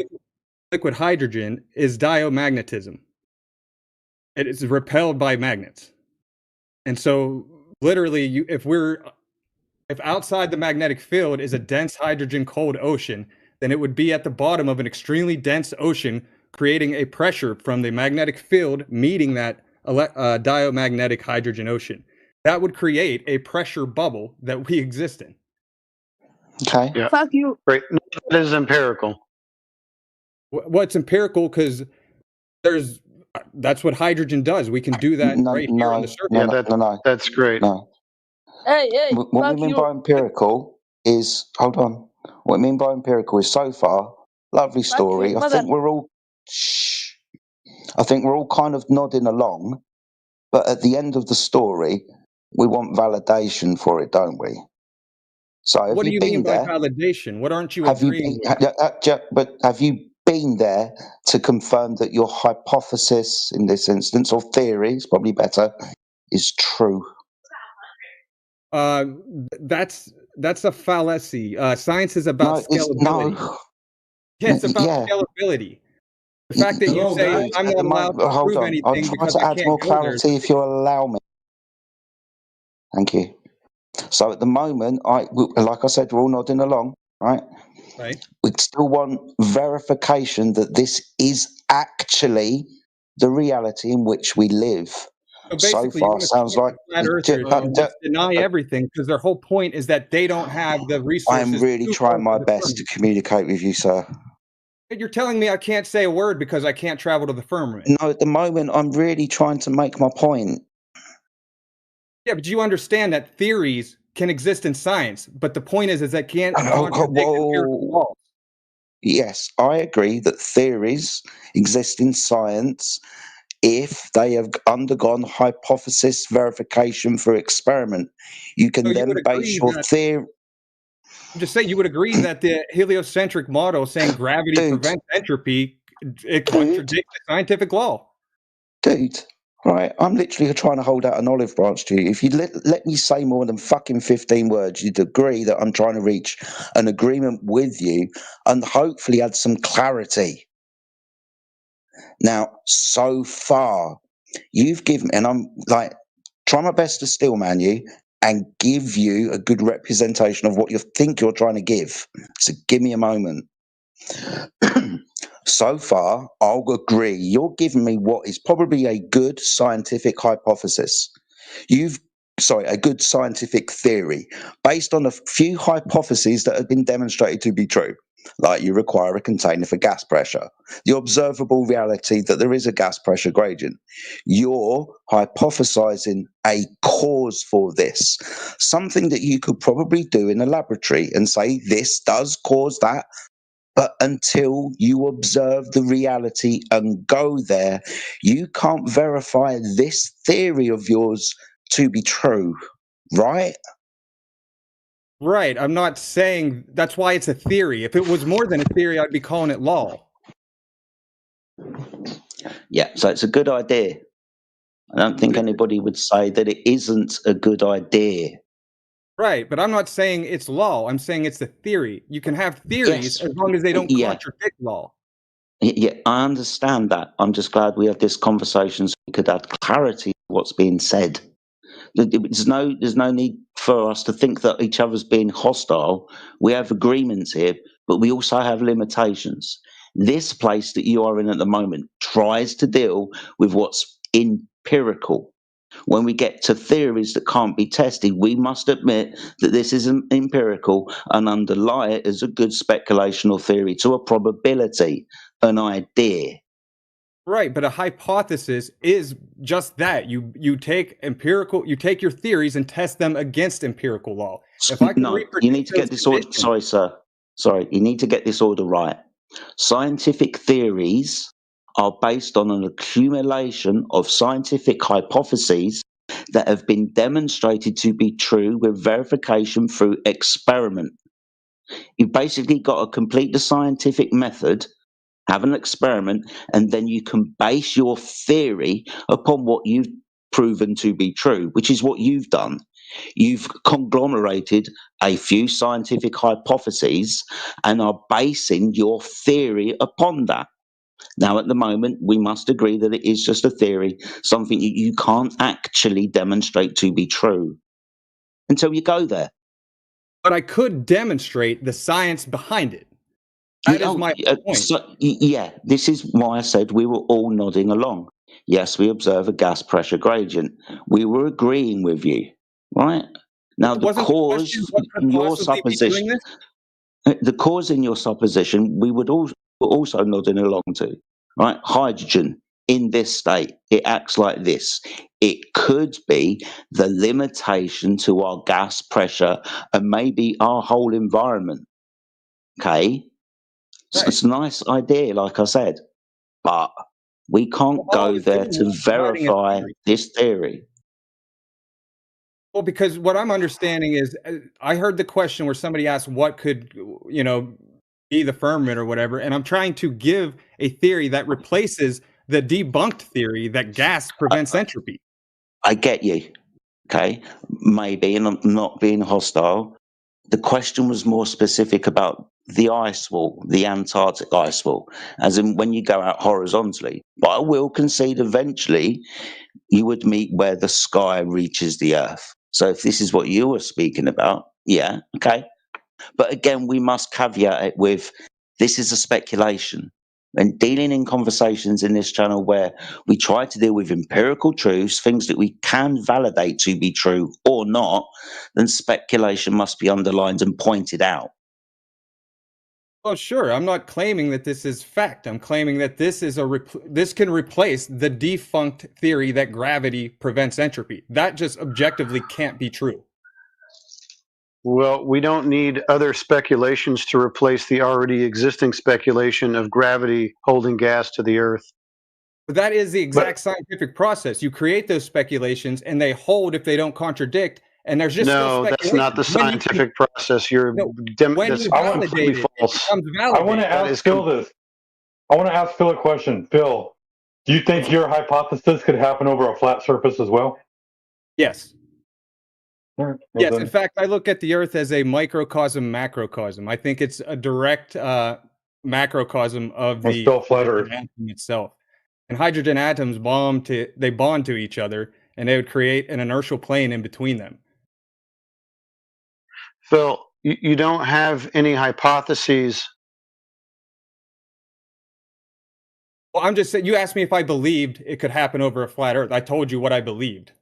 S5: liquid hydrogen is diamagnetism. It is repelled by magnets. And so literally, if outside the magnetic field is a dense hydrogen cold ocean, then it would be at the bottom of an extremely dense ocean, creating a pressure from the magnetic field meeting that diamagnetic hydrogen ocean. That would create a pressure bubble that we exist in.
S11: Okay.
S3: Yeah.
S9: Fuck you.
S3: Right. That is empirical.
S5: Well, it's empirical because that's what hydrogen does. We can do that here on the surface.
S11: No.
S3: That's great.
S11: No.
S9: Hey,
S11: What we mean by empirical is, hold on. What we mean by empirical is, so far, lovely story. I think we're all kind of nodding along, but at the end of the story, we want validation for it, don't we? So
S5: What do you mean by validation? What aren't you agreeing with?
S11: But have you been there to confirm that your hypothesis, in this instance, or theory, is probably better, is true?
S5: That's a fallacy. Science is about scalability. Yeah, it's about scalability. The fact that you say I'm not allowed to prove anything
S11: I'll try
S5: because
S11: to
S5: I
S11: add
S5: can't
S11: more
S5: go there.
S11: clarity if you'll allow me. Thank you. So at the moment, like I said, we're all nodding along, right?
S5: Right.
S11: We still want verification that this is actually the reality in which we live.
S5: So basically,
S11: so far, sounds like
S5: flat earthers just deny everything because their whole point is that they don't have the resources.
S11: I'm really trying my best to communicate with you, sir.
S5: You're telling me I can't say a word because I can't travel to the firmament.
S11: No, at the moment, I'm really trying to make my point.
S5: Yeah, but you understand that theories can exist in science, but the point is that can't contradict empirical laws.
S11: Yes, I agree that theories exist in science if they have undergone hypothesis verification for experiment. You can then base your theory.
S5: I'm just saying, you would agree that the heliocentric model saying gravity prevents entropy, it contradicts the scientific law.
S11: Dude, right, I'm literally trying to hold out an olive branch to you. If you let me say more than fucking 15 words, you'd agree that I'm trying to reach an agreement with you and hopefully add some clarity. Now, so far, you've given, and I'm like, try my best to steelman you and give you a good representation of what you think you're trying to give. So give me a moment. So far, I'll agree. You're giving me what is probably a good scientific hypothesis. A good scientific theory based on a few hypotheses that have been demonstrated to be true. Like you require a container for gas pressure, the observable reality that there is a gas pressure gradient. You're hypothesizing a cause for this, something that you could probably do in a laboratory and say this does cause that. But until you observe the reality and go there, you can't verify this theory of yours to be true, right?
S5: Right. I'm not saying that's why it's a theory. If it was more than a theory, I'd be calling it law.
S11: Yeah, so it's a good idea. I don't think anybody would say that it isn't a good idea.
S5: Right, but I'm not saying it's law. I'm saying it's a theory. You can have theories as long as they don't contradict law.
S11: Yeah, I understand that. I'm just glad we had this conversation so we could add clarity to what's being said. There's no need for us to think that each other's being hostile. We have agreements here, but we also have limitations. This place that you are in at the moment tries to deal with what's empirical. When we get to theories that can't be tested, we must admit that this isn't empirical and underlie it as a good speculation or theory to a probability, an idea.
S5: Right, but a hypothesis is just that. You take your theories and test them against empirical law. If I can
S11: you need to get this order. Sorry, sir. Sorry, you need to get this order right. Scientific theories are based on an accumulation of scientific hypotheses that have been demonstrated to be true with verification through experiment. You've basically got to complete the scientific method, have an experiment, and then you can base your theory upon what you've proven to be true, which is what you've done. You've conglomerated a few scientific hypotheses and are basing your theory upon that. Now, at the moment, we must agree that it is just a theory, something that you can't actually demonstrate to be true until you go there.
S5: But I could demonstrate the science behind it. That is my point.
S11: Yeah, this is why I said we were all nodding along. Yes, we observe a gas pressure gradient. We were agreeing with you, right? Now, the cause in your supposition, the cause in your supposition, we would also nodding along to, right? Hydrogen in this state, it acts like this. It could be the limitation to our gas pressure and maybe our whole environment. Okay? Right. It's a nice idea, like I said, but we can't go there to verify this theory.
S5: Well, because what I'm understanding is, I heard the question where somebody asked what could, be the firmament or whatever, and I'm trying to give a theory that replaces the debunked theory that gas prevents entropy.
S11: I get you, okay? Maybe, and I'm not being hostile. The question was more specific about the ice wall, the Antarctic ice wall, as in when you go out horizontally. But I will concede eventually you would meet where the sky reaches the earth. So if this is what you were speaking about, yeah, okay. But again, we must caveat it with this is a speculation. And dealing in conversations in this channel where we try to deal with empirical truths, things that we can validate to be true or not, then speculation must be underlined and pointed out.
S5: Well, sure. I'm not claiming that this is fact. I'm claiming that this is this can replace the defunct theory that gravity prevents entropy. That just objectively can't be true.
S3: Well, we don't need other speculations to replace the already existing speculation of gravity holding gas to the Earth.
S5: But that is the exact scientific process. You create those speculations, and they hold if they don't contradict. And there's just
S3: no, that's not the scientific process. That's completely false.
S23: I want to ask Phil this. I want to ask Phil a question. Phil, do you think your hypothesis could happen over a flat surface as well?
S5: Yes.
S23: All right.
S5: Yes. In fact, I look at the Earth as a microcosm, macrocosm. I think it's a direct macrocosm of the atom itself. And hydrogen atoms bond to each other, and they would create an inertial plane in between them.
S3: Phil, you don't have any hypotheses.
S5: Well, I'm just saying, you asked me if I believed it could happen over a flat Earth. I told you what I believed.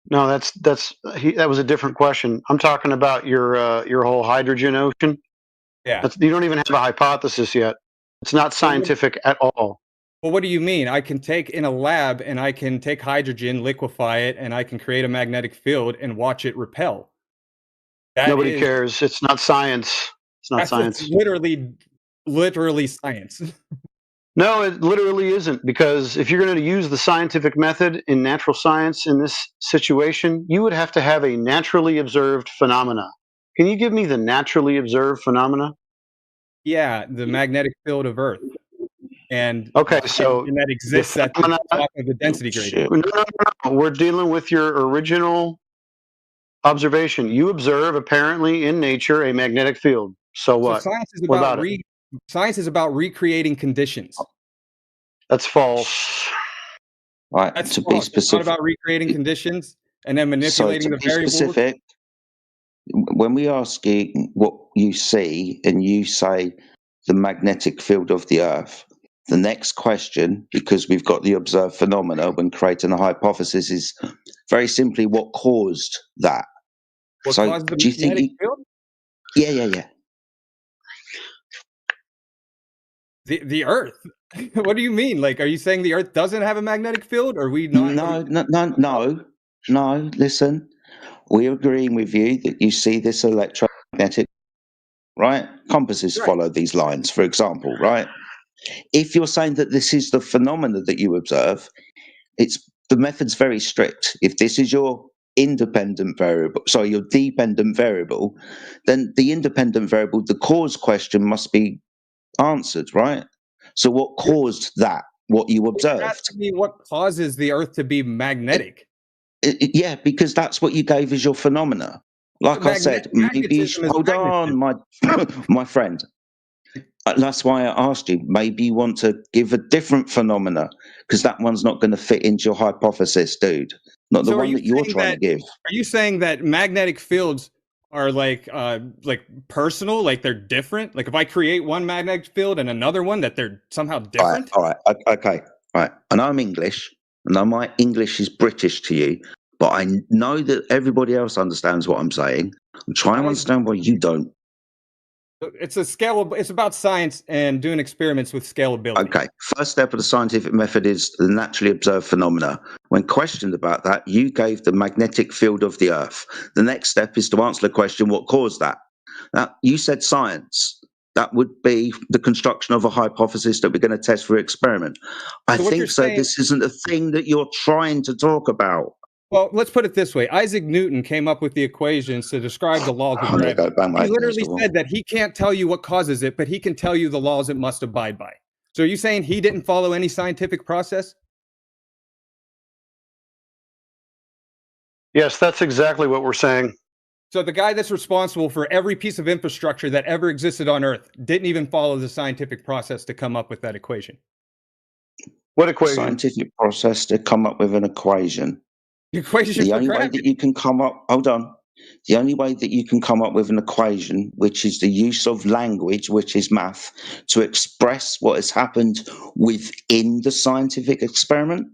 S3: No, that was a different question. I'm talking about your whole hydrogen ocean.
S5: Yeah.
S3: You don't even have a hypothesis yet. It's not scientific at all.
S5: Well, what do you mean? I can take in a lab and I can take hydrogen, liquefy it, and I can create a magnetic field and watch it repel.
S3: Nobody cares. It's not science. It's not science.
S5: It's literally science.
S3: No, it literally isn't, because if you're going to use the scientific method in natural science in this situation, you would have to have a naturally observed phenomena. Can you give me the naturally observed phenomena?
S5: Yeah, the magnetic field of Earth. And
S3: okay, so
S5: that exists at the top of the density gradient.
S3: No. We're dealing with your original observation. You observe, apparently, in nature, a magnetic field. So what?
S5: So science is
S3: what about
S5: science is about recreating conditions.
S3: That's false.
S11: Right.
S5: That's
S11: to
S5: false.
S11: be specific,
S5: it's not about recreating conditions and then manipulating the variables.
S11: Specific, when we ask you what you see and you say the magnetic field of the Earth, the next question, because we've got the observed phenomena when creating a hypothesis, is very simply what caused that.
S5: What caused the magnetic field?
S11: Yeah.
S5: The Earth. What do you mean? Like, are you saying the Earth doesn't have a magnetic field? Or are we not?
S11: No. Listen, we're agreeing with you that you see this electromagnetic, right? Compasses follow these lines, for example, right? If you're saying that this is the phenomena that you observe, the method's very strict. If this is your independent variable, sorry, your dependent variable, then the independent variable, the cause question must be answered, right? So what caused that? What you observed?
S5: You're asking me what causes the Earth to be magnetic?
S11: Yeah, because that's what you gave as your phenomena. Like I said, maybe you should, hold on, my friend. That's why I asked you. Maybe you want to give a different phenomena, because that one's not going to fit into your hypothesis, dude. Not the one that you're trying to give.
S5: Are you saying that magnetic fields are like personal, like they're different? Like if I create one magnetic field and another one, that they're somehow different?
S11: All right, okay, right. And I'm English, and I know my English is British to you, but I know that everybody else understands what I'm saying. I'm trying to understand why you don't.
S5: It's it's about science and doing experiments with scalability.
S11: Okay. First step of the scientific method is the naturally observed phenomena. When questioned about that, you gave the magnetic field of the Earth. The next step is to answer the question, what caused that? Now, you said science. That would be the construction of a hypothesis that we're going to test for experiment. I think so. This isn't a thing that you're trying to talk about.
S5: Well, let's put it this way. Isaac Newton came up with the equations to describe the laws of gravity. He literally said that he can't tell you what causes it, but he can tell you the laws it must abide by. So are you saying he didn't follow any scientific process?
S3: Yes, that's exactly what we're saying.
S5: So the guy that's responsible for every piece of infrastructure that ever existed on Earth didn't even follow the scientific process to come up with that equation.
S3: What equation?
S11: Scientific process to come up with an equation. The only way that you can come up, hold on. The only way that you can come up with an equation, which is the use of language, which is math, to express what has happened within the scientific experiment.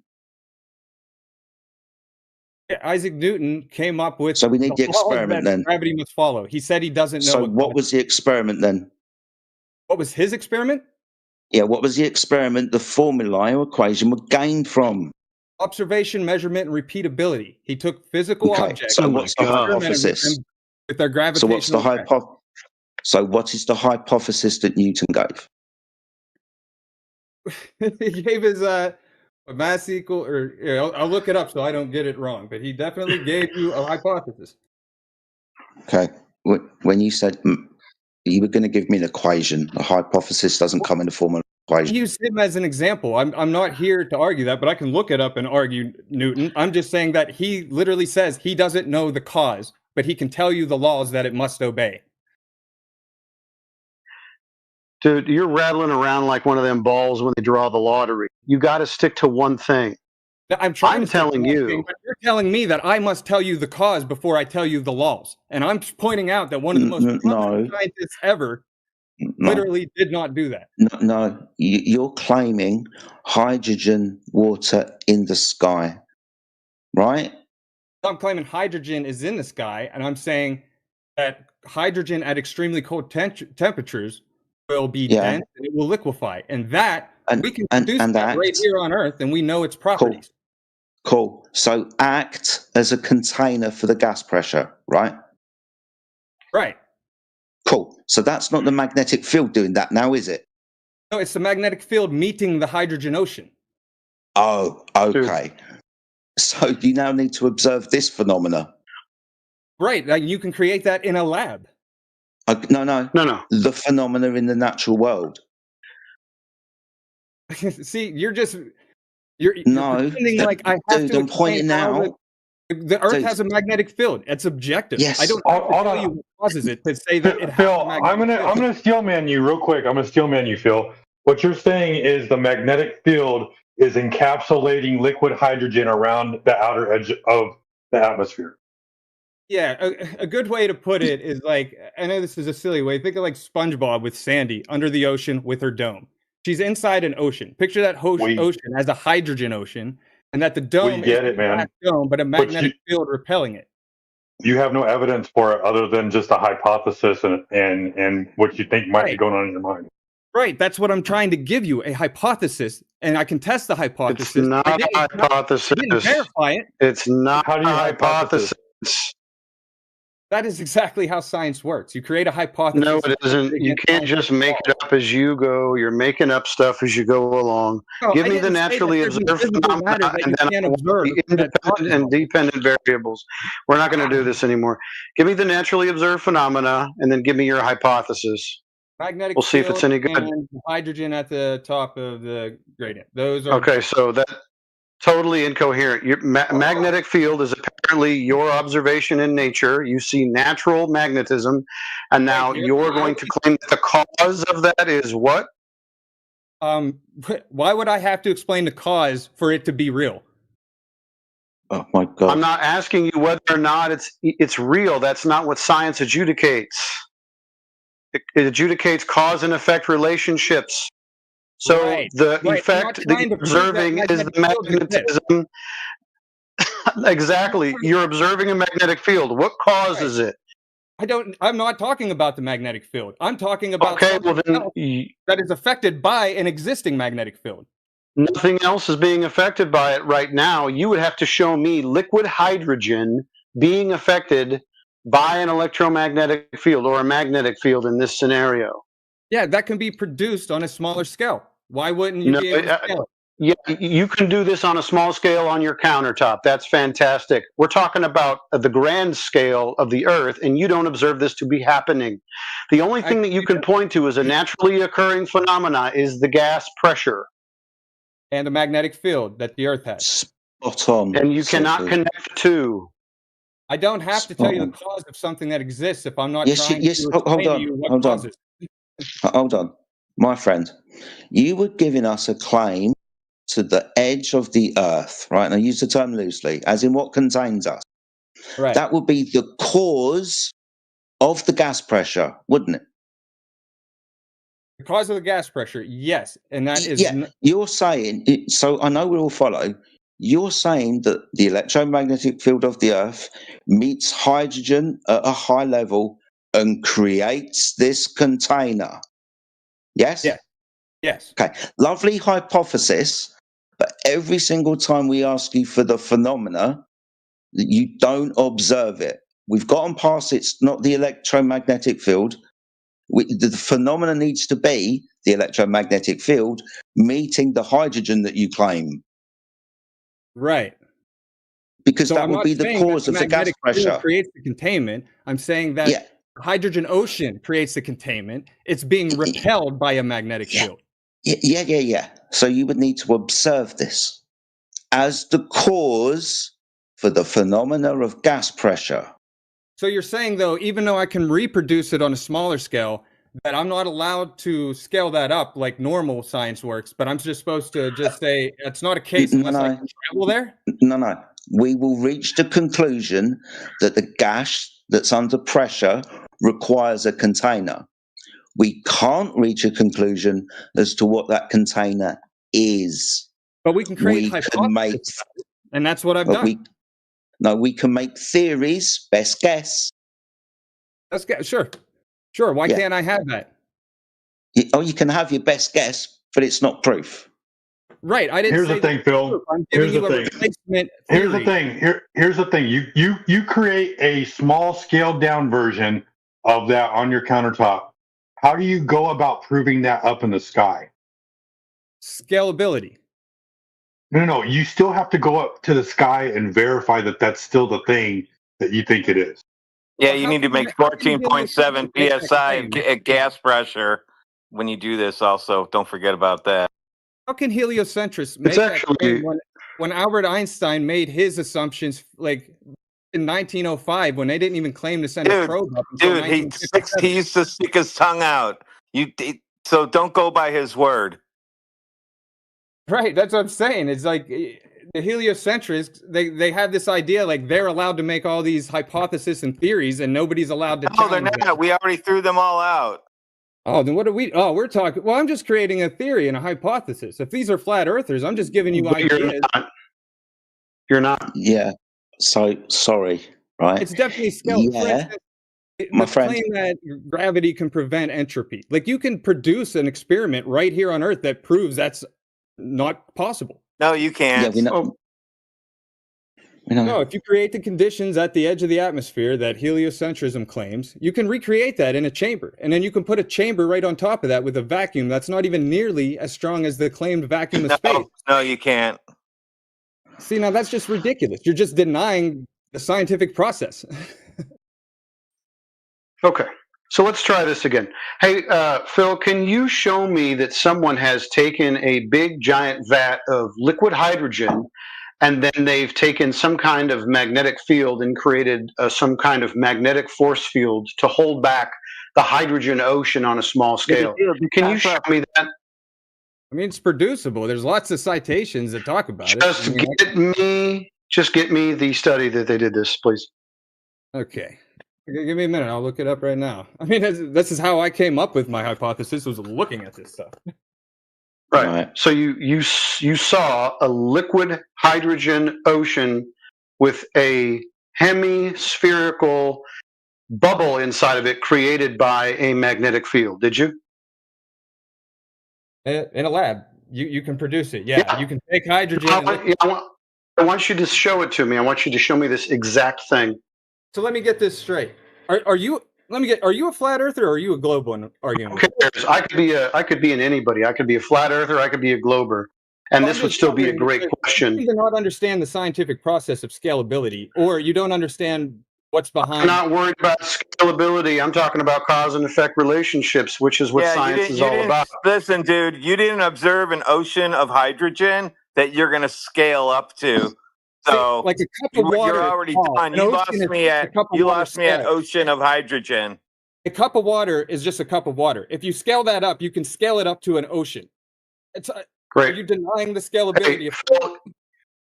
S5: Yeah, Isaac Newton came up with.
S11: So we need the experiment then.
S5: Gravity must follow. He said he doesn't know.
S11: So what was the experiment then?
S5: What was his experiment?
S11: Yeah, what was the experiment the formulae or equation were gained from?
S5: Observation, measurement, and repeatability. He took physical objects.
S11: So what's the hypothesis?
S5: With their gravitational.
S11: So what's the hypothesis? So what is the hypothesis that Newton gave?
S5: He gave his mass equal, or I'll look it up so I don't get it wrong. But he definitely gave you a hypothesis.
S11: Okay, when you said you were going to give me an equation, a hypothesis doesn't come in the form of an equation.
S5: Use him as an example. I'm not here to argue that, but I can look it up and argue Newton. I'm just saying that he literally says he doesn't know the cause, but he can tell you the laws that it must obey.
S3: Dude, you're rattling around like one of them balls when they draw the lottery. You got to stick to one thing.
S5: I'm telling you. But you're telling me that I must tell you the cause before I tell you the laws. And I'm pointing out that one of the most prominent scientists ever literally did not do that.
S11: No, you're claiming hydrogen, water in the sky, right?
S5: I'm claiming hydrogen is in the sky, and I'm saying that hydrogen at extremely cold temperatures will be dense and it will liquefy. And that, we can produce that right here on Earth, and we know its properties.
S11: Cool. So act as a container for the gas pressure, right?
S5: Right.
S11: Cool. So that's not the magnetic field doing that now, is it?
S5: No, it's the magnetic field meeting the hydrogen ocean.
S11: Oh, okay. So you now need to observe this phenomena.
S5: Right. You can create that in a lab.
S11: No. The phenomena in the natural world.
S5: See, you're pretending like I have to.
S11: I'm pointing out.
S5: The Earth has a magnetic field. It's objective.
S11: Yes.
S5: I don't have to tell you what causes it to say that it has
S23: Phil,
S5: a magnetic
S23: I'm gonna steel man you real quick. I'm gonna steel man you, Phil. What you're saying is the magnetic field is encapsulating liquid hydrogen around the outer edge of the atmosphere.
S5: Yeah, a good way to put it is like, I know this is a silly way. Think of like SpongeBob with Sandy under the ocean with her dome. She's inside an ocean. Picture that ocean as a hydrogen ocean, and that the dome is a black dome, but a magnetic field repelling it.
S23: You have no evidence for it other than just a hypothesis and what you think might be going on in your mind.
S5: Right, that's what I'm trying to give you, a hypothesis, and I can test the hypothesis.
S3: It's not a hypothesis.
S5: I didn't verify it.
S3: It's not a hypothesis.
S5: That is exactly how science works. You create a hypothesis.
S3: No, it isn't. You can't just make it up as you go. You're making up stuff as you go along. Give me the naturally observed phenomena and then the independent and dependent variables. We're not going to do this anymore. Give me the naturally observed phenomena and then give me your hypothesis.
S5: Magnetic
S3: We'll see if it's any good.
S5: and hydrogen at the top of the gradient. Those are
S3: Okay, so that totally incoherent. Your magnetic field is apparently your observation in nature. You see natural magnetism, and now you're going to claim that the cause of that is what?
S5: Why would I have to explain the cause for it to be real?
S11: Oh my God!
S3: I'm not asking you whether or not it's real. That's not what science adjudicates. It adjudicates cause and effect relationships. So the effect that you're observing is the magnetism. Exactly. You're observing a magnetic field. What causes it?
S5: I'm not talking about the magnetic field. I'm talking about that is affected by an existing magnetic field.
S3: Nothing else is being affected by it right now. You would have to show me liquid hydrogen being affected by an electromagnetic field or a magnetic field in this scenario.
S5: Yeah, that can be produced on a smaller scale. Why wouldn't you be able to scale it?
S3: Yeah, you can do this on a small scale on your countertop. That's fantastic. We're talking about the grand scale of the Earth, and you don't observe this to be happening. The only thing that you can point to as a naturally occurring phenomena is the gas pressure.
S5: And the magnetic field that the Earth has.
S11: Spot on.
S3: And you cannot connect the two.
S5: I don't have to tell you the cause of something that exists if I'm not trying to explain to you what causes.
S11: Hold on. My friend, you were giving us a claim to the edge of the Earth, right? And I use the term loosely, as in what contains us.
S5: Right.
S11: That would be the cause of the gas pressure, wouldn't it?
S5: The cause of the gas pressure, yes. And that is...
S11: Yeah, you're saying, so I know we'll follow, you're saying that the electromagnetic field of the Earth meets hydrogen at a high level and creates this container. Yes?
S5: Yeah. Yes.
S11: Okay. Lovely hypothesis, but every single time we ask you for the phenomena, you don't observe it. We've gotten past it's not the electromagnetic field. The phenomena needs to be the electromagnetic field meeting the hydrogen that you claim.
S5: Right.
S11: Because that would be the cause of the gas pressure.
S5: Creates the containment. I'm saying that hydrogen ocean creates the containment. It's being repelled by a magnetic field.
S11: Yeah. So you would need to observe this as the cause for the phenomena of gas pressure.
S5: So you're saying, though, even though I can reproduce it on a smaller scale, that I'm not allowed to scale that up like normal science works, but I'm just supposed to just say it's not a case unless I can travel there?
S11: No. We will reach the conclusion that the gas that's under pressure requires a container. We can't reach a conclusion as to what that container is.
S5: But we can create hypotheses, and that's what I've done.
S11: We can make theories, best guess.
S5: Sure. Why can't I have that?
S11: You can have your best guess, but it's not proof.
S5: Right. I didn't.
S23: Here's the thing, Phil. Here's the thing. You create a small scaled down version of that on your countertop. How do you go about proving that up in the sky?
S5: Scalability.
S23: No. You still have to go up to the sky and verify that that's still the thing that you think it is.
S15: Yeah, you need to make 14.7 psi at gas pressure when you do this. Also, don't forget about that.
S5: How can heliocentrists make that claim when Albert Einstein made his assumptions like in 1905 when they didn't even claim to send a probe up?
S15: He used to stick his tongue out. So don't go by his word.
S5: Right, that's what I'm saying. It's like the heliocentrists, they have this idea like they're allowed to make all these hypotheses and theories and nobody's allowed to
S15: challenge they're not. Them. We already threw them all out.
S5: Oh, then what are we? Oh, we're talking. Well, I'm just creating a theory and a hypothesis. If these are flat earthers, I'm just giving you ideas.
S3: You're not.
S11: Yeah. So sorry, right?
S5: It's definitely scalable.
S11: Yeah. My friend.
S5: Claim that gravity can prevent entropy. Like you can produce an experiment right here on Earth that proves that's not possible.
S15: No, you can't.
S11: Yeah,
S5: No, if you create the conditions at the edge of the atmosphere that heliocentrism claims, you can recreate that in a chamber. And then you can put a chamber right on top of that with a vacuum that's not even nearly as strong as the claimed vacuum of space.
S15: No, you can't.
S5: See, now that's just ridiculous. You're just denying the scientific process.
S3: Okay, so let's try this again. Hey, Phil, can you show me that someone has taken a big giant vat of liquid hydrogen and then they've taken some kind of magnetic field and created some kind of magnetic force field to hold back the hydrogen ocean on a small scale? Can you show me that?
S5: I mean, it's producible. There's lots of citations that talk about it.
S3: Just get me the study that they did this, please.
S5: Okay. Give me a minute. I'll look it up right now. I mean, this is how I came up with my hypothesis, was looking at this stuff.
S3: Right. So you saw a liquid hydrogen ocean with a hemispherical bubble inside of it created by a magnetic field. Did you?
S5: In a lab, you can produce it. Yeah. You can take hydrogen.
S3: I want you to show it to me. I want you to show me this exact thing.
S5: So let me get this straight. Are you a flat earther or are you a globe one arguing?
S3: Who cares? I could be in anybody. I could be a flat earther, I could be a glober. And this would still be a great question.
S5: You either not understand the scientific process of scalability, or you don't understand what's behind.
S3: I'm not worried about scalability. I'm talking about cause and effect relationships, which is what science is all about.
S15: Listen, dude, you didn't observe an ocean of hydrogen that you're going to scale up to. So
S5: like a cup of water.
S15: You're already done. You lost me at ocean of hydrogen.
S5: A cup of water is just a cup of water. If you scale that up, you can scale it up to an ocean. It's
S3: great.
S5: Are you denying the scalability?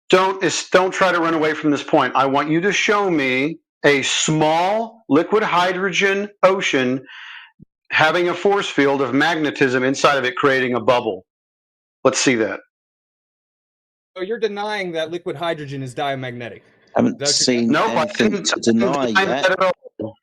S3: Don't try to run away from this point. I want you to show me a small liquid hydrogen ocean having a force field of magnetism inside of it, creating a bubble. Let's see that.
S5: So you're denying that liquid hydrogen is diamagnetic?
S11: I haven't seen anything to deny that.
S3: At all.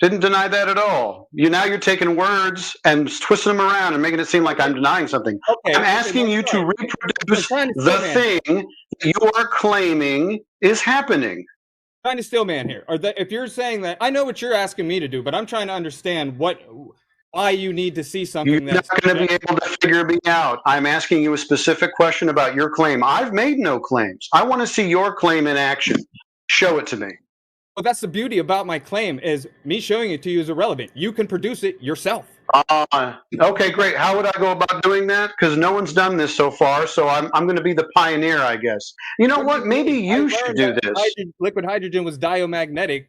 S3: Didn't deny that at all. You're taking words and twisting them around and making it seem like I'm denying something. Okay, I'm asking you to reproduce the thing you are claiming is happening.
S5: Trying to steel man here. If you're saying that, I know what you're asking me to do, but I'm trying to understand why you need to see something.
S3: You're not going to be able to figure me out. I'm asking you a specific question about your claim. I've made no claims. I want to see your claim in action. Show it to me.
S5: Well, that's the beauty about my claim, is me showing it to you is irrelevant. You can produce it yourself.
S3: Okay, great. How would I go about doing that? Because no one's done this so far, so I'm going to be the pioneer, I guess. You know what? Maybe you should do this.
S5: Liquid hydrogen was diamagnetic.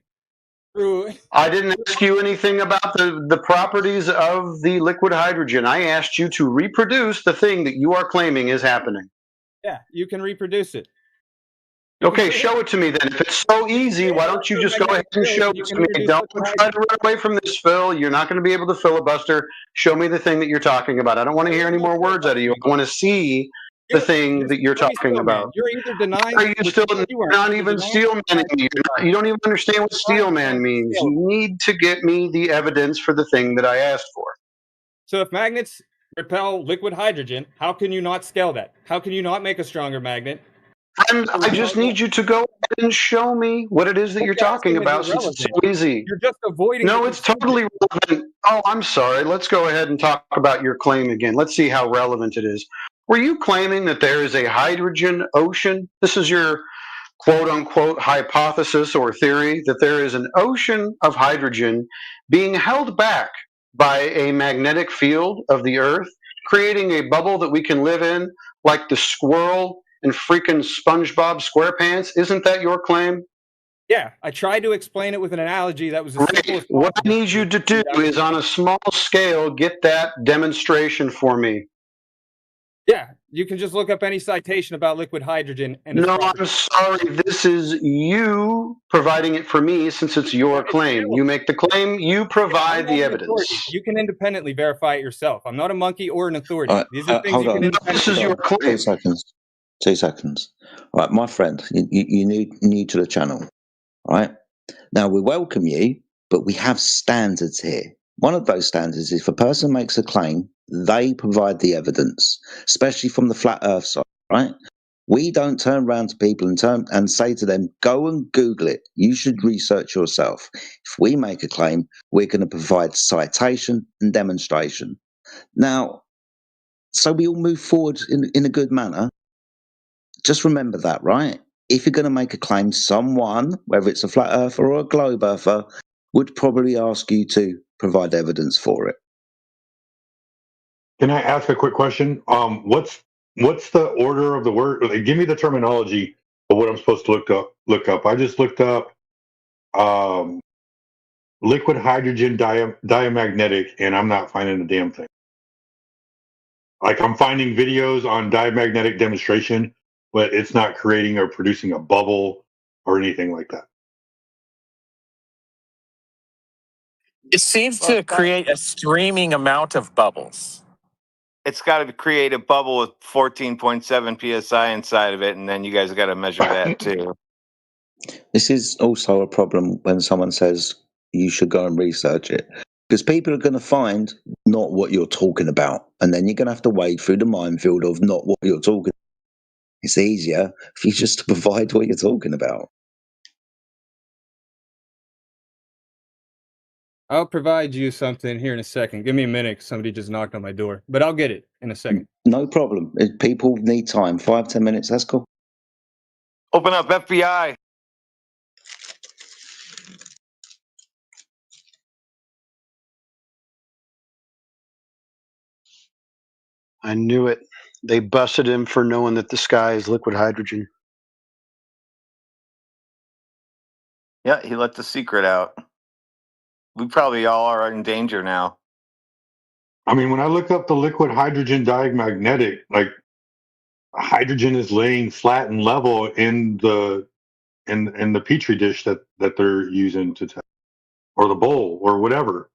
S3: I didn't ask you anything about the properties of the liquid hydrogen. I asked you to reproduce the thing that you are claiming is happening.
S5: Yeah, you can reproduce it.
S3: Okay, show it to me then. If it's so easy, why don't you just go ahead and show it to me? Don't try to run away from this, Phil. You're not going to be able to filibuster. Show me the thing that you're talking about. I don't want to hear any more words out of you. I want to see the thing that you're talking about.
S5: You're either denying.
S3: Are you still not even steel manning me? You don't even understand what steel man means. You need to get me the evidence for the thing that I asked for.
S5: So if magnets repel liquid hydrogen, how can you not scale that? How can you not make a stronger magnet?
S3: Friend, I just need you to go ahead and show me what it is that you're talking about, since it's so easy.
S5: You're just avoiding.
S3: No, it's totally relevant. Oh, I'm sorry. Let's go ahead and talk about your claim again. Let's see how relevant it is. Were you claiming that there is a hydrogen ocean? This is your quote-unquote hypothesis or theory, that there is an ocean of hydrogen being held back by a magnetic field of the Earth, creating a bubble that we can live in, like the squirrel and freaking SpongeBob SquarePants. Isn't that your claim?
S5: Yeah, I tried to explain it with an analogy that was as simple as
S3: what I need you to do is, on a small scale, get that demonstration for me.
S5: Yeah, you can just look up any citation about liquid hydrogen.
S3: No, I'm sorry. This is you providing it for me, since it's your claim. You make the claim, you provide the evidence.
S5: You can independently verify it yourself. I'm not a monkey or an authority. These are things you can independently.
S3: This is your claim.
S11: 2 seconds. All right, my friend, you're new to the channel. All right. Now, we welcome you, but we have standards here. One of those standards is if a person makes a claim, they provide the evidence, especially from the flat earth side, right? We don't turn around to people and say to them, go and Google it. You should research yourself. If we make a claim, we're going to provide citation and demonstration. Now, so we all move forward in a good manner. Just remember that, right? If you're going to make a claim, someone, whether it's a flat earther or a globe earther, would probably ask you to provide evidence for it.
S23: Can I ask a quick question? What's the order of the word? Like, give me the terminology of what I'm supposed to look up. I just looked up liquid hydrogen diamagnetic, and I'm not finding a damn thing. Like, I'm finding videos on diamagnetic demonstration, but it's not creating or producing a bubble or anything like that.
S1: It seems to create a streaming amount of bubbles.
S15: It's got to create a bubble with 14.7 psi inside of it, and then you guys got to measure that too.
S11: This is also a problem when someone says you should go and research it, because people are going to find not what you're talking about, and then you're going to have to wade through the minefield of not what you're talking about. It's easier for you just to provide what you're talking about.
S5: I'll provide you something here in a second. Give me a minute. Somebody just knocked on my door, but I'll get it in a second.
S11: No problem. If people need time, 5-10 minutes, that's cool.
S15: Open up, FBI.
S3: I knew it. They busted him for knowing that the sky is liquid hydrogen.
S15: Yeah, he let the secret out. We probably all are in danger now.
S23: I mean, when I look up the liquid hydrogen diamagnetic, like hydrogen is laying flat and level in the petri dish that they're using to test, or the bowl, or whatever.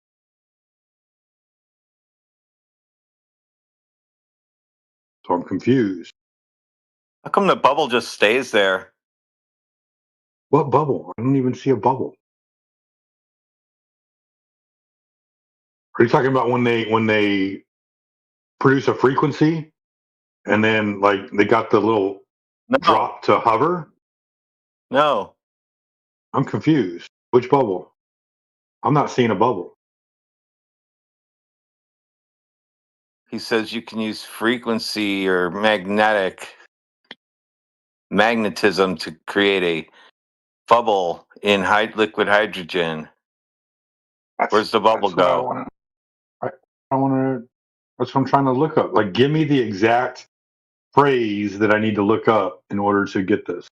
S23: So I'm confused.
S15: How come the bubble just stays there?
S23: What bubble? I don't even see a bubble. Are you talking about when they produce a frequency and then like they got the little drop to hover?
S15: No.
S23: I'm confused. Which bubble? I'm not seeing a bubble.
S15: He says you can use frequency or magnetism to create a bubble in liquid hydrogen. Where's the bubble go?
S23: I want to. That's what I'm trying to look up. Like, give me the exact phrase that I need to look up in order to get this.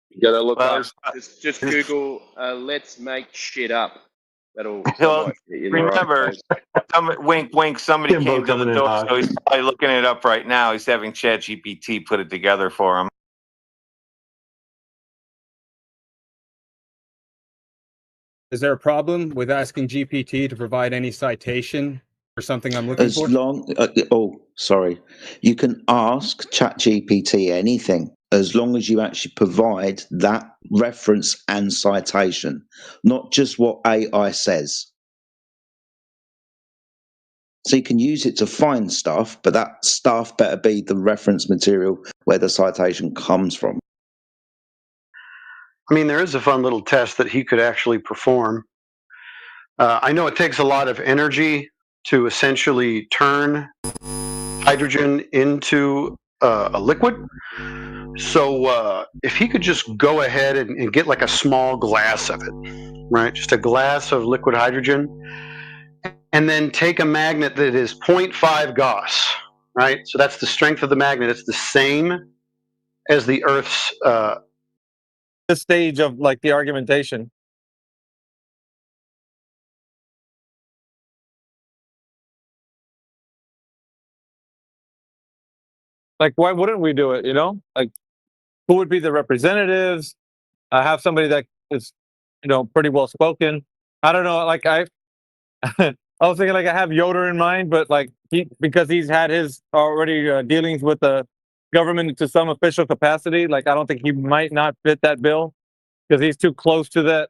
S10: You gotta look up. Just Google. Let's make shit up. That'll.
S15: Remember, wink, wink. Somebody
S23: Timbo
S15: came to the
S23: coming in
S15: door,
S23: hot.
S15: so he's probably looking it up right now. He's having ChatGPT put it together for him.
S5: Is there a problem with asking GPT to provide any citation for something I'm looking
S11: As
S5: for?
S11: long, sorry, you can ask ChatGPT anything as long as you actually provide that reference and citation, not just what AI says. So you can use it to find stuff, but that stuff better be the reference material where the citation comes from.
S3: I mean, there is a fun little test that he could actually perform. I know it takes a lot of energy to essentially turn hydrogen into a liquid. So if he could just go ahead and get like a small glass of it, right? Just a glass of liquid hydrogen, and then take a magnet that is 0.5 Gauss, right? So that's the strength of the magnet. It's the same as the Earth's.
S1: This stage of like the argumentation. Like, why wouldn't we do it? You know, like, who would be the representatives? Have somebody that is, pretty well spoken. I don't know. Like, I was thinking, like, I have Yoder in mind, but like, because he's had his already dealings with the government to some official capacity. Like, I don't think he might not fit that bill because he's too close to that.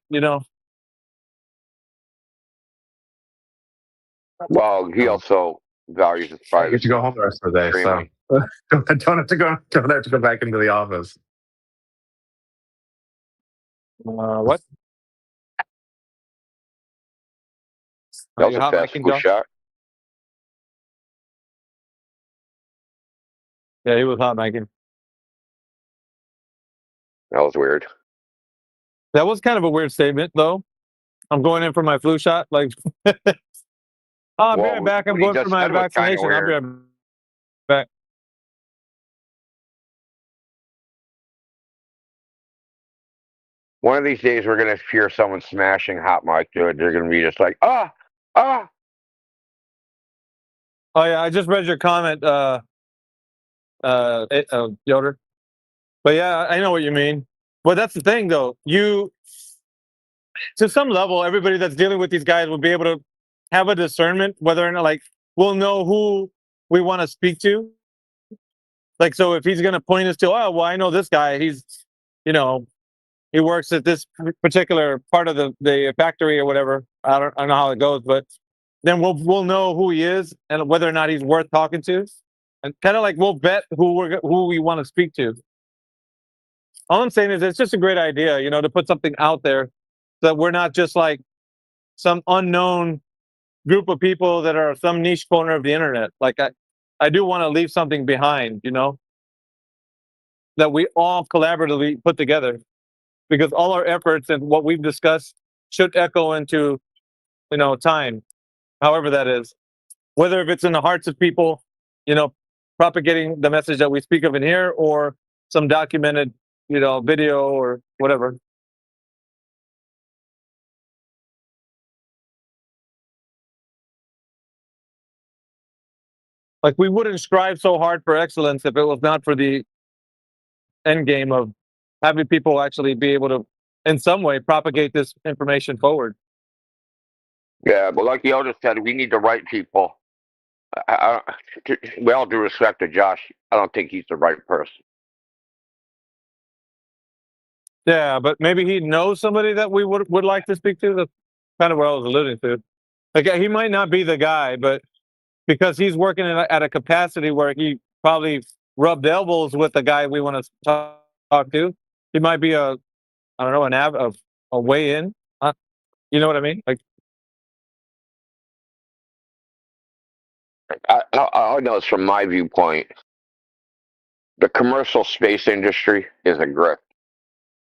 S19: Well, he also values his privacy.
S17: I get to go home the rest of the day, so
S7: don't have to go back into the office.
S1: What?
S14: That was
S1: you
S14: a
S1: hot
S14: fast
S1: micing,
S14: cool
S1: Josh?
S14: shot.
S1: Yeah, he was hot micing.
S14: That was weird.
S1: That was kind of a weird statement, though. I'm going in for my flu shot. Like, oh, I'll be right back. I'm
S14: what he
S1: going for
S14: just
S1: my
S14: said was kinda
S1: vaccination. I'll be
S14: weird.
S1: right back.
S14: One of these days, we're gonna hear someone smashing hot mic, dude. They're gonna be just like, ah.
S1: Oh yeah, I just read your comment, Yoder. But yeah, I know what you mean. But that's the thing, though. To some level, everybody that's dealing with these guys will be able to have a discernment whether or not, like, we'll know who we want to speak to. Like, so if he's going to point us to, oh, well, I know this guy. He's, he works at this particular part of the factory or whatever. I don't know how it goes, but then we'll know who he is and whether or not he's worth talking to, and kind of like we'll bet who we want to speak to. All I'm saying is it's just a great idea, to put something out there so that we're not just like some unknown group of people that are some niche corner of the internet. Like I do want to leave something behind, that we all collaboratively put together, because all our efforts and what we've discussed should echo into, time, however that is. Whether if it's in the hearts of people, propagating the message that we speak of in here, or some documented, video or whatever. Like, we wouldn't strive so hard for excellence if it was not for the end game of having people actually be able to, in some way, propagate this information forward.
S14: Yeah, but like Yoda said, we need the right people. We all due respect to Josh. I don't think he's the right person.
S1: Yeah, but maybe he knows somebody that we would like to speak to. That's kind of what I was alluding to. Like, he might not be the guy, but because he's working at a capacity where he probably rubbed elbows with the guy we want to talk to, he might be a way in. You know what I mean? Like,
S14: I know it's from my viewpoint. The commercial space industry is a grift.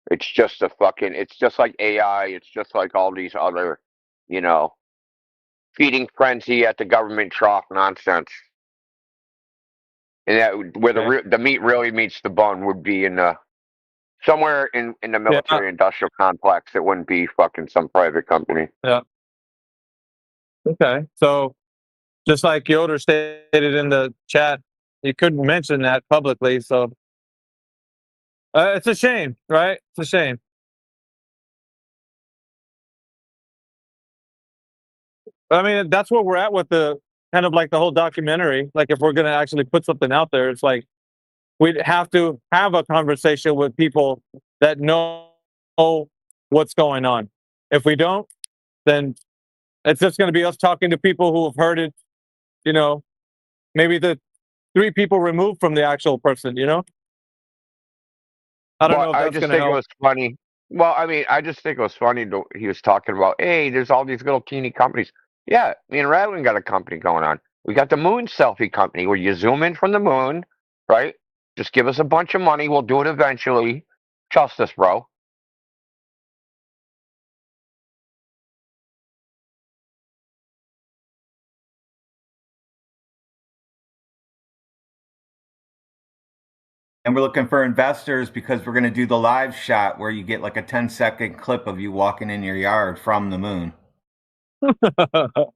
S14: It's just it's just like AI. It's just like all these other, feeding frenzy at the government trough nonsense. And that where the meat really meets the bone would be in somewhere in the military industrial complex. It wouldn't be fucking some private company.
S1: Yeah. Okay. So, just like Yoder stated in the chat, he couldn't mention that publicly. So, it's a shame, right? It's a shame. I mean, that's where we're at with the kind of like the whole documentary. Like, if we're going to actually put something out there, it's like we'd have to have a conversation with people that know what's going on. If we don't, then it's just going to be us talking to people who have heard it, maybe the 3 people removed from the actual person, I don't know if that's going to help.
S14: It was funny. Well, I mean, I just think it was funny. He was talking about, hey, there's all these little teeny companies. Yeah, me and Radwin got a company going on. We got the moon selfie company where you zoom in from the moon, right? Just give us a bunch of money. We'll do it eventually. Trust us, bro.
S17: And we're looking for investors because we're going to do the live shot where you get like a 10-second clip of you walking in your yard from the moon.
S1: Well,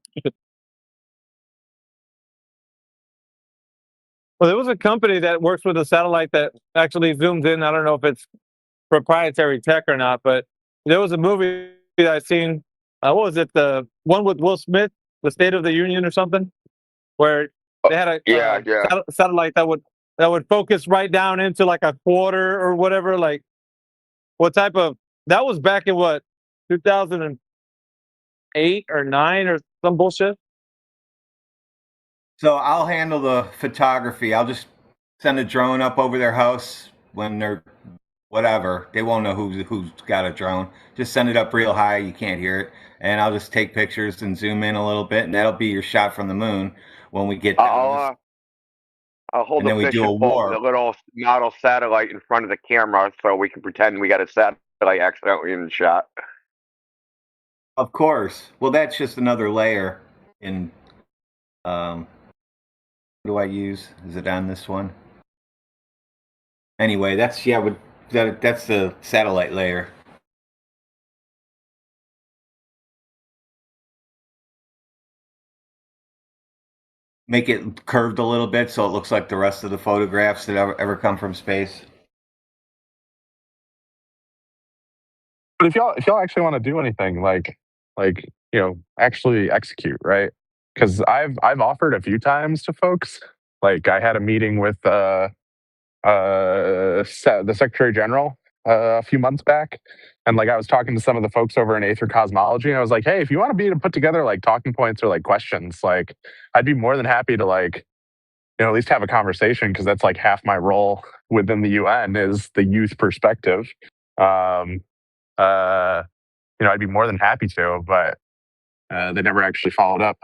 S1: there was a company that works with a satellite that actually zooms in. I don't know if it's proprietary tech or not, but there was a movie that I seen. What was it? The one with Will Smith, The State of the Union or something, where they had a satellite that would focus right down into like a quarter or whatever. Like, what type of, that was back in what, 2008 or 9 or some bullshit.
S17: So I'll handle the photography. I'll just send a drone up over their house when they're whatever. They won't know who's got a drone. Just send it up real high. You can't hear it. And I'll just take pictures and zoom in a little bit, and that'll be your shot from the moon when we get down.
S14: I'll hold
S17: And
S14: a
S17: then we do
S14: fishing
S17: a
S14: pole
S17: war.
S14: with a little model satellite in front of the camera so we can pretend we got a satellite accidentally in the shot.
S17: Of course. Well, that's just another layer in, what do I use? Is it on this one? Anyway, that's the satellite layer. Make it curved a little bit so it looks like the rest of the photographs that ever come from space.
S7: But if y'all actually want to do anything, like actually execute, right? Because I've offered a few times to folks. Like I had a meeting with the Secretary General a few months back, and like I was talking to some of the folks over in Aether Cosmology, and I was like, hey, if you want to put together like talking points or like questions, like I'd be more than happy to like at least have a conversation, because that's like half my role within the UN is the youth perspective. I'd be more than happy to, but they never actually followed up.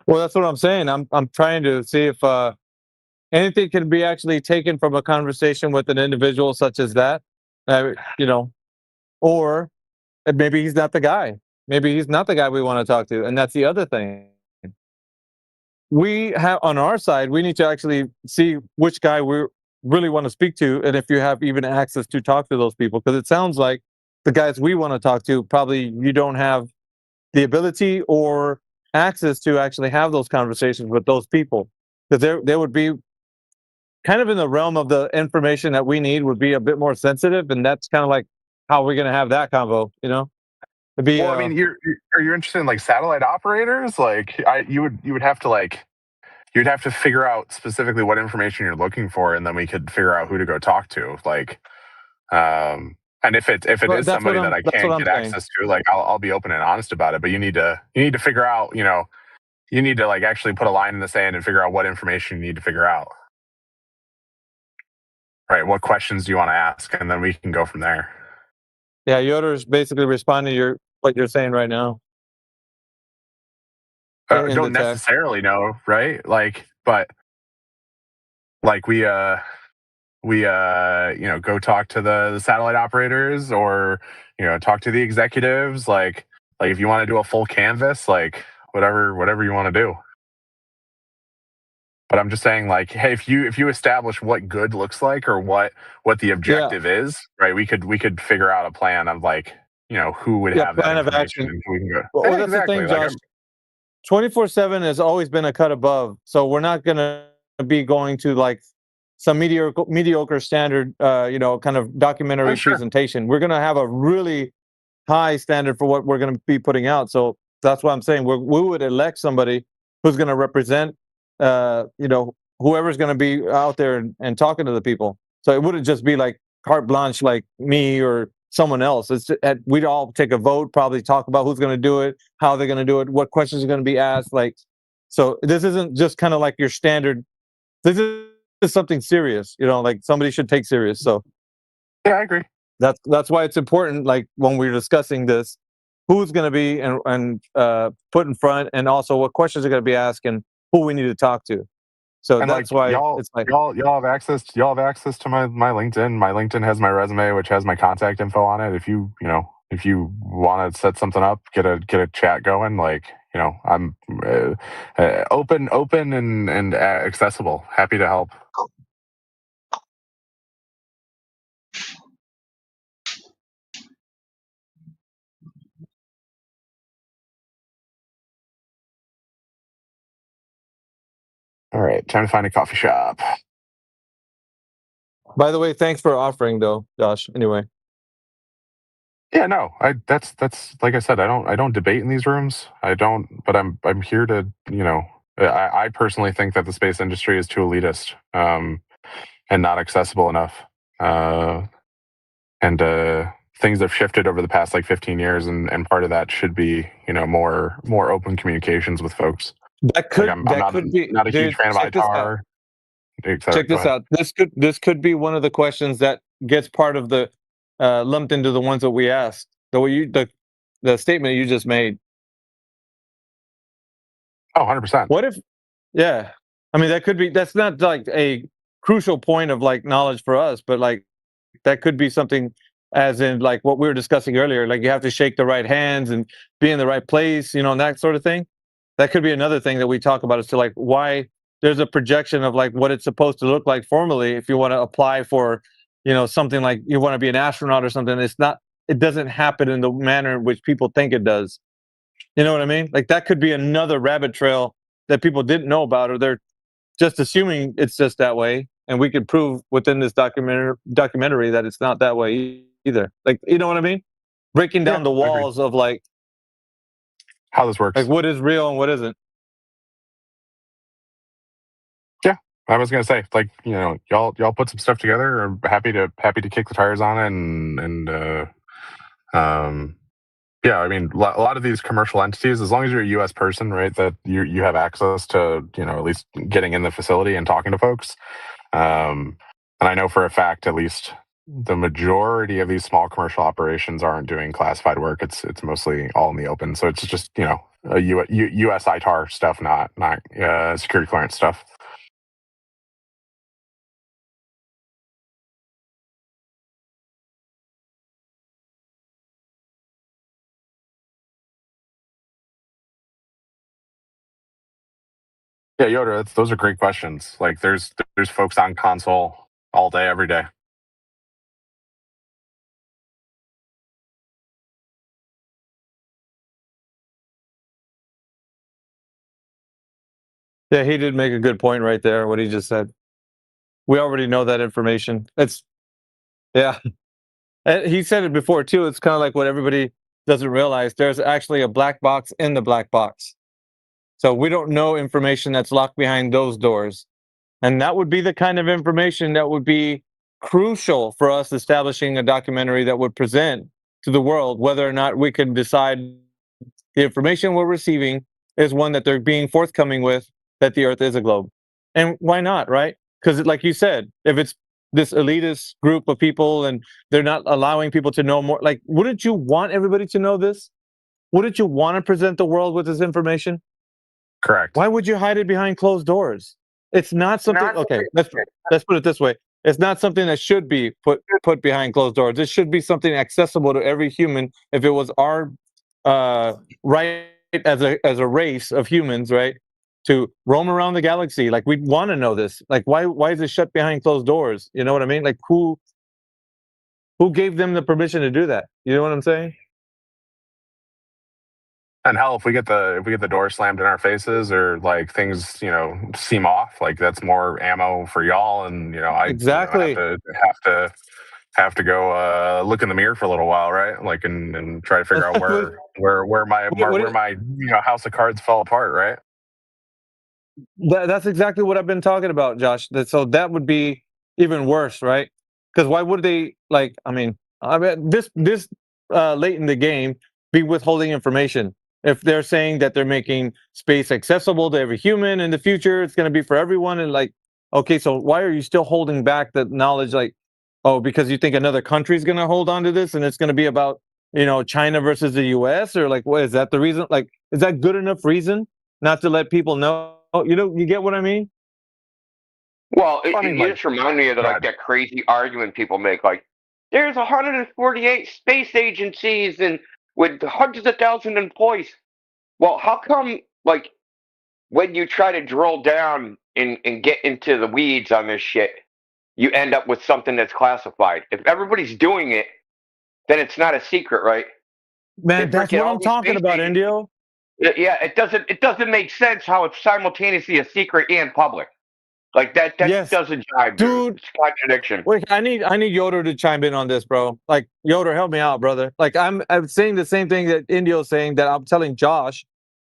S1: Well, that's what I'm saying. I'm trying to see if anything can be actually taken from a conversation with an individual such as that, or maybe he's not the guy. Maybe he's not the guy we want to talk to, and that's the other thing. We have on our side, we need to actually see which guy we really want to speak to, and if you have even access to talk to those people, because it sounds like the guys we want to talk to, probably you don't have the ability or access to actually have those conversations with those people, because they would be kind of in the realm of the information that we need would be a bit more sensitive, and that's kind of like how we're going to have that convo, It'd be,
S7: well, I mean, are you interested in like satellite operators? Like, you would have to you'd have to figure out specifically what information you're looking for, and then we could figure out who to go talk to. Like, and if it is somebody that I can't get access to, like I'll be open and honest about it. But you need to figure out, you need to like actually put a line in the sand and figure out what information you need to figure out. Right? What questions do you want to ask, and then we can go from there.
S1: Yeah, Yoder's basically responding to what you're saying right now.
S7: Don't necessarily know, right? Like, but like we go talk to the satellite operators, or talk to the executives. Like if you want to do a full canvas, like whatever you want to do. But I'm just saying, like, hey, if you establish what good looks like, or what the objective is, right? We could figure out a plan of like, who would have
S1: plan
S7: that
S1: of action.
S7: And who we can go.
S1: Well, that's exactly. The thing, Josh. 24/7 has always been a cut above, so we're not going to be going to like some mediocre standard, kind of documentary presentation. We're going to have a really high standard for what we're going to be putting out. So that's why I'm saying we would elect somebody who's going to represent, whoever's going to be out there and talking to the people. So it wouldn't just be like carte blanche, like me or someone else. We'd all take a vote, probably talk about who's going to do it, how they're going to do it, what questions are going to be asked. Like, so this isn't just kind of like your standard. This is something serious, like somebody should take serious. So
S7: yeah, I agree.
S1: That's why it's important. Like when we're discussing this, who's going to be and put in front, and also what questions are going to be asked, and who we need to talk to. So and that's why it's like
S7: y'all have access to my LinkedIn. My LinkedIn has my resume, which has my contact info on it. If you want to set something up, get a chat going, like, I'm open and accessible. Happy to help. All right, time to find a coffee shop.
S1: By the way, thanks for offering, though, Josh. Anyway.
S7: Yeah, no, that's like I said, I don't debate in these rooms. I don't, but I'm here to, I personally think that the space industry is too elitist, and not accessible enough. And things have shifted over the past like 15 years, and part of that should be, more open communications with folks.
S1: That could
S7: I'm not a huge fan of ITAR.
S1: Check this out. This could be one of the questions that gets part of the lumped into the ones that we asked. The statement you just made.
S7: Oh, 100%.
S1: What if? Yeah, I mean that could be. That's not like a crucial point of like knowledge for us, but like that could be something, as in like what we were discussing earlier. Like you have to shake the right hands and be in the right place, and that sort of thing. That could be another thing that we talk about as to like why there's a projection of like what it's supposed to look like formally if you want to apply for, something like you want to be an astronaut or something. It's not. It doesn't happen in the manner in which people think it does. You know what I mean? Like that could be another rabbit trail that people didn't know about, or they're just assuming it's just that way. And we could prove within this documentary that it's not that way either. Like, you know what I mean? Breaking down the walls of like
S7: how this works.
S1: Like what is real and what isn't.
S7: Yeah, I was gonna say, like, y'all put some stuff together. I'm happy to kick the tires on it, and yeah, I mean, a lot of these commercial entities, as long as you're a U.S. person, right, that you have access to, at least getting in the facility and talking to folks. And I know for a fact, at least the majority of these small commercial operations aren't doing classified work. It's mostly all in the open. So it's just, a U.S. ITAR stuff, not security clearance stuff. Yeah, Yoda, those are great questions. Like, there's folks on console all day, every day.
S1: Yeah, he did make a good point right there. What he just said. We already know that information. Yeah. And he said it before too. It's kind of like what everybody doesn't realize. There's actually a black box in the black box. So we don't know information that's locked behind those doors. And that would be the kind of information that would be crucial for us establishing a documentary that would present to the world whether or not we can decide the information we're receiving is one that they're being forthcoming with, that the Earth is a globe. And why not, right? Because like you said, if it's this elitist group of people and they're not allowing people to know more, like, wouldn't you want everybody to know this? Wouldn't you want to present the world with this information?
S7: Correct.
S1: Why would you hide it behind closed doors? It's not something. Okay, let's put it this way. It's not something that should be put behind closed doors. It should be something accessible to every human. If it was our right as a race of humans, right, to roam around the galaxy, like we'd want to know this. Like, why is it shut behind closed doors? You know what I mean? Like, who gave them the permission to do that? You know what I'm saying?
S7: And hell, if we get the door slammed in our faces, or like things, seem off, like that's more ammo for y'all. And I
S1: exactly
S7: have to go look in the mirror for a little while, right? Like and try to figure out where my house of cards fell apart, right?
S1: That's exactly what I've been talking about, Josh. So that would be even worse, right? Because why would they this late in the game be withholding information? If they're saying that they're making space accessible to every human in the future, it's going to be for everyone. And like, okay, so why are you still holding back the knowledge? Like, oh, because you think another country is going to hold on to this and it's going to be about, China versus the US, or like, what is that the reason? Like, is that good enough reason not to let people know? You get what I mean?
S14: Well, you just remind me of that crazy argument people make. Like, there's 148 space agencies and with hundreds of thousands of employees. Well, how come, like, when you try to drill down and get into the weeds on this shit, you end up with something that's classified? If everybody's doing it, then it's not a secret, right?
S1: Man, that's what I'm talking about, Indio.
S14: Yeah, it doesn't make sense how it's simultaneously a secret and public. Like that doesn't jive, dude. It's a contradiction.
S1: Wait, I need Yoder to chime in on this, bro. Like, Yoder, help me out, brother. Like, I'm saying the same thing that Indio's saying, that I'm telling Josh.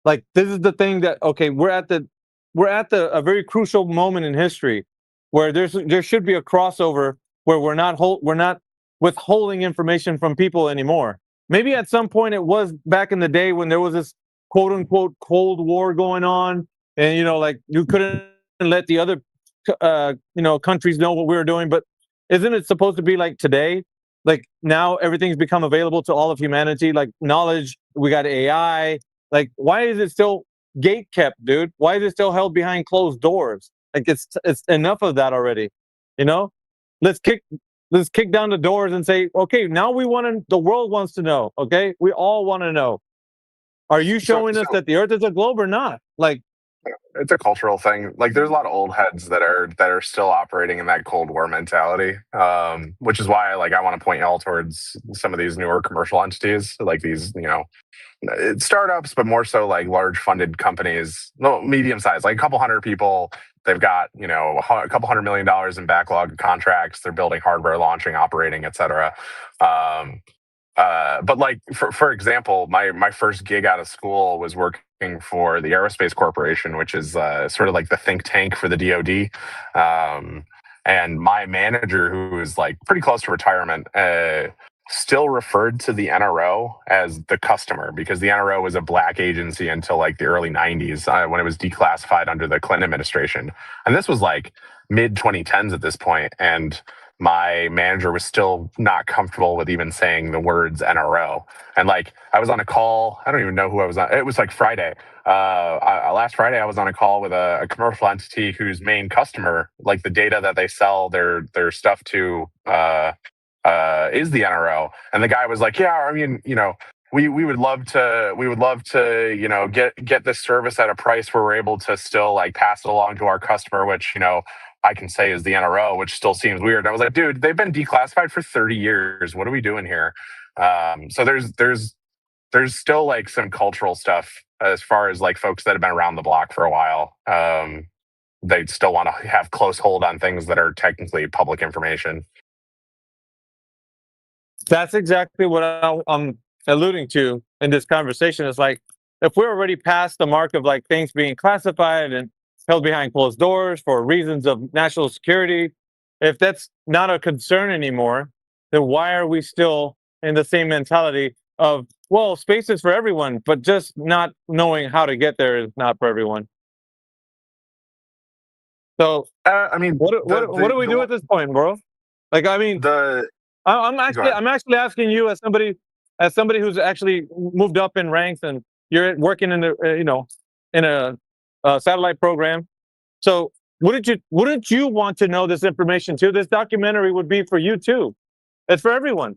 S1: Like, this is the thing that, okay, we're at a very crucial moment in history where there should be a crossover where we're not withholding information from people anymore. Maybe at some point it was back in the day when there was this quote unquote Cold War going on, and like you couldn't let the other countries know what we were doing, but isn't it supposed to be like today? Like now everything's become available to all of humanity, like knowledge, we got AI. Like, why is it still gate kept, dude? Why is it still held behind closed doors? Like it's enough of that already. You know? Let's kick down the doors and say, okay, now the world wants to know, okay? We all want to know. Are you showing us that the earth is a globe or not? Like,
S7: it's a cultural thing. Like there's a lot of old heads that are still operating in that Cold War mentality, which is why I want to point y'all towards some of these newer commercial entities, like these startups, but more so like large funded companies, medium sized, like a couple hundred people. They've got a couple $100 million in backlog contracts. They're building hardware, launching, operating, etc. But like for example, my first gig out of school was working for the Aerospace Corporation, which is sort of like the think tank for the DoD. And my manager, who is like pretty close to retirement, still referred to the NRO as the customer, because the NRO was a black agency until like the early 90s when it was declassified under the Clinton administration. And this was like mid 2010s at this point. And my manager was still not comfortable with even saying the words NRO. And like, I was on a call, I don't even know who I was on. It was like Friday. Last Friday, I was on a call with a commercial entity whose main customer, like the data that they sell their stuff to, is the NRO. And the guy was like, yeah, I mean, we would love to, get this service at a price where we're able to still like pass it along to our customer, which, I can say is the NRO, which still seems weird. And I was like, dude, they've been declassified for 30 years. What are we doing here? So there's still like some cultural stuff as far as like folks that have been around the block for a while. They still want to have close hold on things that are technically public information.
S1: That's exactly what I'm alluding to in this conversation. Is like, if we're already past the mark of like things being classified and held behind closed doors for reasons of national security, if that's not a concern anymore, then why are we still in the same mentality of, well, space is for everyone, but just not knowing how to get there is not for everyone? So,
S7: I mean,
S1: what do we do at this point, bro? Like, I mean, I'm actually asking you as somebody who's actually moved up in ranks, and you're working in a satellite program. So wouldn't you want to know this information too? This documentary would be for you too. It's for everyone.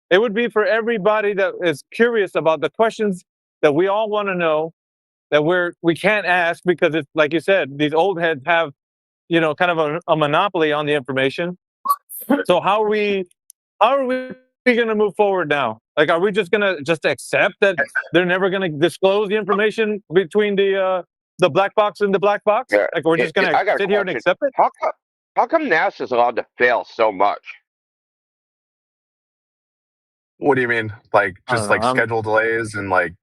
S1: It would be for everybody that is curious about the questions that we all want to know, that we can't ask because it's like you said, these old heads have kind of a monopoly on the information. So how are we going to move forward now? Like, are we just going to accept that they're never going to disclose the information between the black box and the black box? Like, we're just going to sit here and accept it?
S14: How come NASA's allowed to fail so much?
S7: What do you mean? Like just like schedule delays and like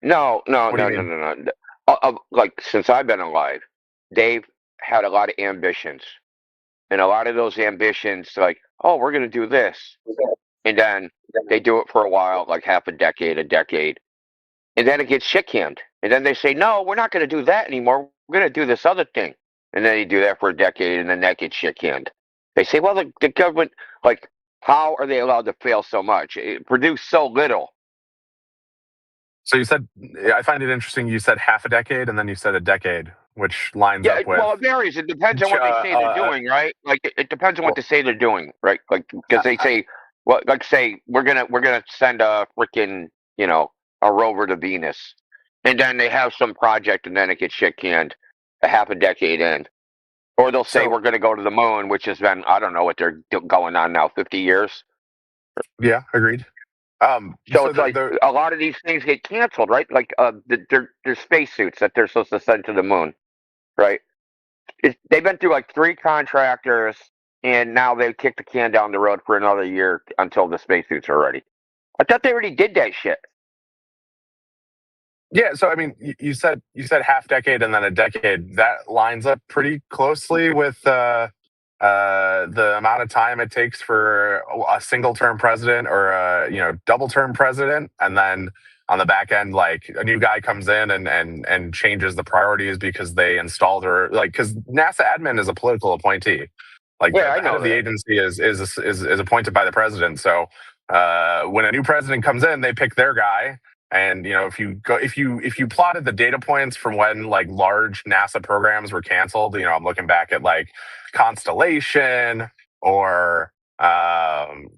S14: No. Like since I've been alive, they've had a lot of ambitions, and a lot of those ambitions, like, oh, we're gonna do this, and then they do it for a while, like half a decade, and then it gets shit canned, and then they say, no, we're not gonna do that anymore. We're gonna do this other thing, and then they do that for a decade, and then that gets shit canned. They say, well, the government, like, how are they allowed to fail so much? It produced so little.
S7: So you said, I find it interesting. You said half a decade, and then you said a decade, which lines up with.
S14: Well, it varies. It depends on what they say they're doing, right? Like it depends on what they say they're doing, right? Like because they say, well, like say we're gonna send a freaking a rover to Venus, and then they have some project, and then it gets shit canned a half a decade in, or they'll say we're gonna go to the moon, which has been, I don't know what they're going on now, 50 years.
S7: Yeah, agreed.
S14: So it's like a lot of these things get canceled, right? Like there's spacesuits that they're supposed to send to the moon, right? They've been through like 3 contractors, and now they've kicked the can down the road for another year until the spacesuits are ready. I thought they already did that shit.
S7: Yeah, so I mean, you said half decade and then a decade. That lines up pretty closely with the amount of time it takes for a single-term president or a double-term president, and then on the back end, like a new guy comes in and changes the priorities because they installed her, like, because NASA admin is a political appointee. Like
S14: Yeah, I
S7: the head
S14: know
S7: of the
S14: that.
S7: agency is appointed by the president. So when a new president comes in, they pick their guy. And if you plotted the data points from when like large NASA programs were canceled, I'm looking back at like Constellation or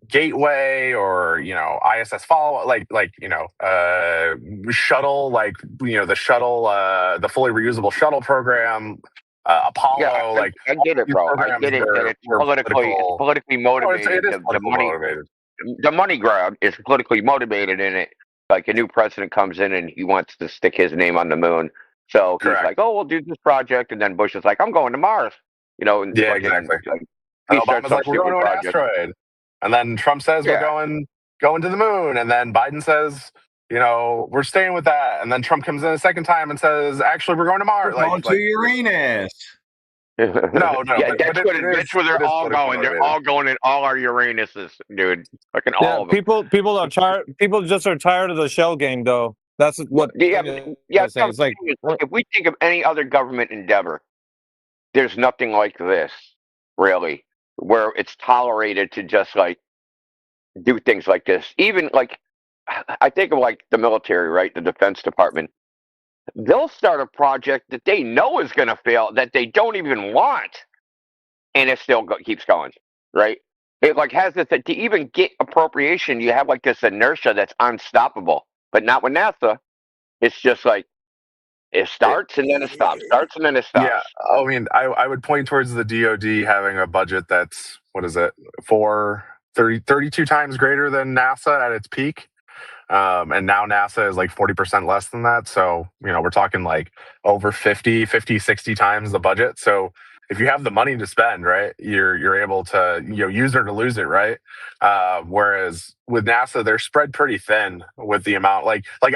S7: Gateway or ISS follow shuttle, like the shuttle, the fully reusable shuttle program, Apollo,
S14: Yeah, I get it,
S7: these
S14: bro. I
S7: programs
S14: get it that
S7: were
S14: it's politically
S7: Oh, it
S14: motivated.
S7: is
S14: The
S7: politically
S14: money
S7: motivated.
S14: the money grab is politically motivated in it. Like a new president comes in and he wants to stick his name on the moon. So he's
S7: Correct.
S14: like, "Oh, we'll do this project," and then Bush is like, "I'm going to Mars." And
S7: Yeah,
S14: fucking,
S7: exactly.
S14: like,
S7: And
S14: he starts
S7: Obama's
S14: some
S7: like, "We're going
S14: stupid
S7: to an
S14: project.
S7: asteroid," and then Trump says, "We're
S14: Yeah.
S7: going to the moon," and then Biden says, "We're staying with that," and then Trump comes in a second time and says, "Actually, we're going to Mars."
S17: We're going to Uranus.
S7: No,
S14: Yeah,
S7: but
S14: that's where they're all going. They're all going in all our Uranuses, dude. Fucking all of them.
S1: People are tired. People just are tired of the shell game, though. That's what.
S14: Yeah,
S1: I'm saying. It's like
S14: if we think of any other government endeavor, there's nothing like this, really, where it's tolerated to just like do things like this. Even like, I think of like the military, right? The Defense Department. They'll start a project that they know is going to fail, that they don't even want, and it still keeps going, right? It like has this to even get appropriation. You have like this inertia that's unstoppable, but not with NASA. It's just like it starts and then it stops, starts and then it stops.
S7: Yeah, I mean, I would point towards the DoD having a budget that's 32 times greater than NASA at its peak. And now NASA is like 40% less than that. So, we're talking like over 50, 60 times the budget. So if you have the money to spend, right, you're able to, use it or lose it, right? Whereas with NASA, they're spread pretty thin with the amount,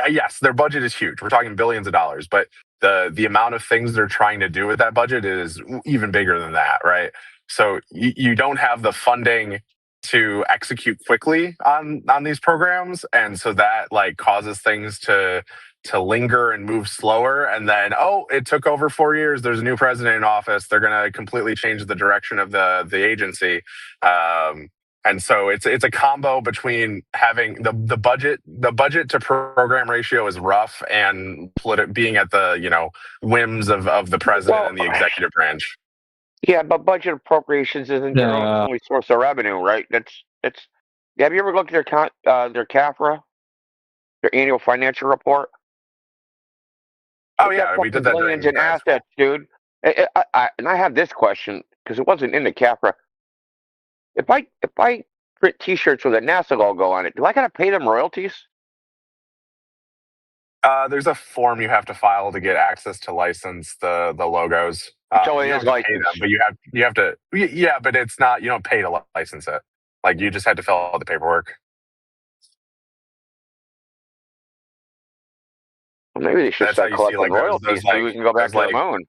S7: yes, their budget is huge. We're talking billions of dollars, but the amount of things they're trying to do with that budget is even bigger than that, right? So you don't have the funding to execute quickly on these programs, and so that like causes things to linger and move slower, and then it took over 4 years, there's a new president in office, they're going to completely change the direction of the agency. And so it's a combo between having the budget to program ratio is rough, and being at the whims of the president and the executive branch.
S14: Yeah, but budget appropriations isn't their only source of revenue, right? That's. Have you ever looked at their CAFRA, their annual financial report?
S7: Oh yeah, we did that
S14: billions in assets, dude. And I have this question because it wasn't in the CAFRA. If I print T-shirts with a NASA logo on it, do I gotta pay them royalties?
S7: There's a form you have to file to get access to license the logos.
S14: So it
S7: you
S14: is
S7: don't have to pay them,
S14: licensed.
S7: but you have to. Yeah, but it's not. You don't pay to license it. Like you just had to fill out the paperwork.
S14: Well, maybe they should
S7: That's how
S14: start
S7: you see
S14: collecting
S7: like
S14: royalties so we can go back to the moon.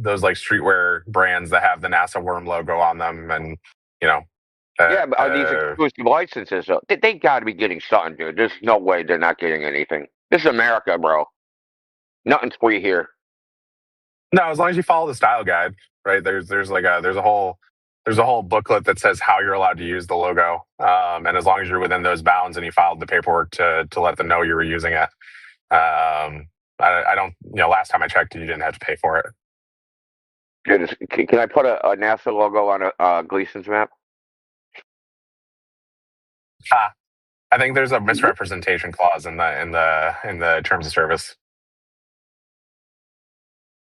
S7: Those streetwear brands that have the NASA worm logo on them, and
S14: Yeah, but are these exclusive licenses? Though? They got to be getting something, dude. There's no way they're not getting anything. This is America, bro. Nothing's free here.
S7: No, as long as you follow the style guide, right? There's a whole booklet that says how you're allowed to use the logo, and as long as you're within those bounds and you filed the paperwork to let them know you were using it. I don't. Last time I checked, you didn't have to pay for it.
S14: Can I put a NASA logo on a Gleason's map?
S7: I think there's a misrepresentation clause in the terms of service.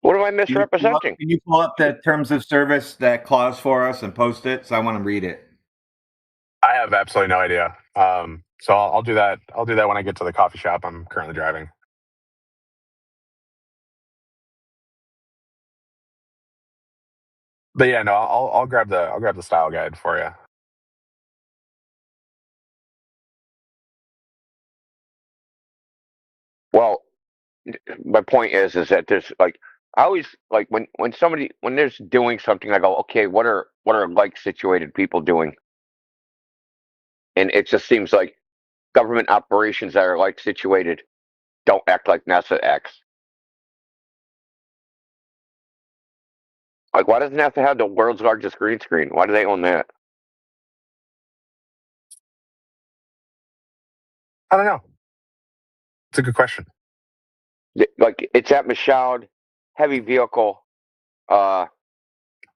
S14: What am I misrepresenting?
S17: Can you pull up the terms of service, that clause for us, and post it? So I want to read it.
S7: I have absolutely no idea. So I'll do that. I'll do that when I get to the coffee shop I'm currently driving. But yeah, no, I'll grab the style guide for you.
S14: Well, my point is that there's like I always like when there's doing something, I go, okay, what are like situated people doing? And it just seems like government operations that are like situated don't act like NASA acts. Like, why doesn't NASA have the world's largest green screen? Why do they own that?
S7: I don't know. It's a good question.
S14: Like, it's at Michoud Heavy Vehicle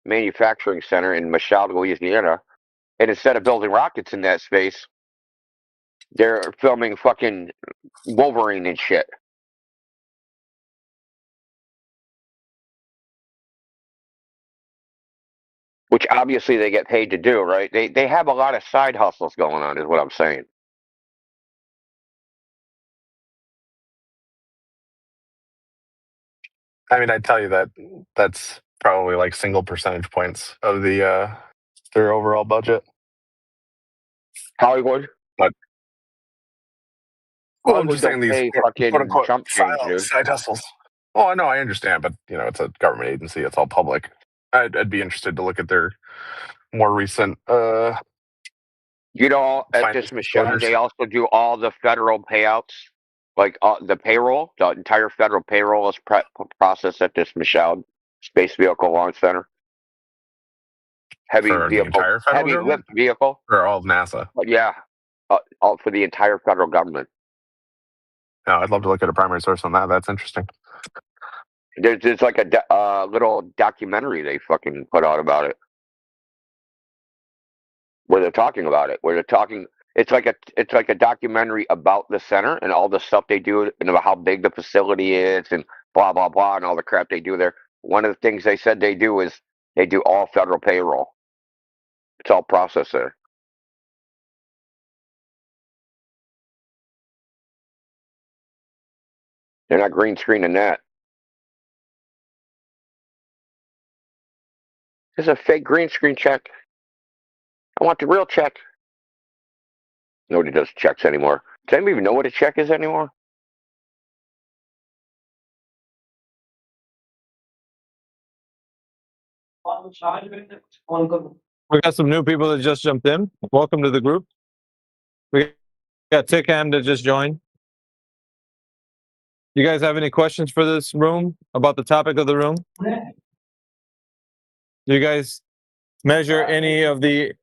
S14: Manufacturing Center in Michoud, Louisiana, and instead of building rockets in that space, they're filming fucking Wolverine and shit. Which obviously they get paid to do, right? They have a lot of side hustles going on, is what I'm saying.
S7: I mean, I'd tell you that that's probably like single percentage points of the their overall budget.
S14: Hollywood,
S7: but well, I'm
S14: Hollywood
S7: just saying
S14: don't
S7: these
S14: pay
S7: quote
S14: fucking
S7: unquote
S14: chump change, dude.
S7: side hustles. Oh, I know, I understand, but you know, it's a government agency; it's all public. I'd be interested to look at their more recent.
S14: You know, at this Michoud, they also do all the federal payouts, like the payroll. The entire federal payroll is processed at this Michoud Space Vehicle Launch Center. Heavy
S7: for
S14: vehicle,
S7: the entire federal
S14: heavy
S7: government?
S14: lift vehicle.
S7: Or all of NASA?
S14: Yeah, all for the entire federal government.
S7: No, I'd love to look at a primary source on that. That's interesting.
S14: There's like a little documentary they fucking put out about it, where they're talking about it. Where they're talking, it's like a documentary about the center and all the stuff they do and about how big the facility is and blah blah blah and all the crap they do there. One of the things they said they do is they do all federal payroll. It's all processed there. They're not green screening that. It's a fake green screen check. I want the real check. Nobody does checks anymore. Does anybody even know what a check is anymore?
S1: We got some new people that just jumped in. Welcome to the group. We got Tickham that just joined. You guys have any questions for this room about the topic of the room? Do you guys measure any of the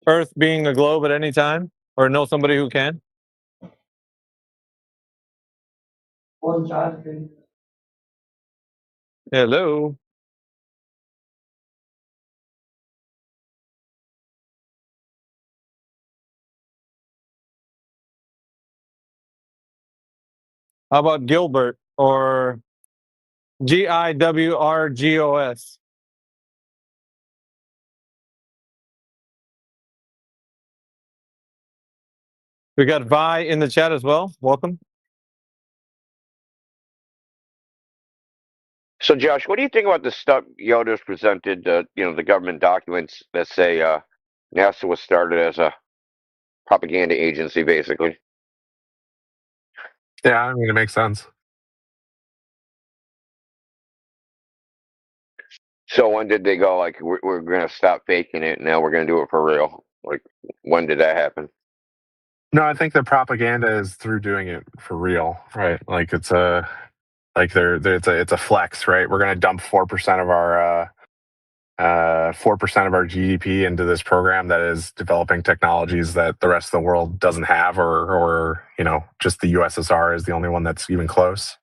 S1: Earth being a globe at any time, or know somebody who can? Hello. How about Gilbert or GIWRGOS? We got Vi in the chat as well. Welcome.
S14: So, Josh, what do you think about the stuff Yoda's presented? The government documents that say NASA was started as a propaganda agency, basically.
S7: Yeah, I mean, it makes sense.
S14: So when did they go, like, we're going to stop faking it, now we're going to do it for real? Like, when did that happen?
S7: No, I think the propaganda is through doing it for real, right? Like it's a flex, right? We're going to dump 4% of our 4% of our GDP into this program that is developing technologies that the rest of the world doesn't have, or just the USSR is the only one that's even close.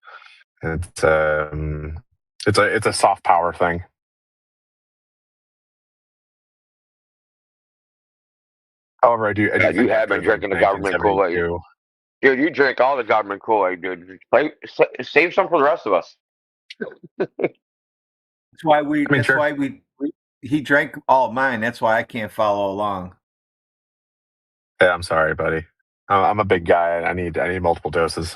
S7: It's a soft power thing. However, I do.
S14: You have been drinking the government Kool-Aid. Dude, you drink all the government Kool-Aid, dude. Save some for the rest of us.
S17: That's why he drank all of mine. That's why I can't follow along.
S7: Yeah, I'm sorry, buddy. I'm a big guy. I need multiple doses.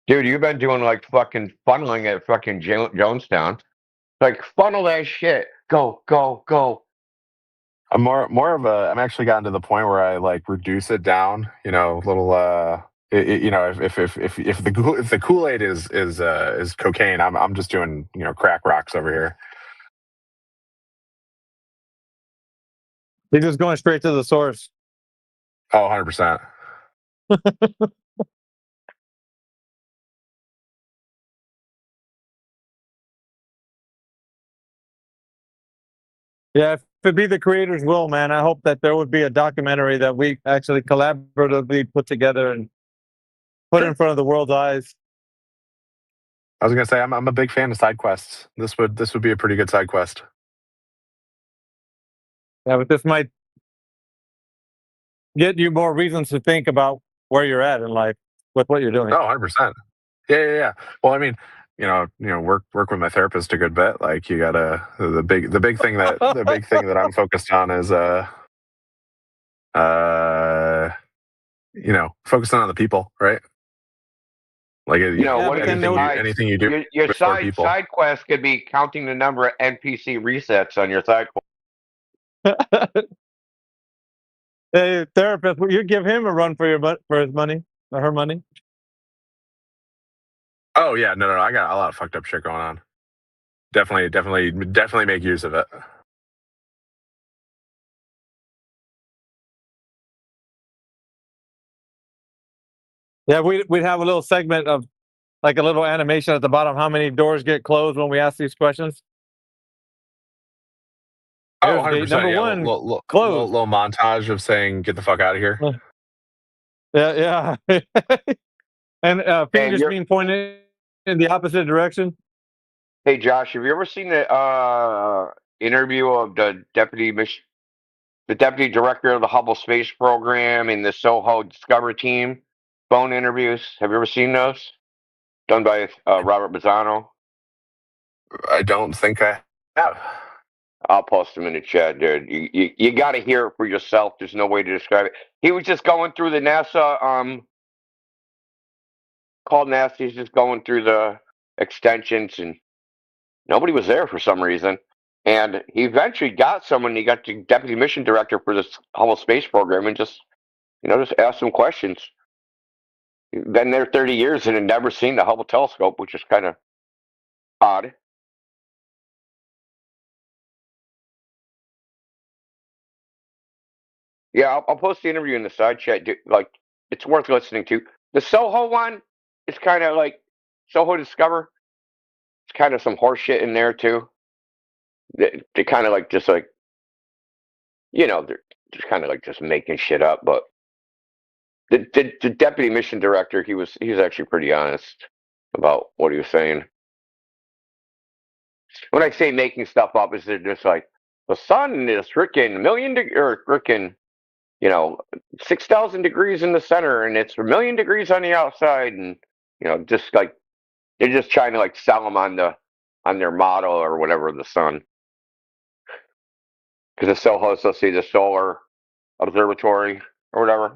S14: Dude, you've been doing like fucking funneling at fucking Jonestown. Like, funnel that shit. Go, go, go.
S7: I'm more of a. I'm actually gotten to the point where I like reduce it down. Little you know, if the Kool-Aid is cocaine, I'm just doing, you know, crack rocks over here.
S1: He's just going straight to the source.
S7: Oh, 100%.
S1: Yeah, if it be the creator's will, man, I hope that there would be a documentary that we actually collaboratively put together and put in front of the world's eyes.
S7: I was gonna say I'm a big fan of side quests. This would be a pretty good side quest.
S1: Yeah, but this might get you more reasons to think about where you're at in life with what you're doing.
S7: Oh, 100%. Yeah. Well, I mean, you know, work with my therapist a good bit. Like, you gotta the big thing that I'm focused on is you know, focusing on the people, right? Like,
S14: You know, what
S7: anything you do,
S14: your
S7: with more people.
S14: side quest could be counting the number of NPC resets on your side quest.
S1: Hey, therapist, will you give him a run for his money or her money?
S7: Oh yeah, no, I got a lot of fucked up shit going on. Definitely make use of it.
S1: Yeah, we'd have a little segment of like a little animation at the bottom. How many doors get closed when we ask these questions?
S7: Oh,
S1: Here's
S7: 100%.
S1: gate number
S7: Yeah,
S1: one,
S7: little montage of saying, "Get the fuck out of here."
S1: Yeah. And fingers being pointed in the opposite direction.
S14: Hey, Josh, have you ever seen the interview of the deputy director of the Hubble Space Program and the SOHO Discover team phone interviews? Have you ever seen those? Done by Robert Bizzano?
S7: I don't think I have.
S14: I'll post them in the chat, dude. You got to hear it for yourself. There's no way to describe it. He was just going through the NASA, called NASA. He's just going through the extensions, and nobody was there for some reason. And he eventually got someone. He got the deputy mission director for this Hubble Space Program, and just asked some questions. He's been there 30 years and had never seen the Hubble telescope, which is kind of odd. Yeah, I'll post the interview in the side chat. Like, it's worth listening to. The SOHO one is kind of like SOHO Discover. It's kind of some horse shit in there too. They kind of like just like, they're just kind of like just making shit up. But the deputy mission director, he was actually pretty honest about what he was saying. When I say making stuff up, is they're just like, the sun is freaking or freaking 6,000 degrees in the center, and it's a million degrees on the outside, and just like they're just trying to like sell them on their model or whatever of the sun, because it's so close to see the solar observatory or whatever.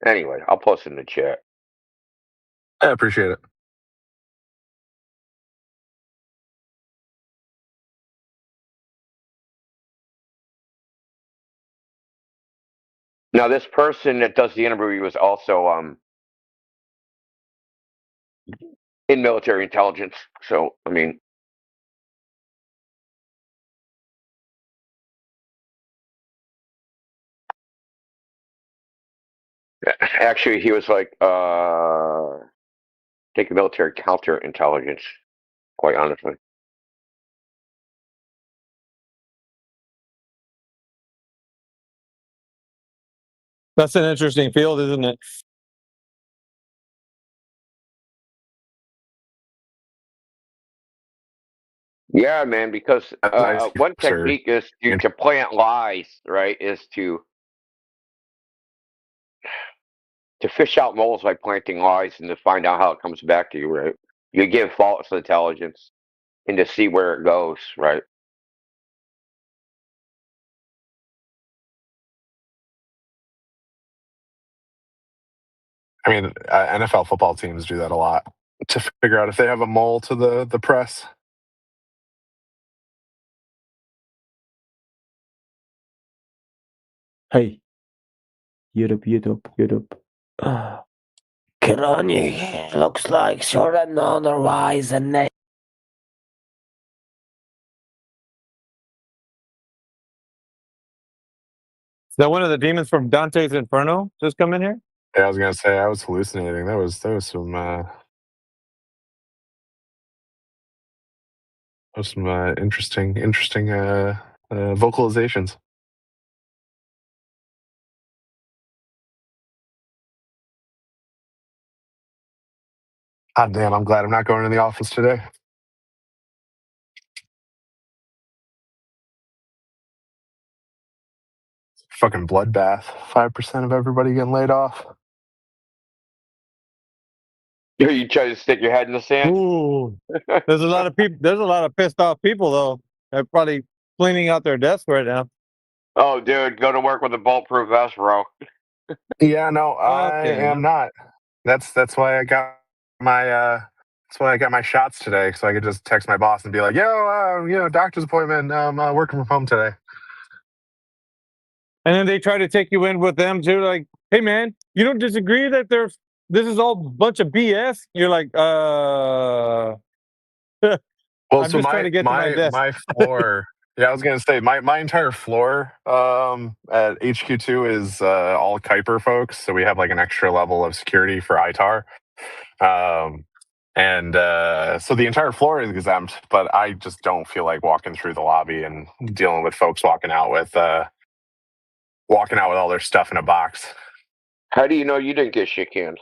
S14: Anyway, I'll post it in the chat.
S7: I appreciate it.
S14: Now, this person that does the interview was also in military intelligence. So, I mean, actually, he was like taking military counterintelligence, quite honestly.
S1: That's an interesting field, isn't it?
S14: Yeah, man, because one technique is to plant lies, right? Is to fish out moles by planting lies and to find out how it comes back to you, right? You give false intelligence and to see where it goes, right?
S7: I mean, NFL football teams do that a lot to figure out if they have a mole to the press.
S2: Hey, YouTube. Chronic looks like short and otherwise a name.
S1: Is that one of the demons from Dante's Inferno just come in here?
S7: Yeah, I was gonna say I was hallucinating. That was some interesting vocalizations. Ah, damn! I'm glad I'm not going to the office today. Fucking bloodbath. 5% of everybody getting laid off.
S14: You try to stick your head in the sand.
S1: Ooh, there's a lot of people. There's a lot of pissed off people though. They're probably cleaning out their desks right now.
S14: Oh, dude, go to work with a bulletproof vest, bro.
S7: Yeah, no, I
S1: Okay,
S7: am not. That's why I got my shots today, so I could just text my boss and be like, "Yo, doctor's appointment. I'm working from home today."
S1: And then they try to take you in with them too. Like, hey man, you don't disagree that this is all a bunch of BS? You're like,
S7: Well,
S1: I'm
S7: so
S1: just trying to get to my desk.
S7: my floor. Yeah, I was gonna say my entire floor at HQ2 is all Kuiper folks, so we have like an extra level of security for ITAR, and so the entire floor is exempt. But I just don't feel like walking through the lobby and dealing with folks walking out with all their stuff in a box.
S14: How do you know you didn't get shit canned?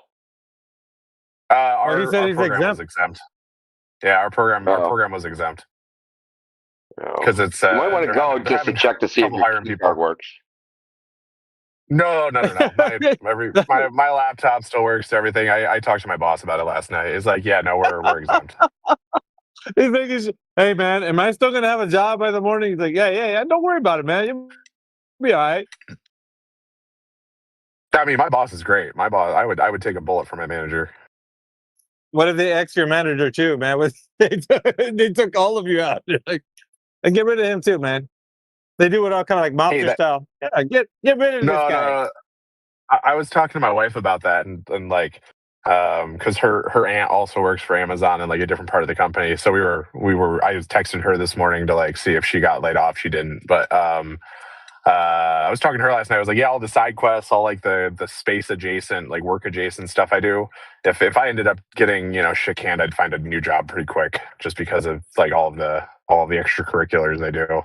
S1: He said
S7: Our
S1: he's
S7: program was exempt. Yeah, our program was exempt. Because it's
S14: You might want to go just to check to see if your keyboard works.
S7: No. My laptop still works. Everything. I talked to my boss about it last night. It's like, yeah, no, we're exempt.
S1: He's like, hey man, am I still gonna have a job by the morning? He's like, yeah. Don't worry about it, man. You'll be all right.
S7: I mean, my boss is great. My boss, I would take a bullet for my manager.
S1: What if they X your manager too, man? They took all of you out. They're like, and get rid of him too, man. They do it all kind of like mobster style. Yeah, get rid of this guy.
S7: No. I was talking to my wife about that, and like, because her aunt also works for Amazon in like a different part of the company. So I was texting her this morning to like see if she got laid off. She didn't, but I was talking to her last night. I was like, yeah, all the side quests, all like the space adjacent, like work adjacent stuff I do. If I ended up getting shit canned, I'd find a new job pretty quick, just because of like all of the extracurriculars I do.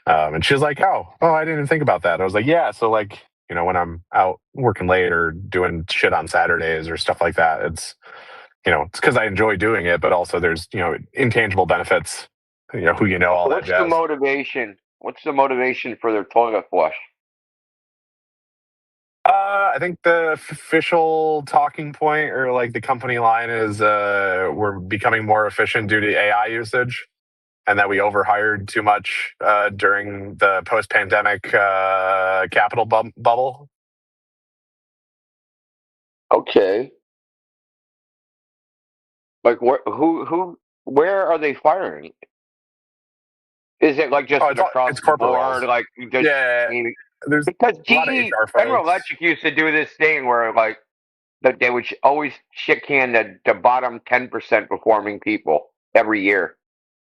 S7: And she was like, oh, I didn't even think about that. I was like, yeah, so like when I'm out working late or doing shit on Saturdays or stuff like that, it's it's because I enjoy doing it, but also there's intangible benefits. Who all
S14: What's
S7: that jazz.
S14: the motivation? What's the motivation for their toilet flush?
S7: I think the official talking point or like the company line is we're becoming more efficient due to AI usage, and that we overhired too much during the post-pandemic capital bubble.
S14: Okay. Like where are they firing? Is it like just across the board?
S7: roles.
S14: Like just,
S7: there's
S14: because
S7: a lot of
S14: GE
S7: HR
S14: General
S7: folks.
S14: Electric used to do this thing where like that they would always shit can the bottom 10% performing people every year.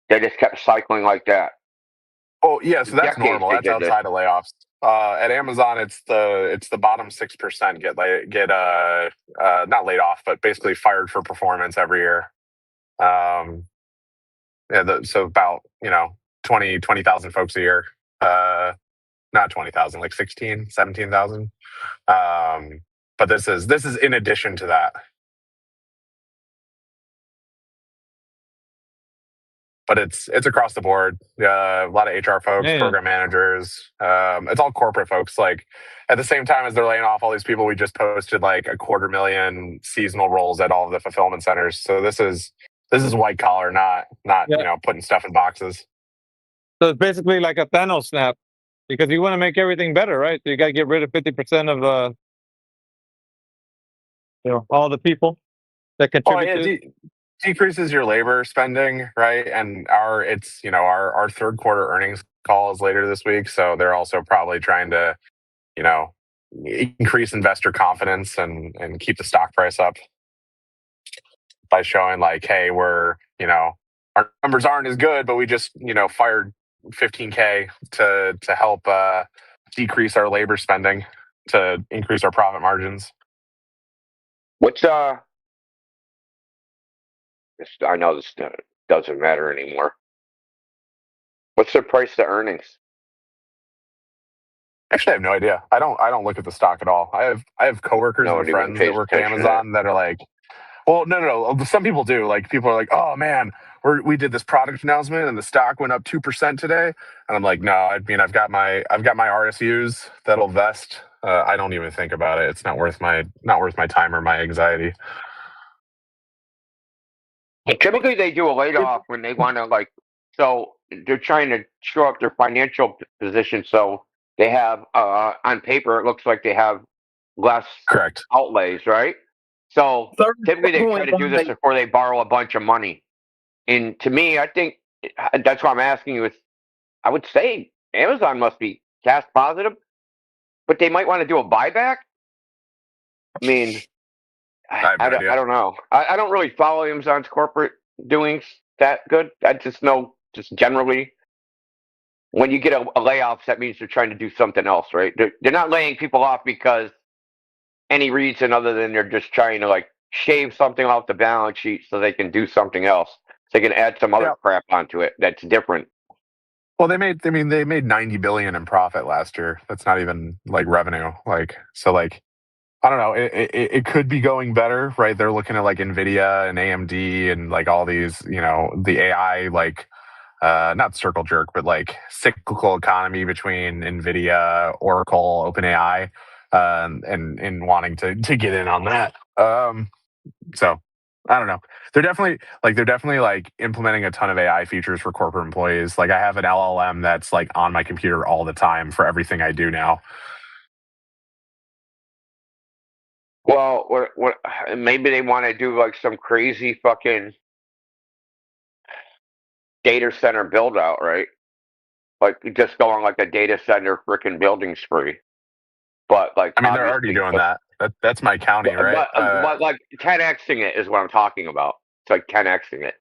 S14: They just kept cycling like that.
S7: Oh yeah, so that's
S14: Decades
S7: normal.
S14: they
S7: That's
S14: did this.
S7: outside of layoffs. At Amazon, it's the bottom 6% get not laid off, but basically fired for performance every year. So about 20,000 folks a year. Not 20,000, like 17,000. But this is in addition to that. But it's across the board. A lot of HR folks, program managers. It's all corporate folks. Like at the same time as they're laying off all these people, we just posted like 250,000 seasonal roles at all of the fulfillment centers. So this is white collar, not putting stuff in boxes.
S1: So it's basically like a Thanos snap, because you want to make everything better, right? So you got to get rid of 50% of all the people that contribute.
S7: Decreases your labor spending, right? And our third quarter earnings call is later this week, so they're also probably trying to increase investor confidence and keep the stock price up by showing like, hey, we're, our numbers aren't as good, but we just, fired 15K to help decrease our labor spending to increase our profit margins.
S14: What's I know this doesn't matter anymore. What's the price to earnings?
S7: Actually, I have no idea. I don't look at the stock at all. I have coworkers and
S14: Nobody even
S7: friends that
S14: pays
S7: work at
S14: attention to that.
S7: Amazon that are like, well, no. Some people do. Like, people are like, oh man, we did this product announcement and the stock went up 2% today. And I'm like, no, I mean, I've got my RSUs that'll vest. I don't even think about it. It's not worth my time or my anxiety.
S14: Typically, they do a layoff when they want to so they're trying to shore up their financial position. So they have, on paper, it looks like they have less
S7: correct
S14: outlays, right? So typically they try to do this before they borrow a bunch of money. And to me, I think that's why I'm asking you. I would say Amazon must be cash positive, but they might want to do a buyback. I mean, I don't know. I don't really follow Amazon's corporate doings that good. I just know, just generally, when you get a layoff, that means they're trying to do something else, right? They're not laying people off because any reason other than they're just trying to shave something off the balance sheet so they can do something else. So they can add some other crap onto it that's different.
S7: Well, they made $90 billion in profit last year. That's not even revenue. I don't know. It could be going better, right? They're looking at Nvidia and AMD and all these, the AI, not circle jerk, but cyclical economy between Nvidia, Oracle, OpenAI, and wanting to get in on that. So I don't know. They're definitely implementing a ton of AI features for corporate employees. I have an LLM that's on my computer all the time for everything I do now.
S14: Well, what maybe they want to do some crazy fucking data center build out, right? Just go on a data center freaking building spree. But
S7: I mean, they're already doing that. That's my county, right?
S14: But 10xing it is what I'm talking about. It's 10xing it.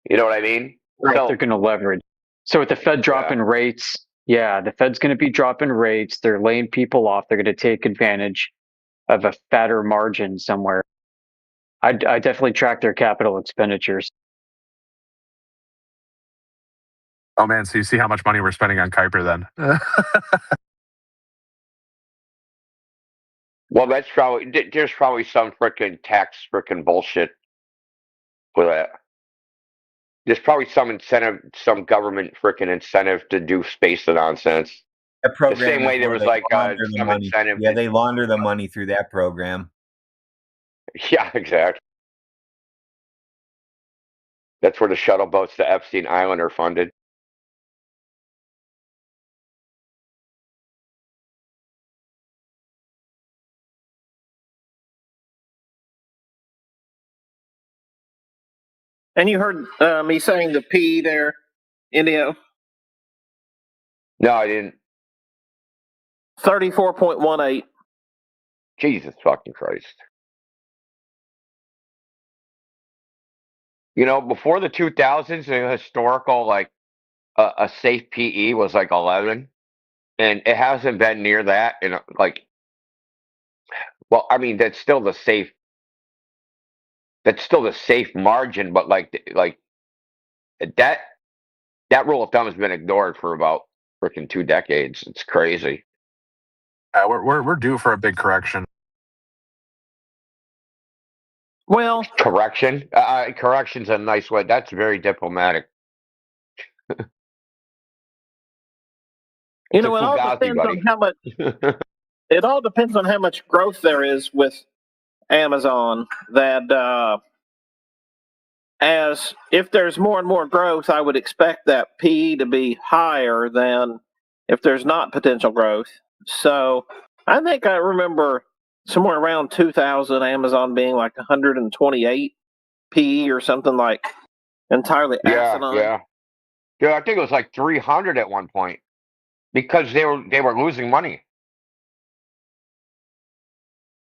S14: You know what I mean?
S6: Right, so, they're going to leverage. So with the Fed dropping rates, the Fed's going to be dropping rates. They're laying people off. They're going to take advantage of a fatter margin somewhere. I definitely track their capital expenditures.
S7: Oh man, so you see how much money we're spending on Kuiper then?
S14: Well, there's probably some freaking tax freaking bullshit for that. There's probably some incentive, some government freaking incentive to do space nonsense.
S15: That program,
S14: the same way there was some
S15: money.
S14: incentive.
S15: Yeah, they launder the money through that program.
S14: Yeah, exactly. That's where the shuttle boats to Epstein Island are funded.
S13: And you heard me saying the P there, Indio?
S14: No, I didn't.
S13: 34.18.
S14: Jesus fucking Christ. Before the 2000s, the historical, a safe PE was 11. And it hasn't been near that. And well, I mean, that's still the safe margin, but that rule of thumb has been ignored for about freaking 2 decades. It's crazy.
S7: We're due for a big correction.
S13: Well,
S14: correction's a nice way. That's very diplomatic.
S13: It all depends on how much. It all depends on how much growth there is with Amazon. That as if there's more and more growth, I would expect that PE to be higher than if there's not potential growth. So I think I remember somewhere around 2000, Amazon being 128 PE or something entirely asinine.
S14: Yeah, I think it was 300 at one point because they were losing money.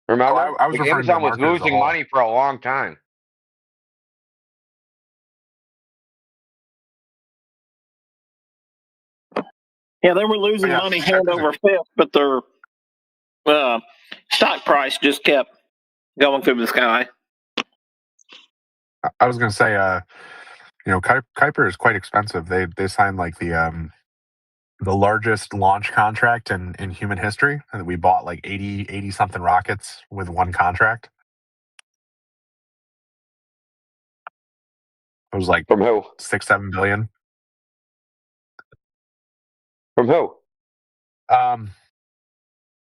S14: Remember?
S7: I was
S14: Like,
S7: referring to the
S14: Amazon was
S7: market as a
S14: losing
S7: whole.
S14: money for a long time.
S13: Yeah, they were losing
S7: Yeah,
S13: money hand over fist, but their stock price just kept going through the sky.
S7: I was going to say, Kuiper is quite expensive. They signed like the largest launch contract in human history, and we bought like 80 something rockets with one contract. It was like
S14: from who?
S7: 6-7 billion.
S14: From who? The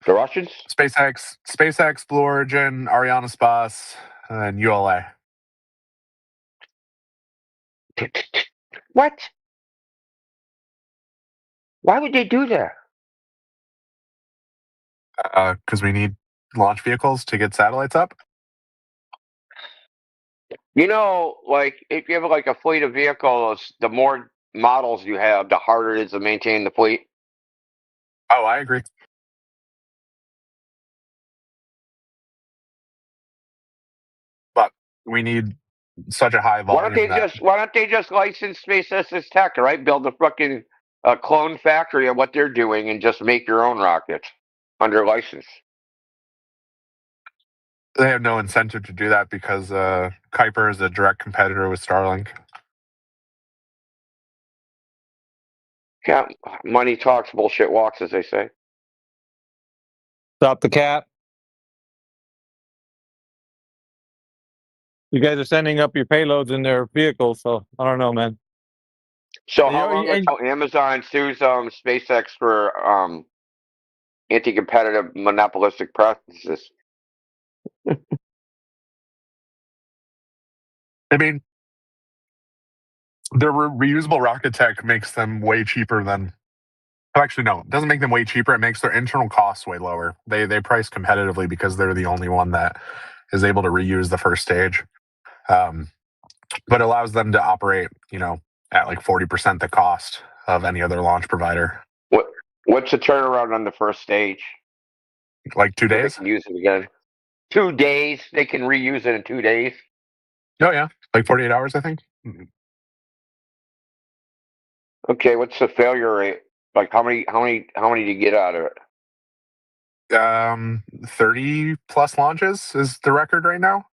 S14: Russians?
S7: SpaceX, Blue Origin, Arianespace, and ULA.
S14: What? Why would they do that?
S7: Because we need launch vehicles to get satellites up.
S14: You know, like if you have like a fleet of vehicles, the more models you have, the harder it is to maintain the fleet.
S7: Oh, I agree. But we need such a high volume.
S14: Why don't they just license SpaceX's tech, right? Build a fucking clone factory of what they're doing and just make your own rockets under license.
S7: They have no incentive to do that because Kuiper is a direct competitor with Starlink.
S14: Yeah, money talks, bullshit walks, as they say.
S1: Stop the cap. You guys are sending up your payloads in their vehicles, so I don't know, man.
S14: So how long until Amazon sues SpaceX for anti-competitive monopolistic practices?
S7: I mean, their reusable rocket tech makes them way cheaper than. Actually, no, it doesn't make them way cheaper. It makes their internal costs way lower. They price competitively because they're the only one that is able to reuse the first stage, but allows them to operate, at like 40% the cost of any other launch provider.
S14: What's the turnaround on the first stage?
S7: Like 2 days.
S14: They can use it again. 2 days. They can reuse it in 2 days.
S7: Oh yeah, like 48 hours, I think.
S14: Okay, what's the failure rate? Like how many do you get out of it?
S7: 30 plus launches is the record right now.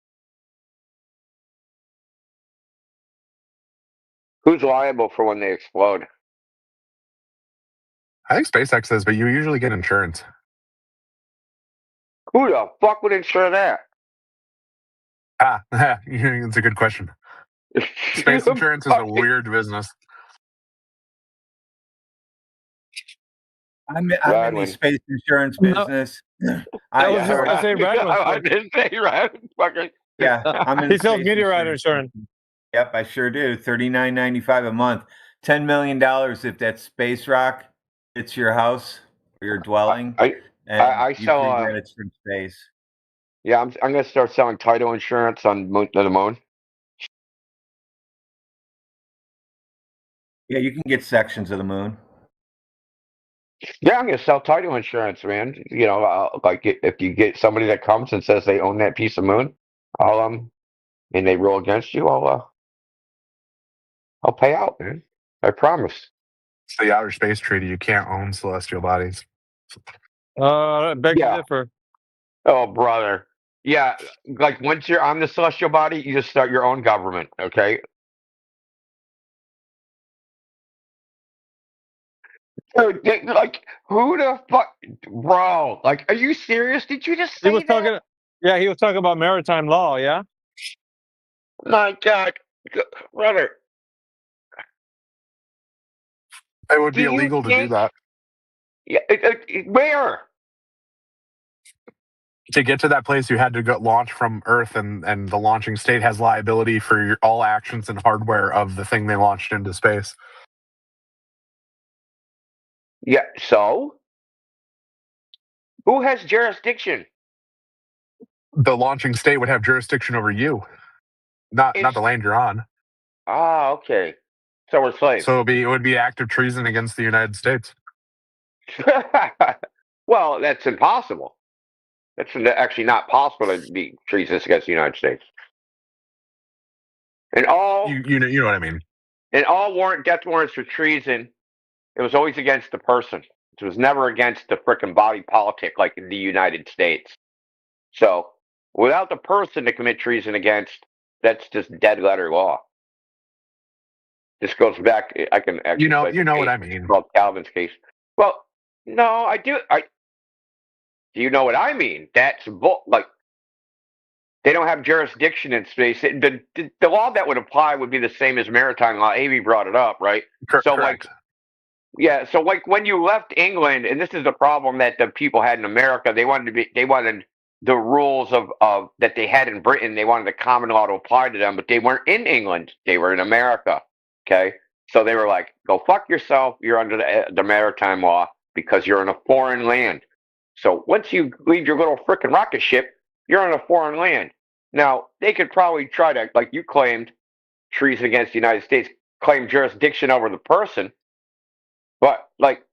S14: Who's liable for when they explode?
S7: I think SpaceX is, but you usually get insurance.
S14: Who the fuck would insure that?
S7: It's a good question. Space insurance is a weird business.
S15: I'm in the space insurance business.
S1: I say
S14: I didn't say Radwin.
S15: Yeah, I'm in.
S1: He sells meteorite insurance.
S15: Yep, I sure do. $39.95 a month. $10 million if that space rock hits your house or your dwelling.
S14: I sell
S15: credits from space.
S14: Yeah, I'm gonna start selling title insurance on the moon.
S15: Yeah, you can get sections of the moon.
S14: Yeah, I'm gonna sell title insurance, man. Like if you get somebody that comes and says they own that piece of moon, and they roll against you, I'll pay out, man. I promise.
S7: It's the outer space treaty. You can't own celestial bodies.
S1: Beg to differ.
S14: Oh, brother. Yeah, like once you're on the celestial body, you just start your own government, okay? Dude, like, who the fuck, bro? Like, are you serious? Did you just say
S1: He was talking. Yeah, he was talking about maritime law. Yeah.
S14: My God, brother.
S7: It would be illegal to do that.
S14: Yeah, where?
S7: To get to that place, you had to go launch from Earth, and the launching state has liability for all actions and hardware of the thing they launched into space.
S14: Yeah, so? Who has jurisdiction?
S7: The launching state would have jurisdiction over you, not the land you're on.
S14: Ah, okay. So we're slaves.
S7: So it would be active treason against the United States.
S14: Well, that's impossible. That's actually not possible to be treasonous against the United States. And all
S7: You know what I mean.
S14: and all death warrants for treason, it was always against the person. It was never against the frickin' body politic like in the United States. So without the person to commit treason against, that's just dead letter law. This goes back. I can actually.
S7: You know what I mean.
S14: Called Calvin's case. Well, no, I do. Do you know what I mean? That's like they don't have jurisdiction in space. The law that would apply would be the same as maritime law. Amy brought it up, right? So
S7: correct.
S14: Yeah, so like when you left England, and this is the problem that the people had in America, they wanted the rules of that they had in Britain, they wanted the common law to apply to them, but they weren't in England, they were in America. Okay? So they were like, go fuck yourself, you're under the maritime law because you're in a foreign land. So once you leave your little frickin' rocket ship, you're in a foreign land. Now, they could probably try to, like you claimed, treason against the United States, claim jurisdiction over the person. But, like,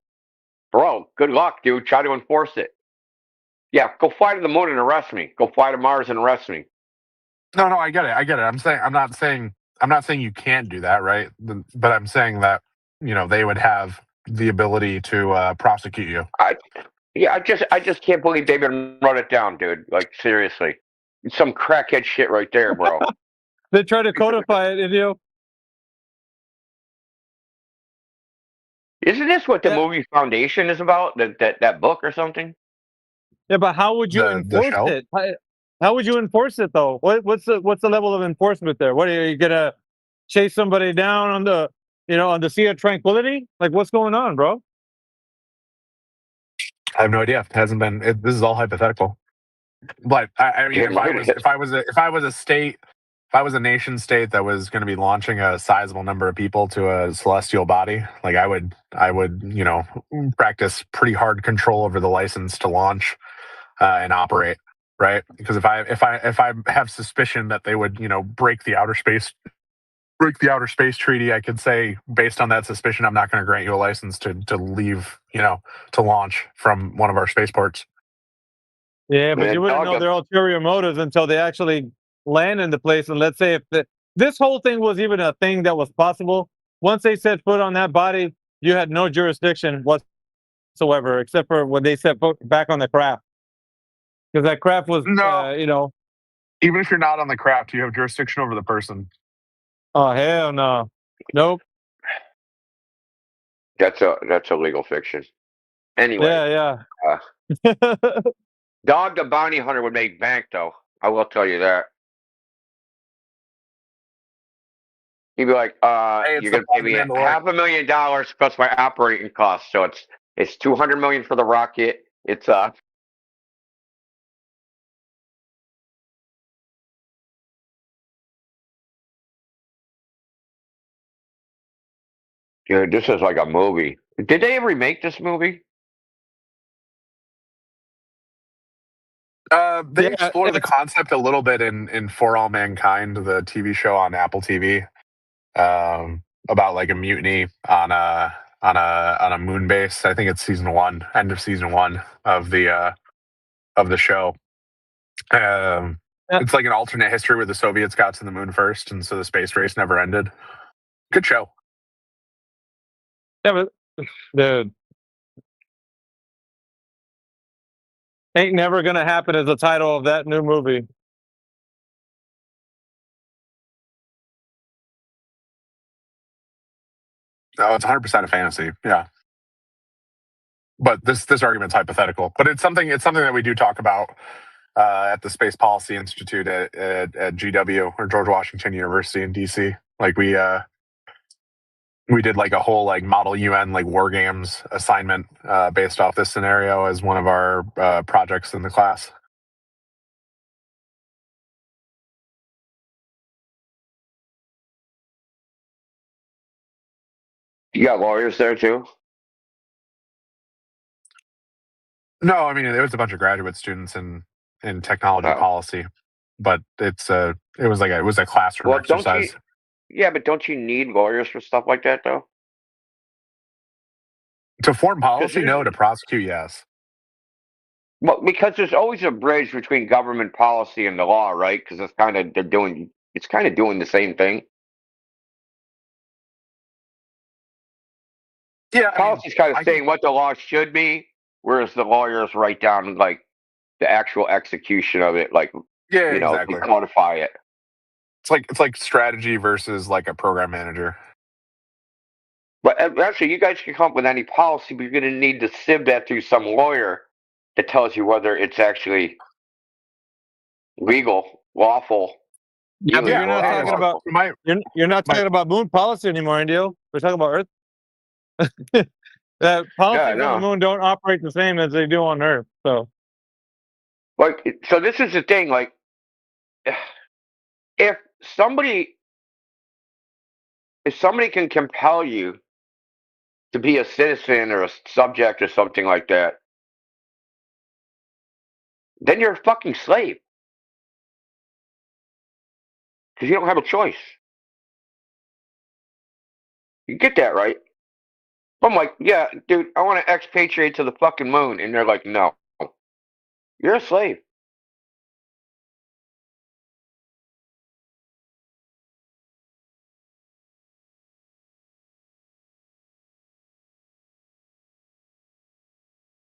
S14: bro, good luck, dude. Try to enforce it. Yeah, go fly to the moon and arrest me. Go fly to Mars and arrest me.
S7: No, I get it. I'm not saying you can't do that, right? But I'm saying that, they would have the ability to prosecute you.
S14: I just can't believe they even wrote it down, dude. Like, seriously. It's some crackhead shit right there, bro.
S1: They try to codify it, idiot.
S14: Isn't this what the movie Foundation is about? That book or something?
S1: Yeah, but how would you enforce it? How would you enforce it though? What's the level of enforcement there? What are you gonna chase somebody down on the Sea of Tranquility? Like, what's going on, bro?
S7: I have no idea. It hasn't been. This is all hypothetical. But I mean, if I was a state. If I was a nation state that was going to be launching a sizable number of people to a celestial body, like I would, practice pretty hard control over the license to launch and operate, right? Because if I have suspicion that they would, break the outer space treaty, I could say based on that suspicion, I'm not going to grant you a license to leave, to launch from one of our spaceports.
S1: Yeah, but you wouldn't know their ulterior motives until they actually land in the place. And let's say if this whole thing was even a thing that was possible, once they set foot on that body, you had no jurisdiction whatsoever, except for when they set foot back on the craft. Because that craft was,
S7: even if you're not on the craft, you have jurisdiction over the person.
S1: Oh, hell no. Nope.
S14: That's a legal fiction. Anyway.
S1: Yeah.
S14: Dog the Bounty Hunter would make bank, though. I will tell you that. He'd be like, you're gonna pay me $500,000 plus my operating costs. So it's $200 million for the rocket. It's Dude, this is like a movie. Did they ever remake this movie?
S7: They explore the concept a little bit in For All Mankind, the TV show on Apple TV, about like a mutiny on a moon base. I think it's end of season 1 of the show. It's like an alternate history where the Soviets got to the moon first, and so the space race never ended. Good show.
S1: Yeah, but dude, ain't never gonna happen is the title of that new movie.
S7: Oh, it's 100% a fantasy. Yeah. But this argument's hypothetical. But it's something that we do talk about at the Space Policy Institute at GW, or George Washington University in DC. Like we did like a whole like model UN like war games assignment based off this scenario as one of our projects in the class.
S14: You got lawyers there too?
S7: No, I mean it was a bunch of graduate students in technology policy, but it was a classroom exercise.
S14: But don't you need lawyers for stuff like that though?
S7: To form policy, no. To prosecute, yes.
S14: Well, because there's always a bridge between government policy and the law, right? Because it's kind of doing the same thing.
S7: Yeah,
S14: Policy's kind of saying what the law should be, whereas the lawyers write down like the actual execution of it, like
S7: yeah,
S14: they
S7: exactly.
S14: codify it.
S7: It's like strategy versus like a program manager.
S14: But actually, you guys can come up with any policy, but you're going to need to sieve that through some lawyer that tells you whether it's actually legal, lawful.
S1: Yeah, but you're not talking about you're not talking about moon policy anymore, Indio. We're talking about Earth. The policies on the moon don't operate the same as they do on Earth. So,
S14: like, so this is the thing. Like, if somebody can compel you to be a citizen or a subject or something like that, then you're a fucking slave. Because you don't have a choice. You get that, right? I'm like, yeah, dude, I want to expatriate to the fucking moon. And they're like, no. You're a slave.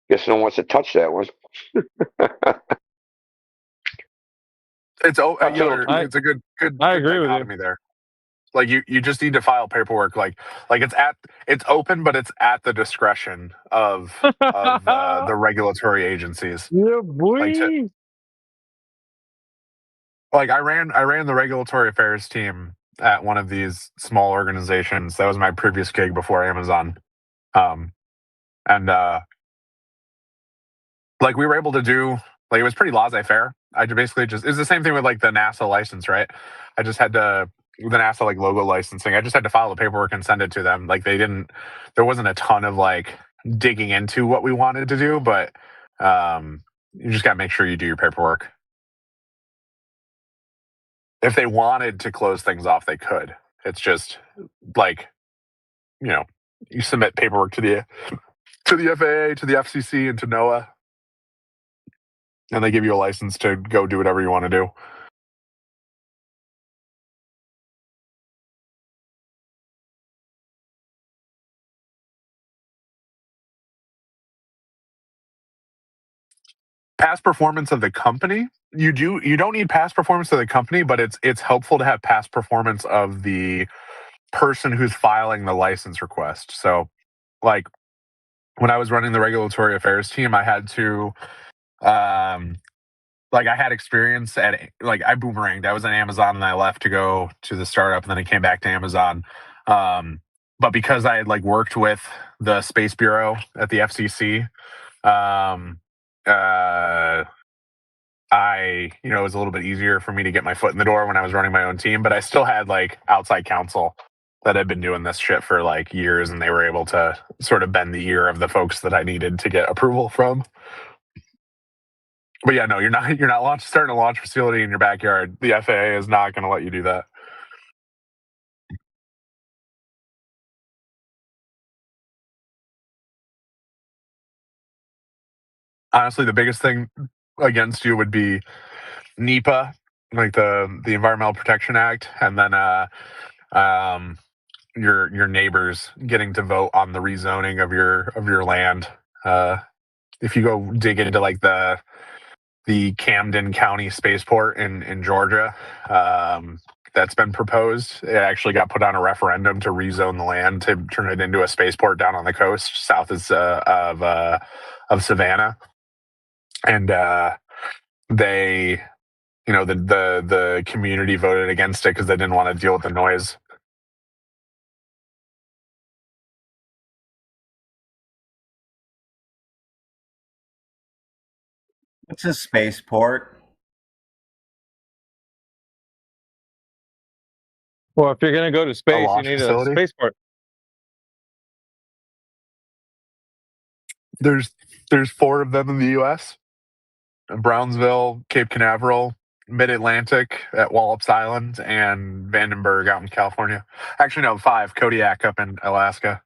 S14: Guess no one wants to touch that one.
S7: It's a good
S1: I agree with
S7: dichotomy there. Like you just need to file paperwork. Like it's open, but it's at the discretion of the regulatory agencies.
S1: Yeah, boy.
S7: Like I ran the regulatory affairs team at one of these small organizations. That was my previous gig before Amazon. And like we were able to do, like, it was pretty laissez-faire. I basically it's the same thing with like the NASA license, right? I just had to, the NASA like logo licensing, I just had to file the paperwork and send it to them. Like there wasn't a ton of like digging into what we wanted to do, but you just gotta make sure you do your paperwork. If they wanted to close things off, they could. It's just like, you submit paperwork to the FAA, to the FCC, and to NOAA, and they give you a license to go do whatever you want to do. Past performance of the company, you don't need past performance of the company, but it's helpful to have past performance of the person who's filing the license request. So, like, when I was running the regulatory affairs team, I had to, like, I had experience at, like, I boomeranged. I was at Amazon and I left to go to the startup, and then I came back to Amazon. But because I had like worked with the Space Bureau at the FCC, it was a little bit easier for me to get my foot in the door when I was running my own team, but I still had like outside counsel that had been doing this shit for like years, and they were able to sort of bend the ear of the folks that I needed to get approval from. But yeah, no, you're not starting a launch facility in your backyard. The FAA is not going to let you do that. Honestly, the biggest thing against you would be NEPA, like the Environmental Protection Act, and then your neighbors getting to vote on the rezoning of your land. If you go dig into like the Camden County spaceport in Georgia, that's been proposed. It actually got put on a referendum to rezone the land to turn it into a spaceport down on the coast south of Savannah, and they, the community voted against it because they didn't want to deal with the noise.
S17: What's a spaceport?
S1: Well, if you're going to go to space, you need
S7: facility?
S1: a spaceport.
S7: There's 4 of them in the U.S. Brownsville, Cape Canaveral, Mid-Atlantic at Wallops Island, and Vandenberg out in California. Actually, no, 5. Kodiak up in Alaska.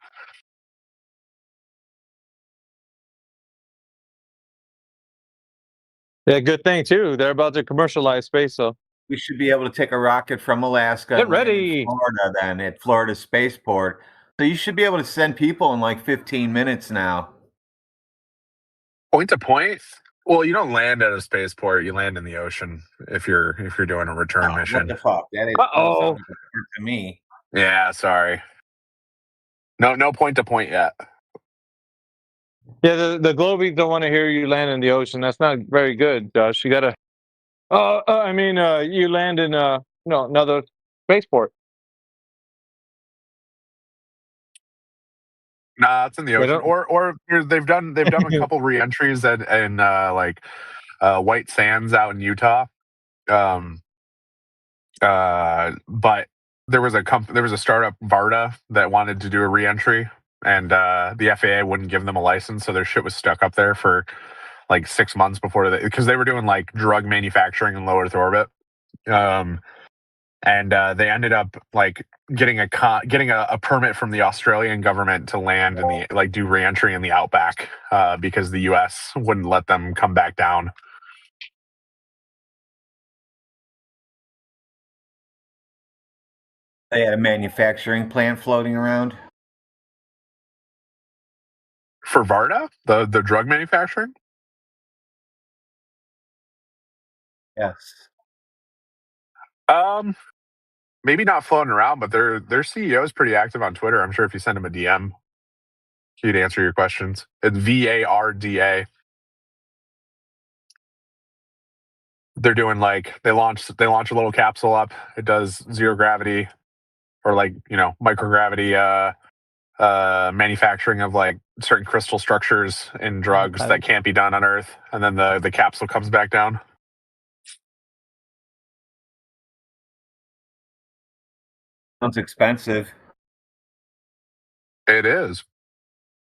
S1: Yeah, good thing too. They're about to commercialize space, so
S17: We should be able to take a rocket from Alaska
S1: get
S17: and land in
S1: ready.
S17: Florida then at Florida Spaceport. So you should be able to send people in like 15 minutes now.
S7: Point to point. Well, you don't land at a spaceport. You land in the ocean if you're doing a return
S17: What
S7: mission.
S17: the fuck? That is
S1: Uh-oh.
S17: sounding good to me.
S7: Yeah, sorry. No point to point yet.
S1: Yeah, the Globies don't want to hear you land in the ocean. That's not very good, Josh. You gotta. You land in another spaceport.
S7: Nah, it's in the
S1: They
S7: ocean.
S1: don't-
S7: Or they've done a couple re-entries in White Sands out in Utah. But there was a startup, Varda, that wanted to do a re-entry, and the FAA wouldn't give them a license, so their shit was stuck up there for like 6 months because they were doing like drug manufacturing in low Earth orbit. And they ended up like getting a permit from the Australian government to land in the do re-entry in the outback because the US wouldn't let them come back down.
S17: They had a manufacturing plant floating around.
S7: For Varda, the drug manufacturing?
S17: Yes.
S7: Maybe not floating around, but their CEO is pretty active on Twitter. I'm sure if you send him a DM, he'd answer your questions. It's VARDA. They're doing they launch a little capsule up. It does zero gravity or microgravity manufacturing of like certain crystal structures in drugs that can't be done on Earth, and then the capsule comes back down.
S17: Sounds expensive.
S7: It is.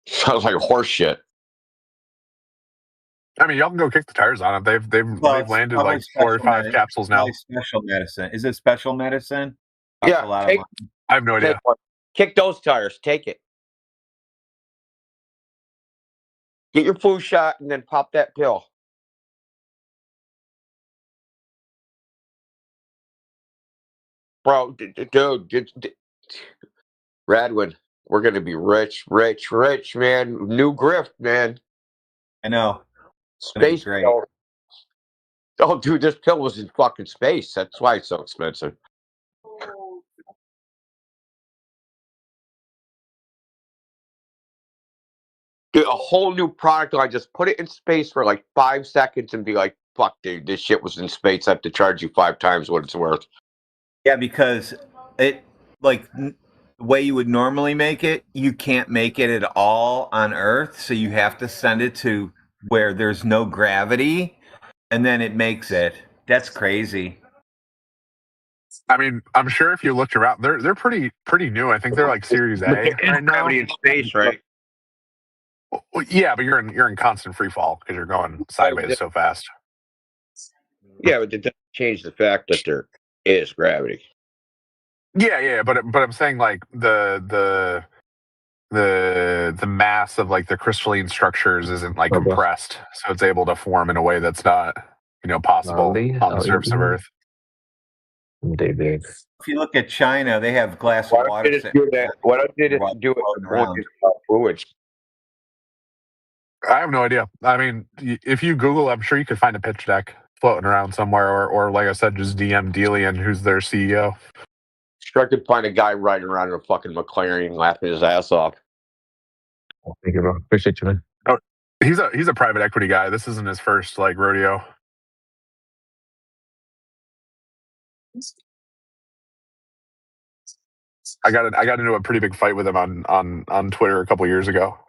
S14: Sounds like horse shit.
S7: I mean, y'all can go kick the tires on it. They've landed like 4 or 5 capsules now.
S17: Special medicine. Is it special medicine? That's
S14: Yeah,
S17: a lot of money.
S7: I have no idea.
S14: Kick those tires. Take it. Get your flu shot and then pop that pill. Bro, dude, Radwin, we're gonna be rich, man. New grift, man.
S17: I know.
S14: Space pill. Oh, dude, this pill was in fucking space. That's why it's so expensive. Dude, a whole new product line. Just put it in space for like 5 seconds and be like, fuck, dude, this shit was in space. I have to charge you 5 times what it's worth.
S17: Yeah, because the way you would normally make it, you can't make it at all on Earth. So you have to send it to where there's no gravity, and then it makes it. That's crazy.
S7: I mean, I'm sure if you looked around, they're pretty new. I think they're like Series A right now.
S14: Gravity in space, right?
S7: Well, yeah, but you're in constant free fall because you're going sideways so fast.
S14: Yeah, but it doesn't change the fact that there is gravity.
S7: Yeah, but I'm saying like the mass of like the crystalline structures isn't like compressed, so it's able to form in a way that's not possible on the surface of Earth.
S17: If you look at China, they have glass of water.
S14: Why don't they just do it with fluids?
S7: I have no idea. I mean, if you Google, I'm sure you could find a pitch deck floating around somewhere, or like I said, just DM Delian, who's their CEO.
S14: Sure, I could find a guy riding around in a fucking McLaren laughing his ass off.
S1: Thank you, bro. Appreciate you, man.
S7: Oh, he's a private equity guy. This isn't his first like rodeo. I got into a pretty big fight with him on Twitter a couple years ago.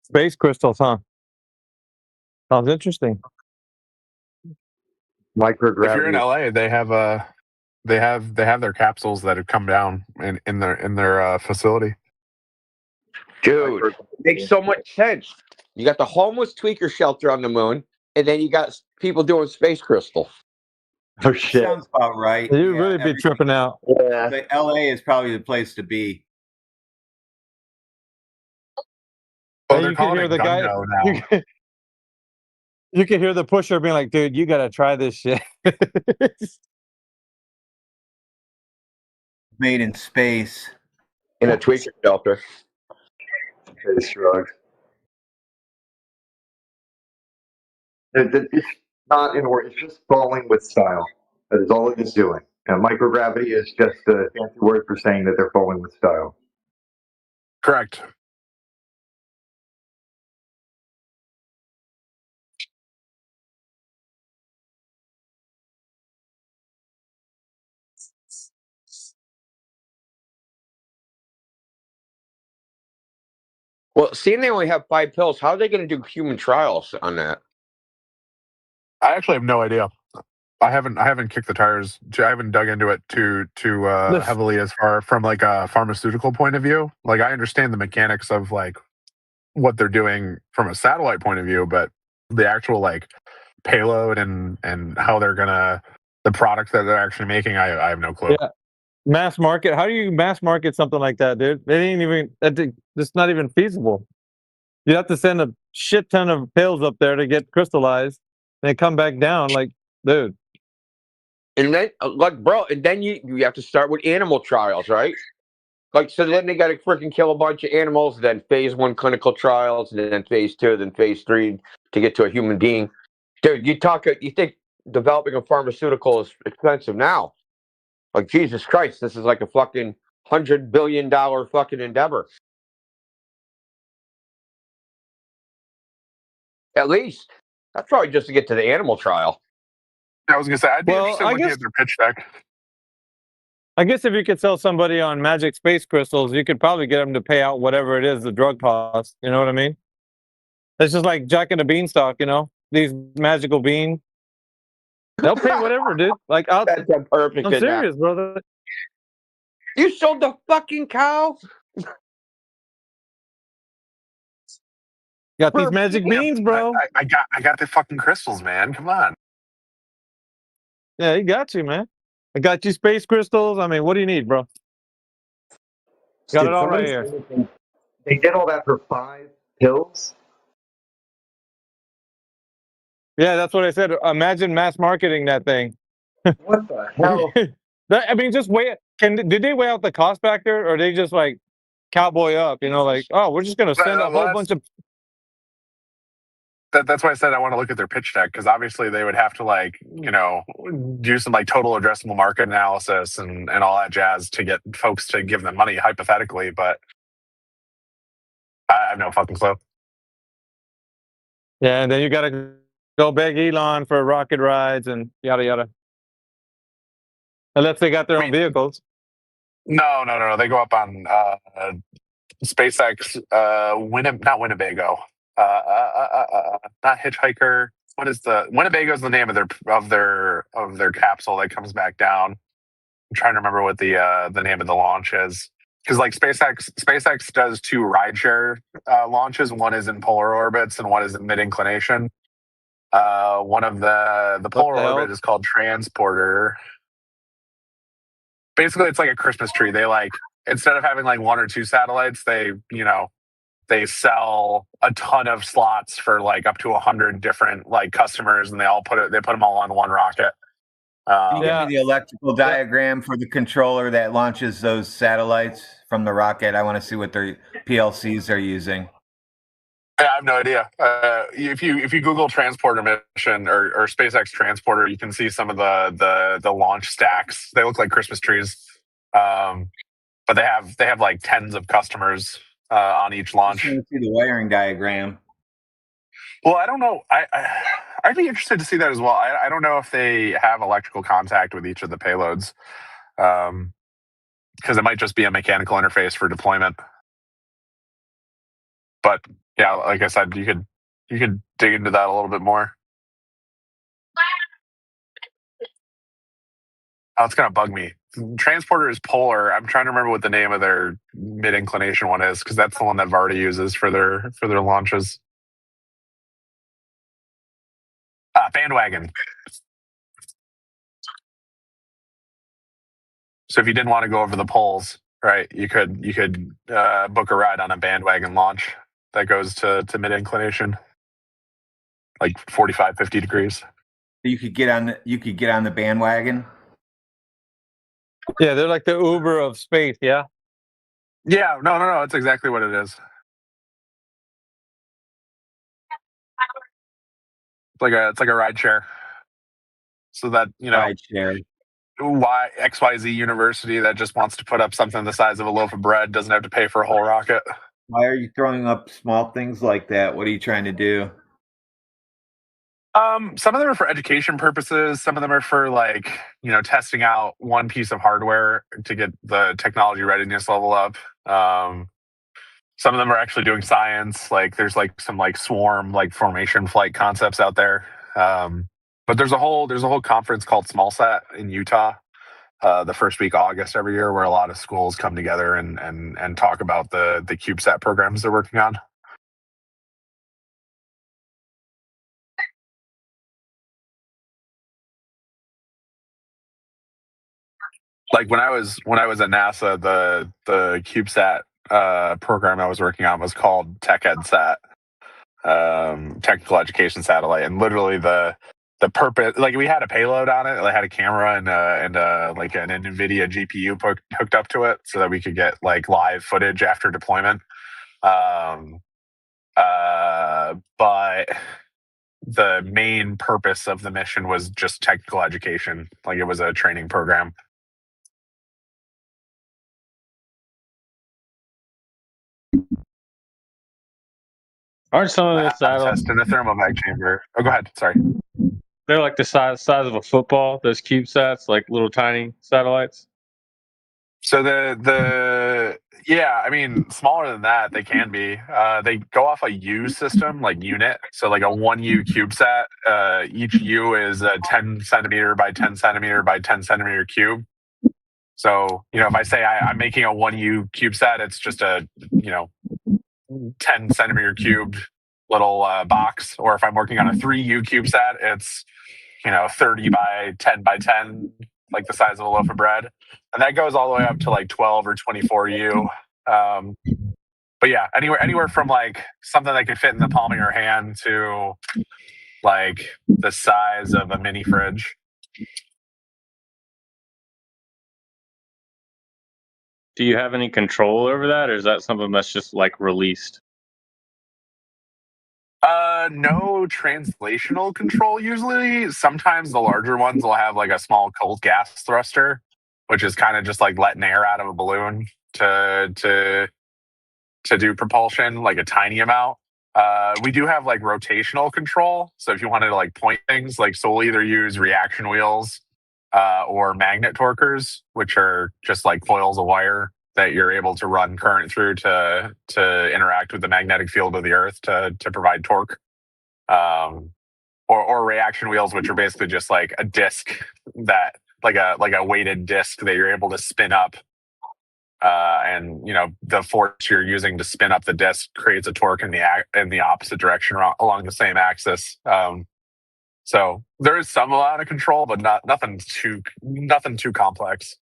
S1: Space crystals, huh? Sounds interesting.
S14: Microgravity.
S7: If you're in LA, they have their capsules that have come down in their facility.
S14: Dude, it makes so much sense. You got the homeless tweaker shelter on the moon, and then you got people doing space crystal.
S4: Oh shit!
S17: Sounds about right.
S1: You'd really be tripping out.
S4: Yeah.
S17: But LA is probably the place to be.
S7: Oh,
S1: Hey,
S7: they're
S1: you can
S7: calling
S1: hear
S7: it
S1: the guy.
S7: Gungo now.
S1: You can hear the pusher being like, "Dude, you gotta try this shit."
S17: Made in space.
S14: In a tweaker shelter.
S4: Face shrugs. It's not in order. It's just falling with style. That is all it is doing. And microgravity is just a fancy word for saying that they're falling with style.
S7: Correct.
S14: Well, seeing they only have 5 pills, how are they going to do human trials on that?
S7: I actually have no idea. I haven't kicked the tires. I haven't dug into it too heavily as far from like a pharmaceutical point of view. Like I understand the mechanics of like what they're doing from a satellite point of view, but the actual like payload and how they're gonna the product that they're actually making, I have no clue.
S1: Yeah. Mass market. How do you mass market something like that, dude? It ain't even. It's not even feasible. You have to send a shit ton of pills up there to get crystallized, and they come back down. Like, dude.
S14: And then, like, bro, and then you have to start with animal trials, right? Like, so then they got to freaking kill a bunch of animals, then phase 1 clinical trials, and then phase 2, then phase 3 to get to a human being. Dude, you think developing a pharmaceutical is expensive now? Like, Jesus Christ, this is like a fucking $100 billion fucking endeavor. At least. That's probably just to get to the animal trial.
S7: I was gonna say I'd be interested in looking at their pitch deck.
S1: I guess if you could sell somebody on magic space crystals, you could probably get them to pay out whatever it is the drug costs. You know what I mean? It's just like Jack and the Beanstalk, you know? These magical beans. They'll pay whatever, dude. Like,
S14: That's a perfect.
S1: I'm serious, brother.
S14: You sold the fucking cow?
S1: Got these magic beans, bro.
S7: I got the fucking crystals, man. Come on.
S1: Yeah, he got you, man. I got you space crystals. I mean, what do you need, bro? Got
S4: Did
S1: it all right
S4: somebody
S1: here.
S4: say they did all that for 5 pills?
S1: Yeah, that's what I said. Imagine mass marketing that thing.
S4: What the hell?
S1: I mean, just weigh. Did they weigh out the cost factor, or they just like cowboy up? You know, like, oh, we're just gonna send a whole bunch of.
S7: That's why I said I want to look at their pitch deck, because obviously they would have to like, do some like total addressable market analysis and all that jazz to get folks to give them money hypothetically, but I have no fucking clue.
S1: Yeah, and then you gotta go beg Elon for rocket rides and yada yada. Unless they got their own vehicles.
S7: No. They go up on SpaceX, not Winnebago. Not Hitchhiker. What is the Winnebago is the name of their capsule that comes back down. I'm trying to remember what the name of the launch is, because like SpaceX does 2 rideshare launches. One is in polar orbits and one is in mid inclination. One of the polar orbit is called Transporter. Basically, it's like a Christmas tree. They like, instead of having like 1 or 2 satellites, they sell a ton of slots for like up to 100 different like customers, and they put them all on one rocket.
S17: Can you give me the electrical diagram for the controller that launches those satellites from the rocket? I want to see what their PLCs are using.
S7: I have no idea. If you Google transporter mission or SpaceX transporter, you can see some of the launch stacks. They look like Christmas trees, but they have like tens of customers on each launch.
S17: Just want to see the wiring diagram.
S7: Well, I don't know. I'd be interested to see that as well. I don't know if they have electrical contact with each of the payloads, because it might just be a mechanical interface for deployment. But yeah, like I said, you could dig into that a little bit more. Oh, it's gonna bug me. Transporter is polar. I'm trying to remember what the name of their mid inclination one is, because that's the one that Varda uses for their launches. Bandwagon. So if you didn't want to go over the poles, right, you could book a ride on a bandwagon launch that goes to mid inclination, like 45, 50 degrees.
S17: You could get on the bandwagon.
S1: Yeah, they're like the Uber of space. Yeah.
S7: Yeah, no, it's exactly what it is. It's like a ride share. So that,
S17: Ride share.
S7: XYZ university that just wants to put up something the size of a loaf of bread doesn't have to pay for a whole rocket.
S17: Why are you throwing up small things like that? What are you trying to do?
S7: Some of them are for education purposes. Some of them are for testing out one piece of hardware to get the technology readiness level up. Some of them are actually doing science. Like there's some swarm formation flight concepts out there. But there's a whole conference called SmallSat in Utah, the first week of August every year, where a lot of schools come together and talk about the CubeSat programs they're working on. Like when I was at NASA, the CubeSat program I was working on was called TechEdSat, Technical Education Satellite, and literally the purpose, we had a payload on it. I had a camera and an NVIDIA GPU hooked up to it so that we could get live footage after deployment. But the main purpose of the mission was just technical education. It was a training program.
S1: Aren't some of the satellites
S7: in a thermovac chamber? Oh, go ahead. Sorry.
S1: They're like the size of a football. Those CubeSats, like little tiny satellites.
S7: So smaller than that they can be. They go off a U system, like unit. So like a 1U CubeSat. Each U is a 10 centimeter by 10 centimeter by 10 centimeter cube. So if I say I'm making a 1U CubeSat, it's just a 10 centimeter cubed little box. Or if I'm working on a 3U CubeSat, it's 30 by 10 by 10, like the size of a loaf of bread, and that goes all the way up to 12 or 24U. But yeah, anywhere from something that could fit in the palm of your hand to the size of a mini fridge.
S1: Do you have any control over that, or is that something that's just released?
S7: No translational control usually. Sometimes the larger ones will have a small cold gas thruster, which is kind of just letting air out of a balloon to do propulsion, a tiny amount. We do have rotational control. So if you wanted to point things, so we'll either use reaction wheels or magnet torquers, which are just coils of wire that you're able to run current through to interact with the magnetic field of the Earth to provide torque. Or reaction wheels, which are basically just a disc that like a weighted disc that you're able to spin up. And the force you're using to spin up the disc creates a torque in the opposite direction along the same axis. So there is some amount of control, but nothing too complex.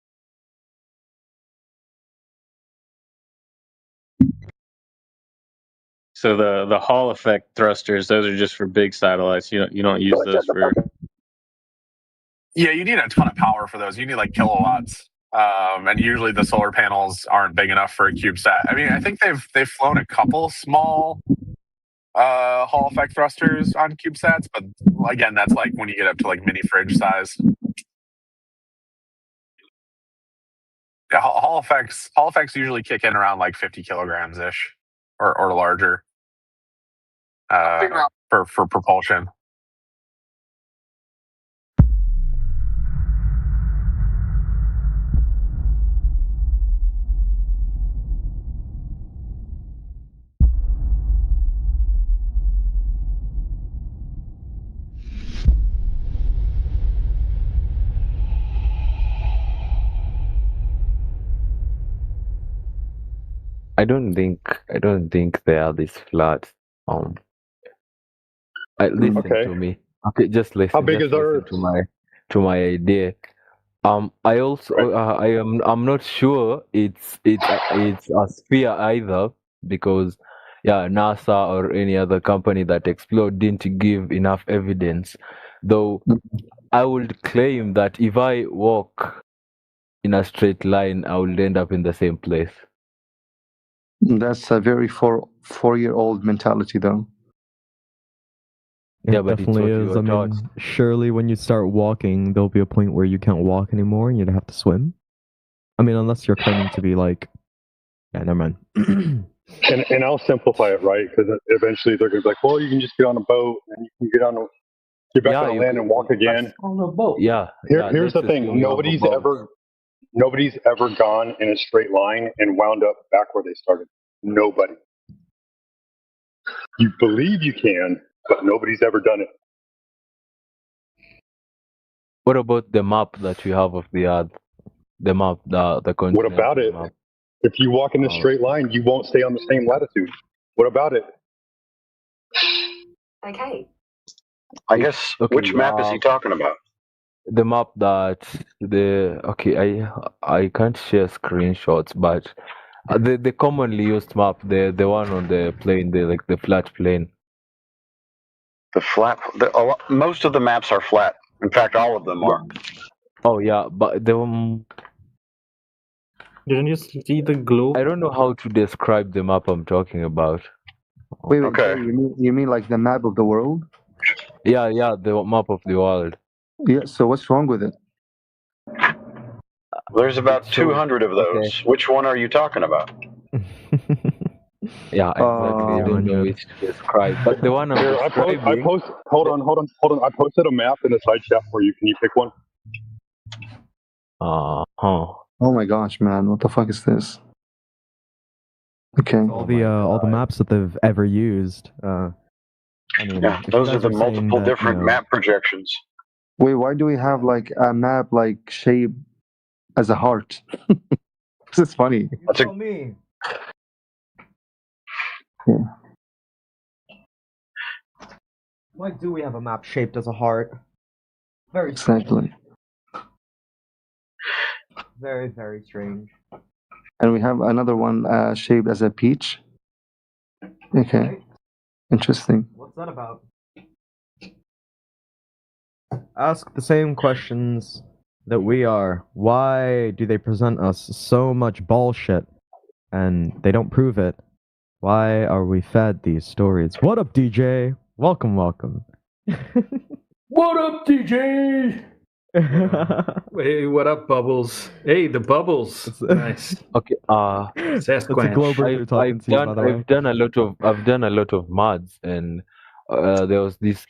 S1: So the Hall effect thrusters, those are just for big satellites. You don't use those for.
S7: Yeah, you need a ton of power for those. You need kilowatts, and usually the solar panels aren't big enough for a CubeSat. I mean, I think they've flown a couple small Hall effect thrusters on CubeSats, but again, that's when you get up to mini fridge size. Yeah, Hall effects usually kick in around 50 kilograms ish or larger for propulsion.
S12: I don't think there are these floods. Listen
S23: Okay.
S12: to me. Okay, just listen.
S23: How big
S12: just
S23: is
S12: listen
S23: Earth?
S12: to my idea. I also I'm not sure it's a sphere either, because NASA or any other company that explored didn't give enough evidence. Though I would claim that if I walk in a straight line, I will end up in the same place.
S8: That's a very four-year-old mentality, though.
S12: Yeah,
S18: It
S12: but it's
S18: definitely
S12: what you
S18: is.
S12: were
S18: I
S12: taught.
S18: mean, surely when you start walking, there'll be a point where you can't walk anymore and you'd have to swim. I mean, unless you're claiming to be like, yeah, never mind.
S23: And I'll simplify it, right? Because eventually they're going to be like, well, you can just get on a boat and you can get back on land and walk again.
S12: On a boat. Yeah.
S23: Here's the thing: nobody's ever gone in a straight line and wound up back where they started. Nobody. You believe you can, but nobody's ever done it.
S12: What about the map that you have of the Earth? The map, the continent.
S23: What about it?
S12: Map.
S23: If you walk in a straight line, you won't stay on the same latitude. What about it?
S21: Okay.
S3: I guess which map is he talking about?
S12: The map that I can't share screenshots, but the commonly used map, the one on the plane, the flat plane.
S3: Most of the maps are flat. In fact, all of them are.
S12: Oh yeah, but the
S24: Didn't you see the globe?
S12: I don't know how to describe the map I'm talking about.
S8: Wait, okay. You mean like the map of the world?
S12: Yeah, the map of the world.
S8: Yeah. So what's wrong with it?
S3: There's about 200 of those. Okay. Which one are you talking about?
S12: Yeah, exactly. I don't know which to describe, but the one I'm describing.
S23: Hold on. I posted a map in the side chat for you. Can you pick one?
S8: Oh my gosh, man! What the fuck is this? Okay.
S18: All the maps that they've ever used. I mean,
S3: yeah, those are the multiple different map projections.
S8: Wait, why do we have like a map like shape as a heart? This is funny.
S3: That's
S24: me.
S8: Yeah.
S24: Why do we have a map shaped as a heart? Very
S8: exactly.
S24: Very, very strange.
S8: And we have another one shaped as a peach. Okay. Right. Interesting.
S24: What's that about? Ask the same questions that we are. Why do they present us so much bullshit and they don't prove it? Why are we fed these stories? What up, DJ? Welcome.
S25: What up, DJ? Hey, what up, Bubbles? Hey, the Bubbles. Nice.
S12: Okay.
S25: That's a
S12: Glober you're talking to, by the way. I've done a lot of mods, and there was this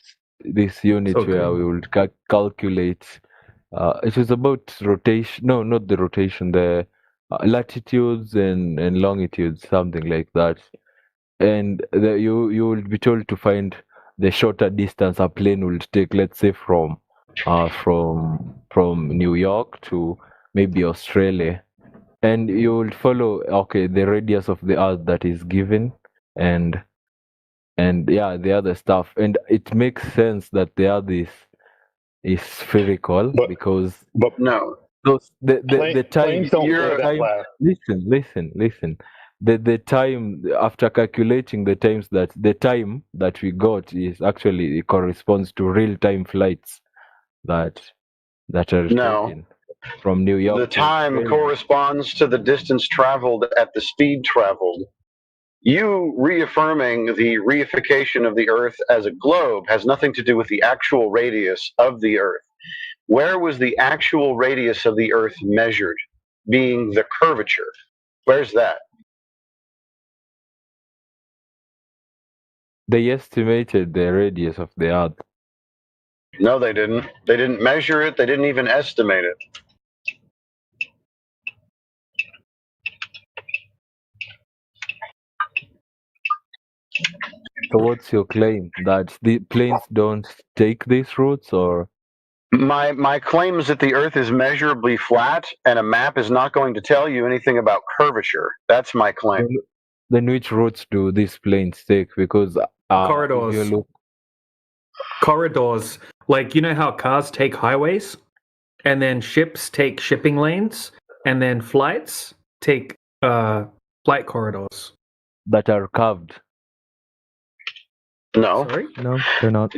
S12: unit where we would calculate. It was about rotation. No, not the rotation. The latitudes and longitudes, something like that. And you will be told to find the shorter distance a plane will take. Let's say from New York to maybe Australia, and you will follow the radius of the Earth that is given, and the other stuff, and it makes sense that the Earth is spherical because
S3: no,
S12: those the time. Listen. The time after calculating the time that we got is actually it corresponds to real time flights that are taken from New York.
S3: The time corresponds to the distance traveled at the speed traveled. You reaffirming the reification of the Earth as a globe has nothing to do with the actual radius of the Earth. Where was the actual radius of the Earth measured, being the curvature? Where's that?
S12: They estimated the radius of the Earth.
S3: No, they didn't. They didn't measure it. They didn't even estimate it.
S12: So what's your claim? That the planes don't take these routes, or?
S3: My claim is that the Earth is measurably flat, and a map is not going to tell you anything about curvature. That's my claim.
S12: Then which routes do these planes take? Because
S25: corridors. Corridors. Like, you know how cars take highways? and then ships take shipping lanes, and then flights take flight corridors.
S12: That are curved.
S3: No.
S25: Sorry?
S18: No, they're not.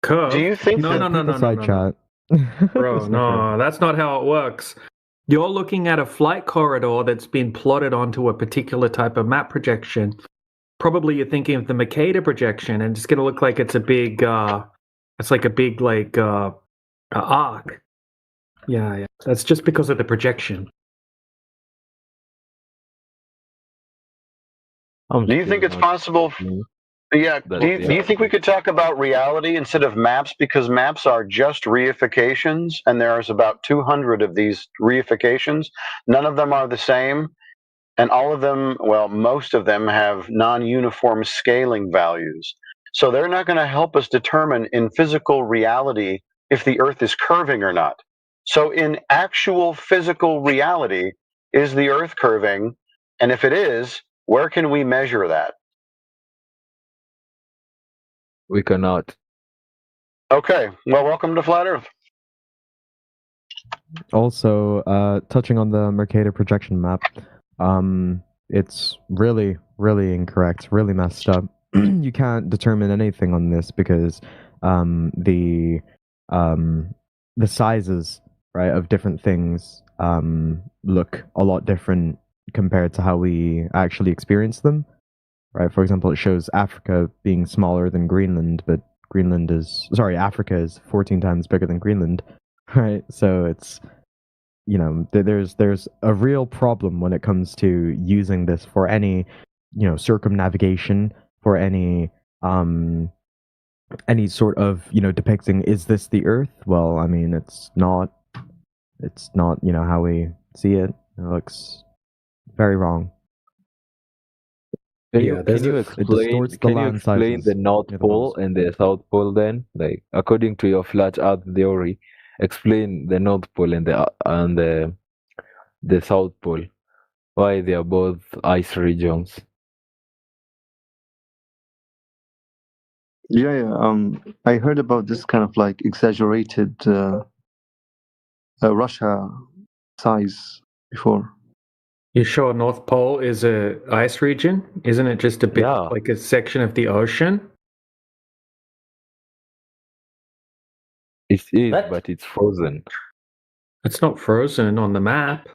S25: Curve?
S3: Do you think
S25: No,
S3: that-
S25: no,
S18: Side chat.
S25: Bro, no, that's not how it works. You're looking at a flight corridor that's been plotted onto a particular type of map projection. Probably you're thinking of the Mercator projection, and it's going to look like it's a big, it's like a big, like, arc. Yeah. That's just because of the projection.
S3: Do you think it's possible? Yeah. Do you think we could talk about reality instead of maps? Because maps are just reifications, and there's about 200 of these reifications. None of them are the same, and all of them, well, most of them have non-uniform scaling values. So they're not going to help us determine in physical reality if the Earth is curving or not. So in actual physical reality, is the Earth curving? And if it is, where can we measure that?
S12: We cannot.
S3: Okay, well, welcome to Flat Earth.
S18: Also, touching on the Mercator projection map, it's really, really incorrect, really messed up. You can't determine anything on this because the sizes, right, of different things look a lot different compared to how we actually experience them. Right, for example, it shows Africa being smaller than Greenland, but Africa is 14 times bigger than Greenland, right? So it's, there's a real problem when it comes to using this for any, circumnavigation, for any sort of, depicting, is this the Earth? Well, I mean, it's not, how we see it. It looks very wrong.
S12: Can you explain the North Pole and the South Pole then? Like, according to your flat Earth theory, explain the North Pole and the South Pole. Why they are both ice regions?
S8: Yeah. I heard about this kind of like exaggerated Russia size before.
S25: You sure North Pole is a ice region? Isn't it just a bit like a section of the ocean?
S12: It is, but it's frozen.
S25: It's not frozen on the map.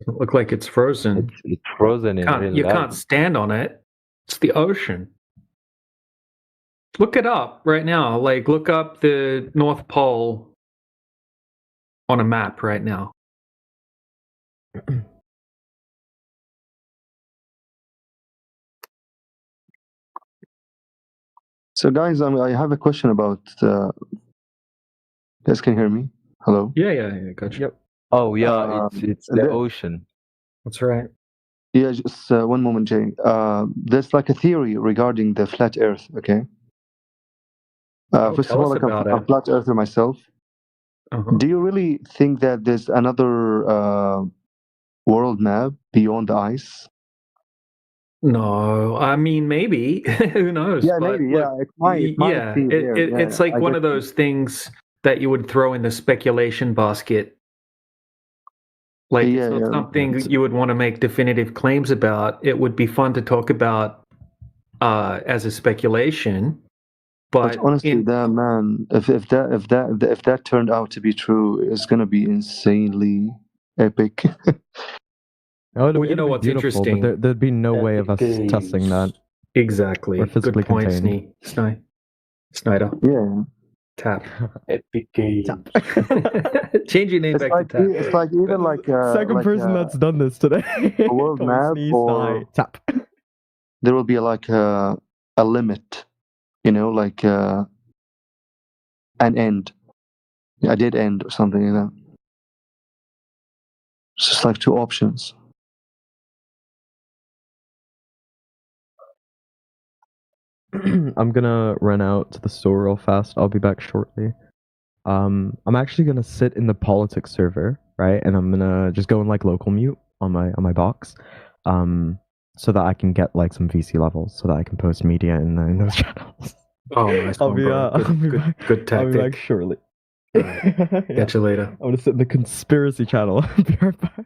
S25: It look like it's frozen.
S12: It's frozen in real
S25: You
S12: life.
S25: can't stand on it. It's the ocean. Look it up right now. Like, look up the North Pole on a map right now.
S8: So, guys, I have a question about. Guys, can you hear me? Hello.
S25: Yeah, gotcha.
S12: Yep. Oh yeah, it's the ocean.
S25: That's right.
S8: Yeah, just one moment, Jay. There's like a theory regarding the flat Earth. Okay. First of
S25: tell
S8: all,
S25: us
S8: like I'm
S25: about
S8: a flat earther myself. Do you really think that there's another world map beyond the ice?
S25: No, I mean maybe. Who knows?
S8: Yeah,
S25: But
S8: maybe. Yeah,
S25: look,
S8: it might be there.
S25: it's like
S8: I
S25: one
S8: get
S25: of those things that you would throw in the speculation basket. Like it's not something you would want to make definitive claims about. It would be fun to talk about as a speculation. But
S8: honestly, that man, if that turned out to be true, it's gonna be insanely epic.
S25: Well, you know what's interesting?
S18: But there'd be no way of us testing that.
S25: Exactly.
S18: Or physically
S25: Good point,
S18: contained.
S25: Snyder.
S8: Yeah.
S25: Tap. Epic Games. Change your name back to Tap.
S8: It's like even like
S18: Second person that's done this today.
S8: a world map, or
S18: tap.
S8: There will be like a limit, like an end, a dead end or something like that. It's just like two options.
S18: I'm gonna run out to the store real fast. I'll be back shortly. I'm actually gonna sit in the politics server, right? And I'm gonna just go in like local mute on my box, so that I can get like some VC levels, so that I can post media in those channels.
S25: Oh, nice.
S18: I'll be back.
S25: Good tactic.
S18: I'll be back shortly.
S25: Catch you later.
S24: I'm gonna sit in the conspiracy channel. Be right back.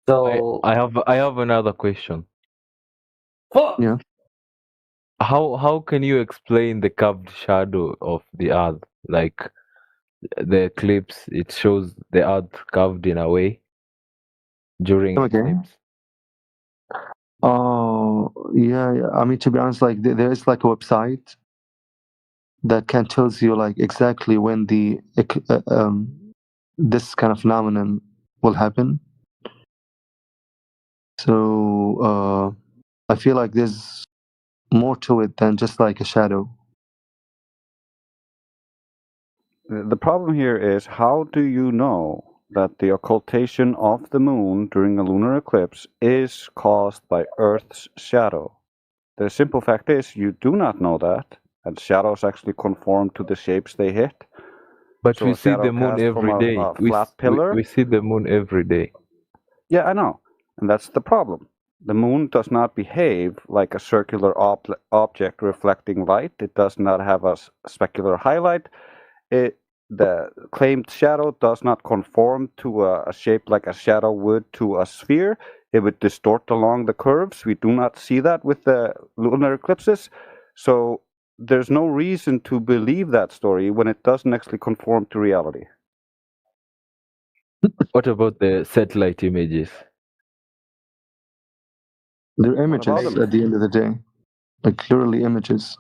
S2: So
S12: I have another question.
S2: fuck.
S8: Yeah.
S12: How can you explain the curved shadow of the Earth? Like the eclipse, it shows the Earth curved in a way during
S8: Okay.
S12: eclipse.
S8: Oh, yeah. I mean, to be honest, like there is like a website that can tells you like exactly when this kind of phenomenon will happen. So I feel like there's more to it than just like a shadow.
S9: The problem here is, how do you know that the occultation of the moon during a lunar eclipse is caused by Earth's shadow? The simple fact is, you do not know that, and shadows actually conform to the shapes they hit.
S12: But
S9: So
S12: we
S9: a
S12: see
S9: shadow
S12: the moon
S9: cast from
S12: every day.
S9: a flat pillar.
S12: We see the moon every day.
S9: Yeah, I know, and that's the problem. The moon does not behave like a circular object reflecting light. It does not have a specular highlight. The claimed shadow does not conform to a shape like a shadow would to a sphere. It would distort along the curves. We do not see that with the lunar eclipses. So there's no reason to believe that story when it doesn't actually conform to reality.
S12: What about the satellite images?
S8: They're images at the end of the day, like literally images.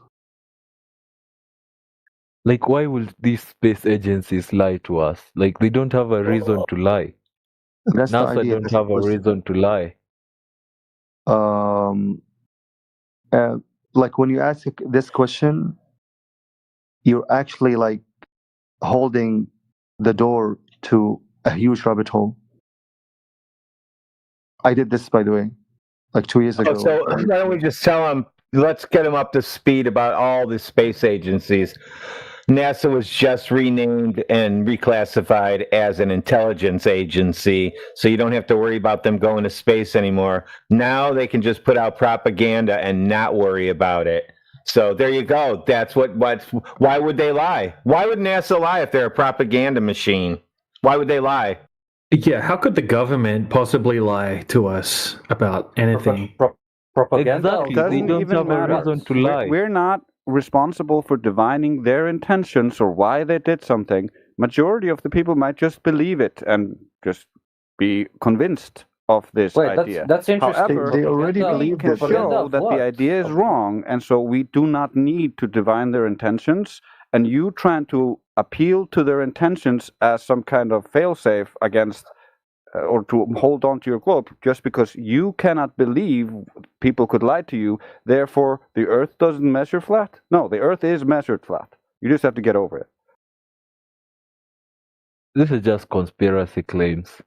S12: Like, why will these space agencies lie to us? Like, they don't have a reason to lie.
S8: That's the
S12: NASA
S8: idea.
S12: don't have a reason to lie.
S8: Like when you ask this question, you're actually like holding the door to a huge rabbit hole. I did this, by the way, like 2 years ago.
S16: So why don't we just tell them, let's get them up to speed about all the space agencies. NASA was just renamed and reclassified as an intelligence agency, so you don't have to worry about them going to space anymore. Now they can just put out propaganda and not worry about it. So there you go. That's why would they lie? Why would NASA lie if they're a propaganda machine? Why would they lie?
S25: Yeah, how could the government possibly lie to us about anything?
S9: Exactly. It doesn't even matter. We're not responsible for divining their intentions or why they did something. Majority of the people might just believe it and just be convinced of this idea.
S2: That's interesting.
S9: However,
S8: They already believe
S9: can
S8: that.
S9: show that the idea is wrong, and so we do not need to divine their intentions. And you trying to appeal to their intentions as some kind of failsafe against or to hold on to your globe just because you cannot believe people could lie to you, therefore the Earth doesn't measure flat? No, the Earth is measured flat. You just have to get over it.
S12: This is just conspiracy claims.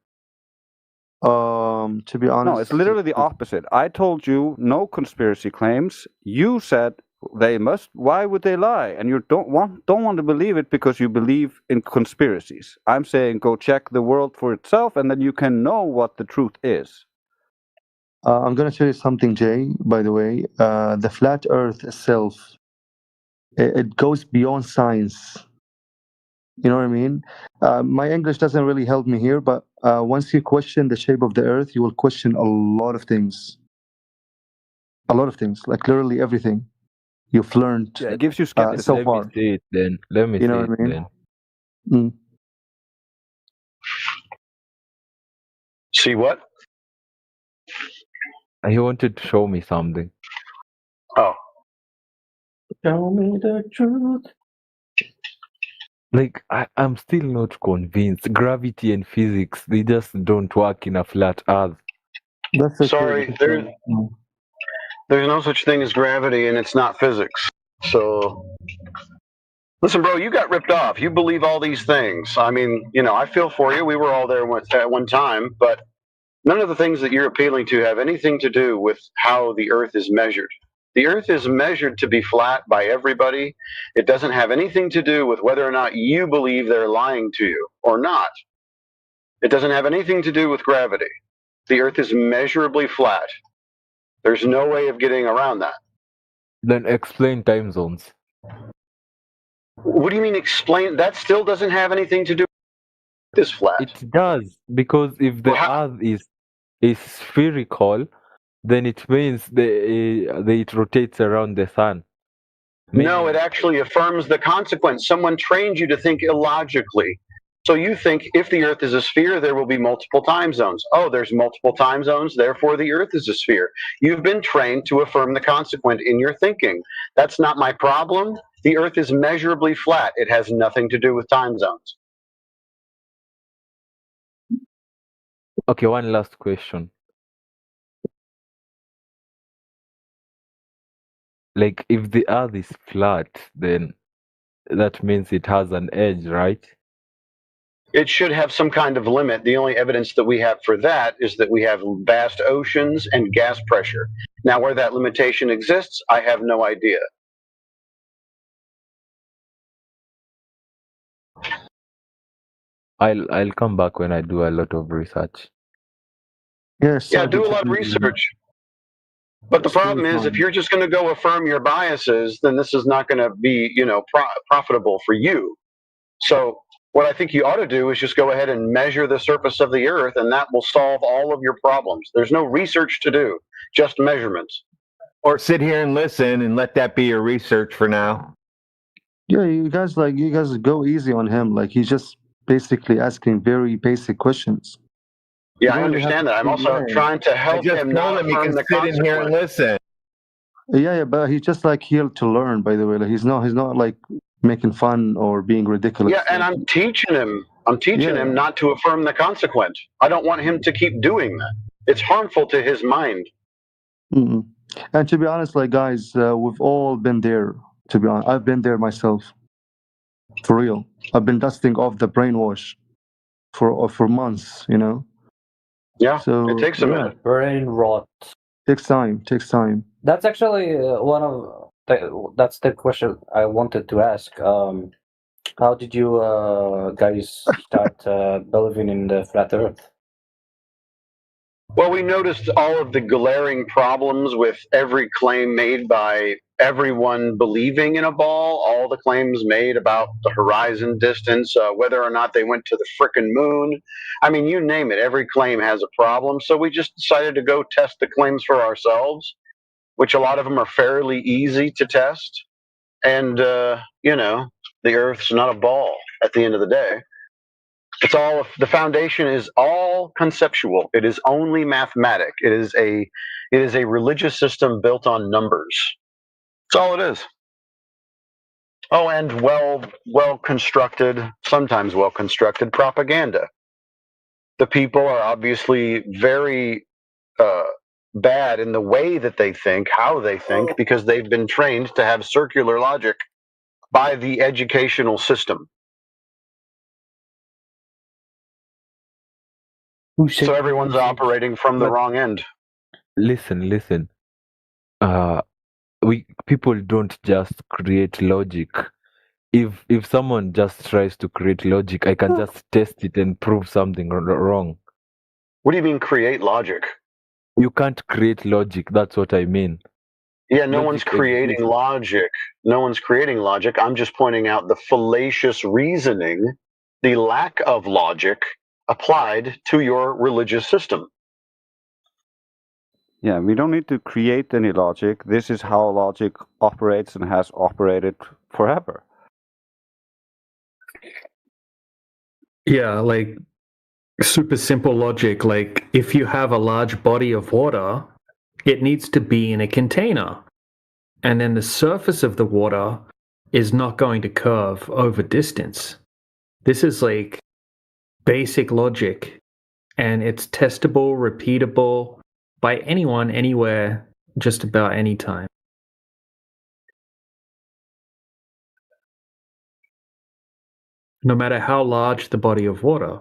S8: To be honest,
S9: No, it's literally the opposite. I told you no conspiracy claims. You said they must. Why would they lie? And you don't want to believe it because you believe in conspiracies. I'm saying go check the world for itself, and then you can know what the truth is.
S8: I'm going to tell you something, Jay, by the way. The flat Earth itself, it goes beyond science. You know what I mean? My English doesn't really help me here, but once you question the shape of the Earth, you will question a lot of things. A lot of things, like literally everything you've learned.
S9: Yeah, it gives you skepticism.
S8: So far.
S12: Let me see it then. Let me
S8: You
S12: see
S8: know
S12: it
S8: what I mean?
S12: then.
S3: See what?
S12: He wanted to show me something.
S3: Oh.
S2: Show me the truth.
S12: Like, I'm still not convinced. Gravity and physics, they just don't work in a flat Earth.
S8: That's okay.
S3: Sorry, there's no such thing as gravity, and it's not physics. So, listen, bro, you got ripped off. You believe all these things. I mean, I feel for you. We were all there at one time, but none of the things that you're appealing to have anything to do with how the Earth is measured. The Earth is measured to be flat by everybody. It doesn't have anything to do with whether or not you believe they're lying to you or not. It doesn't have anything to do with gravity. The Earth is measurably flat. There's no way of getting around that.
S12: Then explain time zones.
S3: What do you mean explain? That still doesn't have anything to do with this flat.
S12: It does, because if the Earth is spherical, then it means it rotates around the sun.
S3: No, it actually affirms the consequence. Someone trained you to think illogically. So you think if the Earth is a sphere, there will be multiple time zones. Oh, there's multiple time zones, therefore the Earth is a sphere. You've been trained to affirm the consequent in your thinking. That's not my problem. The Earth is measurably flat. It has nothing to do with time zones.
S12: Okay, one last question. Like, if the Earth is flat, then that means it has an edge, right?
S3: It should have some kind of limit. The only evidence that we have for that is that we have vast oceans and gas pressure. Now, where that limitation exists, I have no idea.
S12: I'll come back when I do a lot of research.
S8: Yes.
S3: Yeah, do a lot of research. But the problem is, if you're just going to go affirm your biases, then this is not going to be, profitable for you. So what I think you ought to do is just go ahead and measure the surface of the Earth, and that will solve all of your problems. There's no research to do, just measurements.
S16: Or sit here and listen and let that be your research for now.
S8: Yeah, you guys go easy on him. Like, he's just basically asking very basic questions.
S3: Yeah, I understand that. I'm also trying to help him not affirm the consequence.
S16: Listen.
S8: Yeah, but he's just like here to learn. By the way, like, he's not like making fun or being ridiculous.
S3: Yeah, and I'm teaching him. I'm teaching him not to affirm the consequent. I don't want him to keep doing that. It's harmful to his mind.
S8: Mm-mm. And to be honest, like, guys, we've all been there. To be honest, I've been there myself. For real, I've been dusting off the brainwash for months.
S3: Yeah,
S8: so
S3: it takes a minute.
S2: Brain rot.
S8: Takes time.
S2: That's actually that's the question I wanted to ask. How did you guys start believing in the flat Earth?
S3: Well, we noticed all of the glaring problems with every claim made by everyone believing in a ball, all the claims made about the horizon distance, whether or not they went to the frickin' moon. I mean, you name it, every claim has a problem. So we just decided to go test the claims for ourselves, which a lot of them are fairly easy to test. And, the Earth's not a ball at the end of the day. The foundation is all conceptual. It is only mathematic. It is a religious system built on numbers. That's all it is. Oh, and well constructed, sometimes well constructed propaganda. The people are obviously very bad in the way that they think, how they think, because they've been trained to have circular logic by the educational system. So everyone's operating from the wrong end.
S12: Listen. People don't just create logic. If someone just tries to create logic, I can just test it and prove something wrong.
S3: What do you mean create logic?
S12: You can't create logic. That's what I mean.
S3: Yeah, no one's creating logic. No one's creating logic. I'm just pointing out the fallacious reasoning, the lack of logic applied to your religious system.
S9: Yeah, we don't need to create any logic. This is how logic operates and has operated forever.
S25: Yeah, like super simple logic. Like if you have a large body of water, it needs to be in a container. And then the surface of the water is not going to curve over distance. This is like basic logic, and it's testable, repeatable by anyone, anywhere, just about any time. No matter how large the body of water,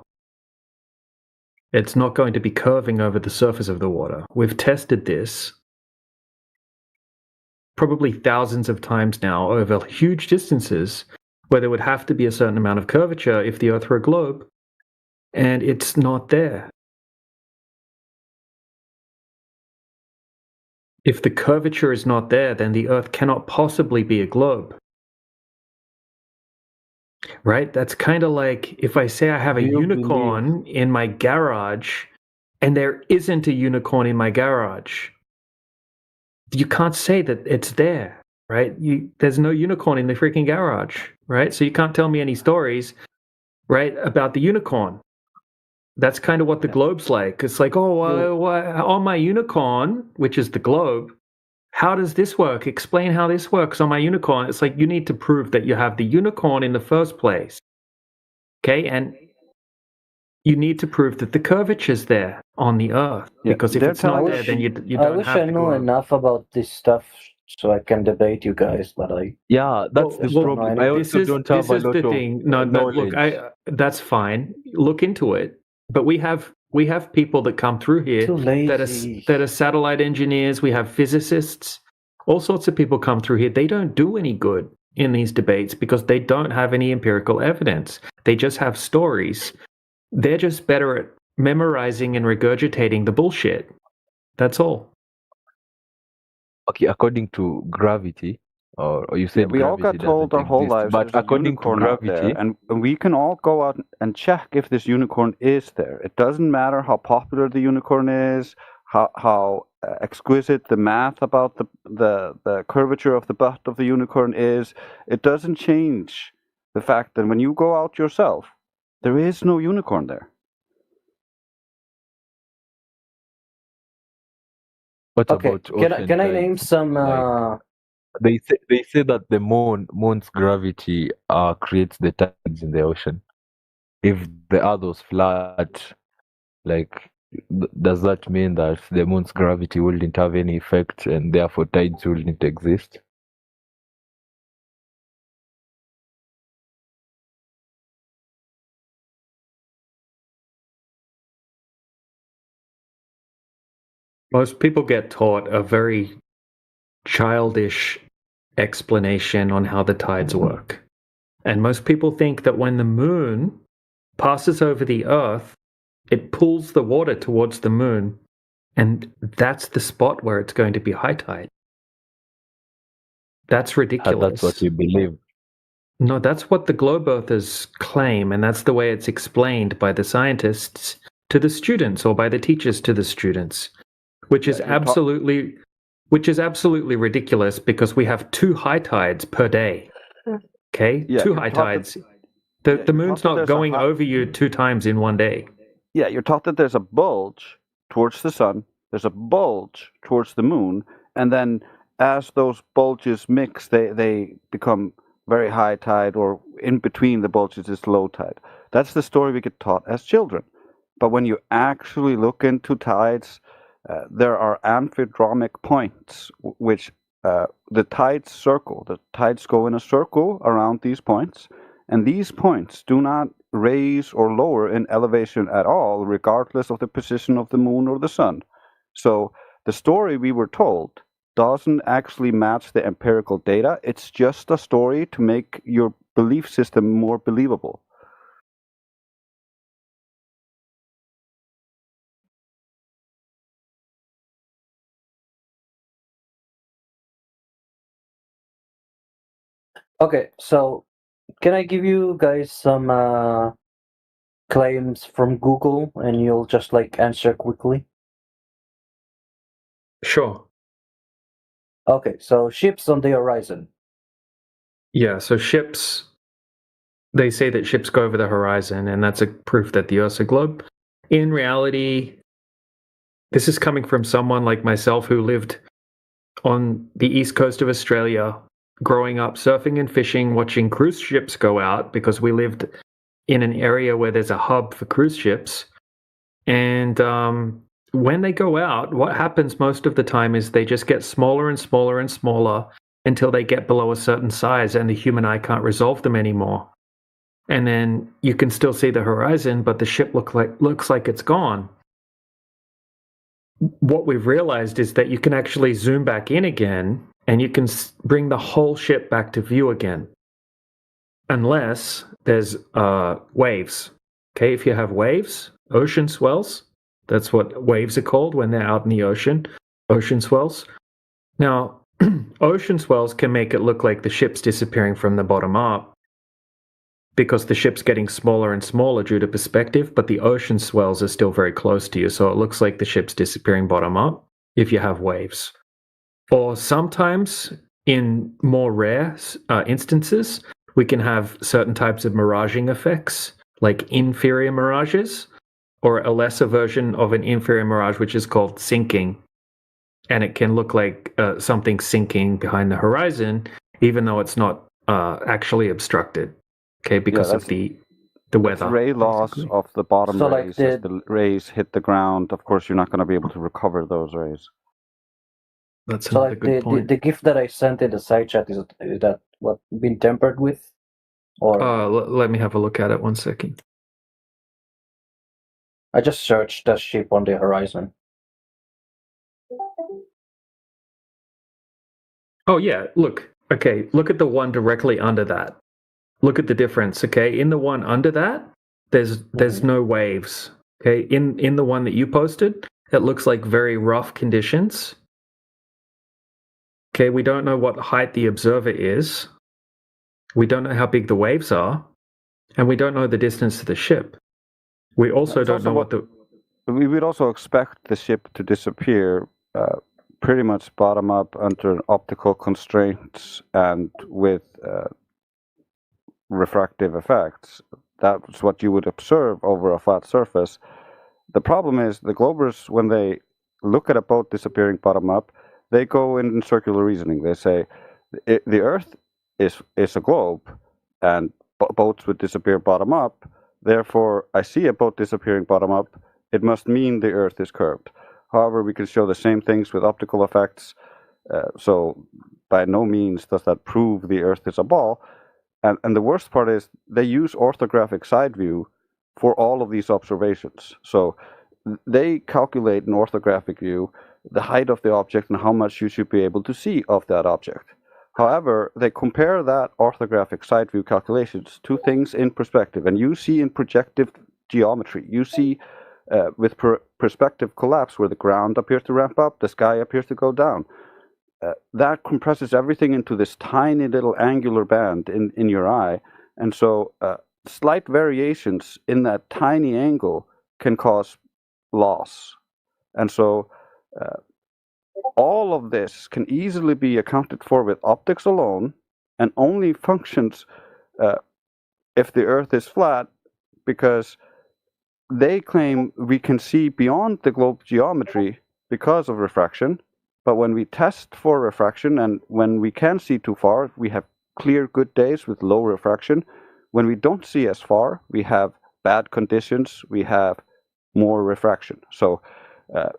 S25: it's not going to be curving over the surface of the water. We've tested this probably thousands of times now over huge distances where there would have to be a certain amount of curvature if the Earth were a globe, and it's not there. If the curvature is not there, then the Earth cannot possibly be a globe. right? That's kind of like if I say I have a
S12: Do you
S25: unicorn in my garage and there isn't a unicorn in my garage. You can't say that it's there, right? There's no unicorn in the freaking garage, right? So you can't tell me any stories, right, about the unicorn. That's kind of what the globe's like. It's like, on my unicorn, which is the globe, how does this work? Explain how this works on my unicorn. It's like you need to prove that you have the unicorn in the first place. Okay, and you need to prove that the curvature's there on the Earth. Because if
S9: they're
S25: it's not
S9: telling
S25: there,
S9: us-
S25: then you
S2: I
S25: don't
S2: wish
S25: have
S2: I
S25: the
S2: knew
S25: globe.
S2: enough about this stuff so I can debate you guys, but I
S12: Yeah, that's the
S2: Well,
S12: problem.
S2: no,
S12: I
S25: This
S12: also
S25: is
S12: don't have a
S25: the
S12: lot of
S25: thing. No, look,
S12: knowledge.
S25: that's fine. Look into it. But we have people that come through here
S2: too
S25: that
S2: lazy.
S25: are satellite engineers. We have physicists. All sorts of people come through here. They don't do any good in these debates because they don't have any empirical evidence. They just have stories. They're just better at memorizing and regurgitating the bullshit. That's all.
S12: Okay, according to gravity, or you said
S9: we all got
S12: gravity
S9: told
S12: doesn't
S9: our whole
S12: exist,
S9: lives
S12: but
S9: there's a
S12: according to
S9: unicorn out there,
S12: gravity,
S9: and we can all go out and check if this unicorn is there. It doesn't matter how popular the unicorn is, how exquisite the math about the curvature of the butt of the unicorn is. It doesn't change the fact that when you go out yourself, there is no unicorn there.
S12: what
S2: Okay,
S12: about
S2: can I
S12: ocean
S2: name
S12: tides?
S2: some
S12: Like they say that the moon's gravity creates the tides in the ocean. If the Earth was flat, like does that mean that the moon's gravity wouldn't have any effect and therefore tides wouldn't exist?
S25: Most people get taught a very childish explanation on how the tides work. And most people think that when the moon passes over the Earth, it pulls the water towards the moon, and that's the spot where it's going to be high tide. That's ridiculous.
S12: That's what we believe.
S25: No, that's what the globe earthers claim, and that's the way it's explained by the scientists to the students or by the teachers to the students, which is absolutely ridiculous because we have 2 high tides per day. Okay?
S9: Yeah,
S25: 2
S9: you're
S25: high
S9: taught
S25: tides.
S9: that-
S25: The moon's
S9: that
S25: not
S9: there's a
S25: going over you 2 times in one day.
S9: Yeah, you're taught that there's a bulge towards the sun, there's a bulge towards the moon, and then as those bulges mix, they become very high tide, or in between the bulges is low tide. That's the story we get taught as children. But when you actually look into tides, there are amphidromic points, which the tides circle. The tides go in a circle around these points, and these points do not raise or lower in elevation at all, regardless of the position of the moon or the sun. So the story we were told doesn't actually match the empirical data. It's just a story to make your belief system more believable.
S2: Okay, so can I give you guys some claims from Google and you'll just like answer quickly?
S25: Sure.
S2: Okay, so ships on the horizon.
S25: Yeah, so ships, they say that ships go over the horizon, and that's a proof that the Earth's a globe. In reality, this is coming from someone like myself who lived on the east coast of Australia, growing up surfing and fishing, watching cruise ships go out because we lived in an area where there's a hub for cruise ships. And when they go out, what happens most of the time is they just get smaller and smaller and smaller until they get below a certain size and the human eye can't resolve them anymore. And then you can still see the horizon, but the ship looks like it's gone. What we've realized is that you can actually zoom back in again and you can bring the whole ship back to view again. Unless there's waves. Okay, if you have waves, ocean swells, that's what waves are called when they're out in the ocean, ocean swells. Now, ocean swells can make it look like the ship's disappearing from the bottom up. because the ship's getting smaller and smaller due to perspective, but the ocean swells are still very close to you, so it looks like the ship's disappearing bottom up if you have waves. Or sometimes, in more rare instances, we can have certain types of miraging effects, like inferior mirages, or a lesser version of an inferior mirage, which is called sinking. And it can look like something sinking behind the horizon, even though it's not actually obstructed, okay, because of the weather.
S9: Ray loss
S25: basically.
S9: of the bottom
S2: So, like,
S9: rays. As the rays hit the ground, of course, you're not going to be able to recover those rays.
S25: That's
S2: So,
S25: another
S2: like,
S25: good point.
S2: the GIF that I sent in the side chat, is that what been tampered with? Or
S25: Let me have a look at it 1 second.
S2: I just searched the ship on the horizon.
S25: Oh yeah, look. Okay, look at the one directly under that. Look at the difference, okay? In the one under that, there's no waves. Okay? In the one that you posted, it looks like very rough conditions. Okay, we don't know what height the observer is. We don't know how big the waves are, and we don't know the distance to the ship. We also
S9: That's
S25: don't
S9: also
S25: know what the
S9: We would also expect the ship to disappear pretty much bottom up under optical constraints and with refractive effects. That's what you would observe over a flat surface. The problem is the Globers, when they look at a boat disappearing bottom up, they go in circular reasoning. They say the Earth is a globe, and boats would disappear bottom up. Therefore, I see a boat disappearing bottom up. It must mean the Earth is curved. However, we can show the same things with optical effects. So by no means does that prove the Earth is a ball. And the worst part is they use orthographic side view for all of these observations. So they calculate an orthographic view, the height of the object and how much you should be able to see of that object. However, they compare that orthographic side view calculations to things in perspective, and you see in projective geometry, you see with perspective collapse where the ground appears to ramp up, the sky appears to go down. That compresses everything into this tiny little angular band in your eye, and so slight variations in that tiny angle can cause loss. And so all of this can easily be accounted for with optics alone, and only functions if the Earth is flat, because they claim we can see beyond the globe geometry because of refraction. But when we test for refraction and when we can see too far, we have clear good days with low refraction. When we don't see as far, we have bad conditions, we have more refraction. So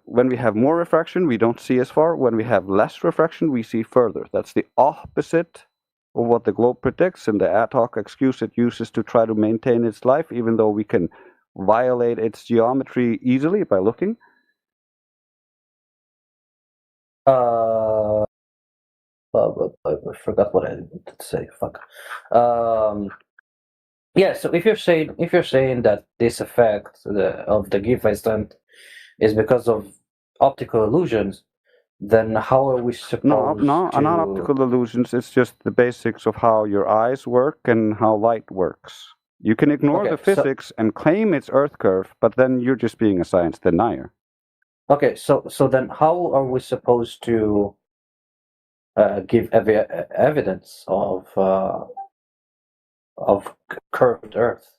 S9: when we have more refraction, we don't see as far. When we have less refraction, we see further. That's the opposite of what the globe predicts and the ad hoc excuse it uses to try to maintain its life, even though we can violate its geometry easily by looking.
S2: I forgot what I wanted to say. Fuck. Yeah. So if you're saying that this effect of the GIF I sent is because of optical illusions, then how are we supposed to?
S9: Not optical illusions. It's just the basics of how your eyes work and how light works. You can ignore the physics and claim it's Earth curve, but then you're just being a science denier.
S2: Okay, so then how are we supposed to give evidence of curved Earth?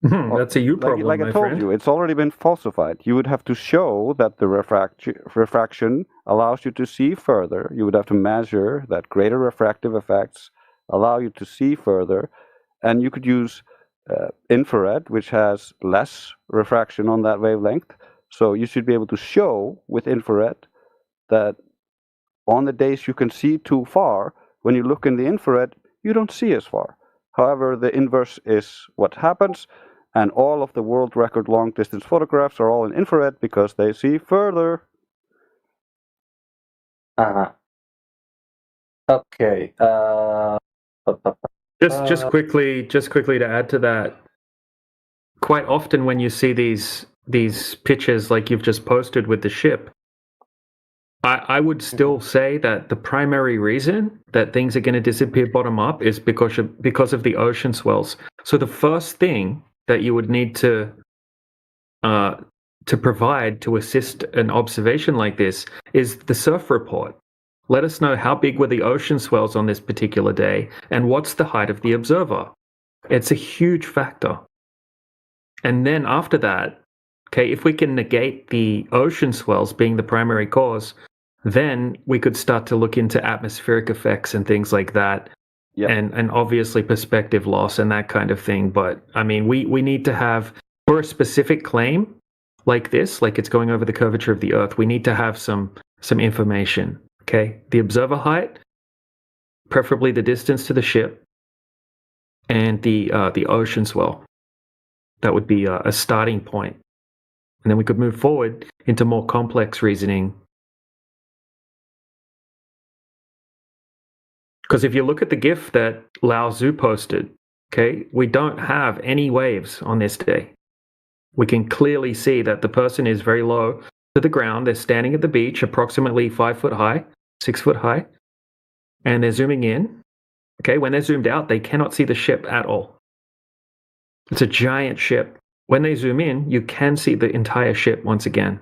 S25: That's a you problem,
S9: like I told you, it's already been falsified. You would have to show that the refraction allows you to see further. You would have to measure that greater refractive effects allow you to see further. And you could use infrared, which has less refraction on that wavelength. So you should be able to show with infrared that on the days you can see too far, when you look in the infrared, you don't see as far. However, the inverse is what happens, and all of the world record long distance photographs are all in infrared because they see further.
S2: Okay.
S25: Just quickly to add to that, quite often when you see these pictures like you've just posted with the ship, I would still say that the primary reason that things are going to disappear bottom up is because of the ocean swells. So the first thing that you would need to provide to assist an observation like this is the surf report. Let us know how big were the ocean swells on this particular day and what's the height of the observer. It's a huge factor. And then after that, okay, if we can negate the ocean swells being the primary cause, then we could start to look into atmospheric effects and things like that.
S9: Yep.
S25: And obviously perspective loss and that kind of thing. But I mean, we need to have, for a specific claim like this, like it's going over the curvature of the Earth, we need to have some information. Okay, the observer height, preferably the distance to the ship, and the ocean swell. That would be a starting point. And then we could move forward into more complex reasoning. Because if you look at the GIF that Lao Tzu posted, okay, we don't have any waves on this day. We can clearly see that the person is very low to the ground. They're standing at the beach, approximately 5 foot high, 6 foot high, and they're zooming in. Okay, when they're zoomed out, they cannot see the ship at all. It's a giant ship. When they zoom in, you can see the entire ship once again.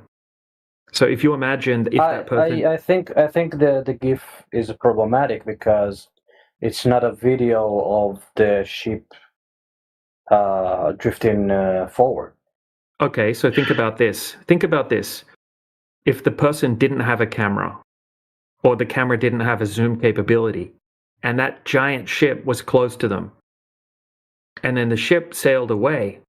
S25: So if you imagine if that person...
S2: I think the GIF is problematic because it's not a video of the ship drifting forward.
S25: Okay, so think about this. Think about this. If the person didn't have a camera, or the camera didn't have a zoom capability, and that giant ship was close to them, and then the ship sailed away,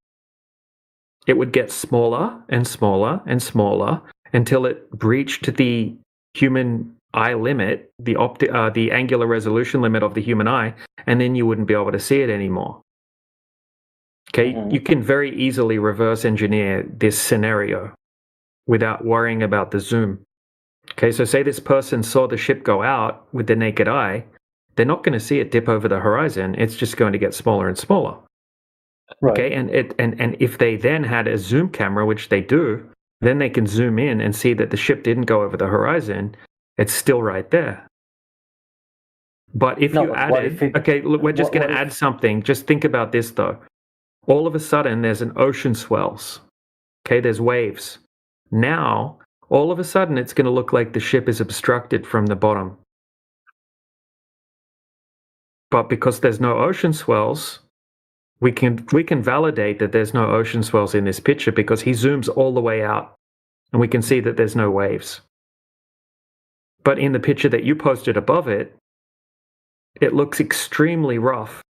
S25: it would get smaller and smaller and smaller until it breached the human eye limit, the angular resolution limit of the human eye, and then you wouldn't be able to see it anymore. Okay, you can very easily reverse engineer this scenario without worrying about the zoom. Okay, so say this person saw the ship go out with the naked eye, they're not going to see it dip over the horizon. It's just going to get smaller and smaller. Right. Okay, and if they then had a zoom camera, which they do, then they can zoom in and see that the ship didn't go over the horizon. It's still right there. But if you added, okay, look, we're just going to add something. Just think about this though. All of a sudden, there's an ocean swells. Okay, there's waves. Now, all of a sudden, it's going to look like the ship is obstructed from the bottom. But because there's no ocean swells, we can validate that there's no ocean swells in this picture because he zooms all the way out, and we can see that there's no waves. But in the picture that you posted above it, it looks extremely rough.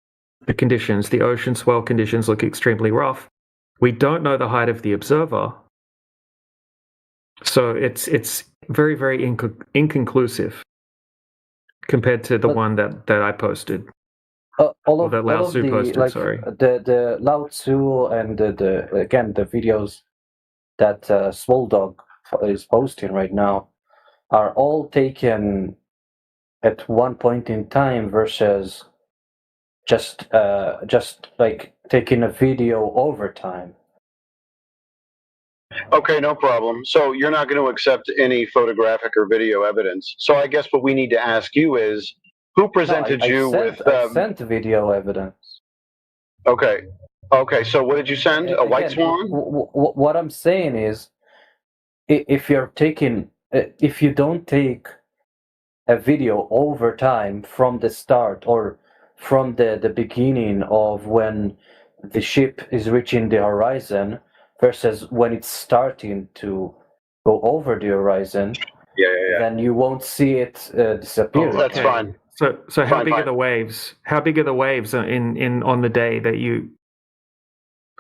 S25: The conditions, the ocean swell conditions look extremely rough. We don't know the height of the observer. So it's very, very inconclusive compared to the one that I posted.
S2: All of
S25: that Lao Tzu posted,
S2: like,
S25: sorry.
S2: The Lao Tzu and the videos that Swoldog is posting right now are all taken at one point in time versus just like taking a video over time.
S3: Okay, no problem. So you're not going to accept any photographic or video evidence. So I guess what we need to ask you is, who presented
S2: I sent video evidence.
S3: Okay. Okay, so what did you send? A white swan?
S2: What I'm saying is, if you don't take a video over time from the start or from the beginning of when the ship is reaching the horizon versus when it's starting to go over the horizon, then you won't see it disappear.
S3: Oh, that's fine.
S25: So how big are the waves? How big are the waves in on the day that you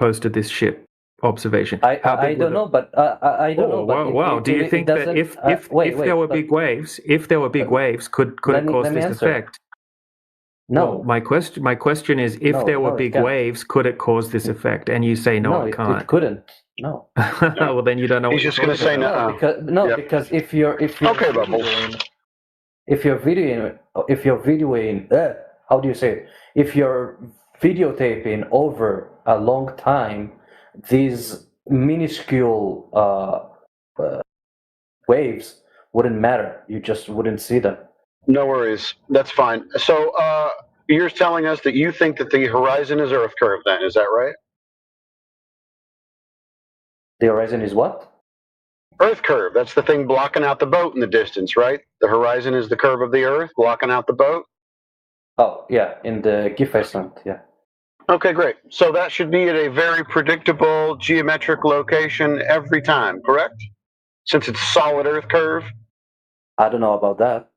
S25: posted this ship observation?
S2: I don't know, but I don't know.
S25: But wow! Do you think that if there were big waves, could it cause this effect?
S2: No.
S25: Well, my question is, if there were big waves, could it cause this effect? And you say no, it can't.
S2: It couldn't. No.
S25: Well, then you don't know.
S3: He's just going to say no.
S2: Because if you're videoing, how do you say it? If you're videotaping over a long time, these minuscule waves wouldn't matter. You just wouldn't see them.
S3: No worries. That's fine. So you're telling us that you think that the horizon is Earth curve then, is that right?
S2: The horizon is what?
S3: Earth curve. That's the thing blocking out the boat in the distance, right? The horizon is the curve of the Earth blocking out the boat?
S2: Oh, yeah, in the GIF I sent, yeah.
S3: Okay, great. So that should be at a very predictable geometric location every time, correct? Since it's solid Earth curve?
S2: I don't know about that.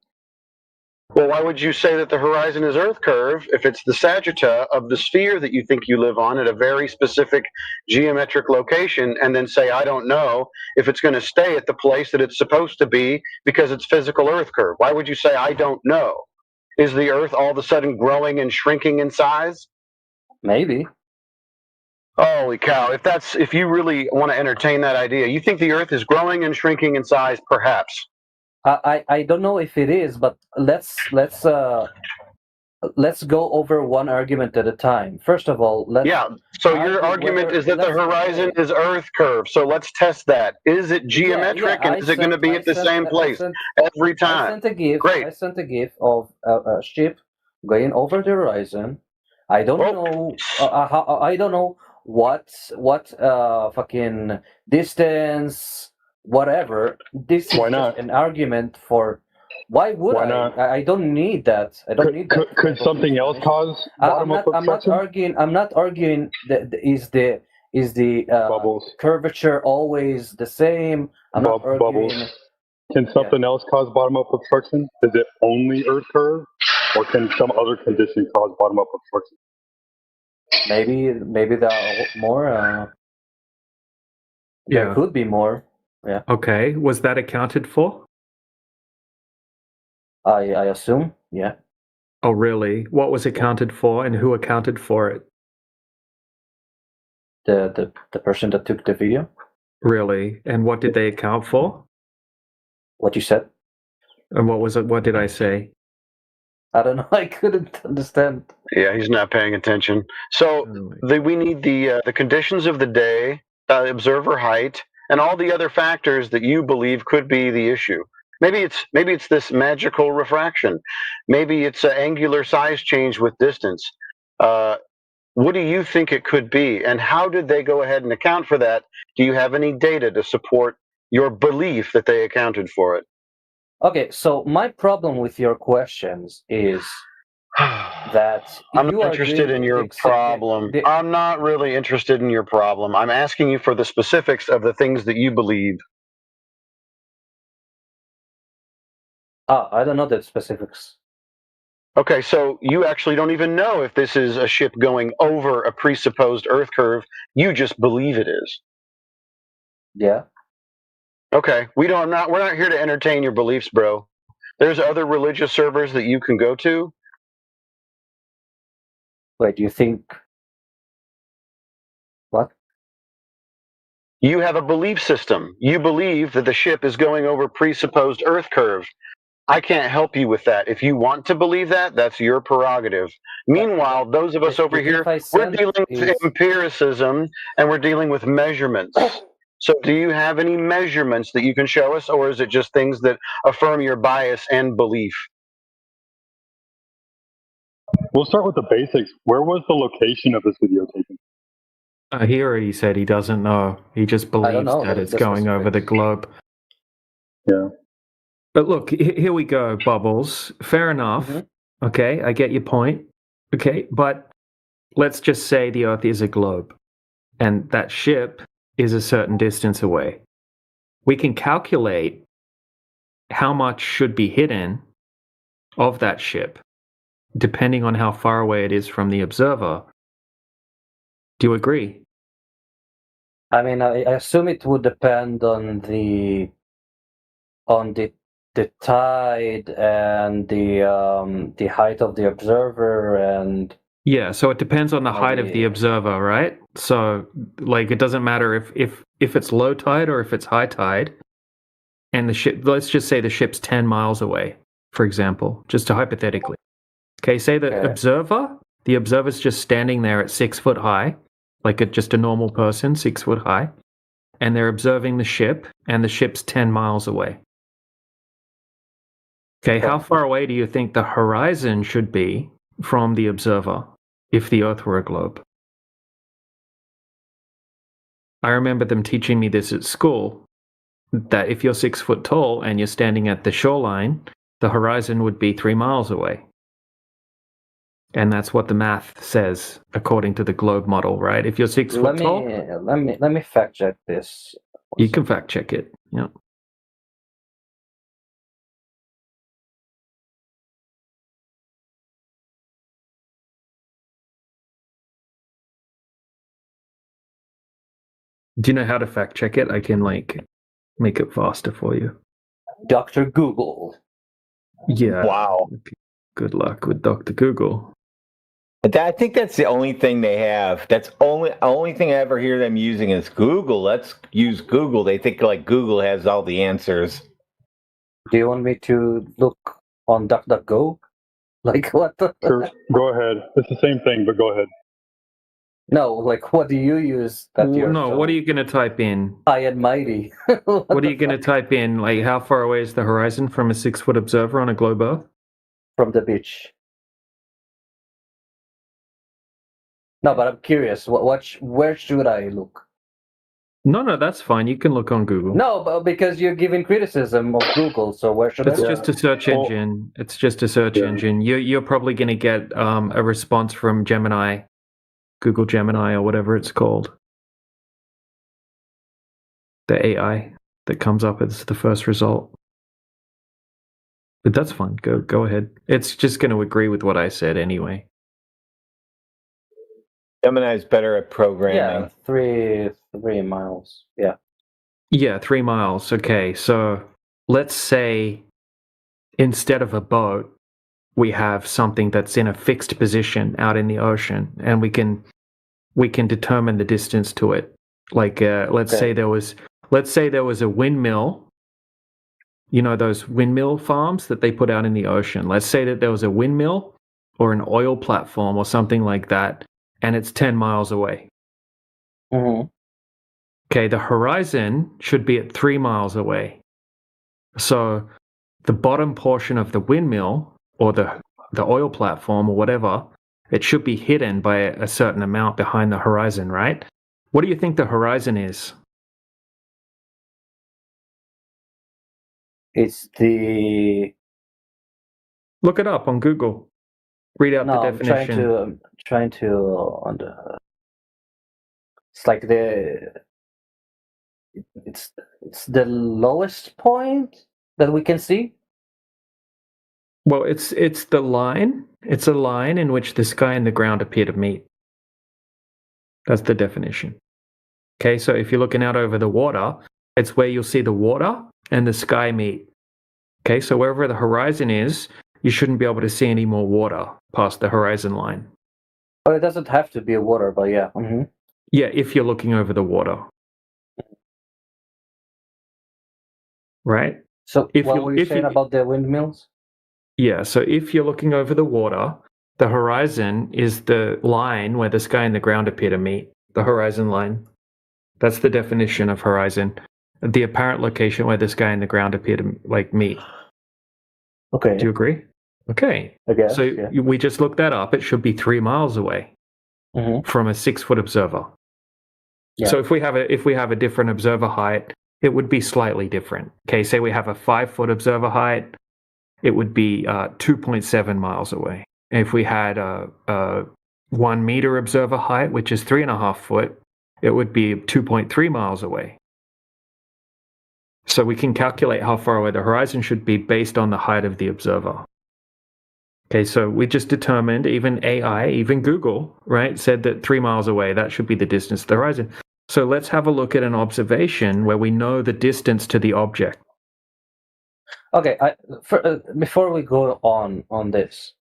S3: Well, why would you say that the horizon is Earth curve if it's the sagitta of the sphere that you think you live on at a very specific geometric location, and then say, I don't know if it's going to stay at the place that it's supposed to be because it's physical Earth curve? Why would you say, I don't know? Is the Earth all of a sudden growing and shrinking in size?
S2: Maybe.
S3: Holy cow. If you really want to entertain that idea, you think the Earth is growing and shrinking in size, perhaps?
S2: I don't know if it is, but let's go over one argument at a time. First of all, let's
S3: So your argument is that the horizon is Earth curve. So let's test that. Is it geometric, and is it going to be at the same place every time?
S2: I sent a GIF.
S3: Great.
S2: I sent a GIF of a ship going over the horizon. I don't know. I don't know what fucking distance, whatever. This is just an argument for. Why would
S23: Why
S2: I?
S23: not?
S2: I don't need that. I don't need that.
S23: Could something else cause
S2: I'm
S23: bottom-up
S2: not
S23: obstruction?
S2: arguing. I'm not arguing that is the curvature always the same. I'm not arguing.
S23: Bubbles. Can something else cause bottom-up obstruction? Is it only Earth curve, or can some other condition cause bottom-up obstruction?
S2: Maybe there are more. There could be more. Yeah.
S25: Okay. Was that accounted for?
S2: I assume. Yeah.
S25: Oh, really? What was accounted for, and who accounted for it?
S2: The person that took the video.
S25: Really? And what did they account for?
S2: What you said.
S25: And what was it? What did I say?
S2: I don't know. I couldn't understand.
S3: Yeah, he's not paying attention. So we need the conditions of the day, observer height, and all the other factors that you believe could be the issue. Maybe it's this magical refraction. Maybe it's an angular size change with distance. What do you think it could be, and how did they go ahead and account for that? Do you have any data to support your belief that they accounted for it?
S2: Okay, so my problem with your questions is that
S3: I'm not interested in your problem. I'm not really interested in your problem. I'm asking you for the specifics of the things that you believe.
S2: I don't know the specifics.
S3: Okay, so you actually don't even know if this is a ship going over a presupposed Earth curve. You just believe it is.
S2: Yeah.
S3: Okay, we're not here to entertain your beliefs, bro. There's other religious servers that you can go to.
S2: Wait, do you think what?
S3: You have a belief system. You believe that the ship is going over presupposed Earth curve. I can't help you with that. If you want to believe that, that's your prerogative. Meanwhile, those of us over here, we're dealing with empiricism, and we're dealing with measurements. So do you have any measurements that you can show us, or is it just things that affirm your bias and belief?
S23: We'll start with the basics. Where was the location of this video taken?
S25: He already said he doesn't know. He just believes that it's going over the globe.
S23: Yeah.
S25: But look, here we go, Bubbles. Fair enough. Okay, I get your point. Okay, but let's just say the Earth is a globe, and that ship is a certain distance away. We can calculate how much should be hidden of that ship, depending on how far away it is from the observer. Do you agree?
S2: I mean, I assume it would depend on the tide and the height of the observer and.
S25: Yeah, so it depends on the height of the observer, right? So, like, it doesn't matter if it's low tide or if it's high tide, and the ship. Let's just say the ship's 10 miles away, for example, just to hypothetically. Okay, say the observer's just standing there at 6 foot high, like just a normal person, 6 foot high, and they're observing the ship, and the ship's 10 miles away. Okay, how far away do you think the horizon should be from the observer if the Earth were a globe? I remember them teaching me this at school, that if you're 6 foot tall and you're standing at the shoreline, the horizon would be 3 miles away. And that's what the math says according to the globe model, right? If you're 6 foot tall,
S2: Let me fact check this.
S25: you can fact check it. Yeah. Do you know how to fact check it? I can make it faster for you.
S2: Dr. Google.
S25: Yeah.
S16: Wow.
S25: Good luck with Dr. Google.
S16: I think that's the only thing they have. That's only thing I ever hear them using is Google. Let's use Google. They think like Google has all the answers.
S2: Do you want me to look on DuckDuckGo? Like what?
S23: Sure, go ahead. It's the same thing, but go ahead.
S2: No, like what do you use? That you're so
S25: what are you going to type in?
S2: high and mighty.
S25: What are you going to type in? Like, how far away is the horizon from a 6 foot observer on a globe Earth?
S2: From the beach. No, but I'm curious. Where should I look?
S25: No, that's fine. You can look on Google.
S2: No, but because you're giving criticism of Google, so where should
S25: It's
S2: I look?
S25: just a search engine. It's just a search engine. You're probably going to get a response from Gemini, Google Gemini, or whatever it's called. The AI that comes up as the first result. But that's fine. Go ahead. It's just going to agree with what I said anyway.
S16: Gemini's better at programming.
S2: Yeah, 3 miles. Yeah.
S25: Yeah, 3 miles. Okay, so let's say instead of a boat, we have something that's in a fixed position out in the ocean, and we can determine the distance to it. Like, let's say there was a windmill. You know those windmill farms that they put out in the ocean. Let's say that there was a windmill or an oil platform or something like that, and it's 10 miles away.
S2: Mm-hmm.
S25: Okay, the horizon should be at 3 miles away. So the bottom portion of the windmill or the oil platform or whatever, it should be hidden by a certain amount behind the horizon, right? What do you think the horizon is?
S2: It's the...
S25: Look it up on Google. Read out the definition.
S2: I'm trying to it's like it's the lowest point that we can see.
S25: Well, it's the line. It's a line in which the sky and the ground appear to meet. That's the definition. Okay, so if you're looking out over the water, it's where you'll see the water and the sky meet. Okay, so wherever the horizon is, you shouldn't be able to see any more water past the horizon line.
S2: Oh, it doesn't have to be a water, but yeah. Mm-hmm.
S25: Yeah, if you're looking over the water. Right?
S2: So what were you saying about the windmills?
S25: Yeah, so if you're looking over the water, the horizon is the line where the sky and the ground appear to meet. The horizon line. That's the definition of horizon. The apparent location where the sky and the ground appear to meet.
S2: Okay.
S25: Do you agree? Okay.
S2: I guess,
S25: so
S2: yeah.
S25: we just looked that up. It should be 3 miles away from a 6 foot observer.
S2: Yeah.
S25: So if we have a different observer height, it would be slightly different. Okay, say we have a 5 foot observer height, it would be 2.7 miles away. If we had a 1 meter observer height, which is 3.5 foot, it would be 2.3 miles away. So we can calculate how far away the horizon should be based on the height of the observer. Okay, so we just determined, even AI, even Google, right, said that 3 miles away, that should be the distance to the horizon. So let's have a look at an observation where we know the distance to the object.
S2: Okay, before we go on this,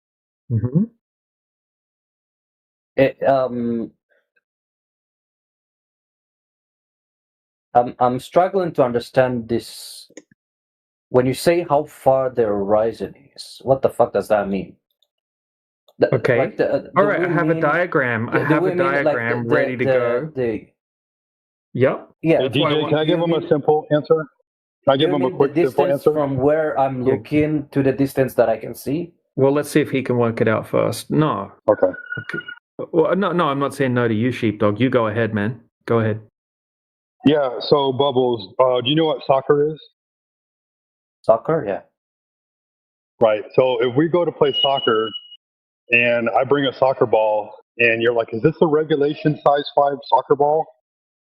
S2: I'm struggling to understand this. When you say how far the horizon is, what the fuck does that mean?
S25: Okay.
S2: Like
S25: all right, I have a diagram. I have a diagram ready to go.
S23: Hey,
S25: Yep.
S2: Yeah.
S23: DJ, can I give him a simple answer? Can I give
S2: You
S23: him a
S2: mean the
S23: quick simple
S2: distance
S23: answer?
S2: from where I'm looking to the distance that I can see?
S25: Well, let's see if he can work it out first. No.
S23: Okay.
S25: Well, no, I'm not saying no to you, Sheepdog. You go ahead, man. Go ahead.
S23: Yeah. So Bubbles, do you know what soccer is?
S2: Soccer, yeah.
S23: Right. So if we go to play soccer, and I bring a soccer ball, and you're like, "Is this a regulation size 5 soccer ball?"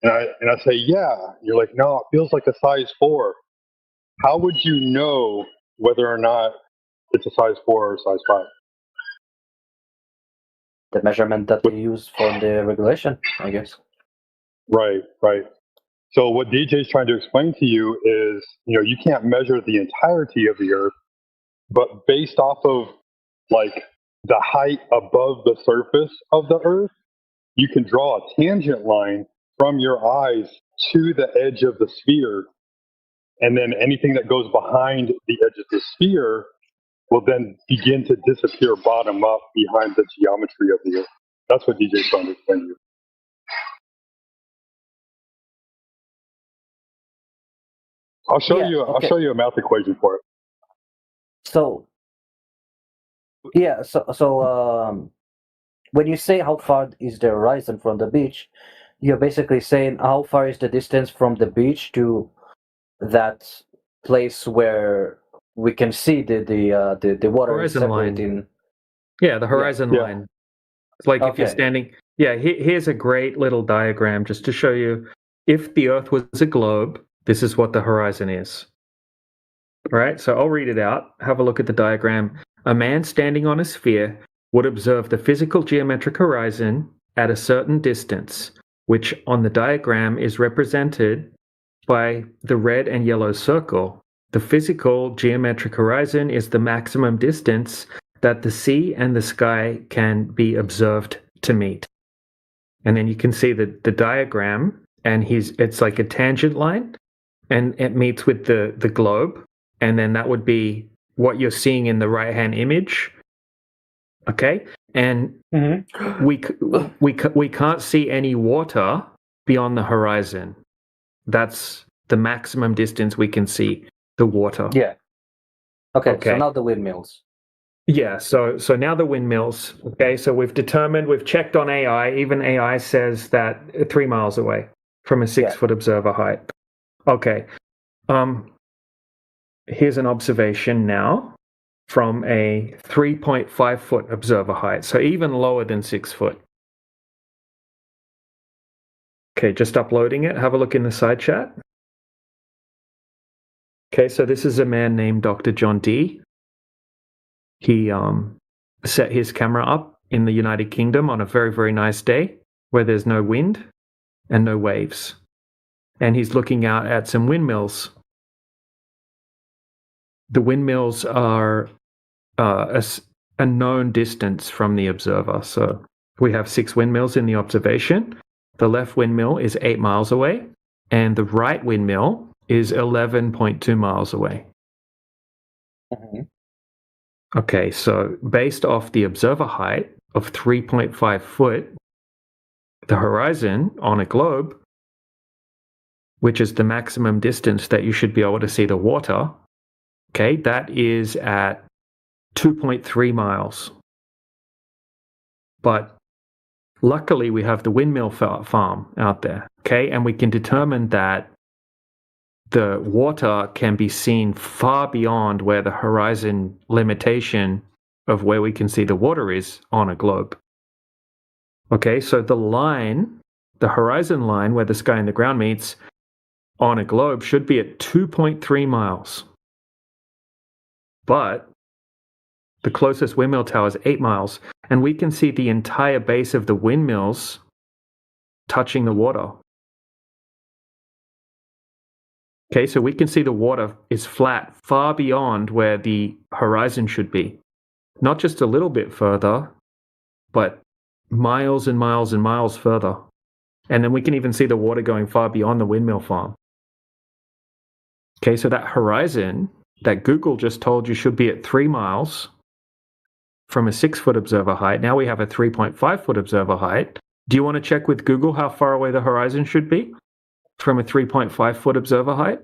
S23: And I say, "Yeah." You're like, "No, it feels like a size 4." How would you know whether or not it's a size 4 or a size 5?
S2: The measurement that we use for the regulation, I guess.
S23: Right, right. So what DJ's trying to explain to you is, you can't measure the entirety of the Earth, but based off of like the height above the surface of the Earth, you can draw a tangent line from your eyes to the edge of the sphere. And then anything that goes behind the edge of the sphere will then begin to disappear bottom up behind the geometry of the Earth. That's what DJ's trying to explain to you. I'll show you a math equation for it.
S2: So, yeah, so when you say how far is the horizon from the beach, you're basically saying how far is the distance from the beach to that place where we can see the water
S25: Horizon
S2: separating.
S25: Yeah, the horizon line. It's like if you're
S2: Okay.
S25: standing. Yeah, here's a great little diagram just to show you. If the Earth was a globe, this is what the horizon is. All right, so I'll read it out. Have a look at the diagram. A man standing on a sphere would observe the physical geometric horizon at a certain distance, which on the diagram is represented by the red and yellow circle. The physical geometric horizon is the maximum distance that the sea and the sky can be observed to meet. And then you can see the diagram, and it's like a tangent line, and it meets with the globe, and then that would be what you're seeing in the right-hand image. Okay? And we can't see any water beyond the horizon. That's the maximum distance we can see the water.
S2: Yeah. Okay. So now the windmills.
S25: Yeah, so now the windmills. Okay, so we've checked on AI. Even AI says that 3 miles away from a 6-foot observer height. Okay. Here's an observation now from a 3.5-foot observer height, so even lower than 6 foot. Okay, just uploading it. Have a look in the side chat. Okay, so this is a man named Dr. John D. He set his camera up in the United Kingdom on a very, very nice day where there's no wind and no waves. And he's looking out at some windmills. The windmills are a known distance from the observer. So we have 6 windmills in the observation. The left windmill is 8 miles away, and the right windmill is 11.2 miles away. Okay, so based off the observer height of 3.5 foot, the horizon on a globe, which is the maximum distance that you should be able to see the water, okay, that is at 2.3 miles. But luckily we have the windmill farm out there, okay, and we can determine that the water can be seen far beyond where the horizon limitation of where we can see the water is on a globe. Okay, so the line, the horizon line where the sky and the ground meets on a globe should be at 2.3 miles. But the closest windmill tower is 8 miles, and we can see the entire base of the windmills touching the water. Okay, so we can see the water is flat far beyond where the horizon should be. Not just a little bit further, but miles and miles and miles further. And then we can even see the water going far beyond the windmill farm. Okay, so that horizon that Google just told you should be at 3 miles from a 6-foot observer height. Now we have a 3.5-foot observer height. Do you want to check with Google how far away the horizon should be from a 3.5-foot observer height?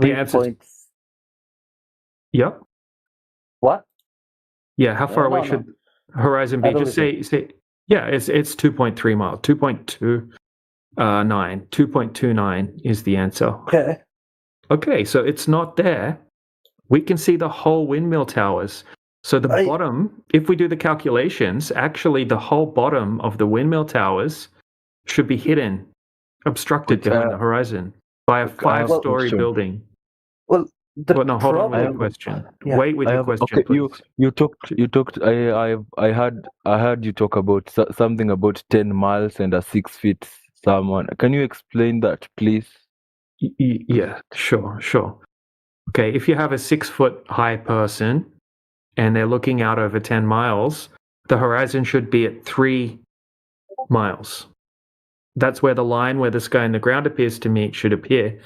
S25: The answer. Yep.
S2: What?
S25: Yeah. How far away
S2: no.
S25: should horizon be?
S2: I
S25: Just say. Yeah, it's 2.3 miles. 2.29 is the answer.
S2: Okay.
S25: Okay, so it's not there. We can see the whole windmill towers. So the bottom, if we do the calculations, actually the whole bottom of the windmill towers should be hidden, obstructed behind the horizon by a 5-story building.
S2: Well,
S25: no, hold on with the question. Wait with your question,
S12: okay,
S25: please.
S12: you talked. I heard you talk about something about 10 miles and a 6 feet someone. Can you explain that, please?
S25: Yeah, sure. Okay, if you have a 6-foot high person and they're looking out over 10 miles, the horizon should be at 3 miles. That's where the line where the sky and the ground appears to meet should appear.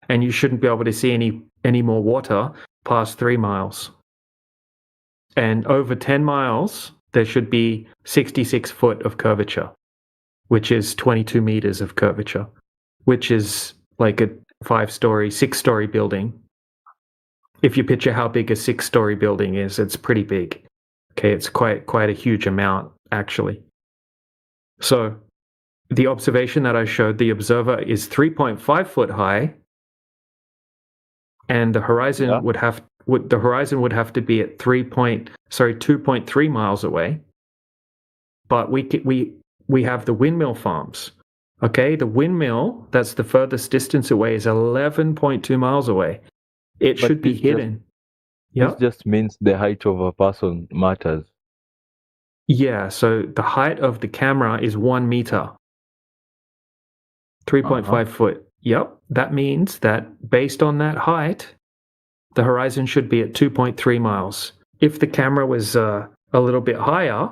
S25: And you shouldn't be able to see any more water past 3 miles. And over 10 miles, there should be 66 foot of curvature, which is 22 meters of curvature, which is like a 5-story, 6-story building. If you picture how big a 6-story building is, it's pretty big. Okay, it's quite a huge amount, actually. So the observation that I showed, the observer is 3.5 foot high, and the horizon would have to be at 2.3 miles away. But we have the windmill farms. Okay, the windmill that's the furthest distance away is 11.2 miles away. It should be hidden.
S12: This just means the height of a person matters.
S25: Yeah, so the height of the camera is 1 meter. 3.5 foot. Yep, that means that based on that height, the horizon should be at 2.3 miles. If the camera was a little bit higher,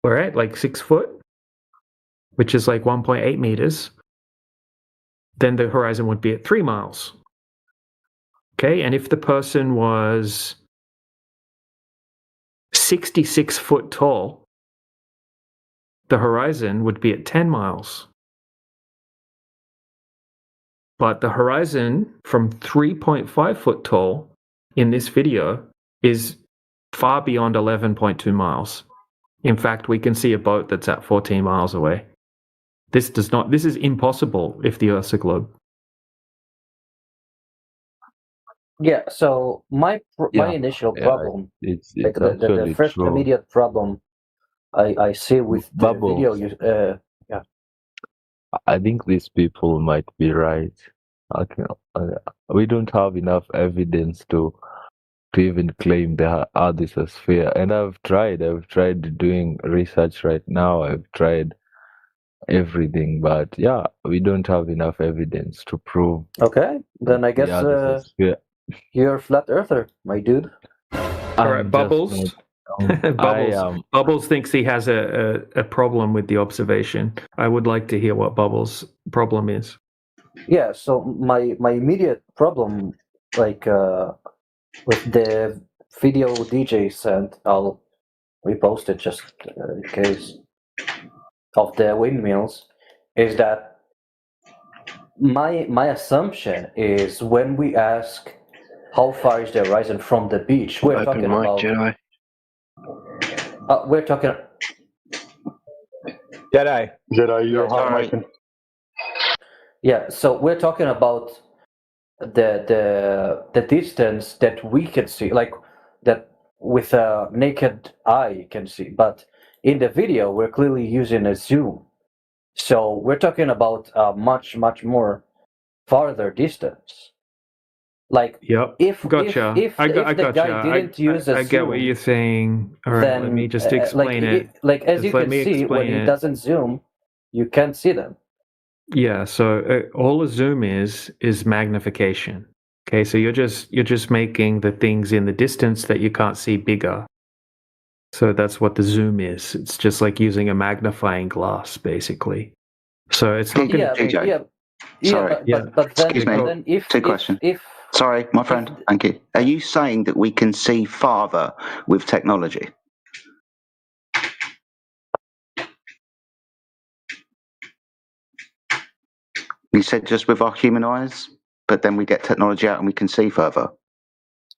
S25: we're at like 6 foot, which is like 1.8 meters, then the horizon would be at 3 miles. Okay, and if the person was 66 foot tall, the horizon would be at 10 miles. But the horizon from 3.5 foot tall in this video is far beyond 11.2 miles. In fact, we can see a boat that's at 14 miles away. This is impossible if the Earth's a globe.
S2: Yeah, so my initial problem,
S12: it's
S2: the first
S12: true.
S2: immediate problem I see with the video,
S12: I think these people might be right. We don't have enough evidence to even claim the Earth is a sphere. And I've tried doing research right now. I've tried everything, but yeah, we don't have enough evidence to prove.
S2: Okay, then I guess
S12: the Earth is a sphere.
S2: you're a flat earther, my dude.
S25: All right, Bubbles. Bubbles thinks he has a problem with the observation. I would like to hear what Bubbles' problem is.
S2: Yeah, so my immediate problem, like with the video DJ sent, I'll repost it just in case, of the windmills, is that my assumption is when we ask how far is the horizon from the beach, we're talking about.
S5: Jedi.
S2: We're talking.
S17: Jedi,
S23: you're hot micing.
S2: Yeah, so we're talking about the distance that we can see, like that with a naked eye you can see. But in the video, we're clearly using a zoom, so we're talking about a much more farther distance. Like, if
S25: Gotcha.
S2: if
S25: I
S2: the
S25: gotcha.
S2: guy didn't use a
S25: I get what
S2: zoom,
S25: you're saying. All right, let
S2: then
S25: me just explain it.
S2: Like as
S25: Just
S2: you
S25: let
S2: can
S25: me
S2: see, when
S25: explain
S2: he
S25: it.
S2: doesn't zoom, you can't see them.
S25: Yeah, so all a zoom is magnification. Okay, so you're just making the things in the distance that you can't see bigger. So that's what the zoom is. It's just like using a magnifying glass, basically. So it's not going to.
S11: Sorry. Excuse me.
S2: then if
S11: Two questions.
S2: If
S11: Sorry, my friend. Thank you. Are you saying that we can see farther with technology? You said just with our human eyes? but then we get technology out and we can see further.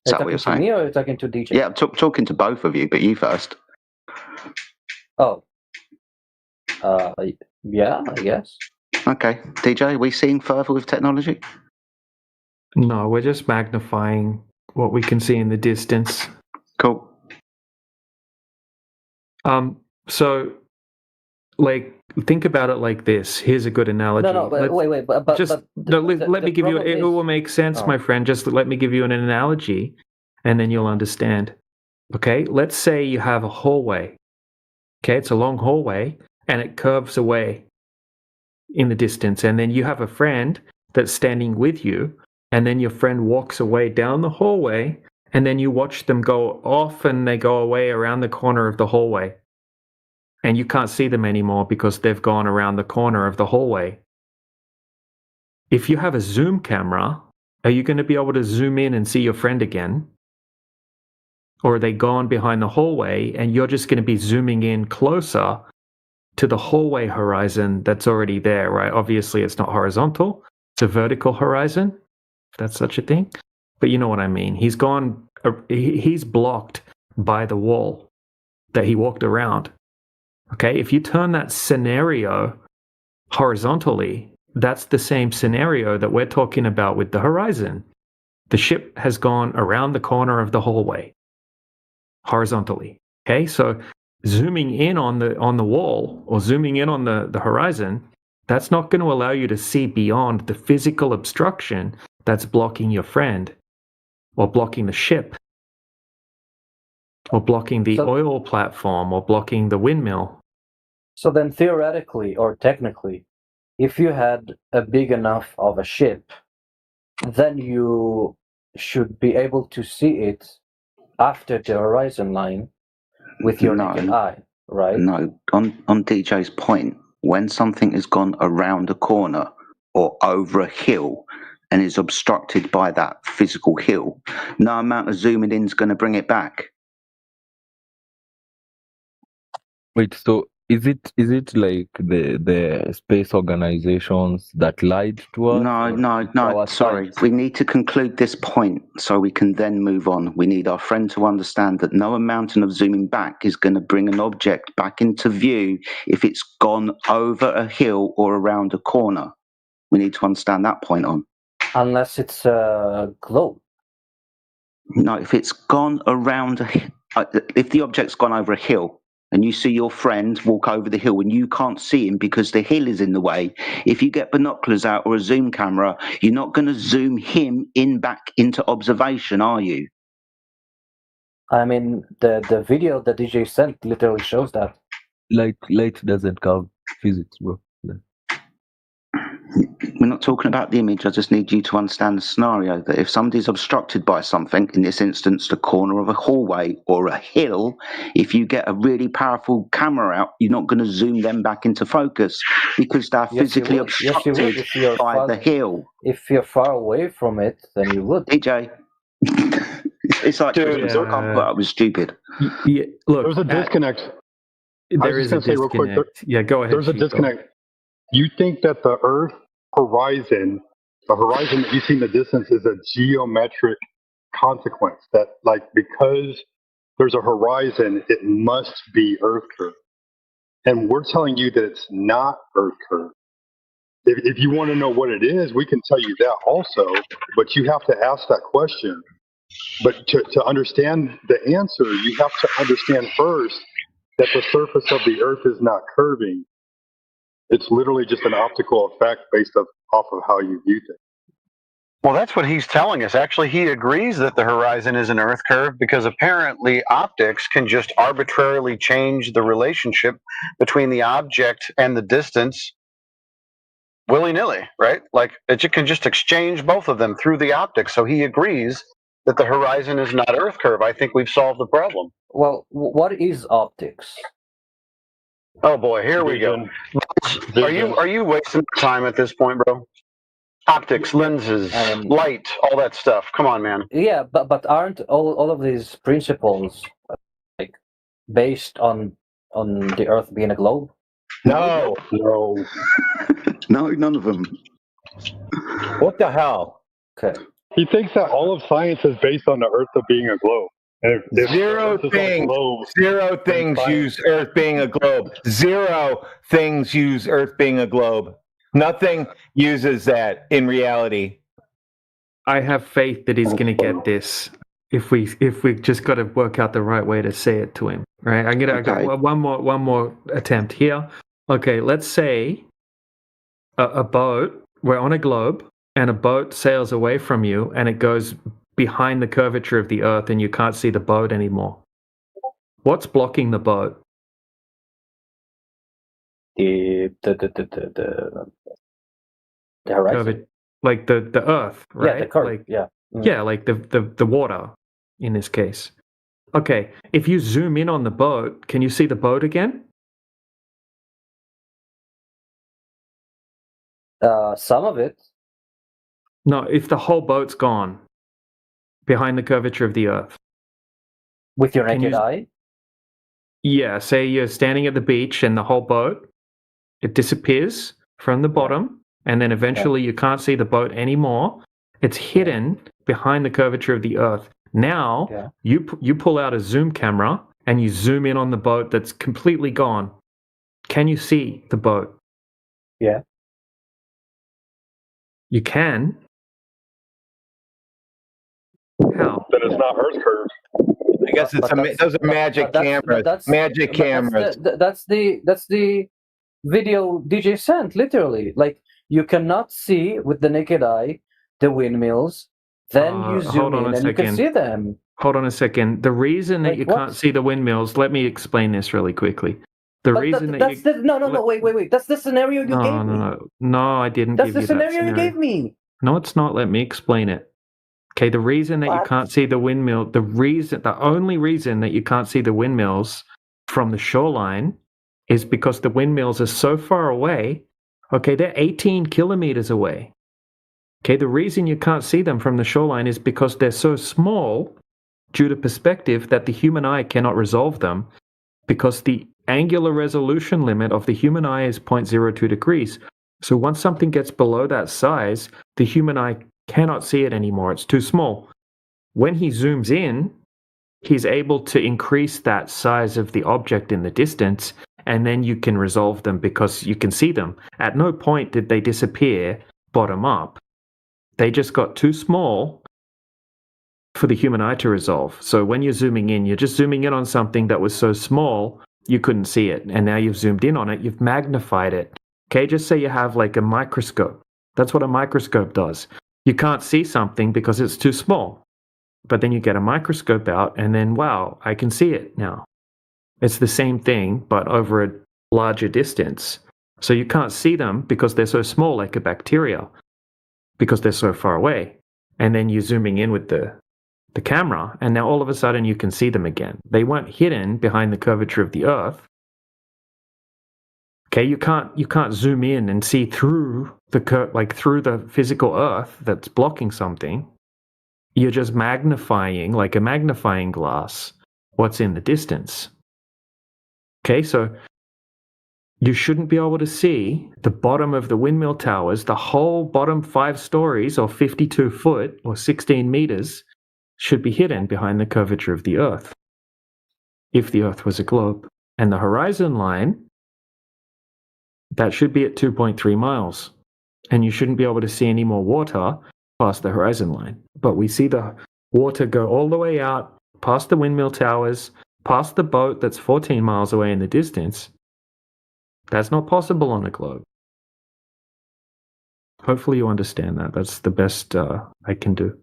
S11: Is
S2: Are you
S11: that what you're
S2: talking to
S11: saying?
S2: me or are you talking to DJ?
S11: Yeah, I'm talking to both of you, but you first.
S2: Oh. Yeah, I guess.
S11: Okay. DJ, are we seeing further with technology?
S25: No, we're just magnifying what we can see in the distance.
S11: Cool.
S25: So, like, think about it like this. Here's a good analogy.
S2: No, but wait, but
S25: just let me give you. It will make sense, my friend. Just let me give you an analogy, and then you'll understand. Okay, let's say you have a hallway. Okay, it's a long hallway, and it curves away in the distance, and then you have a friend that's standing with you, and then your friend walks away down the hallway, and then you watch them go off, and they go away around the corner of the hallway. And you can't see them anymore because they've gone around the corner of the hallway. If you have a zoom camera, are you going to be able to zoom in and see your friend again? Or are they gone behind the hallway and you're just going to be zooming in closer to the hallway horizon that's already there, right? Obviously, it's not horizontal. It's a vertical horizon, if that's such a thing. But you know what I mean. He's blocked by the wall that he walked around. Okay, if you turn that scenario horizontally, that's the same scenario that we're talking about with the horizon. The ship has gone around the corner of the hallway horizontally. Okay, so zooming in on the wall or zooming in on the horizon, that's not going to allow you to see beyond the physical obstruction that's blocking your friend or blocking the ship or blocking the oil platform or blocking the windmill.
S2: So then theoretically or technically, if you had a big enough of a ship, then you should be able to see it after the horizon line with your naked eye, right?
S11: No, on DJ's point, when something has gone around a corner or over a hill and is obstructed by that physical hill, no amount of zooming in is going to bring it back.
S12: Wait, so is it like the space organizations that lied to us?
S11: No, sorry. We need to conclude this point so we can then move on. We need our friend to understand that no amount of zooming back is going to bring an object back into view if it's gone over a hill or around a corner. We need to understand that point on.
S2: Unless it's a globe.
S11: No, if it's gone around if the object's gone over a hill, and you see your friend walk over the hill and you can't see him because the hill is in the way, if you get binoculars out or a zoom camera, you're not going to zoom him back into observation, are you?
S2: I mean, the video that DJ sent literally shows that.
S12: Light doesn't count physics, bro.
S11: We're not talking about the image. I just need you to understand the scenario that if somebody's obstructed by something, in this instance, the corner of a hallway or a hill, if you get a really powerful camera out, you're not going to zoom them back into focus because they're physically obstructed by the hill.
S2: If you're far away from it, then you would.
S11: DJ, it's like Christmas. I can't put up with stupid.
S25: Yeah, look,
S23: there's a disconnect.
S25: There is a disconnect. Yeah, go ahead.
S23: There's a disconnect. You think that the Earth horizon, the horizon that you see in the distance, is a geometric consequence that, like, because there's a horizon, it must be Earth curve. And we're telling you that it's not Earth curve. If you want to know what it is, we can tell you that also, but you have to ask that question. But to understand the answer, you have to understand first that the surface of the Earth is not curving. It's literally just an optical effect based off of how you view things.
S3: Well, that's what he's telling us. Actually, he agrees that the horizon is an Earth curve because apparently optics can just arbitrarily change the relationship between the object and the distance willy-nilly, right? Like, it can just exchange both of them through the optics. So he agrees that the horizon is not Earth curve. I think we've solved the problem.
S2: Well, what is optics?
S3: Oh boy, here we go. Are you wasting time at this point, bro? Optics, lenses, light, all that stuff. Come on, man.
S2: Yeah, but aren't all of these principles like based on the Earth being a globe?
S23: No.
S11: No, none of them.
S16: What the hell?
S2: Okay.
S23: He thinks that all of science is based on the Earth being a globe. And if
S16: Zero
S23: the Earth is a
S16: things.
S23: globe,
S16: Zero things
S23: science-
S16: use Earth being a globe. Zero things use Earth being a globe. Nothing uses that in reality.
S25: I have faith that he's going to get this. If we just got to work out the right way to say it to him, right? I got one more attempt here. Okay, let's say a boat. We're on a globe, and a boat sails away from you, and it goes behind the curvature of the Earth, and you can't see the boat anymore. What's blocking the boat?
S2: The horizon.
S25: Like the Earth, right?
S2: Yeah, the curve.
S25: Like,
S2: yeah.
S25: Yeah, like the water in this case. Okay, if you zoom in on the boat, can you see the boat again?
S2: Some of it.
S25: No, if the whole boat's gone behind the curvature of the Earth.
S2: With your naked eye?
S25: Yeah, say you're standing at the beach and the whole boat, it disappears from the bottom, and then eventually you can't see the boat anymore. It's hidden behind the curvature of the Earth. Now, you pull out a zoom camera and you zoom in on the boat that's completely gone. Can you see the boat?
S2: Yeah.
S25: You can. How?
S23: Then it's not Earth curve.
S16: I guess those are magic cameras. Magic cameras.
S2: That's the video DJ sent, literally. Like, you cannot see with the naked eye the windmills. Then you zoom in and you can see them.
S25: Hold on a second. The reason that you can't see the windmills, let me explain this really quickly. No, wait. That's the scenario you gave me. No, I didn't give you that
S2: That's the scenario you gave me.
S25: No, it's not. Let me explain it. Okay, the reason that you can't see the windmill, the only reason that you can't see the windmills from the shoreline is because the windmills are so far away. Okay, they're 18 kilometers away. Okay, the reason you can't see them from the shoreline is because they're so small due to perspective that the human eye cannot resolve them, because the angular resolution limit of the human eye is 0.02 degrees. So once something gets below that size, the human eye cannot see it anymore. It's too small. When he zooms in, he's able to increase that size of the object in the distance, and then you can resolve them because you can see them. At no point did they disappear bottom up. They just got too small for the human eye to resolve. So when you're zooming in, you're just zooming in on something that was so small you couldn't see it. And now you've zoomed in on it, you've magnified it. Okay, just say you have like a microscope. That's what a microscope does. You can't see something because it's too small. But then you get a microscope out and then, wow, I can see it now. It's the same thing, but over a larger distance. So you can't see them because they're so small, like a bacteria, because they're so far away. And then you're zooming in with the camera, and now all of a sudden you can see them again. They weren't hidden behind the curvature of the Earth. Okay, you can't zoom in and see through through the physical Earth that's blocking something. You're just magnifying, like a magnifying glass, what's in the distance. Okay, so you shouldn't be able to see the bottom of the windmill towers, the whole bottom 5 stories, or 52 foot, or 16 meters, should be hidden behind the curvature of the Earth, if the Earth was a globe. And the horizon line, that should be at 2.3 miles. And you shouldn't be able to see any more water past the horizon line. But we see the water go all the way out, past the windmill towers, past the boat that's 14 miles away in the distance. That's not possible on a globe. Hopefully you understand that. That's the best I can do.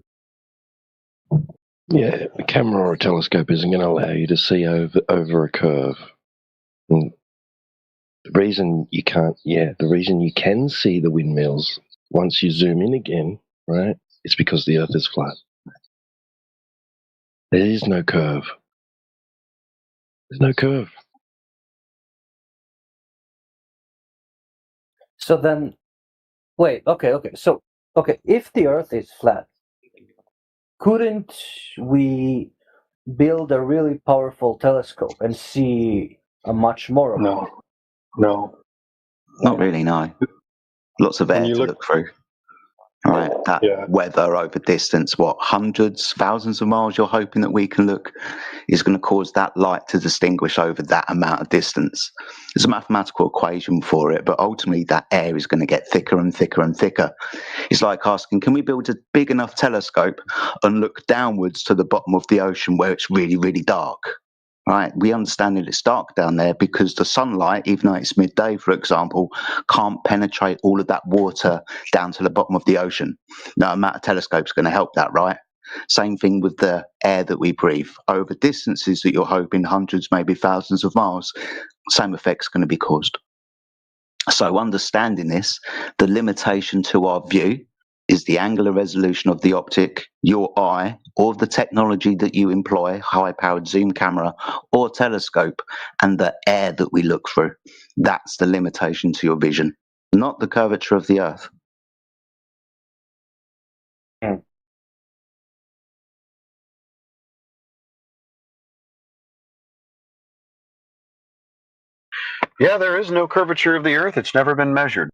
S5: Yeah, a camera or a telescope isn't going to allow you to see over a curve. And the reason you can see the windmills once you zoom in again, right, it's because the Earth is flat. There is no curve. There's no curve.
S2: So then, wait, okay. So, if the Earth is flat, couldn't we build a really powerful telescope and see a much more of it?
S23: No.
S11: Not really, no. Lots of air to look through. Right, that weather over distance, what, hundreds, thousands of miles you're hoping that we can look, is going to cause that light to distinguish over that amount of distance. There's a mathematical equation for it, but ultimately that air is going to get thicker and thicker and thicker. It's like asking, can we build a big enough telescope and look downwards to the bottom of the ocean where it's really, really dark? Right, we understand that it's dark down there because the sunlight, even though it's midday, for example, can't penetrate all of that water down to the bottom of the ocean. No amount of telescope's going to help that, right? Same thing with the air that we breathe. Over distances that you're hoping hundreds, maybe thousands of miles, same effect's going to be caused. So understanding this, the limitation to our view is the angular resolution of the optic, your eye, or the technology that you employ, high-powered zoom camera or telescope, and the air that we look through. That's the limitation to your vision, not the curvature of the Earth.
S3: Yeah, there is no curvature of the Earth. It's never been measured.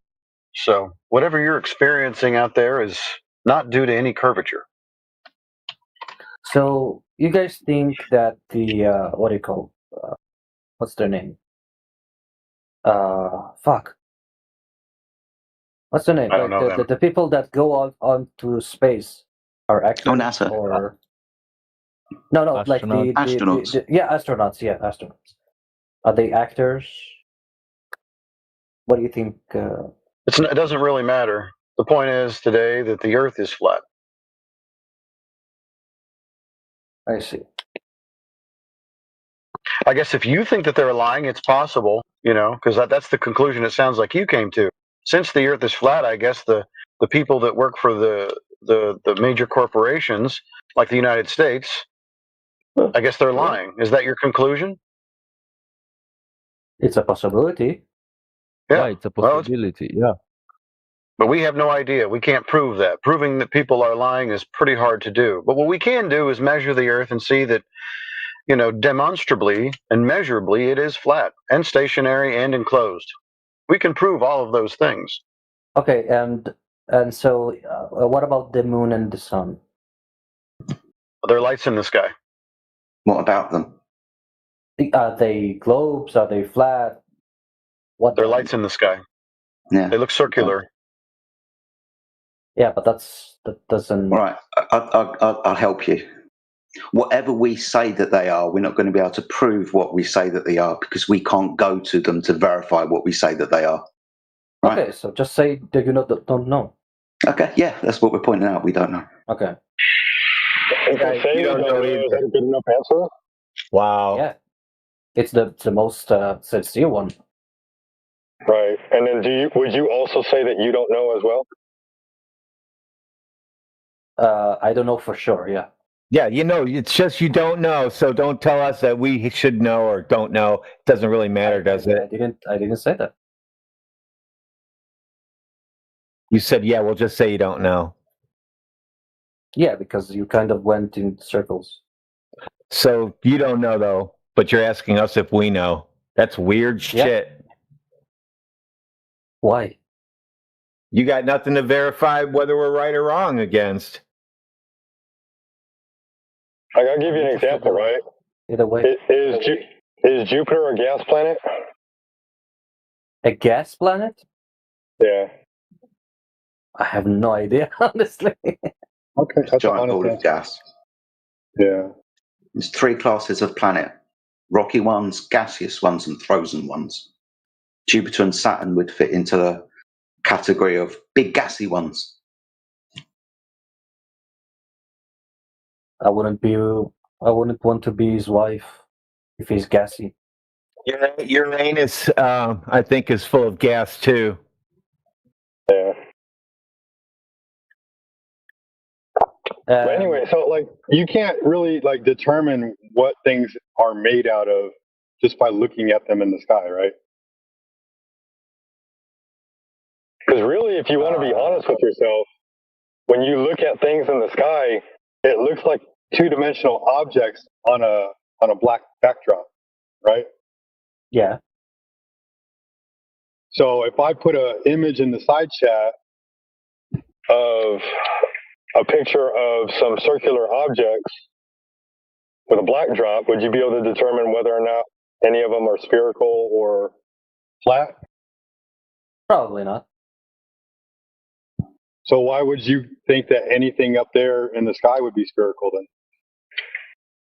S3: So whatever you're experiencing out there is not due to any curvature.
S2: So you guys think that the what do you call? What's their name? Fuck. What's the name?
S3: I don't know them.
S2: The people that go onto space are actors
S11: NASA.
S2: or no, like
S11: Astronauts.
S2: astronauts. Yeah, astronauts. Are they actors? What do you think?
S3: It doesn't really matter. The point is today that the Earth is flat.
S2: I see.
S3: I guess if you think that they're lying, it's possible, because that's the conclusion it sounds like you came to. Since the Earth is flat, I guess the people that work for the major corporations, like the United States, I guess they're lying. Is that your conclusion?
S2: It's a possibility.
S12: Yeah, it's a possibility. Yeah.
S3: But we have no idea. We can't prove that. Proving that people are lying is pretty hard to do. But what we can do is measure the Earth and see that, demonstrably and measurably it is flat and stationary and enclosed. We can prove all of those things.
S2: Okay, and so what about the moon and the sun?
S3: There are lights in the sky.
S11: What about them?
S2: Are they globes? Are they flat? What?
S3: There are lights in the sky.
S11: Yeah.
S3: They look circular.
S2: Yeah, but that doesn't.
S11: All right, I'll help you. Whatever we say that they are, we're not going to be able to prove what we say that they are because we can't go to them to verify what we say that they are. Right?
S2: Okay, so just say that you don't know.
S11: Okay, yeah, that's what we're pointing out. We don't know.
S2: Okay.
S23: You don't know either. Is that a good enough answer?
S9: Wow.
S2: Yeah, it's the most sincere one.
S23: Right, and then would you also say that you don't know as well?
S2: I don't know for sure. Yeah.
S16: Yeah, it's just you don't know, so don't tell us that we should know or don't know. It doesn't really matter, does it?
S2: I didn't say that.
S16: You said, yeah, we'll just say you don't know.
S2: Yeah, because you kind of went in circles.
S16: So you don't know, though, but you're asking us if we know. That's weird shit.
S2: Why?
S16: You got nothing to verify whether we're right or wrong against.
S23: I'll give you an example, right?
S2: Either way.
S23: Is Jupiter a gas planet?
S2: A gas planet?
S23: Yeah.
S2: I have no idea, honestly.
S23: Okay,
S11: it's a giant ball of gas.
S23: Yeah.
S11: There's 3 classes of planet: rocky ones, gaseous ones, and frozen ones. Jupiter and Saturn would fit into the category of big gassy ones.
S2: I wouldn't want to be his wife if he's gassy.
S16: Uranus, I think, is full of gas too.
S23: Yeah. But anyway, so you can't really determine what things are made out of just by looking at them in the sky, right? Because really, if you want to be honest with yourself, when you look at things in the sky, it looks like 2-dimensional objects on a black backdrop, right?
S2: Yeah.
S23: So if I put an image in the side chat of a picture of some circular objects with a black drop, would you be able to determine whether or not any of them are spherical or flat?
S2: Probably not.
S23: So why would you think that anything up there in the sky would be spherical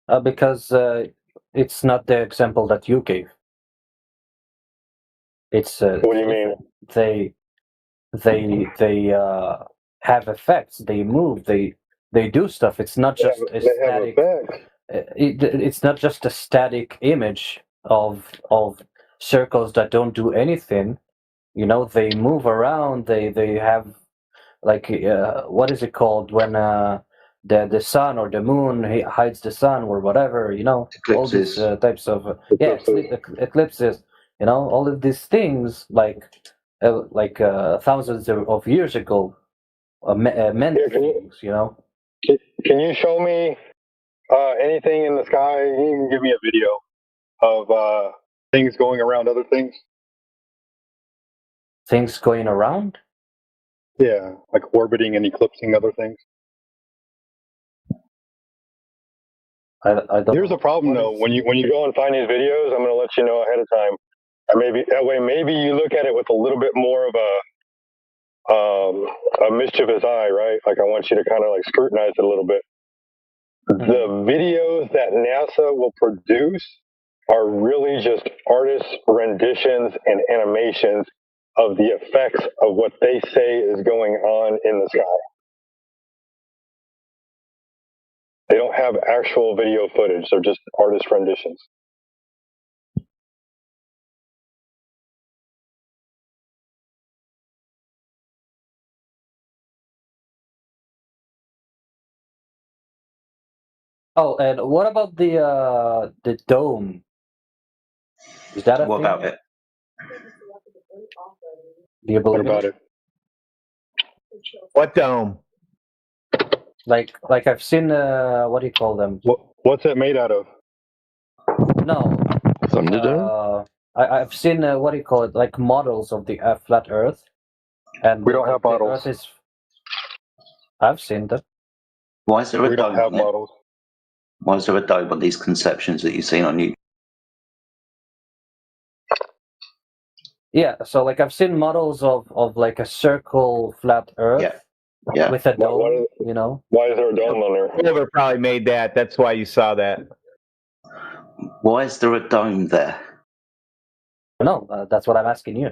S23: then?
S2: Because it's not the example that you gave. It's
S23: What do you mean?
S2: They have effects. They move. They do stuff. It's not just a
S23: They have
S2: static.
S23: effects.
S2: It's not just a static image of circles that don't do anything. You know, they move around. They have like what is it called when the sun or the moon hides the sun or whatever. You know, all these types of eclipses. You know, all of these things like thousands of years ago meant things. You know.
S23: Can you show me anything in the sky? You can give me a video of things going around other things.
S2: Things going around?
S23: Yeah, like orbiting and eclipsing other things.
S2: I don't.
S23: Here's the problem though. When you go and find these videos, I'm going to let you know ahead of time. And maybe that way, maybe you look at it with a little bit more of a mischievous eye, right? Like I want you to kind of like scrutinize it a little bit. The videos that NASA will produce are really just artists' renditions and animations of the effects of what they say is going on in the sky. They don't have actual video footage. They're just artist renditions.
S2: Oh, and what about the dome? Is that a
S11: What
S2: thing?
S11: about it?
S2: Do you believe
S23: about
S2: it?
S16: What dome?
S2: Like I've seen what do you call them?
S23: What's it made out of?
S2: No.
S5: Thunderdome?
S2: I've seen what do you call it? Like models of the flat Earth. And
S23: We don't have
S2: the
S23: models.
S2: Earth is. I've seen them.
S11: Why is there a
S23: We don't
S11: dome
S23: have
S11: on it?
S23: models.
S11: Why is there a dome on these conceptions that you've seen on YouTube?
S2: Yeah, so like I've seen models of like a circle flat Earth
S11: Yeah.
S2: with a dome, you know.
S23: Why is there a dome on there?
S16: Whoever probably made that. That's why you saw that.
S11: Why is there a dome there?
S2: No, that's what I'm asking you.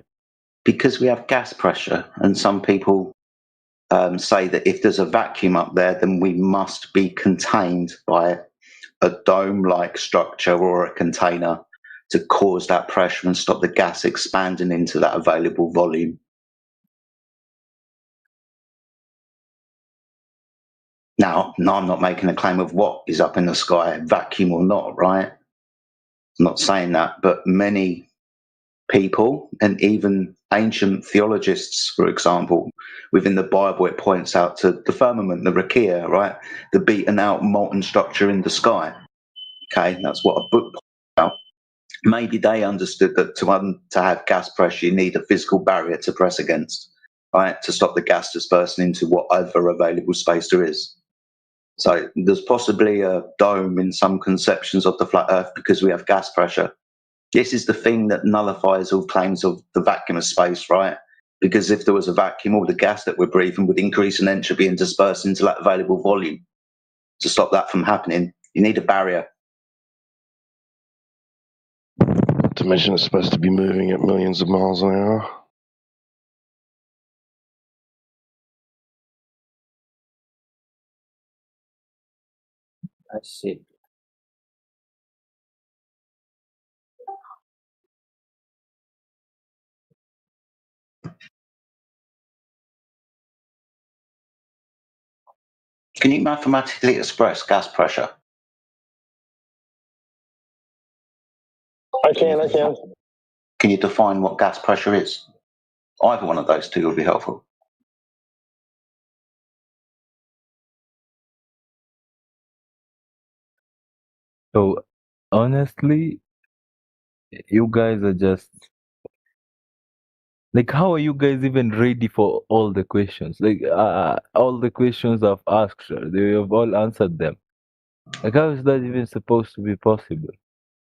S11: Because we have gas pressure, and some people say that if there's a vacuum up there, then we must be contained by a dome-like structure or a container to cause that pressure and stop the gas expanding into that available volume. Now, I'm not making a claim of what is up in the sky, vacuum or not, right? I'm not saying that, but many people and even ancient theologists, for example, within the Bible, it points out to the firmament, the rakia, right? The beaten out molten structure in the sky. Okay, that's what a book points out. Maybe they understood that to have gas pressure, you need a physical barrier to press against, right? To stop the gas dispersing into whatever available space there is. So there's possibly a dome in some conceptions of the flat Earth because we have gas pressure. This is the thing that nullifies all claims of the vacuum of space, right? Because if there was a vacuum, all the gas that we're breathing would increase in entropy and disperse into that available volume. To stop that from happening, you need a barrier.
S5: Not to mention it's supposed to be moving at millions of miles an hour.
S2: I see.
S11: Can you mathematically express gas pressure?
S23: I can.
S11: Can you define what gas pressure is? Either one of those two would be helpful.
S12: So honestly, you guys are just Like, how are you guys even ready for all the questions? Like, all the questions I've asked, they have all answered them. Like, how is that even supposed to be possible?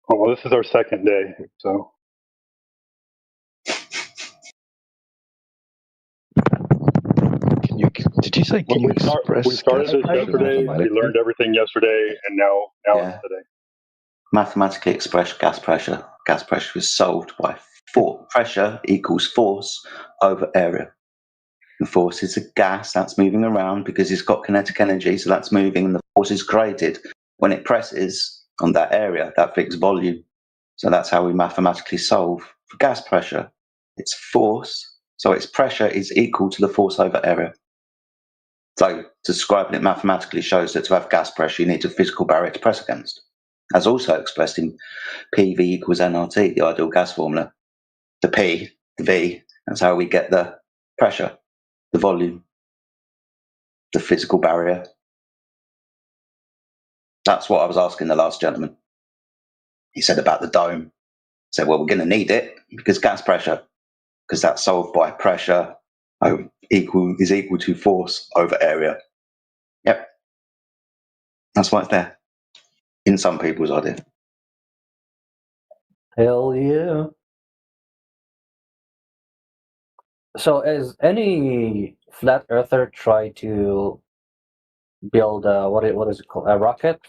S23: Oh, well, this is our second day, so.
S5: Did you say can you express
S23: We started
S5: gas
S23: this
S5: pressure
S23: yesterday. We
S5: mathematically?
S23: learned everything yesterday, and now
S11: Yeah.
S23: it's today.
S11: Mathematically expressed gas pressure. Gas pressure is solved by pressure equals force over area. The force is a gas that's moving around because it's got kinetic energy, so that's moving, and the force is created when it presses on that area, that fixed volume. So that's how we mathematically solve for gas pressure. It's force, so its pressure is equal to the force over area. So describing it mathematically shows that to have gas pressure, you need a physical barrier to press against. As also expressed in PV equals nRT, the ideal gas formula. The P, the V, that's how we get the pressure, the volume, the physical barrier. That's what I was asking the last gentleman. He said about the dome. He said, well, we're going to need it because gas pressure, because that's solved by pressure is equal to force over area. Yep. That's why it's there. In some people's idea.
S2: Hell yeah. So, has any flat earther tried to build what is it called, a rocket?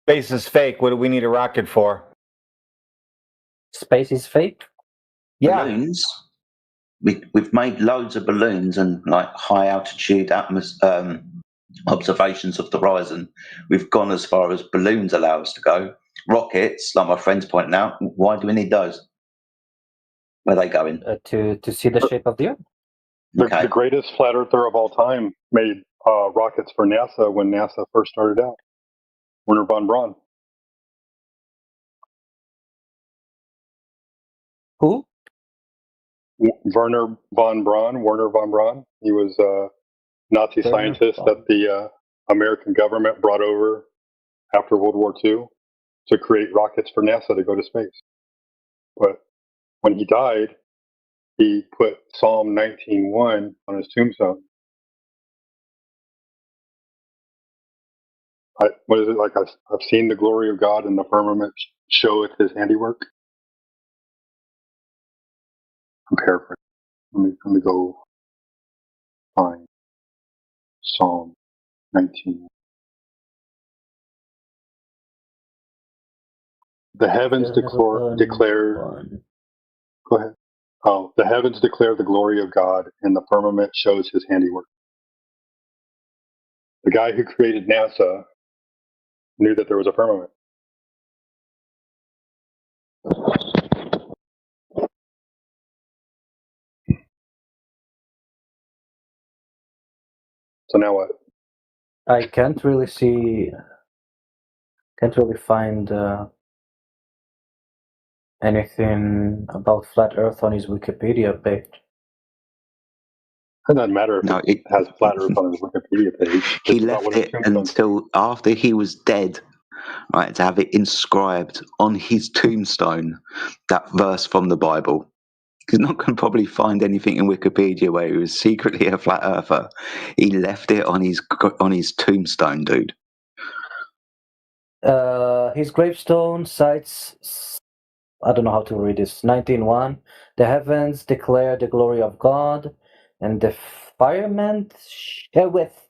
S16: Space is fake. What do we need a rocket for?
S2: Space is fake?
S16: Yeah.
S11: Balloons. We've made loads of balloons and like high altitude observations of the horizon. We've gone as far as balloons allow us to go. Rockets, like my friend's pointing out, why do we need those? Where are they going?
S2: To see the shape of the Earth.
S23: The greatest flat earther of all time made rockets for NASA when NASA first started out. Wernher von Braun.
S2: Who?
S23: Wernher von Braun. He was a Nazi scientist that the American government brought over after World War II to create rockets for NASA to go to space. But when he died, he put Psalm 19:1 on his tombstone. What is it like? I've seen the glory of God in the firmament showeth his handiwork. I'm paraphrasing. Let me go find Psalm 19. The heavens declare. Go ahead. Oh, the heavens declare the glory of God, and the firmament shows his handiwork. The guy who created NASA knew that there was a firmament. So now what?
S2: I can't really find anything about flat Earth on his Wikipedia page.
S23: It doesn't matter if it has flat Earth on his Wikipedia page.
S11: He left it until after he was dead, right, to have it inscribed on his tombstone, that verse from the Bible. He's not going to probably find anything in Wikipedia where he was secretly a flat earther. He left it on his tombstone, dude.
S2: His gravestone cites, I don't know how to read this, 19:1. The heavens declare the glory of God, and the firmament showeth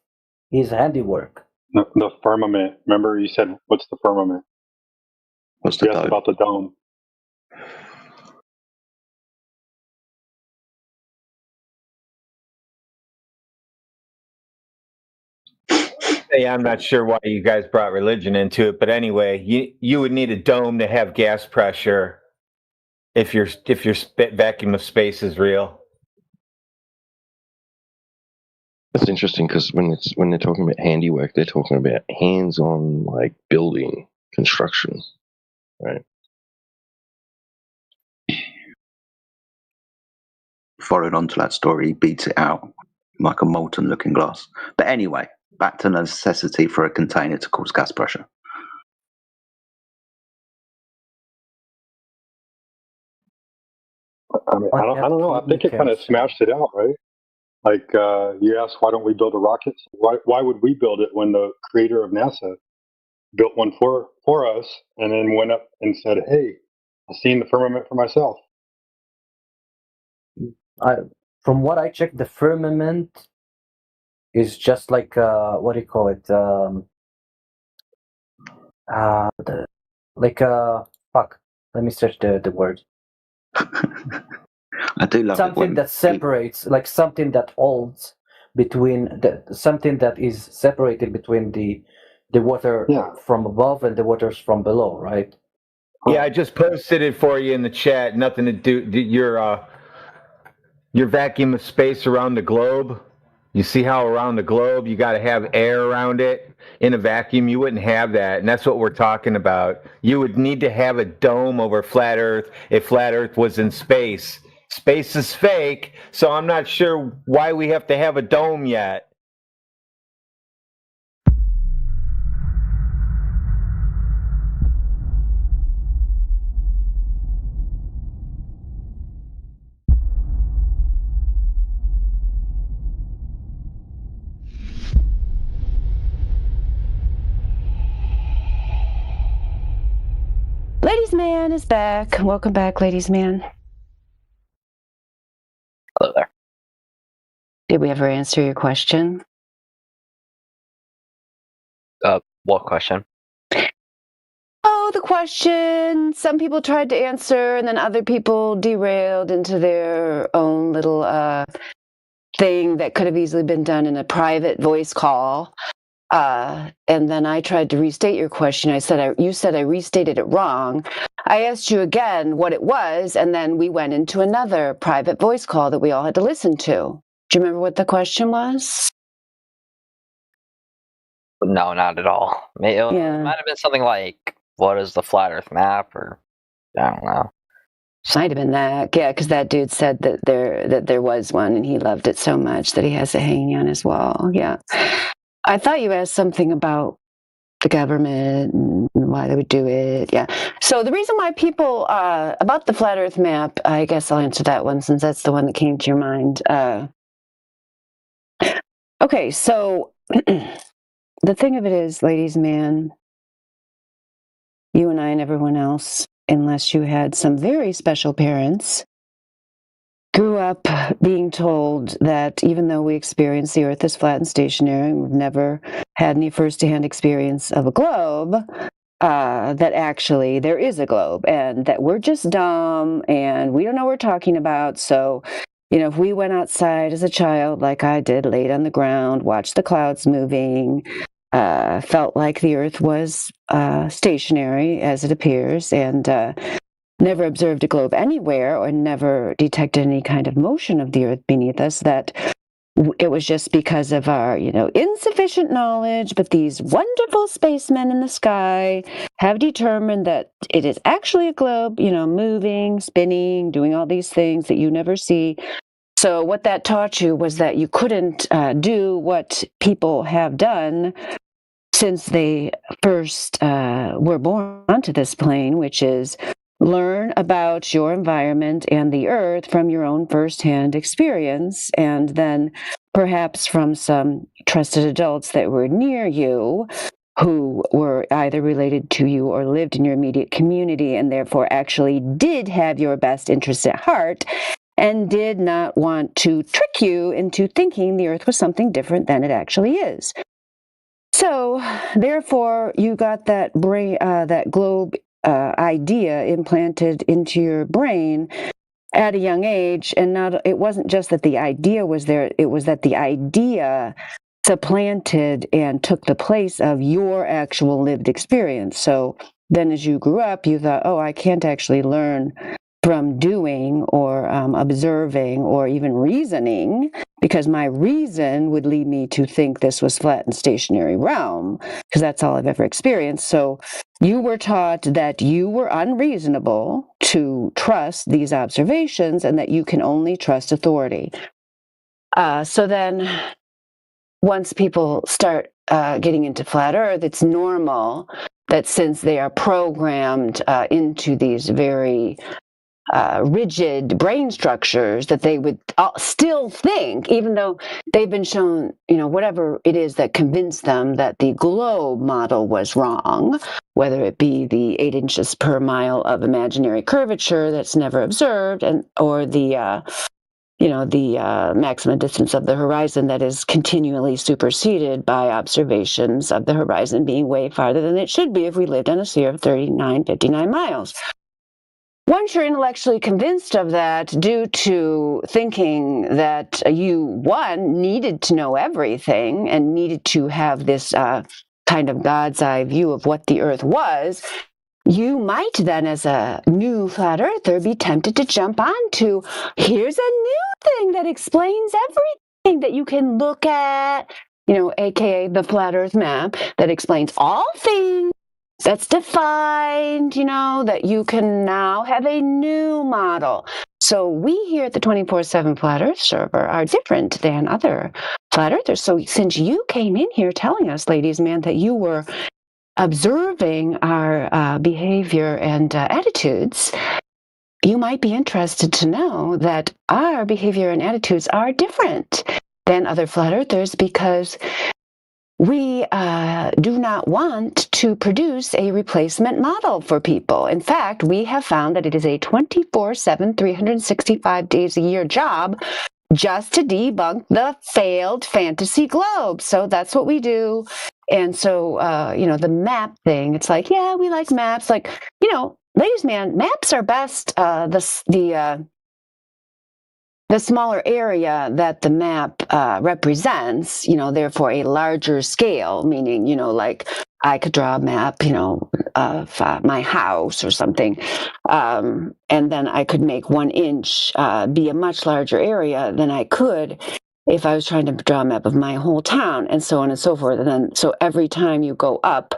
S2: his handiwork.
S23: The firmament. Remember, you said, what's the firmament?
S11: What's the dome?
S23: About the dome.
S16: Yeah, I'm not sure why you guys brought religion into it, but anyway, you would need a dome to have gas pressure if your vacuum of space is real.
S5: That's interesting because when they're talking about handiwork, they're talking about hands-on, like building, construction, right?
S11: Following on to that story, he beats it out like a molten-looking glass. But anyway, back to the necessity for a container to cause gas pressure.
S23: I mean, I don't know. I think it kind of smashed it out, right? Like you asked, why don't we build a rocket? Why would we build it when the creator of NASA built one for us, and then went up and said, "Hey, I've seen the firmament for myself."
S2: From what I checked, the firmament is just like what do you call it? Fuck. Let me search the word.
S11: I do love
S2: something that separates, like something that holds between something that is separated between the water from above and the waters from below, right?
S16: Yeah, I just posted it for you in the chat. Nothing to do. Your vacuum of space around the globe. You see how around the globe you got to have air around it. In a vacuum, you wouldn't have that, and that's what we're talking about. You would need to have a dome over flat Earth if flat Earth was in space. Space is fake, so I'm not sure why we have to have a dome yet.
S10: Ladies Man is back. Welcome back, Ladies Man.
S19: Hello there.
S10: Did we ever answer your question?
S19: What question?
S10: Oh, the question. Some people tried to answer, and then other people derailed into their own little thing that could have easily been done in a private voice call. And then I tried to restate your question. You said I restated it wrong. I asked you again what it was, and then we went into another private voice call that we all had to listen to. Do you remember what the question was?
S19: No, not at all. It might have been something like, what is the flat Earth map? Or, I don't know.
S10: Might have been that. Yeah, because that dude said that there was one, and he loved it so much that he has it hanging on his wall. Yeah. I thought you asked something about the government and why they would do it. Yeah. So the reason why people, about the flat Earth map, I guess I'll answer that one since that's the one that came to your mind. Okay, so the thing of it is, Ladies Man, you and I and everyone else, unless you had some very special parents, grew up being told that even though we experience the Earth is flat and stationary, we've never had any first-hand experience of a globe, that actually there is a globe and that we're just dumb and we don't know what we're talking about. So, if we went outside as a child, like I did, laid on the ground, watched the clouds moving, felt like the Earth was stationary as it appears, and never observed a globe anywhere or never detected any kind of motion of the Earth beneath us, that it was just because of our, insufficient knowledge, but these wonderful spacemen in the sky have determined that it is actually a globe, moving, spinning, doing all these things that you never see. So what that taught you was that you couldn't do what people have done since they first were born onto this plane, which is learn about your environment and the Earth from your own firsthand experience, and then perhaps from some trusted adults that were near you who were either related to you or lived in your immediate community and therefore actually did have your best interests at heart and did not want to trick you into thinking the Earth was something different than it actually is. So, therefore, you got that brain, that globe idea implanted into your brain at a young age, and it wasn't just that the idea was there, it was that the idea supplanted and took the place of your actual lived experience. So then as you grew up, you thought, oh, I can't actually learn from doing or observing or even reasoning, because my reason would lead me to think this was flat and stationary realm, because that's all I've ever experienced. So you were taught that you were unreasonable to trust these observations and that you can only trust authority. So then once people start getting into flat Earth, it's normal that since they are programmed into these very rigid brain structures, that they would still think, even though they've been shown, whatever it is that convinced them that the globe model was wrong, whether it be the 8 inches per mile of imaginary curvature that's never observed, or the maximum distance of the horizon that is continually superseded by observations of the horizon being way farther than it should be if we lived on a sphere of 59 miles. Once you're intellectually convinced of that, due to thinking that you, one, needed to know everything and needed to have this kind of God's eye view of what the Earth was, you might then, as a new flat earther, be tempted to jump onto, here's a new thing that explains everything that you can look at, aka the flat earth map that explains all things, that's defined, that you can now have a new model. So we here at the 24/7 Flat Earth server are different than other flat earthers. So since you came in here telling us, ladies and men, that you were observing our behavior and attitudes, you might be interested to know that our behavior and attitudes are different than other flat earthers, because we do not want to produce a replacement model for people. In fact, we have found that it is a 24/7, 365 days a year job just to debunk the failed fantasy globe. So that's what we do. And so, the map thing, it's like, yeah, we like maps. Like, ladies, man, maps are best. The smaller area that the map represents, therefore a larger scale, meaning, like I could draw a map, of my house or something. And then I could make 1 inch be a much larger area than I could if I was trying to draw a map of my whole town, and so on and so forth. And then, so every time you go up,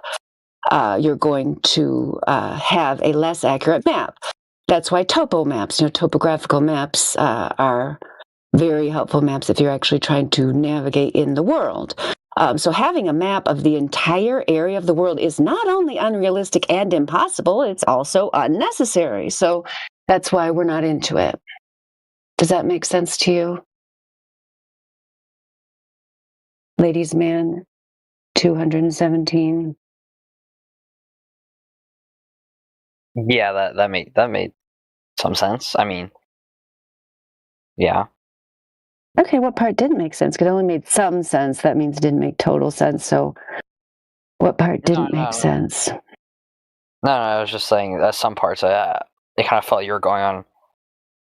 S10: you're going to have a less accurate map. That's why topo maps, topographical maps are very helpful maps if you're actually trying to navigate in the world. So having a map of the entire area of the world is not only unrealistic and impossible, it's also unnecessary. So that's why we're not into it. Does that make sense to you? Ladies man 217.
S19: Yeah, that made some sense. I mean, yeah.
S10: Okay, what part didn't make sense? Because it only made some sense. That means it didn't make total sense. So what part didn't make sense?
S19: No, I was just saying that some parts, it kind of felt you were going on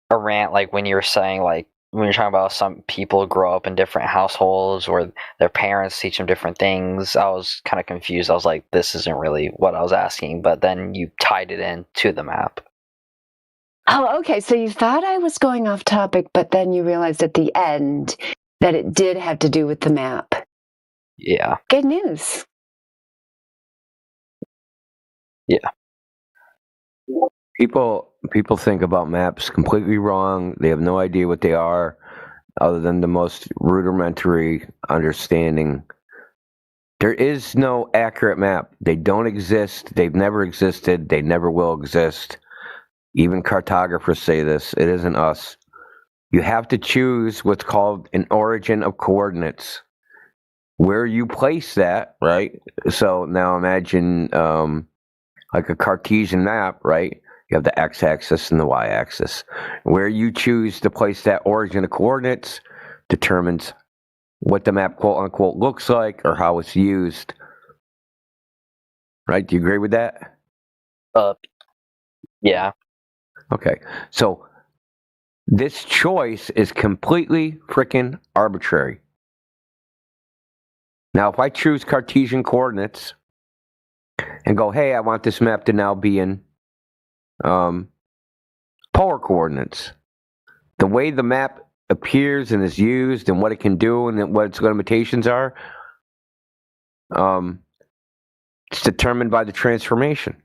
S19: a rant, like when you were saying, like, when you're talking about some people grow up in different households or their parents teach them different things. I was kind of confused. I was like, this isn't really what I was asking, but then you tied it in to the map.
S10: Oh, okay. So you thought I was going off topic, but then you realized at the end that it did have to do with the map.
S19: Yeah.
S10: Good news.
S19: Yeah.
S6: People think about maps completely wrong. They have no idea what they are, other than the most rudimentary understanding. There is no accurate map. They don't exist. They've never existed. They never will exist. Even cartographers say this. It isn't us. You have to choose what's called an origin of coordinates. Where you place that, right? So now imagine like a Cartesian map, right? You have the x-axis and the y-axis. Where you choose to place that origin of coordinates determines what the map, quote-unquote, looks like or how it's used. Right? Do you agree with that?
S19: Yeah.
S6: Okay. So this choice is completely freaking arbitrary. Now, if I choose Cartesian coordinates and go, hey, I want this map to now be in polar coordinates, the way the map appears and is used and what it can do and what its limitations are, it's determined by the transformation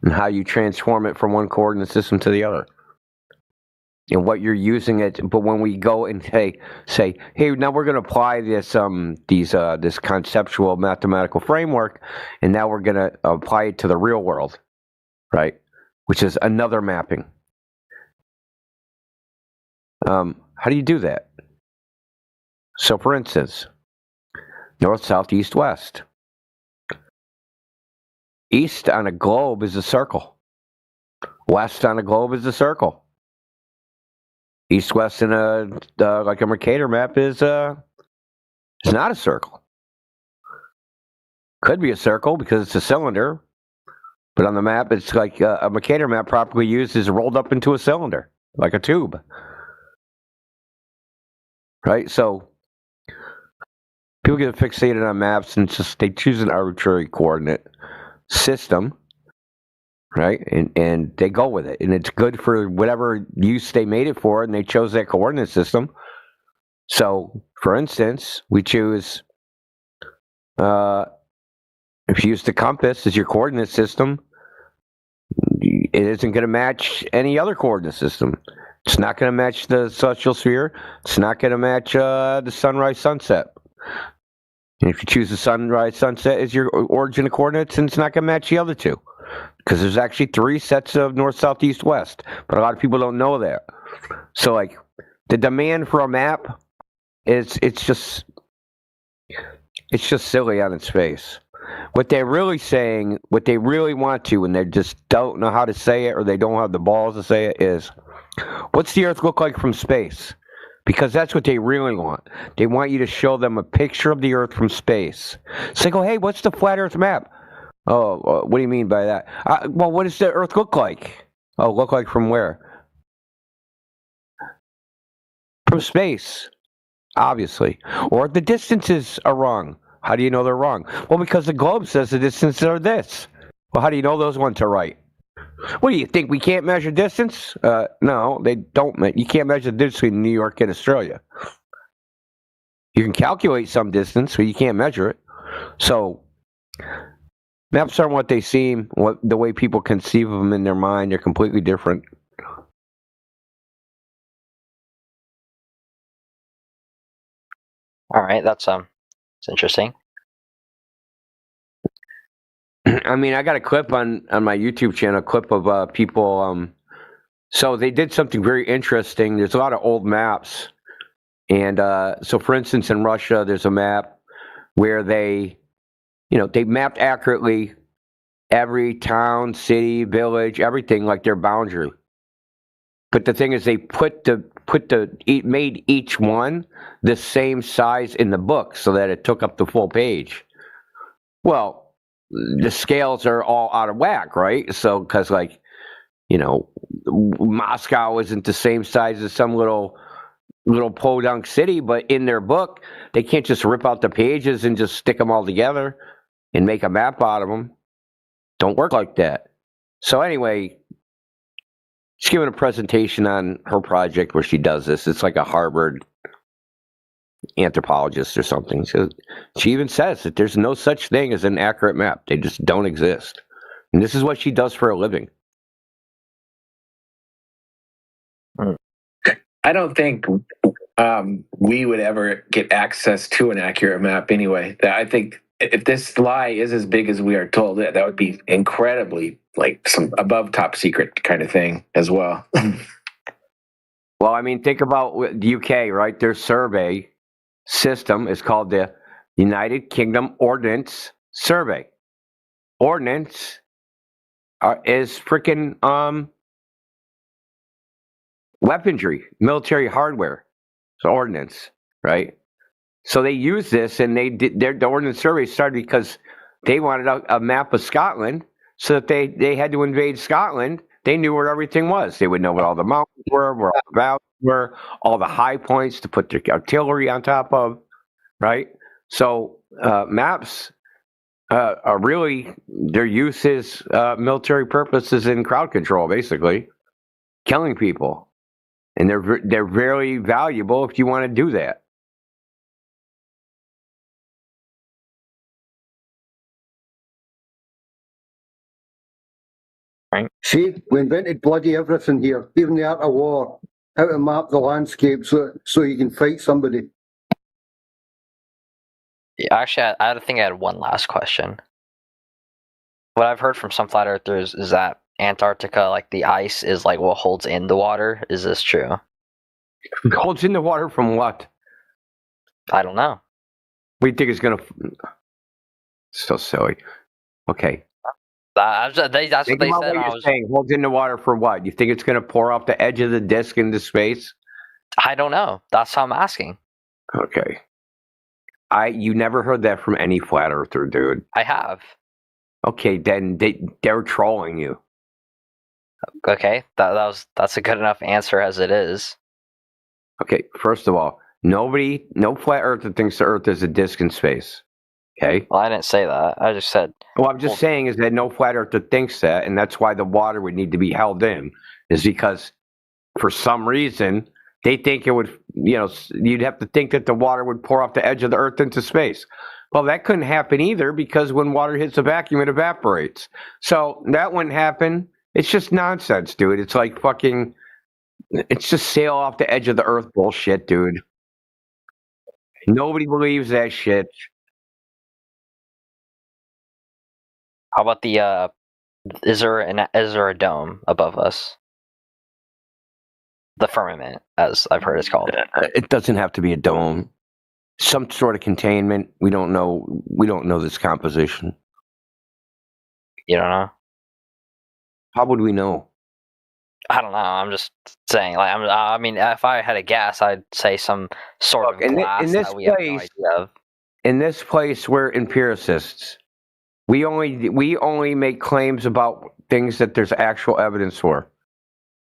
S6: and how you transform it from one coordinate system to the other and what you're using it. But when we go and say, hey, now we're going to apply this this conceptual mathematical framework, and now we're going to apply it to the real world, right? which is another mapping. How do you do that? So, for instance, north, south, east, west. East on a globe is a circle. West on a globe is a circle. East, west in like a Mercator map is not a circle. Could be a circle because it's a cylinder, but on the map, it's like a Mercator map properly used is rolled up into a cylinder, like a tube. Right? So people get fixated on maps and they choose an arbitrary coordinate system, right? And they go with it. And it's good for whatever use they made it for, and they chose that coordinate system. So, for instance, we choose, if you use the compass as your coordinate system, it isn't going to match any other coordinate system. It's not going to match the celestial sphere. It's not going to match the sunrise, sunset. And if you choose the sunrise, sunset as your origin of coordinates, then it's not going to match the other two. Because there's actually 3 sets of north, south, east, west. But a lot of people don't know that. So, like, the demand for a map it's just silly on its face. What they're really saying, what they really want to, and they just don't know how to say it, or they don't have the balls to say it, is, what's the Earth look like from space? Because that's what they really want. They want you to show them a picture of the Earth from space. So they go, hey, what's the flat Earth map? Oh, what do you mean by that? Well, what does the Earth look like? Oh, look like from where? From space, obviously. Or the distances are wrong. How do you know they're wrong? Well, because the globe says the distances are this. Well, how do you know those ones are right? What do you think? We can't measure distance? No, they don't. You can't measure the difference between New York and Australia. You can calculate some distance, but you can't measure it. So maps aren't what they seem. The way people conceive of them in their mind, they're completely different.
S19: All right, that's it's interesting.
S6: I mean, I got a clip on my YouTube channel, a clip of people. So they did something very interesting. There's a lot of old maps. And so, for instance, in Russia, there's a map where they mapped accurately every town, city, village, everything like their boundary. But the thing is, they made each one the same size in the book so that it took up the full page. Well, the scales are all out of whack, right? So, because Moscow isn't the same size as some little podunk city, but in their book, they can't just rip out the pages and just stick them all together and make a map out of them. Don't work like that. So anyway, she's giving a presentation on her project where she does this. It's like a Harvard anthropologist or something. So she even says that there's no such thing as an accurate map. They just don't exist. And this is what she does for a living.
S13: I don't think we would ever get access to an accurate map anyway. I think if this lie is as big as we are told, that would be incredibly like some above top secret kind of thing as well.
S6: Well, I mean, think about the UK, right? Their survey system is called the United Kingdom Ordnance Survey. Ordnance is freaking weaponry, military hardware. So ordnance, right? So they used this, and the Ordnance Survey started because they wanted a map of Scotland, so that they had to invade Scotland. They knew where everything was. They would know what all the mountains were, where all the valleys were, all the high points to put their artillery on top of, right? So maps are really, their use is military purposes and crowd control, basically, killing people. And they're very valuable if you want to do that.
S19: Right.
S15: See, we invented bloody everything here, even the art of war, how to map the landscape so you can fight somebody.
S19: Yeah, actually, I think I had one last question. What I've heard from some flat earthers is that Antarctica, like the ice is like what holds in the water. Is this true?
S4: Holds in the water from what?
S19: I don't know.
S4: What do you think is gonna? So silly. Okay.
S19: That's what they
S4: Think
S19: said.
S4: about what
S19: I
S4: you're
S19: was,
S4: saying. Holds in the water for what? You think it's gonna pour off the edge of the disc into space?
S19: I don't know. That's how I'm asking.
S4: Okay. You never heard that from any flat earther, dude.
S19: I have.
S4: Okay, then they're trolling you.
S19: Okay, that's a good enough answer as it is.
S4: Okay, first of all, no flat earther thinks the Earth is a disc in space. Okay.
S19: Well, I didn't say that. I just said.
S4: Well, I'm just saying is that no flat earther thinks that, and that's why the water would need to be held in, is because for some reason they think it would, you'd have to think that the water would pour off the edge of the Earth into space. Well, that couldn't happen either because when water hits a vacuum, it evaporates. So that wouldn't happen. It's just nonsense, dude. It's like fucking, it's just sail off the edge of the Earth bullshit, dude. Nobody believes that shit.
S19: How about the is there a dome above us? The firmament, as I've heard it's called.
S4: It doesn't have to be a dome. Some sort of containment. We don't know. We don't know this composition.
S19: You don't know?
S4: How would we know?
S19: I don't know. I'm just saying. Like, I mean, if I had a guess, I'd say some sort of glass that we have no idea of.
S4: In this place, we're empiricists. We only make claims about things that there's actual evidence for.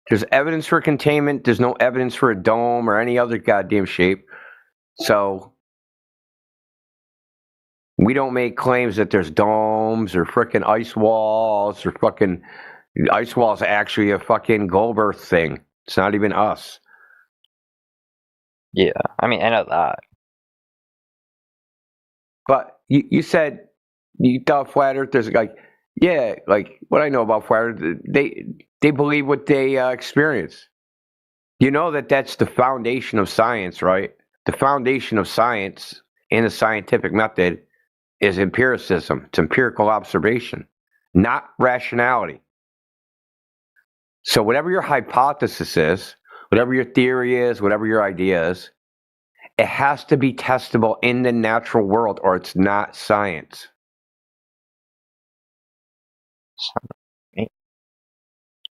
S4: There's evidence for containment. There's no evidence for a dome or any other goddamn shape. So we don't make claims that there's domes or frickin' ice walls or fucking ice walls. Actually, a fucking Goldberg thing. It's not even us.
S19: Yeah, I mean, I know that.
S4: But you said you thought flat earthers like, yeah, like what I know about flat earth, they believe what they experience. You know that's the foundation of science, right? The foundation of science and the scientific method is empiricism. It's empirical observation, not rationality. So whatever your hypothesis is, whatever your theory is, whatever your idea is, it has to be testable in the natural world or it's not science.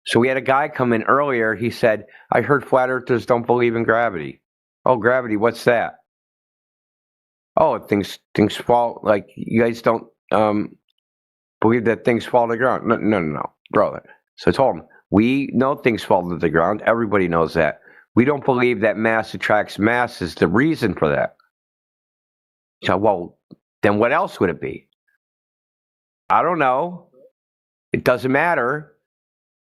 S4: So we had a guy come in earlier. He said, I heard flat earthers don't believe in gravity. Oh, gravity, what's that? Oh, things fall, like you guys don't believe that things fall to the ground. No, brother. So I told him, we know things fall to the ground. Everybody knows that. We don't believe that mass attracts mass is the reason for that. So, well, then what else would it be? I don't know. It doesn't matter.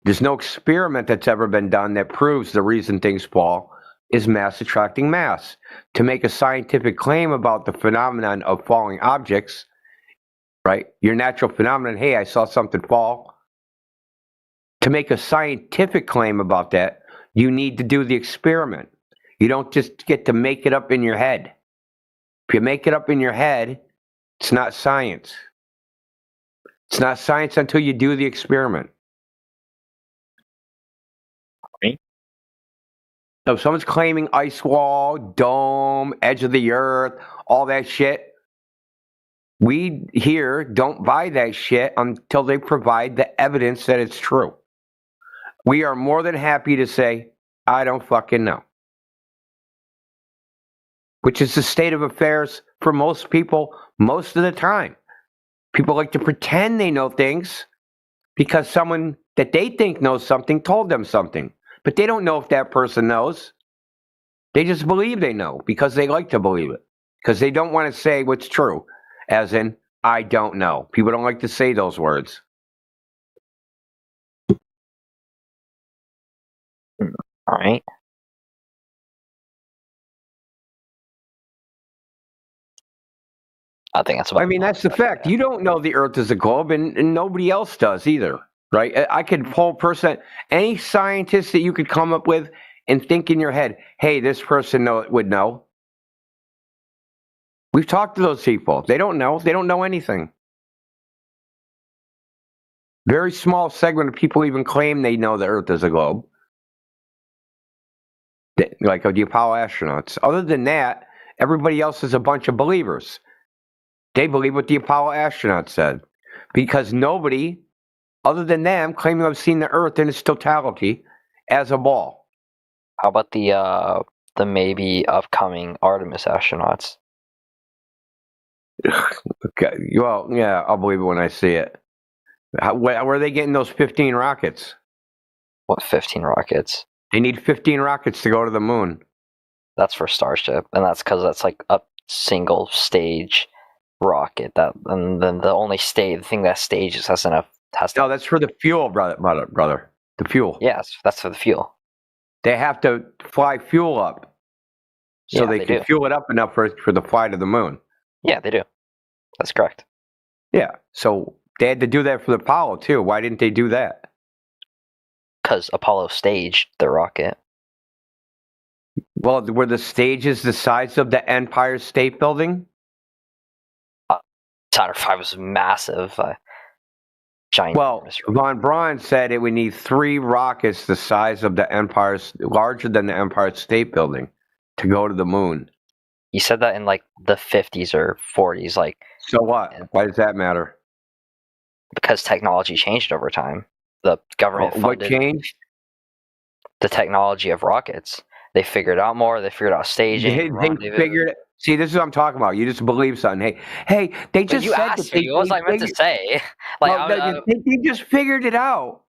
S4: There's no experiment that's ever been done that proves the reason things fall is mass attracting mass. To make a scientific claim about the phenomenon of falling objects, right? Your natural phenomenon, hey, I saw something fall. To make a scientific claim about that, you need to do the experiment. You don't just get to make it up in your head. If you make it up in your head, it's not science. It's not science until you do the experiment. So if someone's claiming ice wall, dome, edge of the earth, all that shit, we here don't buy that shit until they provide the evidence that it's true. We are more than happy to say, I don't fucking know. Which is the state of affairs for most people most of the time. People like to pretend they know things because someone that they think knows something told them something. But they don't know if that person knows. They just believe they know because they like to believe it. Because they don't want to say what's true. As in, I don't know. People don't like to say those words.
S19: All right. I think that's about.
S4: I mean, that's the fact. You don't know the Earth is a globe, and nobody else does either, right? I could pull any scientist that you could come up with and think in your head, hey, this person would know. We've talked to those people. They don't know. They don't know anything. Very small segment of people even claim they know the Earth is a globe. Like the Apollo astronauts. Other than that, everybody else is a bunch of believers. They believe what the Apollo astronauts said. Because nobody, other than them, claiming to have seen the Earth in its totality as a ball.
S19: How about the maybe upcoming Artemis astronauts?
S4: Okay. Well, yeah, I'll believe it when I see it. Where are they getting those 15 rockets?
S19: What 15 rockets?
S4: They need 15 rockets to go to the moon.
S19: That's for Starship, and that's because that's like a single stage rocket. And then the thing that stages has enough.
S4: No, that's for the fuel, brother. The fuel.
S19: Yes, that's for the fuel.
S4: They have to fly fuel up, so
S19: Yeah,
S4: they
S19: they
S4: can
S19: do.
S4: fuel it up enough for the flight of the moon.
S19: Yeah, they do. That's correct.
S4: Yeah, so they had to do that for the Apollo too. Why didn't they do that?
S19: Because Apollo staged the rocket.
S4: Well, were the stages the size of the Empire State Building?
S19: Saturn V was massive. Giant.
S4: Well, von Braun said it would need 3 rockets the size of larger than the Empire State Building to go to the moon.
S19: He said that in like the 50s or 40s, like.
S4: So what? Why does that matter?
S19: Because technology changed over time. The government funded.
S4: What changed?
S19: The technology of rockets. They figured out more. They figured out staging.
S4: They figured. See, this is what I'm talking about. You just believe something. Hey, they just
S19: you
S4: said
S19: asked
S4: that
S19: me. What was I meant to say? Like,
S4: they just figured it out.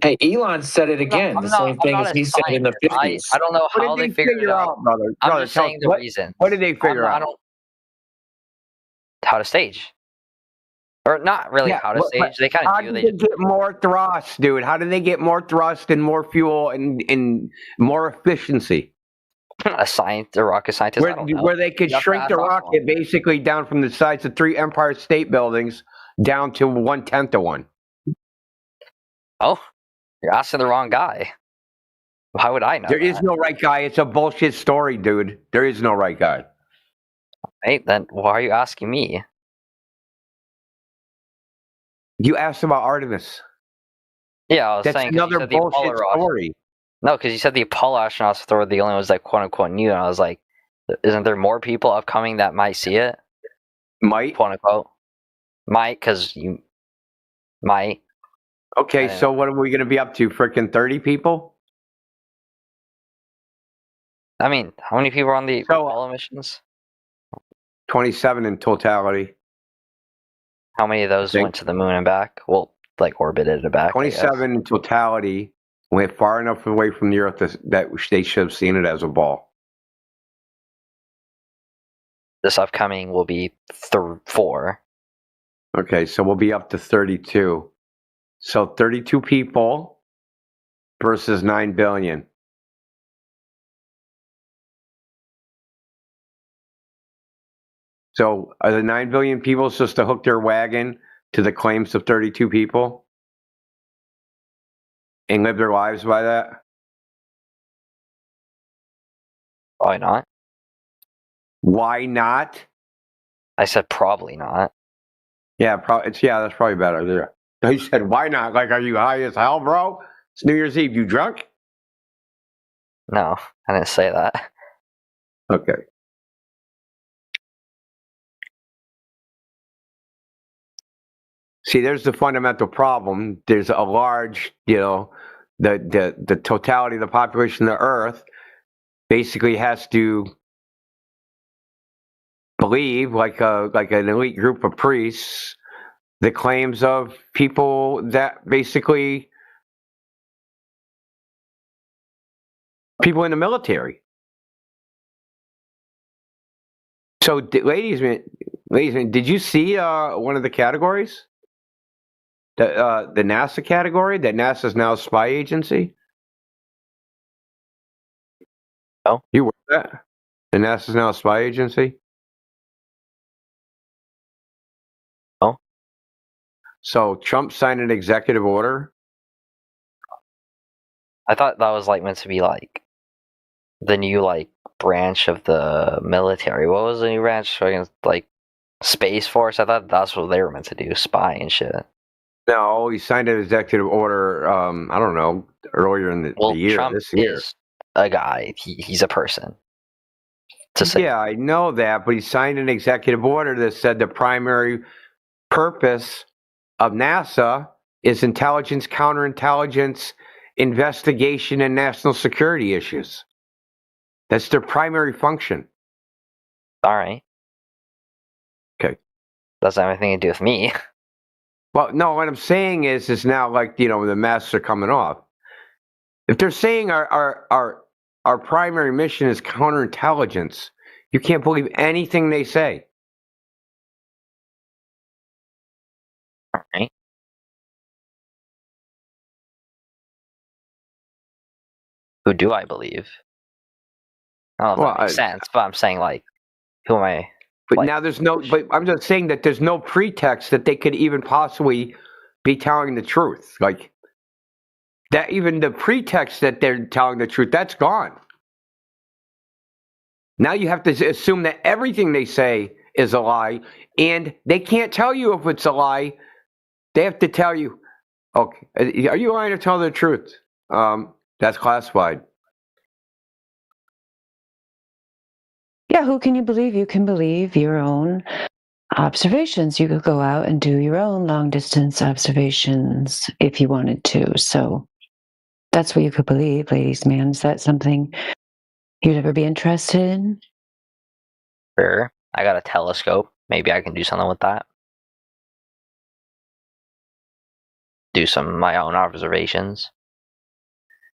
S13: Hey, Elon said it again. The same thing as he said in the 50s.
S19: I don't know
S4: What
S19: how
S4: did
S19: they figured it out,
S4: brother?
S19: I'm just saying the reason.
S4: What did they figure
S19: I
S4: out?
S19: don't. How to stage. Or not really how to stage. They kind of do.
S4: How did they get more thrust, dude? How did they get more thrust and more fuel and more efficiency?
S19: A rocket scientist. I don't know.
S4: Where they could
S19: You have to
S4: shrink
S19: ask
S4: the
S19: Oswald.
S4: rocket basically down from the size of 3 Empire State Buildings down to 1/10 of one.
S19: Oh, you're asking the wrong guy. How would I know?
S4: There is no right guy. It's a bullshit story, dude. There is no right guy.
S19: Hey, then why are you asking me?
S4: You asked about Artemis.
S19: Yeah, I was
S4: That's
S19: saying 'cause you
S4: another
S19: said the
S4: bullshit
S19: Apollo
S4: story.
S19: No, because you said the Apollo astronauts were the only ones that quote unquote knew, and I was like, isn't there more people upcoming that might see it?
S4: Might,
S19: quote unquote, might, because you might.
S4: Okay, so what are we going to be up to? Freaking 30 people?
S19: I mean, how many people are on the Apollo missions?
S4: 27 in totality.
S19: How many of those went to the moon and back? Well, like orbited and back.
S4: 27 in totality went far enough away from the Earth that they should have seen it as a ball.
S19: This upcoming will be 4.
S4: Okay, so we'll be up to 32. So 32 people versus 9 billion. So are the 9 billion people supposed to hook their wagon to the claims of 32 people and live their lives by that?
S19: Why not?
S4: Why not?
S19: I said probably not.
S4: Yeah, that's probably better. He said, why not? Like, are you high as hell, bro? It's New Year's Eve. You drunk?
S19: No, I didn't say that.
S4: Okay. See, there's the fundamental problem. There's a large, the totality of the population of the Earth basically has to believe, like an elite group of priests, the claims of people that basically people in the military. So, ladies and gentlemen, did you see one of the categories? The NASA category, that NASA is now a spy agency?
S19: Oh.
S4: You were that? The NASA is now a spy agency?
S19: Oh.
S4: So Trump signed an executive order?
S19: I thought that was like meant to be like the new like branch of the military. What was the new branch? Like Space Force? I thought that's what they were meant to do, spy and shit.
S4: No, he signed an executive order. I don't know, earlier in the year.
S19: Trump
S4: this year.
S19: is a guy. He's a person.
S4: Yeah, I know that, but he signed an executive order that said the primary purpose of NASA is intelligence, counterintelligence, investigation, and national security issues. That's their primary function.
S19: All right.
S4: Okay.
S19: Doesn't have anything to do with me.
S4: Well, no, what I'm saying is now, like, the masks are coming off. If they're saying our primary mission is counterintelligence, you can't believe anything they say.
S19: All right. Who do I believe? I don't know if that makes sense, but I'm saying, like, who am I?
S4: But now there's no. But I'm just saying that there's no pretext that they could even possibly be telling the truth. Like that, even the pretext that they're telling the truth, that's gone. Now you have to assume that everything they say is a lie, and they can't tell you if it's a lie. They have to tell you, okay, are you lying or telling the truth? That's classified.
S10: Yeah, who can you believe? You can believe your own observations. You could go out and do your own long distance observations if you wanted to. So that's what you could believe, ladies, man. Is that something you'd ever be interested in?
S19: Sure. I got a telescope. Maybe I can do something with that. Do some of my own observations.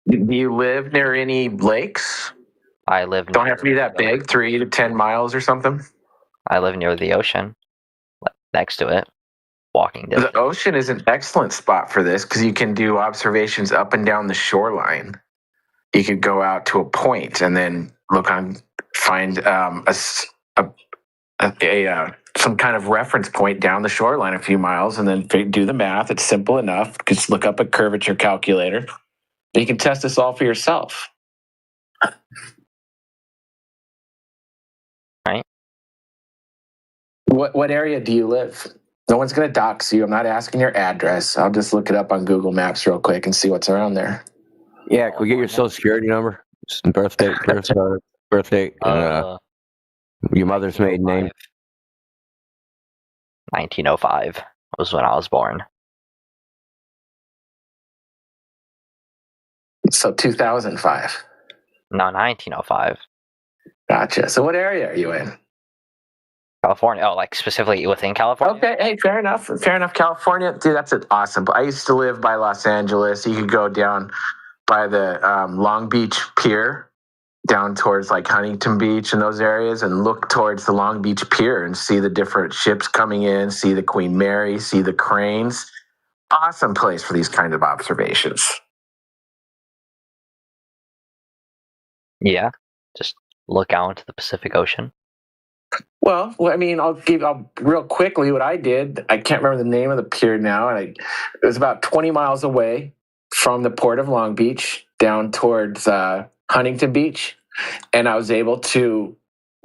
S13: Do you live near any lakes?
S19: I live.
S13: Don't have to be that big, 3 to 10 miles or something.
S19: I live near the ocean, next to it, walking distance.
S13: The ocean is an excellent spot for this because you can do observations up and down the shoreline. You could go out to a point and then find some kind of reference point down the shoreline a few miles, and then do the math. It's simple enough. Just look up a curvature calculator. You can test this all for yourself.
S19: Right.
S13: What area do you live? No one's going to dox you. I'm not asking your address. I'll just look it up on Google Maps real quick and see what's around there.
S4: Yeah, can we get your social security number, birthday, your mother's maiden name?
S19: 1905 was when I was born.
S13: So 2005.
S19: No, 1905.
S13: Gotcha. So what area are you in?
S19: California. Oh, like specifically within California?
S13: Okay, hey, fair enough. Fair enough. California, dude, that's awesome. I used to live by Los Angeles. You could go down by the Long Beach Pier, down towards like Huntington Beach and those areas, and look towards the Long Beach Pier and see the different ships coming in, see the Queen Mary, see the cranes. Awesome place for these kind of observations.
S19: Yeah, just look out into the Pacific Ocean.
S13: Well, I mean, I'll real quickly what I did. I can't remember the name of the pier now, and it was about 20 miles away from the port of Long Beach down towards Huntington Beach, and I was able to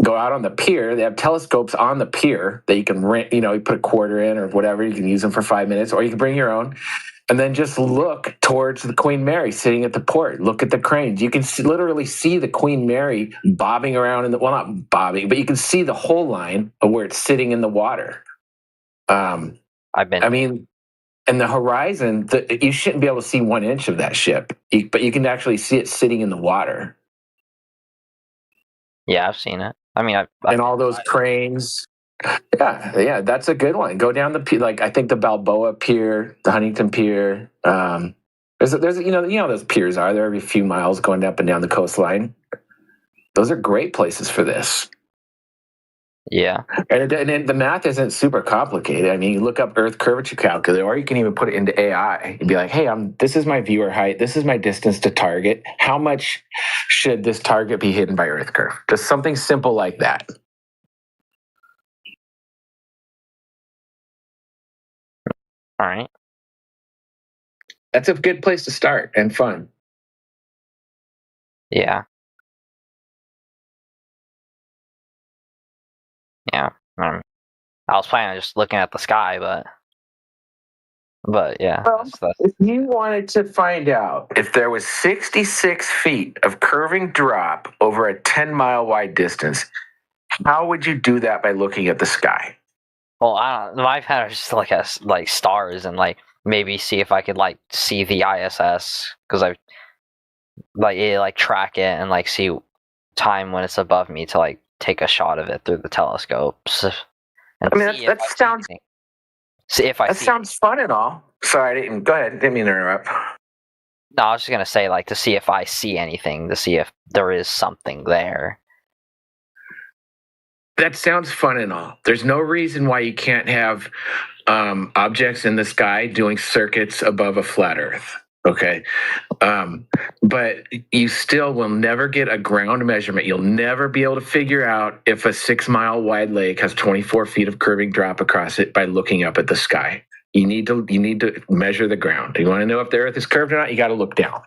S13: go out on the pier. They have telescopes on the pier that you can rent. You put a quarter in or whatever. You can use them for 5 minutes, or you can bring your own. And then just look towards the Queen Mary sitting at the port. Look at the cranes. You can literally see the Queen Mary bobbing around well, not bobbing, but you can see the whole line of where it's sitting in the water. And the horizon, you shouldn't be able to see 1 inch of that ship, but you can actually see it sitting in the water.
S19: Yeah, I've seen it. I mean,
S13: and all those cranes. Yeah, that's a good one. Go down the pier, like I think the Balboa Pier, the Huntington Pier. There's those piers are there every few miles going up and down the coastline. Those are great places for this.
S19: Yeah,
S13: and the math isn't super complicated. I mean, you look up Earth curvature calculator, or you can even put it into AI and be like, "Hey, this is my viewer height. This is my distance to target. How much should this target be hidden by Earth curve?" Just something simple like that.
S19: All right.
S13: That's a good place to start and fun.
S19: Yeah. Yeah. I was planning on just looking at the sky, but But yeah,
S13: Well, if you wanted to find out if there was 66 feet of curving drop over a 10-mile wide distance, how would you do that by looking at the sky?
S19: Well, I don't. My pattern is just like stars and like maybe see if I could like see the ISS because I like track it and like see time when it's above me to like take a shot of it through the telescopes. And
S13: I mean, that sounds.
S19: See if I.
S13: That sounds fun and all. Sorry, I didn't. Go ahead. Didn't mean to interrupt.
S19: No, I was just gonna say like to see if I see anything, to see if there is something there.
S13: That sounds fun and all. There's no reason why you can't have objects in the sky doing circuits above a flat Earth. Okay. But you still will never get a ground measurement. You'll never be able to figure out if a 6-mile wide lake has 24 feet of curving drop across it by looking up at the sky. You need to measure the ground. You want to know if the Earth is curved or not, you got to look down.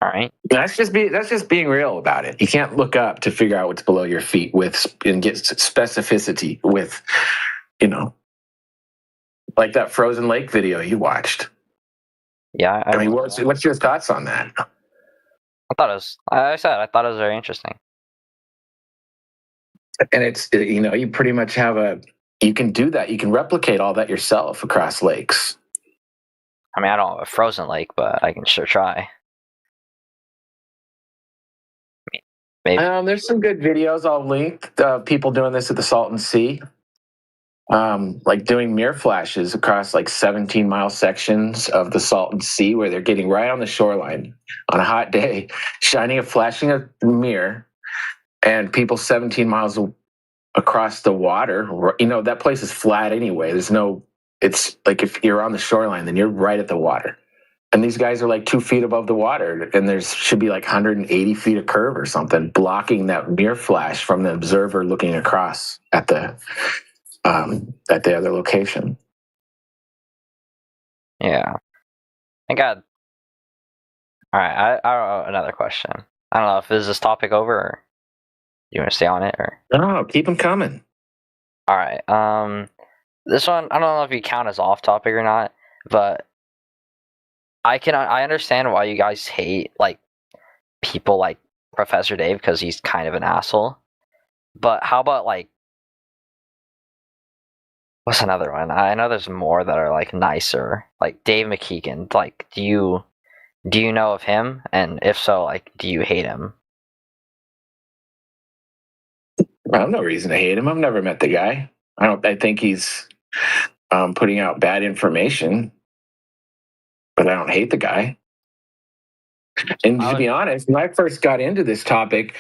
S19: All right.
S13: That's just being real about it. You can't look up to figure out what's below your feet and get specificity with, like that frozen lake video you watched.
S19: Yeah.
S13: I mean, what's your thoughts on that?
S19: I thought it was very interesting.
S13: And it's, you pretty much you can do that. You can replicate all that yourself across lakes.
S19: I mean, I don't have a frozen lake, but I can sure try. Maybe.
S13: There's some good videos I'll link of people doing this at the Salton Sea. Like doing mirror flashes across like 17-mile sections of the Salton Sea where they're getting right on the shoreline on a hot day, flashing a mirror, and people 17 miles across the water. That place is flat anyway. It's like if you're on the shoreline, then you're right at the water. And these guys are like 2 feet above the water, and there should be like 180 feet of curve or something blocking that mirror flash from the observer looking across at the other location.
S19: Yeah. I got. All right. I don't know, another question. I don't know is this topic over, or you want to stay on it, or
S13: no? Keep them coming.
S19: All right. This one I don't know if you count as off topic or not, but I understand why you guys hate like people like Professor Dave because he's kind of an asshole. But how about like what's another one? I know there's more that are like nicer, like Dave McKeegan. Like, do you know of him? And if so, like, do you hate him?
S13: I have no reason to hate him. I've never met the guy. I think he's putting out bad information, but I don't hate the guy. And to be honest, when I first got into this topic,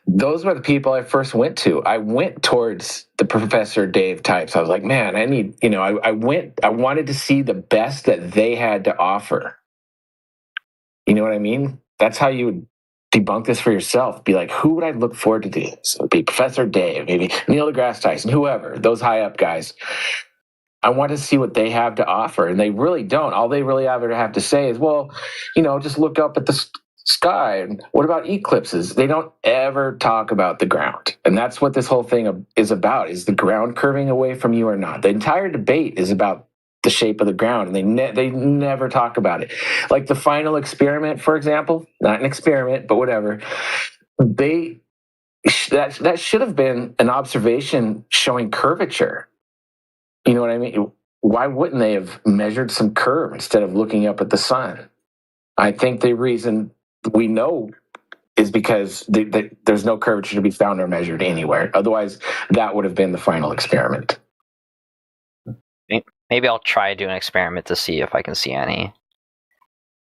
S13: those were the people I first went to. I went towards the Professor Dave types. I was like, man, I wanted to see the best that they had to offer. You know what I mean? That's how you would debunk this for yourself. Be like, who would I look forward to this? It would be Professor Dave, maybe Neil deGrasse Tyson, whoever, those high up guys. I want to see what they have to offer, and they really don't. All they really have to say is, well, just look up at the sky. And what about eclipses? They don't ever talk about the ground, and that's what this whole thing is about: is the ground curving away from you or not? The entire debate is about the shape of the ground, and they never talk about it. Like the final experiment, for example, not an experiment, but whatever. That should have been an observation showing curvature. You know what I mean? Why wouldn't they have measured some curve instead of looking up at the sun? I think the reason we know is because there's no curvature to be found or measured anywhere. Otherwise, that would have been the final experiment.
S19: Maybe I'll try to do an experiment to see if I can see any.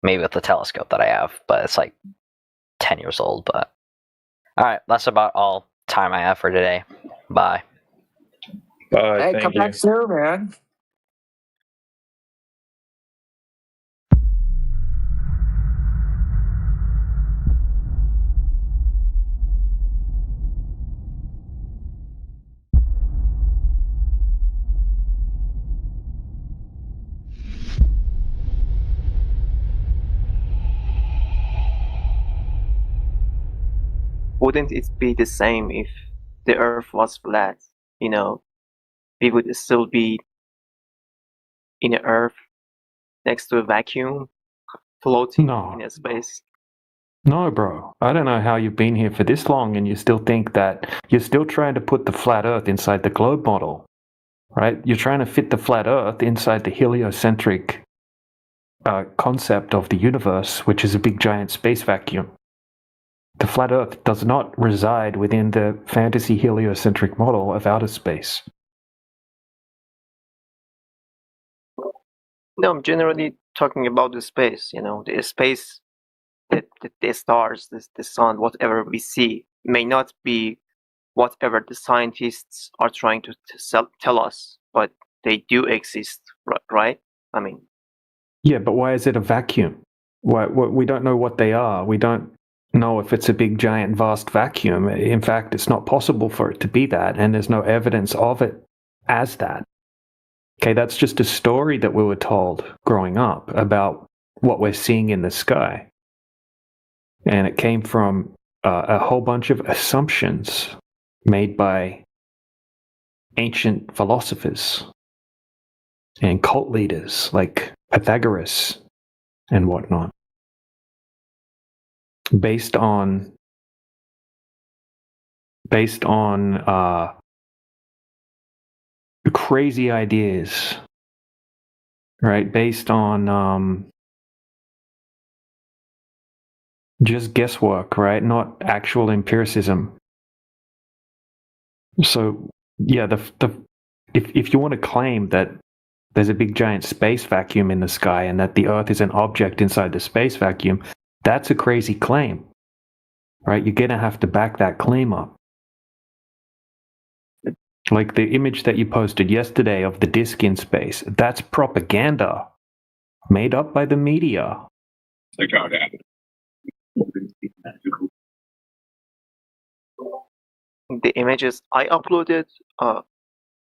S19: Maybe with the telescope that I have, but it's like 10 years old. But all right, that's about all time I have for today. Bye.
S13: Hey, come back soon, man.
S1: Wouldn't it be the same if the Earth was flat? We would still be in the Earth next to a vacuum floating
S25: No.
S1: in a space?
S25: No, bro. I don't know how you've been here for this long and you still think that you're still trying to put the flat Earth inside the globe model, right? You're trying to fit the flat Earth inside the heliocentric concept of the universe, which is a big giant space vacuum. The flat Earth does not reside within the fantasy heliocentric model of outer space.
S1: No, I'm generally talking about the space, the space, the stars, the sun, whatever we see may not be whatever the scientists are trying to tell us, but they do exist, right? I mean,
S25: yeah, but why is it a vacuum? We don't know what they are. We don't know if it's a big, giant, vast vacuum. In fact, it's not possible for it to be that, and there's no evidence of it as that. Okay, that's just a story that we were told growing up about what we're seeing in the sky. And it came from a whole bunch of assumptions made by ancient philosophers and cult leaders like Pythagoras and whatnot, based on crazy ideas, right? Based on just guesswork, right? Not actual empiricism. So, yeah, if you want to claim that there's a big giant space vacuum in the sky and that the Earth is an object inside the space vacuum, that's a crazy claim, right? You're going to have to back that claim up. Like the image that you posted yesterday of the disk in space, that's propaganda made up by the media.
S1: the images I uploaded,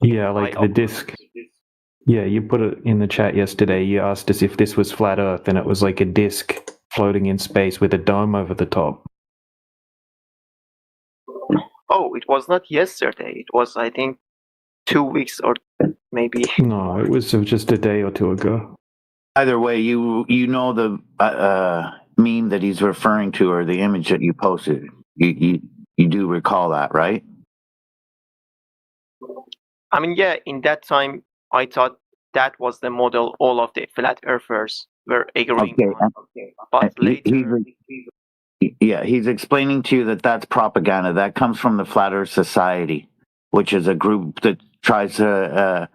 S25: Yeah, like the disk. Yeah, you put it in the chat yesterday. You asked us if this was flat Earth, and it was like a disk floating in space with a dome over the top.
S1: oh, it was not yesterday. It was, I think, 2 weeks or maybe.
S25: No, it was just a day or two ago.
S14: Either way, you know the meme that he's referring to, or the image that you posted. You do recall that, right?
S1: I mean, yeah, in that time, I thought that was the model all of the flat earthers were agreeing on. But later...
S14: He's explaining to you that that's propaganda. That comes from the Flat Earth Society, which is a group that tries to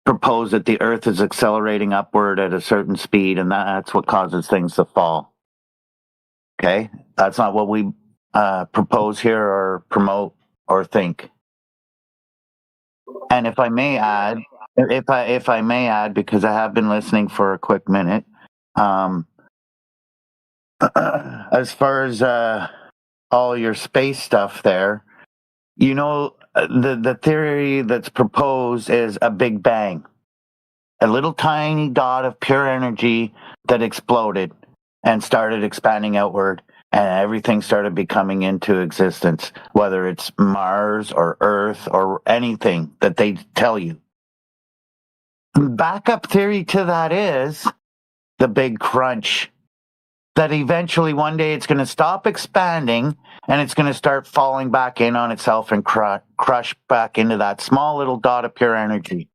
S14: propose that the Earth is accelerating upward at a certain speed, and that's what causes things to fall. Okay? That's not what we propose here or promote or think. And if I may add, because I have been listening for a quick minute, as far as all your space stuff there, the theory that's proposed is a Big Bang, a little tiny dot of pure energy that exploded and started expanding outward, and everything started becoming into existence, whether it's Mars or Earth or anything that they tell you. Backup theory to that is the Big Crunch, that eventually one day it's going to stop expanding and it's going to start falling back in on itself and crush back into that small little dot of pure energy.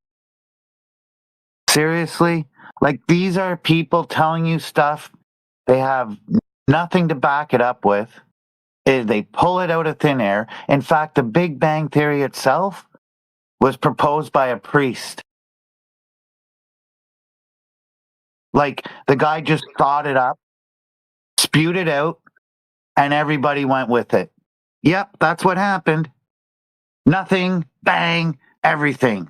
S14: Seriously? Like, these are people telling you stuff. They have nothing to back it up with. They pull it out of thin air. In fact, the Big Bang Theory itself was proposed by a priest. Like, the guy just thought it up, spewed it out, and everybody went with it. Yep, that's what happened. Nothing, bang, everything.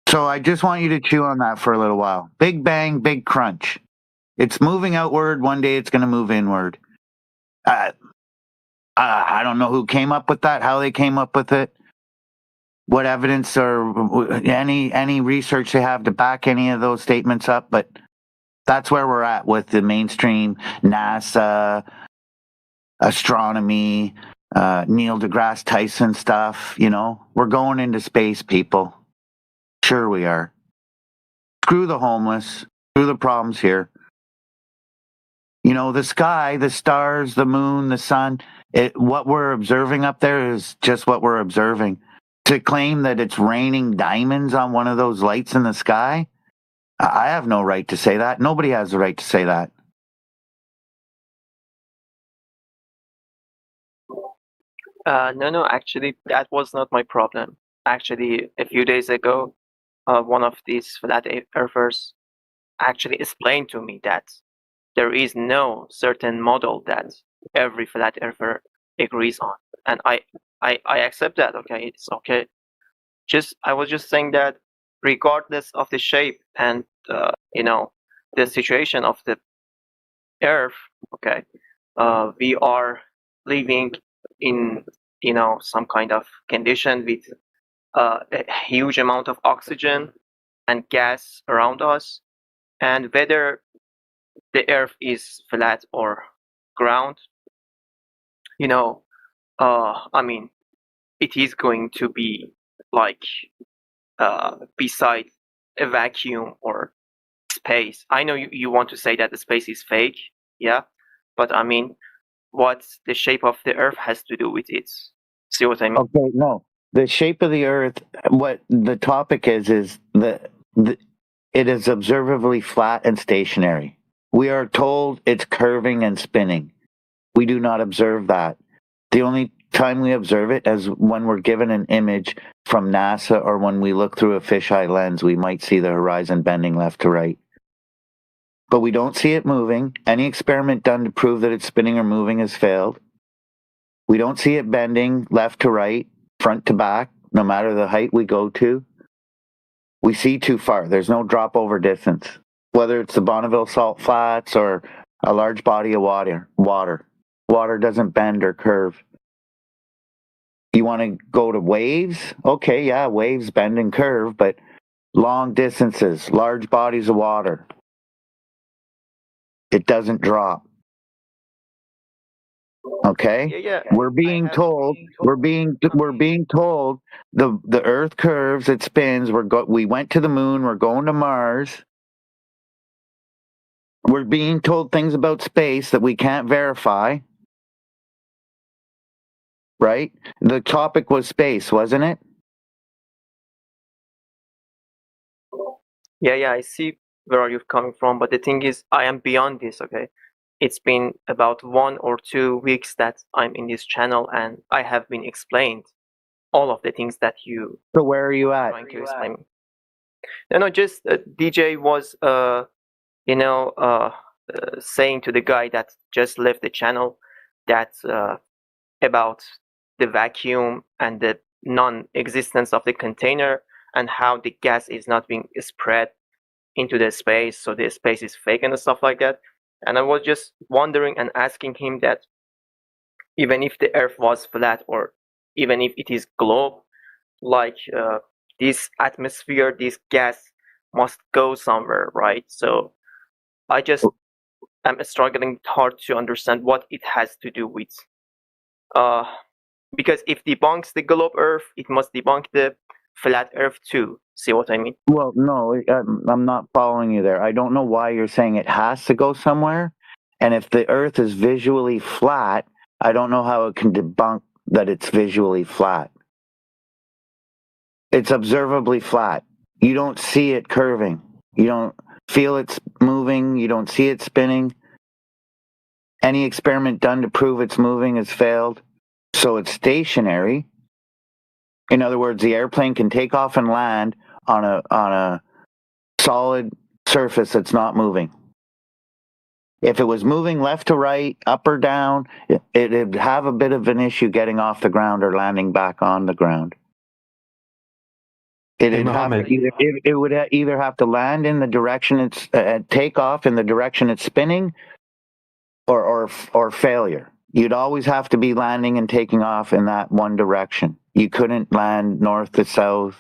S14: So I just want you to chew on that for a little while. Big Bang, Big Crunch. It's moving outward. One day it's going to move inward. I don't know who came up with that, how they came up with it, what evidence or any research they have to back any of those statements up, but that's where we're at with the mainstream NASA, astronomy, Neil deGrasse Tyson stuff. We're going into space, people. Sure we are. Screw the homeless. Screw the problems here. You know, the sky, the stars, the moon, the sun, what we're observing up there is just what we're observing. To claim that it's raining diamonds on one of those lights in the sky, I have no right to say that. Nobody has the right to say that.
S1: No, actually, that was not my problem. Actually, a few days ago, one of these flat earthers actually explained to me that there is no certain model that every flat earther agrees on, and I accept that. Okay, it's okay. I was just saying that regardless of the shape and the situation of the Earth, okay, we are living in some kind of condition with a huge amount of oxygen and gas around us, and whether the Earth is flat or ground, I mean, it is going to be like beside a vacuum or space. I know you want to say that the space is fake, yeah, but I mean, what the shape of the Earth has to do with it? See what I mean?
S14: Okay, no. The shape of the Earth, what the topic is that it is observably flat and stationary. We are told it's curving and spinning. We do not observe that. The only time we observe it is when we're given an image from NASA, or when we look through a fisheye lens, we might see the horizon bending left to right. But we don't see it moving. Any experiment done to prove that it's spinning or moving has failed. We don't see it bending left to right, front to back, no matter the height we go to. We see too far. There's no drop over distance. Whether it's the Bonneville Salt Flats or a large body of water. Water doesn't bend or curve. You want to go to waves? Okay, yeah, waves bend and curve, but long distances, large bodies of water, it doesn't drop. Okay?
S1: Yeah.
S14: We're being told the Earth curves, it spins. We went to the moon, we're going to Mars. We're being told things about space that we can't verify. Right? The topic was space, wasn't it?
S1: Yeah, I see where you're coming from, but the thing is, I am beyond this, okay? It's been about 1 or 2 weeks that I'm in this channel, and I have been explained all of the things that you.
S14: So where are you at?
S1: Trying to explain. No, just DJ was, saying to the guy that just left the channel that about the vacuum and the non-existence of the container, and how the gas is not being spread into the space, so the space is fake and stuff like that. And I was just wondering and asking him that even if the Earth was flat, or even if it is globe, like this atmosphere, this gas must go somewhere, right? So I just am struggling hard to understand what it has to do with because if debunks the globe Earth, it must debunk the flat Earth too. See what I mean?
S14: Well, no, I'm not following you there. I don't know why you're saying it has to go somewhere. And if the Earth is visually flat, I don't know how it can debunk that it's visually flat. It's observably flat. You don't see it curving. You don't feel it's moving. You don't see it spinning. Any experiment done to prove it's moving has failed. So it's stationary. In other words, the airplane can take off and land on a solid surface that's not moving. If it was moving left to right, up or down, it'd have a bit of an issue getting off the ground or landing back on the ground. It would either have to land in the direction it's take off in the direction it's spinning, or failure. You'd always have to be landing and taking off in that one direction. You couldn't land north to south,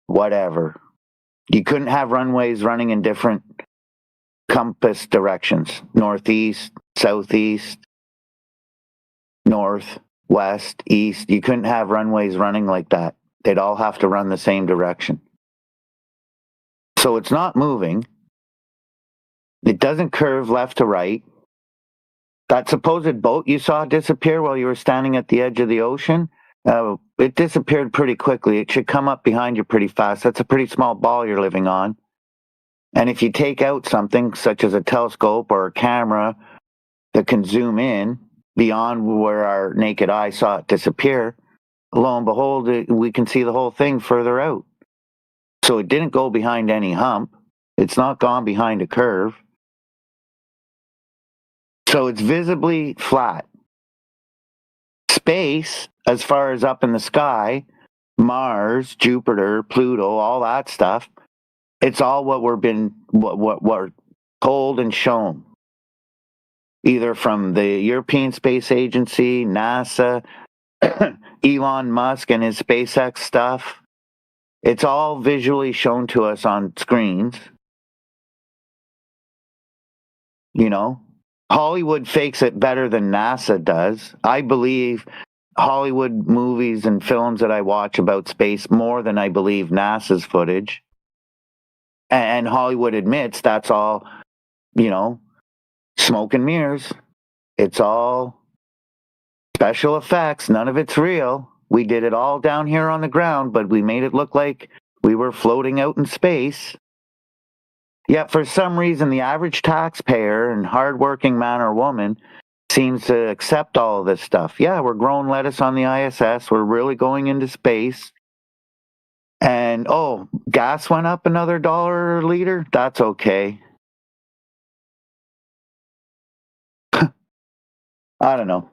S14: whatever. You couldn't have runways running in different compass directions: northeast, southeast, north, west, east. You couldn't have runways running like that. They'd all have to run the same direction. So it's not moving. It doesn't curve left to right. That supposed boat you saw disappear while you were standing at the edge of the ocean, it disappeared pretty quickly. It should come up behind you pretty fast. That's a pretty small ball you're living on. And if you take out something such as a telescope or a camera that can zoom in beyond where our naked eye saw it disappear, lo and behold, we can see the whole thing further out. So it didn't go behind any hump. It's not gone behind a curve. So it's visibly flat. Space, as far as up in the sky, Mars, Jupiter, Pluto, all that stuff, it's all what we're told and shown. Either from the European Space Agency, NASA, Elon Musk and his SpaceX stuff. It's all visually shown to us on screens. You know, Hollywood fakes it better than NASA does. I believe Hollywood movies and films that I watch about space more than I believe NASA's footage. And Hollywood admits that's all, you know, smoke and mirrors. It's all special effects. None of it's real. We did it all down here on the ground, but we made it look like we were floating out in space. Yet for some reason, the average taxpayer and hardworking man or woman seems to accept all of this stuff. Yeah, we're growing lettuce on the ISS. We're really going into space. And, oh, gas went up another $1 a liter? That's okay. I don't know.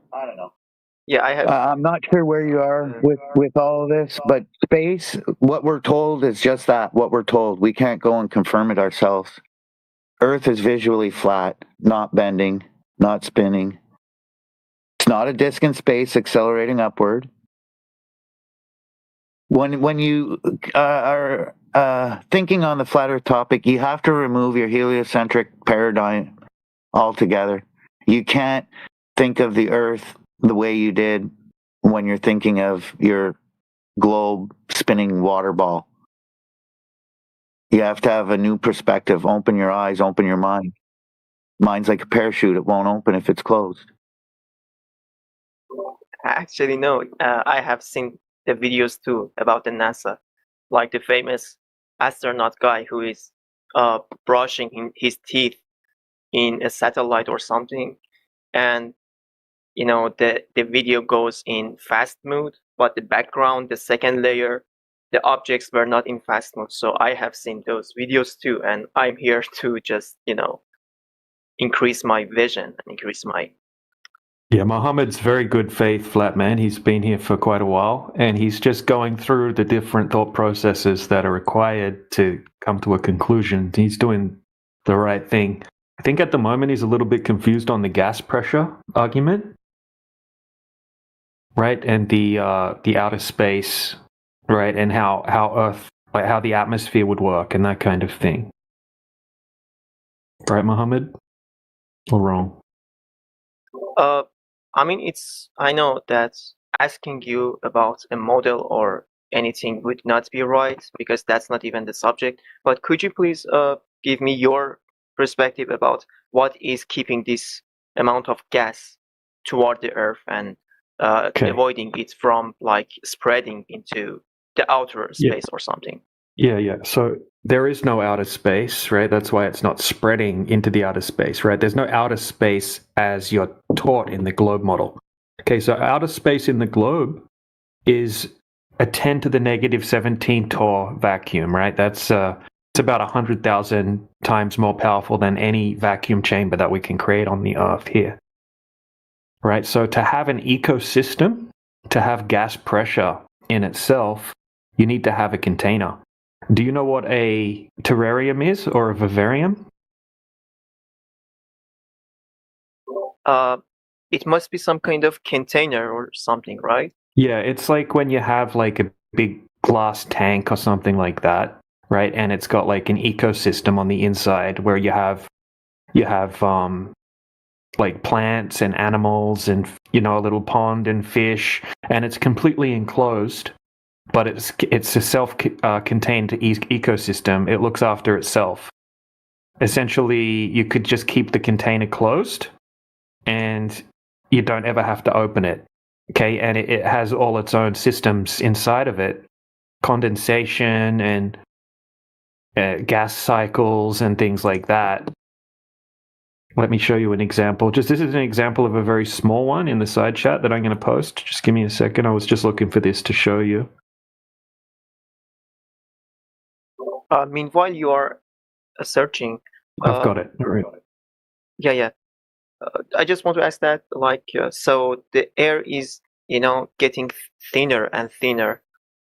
S1: Yeah, I have.
S14: I'm not sure where you are with all of this, but space, what we're told is just that, what we're told. We can't go and confirm it ourselves. Earth is visually flat, not bending, not spinning. It's not a disk in space accelerating upward. When you are thinking on the flat Earth topic, you have to remove your heliocentric paradigm altogether. You can't think of the Earth the way you did when you're thinking of your globe spinning water ball. You have to have a new perspective. Open your eyes, open your mind. Mind's like a parachute. It won't open if it's closed.
S1: Actually, no. I have seen the videos too about the NASA, like the famous astronaut guy who is brushing his teeth in a satellite or something, and you know the video goes in fast mode, but the background, the second layer, the objects were not in fast mode. So I have seen those videos too, and I'm here to just increase my vision and increase my.
S25: Yeah, Mohammed's very good faith, flat man. He's been here for quite a while, and he's just going through the different thought processes that are required to come to a conclusion. He's doing the right thing. I think at the moment he's a little bit confused on the gas pressure argument, right? And the outer space, right? And how Earth, like how the atmosphere would work and that kind of thing. Right, Mohammed? Or wrong?
S1: I mean, I know that asking you about a model or anything would not be right because that's not even the subject. But could you please give me your perspective about what is keeping this amount of gas toward the Earth and avoiding it from like spreading into the outer space or something?
S25: Yeah. So there is no outer space, right? That's why it's not spreading into the outer space, right? There's no outer space as you're taught in the globe model. Okay, so outer space in the globe is a 10 to the negative 17 torr vacuum, right? That's it's about 100,000 times more powerful than any vacuum chamber that we can create on the Earth here, right? So to have an ecosystem, to have gas pressure in itself, you need to have a container. Do you know what a terrarium is or a vivarium?
S1: It must be some kind of container or something, right?
S25: Yeah, it's like when you have like a big glass tank or something like that, right? And it's got like an ecosystem on the inside where you have like plants and animals and a little pond and fish, and it's completely enclosed, but it's a self-contained ecosystem. It looks after itself. Essentially, you could just keep the container closed, and you don't ever have to open it. Okay, and it has all its own systems inside of it, condensation and gas cycles and things like that. Let me show you an example. This is an example of a very small one in the side chat that I'm going to post. Just give me a second. I was just looking for this to show you.
S1: Meanwhile, you are searching.
S25: I've got it. All right.
S1: Yeah. I just want to ask that, so the air is, getting thinner and thinner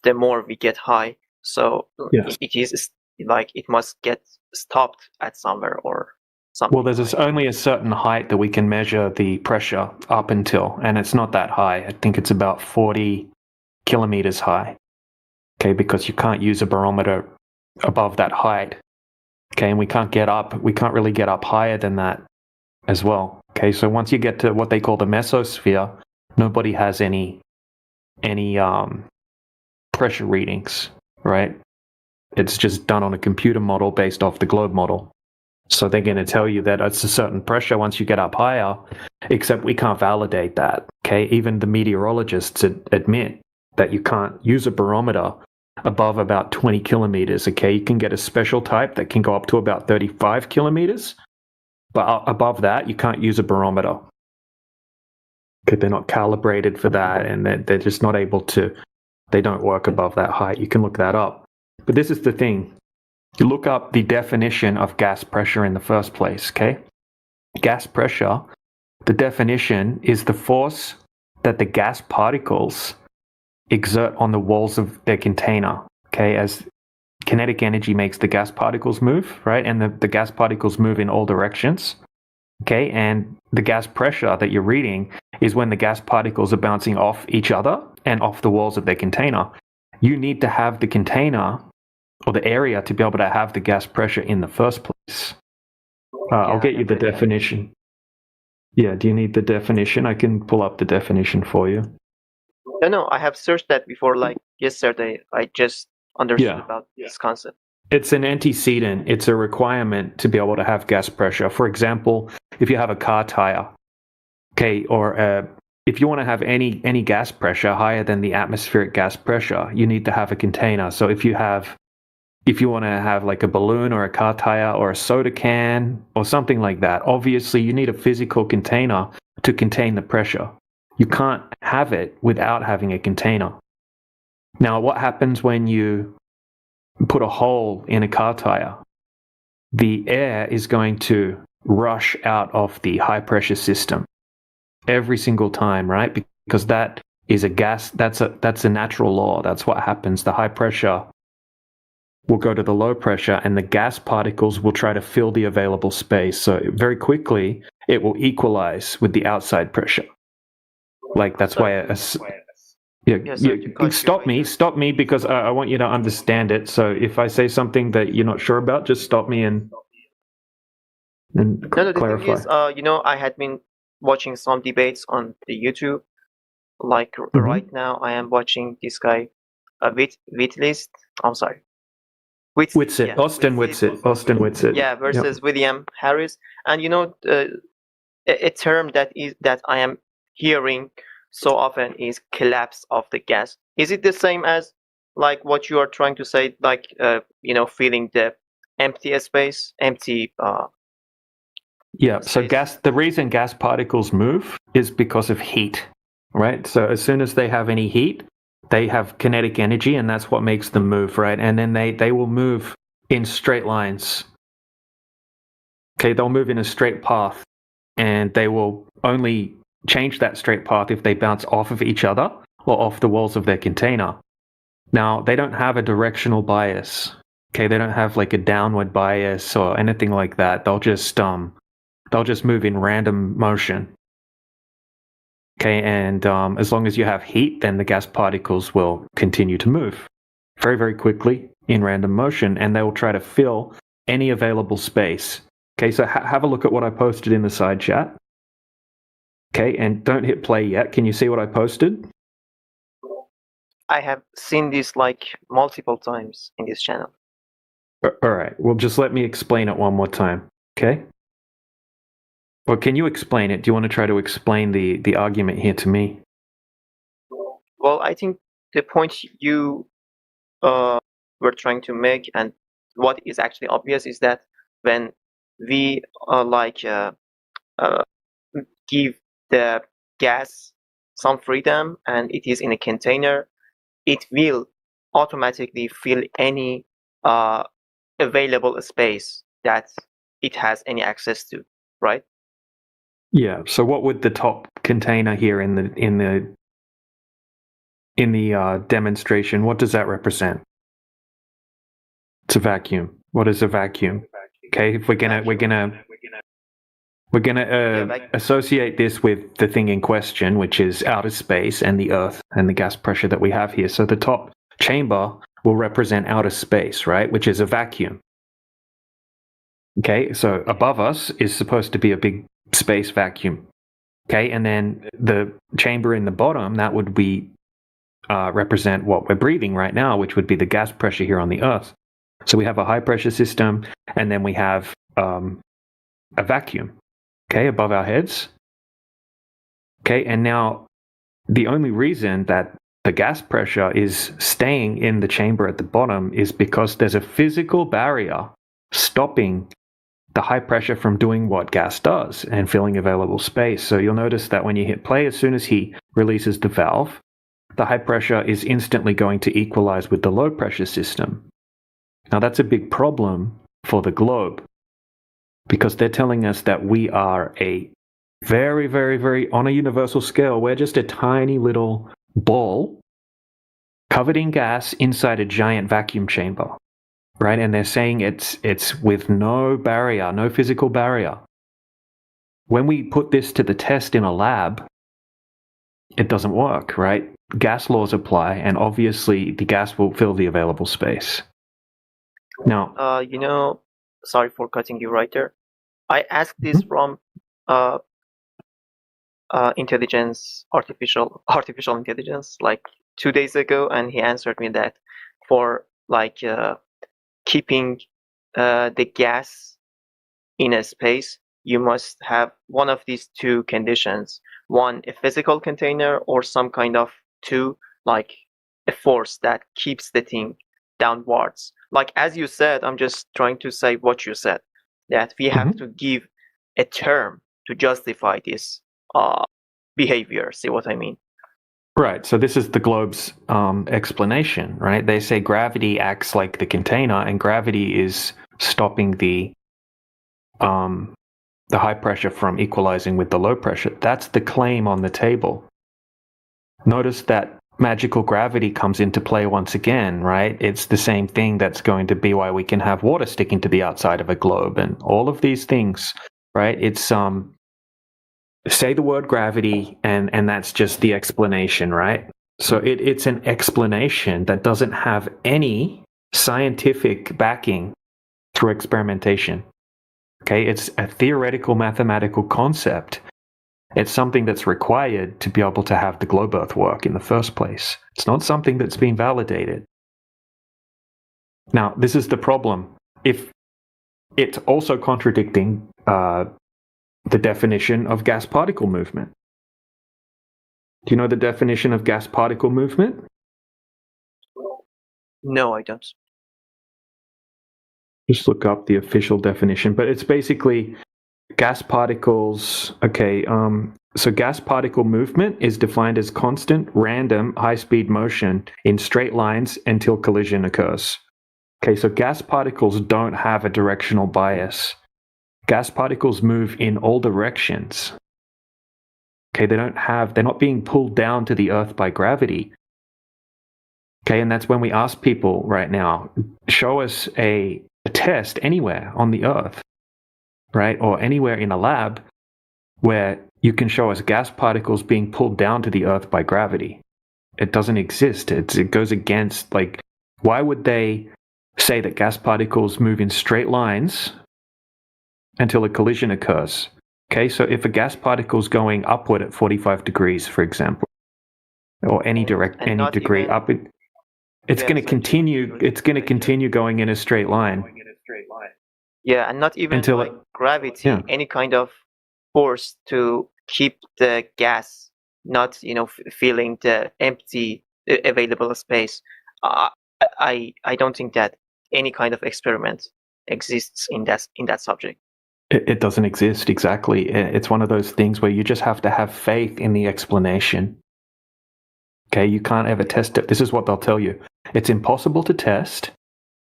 S1: the more we get high. So
S25: Yes.
S1: it is like it must get stopped at somewhere or something.
S25: Well, there's only a certain height that we can measure the pressure up until, and it's not that high. I think it's about 40 kilometers high. Okay, because you can't use a barometer above that height. Okay, and we can't really get up higher than that as well. Okay, so once you get to what they call the mesosphere, nobody has any pressure readings, right? It's just done on a computer model based off the globe model. So they're going to tell you that it's a certain pressure once you get up higher, except we can't validate that. Okay, even the meteorologists admit that you can't use a barometer above about 20 kilometers. Okay, you can get a special type that can go up to about 35 kilometers, but above that, you can't use a barometer. Okay, they're not calibrated for that, and they're just not able to. They don't work above that height. You can look that up. But this is the thing. You look up the definition of gas pressure in the first place, okay? Gas pressure, the definition is the force that the gas particles exert on the walls of their container, okay? As kinetic energy makes the gas particles move, right? And the gas particles move in all directions, okay? And the gas pressure that you're reading is when the gas particles are bouncing off each other and off the walls of their container. You need to have the container or the area to be able to have the gas pressure in the first place. I'll get you the definition. Yeah, do you need the definition? I can pull up the definition for you.
S1: No, I have searched that before, like yesterday. I just understood about this concept.
S25: It's an antecedent. It's a requirement to be able to have gas pressure. For example, if you have a car tire, okay, or if you want to have any gas pressure higher than the atmospheric gas pressure, you need to have a container. So if you want to have like a balloon or a car tire or a soda can or something like that, obviously you need a physical container to contain the pressure. You can't have it without having a container. Now, what happens when you put a hole in a car tire? The air is going to rush out of the high pressure system every single time, right? Because that is a gas, that's a natural law. That's what happens. The high pressure will go to the low pressure and the gas particles will try to fill the available space. So very quickly, it will equalize with the outside pressure. Like that's why stop me because I want you to understand it. So if I say something that you're not sure about, just stop me and clarify.
S1: The thing is, I had been watching some debates on the YouTube. Like right now, I am watching this guy, Whittlist. I'm sorry.
S25: Whitsitt, yeah, Austin Whitsitt.
S1: Yeah, versus William Harris. And a term that I am hearing so often is collapse of the gas. Is it the same as like what you are trying to say, like filling the empty space, empty
S25: yeah, so the reason gas particles move is because of heat, right? So as soon as they have any heat, they have kinetic energy, and that's what makes them move, right? And then they will move in straight lines. Okay, they'll move in a straight path, and they will only change that straight path if they bounce off of each other or off the walls of their container. Now, they don't have a directional bias. Okay, they don't have like a downward bias or anything like that. They'll just move in random motion. Okay, and as long as you have heat, then the gas particles will continue to move very, very quickly in random motion, and they will try to fill any available space. Okay, so have a look at what I posted in the side chat. Okay, and don't hit play yet. Can you see what I posted?
S1: I have seen this like multiple times in this channel.
S25: All right. Well, just let me explain it one more time, okay? Or can you explain it? Do you want to try to explain the argument here to me?
S1: Well, I think the point you were trying to make, and what is actually obvious, is that when we give the gas some freedom and it is in a container, it will automatically fill any available space that it has any access to, right?
S25: Yeah. So what would the top container here in the demonstration, what does that represent? It's a vacuum. What is a vacuum? Okay, if we're gonna associate this with the thing in question, which is outer space and the Earth and the gas pressure that we have here. So the top chamber will represent outer space, right? Which is a vacuum. Okay, so above us is supposed to be a big space vacuum. Okay, and then the chamber in the bottom, that would be represent what we're breathing right now, which would be the gas pressure here on the Earth. So we have a high pressure system, and then we have a vacuum, okay, above our heads. Okay, and now the only reason that the gas pressure is staying in the chamber at the bottom is because there's a physical barrier stopping the high pressure from doing what gas does and filling available space. So you'll notice that when you hit play, as soon as he releases the valve, the high pressure is instantly going to equalize with the low pressure system. Now that's a big problem for the globe, because they're telling us that we are a very, very, very, on a universal scale, we're just a tiny little ball covered in gas inside a giant vacuum chamber, right? And they're saying it's with no barrier, no physical barrier. When we put this to the test in a lab, it doesn't work, right? Gas laws apply, and obviously the gas will fill the available space. Now,
S1: sorry for cutting you right there. I asked this from artificial intelligence, like 2 days ago, and he answered me that for keeping the gas in a space, you must have one of these two conditions: one, a physical container, or some kind of two, like a force that keeps the thing downwards. Like as you said, I'm just trying to say what you said, that we have to give a term to justify this behavior. See what I mean?
S25: Right. So this is the globe's explanation, right? They say gravity acts like the container, and gravity is stopping the high pressure from equalizing with the low pressure. That's the claim on the table. Notice that magical gravity comes into play once again, right? It's the same thing that's going to be why we can have water sticking to the outside of a globe and all of these things, right? It's say the word gravity and that's just the explanation, right? So it's an explanation that doesn't have any scientific backing through experimentation. Okay, it's a theoretical mathematical concept. It's something that's required to be able to have the globe Earth work in the first place. It's not something that's been validated. Now, this is the problem. If it's also contradicting the definition of gas particle movement. Do you know the definition of gas particle movement?
S1: No, I don't.
S25: Just look up the official definition, but it's basically gas particles. Okay, so gas particle movement is defined as constant, random, high-speed motion in straight lines until collision occurs. Okay, so gas particles don't have a directional bias. Gas particles move in all directions. Okay, they're not being pulled down to the Earth by gravity. Okay, and that's when we ask people right now, show us a test anywhere on the Earth, right? Or anywhere in a lab where you can show us gas particles being pulled down to the Earth by gravity. It doesn't exist. It goes against, why would they say that gas particles move in straight lines until a collision occurs? Okay, so if a gas particle is going upward at 45 degrees, for example,
S7: or any
S1: And not
S7: degree
S1: even
S7: up. It's
S1: yeah,
S7: going to
S1: sorry.
S7: continue. It's going to continue going in a straight line
S1: Yeah, and not even
S7: until
S1: like gravity,
S7: yeah.
S1: any kind of force to keep the gas not, filling the empty available space. I don't think that any kind of experiment exists in that subject.
S7: It doesn't exist exactly. It's one of those things where you just have to have faith in the explanation. Okay, you can't ever test it. This is what they'll tell you. It's impossible to test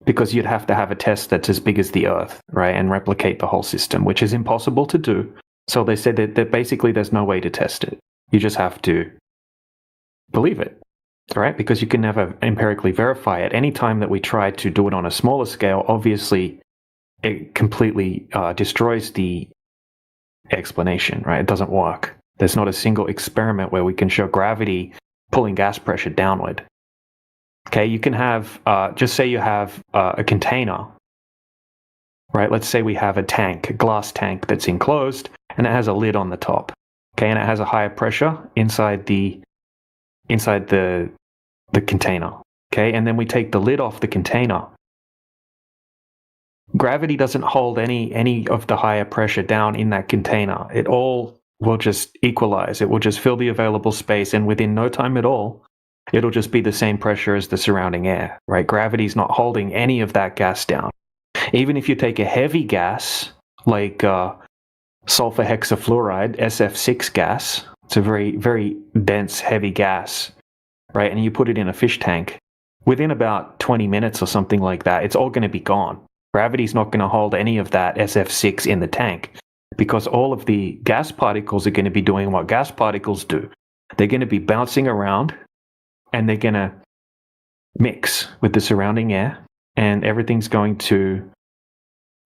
S7: because you'd have to have a test that's as big as the Earth, right, and replicate the whole system, which is impossible to do. So they said that basically there's no way to test it. You just have to believe it, right? Because you can never empirically verify it. Any time that we try to do it on a smaller scale, obviously it completely destroys the explanation, right? It doesn't work. There's not a single experiment where we can show gravity pulling gas pressure downward. Okay, you can have, just say you have a container, right? Let's say we have a tank, a glass tank that's enclosed, and it has a lid on the top. Okay, and it has a higher pressure inside the container. Okay, and then we take the lid off the container. Gravity doesn't hold any of the higher pressure down in that container. It all will just equalize. It will just fill the available space, and within no time at all, it'll just be the same pressure as the surrounding air, right? Gravity's not holding any of that gas down. Even if you take a heavy gas, like sulfur hexafluoride, SF6 gas, it's a very, very dense, heavy gas, right? And you put it in a fish tank, within about 20 minutes or something like that, it's all going to be gone. Gravity's not going to hold any of that SF6 in the tank because all of the gas particles are going to be doing what gas particles do. They're going to be bouncing around and they're going to mix with the surrounding air, and everything's going to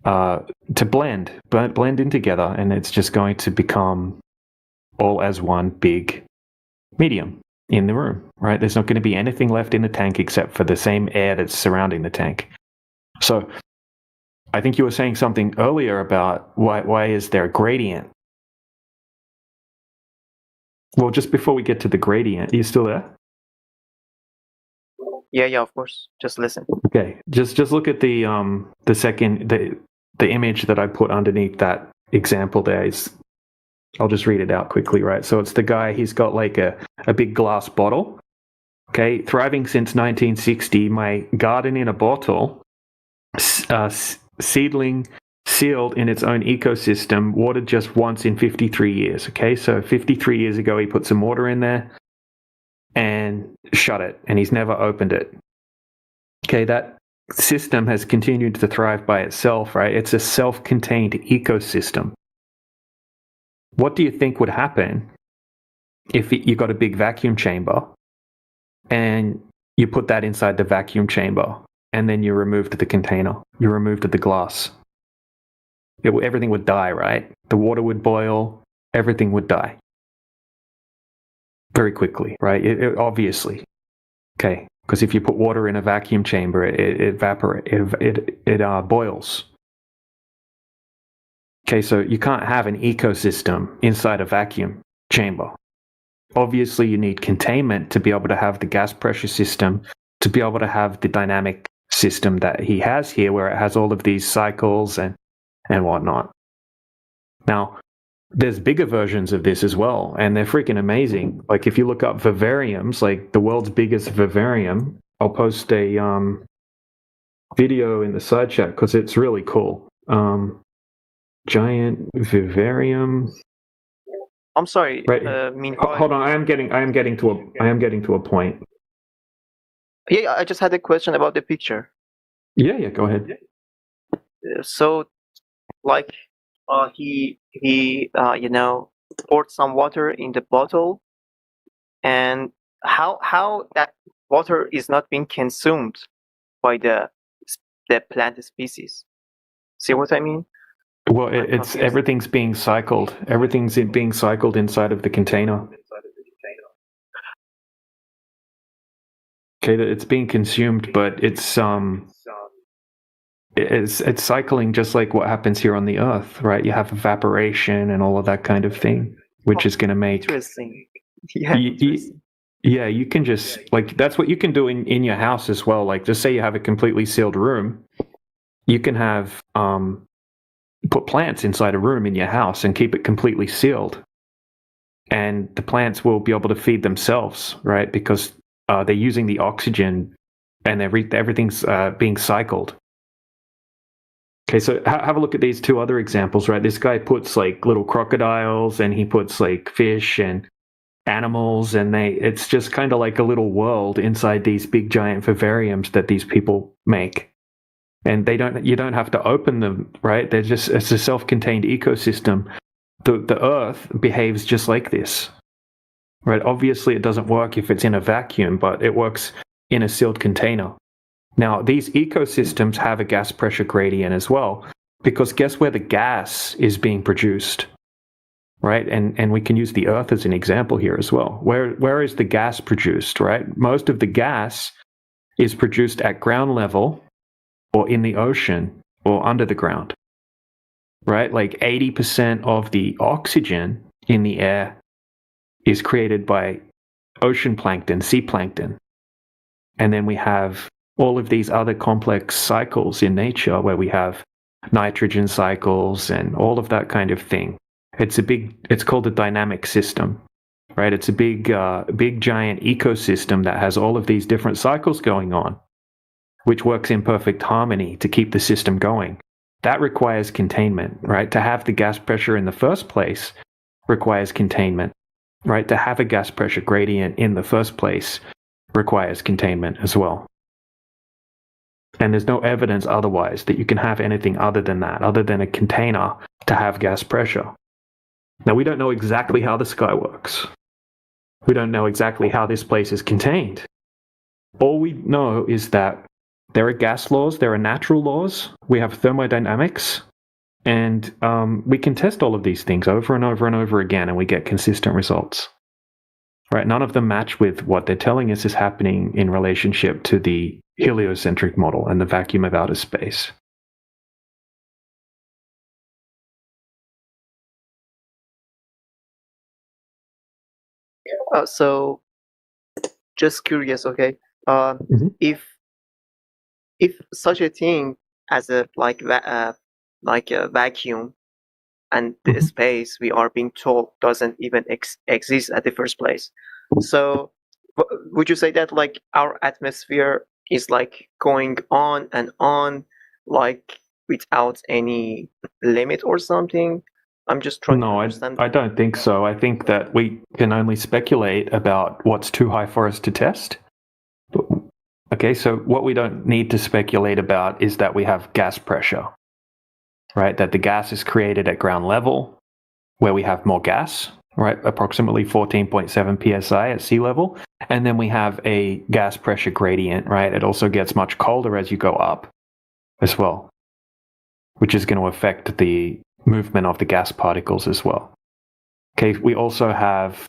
S7: blend in together, and it's just going to become all as one big medium in the room, right? There's not going to be anything left in the tank except for the same air that's surrounding the tank. So I think you were saying something earlier about why is there a gradient? Well, just before we get to the gradient, are you still there?
S1: Yeah, of course. Just listen.
S7: Okay, just look at the image that I put underneath that example there. I'll just read it out quickly, right? So it's the guy, he's got like a big glass bottle. Okay, thriving since 1960, my garden in a bottle, seedling sealed in its own ecosystem, watered just once in 53 years. Okay, so 53 years ago, he put some water in there and shut it, and he's never opened it. Okay, that system has continued to thrive by itself, right? It's a self-contained ecosystem. What do you think would happen if you got a big vacuum chamber and you put that inside the vacuum chamber and then you removed the container, you removed the glass? Everything would die, right? The water would boil, everything would die very quickly, right? Obviously. Okay, because if you put water in a vacuum chamber, it boils. Okay, so you can't have an ecosystem inside a vacuum chamber. Obviously, you need containment to be able to have the gas pressure system, to be able to have the dynamic system that he has here, where it has all of these cycles and whatnot. Now, there's bigger versions of this as well, and they're freaking amazing. Like if you look up vivariums, like the world's biggest vivarium, I'll post a video in the side chat because it's really cool. Giant vivarium.
S1: I'm sorry.
S7: Right. Hold on. I am getting to a point.
S1: Yeah, I just had a question about the picture.
S7: Yeah. Go ahead.
S1: So, like, he poured some water in the bottle, and how that water is not being consumed by the plant species. See what I mean?
S7: Well, it's everything's being cycled. Everything's being cycled inside of the container. Okay, it's being consumed, but it's cycling just like what happens here on the Earth, right? You have evaporation and all of that kind of thing, which is going to make
S1: interesting. Yeah,
S7: Yeah, you can just, like, that's what you can do in your house as well. Like, just say you have a completely sealed room. You can have, put plants inside a room in your house and keep it completely sealed. And the plants will be able to feed themselves, right? Because they're using the oxygen and everything's being cycled. Okay, so have a look at these two other examples, right? This guy puts like little crocodiles and he puts like fish and animals, and it's just kind of like a little world inside these big giant vivariums that these people make. And you don't have to open them, right? It's a self-contained ecosystem. The Earth behaves just like this, right? Obviously, it doesn't work if it's in a vacuum, but it works in a sealed container. Now, these ecosystems have a gas pressure gradient as well, because guess where the gas is being produced, right? And we can use the Earth as an example here as well. Where is the gas produced, right? Most of the gas is produced at ground level or in the ocean or under the ground, right? Like 80% of the oxygen in the air is created by ocean plankton, sea plankton. And then we have all of these other complex cycles in nature where we have nitrogen cycles and all of that kind of thing. It's called a dynamic system, right? It's a big giant ecosystem that has all of these different cycles going on, which works in perfect harmony to keep the system going. That requires containment, right? To have the gas pressure in the first place requires containment, right? To have a gas pressure gradient in the first place requires containment as well. And there's no evidence otherwise that you can have anything other than that, other than a container to have gas pressure. Now, we don't know exactly how the sky works. We don't know exactly how this place is contained. All we know is that there are gas laws, there are natural laws, we have thermodynamics, and we can test all of these things over and over and over again, and we get consistent results. Right? None of them match with what they're telling us is happening in relationship to the heliocentric model and the vacuum of outer space.
S1: So, just curious, okay? If such a thing as a vacuum and the space we are being told doesn't even exist at the first place, so would you say that like our atmosphere is like going on and on, like without any limit or something? I'm just trying to understand.
S7: I don't think so. I think that we can only speculate about what's too high for us to test. Okay, so what we don't need to speculate about is that we have gas pressure, right? That the gas is created at ground level, where we have more gas, right? Approximately 14.7 psi at sea level. And then we have a gas pressure gradient, right? It also gets much colder as you go up as well, which is going to affect the movement of the gas particles as well. Okay, we also have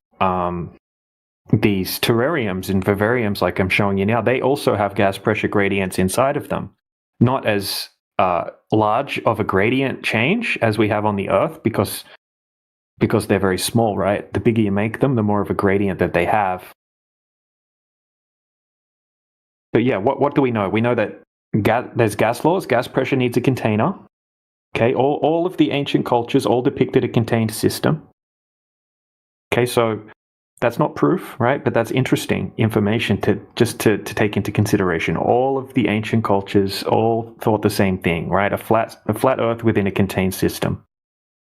S7: these terrariums and vivariums like I'm showing you now. They also have gas pressure gradients inside of them. Not as large of a gradient change as we have on the Earth because they're very small, right? The bigger you make them, the more of a gradient that they have. But yeah, what do we know? We know that there's gas laws. Gas pressure needs a container. Okay, all of the ancient cultures all depicted a contained system. Okay, so that's not proof, right? But that's interesting information to take into consideration. All of the ancient cultures all thought the same thing, right? A flat Earth within a contained system.